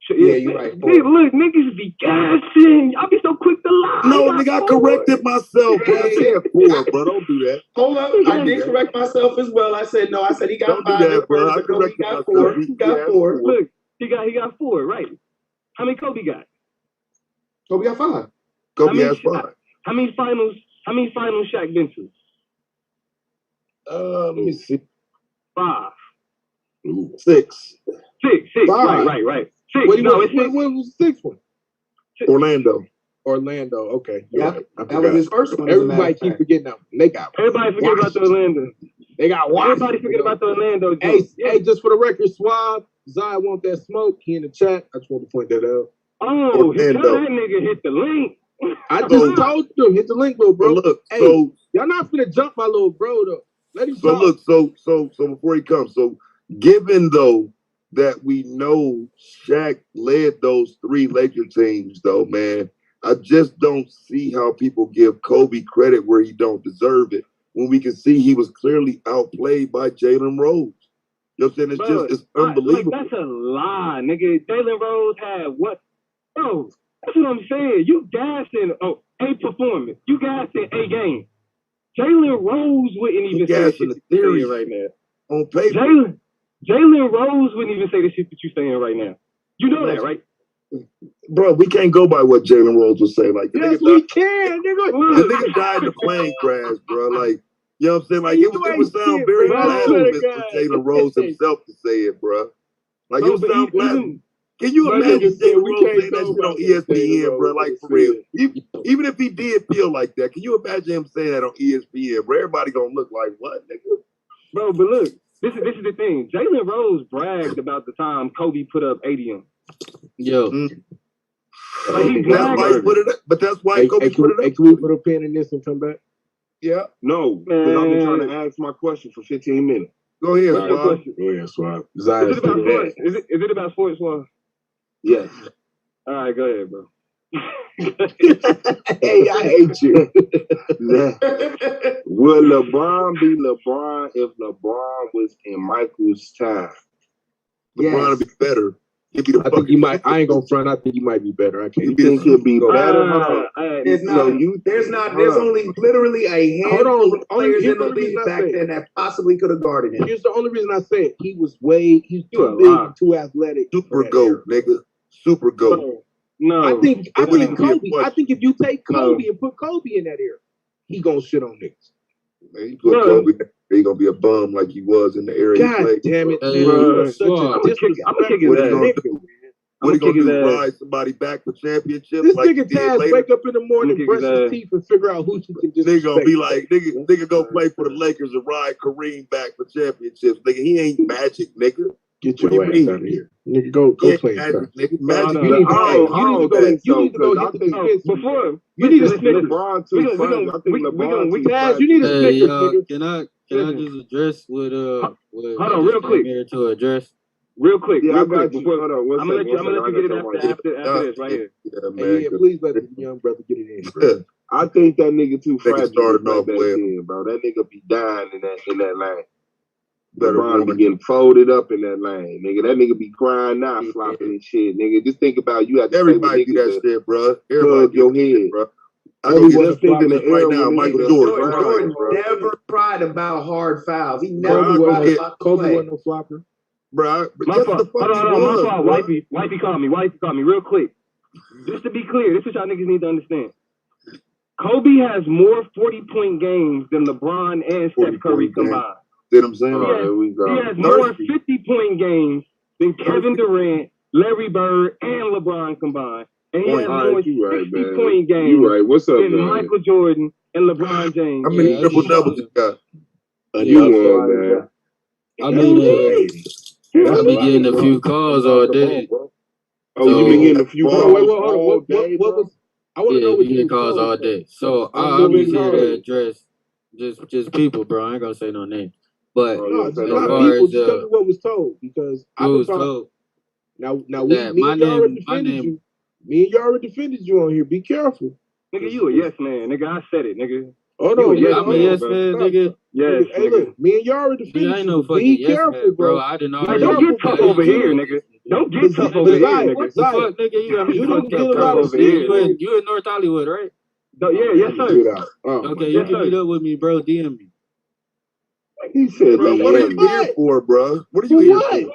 Yeah, you're right. Look, niggas be gassing. Y'all be so quick to lie. No, nigga, I corrected myself, bro. I said 4, bro. Don't do that. Hold up. I did correct myself as well. I said no. I said he got 5. Don't do that, bro. I corrected myself. 4. He got 4. Look, he got 4, right? How many Kobe got? Kobe got 5. Kobe has 5. How many finals Shaq been to? Let me see. 5. 6. 6. 6. 5. Right. 6. What was the 6th one? Orlando. Okay. Yeah, that was his first one. Everybody keep forgetting that. They got. Everybody forget about the Orlando. They got Washington. Everybody forget about the Orlando. Hey, just for the record, Suave, Zion want that smoke. He in the chat. I just want to point that out. Oh, tell that nigga hit the link. I just told him hit the link, little bro. Look, hey, so y'all not finna jump my little bro though. Let him so talk. look, so before he comes, so given though that we know Shaq led those 3 Laker teams, though, man, I just don't see how people give Kobe credit where he don't deserve it when we can see he was clearly outplayed by Jalen Rose. You know what I'm saying? It's unbelievable. Like, that's a lie, nigga. Jalen Rose had what? Bro, that's what I'm saying. You gassing A performance. You gassing A game. Jalen Rose wouldn't even say the shit that you're saying right now. On paper. Jalen Rose wouldn't even say the shit that you're saying right now. You know that, right? Bro, we can't go by what Jalen Rose would say. Like, yes, we can, nigga. The nigga died in a plane crash, bro. Like, you know what I'm saying? Like, it would sound very blasphemous for Jalen Rose himself to say it, bro. Like, it would sound blasphemous. Can you imagine Jalen Rose saying that shit on ESPN, bro? Like, for real. Even if he did feel like that, can you imagine him saying that on ESPN, bro? Everybody gonna look like, what, nigga? Bro, but look, this is the thing. Jalen Rose bragged about the time Kobe put up 80 on. Yo. Like, that's why he put it up. But that's why Kobe put it up. Hey, can we put a pin in this and come back? Yeah. No, because I've been trying to ask my question for 15 minutes. Go ahead, What's your Swab. question? Go ahead, Swab. Is it about sports? Is it about sports, Swab? Yes. All right, go ahead, bro. Hey, I hate you. Will LeBron be LeBron if LeBron was in Michael's time? LeBron would be better. He'd be the I think he might. I ain't gonna front. I think he might be better. I can't. You think he'll be better? There's only literally a handful of players in the league back then that possibly could have guarded him. Here's the only reason I say it. He's too big and too athletic. Super GOAT, nigga. Super GOAT. No. I think Kobe. I think if you take Kobe and put Kobe in that era, he gonna shit on niggas. Man, he put Kobe. He gonna be a bum like he was in the area. God damn it, man! Bro. Such a disrespectful nigga. What he gonna do? Ride somebody back for championship? This like nigga Taz wake up in the morning, brush his teeth, and figure out who he can just. Nigga gonna be like, nigga go play for the Lakers and ride Kareem back for championships. Nigga, he ain't Magic, nigga. Get your ass out of here, nigga. Go play Magic, nigga. Magic. You need to go hit the Snickers before. You need a Snickers. Taz, you need a Snickers, nigga. Can I just address what hold on, real quick. Here to address. Real quick, Yeah, real I got quick. you. Before, Hold on, I'm gonna let you get it after this right here. Hey, please let the young brother get it in, bro. I think that nigga too fragile started off back well. then, bro. That nigga be dying in that lane. LeBron be getting folded up in that lane, nigga. That nigga be crying now, flopping and shit, nigga. Just think about you have to everybody do that shit, bro. Everybody your head, bro. I go just thinking the right now, Michael Jordan. Jordan never cried about hard fouls. He never Bro, cried about the Kobe play. wasn't no flopper. Bro, My fault. Hold on, my fault. Wifey called me real quick. Just to be clear, this is what y'all niggas need to understand. Kobe has more 40-point games than LeBron and Steph Curry combined. See what I'm saying? He has more 50-point games than Kevin Durant, Larry Bird, and LeBron combined. And he has more 60-point games You right. What's up, than man? Michael Jordan and LeBron James. How many triple doubles you got? You won, man. I mean, I've been getting a few calls all day. Oh, you been getting a few calls Wait, hold on. What was? I want to know what you you get calls all day. So I'm just here to address just people, bro. I ain't gonna say no names. But No, as not far people. as Just tell me what was told, because I was was told. Now, that me my and you already name- my defended name- you. Me and you already defended you on here. Be careful. Nigga, you a yes man. Nigga, I said it, nigga. Hold You on, a yes I'm a man, yes bro. man, nigga. Yes, Hey, look, me and you already Nigga, defended I ain't you. no fucking Be yes careful, man, bro. I didn't Now, already. don't get tough over here, nigga. Don't get tough over here, nigga. What the fuck, nigga? You got me You fucked didn't up, get a lot bro. of sleep. You in North Hollywood, right? Yeah, yes, sir. Okay, you can meet up with me, bro. DM me. He said, Bro, what are you here for, bro? What are you here for?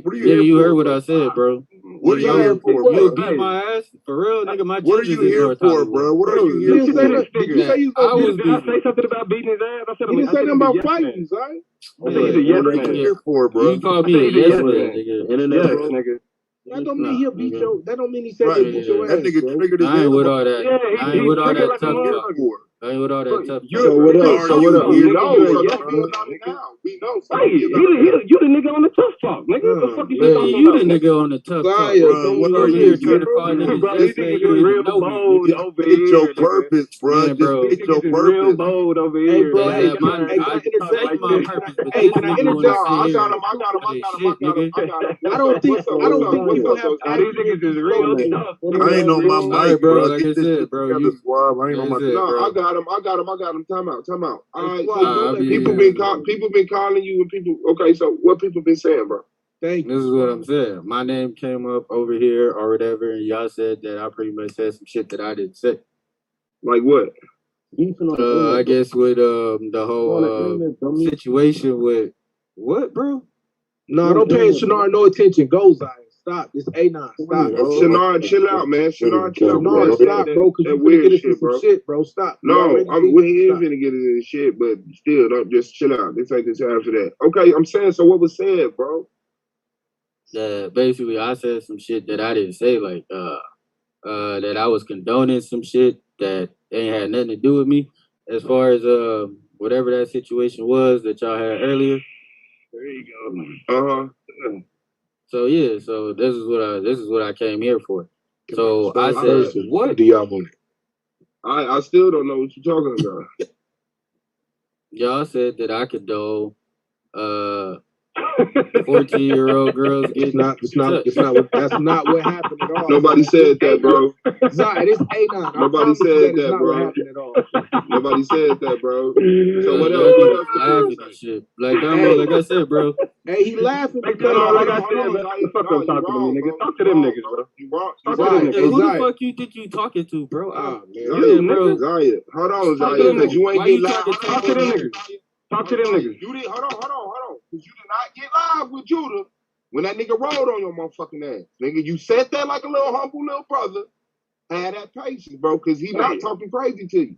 What are you here Nigga, you for, heard what bro? I said, bro. What are you here for, You bro? beat my ass? For real, nigga, my What are gym is you in here North for, Hollywood. bro? What are you You here didn't say for? that. Did you say you was I gonna was Did I say something about beating his ass? I said You didn't say I said nothing he's a about yes fighting, man. right? I said he's a yes What are you man. here for, bro? You called I me said a he's a yes yes man, man. nigga. Yes, bro. nigga. That don't mean he'll beat your. That don't mean he said Right. he'll beat your That ass, nigga bro. triggered his I ain't head. with all that. Yeah, I ain't with all triggered that like a tough talk. motherfucker. I ain't with all that Look, tough you're talk. So what up? Are So you what up? here We know. for, So bro? don't be about it now. We know. So Hey, don't be about it. you the nigga on the tough talk, nigga. What the fuck you Yeah, talking you the about? nigga on the tough talk, Zion, bro. don't You what are over you here trying to here call for? niggas Bro, yes these man. niggas You is don't real even know me, bold nigga. over Get your here, nigga. purpose, bro. Man, Just bro. These get your niggas is real purpose. bold over Hey, here. bro. Yeah, Hey, my, can I I interject? say my purpose, but Hey, this can I nigga wanna interject? sit I here got and him. I got him. I say got him. shit, nigga. I got him. I don't think people have Now these niggas is real tough. I ain't on my All right, mic, bro. bro. Like I Get this said, shit bro. together, Suave. I ain't on Like I my said, No, bro. I got him. Time out. All right, I'll so be people here. been calling you and people. Okay, so what people been saying, bro? Thank you. This is what I'm saying. My name came up over here or whatever, and y'all said that I pretty much said some shit that I didn't say. Like what? I guess with the whole situation with what, bro? No, don't pay Shinar no attention. Go, Zion. Stop. It's A9. Stop, bro. Shinar, chill out, man. Shinar, chill out, bro. Shinar, stop, bro, because you're gonna get into some shit, bro. Stop. No, we ain't finna get into this shit, but still, don't just chill out. This ain't the time for that. Okay, I'm saying, so what was said, bro? Basically I said some shit that I didn't say, like that I was condoning some shit that ain't had nothing to do with me, as far as whatever that situation was that y'all had earlier. There you go. So yeah, so this is what I came here for. So I said, what do y'all want? I still don't know what you're talking about. Y'all said that I condone 14-year-old girls getting that's not what happened at all. Nobody said that, bro. Zion, it's A9. Nobody said that, bro. What happened at all. Nobody said that, bro. So what y'all else? What niggas else? laughing and shit. Like like I said, bro. Hey, he laughing because like I said, bro. Fuck them talking to me, nigga. Talk to them niggas, bro. You wrong. Talk to them Hey, niggas. who the fuck you think you talking to, bro? Zion, bro. Zion. Hold on, Talk to Zion, them because you niggas. ain't Why get you live. talking Talk to them niggas. Talk to them niggas. You did. Hold on. Because you did not get live with Judah when that nigga rolled on your motherfucking ass. Nigga, you sat there like a little humble little brother. Had that patience, bro, because he not talking crazy to you.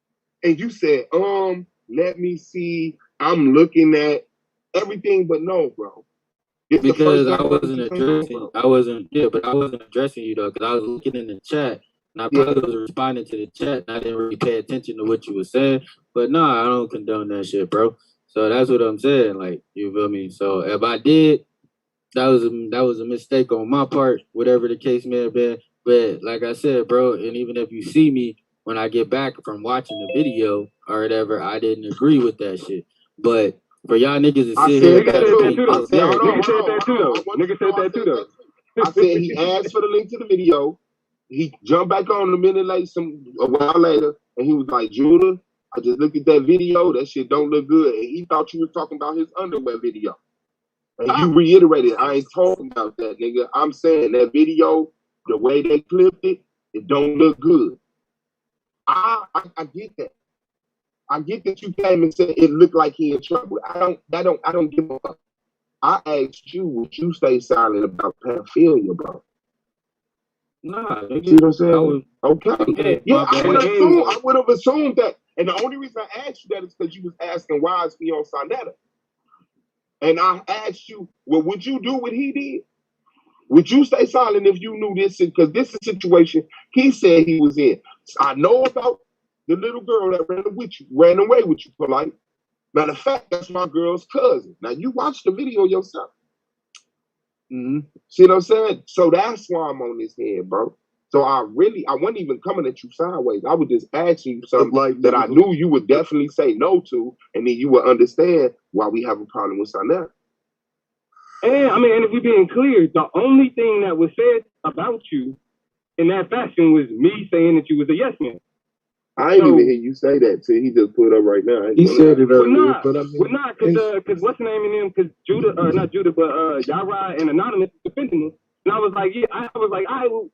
And you said, let me see. I'm looking at everything, but no, bro. It's Because the I first wasn't addressing, I wasn't addressing you though, because I was looking in the chat And I probably was responding to the chat, and I didn't really pay attention to what you were saying. But nah, I don't condone that shit, bro. So that's what I'm saying. Like, you feel me? So if I did, that was a mistake on my part, whatever the case may have been. But like I said, bro, and even if you see me when I get back from watching the video or whatever, I didn't agree with that shit. But for y'all niggas to sit here, nigga said that too though. I said he asked for the link to the video. He jumped back on a minute later, a while later, and he was like, Judah, I just looked at that video. That shit don't look good. And he thought you were talking about his underwear video. And you reiterated, I ain't talking about that, nigga. I'm saying that video, the way they clipped it, it don't look good. I get that. I get that you came and said it looked like he in trouble. I don't give a fuck. I asked you, would you stay silent about pedophilia, bro? Nah, you see what I'm saying? Okay. Yeah, I would have assumed that. And the only reason I asked you that is because you was asking why is he on Sonetta. And I asked you, well, would you do what he did? Would you stay silent if you knew this? Because this is a situation he said he was in. I know about the little girl that ran away with you, Polite. Matter of fact, that's my girl's cousin. Now, you watched the video yourself. Mm-hmm. See what I'm saying? So that's why I'm on this head, bro. So I wasn't even coming at you sideways. I was just asking you something like that I knew you would definitely say no to, and then you would understand why we have a problem with Sonetta. And I mean, and if we're being clear, the only thing that was said about you in that fashion was me saying that you was a yes man. I ain't even hear you say that till he just put up right now. He said it earlier, but I mean, because what's the name of them? Because Judah, not Judah, but Yara and Anonymous defending him, and I was like, yeah, I was like, well,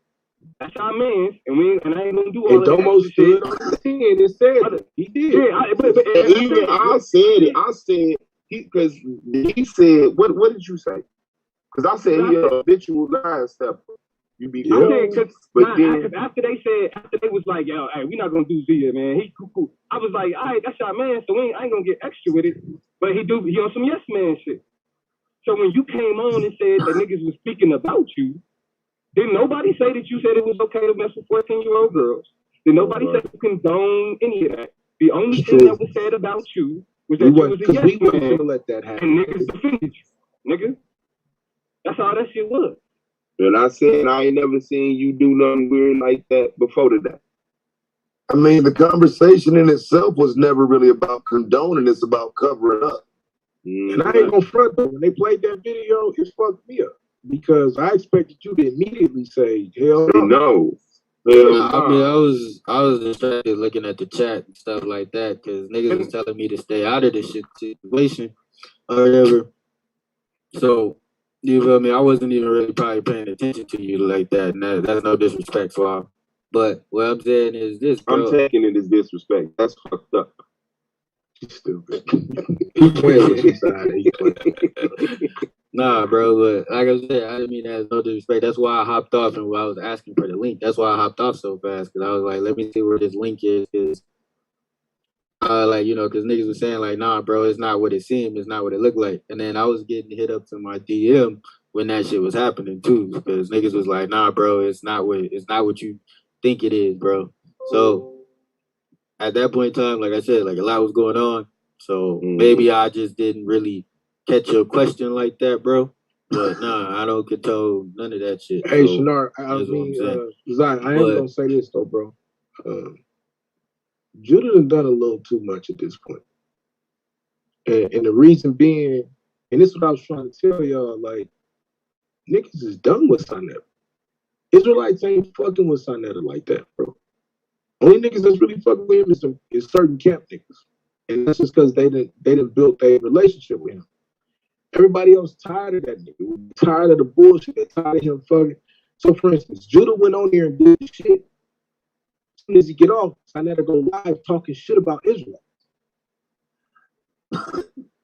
that's our man, and I ain't gonna do all that. Domo stood on his head and said it. He did. Yeah, I said it. I said because he said, what did you say? Because I said he a habitual line stepper. You be because after they was like, yo, hey, we're not gonna do Zia, man. He cool. I was like, all right, that's our man, so I ain't gonna get extra with it. But he on some yes man shit. So when you came on and said that niggas was speaking about you, didn't nobody say that you said it was okay to mess with 14-year-old girls? Did nobody say you condone any of that? The only thing that was said about you was that you was a yes man, let that happen. and niggas defended you, nigga. That's all that shit was. And I said I ain't never seen you do nothing weird like that before today. I mean, the conversation in itself was never really about condoning. It's about covering up. And I ain't gonna front though. When they played that video, it fucked me up because I expected you to immediately say, "Hell no." I mean, I was distracted looking at the chat and stuff like that because niggas was telling me to stay out of this shit situation or whatever. So. You feel me? I wasn't even really probably paying attention to you like that, and that's no disrespect, Swab. But what I'm saying is this, bro. I'm taking it as disrespect. That's fucked up. He's stupid. He playing with his side. Nah, bro, but like I said, I didn't mean that as no disrespect. That's why I hopped off and I was asking for the link. That's why I hopped off so fast, because I was like, let me see where this link is, because because niggas was saying like, nah, bro, it's not what it seemed, it's not what it looked like. And then I was getting hit up to my DM when that shit was happening too, because niggas was like, nah, bro, it's not what you think it is, bro. So at that point in time, like I said, like a lot was going on. So maybe I just didn't really catch your question like that, bro. But nah, I don't condone none of that shit. Hey, so, Shinar, I mean, Zion, I am gonna say this though, bro. Judah done a little too much at this point. And the reason being, and this is what I was trying to tell y'all, like, niggas is done with Sonetta. Israelites ain't fucking with Sonetta like that, bro. Only niggas that's really fucking with him is certain camp niggas. And that's just because they done built a relationship with him. Everybody else tired of that nigga. Tired of the bullshit. They're tired of him fucking. So, for instance, Judah went on there and did shit. As soon as he get off, Sonetta go live talking shit about Israel.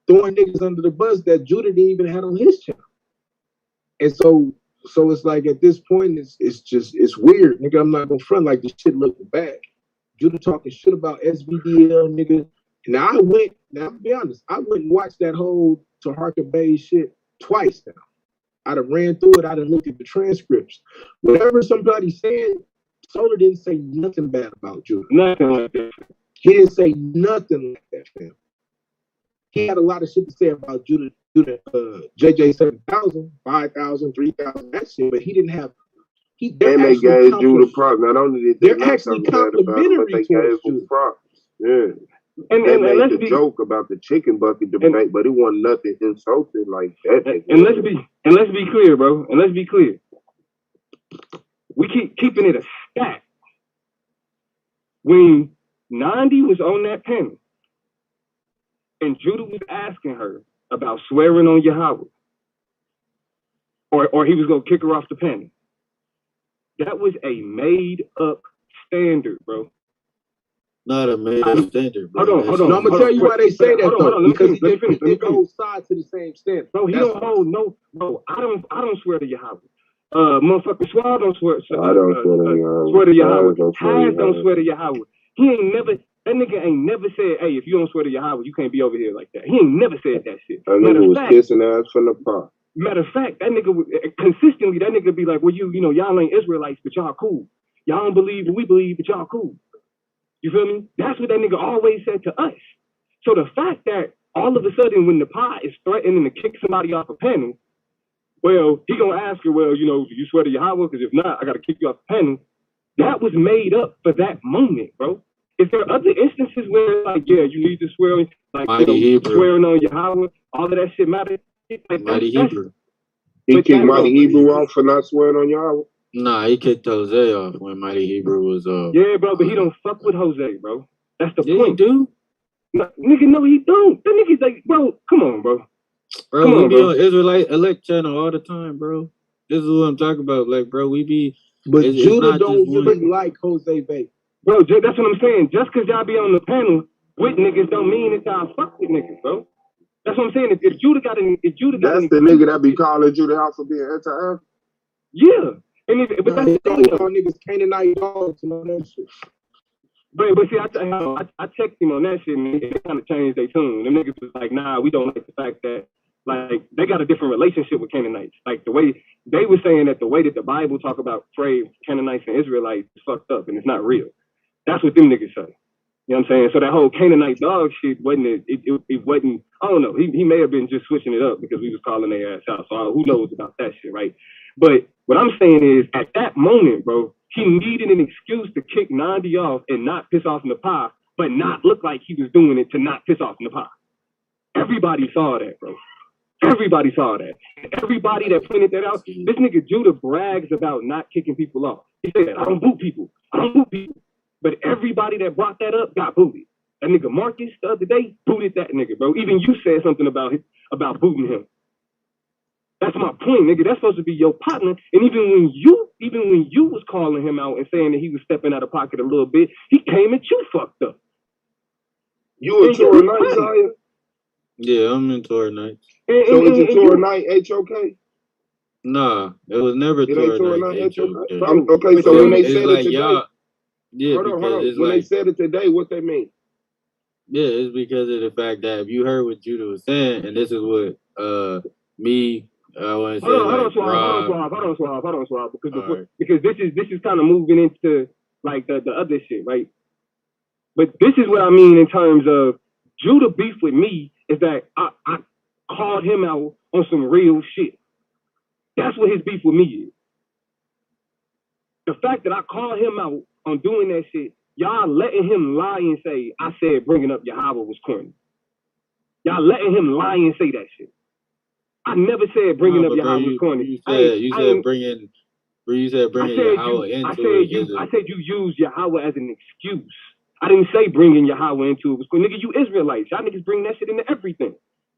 Throwing niggas under the bus that Judah didn't even have on his channel. And so it's like at this point, it's weird. Nigga, I'm not gonna front like this shit looking bad. Judah talking shit about SVDL, nigga. Now I'll be honest, I went and watched that whole Taharka Bay shit twice now. I done ran through it, I done looked at the transcripts. Whatever somebody said, Solar didn't say nothing bad about Judah. Nothing like that. He didn't say nothing like that, fam. He had a lot of shit to say about Judah, JJ 7,000, 5,000, 3,000, that shit, but he didn't have. And they gave Judah props. Not only did they they're actually complimentary but they gave him props. Yeah. And they made let's the be joke about the chicken bucket debate, but it wasn't nothing insulting like that. And let's be clear, bro. And let's be clear. We keep keeping it a stack. When Nandi was on that panel and Judah was asking her about swearing on Yahweh, or he was gonna kick her off the panel, that was a made up standard, bro. Not a made up standard, bro. Hold on. No, I'm gonna tell you why they say that though. Because it goes side to the same standard. Bro, he don't hold no. Bro, I don't swear to Yahweh. Motherfucker Swab don't swear. I don't swear to Yahweh. Swear to Yahweh. Taz don't swear to Yahweh. He ain't never. That nigga ain't never said, "Hey, if you don't swear to Yahweh, you can't be over here like that." He ain't never said that shit. That nigga was kissing ass from the pot. Matter of fact, that nigga consistently, that nigga be like, "Well, you know, y'all ain't Israelites, but y'all cool. Y'all don't believe what we believe, but y'all cool." You feel me? That's what that nigga always said to us. So the fact that all of a sudden when the pie is threatening to kick somebody off a panel, well, he gonna ask her, well, you know, do you swear to Yahweh? Because if not, I gotta kick you off the panel. That was made up for that moment, bro. Is there other instances where, like, yeah, you need to swear, like, you know, swearing on Yahweh, all of that shit matters? Like, Mighty Hebrew. He kicked Mighty Hebrew off for not swearing on Yahweh? Nah, he kicked Jose off when Mighty Hebrew was Yeah, bro, but he don't fuck with Jose, bro. That's the point. He do? No, nigga, no, he don't. That nigga's like, bro, come on, bro. Bro, Come we on, be bro. on Israelite Elect channel all the time, bro. This is what I'm talking about. Like, bro, we be. But it's Judah not don't just one- really like Jose Vega. Bro, that's what I'm saying. Just because y'all be on the panel with niggas don't mean that y'all fuck with niggas, bro. That's what I'm saying. If Judah got any, That's the nigga that be calling Judah out for being anti-African. Yeah. And but that's the thing, Y'all niggas Canaanite dogs and all that shit. But see, I checked him on that shit, and they kind of changed their tune. Them niggas was like, nah, we don't like the fact that, like, they got a different relationship with Canaanites. Like, the way they were saying that the way that the Bible talk about phrase Canaanites and Israelites is fucked up, and it's not real. That's what them niggas say. You know what I'm saying? So that whole Canaanite dog shit wasn't, it wasn't, I don't know. He may have been just switching it up because we was calling their ass out. So who knows about that shit, right? But what I'm saying is, at that moment, bro, he needed an excuse to kick Nandi off and not piss off Napah, but not look like he was doing it to not piss off Napah. Everybody saw that, bro. Everybody saw that. Everybody that pointed that out, this nigga Judah brags about not kicking people off. He said, I don't boot people. I don't boot people. But everybody that brought that up got booted. That nigga Marcus the other day booted that nigga, bro. Even you said something about booting him. That's my point, nigga. That's supposed to be your partner. And even when you was calling him out and saying that he was stepping out of pocket a little bit, he came at you fucked up. You a Torah night, Zaya? Yeah, I'm in Torah night. So is it Torah night HOK? Nah, it was never It ain't Torah Torah night. night HOK. Okay, so when they It's said like it today, y'all, yeah, hold on. because it's When like, they said it today, what they mean? yeah, it's because of the fact that if you heard what Judah was saying, and this is what me, I want to say, Hold on, like, Swab, because this is kind of moving into like the other shit, right? But this is what I mean in terms of Judah beef with me is that I called him out on some real shit. That's what his beef with me is. The fact that I called him out on doing that shit, y'all letting him lie and say, I said bringing up Yahweh was corny. Y'all letting him lie and say that shit. I never said bringing up Yahweh was corny. You said bringing Yahweh into it. I said you use Yahweh as an excuse. I didn't say bringing Yahweh into it was corny. Nigga, you Israelites. Y'all niggas bring that shit into everything.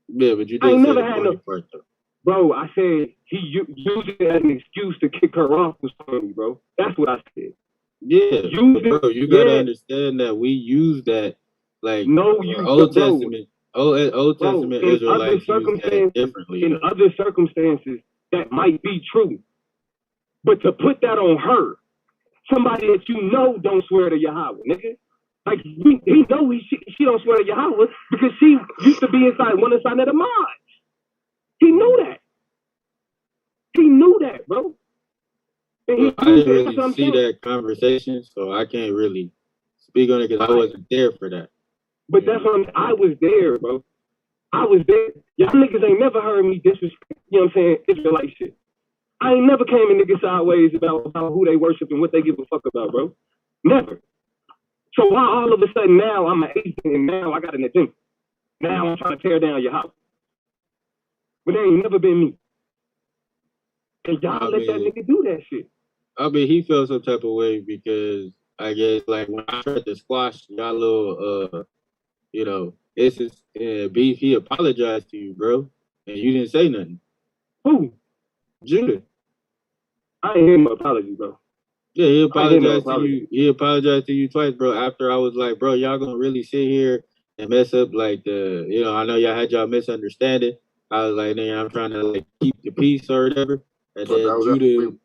Yeah, but you I didn't ain't say never the had corny no part, though. Bro, I said he used it as an excuse to kick her off was corny, bro. That's what I said. Yeah, bro, you gotta understand that we use that, like, Old Testament Israelites use that differently. In other circumstances, that might be true. But to put that on her, somebody that you know don't swear to Yahweh, nigga. Like, he know she don't swear to Yahweh because she used to be inside one side of the mods. He knew that. He knew that, bro. And I didn't really see that conversation, so I can't really speak on it because I wasn't there for that. But that's what I was there, bro. I was there. Y'all niggas ain't never heard me disrespect, you know what I'm saying, Israelite shit. I ain't never came in niggas sideways about who they worship and what they give a fuck about, bro. Never. So why all of a sudden now I'm an agent and now I got an agenda? Now I'm trying to tear down your house. But they ain't never been me. And y'all let that nigga do that shit. I mean, he felt some type of way because I guess like when I tried to squash y'all little, you know, it's just beef. He apologized to you, bro, and you didn't say nothing. Who? Judah. I ain't hear no apology, bro. Yeah, he apologized to you. He apologized to you twice, bro. After I was like, bro, y'all gonna really sit here and mess up like the, you know, I know y'all had y'all misunderstanding. I was like, man, I'm trying to like keep the peace or whatever. And then Judah.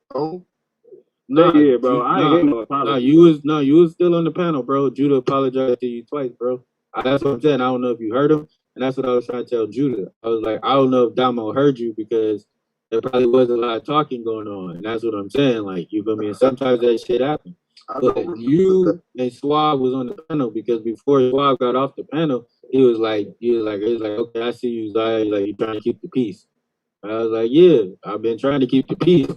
Nah, yeah, bro. I ain't getting no apology. You was still on the panel, bro. Judah apologized to you twice, bro. That's what I'm saying. I don't know if you heard him, and that's what I was trying to tell Judah. I was like, I don't know if Damo heard you because there probably wasn't a lot of talking going on, and that's what I'm saying. Like, you feel me? And sometimes that shit happens. But you and Suave was on the panel because before Suave got off the panel, he was like, okay, I see you, Zaya. Like, you trying to keep the peace. And I was like, yeah, I've been trying to keep the peace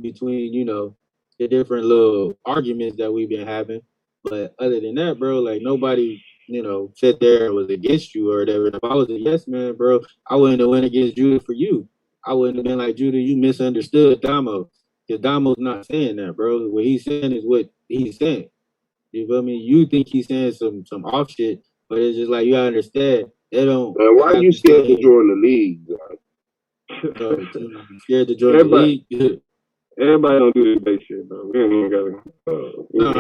between, you know, the different little arguments that we've been having. But other than that, bro, like nobody, you know, sat there and was against you or whatever. And if I was a yes man, bro, I wouldn't have went against Judah for you. I wouldn't have been like, Judah, you misunderstood Damo. Because Damo's not saying that, bro. What he's saying is what he's saying. You feel me? You think he's saying some off shit, but it's just like you gotta understand. They don't. Man, why are you scared to join the league? Scared to join the league? Everybody don't do this base shit, bro. We ain't even gotta. No,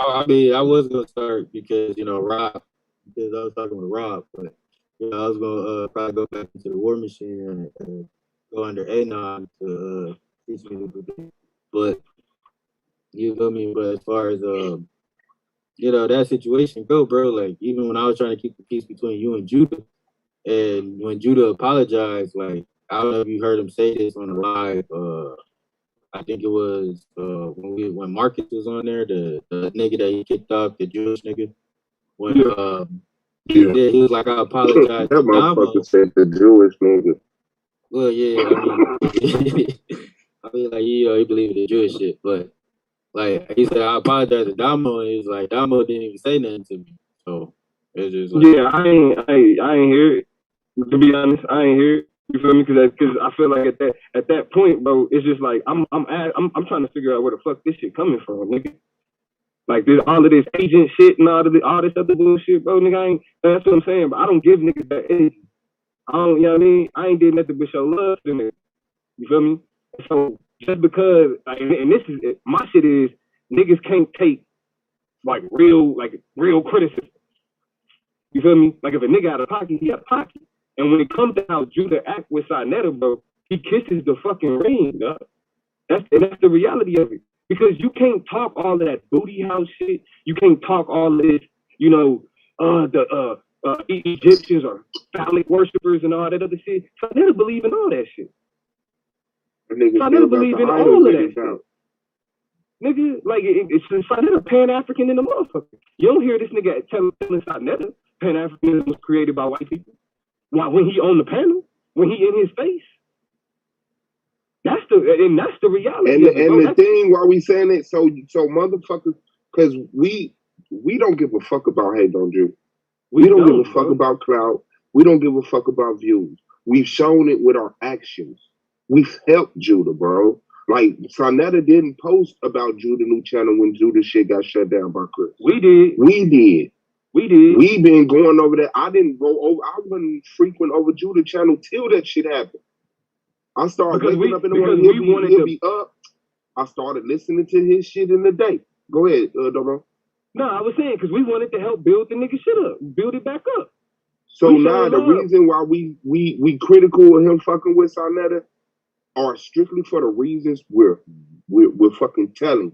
I mean, I was gonna start because you know Rob, because I was talking with Rob, but you know I was gonna probably go back into the War Machine and go under Anon to teach me a little bit. But you feel me? But as far as you know that situation go, bro. Like even when I was trying to keep the peace between you and Judah, and when Judah apologized, like I don't know if you heard him say this on the live. I think it was when Marcus was on there, the nigga that he kicked off, the Jewish nigga. When he was like, I apologize. That motherfucker said the Jewish nigga. Well, yeah, I mean, like he believed in the Jewish shit, but like he said, I apologize to Damo, and he's like, Damo didn't even say nothing to me, so it's just like, yeah, I ain't hear it. To be honest, I ain't hear it. You feel me? Because I feel like at that point, bro, it's just like I'm trying to figure out where the fuck this shit coming from, nigga. Like this, all of this agent shit and all this other bullshit, bro, nigga. That's what I'm saying. But I don't give niggas that energy. I don't, you know what I mean? I ain't did nothing but show love to niggas. You feel me? So just because, like, and this is my shit is niggas can't take like real criticism. You feel me? Like if a nigga out of pocket, he out of pocket. And when it comes to how Judah act with Sarnetta, bro, he kisses the fucking ring, dog. That's the reality of it. Because you can't talk all of that booty house shit. You can't talk all of this, you know, the Egyptians are phallic worshippers and all that other shit. Sarnetta believe in all that shit. Sarnetta believe in all of that shit. Nigga, like, it's Sarnetta Pan-African in the motherfucker. You don't hear this nigga telling Sarnetta Pan-Africanism was created by white people. Why, when he on the panel, when he in his face, that's the reality. And the thing why we saying it, so motherfuckers, because we don't give a fuck about hate on Jew. We don't give a fuck about clout. We don't give a fuck about views. We've shown it with our actions. We've helped Judah, bro. Like Sarnetta didn't post about Judah new channel when Judah shit got shut down by Chris. We did. We've been going over that. I didn't go over. I wasn't frequent over Judah channel till that shit happened. I started waking up in the morning. He'll be up. I started listening to his shit in the day. Go ahead, Domo. No, I was saying because we wanted to help build the nigga shit up, build it back up. So now the reason why we critical of him fucking with Sarnetta are strictly for the reasons we're fucking telling.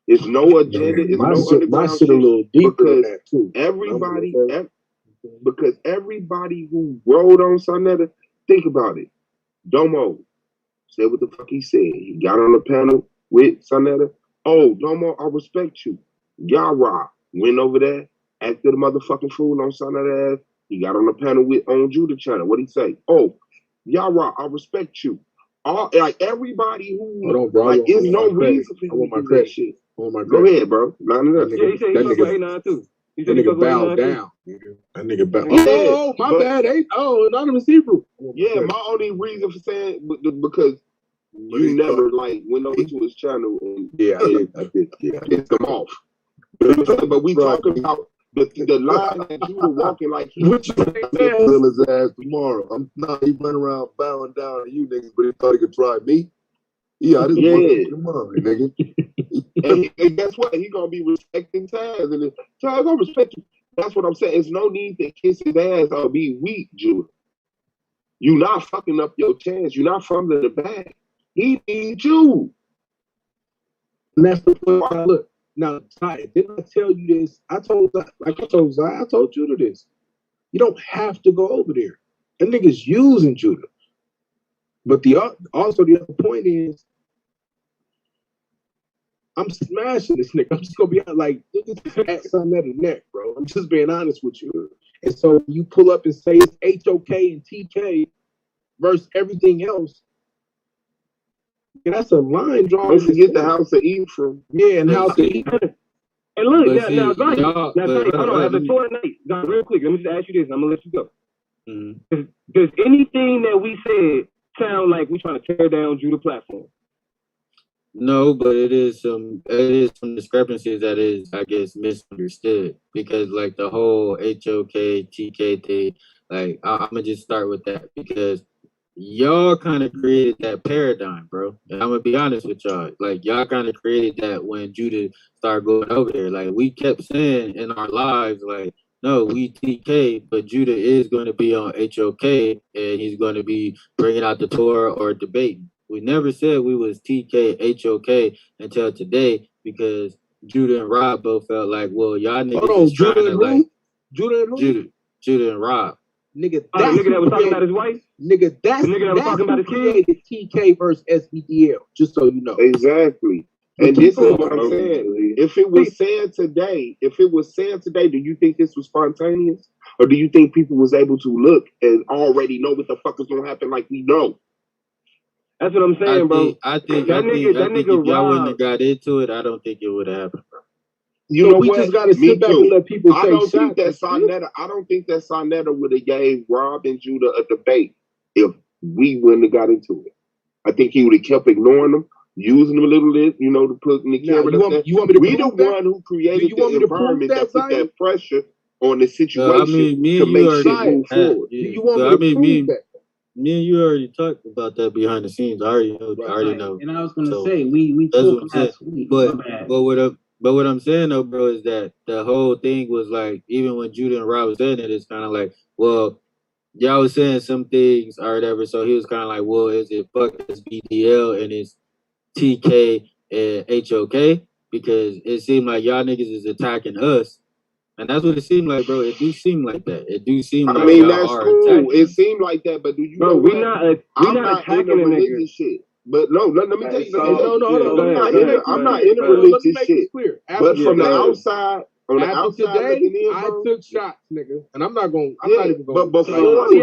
It's no agenda. It's no underground shit. A little deeper than that too. Because everybody who rode on Sarnetta, think about it. Domo said what the fuck he said. He got on the panel with Sonetta. Oh, no more, I respect you. Yara went over there, acted a motherfucking fool on Sonetta ass. He got on the panel on Judah channel. What'd he say? Oh, Yara, I respect you. All like everybody who like it's no reason for him to do that shit. Go ahead, bro. Line it up. Yeah, he said he fuck with A9 too. He said That he fuck nigga with bowed A9 down. too. That nigga bowed. Yeah, my bad. Anonymous Hebrew. Yeah, my only reason for saying because you never like went over to his channel and I did. Yeah, pissed him off. But we talking about the line that Judah walking like he kill his ass tomorrow. I'm not. He run around bowing down to you niggas, but he thought he could try me. Yeah, I just come on, nigga. and guess what? He gonna be respecting Taz, and Taz gonna respect you. That's what I'm saying. There's no need to kiss his ass or be weak, Judah. You not fucking up your chance. You're not fumbling the bag. He needs you. And that's the point. Look, now, Ty, didn't I tell you this? I told Zai, I told Judah this. You don't have to go over there. That nigga's using Judah. But also the other point is, I'm smashing this nigga. I'm just gonna be like, niggas at something at the neck, bro. I'm just being honest with you. And so you pull up and say it's HOK and TK versus everything else. Yeah, that's a line drawn. Don't forget the House of Ephraim. Yeah, and House of Ephraim. And look, now, hold on, as a tour night, real quick, let me just ask you this, and I'm gonna let you go. Mm-hmm. Does anything that we said sound like we trying to tear down Judah platform? No, but it is some discrepancies that is, I guess, misunderstood because like the whole HOK TK thing, like I'm gonna just start with that because y'all kind of created that paradigm, bro. And I'm gonna be honest with y'all, like y'all kind of created that when Judah started going over there. Like we kept saying in our lives, like no, we TK, but Judah is going to be on HOK and he's going to be bringing out the Torah or debating. We never said we was TK, HOK until today because Judah and Rob both felt like, well, y'all niggas is trying to like Judah and Rob. Nigga, the nigga that was talking about his wife? Nigga, that's the nigga that was talking about his created TK versus SBDL, just so you know. Exactly. And this is what I'm saying. If it was said today, do you think this was spontaneous? Or do you think people was able to look and already know what the fuck is gonna happen like we know? That's what I'm saying, bro. I think if y'all wouldn't have got into it, I don't think it would have happened, bro. You know we what? just gotta sit back and let people I don't think that Sonetta would have gave Rob and Judah a debate if we wouldn't have got into it. I think he would have kept ignoring them, using them a little bit, to put in the camera. You want me to we the one who created the environment that put that pressure on the situation to make shit move forward. You want me to prove that? Me and you already talked about that behind the scenes. I already know. And I was gonna say we talked last week. But what I'm saying though, bro, is that the whole thing was like, even when Judah and Rob was saying it, it's kind of like, well, y'all was saying some things or whatever. So he was kind of like, well, is it fuck SBDL and it's TK and HOK? Because it seemed like y'all niggas is attacking us. And that's what it seemed like, bro. It do seem like that. It do seem like y'all that's are cool. attacking. It seemed like that, but do you know we're I'm not attacking in a religious shit. But no, let me tell you something. I'm not in a religious shit. But from the outside, on the outside looking in, I took shots, nigga, and I'm not even going. But before hold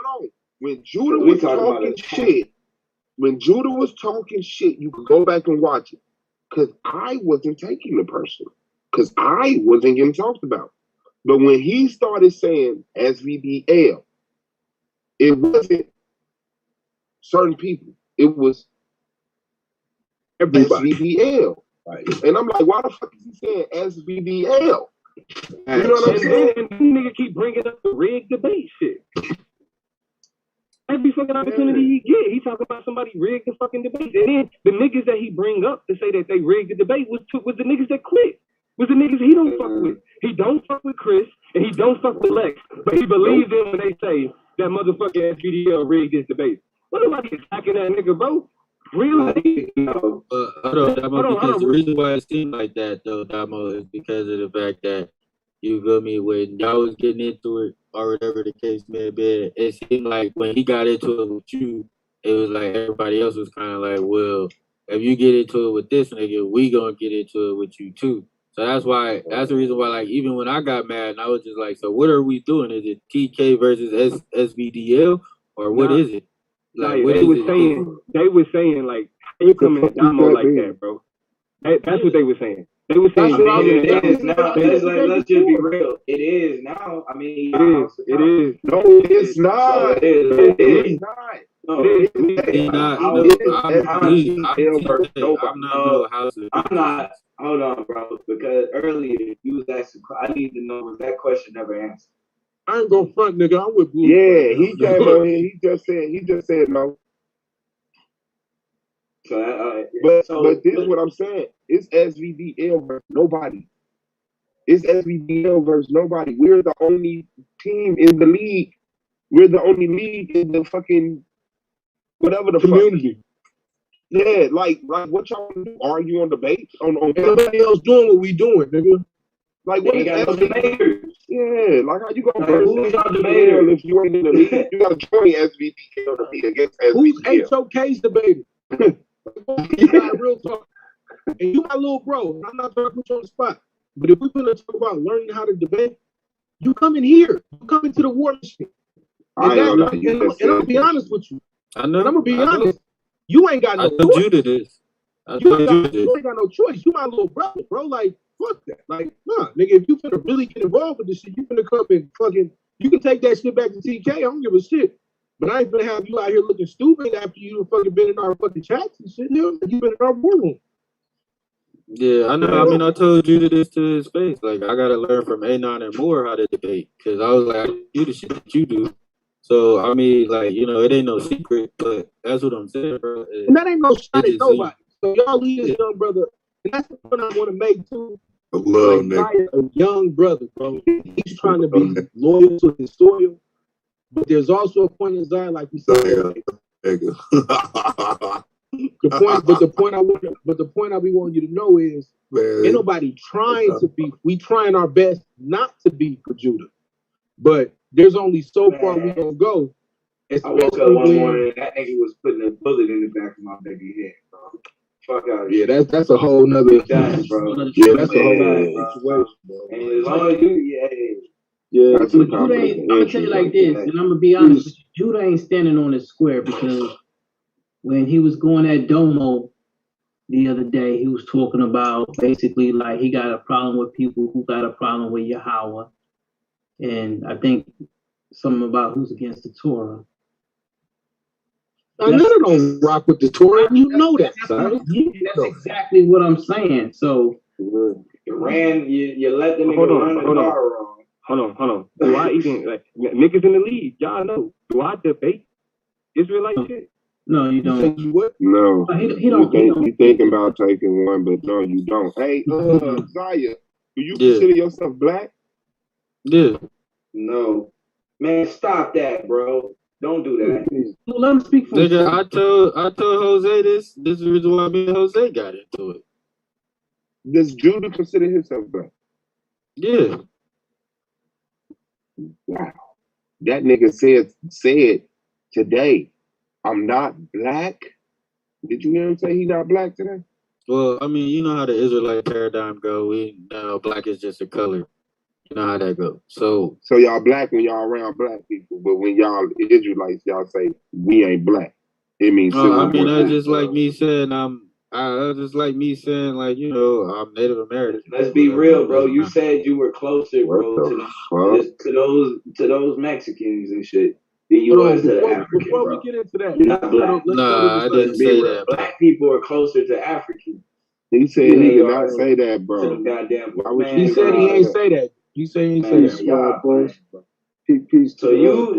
on. When Judah was talking shit, you could go back and watch it. Because I wasn't taking the person. Because I wasn't getting talked about. But when he started saying SVDL, it wasn't certain people. It was SVDL. Right. And I'm like, why the fuck is he saying SVDL? You know what I'm saying? And nigga keep bringing up the rigged debate shit. Every fucking opportunity he get, he talking about somebody rigged the fucking debate. And then the niggas that he bring up to say that they rigged the debate was the niggas that quit. Was the niggas he don't fuck with. He don't fuck with Chris and he don't fuck with Lex. But he believes them when they say that motherfucking SVDL rigged this debate. What nobody attacking that nigga, bro? Really? Hold on, Damo, because the reason why it seemed like that, though, Damo, is because of the fact that, you feel me, when y'all was getting into it, or whatever the case may be, it seemed like when he got into it with you, it was like everybody else was kind of like, well, if you get into it with this nigga, we gonna get into it with you too. So that's the reason why, like, even when I got mad, and I was just like, so what are we doing? Is it TK versus SVDL, or what is it? Like, they was saying like, how you coming at Damo like that, bro? That's what they were saying. They were saying it is now. Let's just be real. It is now. I mean, it is. No, it's not. It is not. No, I'm not. Hold on, bro. Because earlier you was asking. I need to know, was that question never answered? I ain't gonna front, nigga. I'm with Blue. Yeah, he came on here. He just said no. But this is what I'm saying. It's SVDL versus nobody. It's SVDL versus nobody. We're the only team in the league. We're the only league in the fucking whatever the community. Yeah, like what y'all do? Argue on debate? On everybody else doing what we doing, nigga. Like what is SVDL? Yeah, like how you gonna who's our debater if you ain't in the league? You gotta join SVDL to be against SVDL. Who's HOK's debater? Real talk. And you my little bro. I'm not trying to put you on the spot. But if we're gonna talk about learning how to debate, you come in here. You come into the war machine. And I'll be honest with you. I know. And I'm gonna be honest. You ain't got no choice. You ain't got no choice. You my little brother, bro. Like, fuck that. Like, nah, nigga, if you finna really get involved with this shit, you finna come and fucking, you can take that shit back to TK. I don't give a shit. But I ain't gonna have you out here looking stupid after you fucking been in our fucking chats and shit. You been in our war room. Yeah, I know. I mean, I told you this to his face. Like, I gotta learn from A9 and Moore how to debate, because I was like, I do the shit that you do. So I mean, like, you know, it ain't no secret, but that's what I'm saying, bro. And that ain't no shot at nobody. So y'all leave this young brother, and that's the point I want to make too. I love nigga. A young brother, bro. He's trying to be loyal to his soil, but there's also a point in Zion, like you said. The point I be wanting you to know is, ain't nobody trying to be. We trying our best not to be for Judah, but there's only so far we gonna go. I woke up one morning and that nigga was putting a bullet in the back of my baby head, bro. Fuck out of here. Yeah, that's a whole nother. Bro. Yeah, that's a whole nother situation, bro. And as long as you, yeah. I'm gonna tell you like this, and I'm gonna be honest with you. Judah ain't standing on his square, because when he was going at Domo the other day, he was talking about basically like he got a problem with people who got a problem with Yahweh. And I think something about who's against the Torah. I never don't rock with the Torah. You know that. That's exactly what I'm saying. So you let them run the car wrong. Hold on. Do I even, like, niggas in the league, y'all know, do I debate Israelite shit? No, you don't. No. He don't. You thinking about taking one, but no, you don't. Hey, Zaya, do you consider yourself black? Yeah. No. Man, stop that, bro. Don't do that. Let him speak for nigga, I told Jose this. This is the reason why me and Jose got into it. Does Judah consider himself black? Yeah. Wow. That nigga said today, I'm not black. Did you hear him say he not black today? Well, I mean, you know how the Israelite paradigm go. We know black is just a color. You know how that goes. So y'all black when y'all around black people, but when y'all Israelites, y'all say we ain't black. It means. I mean, that's just like me saying just like me saying, like, you know, I'm Native American. Let's be real, bro. You said you were closer, bro, to those Mexicans and shit than you was to the African. Before we get into that, I didn't say that. Black people are closer to African. He said he did not say that, bro. He said he ain't say that. You say he ain't say that. So you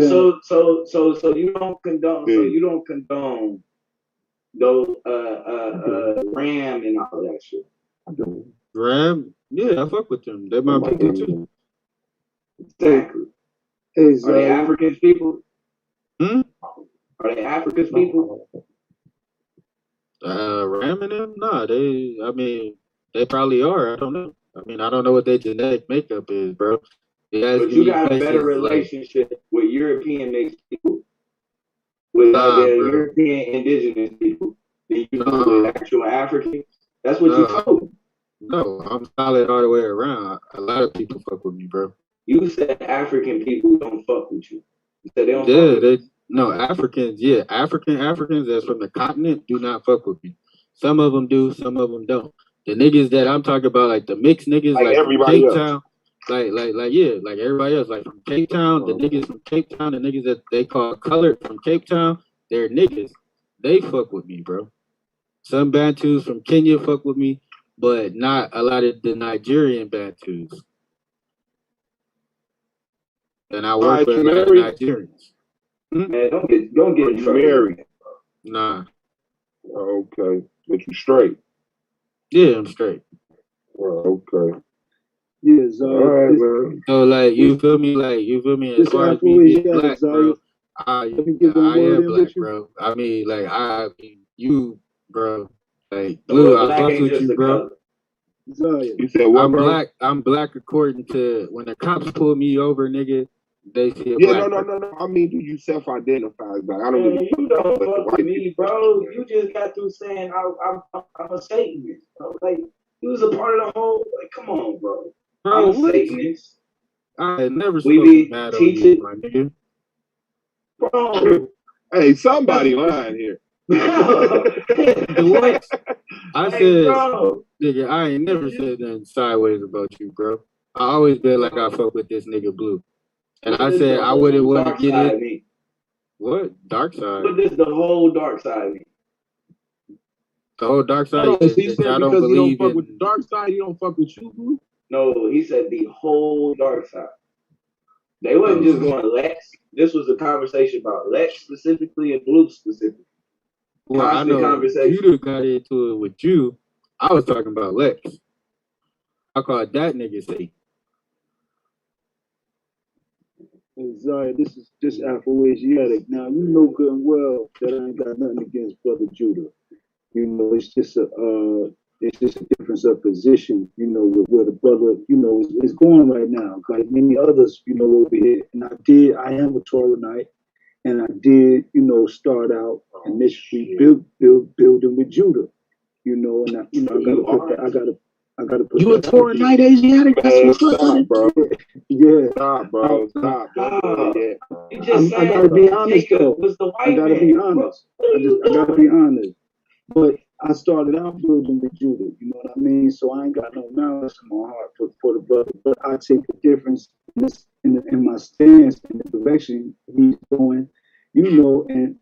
don't condone. So you don't condone those Ram and all that shit. Ram, yeah, I fuck with them. They're my people too. Exactly. Are they African people? Are they African people? Ram and them? Nah, they probably are. I don't know. I mean, I don't know what their genetic makeup is, bro. But you got a better relationship with European mixed people with Nah, the bro. European indigenous people than you do with actual Africans. That's what you told me. No, I'm solid all the way around. A lot of people fuck with me, bro. You said African people don't fuck with you. You said they don't Yeah, fuck with Africans, Africans that's from the continent do not fuck with me. Some of them do, some of them don't. The niggas that I'm talking about, like the mixed niggas, Like like from everybody Cape else. Town, like everybody else, like from Cape Town, the niggas from Cape Town, the niggas that they call colored from Cape Town, they're niggas. They fuck with me, bro. Some Bantus from Kenya fuck with me, but not a lot of the Nigerian Bantus. And I work with a lot of Nigerians. Man, don't get married. Nah. Okay, but you straight. Yeah, I'm straight. Okay. Yes. All right, man. So like you feel me? As far as me being black, bro, I am black, bro. I mean, you, bro. Like Blue, I fuck with you, bro. You said what, bro? I'm black according to when the cops pull me over, nigga. They see a Yeah, black no. I mean, do you self-identify as black? I don't Man, really. you don't fuck with me, bro. You just got through saying I'm a Satanist, bro. Like you was a part of the whole. Like, come on, bro. I'm a Satanist. I had never We spoken be bad on teaching, you, my nigga. bro. Hey, somebody lying here. What? I Hey, said, bro. nigga, I ain't never said nothing sideways about you, bro. I always been like I fuck with this nigga Blue. And I said I wouldn't want to get it. What? Dark side? What does the whole dark side mean? The whole dark side Hold on, so he is said I don't because he don't believe fuck in. with the dark side, he don't fuck with you, Blue? No, he said the whole dark side. They wasn't just going Lex. This was a conversation about Lex specifically and Blue specifically. Well, I Constant know conversation. you got into it with you. I was talking about Lex. I called that nigga Satan. Zaya, this is just Afro-Asiatic. Now, you know good and well that I ain't got nothing against Brother Judah. You know, it's just a difference of position, you know, with where the brother, you know, is going right now. Like many others, you know, over here. And I am a Toranite, and I did, you know, start out initially building with Judah, you know, and I gotta put You a Toranite Asiatic? That's what's up, bro. Yeah. Stop, bro. Stop. You just I gotta be honest though. I gotta be honest. I gotta be honest. But I started out building with Judah, you know what I mean? So I ain't got no malice in my heart for the brother. But I take the difference in my stance in the direction he's going, you know, and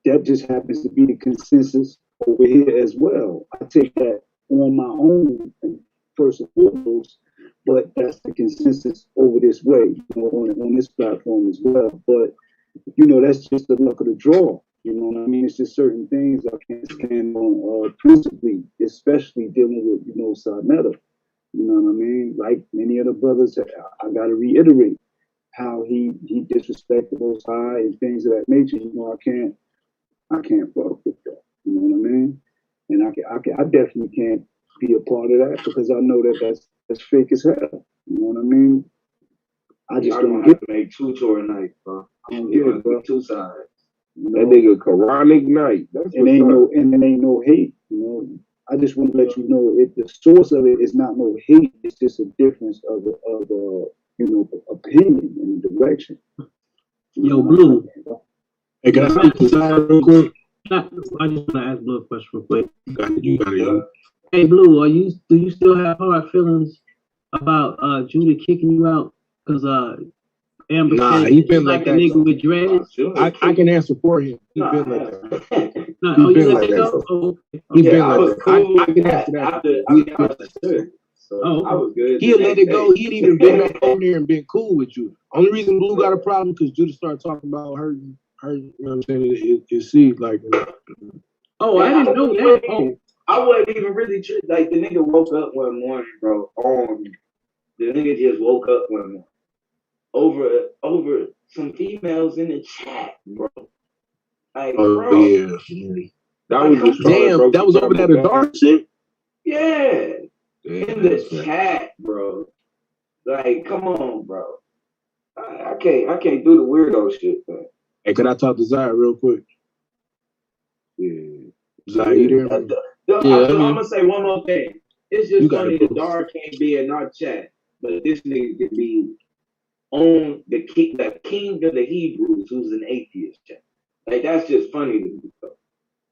that just happens to be the consensus over here as well. I take that on my own first and foremost, but that's the consensus over this way, you know, on this platform as well. But you know, that's just the luck of the draw. You know what I mean? It's just certain things I can't stand on principally, especially dealing with, you know, Sarnetta. You know what I mean? Like many of the brothers, I got to reiterate how he disrespected the Most High and things of that nature. You know, I can't fuck with that. You know what I mean? And I definitely can't be a part of that because I know that that's fake as hell. You know what I mean? I just don't have to make two Toranites, bro. I don't get it, bro. Two sides. You That know? nigga Quranic Night. That's And it ain't no hate, you know. I just want to let you know the source of it is not no hate. It's just a difference of you know, opinion and direction. Yo, Blue. Hey, can I speak to Zara real quick? I just want to ask Blue a question real quick. You got it. Hey, Blue, do you still have hard feelings about Judah kicking you out? Because Amber said he been like a that. nigga with dreads. I can answer for him. He been like that. No, you let it go? Oh, okay. He been I was like cool that. I with can that answer that. So I was good. He'll let it go. He'd even been back over there and been cool with you. Only reason Blue got a problem because Judah started talking about hurting, you know what I'm saying? It seemed like. Oh, I didn't know that. Oh. I wasn't even really like the nigga woke up one morning, bro. The nigga just woke up one morning over some females in the chat, bro. Like, bro. Yeah. That was just damn. That was over there the dark shit. Yeah, in the chat, bro. Like, come on, bro. I can't do the weirdo shit, man. Hey, can I talk to Zaya real quick? Zai, you there? I'm gonna say one more thing. It's just funny the Dar can't be in our chat, but this nigga can be on the king of the Hebrews, who's an atheist chat. Like that's just funny to me.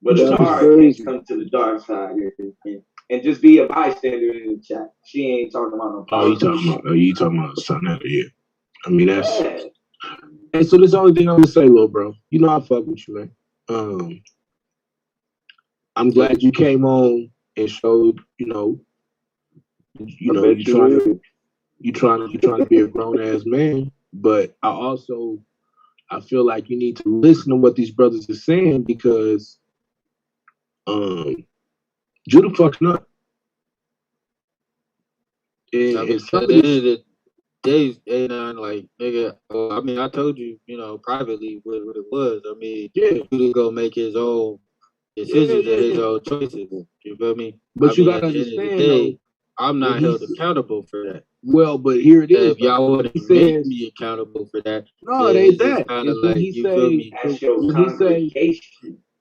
But the Dar can't come to the dark side and just be a bystander in the chat. She ain't talking about no. Oh, you talking about something? Yeah. I mean that's. Yeah. Hey, so this is the only thing I'm gonna say, little bro. You know I fuck with you, man. I'm glad you came on and showed, you trying to be a grown ass man, but I feel like you need to listen to what these brothers are saying because Judah fucking up. And some of the days, like nigga. I mean, I told you, privately what it was. I mean, Judah go make his own decisions and his own choices. You feel me? But you gotta understand, I'm not held accountable for that. Well, but here it is. If y'all want to make me accountable for that, no, it ain't that. Kind of like you feel me.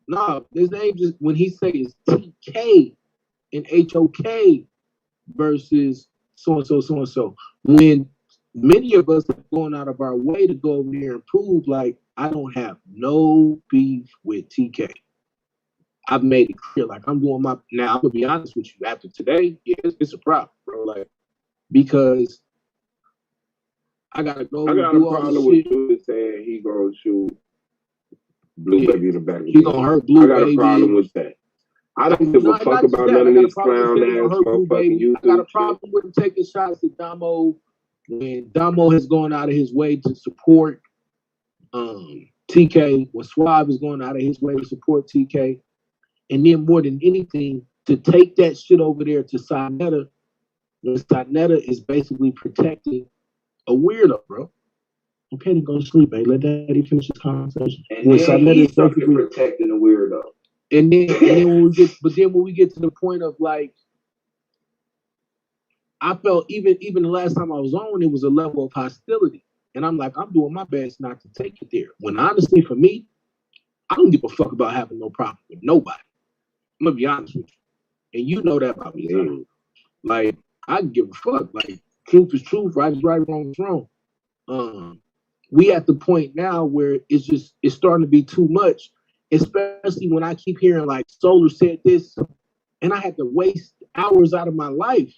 No, his name just when he says TK and HOK versus so and so. When many of us are going out of our way to go over there and prove like I don't have no beef with TK. I've made it clear, like I'm doing my. Now I'm gonna be honest with you. After today, yeah, it's a problem, bro. Like because I gotta go. I got a problem with Judah saying he gonna shoot Blue Baby in the back. He gonna hurt Blue Baby. I got a problem with that. I don't give a fuck about none of these clown ass motherfucking YouTube. I got a problem with him taking shots at Damo when Damo has gone out of his way to support TK. When Suave is going out of his way to support TK. And then more than anything, to take that shit over there to Sinetta, when Sinetta is basically protecting a weirdo, bro. Okay, then go to sleep, man. Let Daddy finish his conversation. And when Sinetta is basically protecting a weirdo. And then when we get to the point of like, I felt even the last time I was on, it was a level of hostility. And I'm like, I'm doing my best not to take it there. When honestly, for me, I don't give a fuck about having no problem with nobody. I'm gonna be honest with you, and you know that about me. Like I can give a fuck. Like truth is truth, right is right, wrong is wrong. We at the point now where it's starting to be too much, especially when I keep hearing like Solar said this, and I had to waste hours out of my life.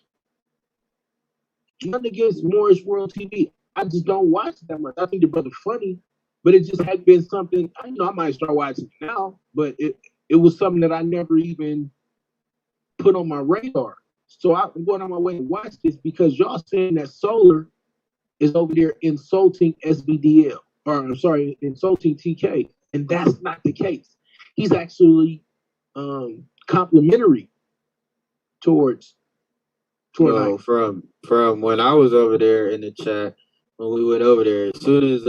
Nothing against Morris World TV. I just don't watch it that much. I think the brother funny, but it just had been something. I might start watching it now, but it was something that I never even put on my radar. So I'm going on my way to watch this because y'all saying that Solar is over there insulting SBDL, or I'm sorry, insulting TK. And that's not the case. He's actually complimentary towards from when I was over there in the chat, when we went over there, as soon as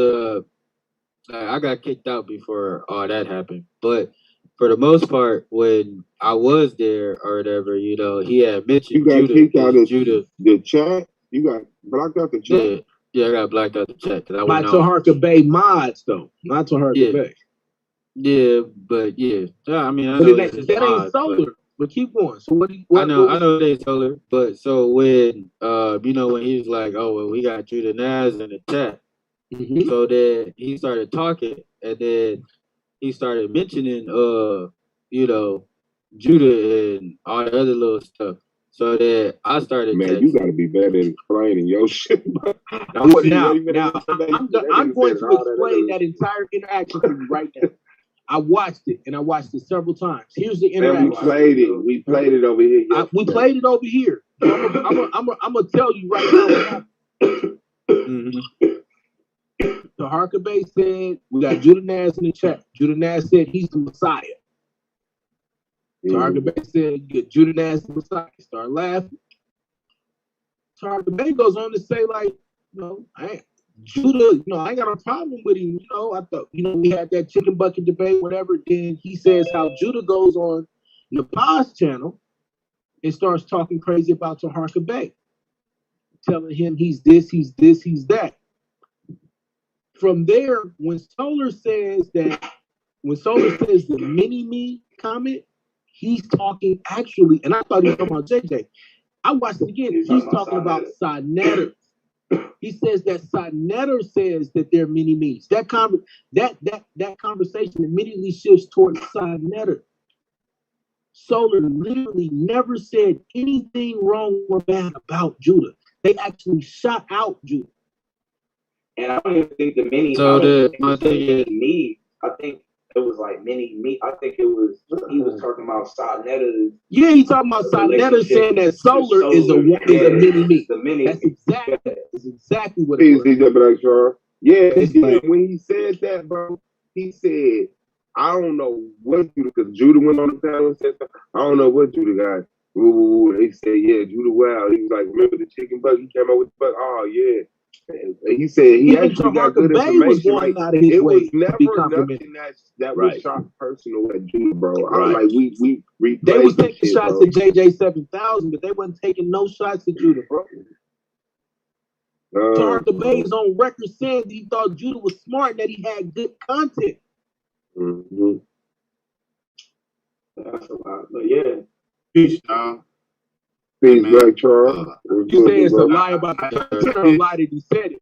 I got kicked out before all that happened. But for the most part, when I was there or whatever, he had mentioned you got kicked out of the chat. You got blocked out the chat. Yeah, I got blacked out the chat because I went on. Not Taharka Bay mods though. Not Taharka Bay. Yeah, but yeah. I mean, I know that ain't mods, Solar. But keep going. So I know they Solar. But so when when he was like, oh well, we got Judah Naz in the chat. Mm-hmm. So then he started talking, and then he started mentioning, Judah and all the other little stuff. So then I started. Man, you got to be better at explaining your shit. I'm going to explain that entire interaction to you right now. I watched it, and I watched it several times. Here's the interaction. Man, we played it over here. We played it over here. I'm gonna tell you right now what happened. Mm-hmm. Taharka Bay said, we got Judah Naz in the chat. Judah Naz said he's the Messiah. Taharka Bay said, Judah Naz the Messiah. Start laughing. Taharka Bay goes on to say, like, Judah, I ain't got a problem with him. I thought, we had that chicken bucket debate, whatever. Then he says how Judah goes on the Paz channel and starts talking crazy about Taharka Bay, telling him he's this, he's that. From there, when Solar says the mini-me comment, he's talking actually, and I thought he was talking about JJ. I watched it again. He's talking about Sa-Neter. He says that Sa-Neter says that they're mini-me's. That conversation immediately shifts towards Sa-Neter. Solar literally never said anything wrong or bad about Judah. They actually shot out Judah. And I don't even think the mini. So me. I think it was like mini me. I think it was he was talking about Sa-Neter. Yeah, he's talking about Sa-Neter saying that Solar is a mini me. That's exactly what it was. Yeah, when he said that, bro, he said, I don't know what Judah, because Judah went on the panel and said something. I don't know what Judah got. He said, yeah, Judah, wow. He was like, remember the chicken buck? He came out with the buck. Oh, yeah. And he said he actually got good information. Like, it was never nothing that was shot personal at Judah, bro. I was like, we they was taking shots at JJ 7000, but they wasn't taking no shots at Judah, bro. Tarka Bay's on record saying that he thought Judah was smart and that he had good content. Mm-hmm. That's a lot, but yeah. Peace, y'all. Peace, Black Charles. You say it's a lie about the content or a lie that he said it?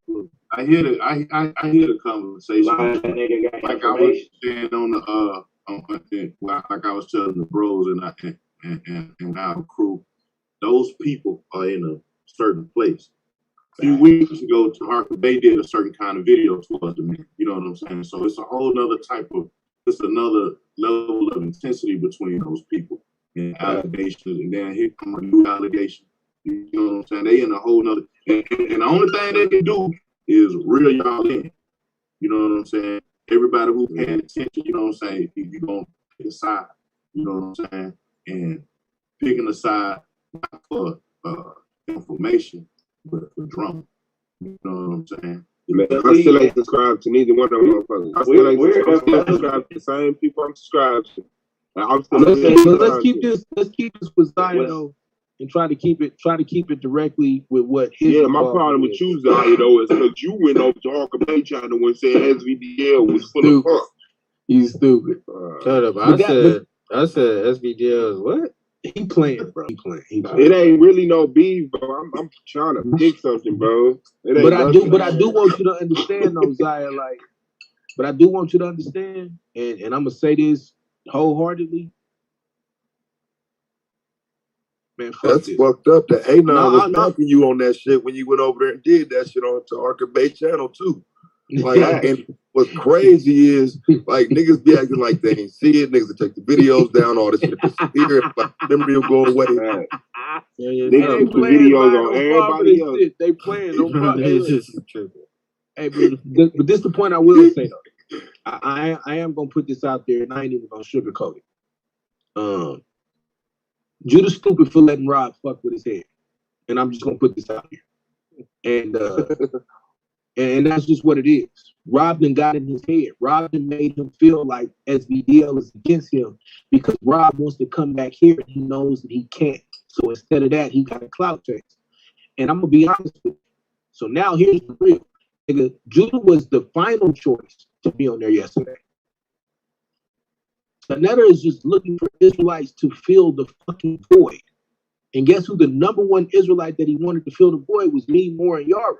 I hear the conversation. Like I was saying on the like I was telling the bros and our crew, those people are in a certain place. A few weeks ago, Tarka Bay did a certain kind of video towards the man. You know what I'm saying? So it's a whole nother it's another level of intensity between those people and allegations, and then here come a new allegation. You know what I'm saying? They in a whole nother, and the only thing they can do is reel y'all in. You know what I'm saying? Everybody who's paying attention, you know what I'm saying? You're going to pick a side, you know what I'm saying? And picking a side not for information, but for drama. You know what I'm saying? Man, I still ain't subscribed to neither one of them motherfuckers. I still ain't subscribed to the same people I'm subscribed to. Let's keep this with Zion though, and try to keep it directly with what his. Yeah, my problem with you, Zion, though, is because you went over to Tarka Bay trying to say SVDL was full of fuck. You stupid. Shut up. I said SVDL is what? He playing, bro. He playing. It ain't really no beef, bro. I'm trying to pick something, bro. But I do want you to understand though, Zion, like, but I do want you to understand, and I'm gonna say this wholeheartedly. Man, that's fucked up. The A9 was backing you on that shit when you went over there and did that shit on Tarka Bay channel too. Like, and what's crazy is like niggas be acting like they ain't see it. Niggas will take the videos down, all this shit disappear. Like memory will go away. Niggas put videos on everybody else. They playing. Hey, but this is the point I will say though. I am gonna put this out there, and I ain't even gonna sugarcoat it. Judah stupid for letting Rob fuck with his head, and I'm just gonna put this out here. And that's just what it is. Rob done got in his head. Rob done made him feel like SVDL is against him because Rob wants to come back here and he knows that he can't. So instead of that, he got a clout chase. And I'm gonna be honest with you. So now here's the real. Nigga, Judah was the final choice to be on there yesterday. Sa-Neter is just looking for Israelites to fill the fucking void. And guess who the number one Israelite that he wanted to fill the void was me, Moore, and Yara.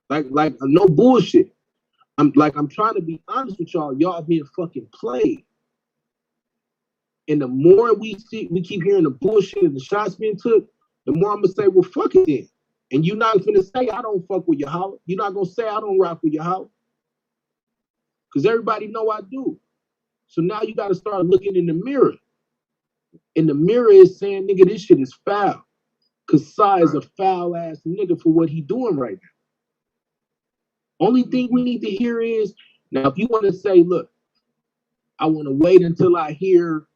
Like no bullshit. I'm trying to be honest with y'all. Y'all being fucking played. And the more we keep hearing the bullshit and the shots being took, the more I'm gonna say, well, fuck it then. And you're not gonna say I don't fuck with Yahweh. You're not gonna say I don't rock with Yahweh. Because everybody know I do. So now you gotta start looking in the mirror. And the mirror is saying, nigga, this shit is foul. Cause Sa is a foul ass nigga for what he doing right now. Only thing we need to hear is, now if you want to say, look, I want to wait until I hear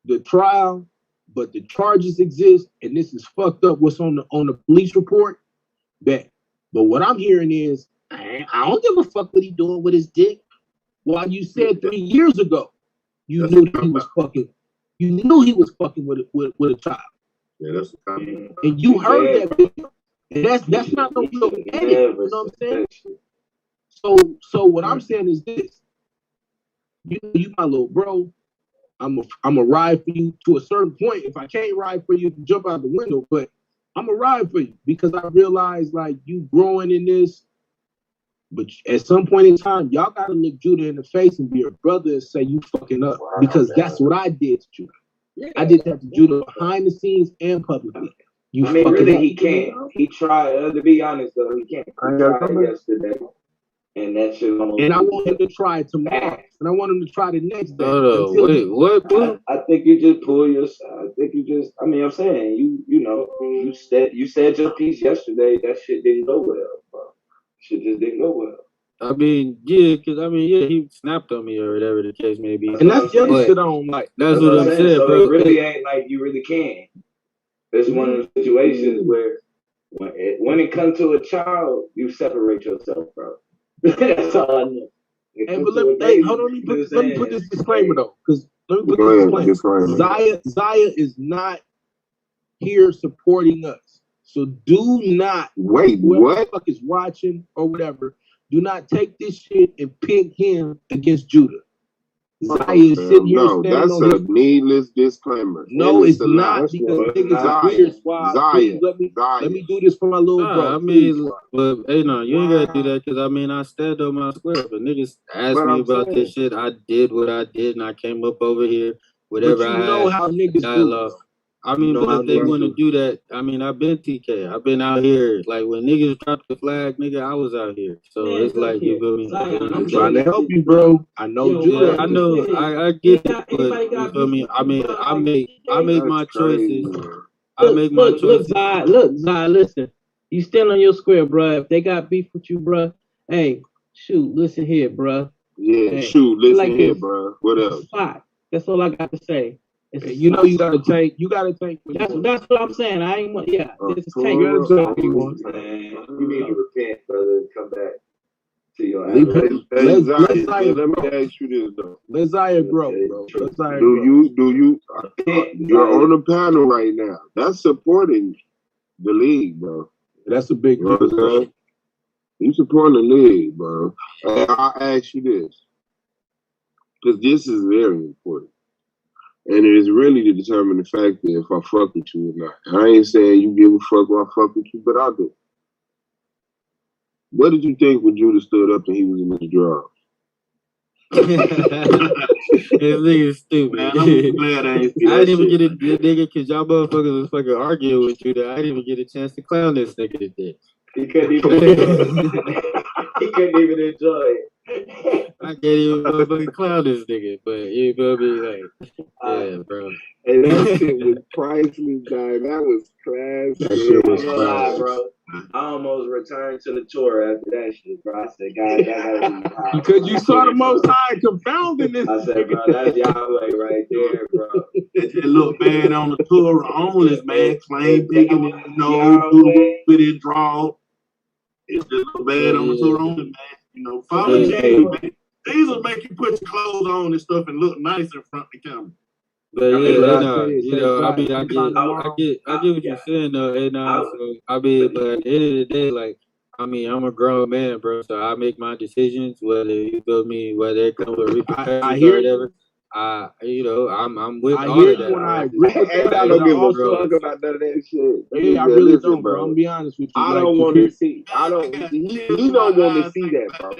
the trial, but the charges exist and this is fucked up what's on the police report, bet. But what I'm hearing is, I don't give a fuck what he doing with his dick. While you said 3 years ago, you knew that he was fucking, you knew he was fucking with a child. Yeah, that's and you heard that video. And that's not no real edit, you know what I'm saying? So what I'm saying is this. you my little bro. I'm a ride for you to a certain point. If I can't ride for you, jump out the window. But I'm a ride for you because I realize like you growing in this. But at some point in time, y'all gotta look Judah in the face and be a brother and say you fucking up because that's what I did to Judah. Yeah. I did that to Judah behind the scenes and publicly. You I mean, fucking really, up. he can't. He tried. To be honest, though, he can't. He tried yesterday, and that shit. And I want him to try tomorrow, and I want him to try the next day. Wait, what? I think you just pull your. I think you just. I mean, I'm saying you know you said your piece yesterday. That shit didn't go well, bro. Shit just didn't go well. I mean, yeah, because he snapped on me or whatever the case may be. And that's the other shit I don't like. That's what I'm saying, so bro. It really ain't like you really can. It's one of those situations where when it comes to a child, you separate yourself, bro. That's all I know. Hey, but hold on. Let me put this disclaimer though, because let me put this disclaimer. Zaya is not here supporting us, so do not whoever the fuck is watching or whatever. Do not take this shit and pin him against Judah. Zaya is sitting here standing that's on a needless disclaimer. No, it's not because niggas are weird. Why? Let me do this for my little bro. I mean, but hey, no, you ain't gotta do that because I mean, I stand on my square. But niggas asked me about this shit. I did what I did, and I came up over here. Whatever I had. Know how niggas dialogue. I mean, but if they want to do that, I mean, I've been TK. I've been out here. Like when niggas dropped the flag, nigga, I was out here. So it's like you feel me. I'm trying to help you, bro. I know you. I know. I get it, but you feel me. I mean, I make my choices. I make my choices. Look, Zai, listen. You stand on your square, bro. If they got beef with you, bro, hey, shoot, listen here, bro. Yeah, hey, shoot, listen like here, bro. What else? That's all I got to say. You know you gotta take. That's what I'm saying. I ain't want. Yeah, this is tank. You need to repent, brother, and come back to your. Let me ask you this though. Let Zaya grow, bro. Do you? You're on the panel right now. That's supporting the league, bro. That's a big deal. You supporting the league, bro. And I ask you this because this is very important. And it is really to determine the fact that if I fuck with you or not. I ain't saying you give a fuck when I fuck with you, but I do. What did you think when Judah stood up and he was in his drawers? This nigga stupid. Man, I'm glad I ain't see that. I didn't even get it, nigga, because y'all motherfuckers was fucking arguing with you. I didn't even get a chance to clown this nigga today. He couldn't even enjoy it. I can't even motherfucking clown this nigga, but you feel me? Like, yeah, bro. Hey, that shit was priceless, guy. That was class. That shit was priceless, bro. I almost returned to the tour after that shit, bro. I said, God, that because you saw the Most High confounding this. I said, bro, that's Yahweh right there, bro. It look bad on the tour. Homeless man, claim picking, you know, with it draw. It's just look bad on the tour only, man. You know, follow Jesus, man. Jesus will make you put your clothes on and stuff and look nice in front of the camera. But yeah, you know, I mean, I get what you're saying though, so I mean, but at the end of the day, like, I mean, I'm a grown man, bro, so I make my decisions, whether you feel me, whether it comes with repercussions or whatever. You know, I'm with all of that. I don't give a fuck about none of that shit. Yeah, I really don't, bro. I'm gonna be honest with you. I don't want to see. He don't want to see that, bro.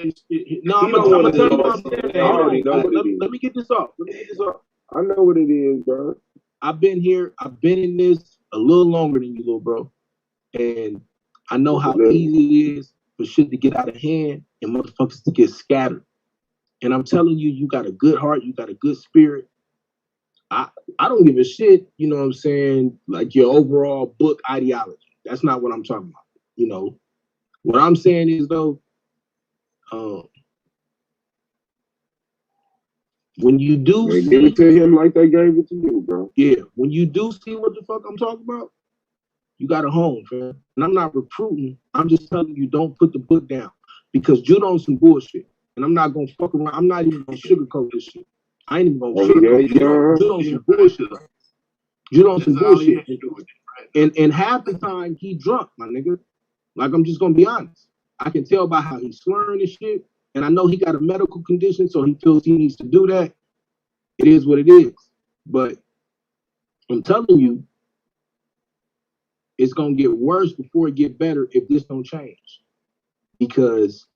No, I'm gonna tell you what I'm saying. I already know what it is. Let me get this off. I know what it is, bro. I've been in this a little longer than you, little bro. And I know how easy it is for shit to get out of hand and motherfuckers to get scattered. And I'm telling you, you got a good heart, you got a good spirit. I don't give a shit, you know what I'm saying, like your overall book ideology. That's not what I'm talking about. You know, what I'm saying is though, when you do give it to him like they gave it to you, bro. Yeah, when you do see what the fuck I'm talking about, you got a home, fam. And I'm not recruiting. I'm just telling you, don't put the book down because Judah on some bullshit. And I'm not gonna fuck around. I'm not even gonna sugarcoat this shit. I ain't even gonna sugarcoat it. Judah on some bullshit. Judah on some bullshit. And half the time he drunk, my nigga. Like I'm just gonna be honest. I can tell by how he's slurring and shit. and I know he got a medical condition, so he feels he needs to do that. It is what it is. But I'm telling you, it's gonna get worse before it get better if this don't change. Because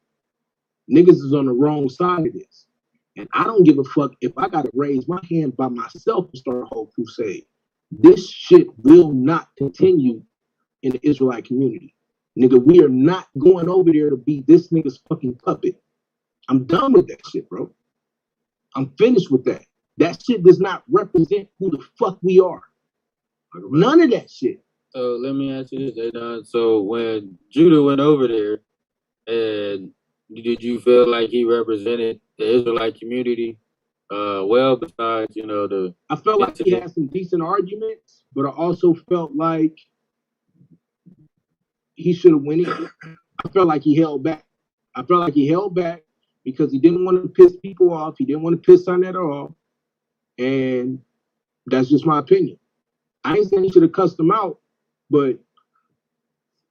niggas is on the wrong side of this. And I don't give a fuck if I gotta raise my hand by myself to start a whole crusade. This shit will not continue in the Israelite community. Nigga, we are not going over there to be this nigga's fucking puppet. I'm done with that shit, bro. I'm finished with that. That shit does not represent who the fuck we are. None of that shit. So let me ask you this, so when Judah went over there, and did you feel like he represented the Israelite community well, besides, I felt like he had some decent arguments, but I also felt like he should have won it. I felt like he held back. Because he didn't want to piss people off. He didn't want to piss Sonetta off. And that's just my opinion. I ain't saying he should have cussed him out, but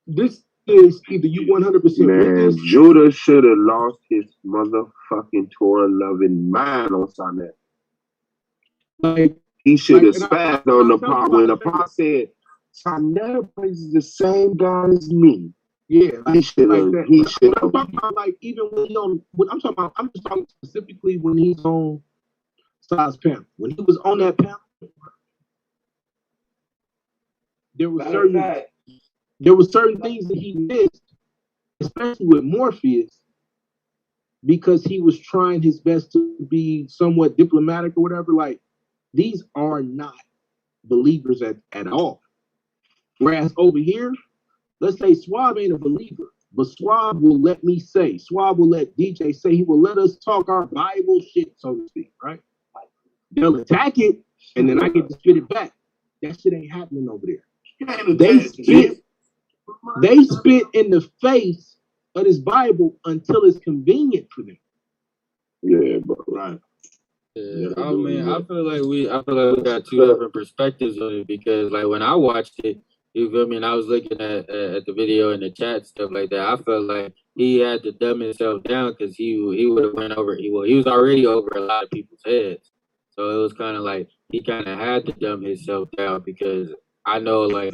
this is either you 100%. Man, Judah should have lost his motherfucking Torah-loving mind on Sonetta. Like, he should have spazzed on the part when the part said, Sonetta is the same guy as me. Yeah, he should have. Like he should have. I'm talking about, like, even when he on. I'm just talking specifically when he's on Sai's panel. When he was on that panel, there were certain things that he missed, especially with Morpheus, because he was trying his best to be somewhat diplomatic or whatever. Like, these are not believers at all. Whereas over here, let's say Swab ain't a believer, but Swab will let DJ say, he will let us talk our Bible shit, so to speak, right? They'll attack it, and then I get to spit it back. That shit ain't happening over there. They spit in the face of this Bible until it's convenient for them. Yeah, but right. Yeah, I mean, I feel like we got two different perspectives on it, because like when I watched it, you feel me, and I was looking at the video and the chat, stuff like that, I felt like he had to dumb himself down, because he would have went over, he was already over a lot of people's heads. So it was kind of like he kind of had to dumb himself down, because I know like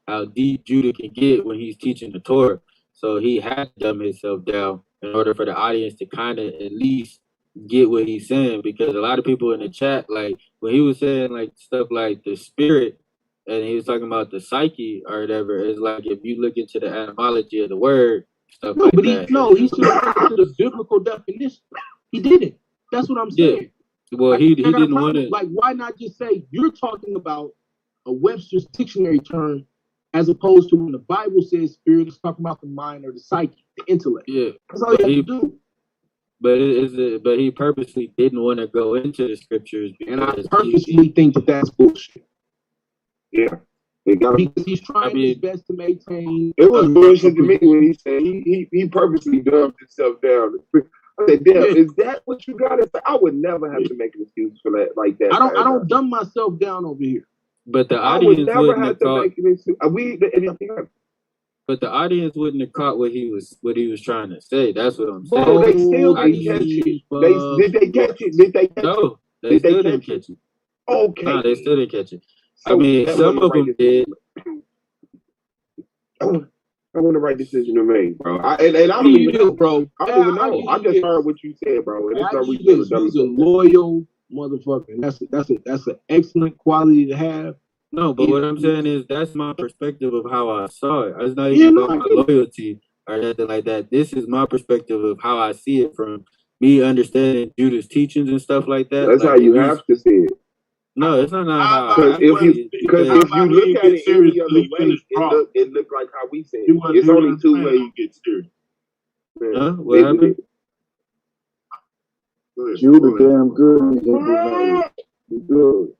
how deep Judah can get when he's teaching the Torah. So he had to dumb himself down in order for the audience to kind of at least get what he's saying, because a lot of people in the chat, like when he was saying like stuff like the spirit, and he was talking about the psyche or whatever, it's like if you look into the etymology of the word, stuff like that. He should have went to the biblical definition. He didn't. That's what I'm saying. Yeah. Well, like, he didn't want to. Like, why not just say you're talking about a Webster's dictionary term, as opposed to when the Bible says spirit is talking about the mind or the psyche, the intellect. Yeah, that's all you have to do. But he purposely didn't want to go into the scriptures, and I purposely think that that's bullshit. Yeah, because he's trying his best to maintain. It was bullshit to me when he said he purposely dumbed himself down. I said, damn, is that what you got to say? I would never have to make an excuse for that like that. I don't dumb myself down over here. But the audience would never have to make an excuse. But the audience wouldn't have caught what he was trying to say. That's what I'm saying. Oh, they still didn't catch it. Did they catch it? Did they catch it? No, they still didn't catch it. Okay. No, they still didn't catch it. I mean, some of them did. I want the right decision to make, bro. I don't even know, bro. I don't even know. I just heard what you said, bro. And he's a loyal motherfucker. That's an excellent quality to have. No, but what I'm saying is that's my perspective of how I saw it. It's not even about my loyalty or nothing like that. This is my perspective of how I see it from me understanding Judah's teachings and stuff like that. That's like, how you have to see it. No, it's not how. Because if you look at it any other way, it look like how we say it. It's only two ways you get serious. Huh? What happened? Judah damn good. He's good.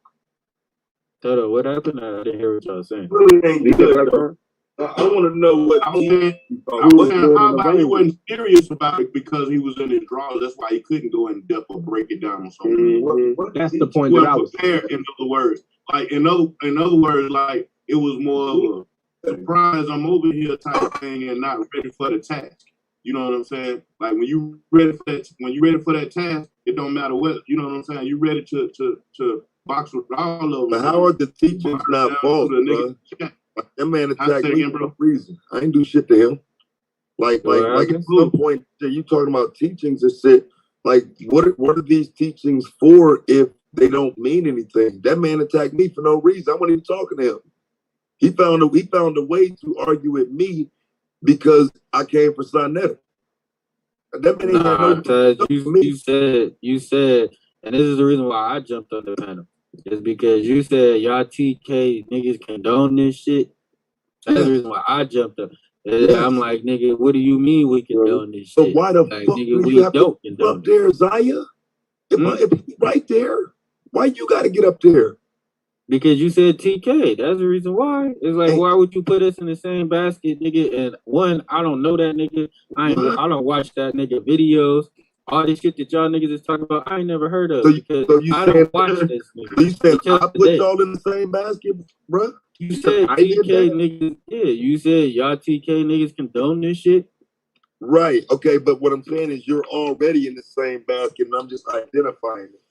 Toto, what happened? I didn't hear what y'all was saying. Really ain't good. I want to know what how about he wasn't serious about it because he was in his drawers. That's why he couldn't go in depth or break it down or something. That's the point that I was prepared. In other words, like in other words, like it was more of a surprise. I'm over here type thing and not ready for the task. You know what I'm saying? Like when you ready for that task, it don't matter what. You know what I'm saying? You ready to box with all of them. But how are the teachings not false, bro? Like, that man attacked me for no reason. I ain't do shit to him. Like at some point, you talking about teachings and shit. Like, what are these teachings for if they don't mean anything? That man attacked me for no reason. I wasn't even talking to him. He found a way to argue with me because I came for Sonetta. That man ain't had no. You said, and this is the reason why I jumped on the panel. It's because you said y'all TK niggas condone this shit. That's the reason why I jumped up. I'm like, nigga, what do you mean we condone this shit? So why the like, fuck nigga, we have to get up there, Zaya? If he right there, why you got to get up there? Because you said TK. That's the reason why. It's like, why would you put us in the same basket, nigga? And one, I don't know that nigga. I don't watch that nigga videos. All this shit that y'all niggas is talking about, I ain't never heard of. So you I don't watch this nigga. You said I put y'all in the same basket, bro? You said TK niggas, yeah. You said y'all TK niggas condone this shit. Right. Okay, but what I'm saying is you're already in the same basket, and I'm just identifying it.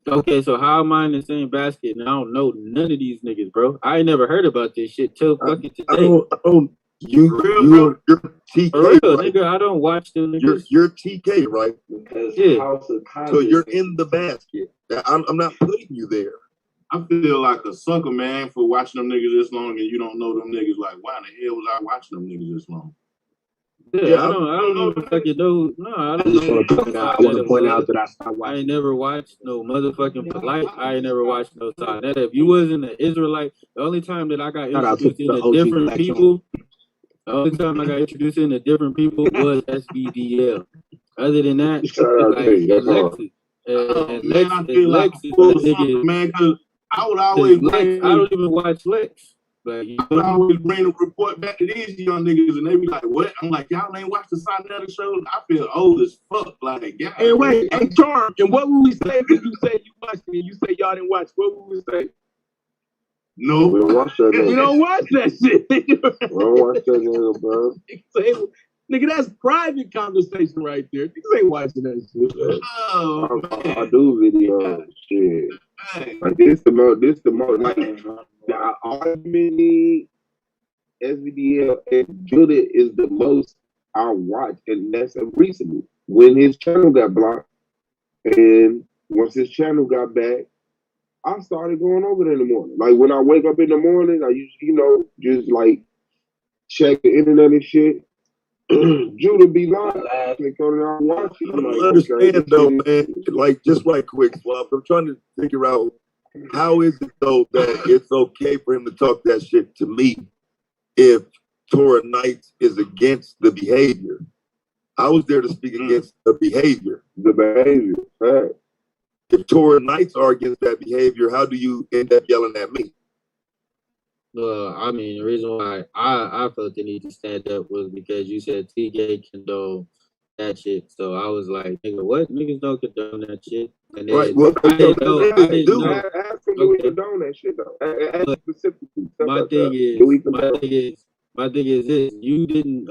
Okay, so how am I in the same basket and I don't know none of these niggas, bro? I ain't never heard about this shit till fucking today. I don't. You're TK, for real, right? nigga. I don't watch them niggas. You're TK, right? Yeah. So you're in the basket. I'm not putting you there. I feel like a sucker, man, for watching them niggas this long and you don't know them niggas. Like, why in the hell was I watching them niggas this long? Yeah, I don't know fucking know. No, I don't know. I want to point out that I stopped watching. I ain't never watched no motherfucking Polite. I ain't never watched no Sonetta. If you wasn't an Israelite, the only time that I got introduced into different people, the only time I got introduced into different people was SBDL. Other than that, Lexus. And I feel like a full sucker, man, because I would always I don't even watch Lex. But I would always bring a report back to these young niggas, and they be like, "What?" I'm like, "Y'all ain't watched the Sonetta show." I feel old as fuck. Like, yeah. Hey, wait, hey, Charm, and what would we say when you say you watched it and you say y'all didn't watch? What would we say? No, we don't watch that. We don't watch that shit. We don't watch that nigga, bro. Nigga, that's private conversation right there. Niggas ain't watching that shit. Oh, I do videos, shit. Like this the most like the argument SVDL and Judah is the most I watch, and that's recently when his channel got blocked, and once his channel got back, I started going over there in the morning. Like when I wake up in the morning, I usually just like check the internet and shit. Judah be live. I don't understand though, man. Like just right quick, Swap. I'm trying to figure out how is it though that it's okay for him to talk that shit to me if Torah Knights is against the behavior. I was there to speak against the behavior. The behavior. Right. If Torah Knights are against that behavior, how do you end up yelling at me? I mean, the reason why I felt the need to stand up was because you said TK condone that shit. So I was like, nigga, what? Niggas don't condone that shit. And then right. Well, I didn't know. Ask them, do we condone that shit though? Specifically. My thing is this. You didn't,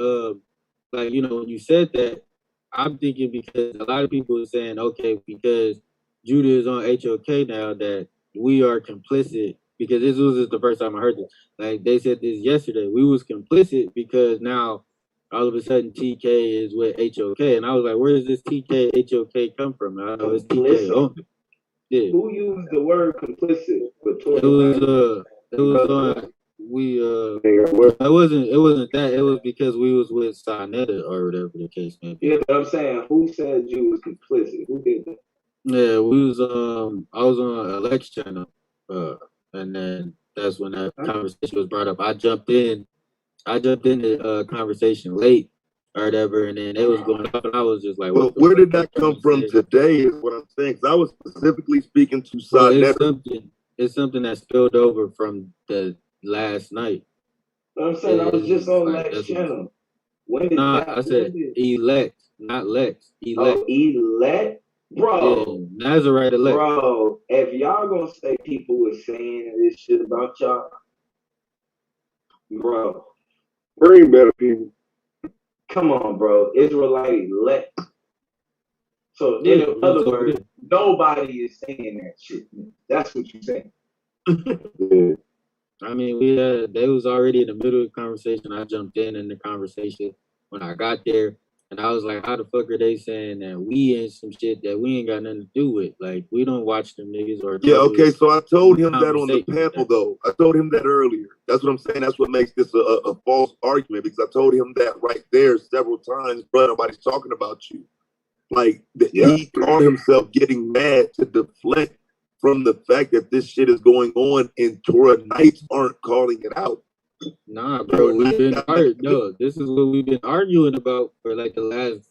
like, you know, when you said that, I'm thinking because a lot of people are saying, okay, because Judah is on HOK now, that we are complicit. Because this was the first time I heard this. Like, they said this yesterday. We was complicit because now, all of a sudden, TK is with HOK. And I was like, where does this TK, HOK come from? I know it's TK only. Yeah. Who used the word complicit? It was on, it wasn't that. It was because we was with Sonetta or whatever the case may be. Yeah, but I'm saying, who said you was complicit? Who did that? Yeah, we was, I was on a Lex channel. And then that's when that conversation was brought up. I jumped in the conversation late or whatever, and then it was going up, and I was just like, well, where did that come from today is what I'm saying. Because I was specifically speaking to Sonetta. It's something that spilled over from the last night. I'm saying I was just on Lex channel. When did I said elect, not Lex. Elect. Oh, elect? Bro, yeah, Nazarite elect. Bro, if y'all gonna say people were saying this shit about y'all, bro, bring better people. Come on, bro. Israelite elect. So in other words, nobody is saying that shit. That's what you're saying. I mean, they was already in the middle of the conversation. I jumped in the conversation when I got there, and I was like, "How the fuck are they saying that we in some shit that we ain't got nothing to do with? Like, we don't watch them niggas or." Yeah, okay. So I told him that on the panel, though. I told him that earlier. That's what I'm saying. That's what makes this a false argument, because I told him that right there several times. Bro, nobody's talking about you. Like, he called himself getting mad to deflect from the fact that this shit is going on and Torah Knights aren't calling it out. Nah, bro, we've been no, this is what we've been arguing about for like the last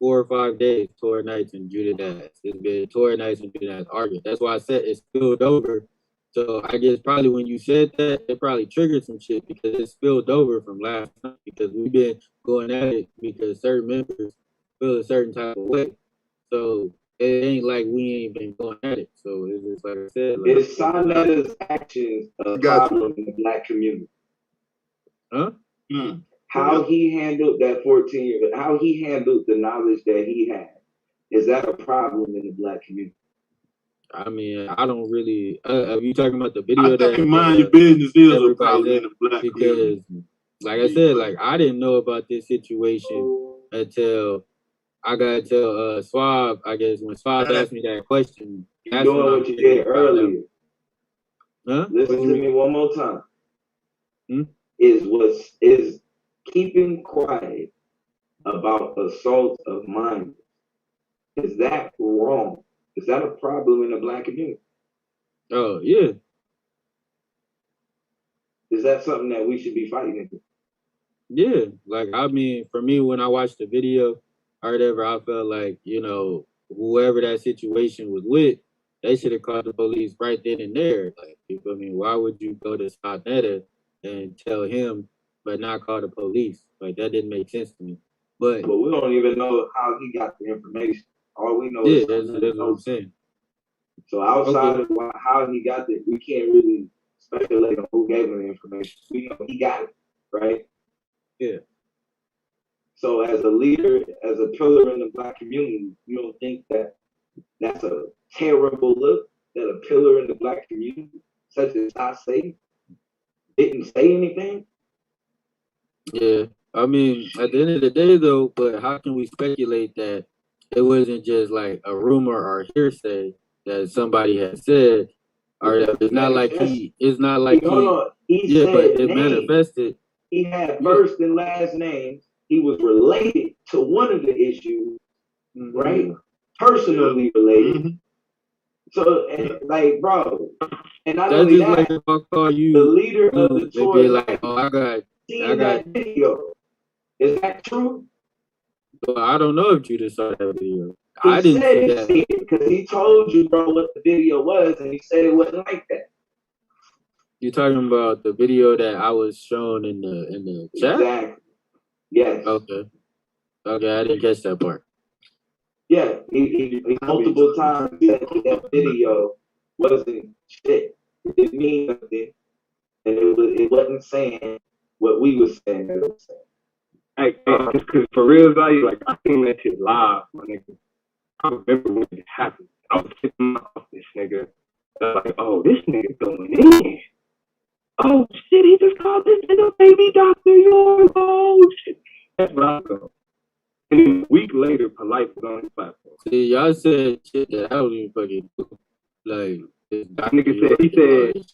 4 or 5 days. Torah Knights and Judah Dads. It's been Torah Knights and Judah Dads arguing. That's why I said it spilled over. So I guess probably when you said that, it probably triggered some shit because it spilled over from last night, because we've been going at it because certain members feel a certain type of way. So it ain't like we ain't been going at it. So it's just like I said. Like, is Sanetta's actions a problem in the black community? Huh? How he handled that 14-year, how he handled the knowledge that he had, is that a problem in the black community? I mean, I don't really. Are you talking about the video? I think mind your business is a problem in the black community. Because, like I said, like I didn't know about this situation until I got to Swab. I guess when Swab asked me that question, You're doing what you did earlier. Huh? Listen to me one more time. Is keeping quiet about assault of minors, is that wrong? Is that a problem in the black community? Oh, yeah. Is that something that we should be fighting against? Yeah. Like, I mean, for me, when I watched the video or whatever, I felt like, you know, whoever that situation was with, they should have called the police right then and there. Like, you feel me? Why would you go to Sonetta and tell him but not call the police? Like, that didn't make sense to me. But we don't even know how he got the information. All we know is that's what I'm saying. So outside of how he got it, we can't really speculate on who gave him the information. We know he got it, right? Yeah. So as a leader, as a pillar in the black community, you don't think that that's a terrible look that a pillar in the black community, such as I say, didn't say anything? Yeah. I mean, at the end of the day, though, but how can we speculate that it wasn't just like a rumor or hearsay that somebody had said, or that it's not like he, but it manifested. He had first and last names. He was related to one of the issues, right? Personally related. So, and, like, bro, and not only that, like if I call you, the leader of the Torah, like, oh, I got that video. Is that true? Well, I don't know if Judah saw that video. I didn't see it because he told you, bro, what the video was, and he said it wasn't like that. You're talking about the video that I was shown in the chat? Exactly. Yes. Okay, I didn't catch that part. Yeah, he multiple times said that video wasn't shit. It didn't mean nothing, and it wasn't saying what we was saying. It was saying. Hey, because for real value, like I seen that shit live, my nigga. I remember when it happened. I was sitting in my office, nigga. They're like, oh, this nigga going in. Oh shit, he just called this nigga baby Dr. York. Oh shit. That's what I thought. And then a week later, Polite was on the platform. See, y'all said shit that I don't even fucking do. Like, that nigga said, he said,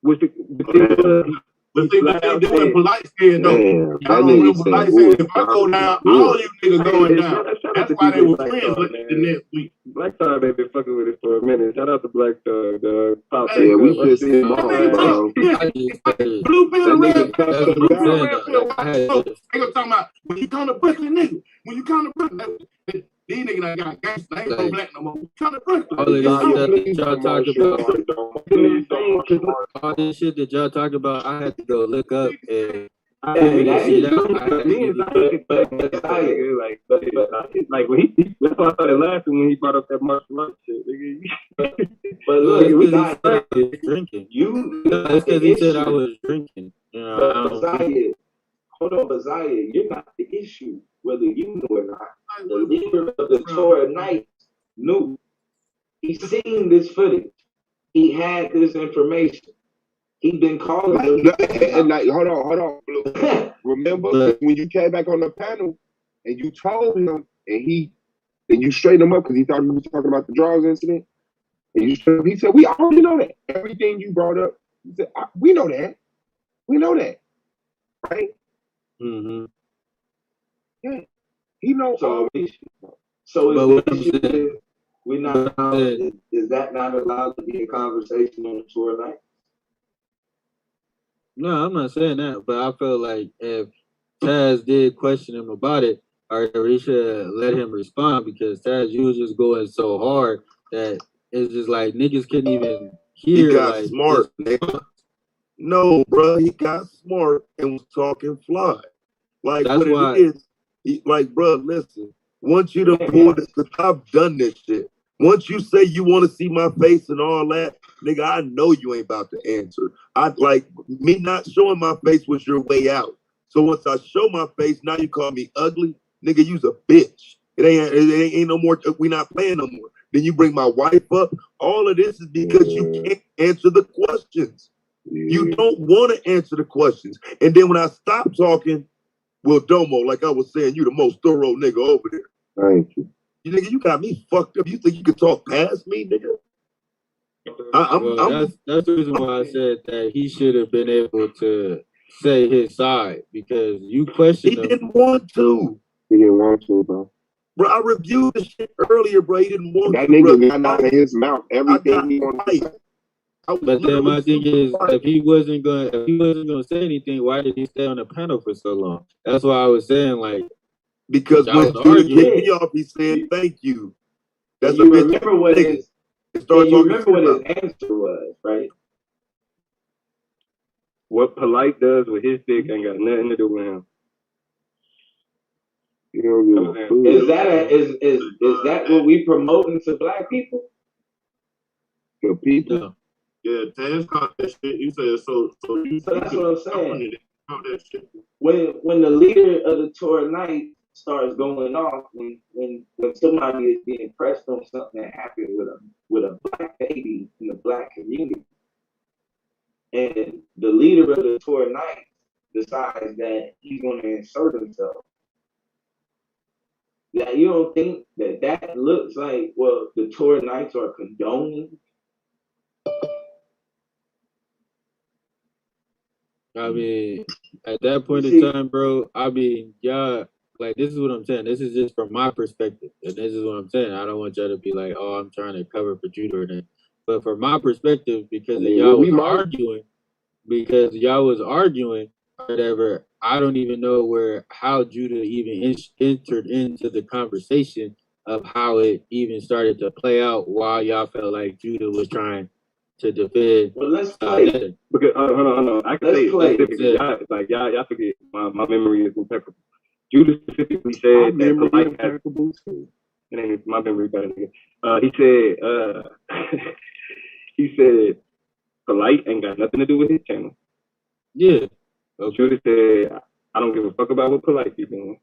what's the thing? But see what they doing, Polite said though. Y'all don't remember Polite said, if I go down, all you niggas going down. That's why they were friends the next week. Black Thug, they've been fucking with it for a minute. Shout out to Black Thug. Yeah, we pissed him off, bro. Blue pill, red pill. Blue pill, red pill. They gonna talk about when you come to Brooklyn, nigga. When you come to Brooklyn, these niggas that got gangsters, they ain't no black no more. Come to Brooklyn. All of this stuff that y'all talk about. All this shit that y'all talk about, I had to go look up and like when he that's why I started laughing when he brought up that martial arts shit. But look, he was drinking. You that's because he said I was drinking. You know, hold on, Bazaya, you're not the issue, whether you knew or not. The leader of the Torah Knights knew. He seen this footage. He had this information. He'd been calling them. And like, hold on, Blue. Remember when you came back on the panel and you told him, and you straightened him up because he thought he was talking about the drugs incident, and he said, "We already know that. Everything you brought up." He said, "We know that. We know that, right?" Mm-hmm. Yeah, he knows. So is that not allowed to be a conversation on the tour night? No, I'm not saying that, but I feel like if Taz did question him about it, or he should let him respond, because Taz, you was just going so hard that it's just like niggas couldn't even hear. He got like, smart, nigga. No, bro, he got smart and was talking fly. Like, that's what why, it is, like, bro, listen, once you done pulled this, because I've done this shit. Once you say you want to see my face and all that, nigga, I know you ain't about to answer. Like, me not showing my face was your way out. So once I show my face, now you call me ugly, nigga, you's a bitch. It ain't no more, we not playing no more. Then you bring my wife up. All of this is because you can't answer the questions. You don't want to answer the questions. And then when I stop talking, well, Domo, like I was saying, you the most thorough nigga over there. Thank you. You got me fucked up. You think you can talk past me, nigga? That's the reason why I said that he should have been able to say his side, because you questioned him. He didn't want to. He didn't want to, bro. Bro, I reviewed the shit earlier, bro. He didn't want that to. That nigga got out of his mouth everything he wanted to say. But then my thing is, if he wasn't gonna say anything, why did he stay on the panel for so long? That's why I was saying, like, because when Judah kicked me off, he said thank you. That's you remember what his answer was, right? What Polite does with his dick ain't got nothing to do with him. Is that what we promoting to black people? To people? No. Yeah, Taz caught that shit. You said so that's what I'm saying. When the leader of the Torah Night starts going off, when somebody is being pressed on something that happened with a black baby in the black community, and the leader of the Torah Night decides that he's going to insert himself. Now, you don't think that looks like, well, the Torah Knights are condoning? I mean, at that point in time, bro, I mean, y'all, like, this is what I'm saying. This is just from my perspective. And this is what I'm saying. I don't want y'all to be like, oh, I'm trying to cover for Judah or that. But from my perspective, because y'all was arguing, or whatever, I don't even know how Judah even entered into the conversation of how it even started to play out while y'all felt like Judah was trying to defend. Well, let's play. Because hold on. I can say it. Like y'all forget. My memory is impeccable. Judah specifically said that Polite has. And my memory better. He said Polite ain't got nothing to do with his channel. Yeah. Judah said, I don't give a fuck about what Polite be doing.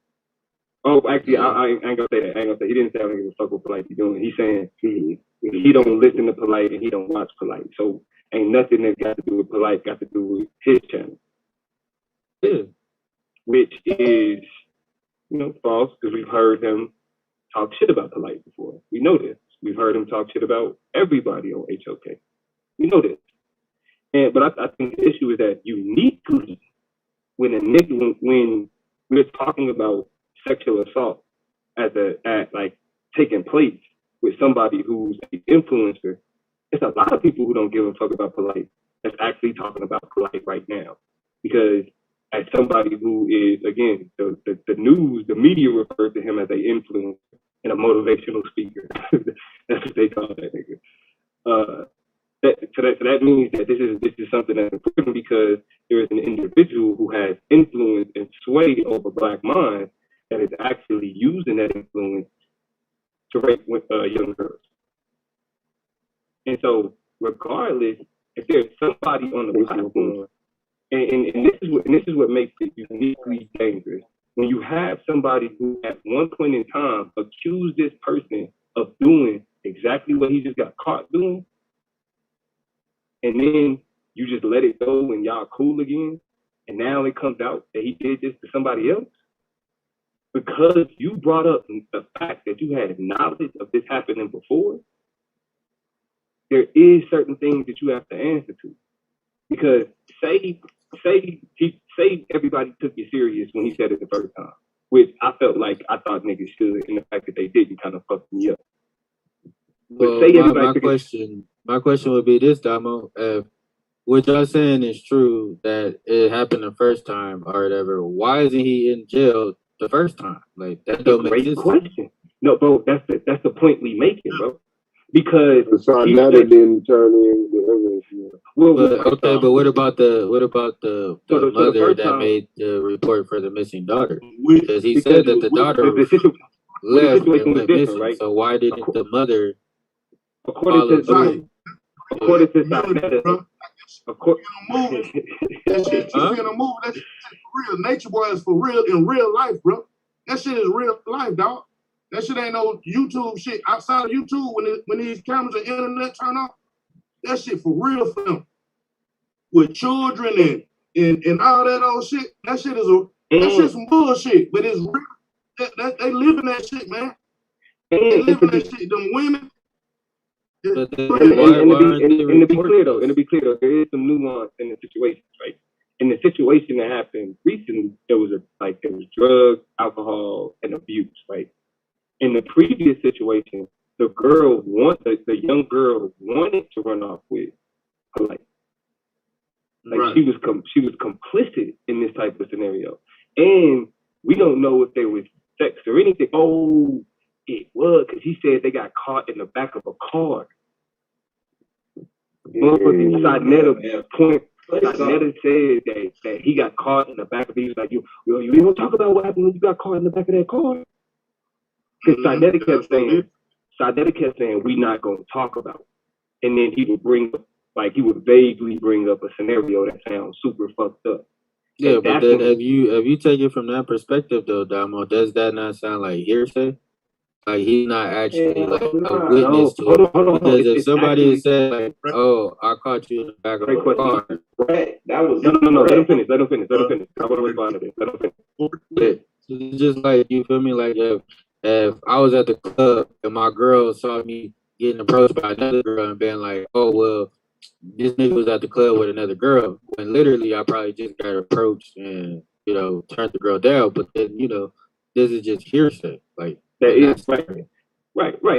Oh, actually, I ain't gonna say that. I ain't gonna say. He didn't say I don't give a fuck what Polite be doing. He's saying he don't listen to Polite and he don't watch Polite. So ain't nothing that got to do with Polite got to do with his channel. Yeah. Which is, false, because we've heard him talk shit about Polite before. We know this. We've heard him talk shit about everybody on HOK. We know this. But I think the issue is that uniquely, when we're talking about sexual assault at taking place with somebody who's an influencer, it's a lot of people who don't give a fuck about Polite that's actually talking about Polite right now. Because as somebody who is, again, the news, the media refers to him as an influencer and a motivational speaker. That's what they call that nigga. So that means that this is something that's important, because there is an individual who has influence and sway over black minds that is actually using that influence to rape young girls. And so, regardless, if there's somebody on the platform And this is what makes it uniquely dangerous. When you have somebody who at one point in time accused this person of doing exactly what he just got caught doing, and then you just let it go and y'all cool again, and now it comes out that he did this to somebody else, because you brought up the fact that you had knowledge of this happening before, there is certain things that you have to answer to. Because say everybody took you serious when he said it the first time, which I felt like I thought niggas should, and the fact that they didn't kind of fucked me up. Well, my question would be this, Damo. If what y'all saying is true, that it happened the first time or whatever, why isn't he in jail the first time? Like, that don't make sense. Great question. No, bro, that's the point we making, bro. Because Sarnetta didn't turn in the evidence. But what about the mother that made the report for the missing daughter? Because he said that the daughter left and went missing. Right? So why didn't the mother according to Sarnetta, that shit you see in a movie, that shit is for real. Nature Boy is for real in real life, bro. That shit is real life, dog. That shit ain't no YouTube shit. Outside of YouTube, when these cameras and internet turn off, that shit for real for them. With children and all that old shit, that shit is some bullshit. But it's real. They live in that shit, man. They live in that shit. Them women. And to be clear though, there is some nuance in the situation, right? In the situation that happened recently, there was drugs, alcohol, and abuse, right? In the previous situation, the young girl wanted to run off with her life. Right. She was complicit in this type of scenario, and we don't know if there was sex or anything. Oh, it was, because he said they got caught in the back of a car. Sarnetta said that he got caught in the back of it. He was like, you ain't gonna talk about what happened when you got caught in the back of that car. Because Sarnetta kept saying, we not gonna talk about it. And then he would vaguely bring up a scenario that sounds super fucked up. Yeah, and but then if you take it from that perspective though, Damo, does that not sound like hearsay? Like he's not actually a witness to it. Because if somebody had said like, "Oh, I caught you in the back of a car," right? That was no. Let him finish. I want to respond to this. Let him finish. It's just like, you feel me? Like if I was at the club and my girl saw me getting approached by another girl and being like, "Oh well, this nigga was at the club with another girl," when literally I probably just got approached and turned the girl down. But then this is just hearsay, like. That is right,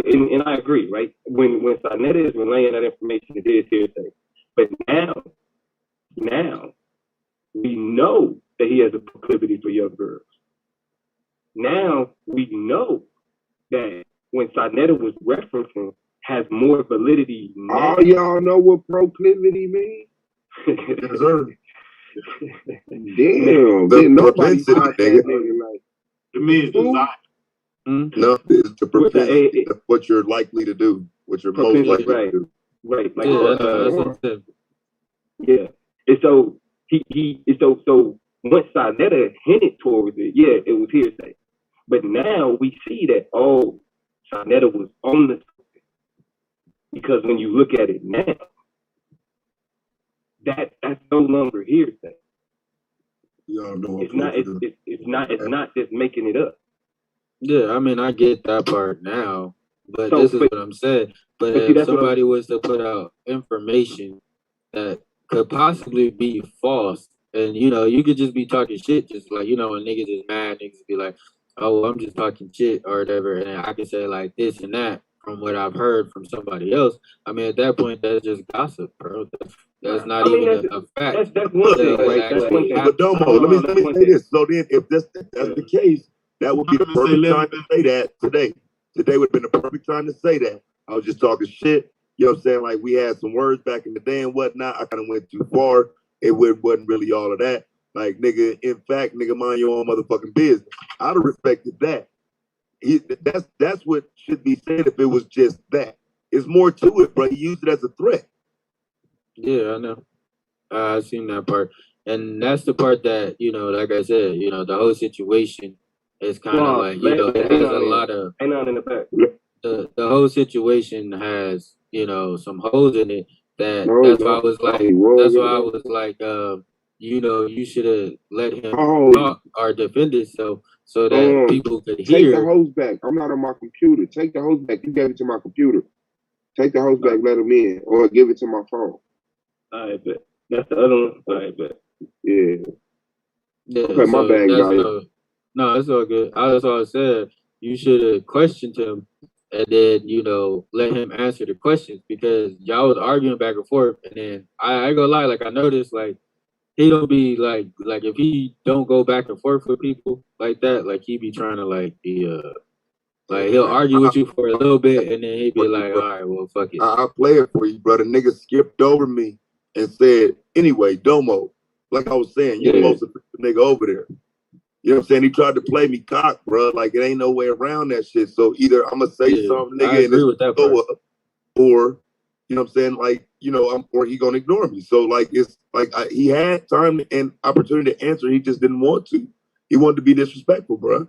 and I agree, right? When Sarnetta is relaying that information, it is hearsay. But now we know that he has a proclivity for young girls. Now we know that when Sarnetta was referencing has more validity now. All y'all know what proclivity means? Damn, nobody thought that nigga like. It means desire. No, it's to prevent what you're likely to do, what you're most likely to do. Right. Like, yeah. And so so once Sarnetta hinted towards it, yeah, it was hearsay. But now we see that Sarnetta was on the subject. Because when you look at it now, that's no longer hearsay. Y'all know it's not just making it up. Yeah, I mean, I get that part now, but this is what I'm saying. But if somebody was to put out information that could possibly be false, and you could just be talking shit, just like when niggas is mad, niggas be like, "Oh, I'm just talking shit" or whatever, and I can say like this and that from what I've heard from somebody else. I mean, at that point, that's just gossip, bro. That's not even a fact. That's one thing, right? That's one thing. But Domo, let me say this. So then, if that's the case, that would be the perfect time to say that today. Today would have been the perfect time to say that. I was just talking shit. You know what I'm saying? Like, we had some words back in the day and whatnot. I kind of went too far. It wasn't really all of that. Like, nigga, in fact, nigga, mind your own motherfucking business. I'd have respected that. That's what should be said if it was just that. It's more to it, bro. He used it as a threat. Yeah, I know. I've seen that part. And that's the part that, you know, like I said, you know, the whole situation is kind of like, you know, it has a lot of, ain't nothing in the back. the whole situation has, you know, some holes in it that's why I was like, you know, you should have let him talk or defend himself so that people could Take hear. the hose back. I'm not on my computer. Take the hose back. You gave it to my computer. Take the hose back, let him in, or give it to my phone. I bet. That's the other one. I bet. Yeah. Yeah, Okay, my bad, guys. No, it's all good. That's all I said. You should have questioned him and then, you know, let him answer the questions because y'all was arguing back and forth. And then I ain't gonna lie, like I noticed, like he don't be like if he don't go back and forth with people like that, like he be trying to like be like he'll argue with you for a little bit and then he'd be like, all right, well, fuck it. I'll play it for you, brother. Nigga skipped over me and said, anyway, Domo, like I was saying, you're the most effective nigga over there. You know what I'm saying? He tried to play me cock, bro. Like it ain't no way around that shit. So either I'm gonna say something, nigga, and it's go up, or you know what I'm saying, like, you know, or he gonna ignore me. So like it's like he had time and opportunity to answer, he just didn't want to. He wanted to be disrespectful, bro.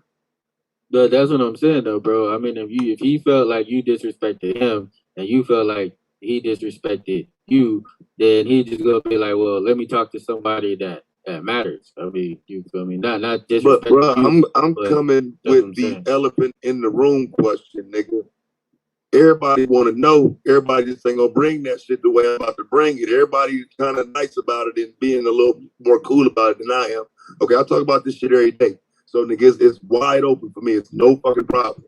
But that's what I'm saying, though, bro. I mean, if he felt like you disrespected him and you felt like he disrespected you, then he just gonna be like, well, let me talk to somebody that matters. I mean, you feel me? Not disrespecting. But bro, you, I'm coming with the elephant in the room question, nigga. Everybody want to know. Everybody just ain't gonna bring that shit the way I'm about to bring it. Everybody's kind of nice about it and being a little more cool about it than I am. Okay, I talk about this shit every day. So niggas, it's wide open for me. It's no fucking problem.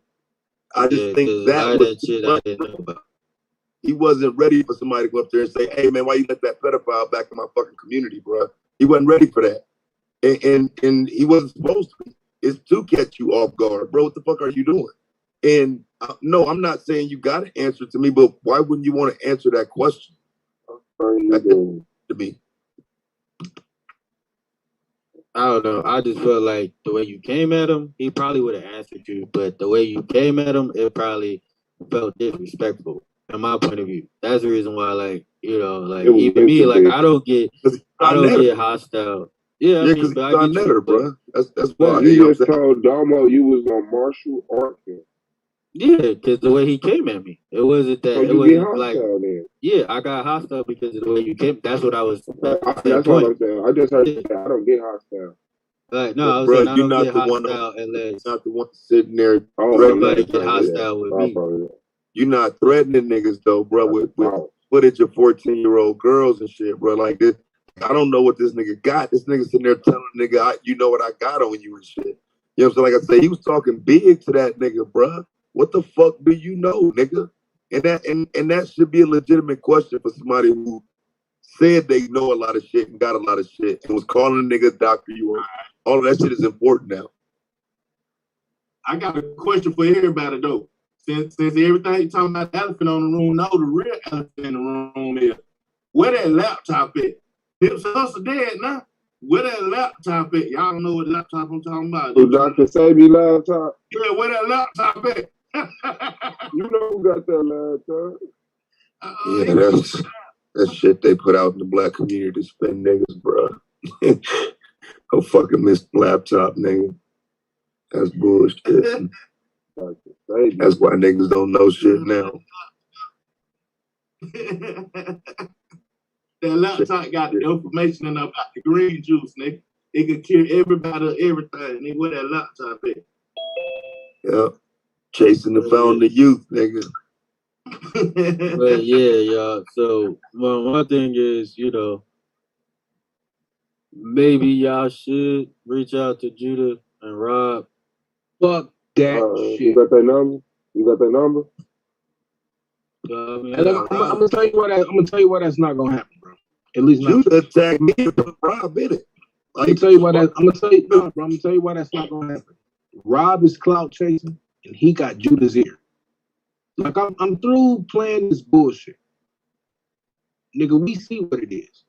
I just think that was shit I didn't know about. He wasn't ready for somebody to go up there and say, "Hey man, why you let that pedophile back in my fucking community, bro?" He wasn't ready for that, and he wasn't supposed to be. It's to catch you off guard, bro. What the fuck are you doing? And no, I'm not saying you got to answer to me, but why wouldn't you want to answer that question? To me. I don't know. I just feel like the way you came at him, he probably would have answered you, but the way you came at him, it probably felt disrespectful, in my point of view. That's the reason why, like, you know, like even me, like I don't get hostile. Yeah, because I get netter, bro. That's why you just told Domo you was on martial art. Yeah, because the way he came at me, it wasn't that. So it wasn't like. Then. Yeah, I got hostile because of the way you came. That's what I was. That's what I'm saying. I just heard that. I don't get hostile. Like no, I was bro, saying I you're don't not get the hostile one. unless not the one sitting there. Everybody get hostile with me. You're not threatening niggas though, bro. With footage of 14-year-old girls and shit, bro. Like this, I don't know what this nigga got. This nigga sitting there telling the nigga, you know what I got on you and shit. You know what I'm saying? Like I say, he was talking big to that nigga, bro. What the fuck do you know, nigga? And that should be a legitimate question for somebody who said they know a lot of shit and got a lot of shit and was calling a nigga doctor. All of that shit is important now. I got a question for everybody though. Since everything you talking about the elephant on the room, no, the real elephant in the room is where that laptop at? His hustle dead now. Where that laptop at? Y'all don't know what laptop I'm talking about. So Dr. Sabi laptop? Yeah, where that laptop at? You know who got that laptop? Yeah, that's shit they put out in the black community to spend niggas, bro. Go fucking miss the laptop, nigga. That's bullshit. That's why niggas don't know shit now. That laptop got the information in about the green juice, nigga. It could cure everybody of everything. Nigga, where that laptop at? Yep. Chasing the fountain of youth, nigga. But yeah, y'all. So one thing is, you know, maybe y'all should reach out to Judah and Rob. Fuck that shit. You got that number? You got that number? I'm gonna tell you why that's not gonna happen, bro. At least not. Judah attacked me and put Rob in it. I'm gonna tell you why that's not gonna happen. Rob is clout chasing, and he got Judah's ear. Like I'm through playing this bullshit, nigga. We see what it is.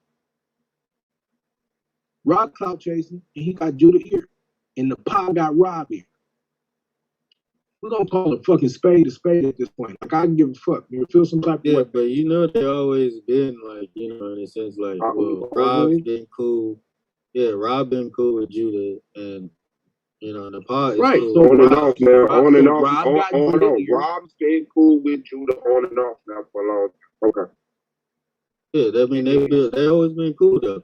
Rob clout chasing, and he got Judah ear, and the pie got Rob ear. We're gonna call a fucking spade a spade at this point. Like I can give a fuck. You feel some type of way. But you know they always been like, you know, in a sense like, well, Rob's been cool Yeah, Rob been cool with Judah, and you know the pod is Right. cool. So On and off now. On and off. Rob got On and off. ears. Rob's been cool with Judah on and off now for a long time. Okay. Yeah, they always been cool though.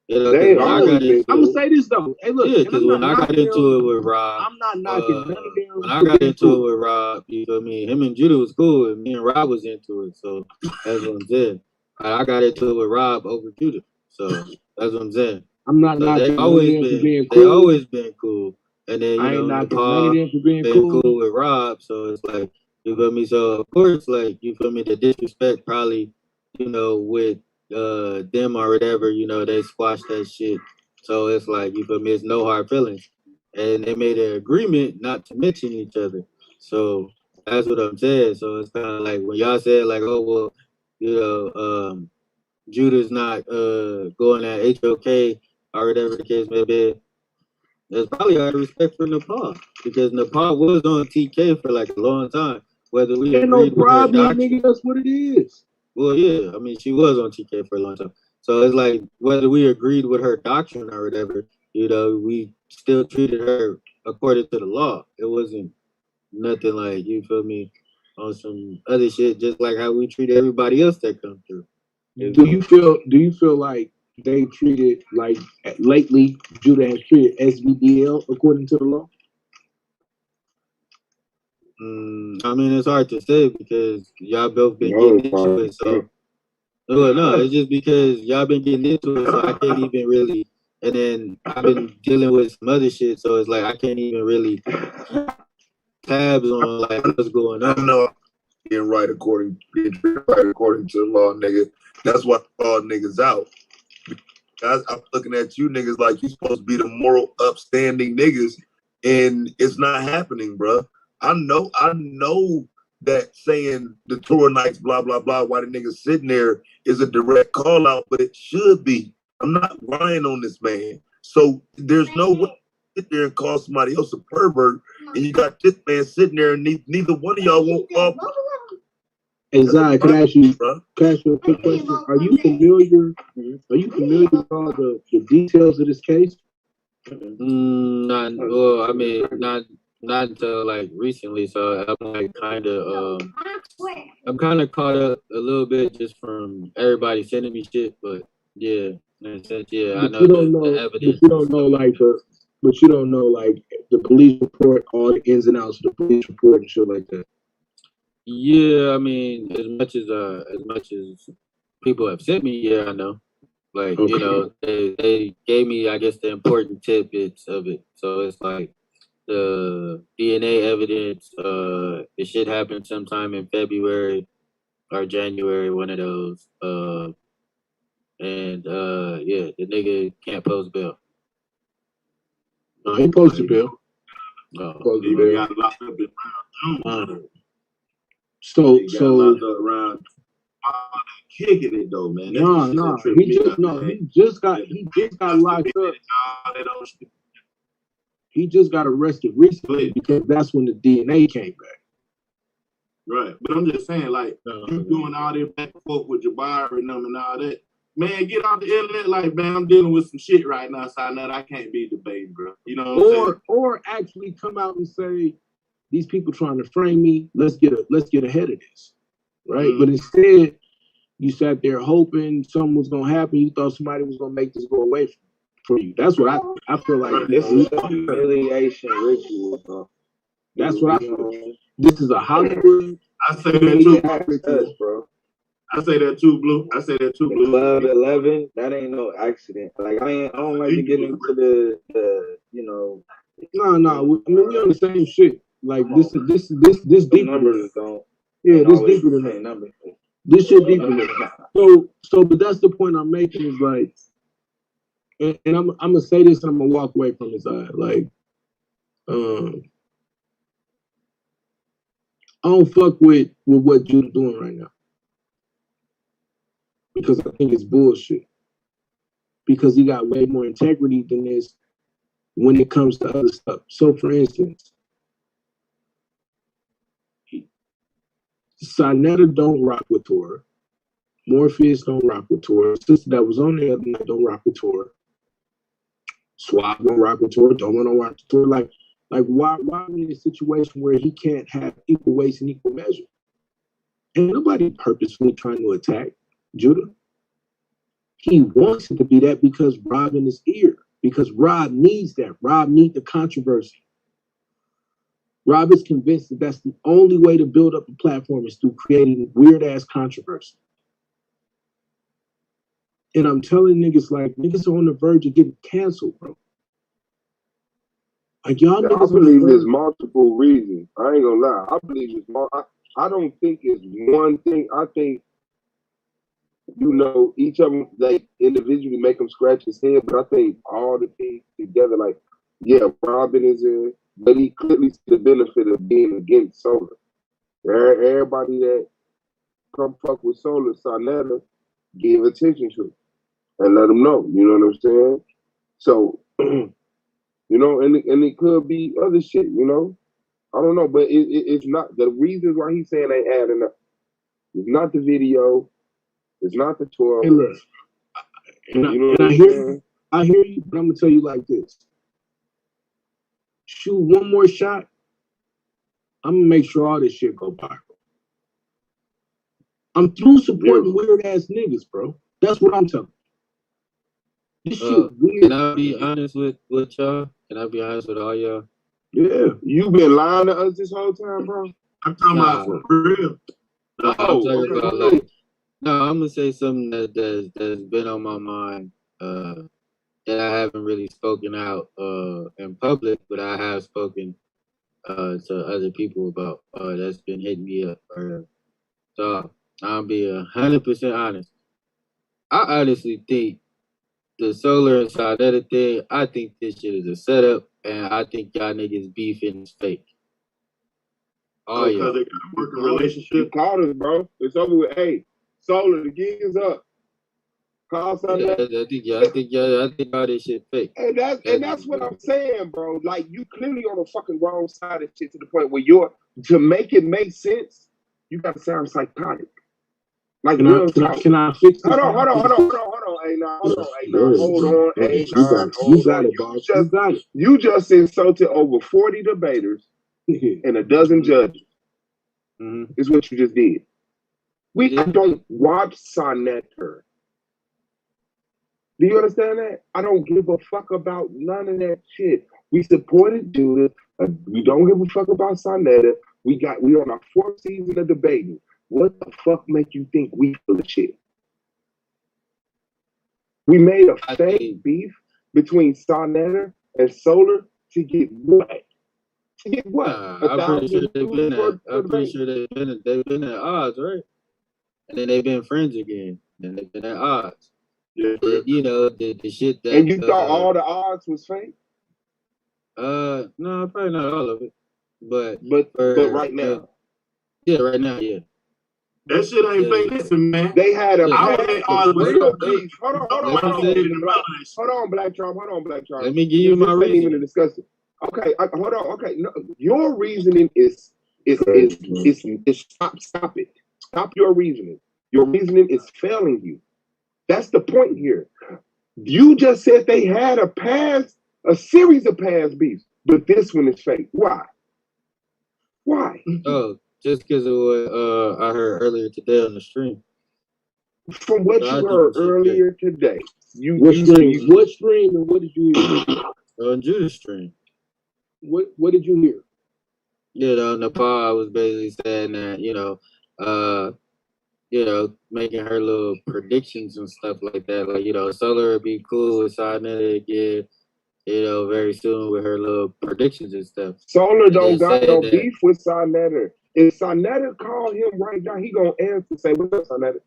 You know, They 'cause when I always got been into I'm gonna say this though. Hey, look, yeah, and because I'm when not I got knocking into them. it with Rob, I'm not knocking none of them. when I for got being into cool. it with Rob, you feel me? Him and Judah was cool, and me and Rob was into it. So that's what I'm saying. I got into it with Rob over Judah. So that's what I'm saying. I'm not So knocking they none of always them for been being they cool. always been cool. And then I you ain't know knocking none of Nepal them for being been cool. cool with Rob. So it's like you feel me. So of course, like you feel me, the disrespect probably with them or whatever, they squashed that shit. So it's like you feel me. It's no hard feelings, and they made an agreement not to mention each other. So that's what I'm saying. So it's kind of like when y'all said like, oh well, Judah's not going at HOK or whatever the case may be. There's probably out of respect for Nepal because Nepal was on TK for like a long time. Whether we Ain't no agreed with her problem, doctrine, nigga. That's what it is. well, yeah, I mean she was on TK for a long time. So it's like whether we agreed with her doctrine or whatever, we still treated her according to the law. It wasn't nothing like you feel me on some other shit, just like how we treat everybody else that comes through. Do you feel like they treated like lately Judah has treated SVDL according to the law? I mean, it's hard to say because y'all both been getting into it. So, no, it's just because y'all been getting into it, so I can't even really. And then I've been dealing with some other shit, so it's like I can't even really tabs on like what's going on. I know getting right according to the law, nigga. That's why I call niggas out. I'm looking at you niggas like you supposed to be the moral, upstanding niggas, and it's not happening, bro. I know that saying the Torah nights, blah blah blah, why the niggas sitting there is a direct call out, but it should be. I'm not lying on this man. So there's no way to sit there and call somebody else a pervert, and you got this man sitting there, and neither one of y'all won't call. Hey Zai, can I ask you a quick question? Are you familiar with all the details of this case? Not well. I mean, not until like recently. So I'm like I'm kind of caught up a little bit just from everybody sending me shit. But yeah, in a sense, yeah, I know the evidence. But you don't know like the police report, all the ins and outs of the police report and shit like that. Yeah, I mean, as much as people have sent me, yeah, I know. Like, they gave me, I guess, the important tidbits of it. So it's like the DNA evidence, it should happen sometime in February or January, one of those. And the nigga can't post bail. No, he posted bail. No. He got locked up in June. So around kicking it though, man. He just got locked up. He just got arrested recently because that's when the DNA came back. Right, but I'm just saying, like, you doing all this back and forth with Jabari and them and all that. Man, get off the internet, like, man, I'm dealing with some shit right now, so I can't be debating, bro. You know what I'm saying? Or actually come out and say, these people trying to frame me. Let's get ahead of this, right? But instead, you sat there hoping something was gonna happen. You thought somebody was gonna make this go away from you. That's what I feel like. This is a humiliation ritual, bro. That's what I feel. This is a Hollywood. I say that too, bro. I say that too, Blue. Club 11, that ain't no accident. Like I don't like to get into the No. I mean, we on the same shit. Like this deep numbers don't. Yeah, this deeper than that. Numbers. This shit deeper than that. So, but that's the point I'm making is like, and I'm gonna say this and I'm gonna walk away from this side. Like, I don't fuck with what Judah doing right now because I think it's bullshit. Because he got way more integrity than this when it comes to other stuff. So, for instance, Sinetta don't rock with Torah. Morpheus don't rock with Torah. Sister that was on the other night don't rock with Torah. Swab don't rock with Tour, Domo don't rock with Tour. Like why are we in a situation where he can't have equal weights and equal measure? Ain't nobody purposefully trying to attack Judah. He wants it to be that because Rob in his ear. Because Rob needs that. Rob needs the controversy. Rob is convinced that that's the only way to build up a platform is through creating weird-ass controversy. And I'm telling niggas, like, niggas are on the verge of getting canceled, bro. Like, y'all niggas I believe there's multiple reasons. I ain't gonna lie. I believe it's I don't think it's one thing. I think, you know, each of them, they individually make them scratch his head, but I think all the things together, like, yeah, Robin is in, but he clearly see the benefit of being against Solar. Everybody that come fuck with Solar, Sonetta, give attention to and let them know, you know what I'm saying? So, you know, and it could be other shit, you know? I don't know, but it's not, the reasons why he's saying ain't adding up. It's not the video, it's not the tour. Hey, look, I hear you, but I'm gonna tell you like this. Shoot one more shot, I'm gonna make sure all this shit go viral. I'm through supporting weird ass niggas, bro. That's what I'm telling you. This shit weird. Can I be honest with y'all? Can I be honest with all y'all? Yeah, you been lying to us this whole time, bro. I'm talking about for real. No, I'm talking about like. No, I'm gonna say something that's been on my mind. That I haven't really spoken out in public, but I have spoken to other people about. That's been hitting me up. So I'll be 100% honest. I honestly think the Solar and Sonetta thing, I think this shit is a setup, and I think y'all niggas beefing is fake. Oh, yeah. Because they got a working relationship. Called us, bro. It's over with. Hey, Solar, the gig is up. Call Sonetta. Yeah, I think all this shit fake. And that's what I'm saying, bro. Like, you clearly on the fucking wrong side of shit to the point where to make it make sense, you gotta sound psychotic. Like, can I fix this? Hold on. Hey, now, hold on. Hey, you got it, boss. You got it. You just insulted over 40 debaters and a dozen judges. Is what you just did. I don't watch Sonetta. Do you understand that? I don't give a fuck about none of that shit. We supported Judith. We don't give a fuck about Sonetta. We on our 4th season of debating. What the fuck make you think we full of shit? We made a fake beef between Sonetta and Solar to get what? To get what? I'm pretty sure they've been at odds, right? And then they've been friends again. And they've been at odds. Yeah. You know, the shit that. And you thought all the odds was fake? No, probably not all of it. But right now. Yeah, right now, yeah. That shit ain't fake. Listen, man. They had a Hold on, Black Trump. Let me give you my reason. Even to discuss it. Okay, hold on. Okay, no, your reasoning is stop it. Stop your reasoning. Your reasoning is failing you. That's the point here. You just said they had a series of past beefs, but this one is fake. Why? Oh, just because of what I heard earlier today on the stream. From what you heard earlier today. What stream and what did you hear? On Judah's stream. What did you hear? You know, Nepal was basically saying that, making her little predictions and stuff like that. Like, Solar would be cool with Sonetta again, very soon with her little predictions and stuff. Solar don't got no beef with Sonetta. If Sonetta call him right now, he gonna answer, say, "What's up, Sonetta?"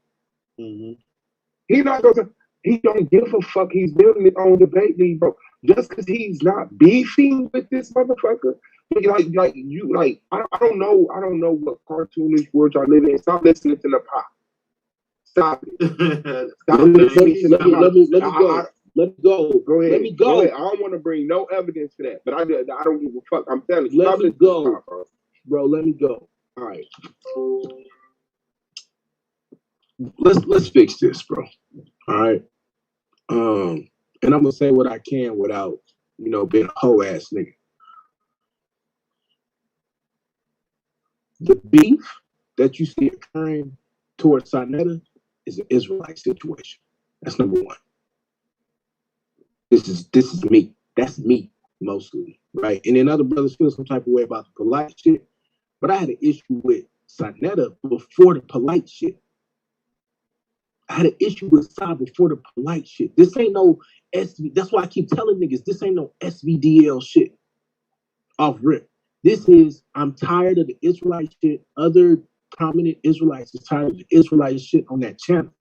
He not gonna. He don't give a fuck. He's building his own debate league, bro. Just because he's not beefing with this motherfucker, I don't know what cartoonish world y'all live in. Stop listening to the pop. Stop it. Let me go. Go ahead. Let me go. I don't want to bring no evidence for that, but I don't give a fuck. I'm telling you. Let me go, bro. Let me go. All right. Let's fix this, bro. All right. And I'm gonna say what I can without being a hoe ass nigga. The beef that you see occurring towards Sarnetta is an Israelite situation. That's number one. This is me. That's me mostly, right? And then other brothers feel some type of way about the polite shit. But I had an issue with Sarnetta before the polite shit. I had an issue with Sa before the polite shit. This ain't no SV. That's why I keep telling niggas this ain't no SVDL shit. Off rip. This is, I'm tired of the Israelite shit. Other prominent Israelites is tired of the Israelite shit on that channel.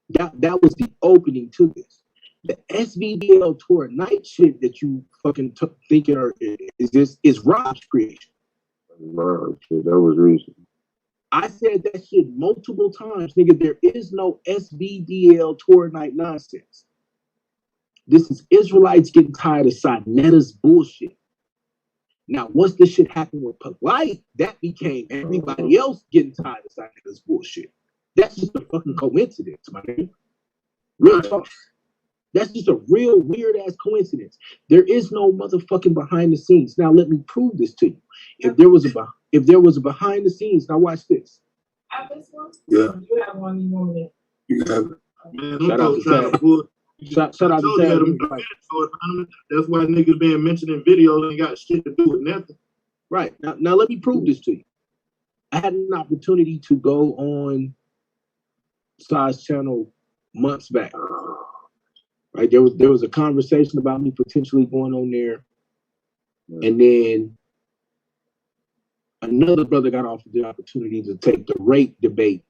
That was the opening to this. The SVDL tour night shit that you fucking thinking is Rob's creation. Wow, shit, that was recent. I said that shit multiple times, nigga. There is no SVDL tour night nonsense. This is Israelites getting tired of Sarnetta's bullshit. Now, once this shit happened with Polite, that became everybody else getting tired of Sarnetta's bullshit. That's just a fucking coincidence, my nigga. Real talk. That's just a real weird ass coincidence. There is no motherfucking behind the scenes. Now let me prove this to you. If there was a behind the scenes, now watch this. Yeah. You have one you want it. You have it. Man, Shout out to Tad. Shout out to Tad. That's why niggas being mentioned in videos ain't got shit to do with nothing. Right. Now let me prove this to you. I had an opportunity to go on Sa's channel months back. Right, there was a conversation about me potentially going on there, and then another brother got offered the opportunity to take the rape debate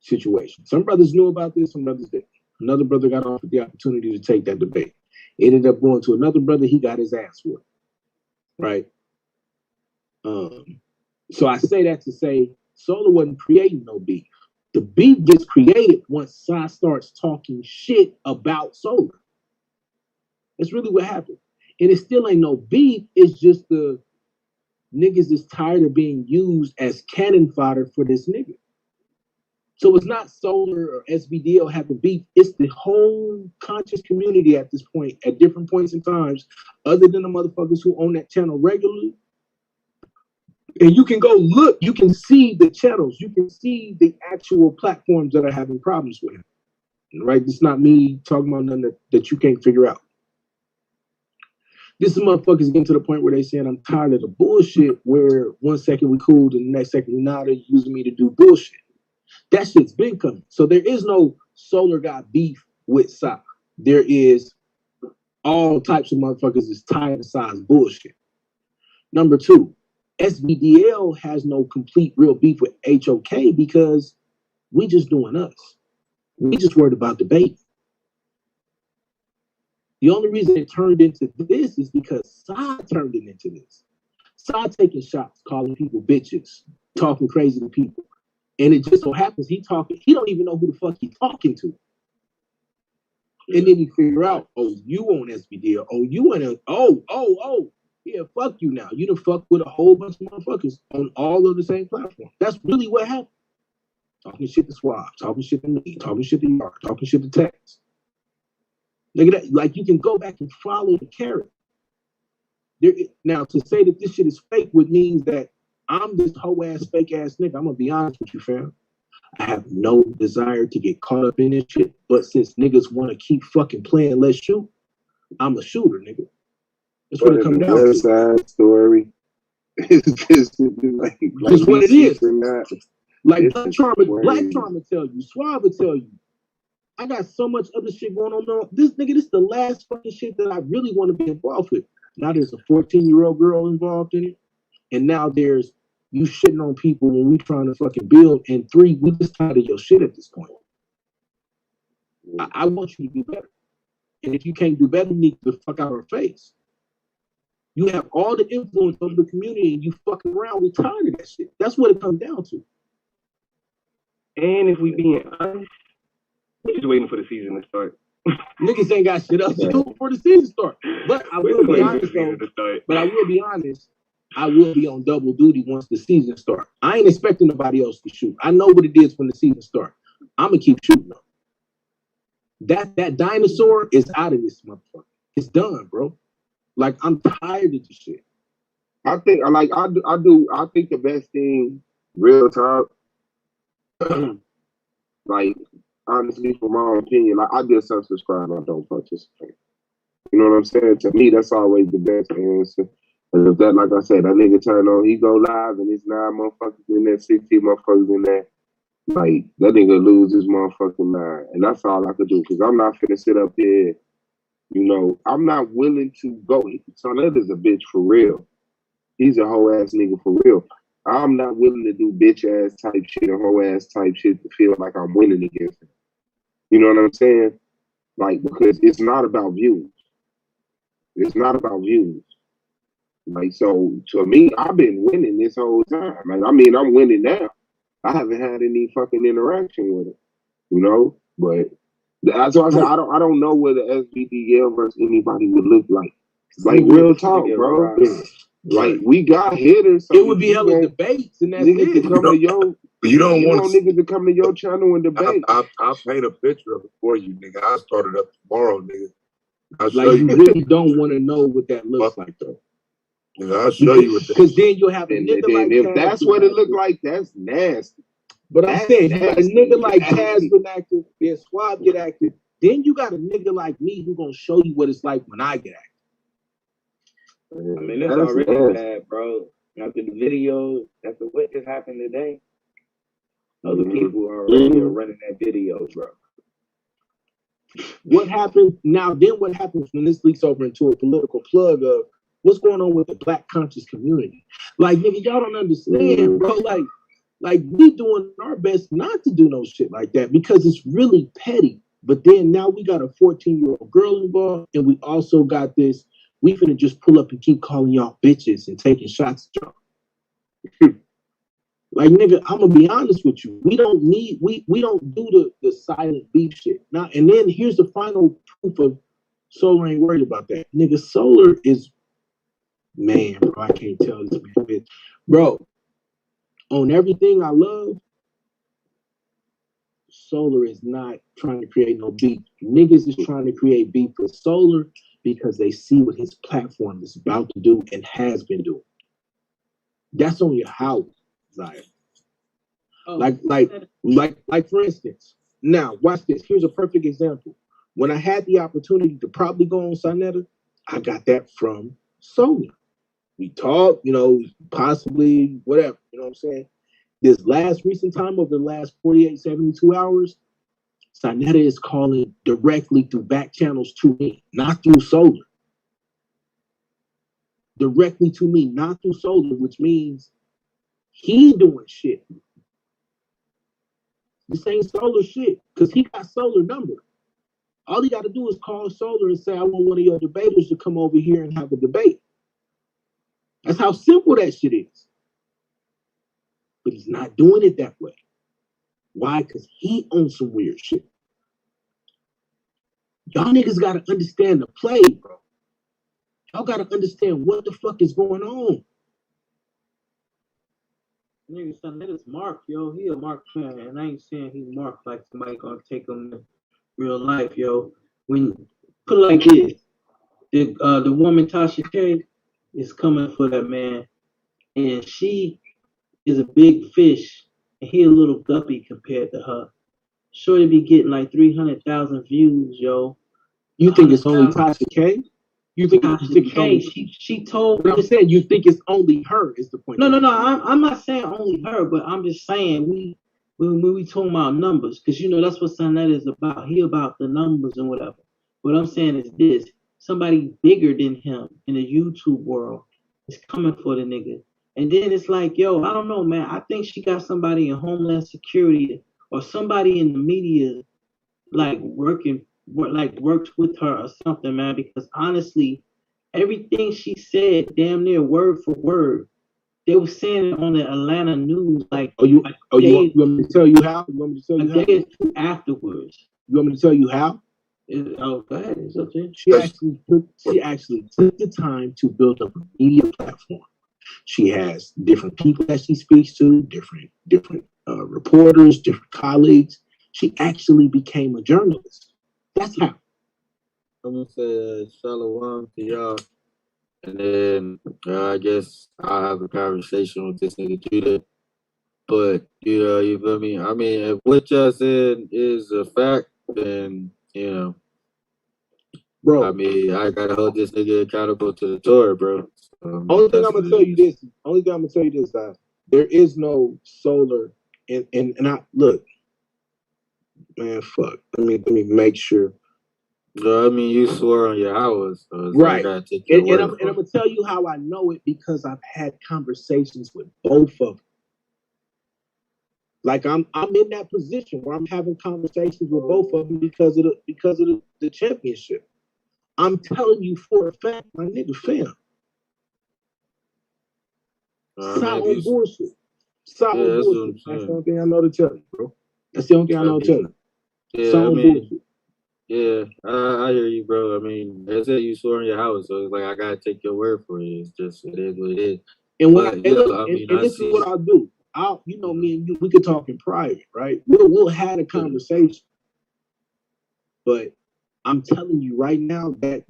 situation. Some brothers knew about this, some brothers didn't. Another brother got offered the opportunity to take that debate. It ended up going to another brother. He got his ass whooped. Right. So I say that to say Solar wasn't creating no beef. The beef gets created once Sa starts talking shit about Solar. That's really what happened. And it still ain't no beef. It's just the niggas is tired of being used as cannon fodder for this nigga. So it's not Solar or SVDL having beef. It's the whole conscious community at this point, at different points in times, other than the motherfuckers who own that channel regularly. And you can go look, you can see the channels, you can see the actual platforms that are having problems with him. Right? It's not me talking about nothing that you can't figure out. This is motherfuckers getting to the point where they saying, I'm tired of the bullshit where 1 second we cool, and the next second now they're using me to do bullshit. That shit's been coming. So there is no Solar got beef with Sa. There is all types of motherfuckers is tired of Sa's bullshit. Number two, SVDL has no complete real beef with HOK because we just doing us. We just worried about debate. The only reason it turned into this is because Sa turned it into this. Sa taking shots, calling people bitches, talking crazy to people. And it just so happens he don't even know who the fuck he's talking to. And then you figure out, oh, you on SVDL. Oh, you in a, oh. Yeah, fuck you now. You done fuck with a whole bunch of motherfuckers on all of the same platform. That's really what happened. Talking shit to Swab, talking shit to me, talking shit to Yard, talking shit to Tex. Look at that. Like, you can go back and follow the carrot. Now, to say that this shit is fake would mean that I'm this whole ass fake ass nigga. I'm gonna be honest with you, fam. I have no desire to get caught up in this shit. But since niggas want to keep fucking playing let's shoot, I'm a shooter, nigga. That's what it comes down to. Side story. It's just like what it is. Like Black Charm tell you, Suave will tell you, I got so much other shit going on now. This is the last fucking shit that I really want to be involved with. Now there's a 14-year-old girl involved in it. And now there's you shitting on people when we trying to fucking build. And 3, we just tired of your shit at this point. I want you to do better. And if you can't do better, you need to fuck out our face. You have all the influence of the community and you fucking around. We tired of that shit. That's what it comes down to. And if we being honest, we're just waiting for the season to start. Niggas ain't got shit else to do before the season start. But I will be honest though. But I will be honest. I will be on double duty once the season starts. I ain't expecting nobody else to shoot. I know what it is when the season starts. I'm gonna keep shooting them. That dinosaur is out of this motherfucker. It's done, bro. Like, I'm tired of this shit. I think I think the best thing, real talk, like, honestly, from my own opinion, like, I just unsubscribe, I don't participate. You know what I'm saying? To me, that's always the best answer. And if that, like I said, that nigga turn on, he go live, and it's 9 motherfuckers in there, 16 motherfuckers in there, like, that nigga lose his motherfucking mind. And that's all I could do, because I'm not finna sit up here, you know, I'm not willing to go. Sonetta is a bitch for real. He's a whole ass nigga for real. I'm not willing to do bitch ass type shit or whole ass type shit to feel like I'm winning against him. You know what I'm saying? Like, because it's not about views. It's not about views. Like, so to me, I've been winning this whole time. Like, I mean, I'm winning now. I haven't had any fucking interaction with it, you know. But that's why I said I don't know what the SBDL versus anybody would look like. Like, real talk, bro. Like, we got hitters. So it would be hella debates, and that's niggas it. to come to your, You don't you want know, niggas to come to your channel and debate. I'll paint a picture of it for you, nigga. I'll start it up tomorrow, nigga. I'll show Like, you you. really don't want to know what that looks like, though. Nigga, I'll show you what that. Because then you'll have a And nigga then like if Taz that's what it Vernacular. look like, that's nasty. But I'm That's saying, you got a nasty. nigga like Taz Nasty. Vernacular, then Swab get active. Then you got a nigga like me who gonna show you what it's like when I get active. I mean, it's That's already nasty. bad, bro. After the video, after what just happened today, other people are already running that video, bro. What happens now? Then what happens when this leaks over into a political plug of what's going on with the Black conscious community? Like, nigga, y'all don't understand, bro. Like we doing our best not to do no shit like that because it's really petty. But then now we got a 14-year-old girl involved, and we also got this. We finna just pull up and keep calling y'all bitches and taking shots at y'all. Like, nigga, I'm gonna be honest with you. We don't do the silent beef shit. Now, and then here's the final proof of Solar ain't worried about that. Nigga, Solar is, man, bro, I can't tell this man, bitch. Bro, on everything I love, Solar is not trying to create no beef. Niggas is trying to create beef with Solar because they see what his platform is about to do and has been doing. That's on your house, Zion. Oh, Like for instance, now watch this. Here's a perfect example. When I had the opportunity to probably go on Sonetta, I got that from Solar. We talked, you know, possibly whatever, you know what I'm saying? This last recent time over the last 48, 72 hours, Sonetta is calling directly through back channels to me, not through Solar. Directly to me, not through Solar, which means he doing shit. This ain't Solar shit, because he got Solar number. All he got to do is call Solar and say, I want one of your debaters to come over here and have a debate. That's how simple that shit is. But he's not doing it that way. Why? Because he owns some weird shit. Y'all niggas got to understand the play, bro. Y'all got to understand what the fuck is going on. Nigga, son, that is Mark, yo. He a Mark fan, and I ain't saying he Mark like somebody gonna take him in real life, yo. When put it like this, the woman Tasha K is coming for that man, and she is a big fish, and he a little guppy compared to her. Shorty be getting like 300,000 views, yo. You think it's only Tasha K? You think Tasha K? She told. But I'm saying you think it's only her is the point. No. I'm not saying only her, but I'm just saying when we talking about numbers, because you know that's what Sonetta is about. He about the numbers and whatever. What I'm saying is this: somebody bigger than him in the YouTube world is coming for the nigga, and then it's like, yo, I don't know, man. I think she got somebody in Homeland Security or somebody in the media, like works with her or something, man. Because honestly, everything she said, damn near word for word, they were saying it on the Atlanta news. Like, you want me to tell you how? You want me to tell you how? A day or two afterwards. You want me to tell you how? Go ahead. It's okay. She actually took the time to build up a media platform. She has different people that she speaks to, different reporters, different colleagues. She actually became a journalist. That's how. I'm gonna say shalom to y'all, and then I guess I'll have a conversation with this nigga Judah. But you feel me? I mean, if what y'all said is a fact, then bro. I mean, I gotta hold this nigga accountable to the Torah, bro. Only thing I'm gonna tell you this. There is no solar, and I look, man. Fuck. Let me make sure. No, I mean, you swore on your hours, so right? Gotta take your word and I'm gonna tell you how I know it because I've had conversations with both of them. Like I'm in that position where I'm having conversations with both of them because of the championship. I'm telling you for a fact, my nigga, fam. Silent bullshit. Silent bullshit. That's the only thing I know to tell you, bro. That's the only thing I know to tell you. Yeah, Silent bullshit. Yeah, I hear you, bro. I mean, they said you swore on your house, so it's like I gotta take your word for it. It's just it is what it is. And when this is what I'll do. You know, me and you, we could talk in private, right? We'll have a conversation. But I'm telling you right now that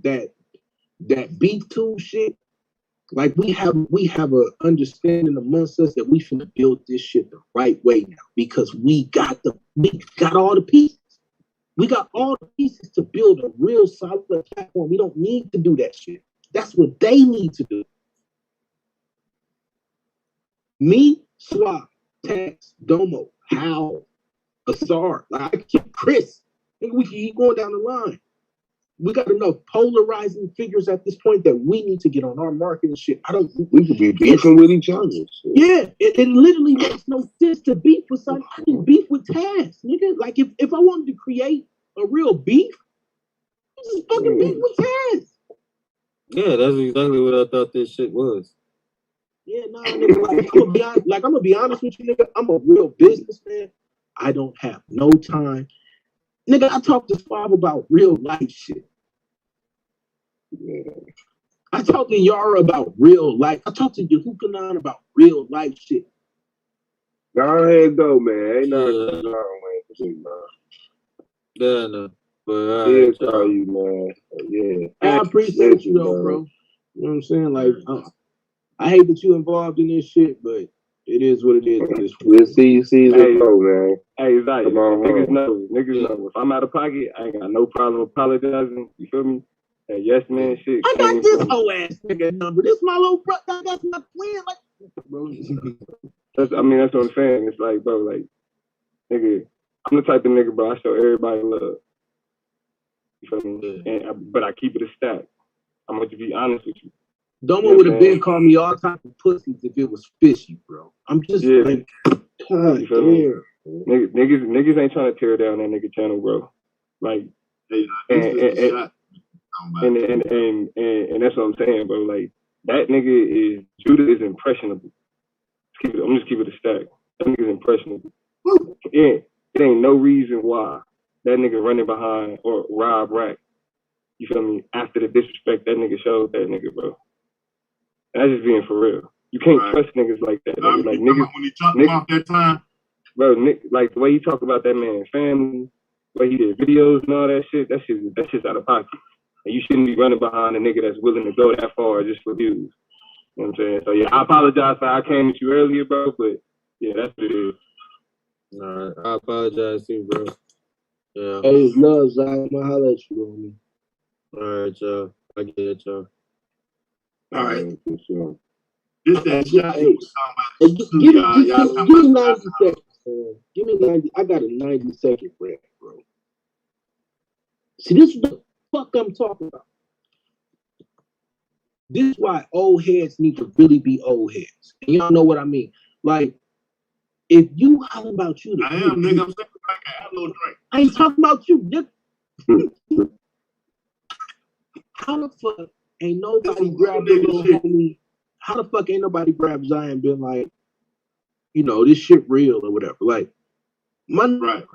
beef tube shit, like we have a understanding amongst us that we finna build this shit the right way now because we got all the pieces. We got all the pieces to build a real solid platform. We don't need to do that shit. That's what they need to do. Me, Swap, Tax, Domo, Hal, Asar, like Chris. I think we can keep going down the line. We got enough polarizing figures at this point that we need to get on our market and shit. We could be beefing with each other. Yeah, it literally makes no sense to beef with something. I can beef with Taz, nigga. Like if I wanted to create a real beef, just fucking beef with Taz. Yeah, that's exactly what I thought this shit was. Yeah, nah, nigga. Like, I'm gonna be honest with you, nigga. I'm a real businessman. I don't have no time. Nigga, I talk to Bob about real life shit. Yeah. I talk to Yara about real life. I talk to Yehukanan about real life shit. Go ahead, go, man. Ain't nothing wrong with it, man. Yeah, no. But yeah, tell you, man. Yeah. I appreciate you though, bro. You know what I'm saying? Like, I hate that you involved in this shit, but it is what it is at this point. We'll see you season go, man. Hey, Zay, niggas know. If I'm out of pocket, I ain't got no problem apologizing. You feel me? That yes man shit. I got this whole ass nigga number. This my little brother. That's my twin. Like, bro. That's what I'm saying. It's like, bro, like, nigga, I'm the type of nigga, bro. I show everybody love. You feel me? But I keep it a stack. I'm going to be honest with you. Domo would have been calling me all type of pussies if it was fishy, bro. I'm just like, God damn. Niggas ain't trying to tear down that nigga channel, bro. Like, and that's what I'm saying, bro. Like, that nigga Judah is impressionable. I'm just keep it a stack. That nigga's impressionable. Yeah, it ain't no reason why that nigga running behind or Rob Rack. You feel me? After the disrespect that nigga showed that nigga, bro. That's just being for real. You can't trust niggas like that. Nigga. Like niggas, when he talked about that time, bro. Like the way he talk about that man's family, the way he did videos and all that shit. That's just out of pocket. And you shouldn't be running behind a nigga that's willing to go that far just for views. You know what I'm saying? So yeah, I apologize for how I came at you earlier, bro. But yeah, that's what it is. All right, I apologize too, bro. Yeah. Hey, it's love, Zay. I'm gonna holler at you, on me. All right, y'all. I get it, y'all. All right. Sure. This that shot you was talking about. Give me 90 seconds. Give me 90. I got a 90-second rant, bro. See, this is the fuck I'm talking about. This is why old heads need to really be old heads. And y'all know what I mean. Like, if you holler about you, I am, nigga. I'm saying like I have a little drink. I ain't talking about you, nigga. How the fuck ain't nobody grabbed the little homie? How the fuck ain't nobody grabbed Zion and been like, you know, this shit real or whatever? Like, right.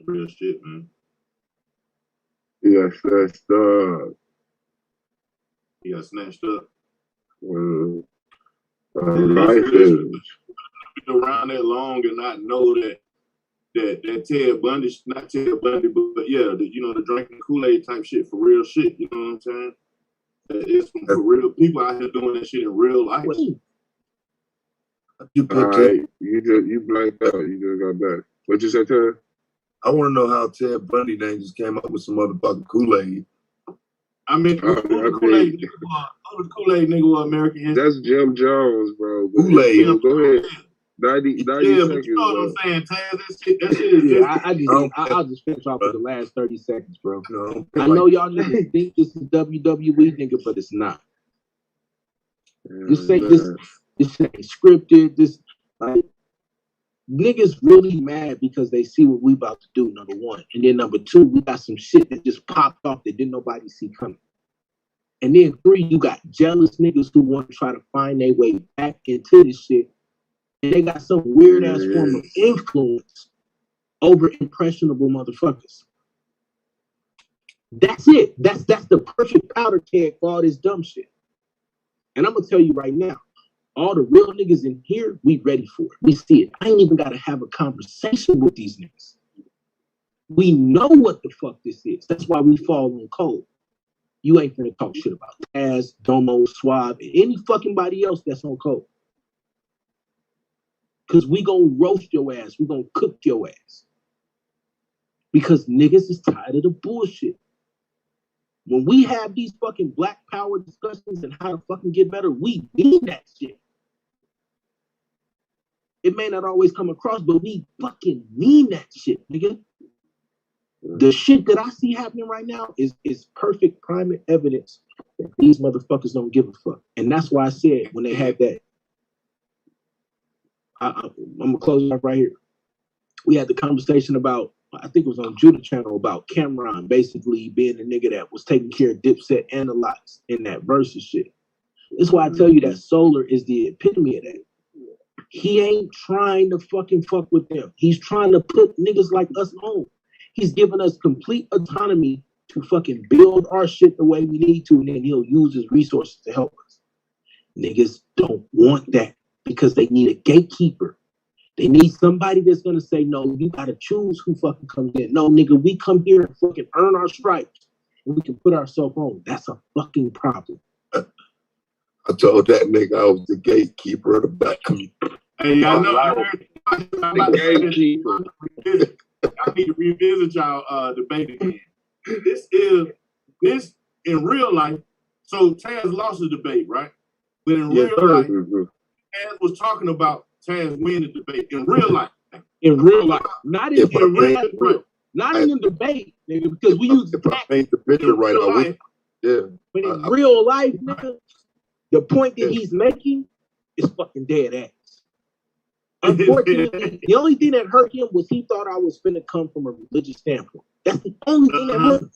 Real shit, man. Yeah, snatched up. He got snatched up. Life is around that long and not know that that Ted Bundy, not Ted Bundy, but yeah, the drinking Kool-Aid type shit for real shit. You know what I'm saying? It's for real people out here doing that shit in real life. You blanked out. You just got back. What you say, Ted? I want to know how Ted Bundy name just came up with some motherfucking Kool-Aid. I mean, who the Kool-Aid nigga was American History? That's Jim Jones, bro. Kool-Aid. Go ahead. 90 but seconds. You know what I'm saying, Taz? That shit is I'll just finish off with the last 30 seconds, bro. I know y'all niggas think this is WWE, nigga, but it's not. This ain't scripted. This like niggas really mad because they see what we about to do, number one. And then number two, we got some shit that just popped off that didn't nobody see coming. And then three, you got jealous niggas who want to try to find their way back into this shit. And they got some weird ass form of influence over impressionable motherfuckers. That's it. That's the perfect powder keg for all this dumb shit. And I'm gonna tell you right now, all the real niggas in here, we ready for it. We see it. I ain't even gotta have a conversation with these niggas. We know what the fuck this is. That's why we fall on cold. You ain't gonna talk shit about Taz, Domo, Suave, and any fucking body else that's on cold. Cause we gonna roast your ass. We gonna cook your ass. Because niggas is tired of the bullshit. When we have these fucking black power discussions and how to fucking get better, we mean that shit. It may not always come across, but we fucking mean that shit, nigga. The shit that I see happening right now is perfect prime evidence that these motherfuckers don't give a fuck. And that's why I said when they had that, I'm gonna close it up right here. We had the conversation about, I think it was on Judah channel, about Cameron basically being the nigga that was taking care of Dipset and the Lots in that Versus shit. That's why I tell you that Solar is the epitome of that. He ain't trying to fucking fuck with them. He's trying to put niggas like us on. He's giving us complete autonomy to fucking build our shit the way we need to, and then he'll use his resources to help us. Niggas don't want that because they need a gatekeeper. They need somebody that's going to say, no, you got to choose who fucking comes in. No, nigga, we come here and fucking earn our stripes and we can put ourselves on. That's a fucking problem. I told that nigga I was the gatekeeper of the back. Hey, I know. The gatekeeper. I need to revisit y'all debate again. This in real life. So Taz lost the debate, right? But in real life, Taz was talking about Taz winning the debate in real life. In real life, not in real life, not in the debate, nigga. Because we use the paint the picture right now. But in real life, nigga, the point that he's making is fucking dead ass. Unfortunately, the only thing that hurt him was he thought I was finna come from a religious standpoint. That's the only thing that hurt him.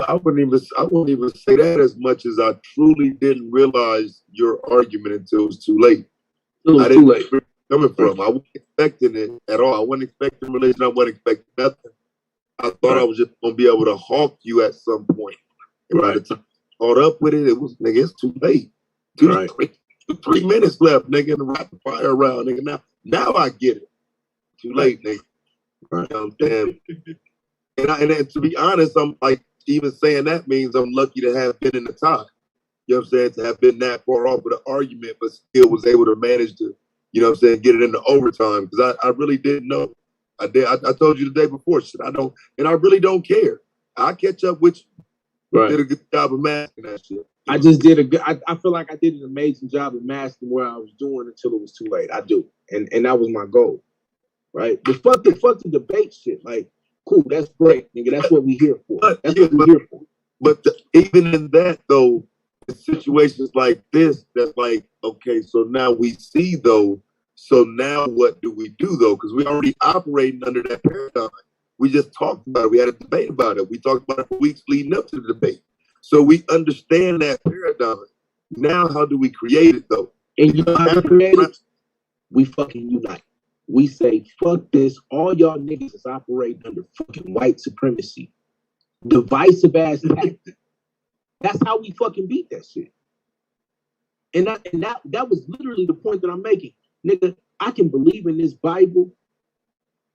I wouldn't even say that as much as I truly didn't realize your argument until it was too late. I didn't know where you're coming from. I wasn't expecting it at all. I wasn't expecting religion. I wasn't expecting nothing. I thought I was just gonna be able to hawk you at some point. And by the time I caught up with it, it was, nigga, it's too late. 3 minutes left, nigga, in the rapid fire round, nigga. Now I get it. Too late, nigga. You know what I'm saying? And to be honest, I'm like, even saying that means I'm lucky to have been in the tie. You know what I'm saying? To have been that far off with an argument, but still was able to manage to, you know what I'm saying, get it into overtime. Because I really didn't know. I told you the day before, shit, I don't, and I really don't care. I'll catch up with you. Did a good job of masking that shit. I just did a good, I feel like I did an amazing job of masking what I was doing until it was too late. I do. And that was my goal. Right? But fuck the debate shit. Like, cool, that's great, nigga. That's what we here for. That's what we here for. But even in that, though, in situations like this, that's like, okay, so now we see, though, so now what do we do, though? Because we're already operating under that paradigm. We just talked about it. We had a debate about it. We talked about it for weeks leading up to the debate. So we understand that paradigm. Now, how do we create it, though? And you know how to create it? We fucking unite. We say, fuck this. All y'all niggas is operating under fucking white supremacy. Divisive ass tactics. That's how we fucking beat that shit. And that was literally the point that I'm making. Nigga, I can believe in this Bible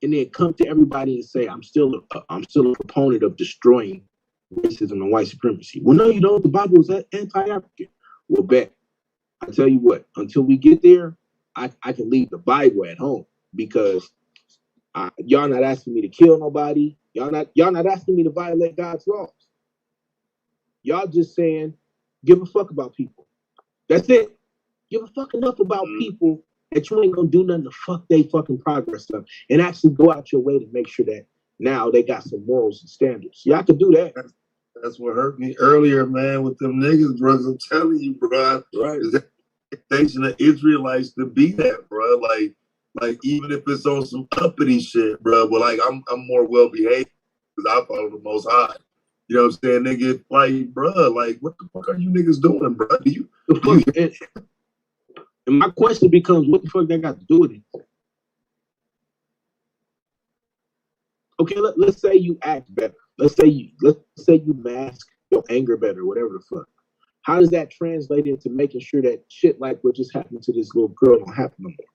and then come to everybody and say, I'm still a proponent of destroying racism and white supremacy. Well, no, you don't. The Bible is anti-African. Well, bet. I tell you what, until we get there, I can leave the Bible at home because y'all not asking me to kill nobody. Y'all not asking me to violate God's laws. Y'all just saying, give a fuck about people. That's it. Give a fuck enough about people that you ain't gonna do nothing to fuck they fucking progress up, and actually go out your way to make sure that now they got some morals and standards. Y'all can do that. That's what hurt me earlier, man, with them niggas, bro. I'm telling you, bro. Right. Is that expectation of Israelites to be that, bro? Like even if it's on some uppity shit, bro. But like I'm more well behaved because I follow the Most High. You know what I'm saying, nigga? Like, bro, like what the fuck are you niggas doing, bro? And my question becomes, what the fuck that got to do with it? Okay, let's say you act better. Let's say you mask your anger better, whatever the fuck. How does that translate into making sure that shit like what just happened to this little girl don't happen no more?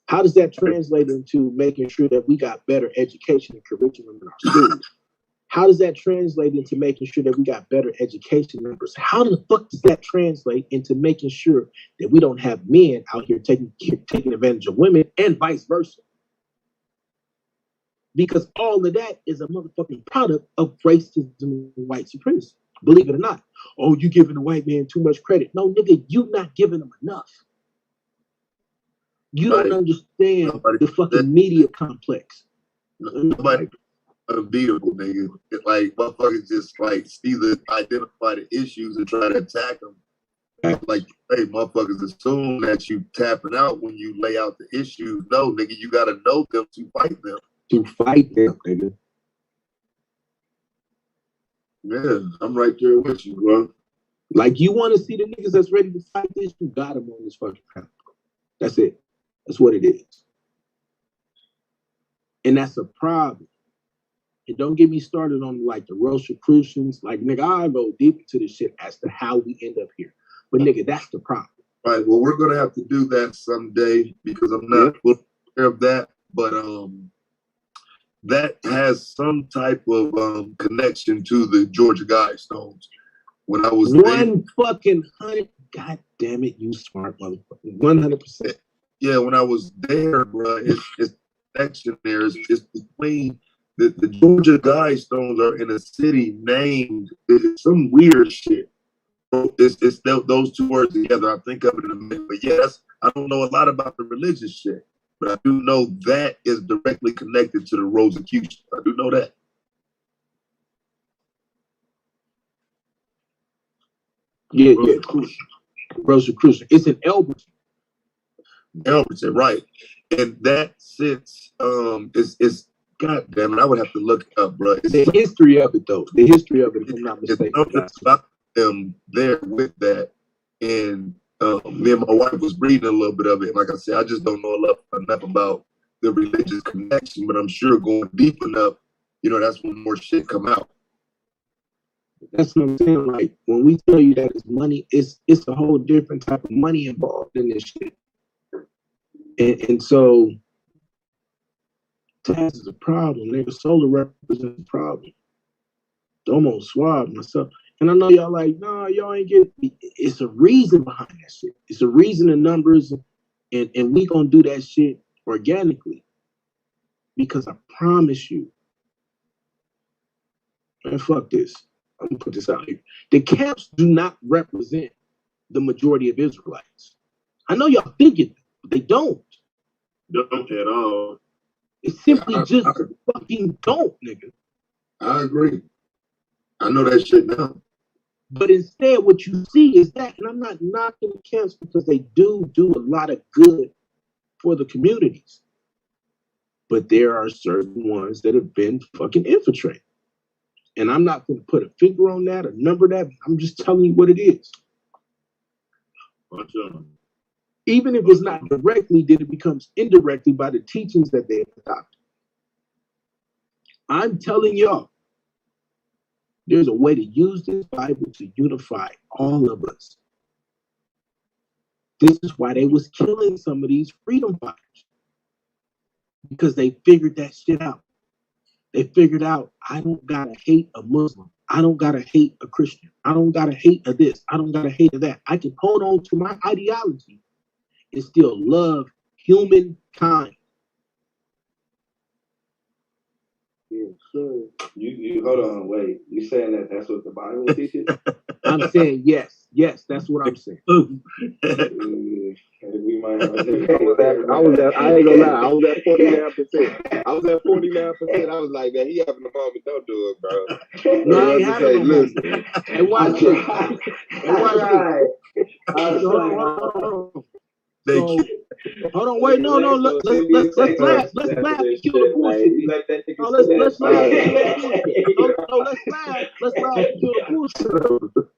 How does that translate into making sure that we got better education and curriculum in our schools? How does that translate into making sure that we got better education numbers? How the fuck does that translate into making sure that we don't have men out here taking advantage of women and vice versa? Because all of that is a motherfucking product of racism and white supremacy. Believe it or not. Oh, you giving the white man too much credit. No, nigga, you not giving them enough. You don't understand the fucking media complex. Nobody unbeatable, nigga. Like motherfuckers just like either identify the issues and try to attack them. Like, hey, motherfuckers assume that you tapping out when you lay out the issues. No, nigga, you gotta know them to fight them. To fight them, nigga. Yeah, I'm right there with you, bro. Like, you want to see the niggas that's ready to fight this? You got them on this fucking panel. That's it. That's what it is. And that's a problem. And don't get me started on like the Rosicrucians. Like, nigga, I'll go deep into this shit as to how we end up here. But nigga, that's the problem. Right. Well, we're gonna have to do that someday because I'm not aware of that. But that has some type of connection to the Georgia Guidestones. When I was fucking 100, god damn it, you smart motherfucker. 100%. Yeah, when I was there, bro, it's connection there. It's between the Georgia Guidestones are in a city named some weird shit. It's those two words together. I think of it in a minute. But yes, I don't know a lot about the religious shit, but I do know that is directly connected to the Rosicrucians. I do know that. Yeah. Rosicrucian. It's in Elberton. Elberton, right. And that sits, it's God damn it, I would have to look it up, bro. The history of it, though. The history of it, if I'm not mistaken. It's about them there with that. And me and my wife was reading a little bit of it. Like I said, I just don't know enough about the religious connection, but I'm sure going deep enough, you know, that's when more shit come out. That's what I'm saying. Like, when we tell you that it's money, it's a whole different type of money involved in this shit. And so tax is a problem. Nigga, solar represents a problem. Domo Suave, myself. And I know y'all like, no, y'all ain't getting it. It's a reason behind that shit. It's a reason in numbers, and we gonna do that shit organically. Because I promise you, man, fuck this. I'm gonna put this out here. The camps do not represent the majority of Israelites. I know y'all think it, but they don't. Don't at all. It simply fucking don't, nigga. I agree. I know that shit now. But instead, what you see is that, and I'm not knocking the camps because they do a lot of good for the communities. But there are certain ones that have been fucking infiltrated. And I'm not going to put a finger on that or number that. I'm just telling you what it is. Even if it's not directly, then it becomes indirectly by the teachings that they have adopted. I'm telling y'all, there's a way to use this Bible to unify all of us. This is why they was killing some of these freedom fighters. because they figured that shit out. They figured out, I don't gotta hate a Muslim. I don't gotta hate a Christian. I don't gotta hate a this. I don't gotta hate a that. I can hold on to my ideology and still love humankind. Yeah, sure. You hold on, wait. You saying that's what the Bible teaches? I'm saying yes, that's what I'm saying. We might have I ain't gonna lie. I was at 49%. I was at 49%. I was like, man, he having a moment. Don't do it, bro. No, I ain't having no moment. And watch this. And watch this. Hold on. Hold on, wait, no, let's laugh and kill the bullshit. No, let's laugh. Let's laugh and kill the bullshit.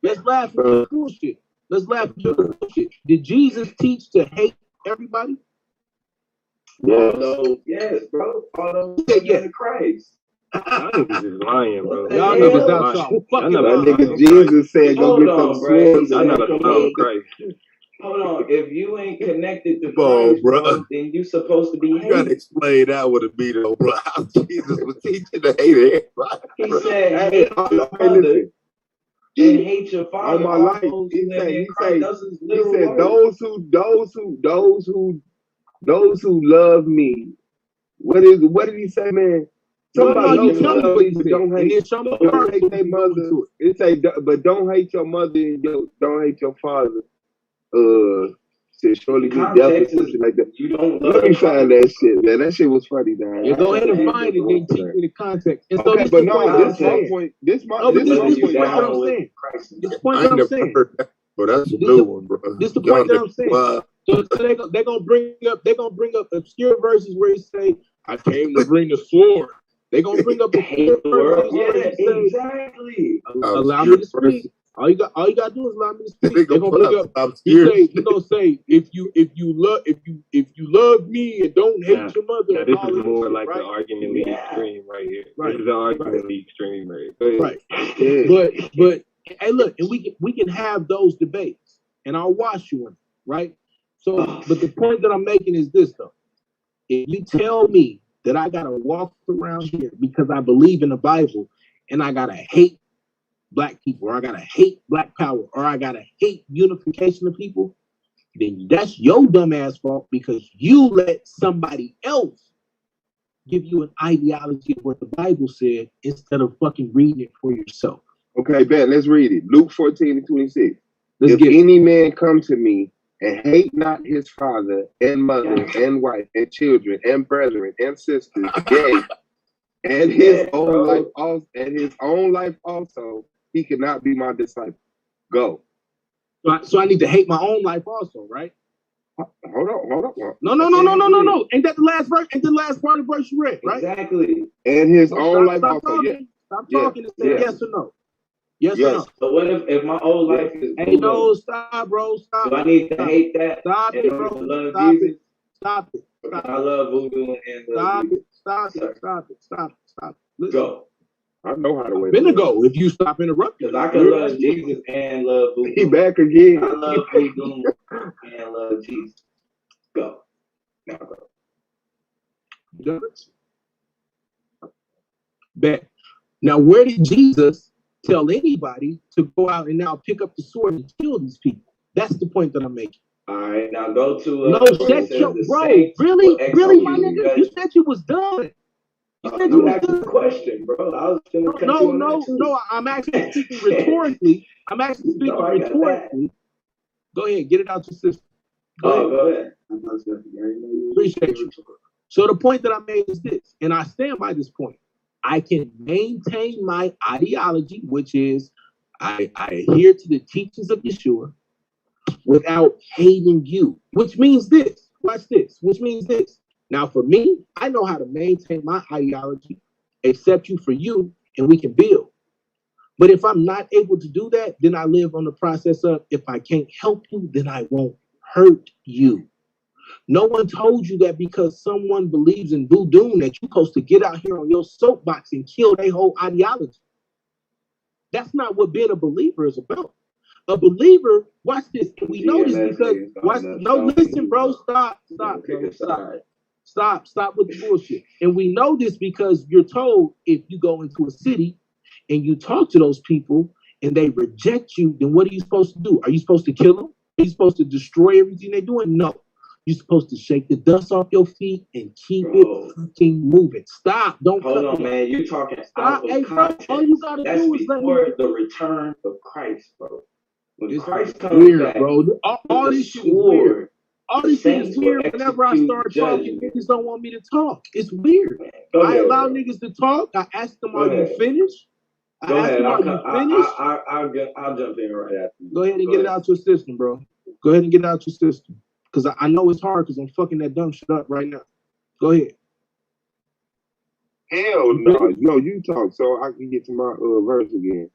Let's laugh and kill the bullshit. Let's laugh and kill the bullshit. Did Jesus teach to hate everybody? Yes, bro. All those in Christ. I think he's just lying, bro. Y'all niggas out y'all fucking that nigga Jesus said, go get them swords. I'm not a follow Christ. Hold on, if you ain't connected to Christ, bro, then you supposed to be hated. You gotta explain that with a beat, though, bro. How Jesus was teaching to hate everybody. He said, hate your mother and hate your father. On my life, he said, those who love me. What did he say, man? Somebody don't hate their mother. It say, but don't hate your mother and don't hate your father. Said surely be death or something like that. Let me find that shit, man. That shit was funny, man. Yeah, go ahead and find it and teach me the context. And so okay, but no, this my point. This my point. This point that I'm saying. Bro, that's a good one, bro. This the point that I'm saying. So they're gonna bring up obscure verses where he say, "I came to bring the sword." They're gonna bring up obscure verses where he say, exactly. Allow me to speak. All you got to do is allow me to speak. They're gonna bring up. He's gonna say, if you love me and don't hate your mother. Now, this is more like the argument league extreme right here. This is the argument league extreme right. But hey, look, and we can have those debates, and I'll watch you in it, right? So, but the point that I'm making is this though: if you tell me that I gotta walk around here because I believe in the Bible, and I gotta hate Black people, or I gotta hate Black power, or I gotta hate unification of people, then that's your dumb ass fault because you let somebody else give you an ideology of what the Bible said instead of fucking reading it for yourself. Okay, Ben, let's read it. Luke 14:26. If any man come to me and hate not his father and mother and wife and children and brethren and sisters, yea, and his own life also, he cannot be my disciple. Go. So I need to hate my own life also, right? Hold on. No. Ain't that the last verse? Ain't the last part of the verse you read, right? Exactly. And his own life also. Yeah. Stop talking and say yes or no. Yes or no. So what if my old life is hey, no, stop, bro. Stop. Do I need to hate that? Stop it, bro. Love Jesus? Stop it. I love voodoo and stop it. Listen. Go. I know how to win. Been to go if you stop interrupting. Because I can love Jesus and love voodoo. He back again. I love voodoo and love Jesus. Go. Now go. Bet. Now, where did Jesus tell anybody to go out and now pick up the sword and kill these people? That's the point that I'm making. All right, now go to no, shut your bro. Really, my nigga, you said you was done. You said you was done. Question, bro. I was gonna cut you on no. I'm actually speaking rhetorically. Go ahead, get it out your system. Go ahead. Appreciate you. So the point that I made is this, and I stand by this point. I can maintain my ideology, which is I adhere to the teachings of Yeshua without hating you, which means this. Watch this, which means this. Now, for me, I know how to maintain my ideology, accept you for you, and we can build. But if I'm not able to do that, then I live on the process of if I can't help you, then I won't hurt you. No one told you that because someone believes in voodoo that you're supposed to get out here on your soapbox and kill their whole ideology. That's not what being a believer is about. A believer, watch this. And we know this because listen, bro, stop. Stop with the bullshit. And we know this because you're told if you go into a city and you talk to those people and they reject you, then what are you supposed to do? Are you supposed to kill them? Are you supposed to destroy everything they're doing? No. You're supposed to shake the dust off your feet and keep it fucking moving. Stop. Don't Hold cut on, me. man. You're talking Stop. out of Hey, bro, context. all you gotta That's do is let me. before the return of Christ, bro. When It's Christ comes weird, back, bro. All with this the shit is weird. sword, All the this shit is saints will weird. Whenever I execute start talking, judgment. niggas don't want me to talk. It's weird. Go I ahead, allow bro. niggas to talk. I ask them, Go are you ahead. finished? I Go ask ahead. them, are you finished? I'll jump in right after you. Go ahead and Go get it ahead. out your system, bro. Go ahead and get it out your system. Because I know it's hard because I'm fucking that dumb shit up right now. Go ahead. Hell no. No, you talk so I can get to my verse again.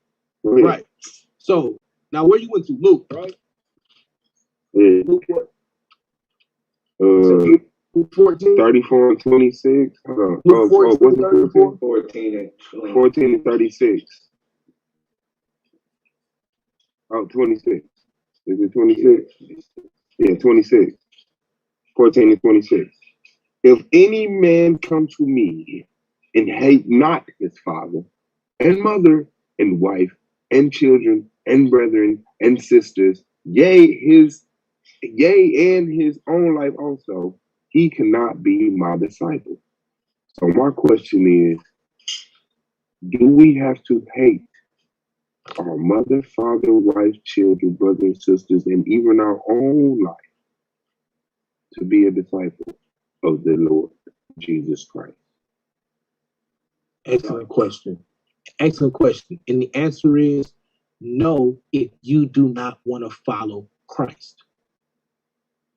Go ahead. Right. So, now where you went to? Luke, right? Yeah. Luke what? 14? 34 and 26. Hold on. Luke 14, what's it 34? 14 and 20. 14 and 36. Oh, 26. Is it 26? Yeah, 26. 14 and 26. If any man come to me and hate not his father and mother and wife and children and brethren and sisters, yea, and his own life also, he cannot be my disciple. So my question is, do we have to hate our mother, father, wife, children, brothers, and sisters, and even our own life to be a disciple of the Lord Jesus Christ? Excellent question. Excellent question. And the answer is no, if you do not want to follow Christ.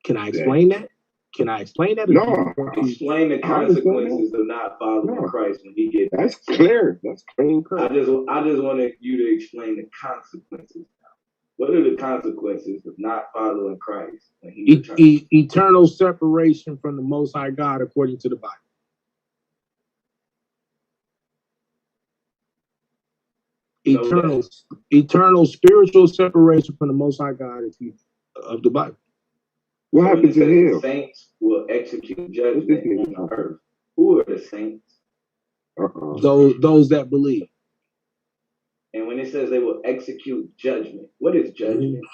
Can I explain that? Can I explain that? No. Explain the consequences of not following Christ when he gets That's clear. That's clean. I just wanted you to explain the consequences. What are the consequences of not following Christ when he returns? Eternal separation from the Most High God according to the Bible. Eternal spiritual separation from the Most High God of the Bible. What happened to him? Saints will execute judgment on the earth. Who are the saints? Those that believe. And when it says they will execute judgment, what is judgment?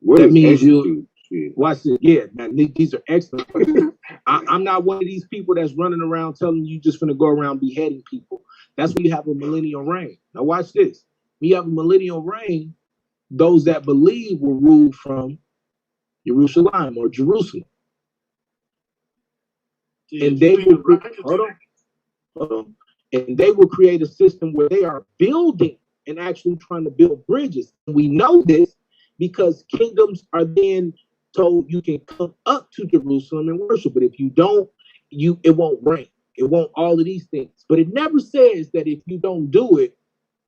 That means you watch it. Yeah, man, these are excellent questions. I'm not one of these people that's running around telling you just gonna go around beheading people. That's when you have a millennial reign. Now watch this. When you have a millennial reign, those that believe will rule from Jerusalem or Jerusalem. And they will hold on. And they will create a system where they are building and actually trying to build bridges. We know this because kingdoms are then told you can come up to Jerusalem and worship, but if you don't, it won't rain. It won't all of these things. But it never says that if you don't do it,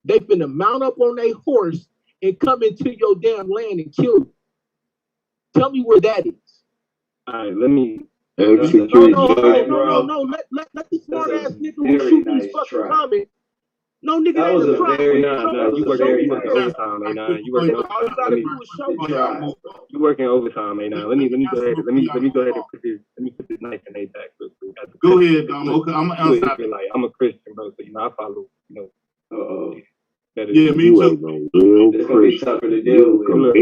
they finna mount up on their horse and come into your damn land and kill you. Tell me where that is. All right, let me. No. Let the smart ass nigga who shoot these fucking comments. No nigga ain't a try. You working overtime, man. You working overtime. You working overtime, man. Let me go ahead. Let me go ahead and put this knife in their back real quick. Go ahead, Dom. Okay, I'm outside. I'm a Christian, bro, so I follow. Yeah, me too. It's gonna be tougher to deal with.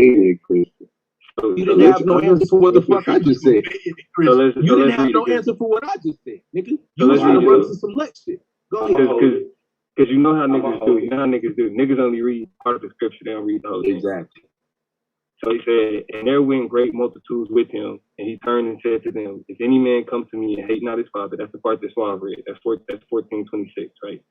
You didn't have no answer for what the fuck I just said. You didn't have no answer for what I just said, nigga. You was trying to run to some Lex shit. Go ahead. Because you know how niggas do. You know how niggas do. Niggas only read part of the scripture, they don't read the whole thing. Exactly. So he said, and there went great multitudes with him, and he turned and said to them, if any man come to me and hate not his father, that's the part that Suave read. That's 14:26, right?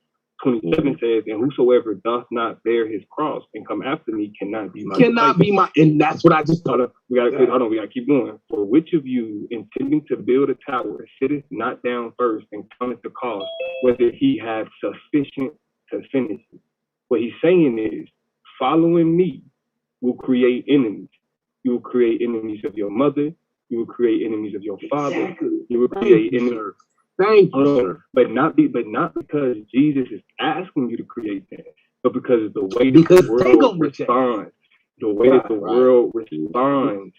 27 says, and whosoever doth not bear his cross and come after me cannot be my disciple. And that's what I just thought of. We gotta keep going. For which of you intending to build a tower sitteth not down first and counteth the cost, whether he have sufficient to finish it? What he's saying is, following me will create enemies. You will create enemies of your mother. You will create enemies of your father. Exactly. You will create enemies. Thank you, sir. But not because Jesus is asking you to create that, but because of the way the world responds. The way that the world responds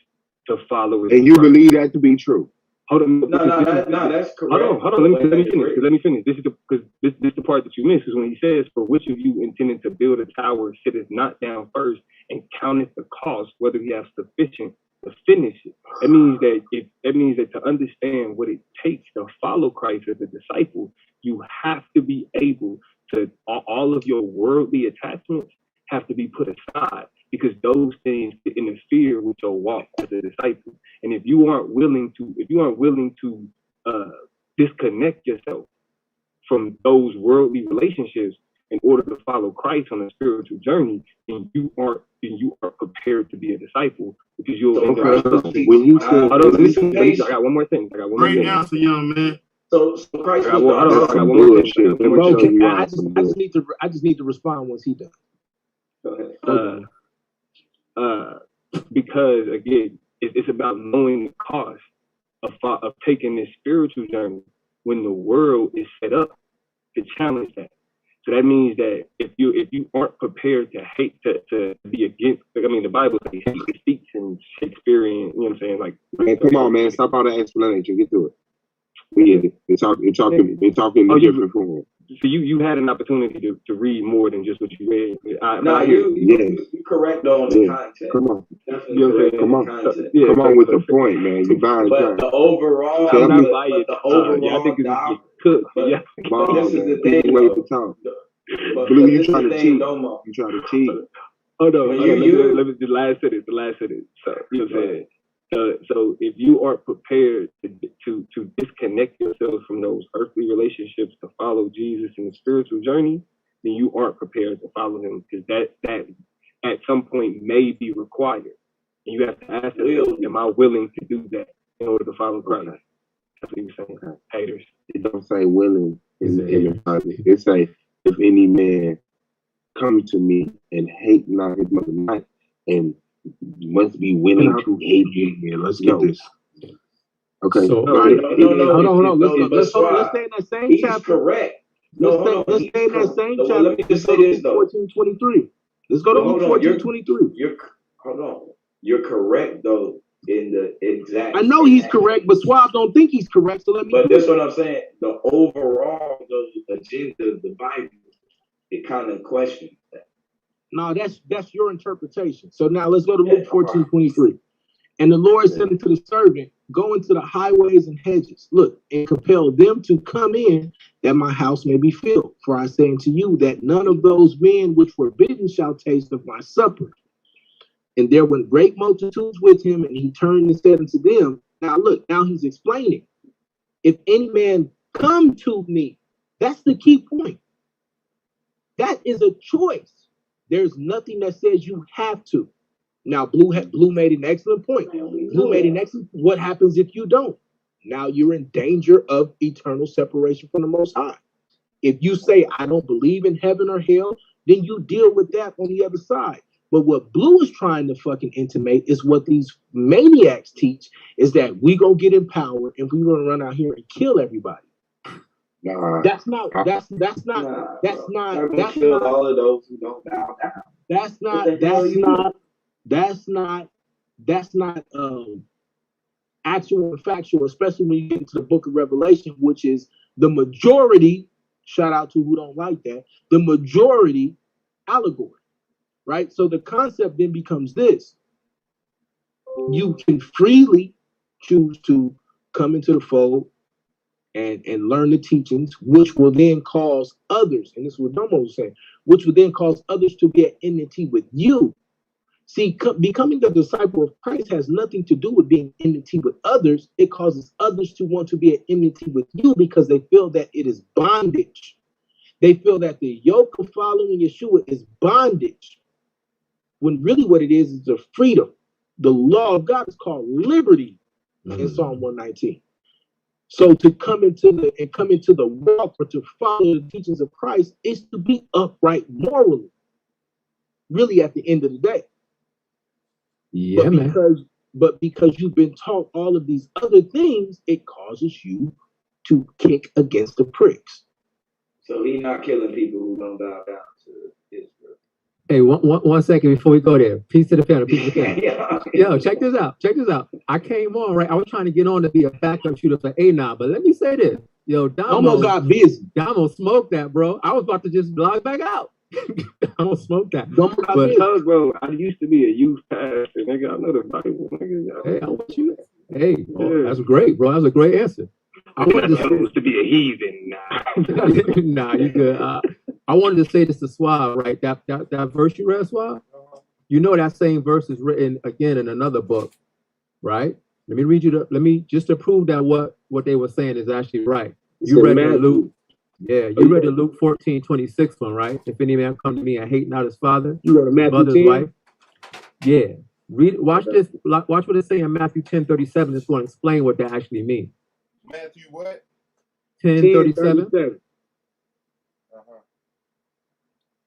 to followers. And you believe that to be true? Hold on. That's correct. Hold on. Let me finish. Let me finish. This is the part that you missed, is when he says, "For which of you intending to build a tower sitteth not down first and counteth the cost, whether he has sufficient to finish it." That means that to understand what it takes to follow Christ as a disciple, you have to be able to, all of your worldly attachments have to be put aside, because those things interfere with your walk as a disciple. And if you aren't willing to disconnect yourself from those worldly relationships in order to follow Christ on a spiritual journey, then you aren't prepared to be a disciple, because you'll end up. When you say, I got one more thing. Great answer, young man. So Christ. I just need to respond once he does. Go ahead. Because again, it's about knowing the cost of taking this spiritual journey when the world is set up to challenge that. So that means that if you aren't prepared to hate to be against, like, I mean, the Bible says hate speaks in Shakespearean, you know what I'm saying? Like, man, come on, man, stop all the explanation. Get to it. We get it. It's talking in different form. So you had an opportunity to read more than just what you read. You correct on the content. Come on. Definitely Come on. Come on with the point, man. You're buying time. The overall, I think it's cooked. This is the thing. Way to talk. Blue, you trying to cheat? You trying to cheat? Hold on. Let me the last sentence. So you know what I'm saying. So if you aren't prepared to disconnect yourself from those earthly relationships to follow Jesus in the spiritual journey, then you aren't prepared to follow him, because that at some point may be required. And you have to ask yourself, am I willing to do that in order to follow Christ? That's what you're saying. Haters. It don't say willing in the Bible. It say, if any man come to me and hate not his mother, not, and must be willing to hate him. Yeah, let's get this. Okay. So, hold on. Let's stay in that same chapter. He's correct. Let's stay in that same chapter. Let me just say this though. 14:23. Let's go to Luke 14:23. Hold on. You're correct though in the exact. I know he's correct, but Swab don't think he's correct. So let me. But that's what I'm saying. The overall agenda of the Bible, it kind of questions that. No, that's your interpretation. So now let's go to Luke 14:23. And the Lord said unto the servant, go into the highways and hedges, look, and compel them to come in, that my house may be filled. For I say unto you that none of those men which were bidden shall taste of my supper. And there went great multitudes with him, and he turned and said unto them, now look, now he's explaining, if any man come to me, that's the key point. That is a choice. There's nothing that says you have to. Now, Blue made an excellent point. What happens if you don't? Now you're in danger of eternal separation from the Most High. If you say, I don't believe in heaven or hell, then you deal with that on the other side. But what Blue is trying to fucking intimate is what these maniacs teach, is that we gonna get in power and we're gonna run out here and kill everybody. That's not all of those who don't bow down. That's not actual and factual, especially when you get into the book of Revelation, which is the majority, shout out to who don't like that, the majority allegory, right? So the concept then becomes this. You can freely choose to come into the fold and learn the teachings, which will then cause others, and this is what Domo was saying, which will then cause others to get enmity with you. See, becoming the disciple of Christ has nothing to do with being enmity with others. It causes others to want to be at enmity with you because they feel that it is bondage. They feel that the yoke of following Yeshua is bondage, when really what it is a freedom. The law of God is called liberty in Psalm 119. So to come into the walk or to follow the teachings of Christ is to be upright morally, really at the end of the day. Yeah, but because you've been taught all of these other things, it causes you to kick against the pricks. So he's not killing people who don't bow down to Israel. Hey, one second before we go there. Peace to the family. Peace to the family. Yo, check this out. Check this out. I came on, right? I was trying to get on to be a backup shooter for A9, but let me say this. Yo, Damo got busy. Damo smoked that, bro. I was about to just log back out. Damo smoked that. Bro, I used to be a youth pastor, nigga. I know the Bible, nigga. Hey, I want you. Hey, that's great, bro. That's a great answer. I wanted to supposed to be a heathen. Nah, you good. I wanted to say this to Suave, right? That verse you read, Suave? You know that same verse is written again in another book, right? Let me read you just to prove that what they were saying is actually right. You read the Luke. Yeah, you read the Luke 14:26 one, right? If any man come to me and hate not his father, you read Matthew mother's 10? wife. Yeah. Watch this. Watch what it say in Matthew 10:37. It's going to explain what that actually means. Matthew what? 10:37.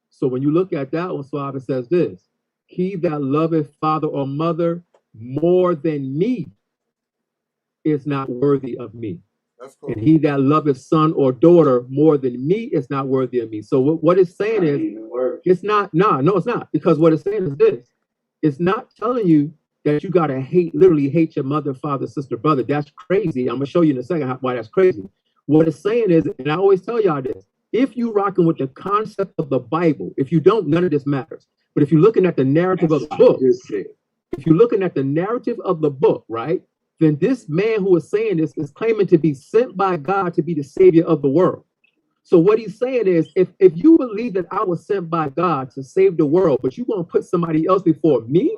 So when you look at that one, Suave, it says this: he that loveth father or mother more than me is not worthy of me. That's cool. And he that loveth son or daughter more than me is not worthy of me. So what it's saying is, it's not, no, it's not. Because what it's saying is this: it's not telling you that you gotta literally hate your mother, father, sister, brother. That's crazy. I'm gonna show you in a second why that's crazy. What it's saying is, and I always tell y'all this: if you rocking with the concept of the Bible, if you don't, none of this matters. But if you're looking at the narrative of the book, if you're looking at the narrative of the book, right, then this man who is saying this is claiming to be sent by God to be the savior of the world. So what he's saying is, if you believe that I was sent by God to save the world, but you're gonna put somebody else before me.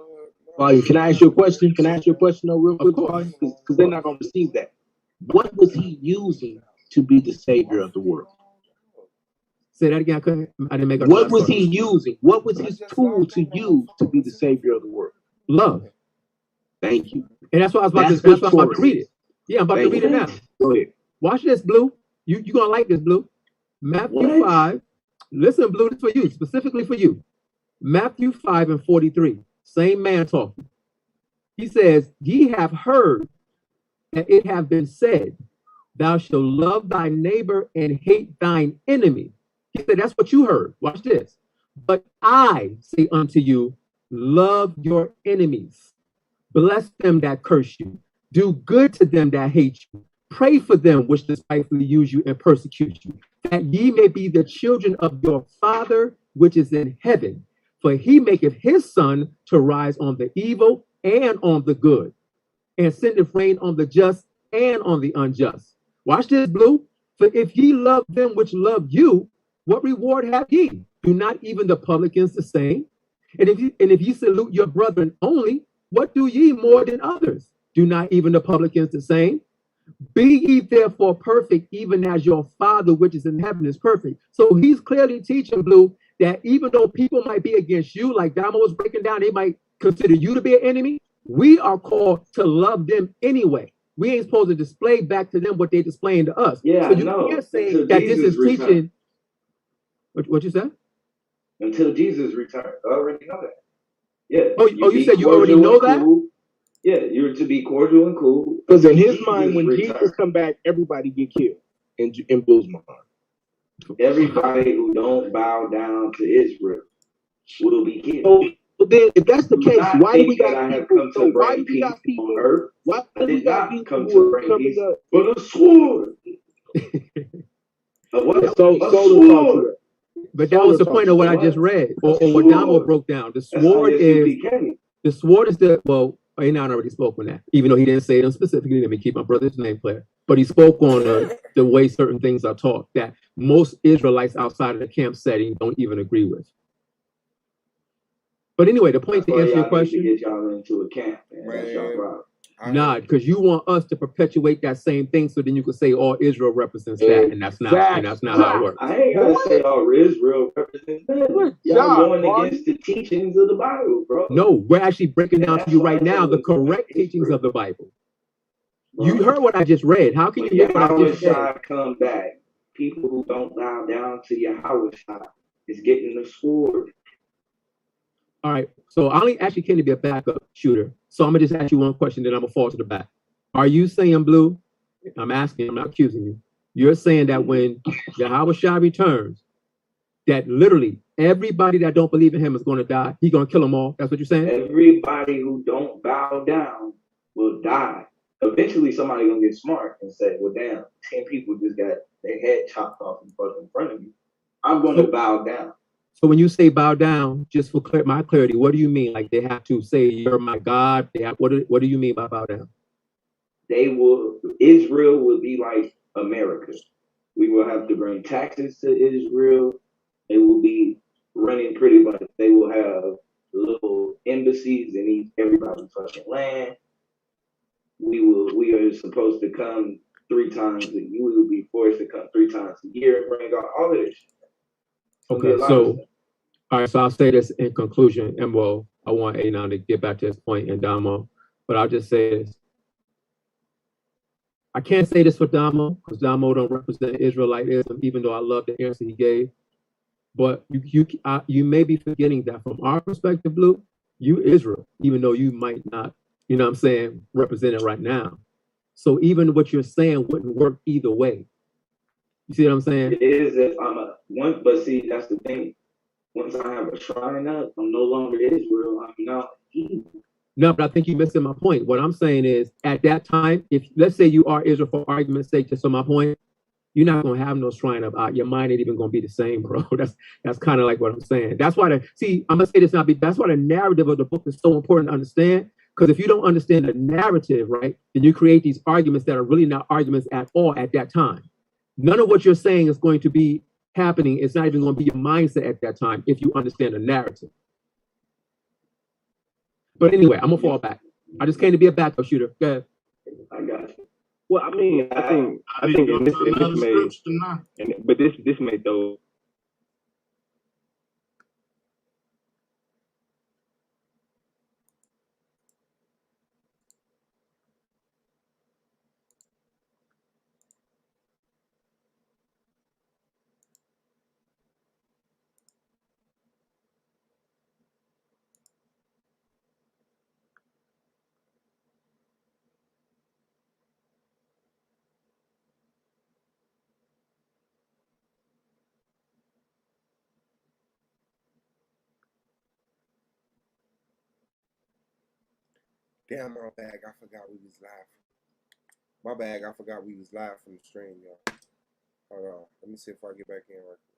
Can I ask you a question? Can I ask you a question though, real quick? Because they're not gonna receive that. What was he using to be the savior of the world? Say that again. I didn't make up. What was he using? What was his tool to use to be the savior of the world? Love. Thank you. And that's why I was about to read it. Yeah, I'm about to read it now. Go ahead. Watch this, Blue. You're gonna like this, Blue. Matthew 5. Listen, Blue, this for you, specifically for you. Matthew 5:43. Same man talking. He says, ye have heard that it have been said, thou shalt love thy neighbor and hate thine enemy. He said, that's what you heard. Watch this. But I say unto you, love your enemies. Bless them that curse you. Do good to them that hate you. Pray for them which despitefully use you and persecute you, that ye may be the children of your Father which is in heaven. For he maketh his sun to rise on the evil and on the good, and sendeth rain on the just and on the unjust. Watch this, Blue. For if ye love them which love you, what reward have ye? Do not even the publicans the same? And if ye salute your brethren only, what do ye more than others? Do not even the publicans the same? Be ye therefore perfect, even as your Father which is in heaven is perfect. So he's clearly teaching, Blue, that even though people might be against you, like Damo was breaking down, they might consider you to be an enemy. We are called to love them anyway. We ain't supposed to display back to them what they're displaying to us. Yeah, so you can't say that this is teaching. What you said? Until Jesus returns. I already know that. Yeah. You said you already know that? Cool. Yeah, you're to be cordial and cool. Because in his mind, when Jesus come back, everybody get killed. In Blue's mind. Everybody who don't bow down to Israel will be killed. So then, if that's the case, why do we got people? So why do we got people on earth? Why do we got people come who to are bring coming peace up? for the sword? But that was the point of what I just read, or what Damo broke down. The sword is well, Anon already spoke on that, even though he didn't say them specifically. Let me keep my brother's name clear. But he spoke on the way certain things are taught that most Israelites outside of the camp setting don't even agree with. But anyway, the point to answer your question. Get y'all into a camp, man. That's y'all problem. Nah, because you want us to perpetuate that same thing, so then you could say all Israel represents that, and that's not how it works. I ain't gotta say all Israel represents that. Y'all going against the teachings of the Bible, bro. No, we're actually breaking down to you right now the correct teachings of the Bible. You heard what I just read. How can you Yahweh come back? People who don't bow down to Yahweh is getting the sword. All right, so I only actually came to be a backup shooter. So I'm gonna just ask you one question, then I'm gonna fall to the back. Are you saying, Blue? I'm asking, I'm not accusing you. You're saying that when Yahweh Shai returns, that literally everybody that don't believe in him is going to die. He's going to kill them all. That's what you're saying? Everybody who don't bow down will die. Eventually, somebody gonna get smart and say, "Well, damn, 10 people just got their head chopped off in front of me. I'm going to bow down." So when you say bow down, just for my clarity, what do you mean? Like they have to say, "You're my God." They have, what do you mean by bow down? Israel will be like America. We will have to bring taxes to Israel. They will be running pretty much. They will have little embassies in everybody's fucking land. We are supposed to come 3 times a year. We will be forced to come 3 times a year and bring all of this shit. Okay, so all right, so I'll say this in conclusion, and I want A now to get back to his point and Damo, but I'll just say this. I can't say this for Damo, because Damo don't represent Israelitism, even though I love the answer he gave. But you may be forgetting that from our perspective, Blue, you Israel, even though you might not, you know what I'm saying, represent it right now. So even what you're saying wouldn't work either way. You see what I'm saying? It is if I'm but see, that's the thing. Once I have a shrine up, I'm no longer Israel. I'm now evil. No, but I think you're missing my point. What I'm saying is, at that time, if let's say you are Israel for argument's sake, just on my point, you're not gonna have no shrine up. Your mind ain't even gonna be the same, bro. That's kind of like what I'm saying. That's why I'm gonna say this now. That's why the narrative of the book is so important to understand. Because if you don't understand the narrative, right, then you create these arguments that are really not arguments at all at that time. None of what you're saying is going to be happening. It's not even going to be your mindset at that time if you understand the narrative. But anyway, I'm gonna fall back. I just came to be a backup shooter. Go ahead. I got you. Well, I mean, I think this may throw. Damn, my bag. I forgot we was live. My bag. I forgot we was live from the stream, y'all. Hold on. Let me see if I get back in right quick.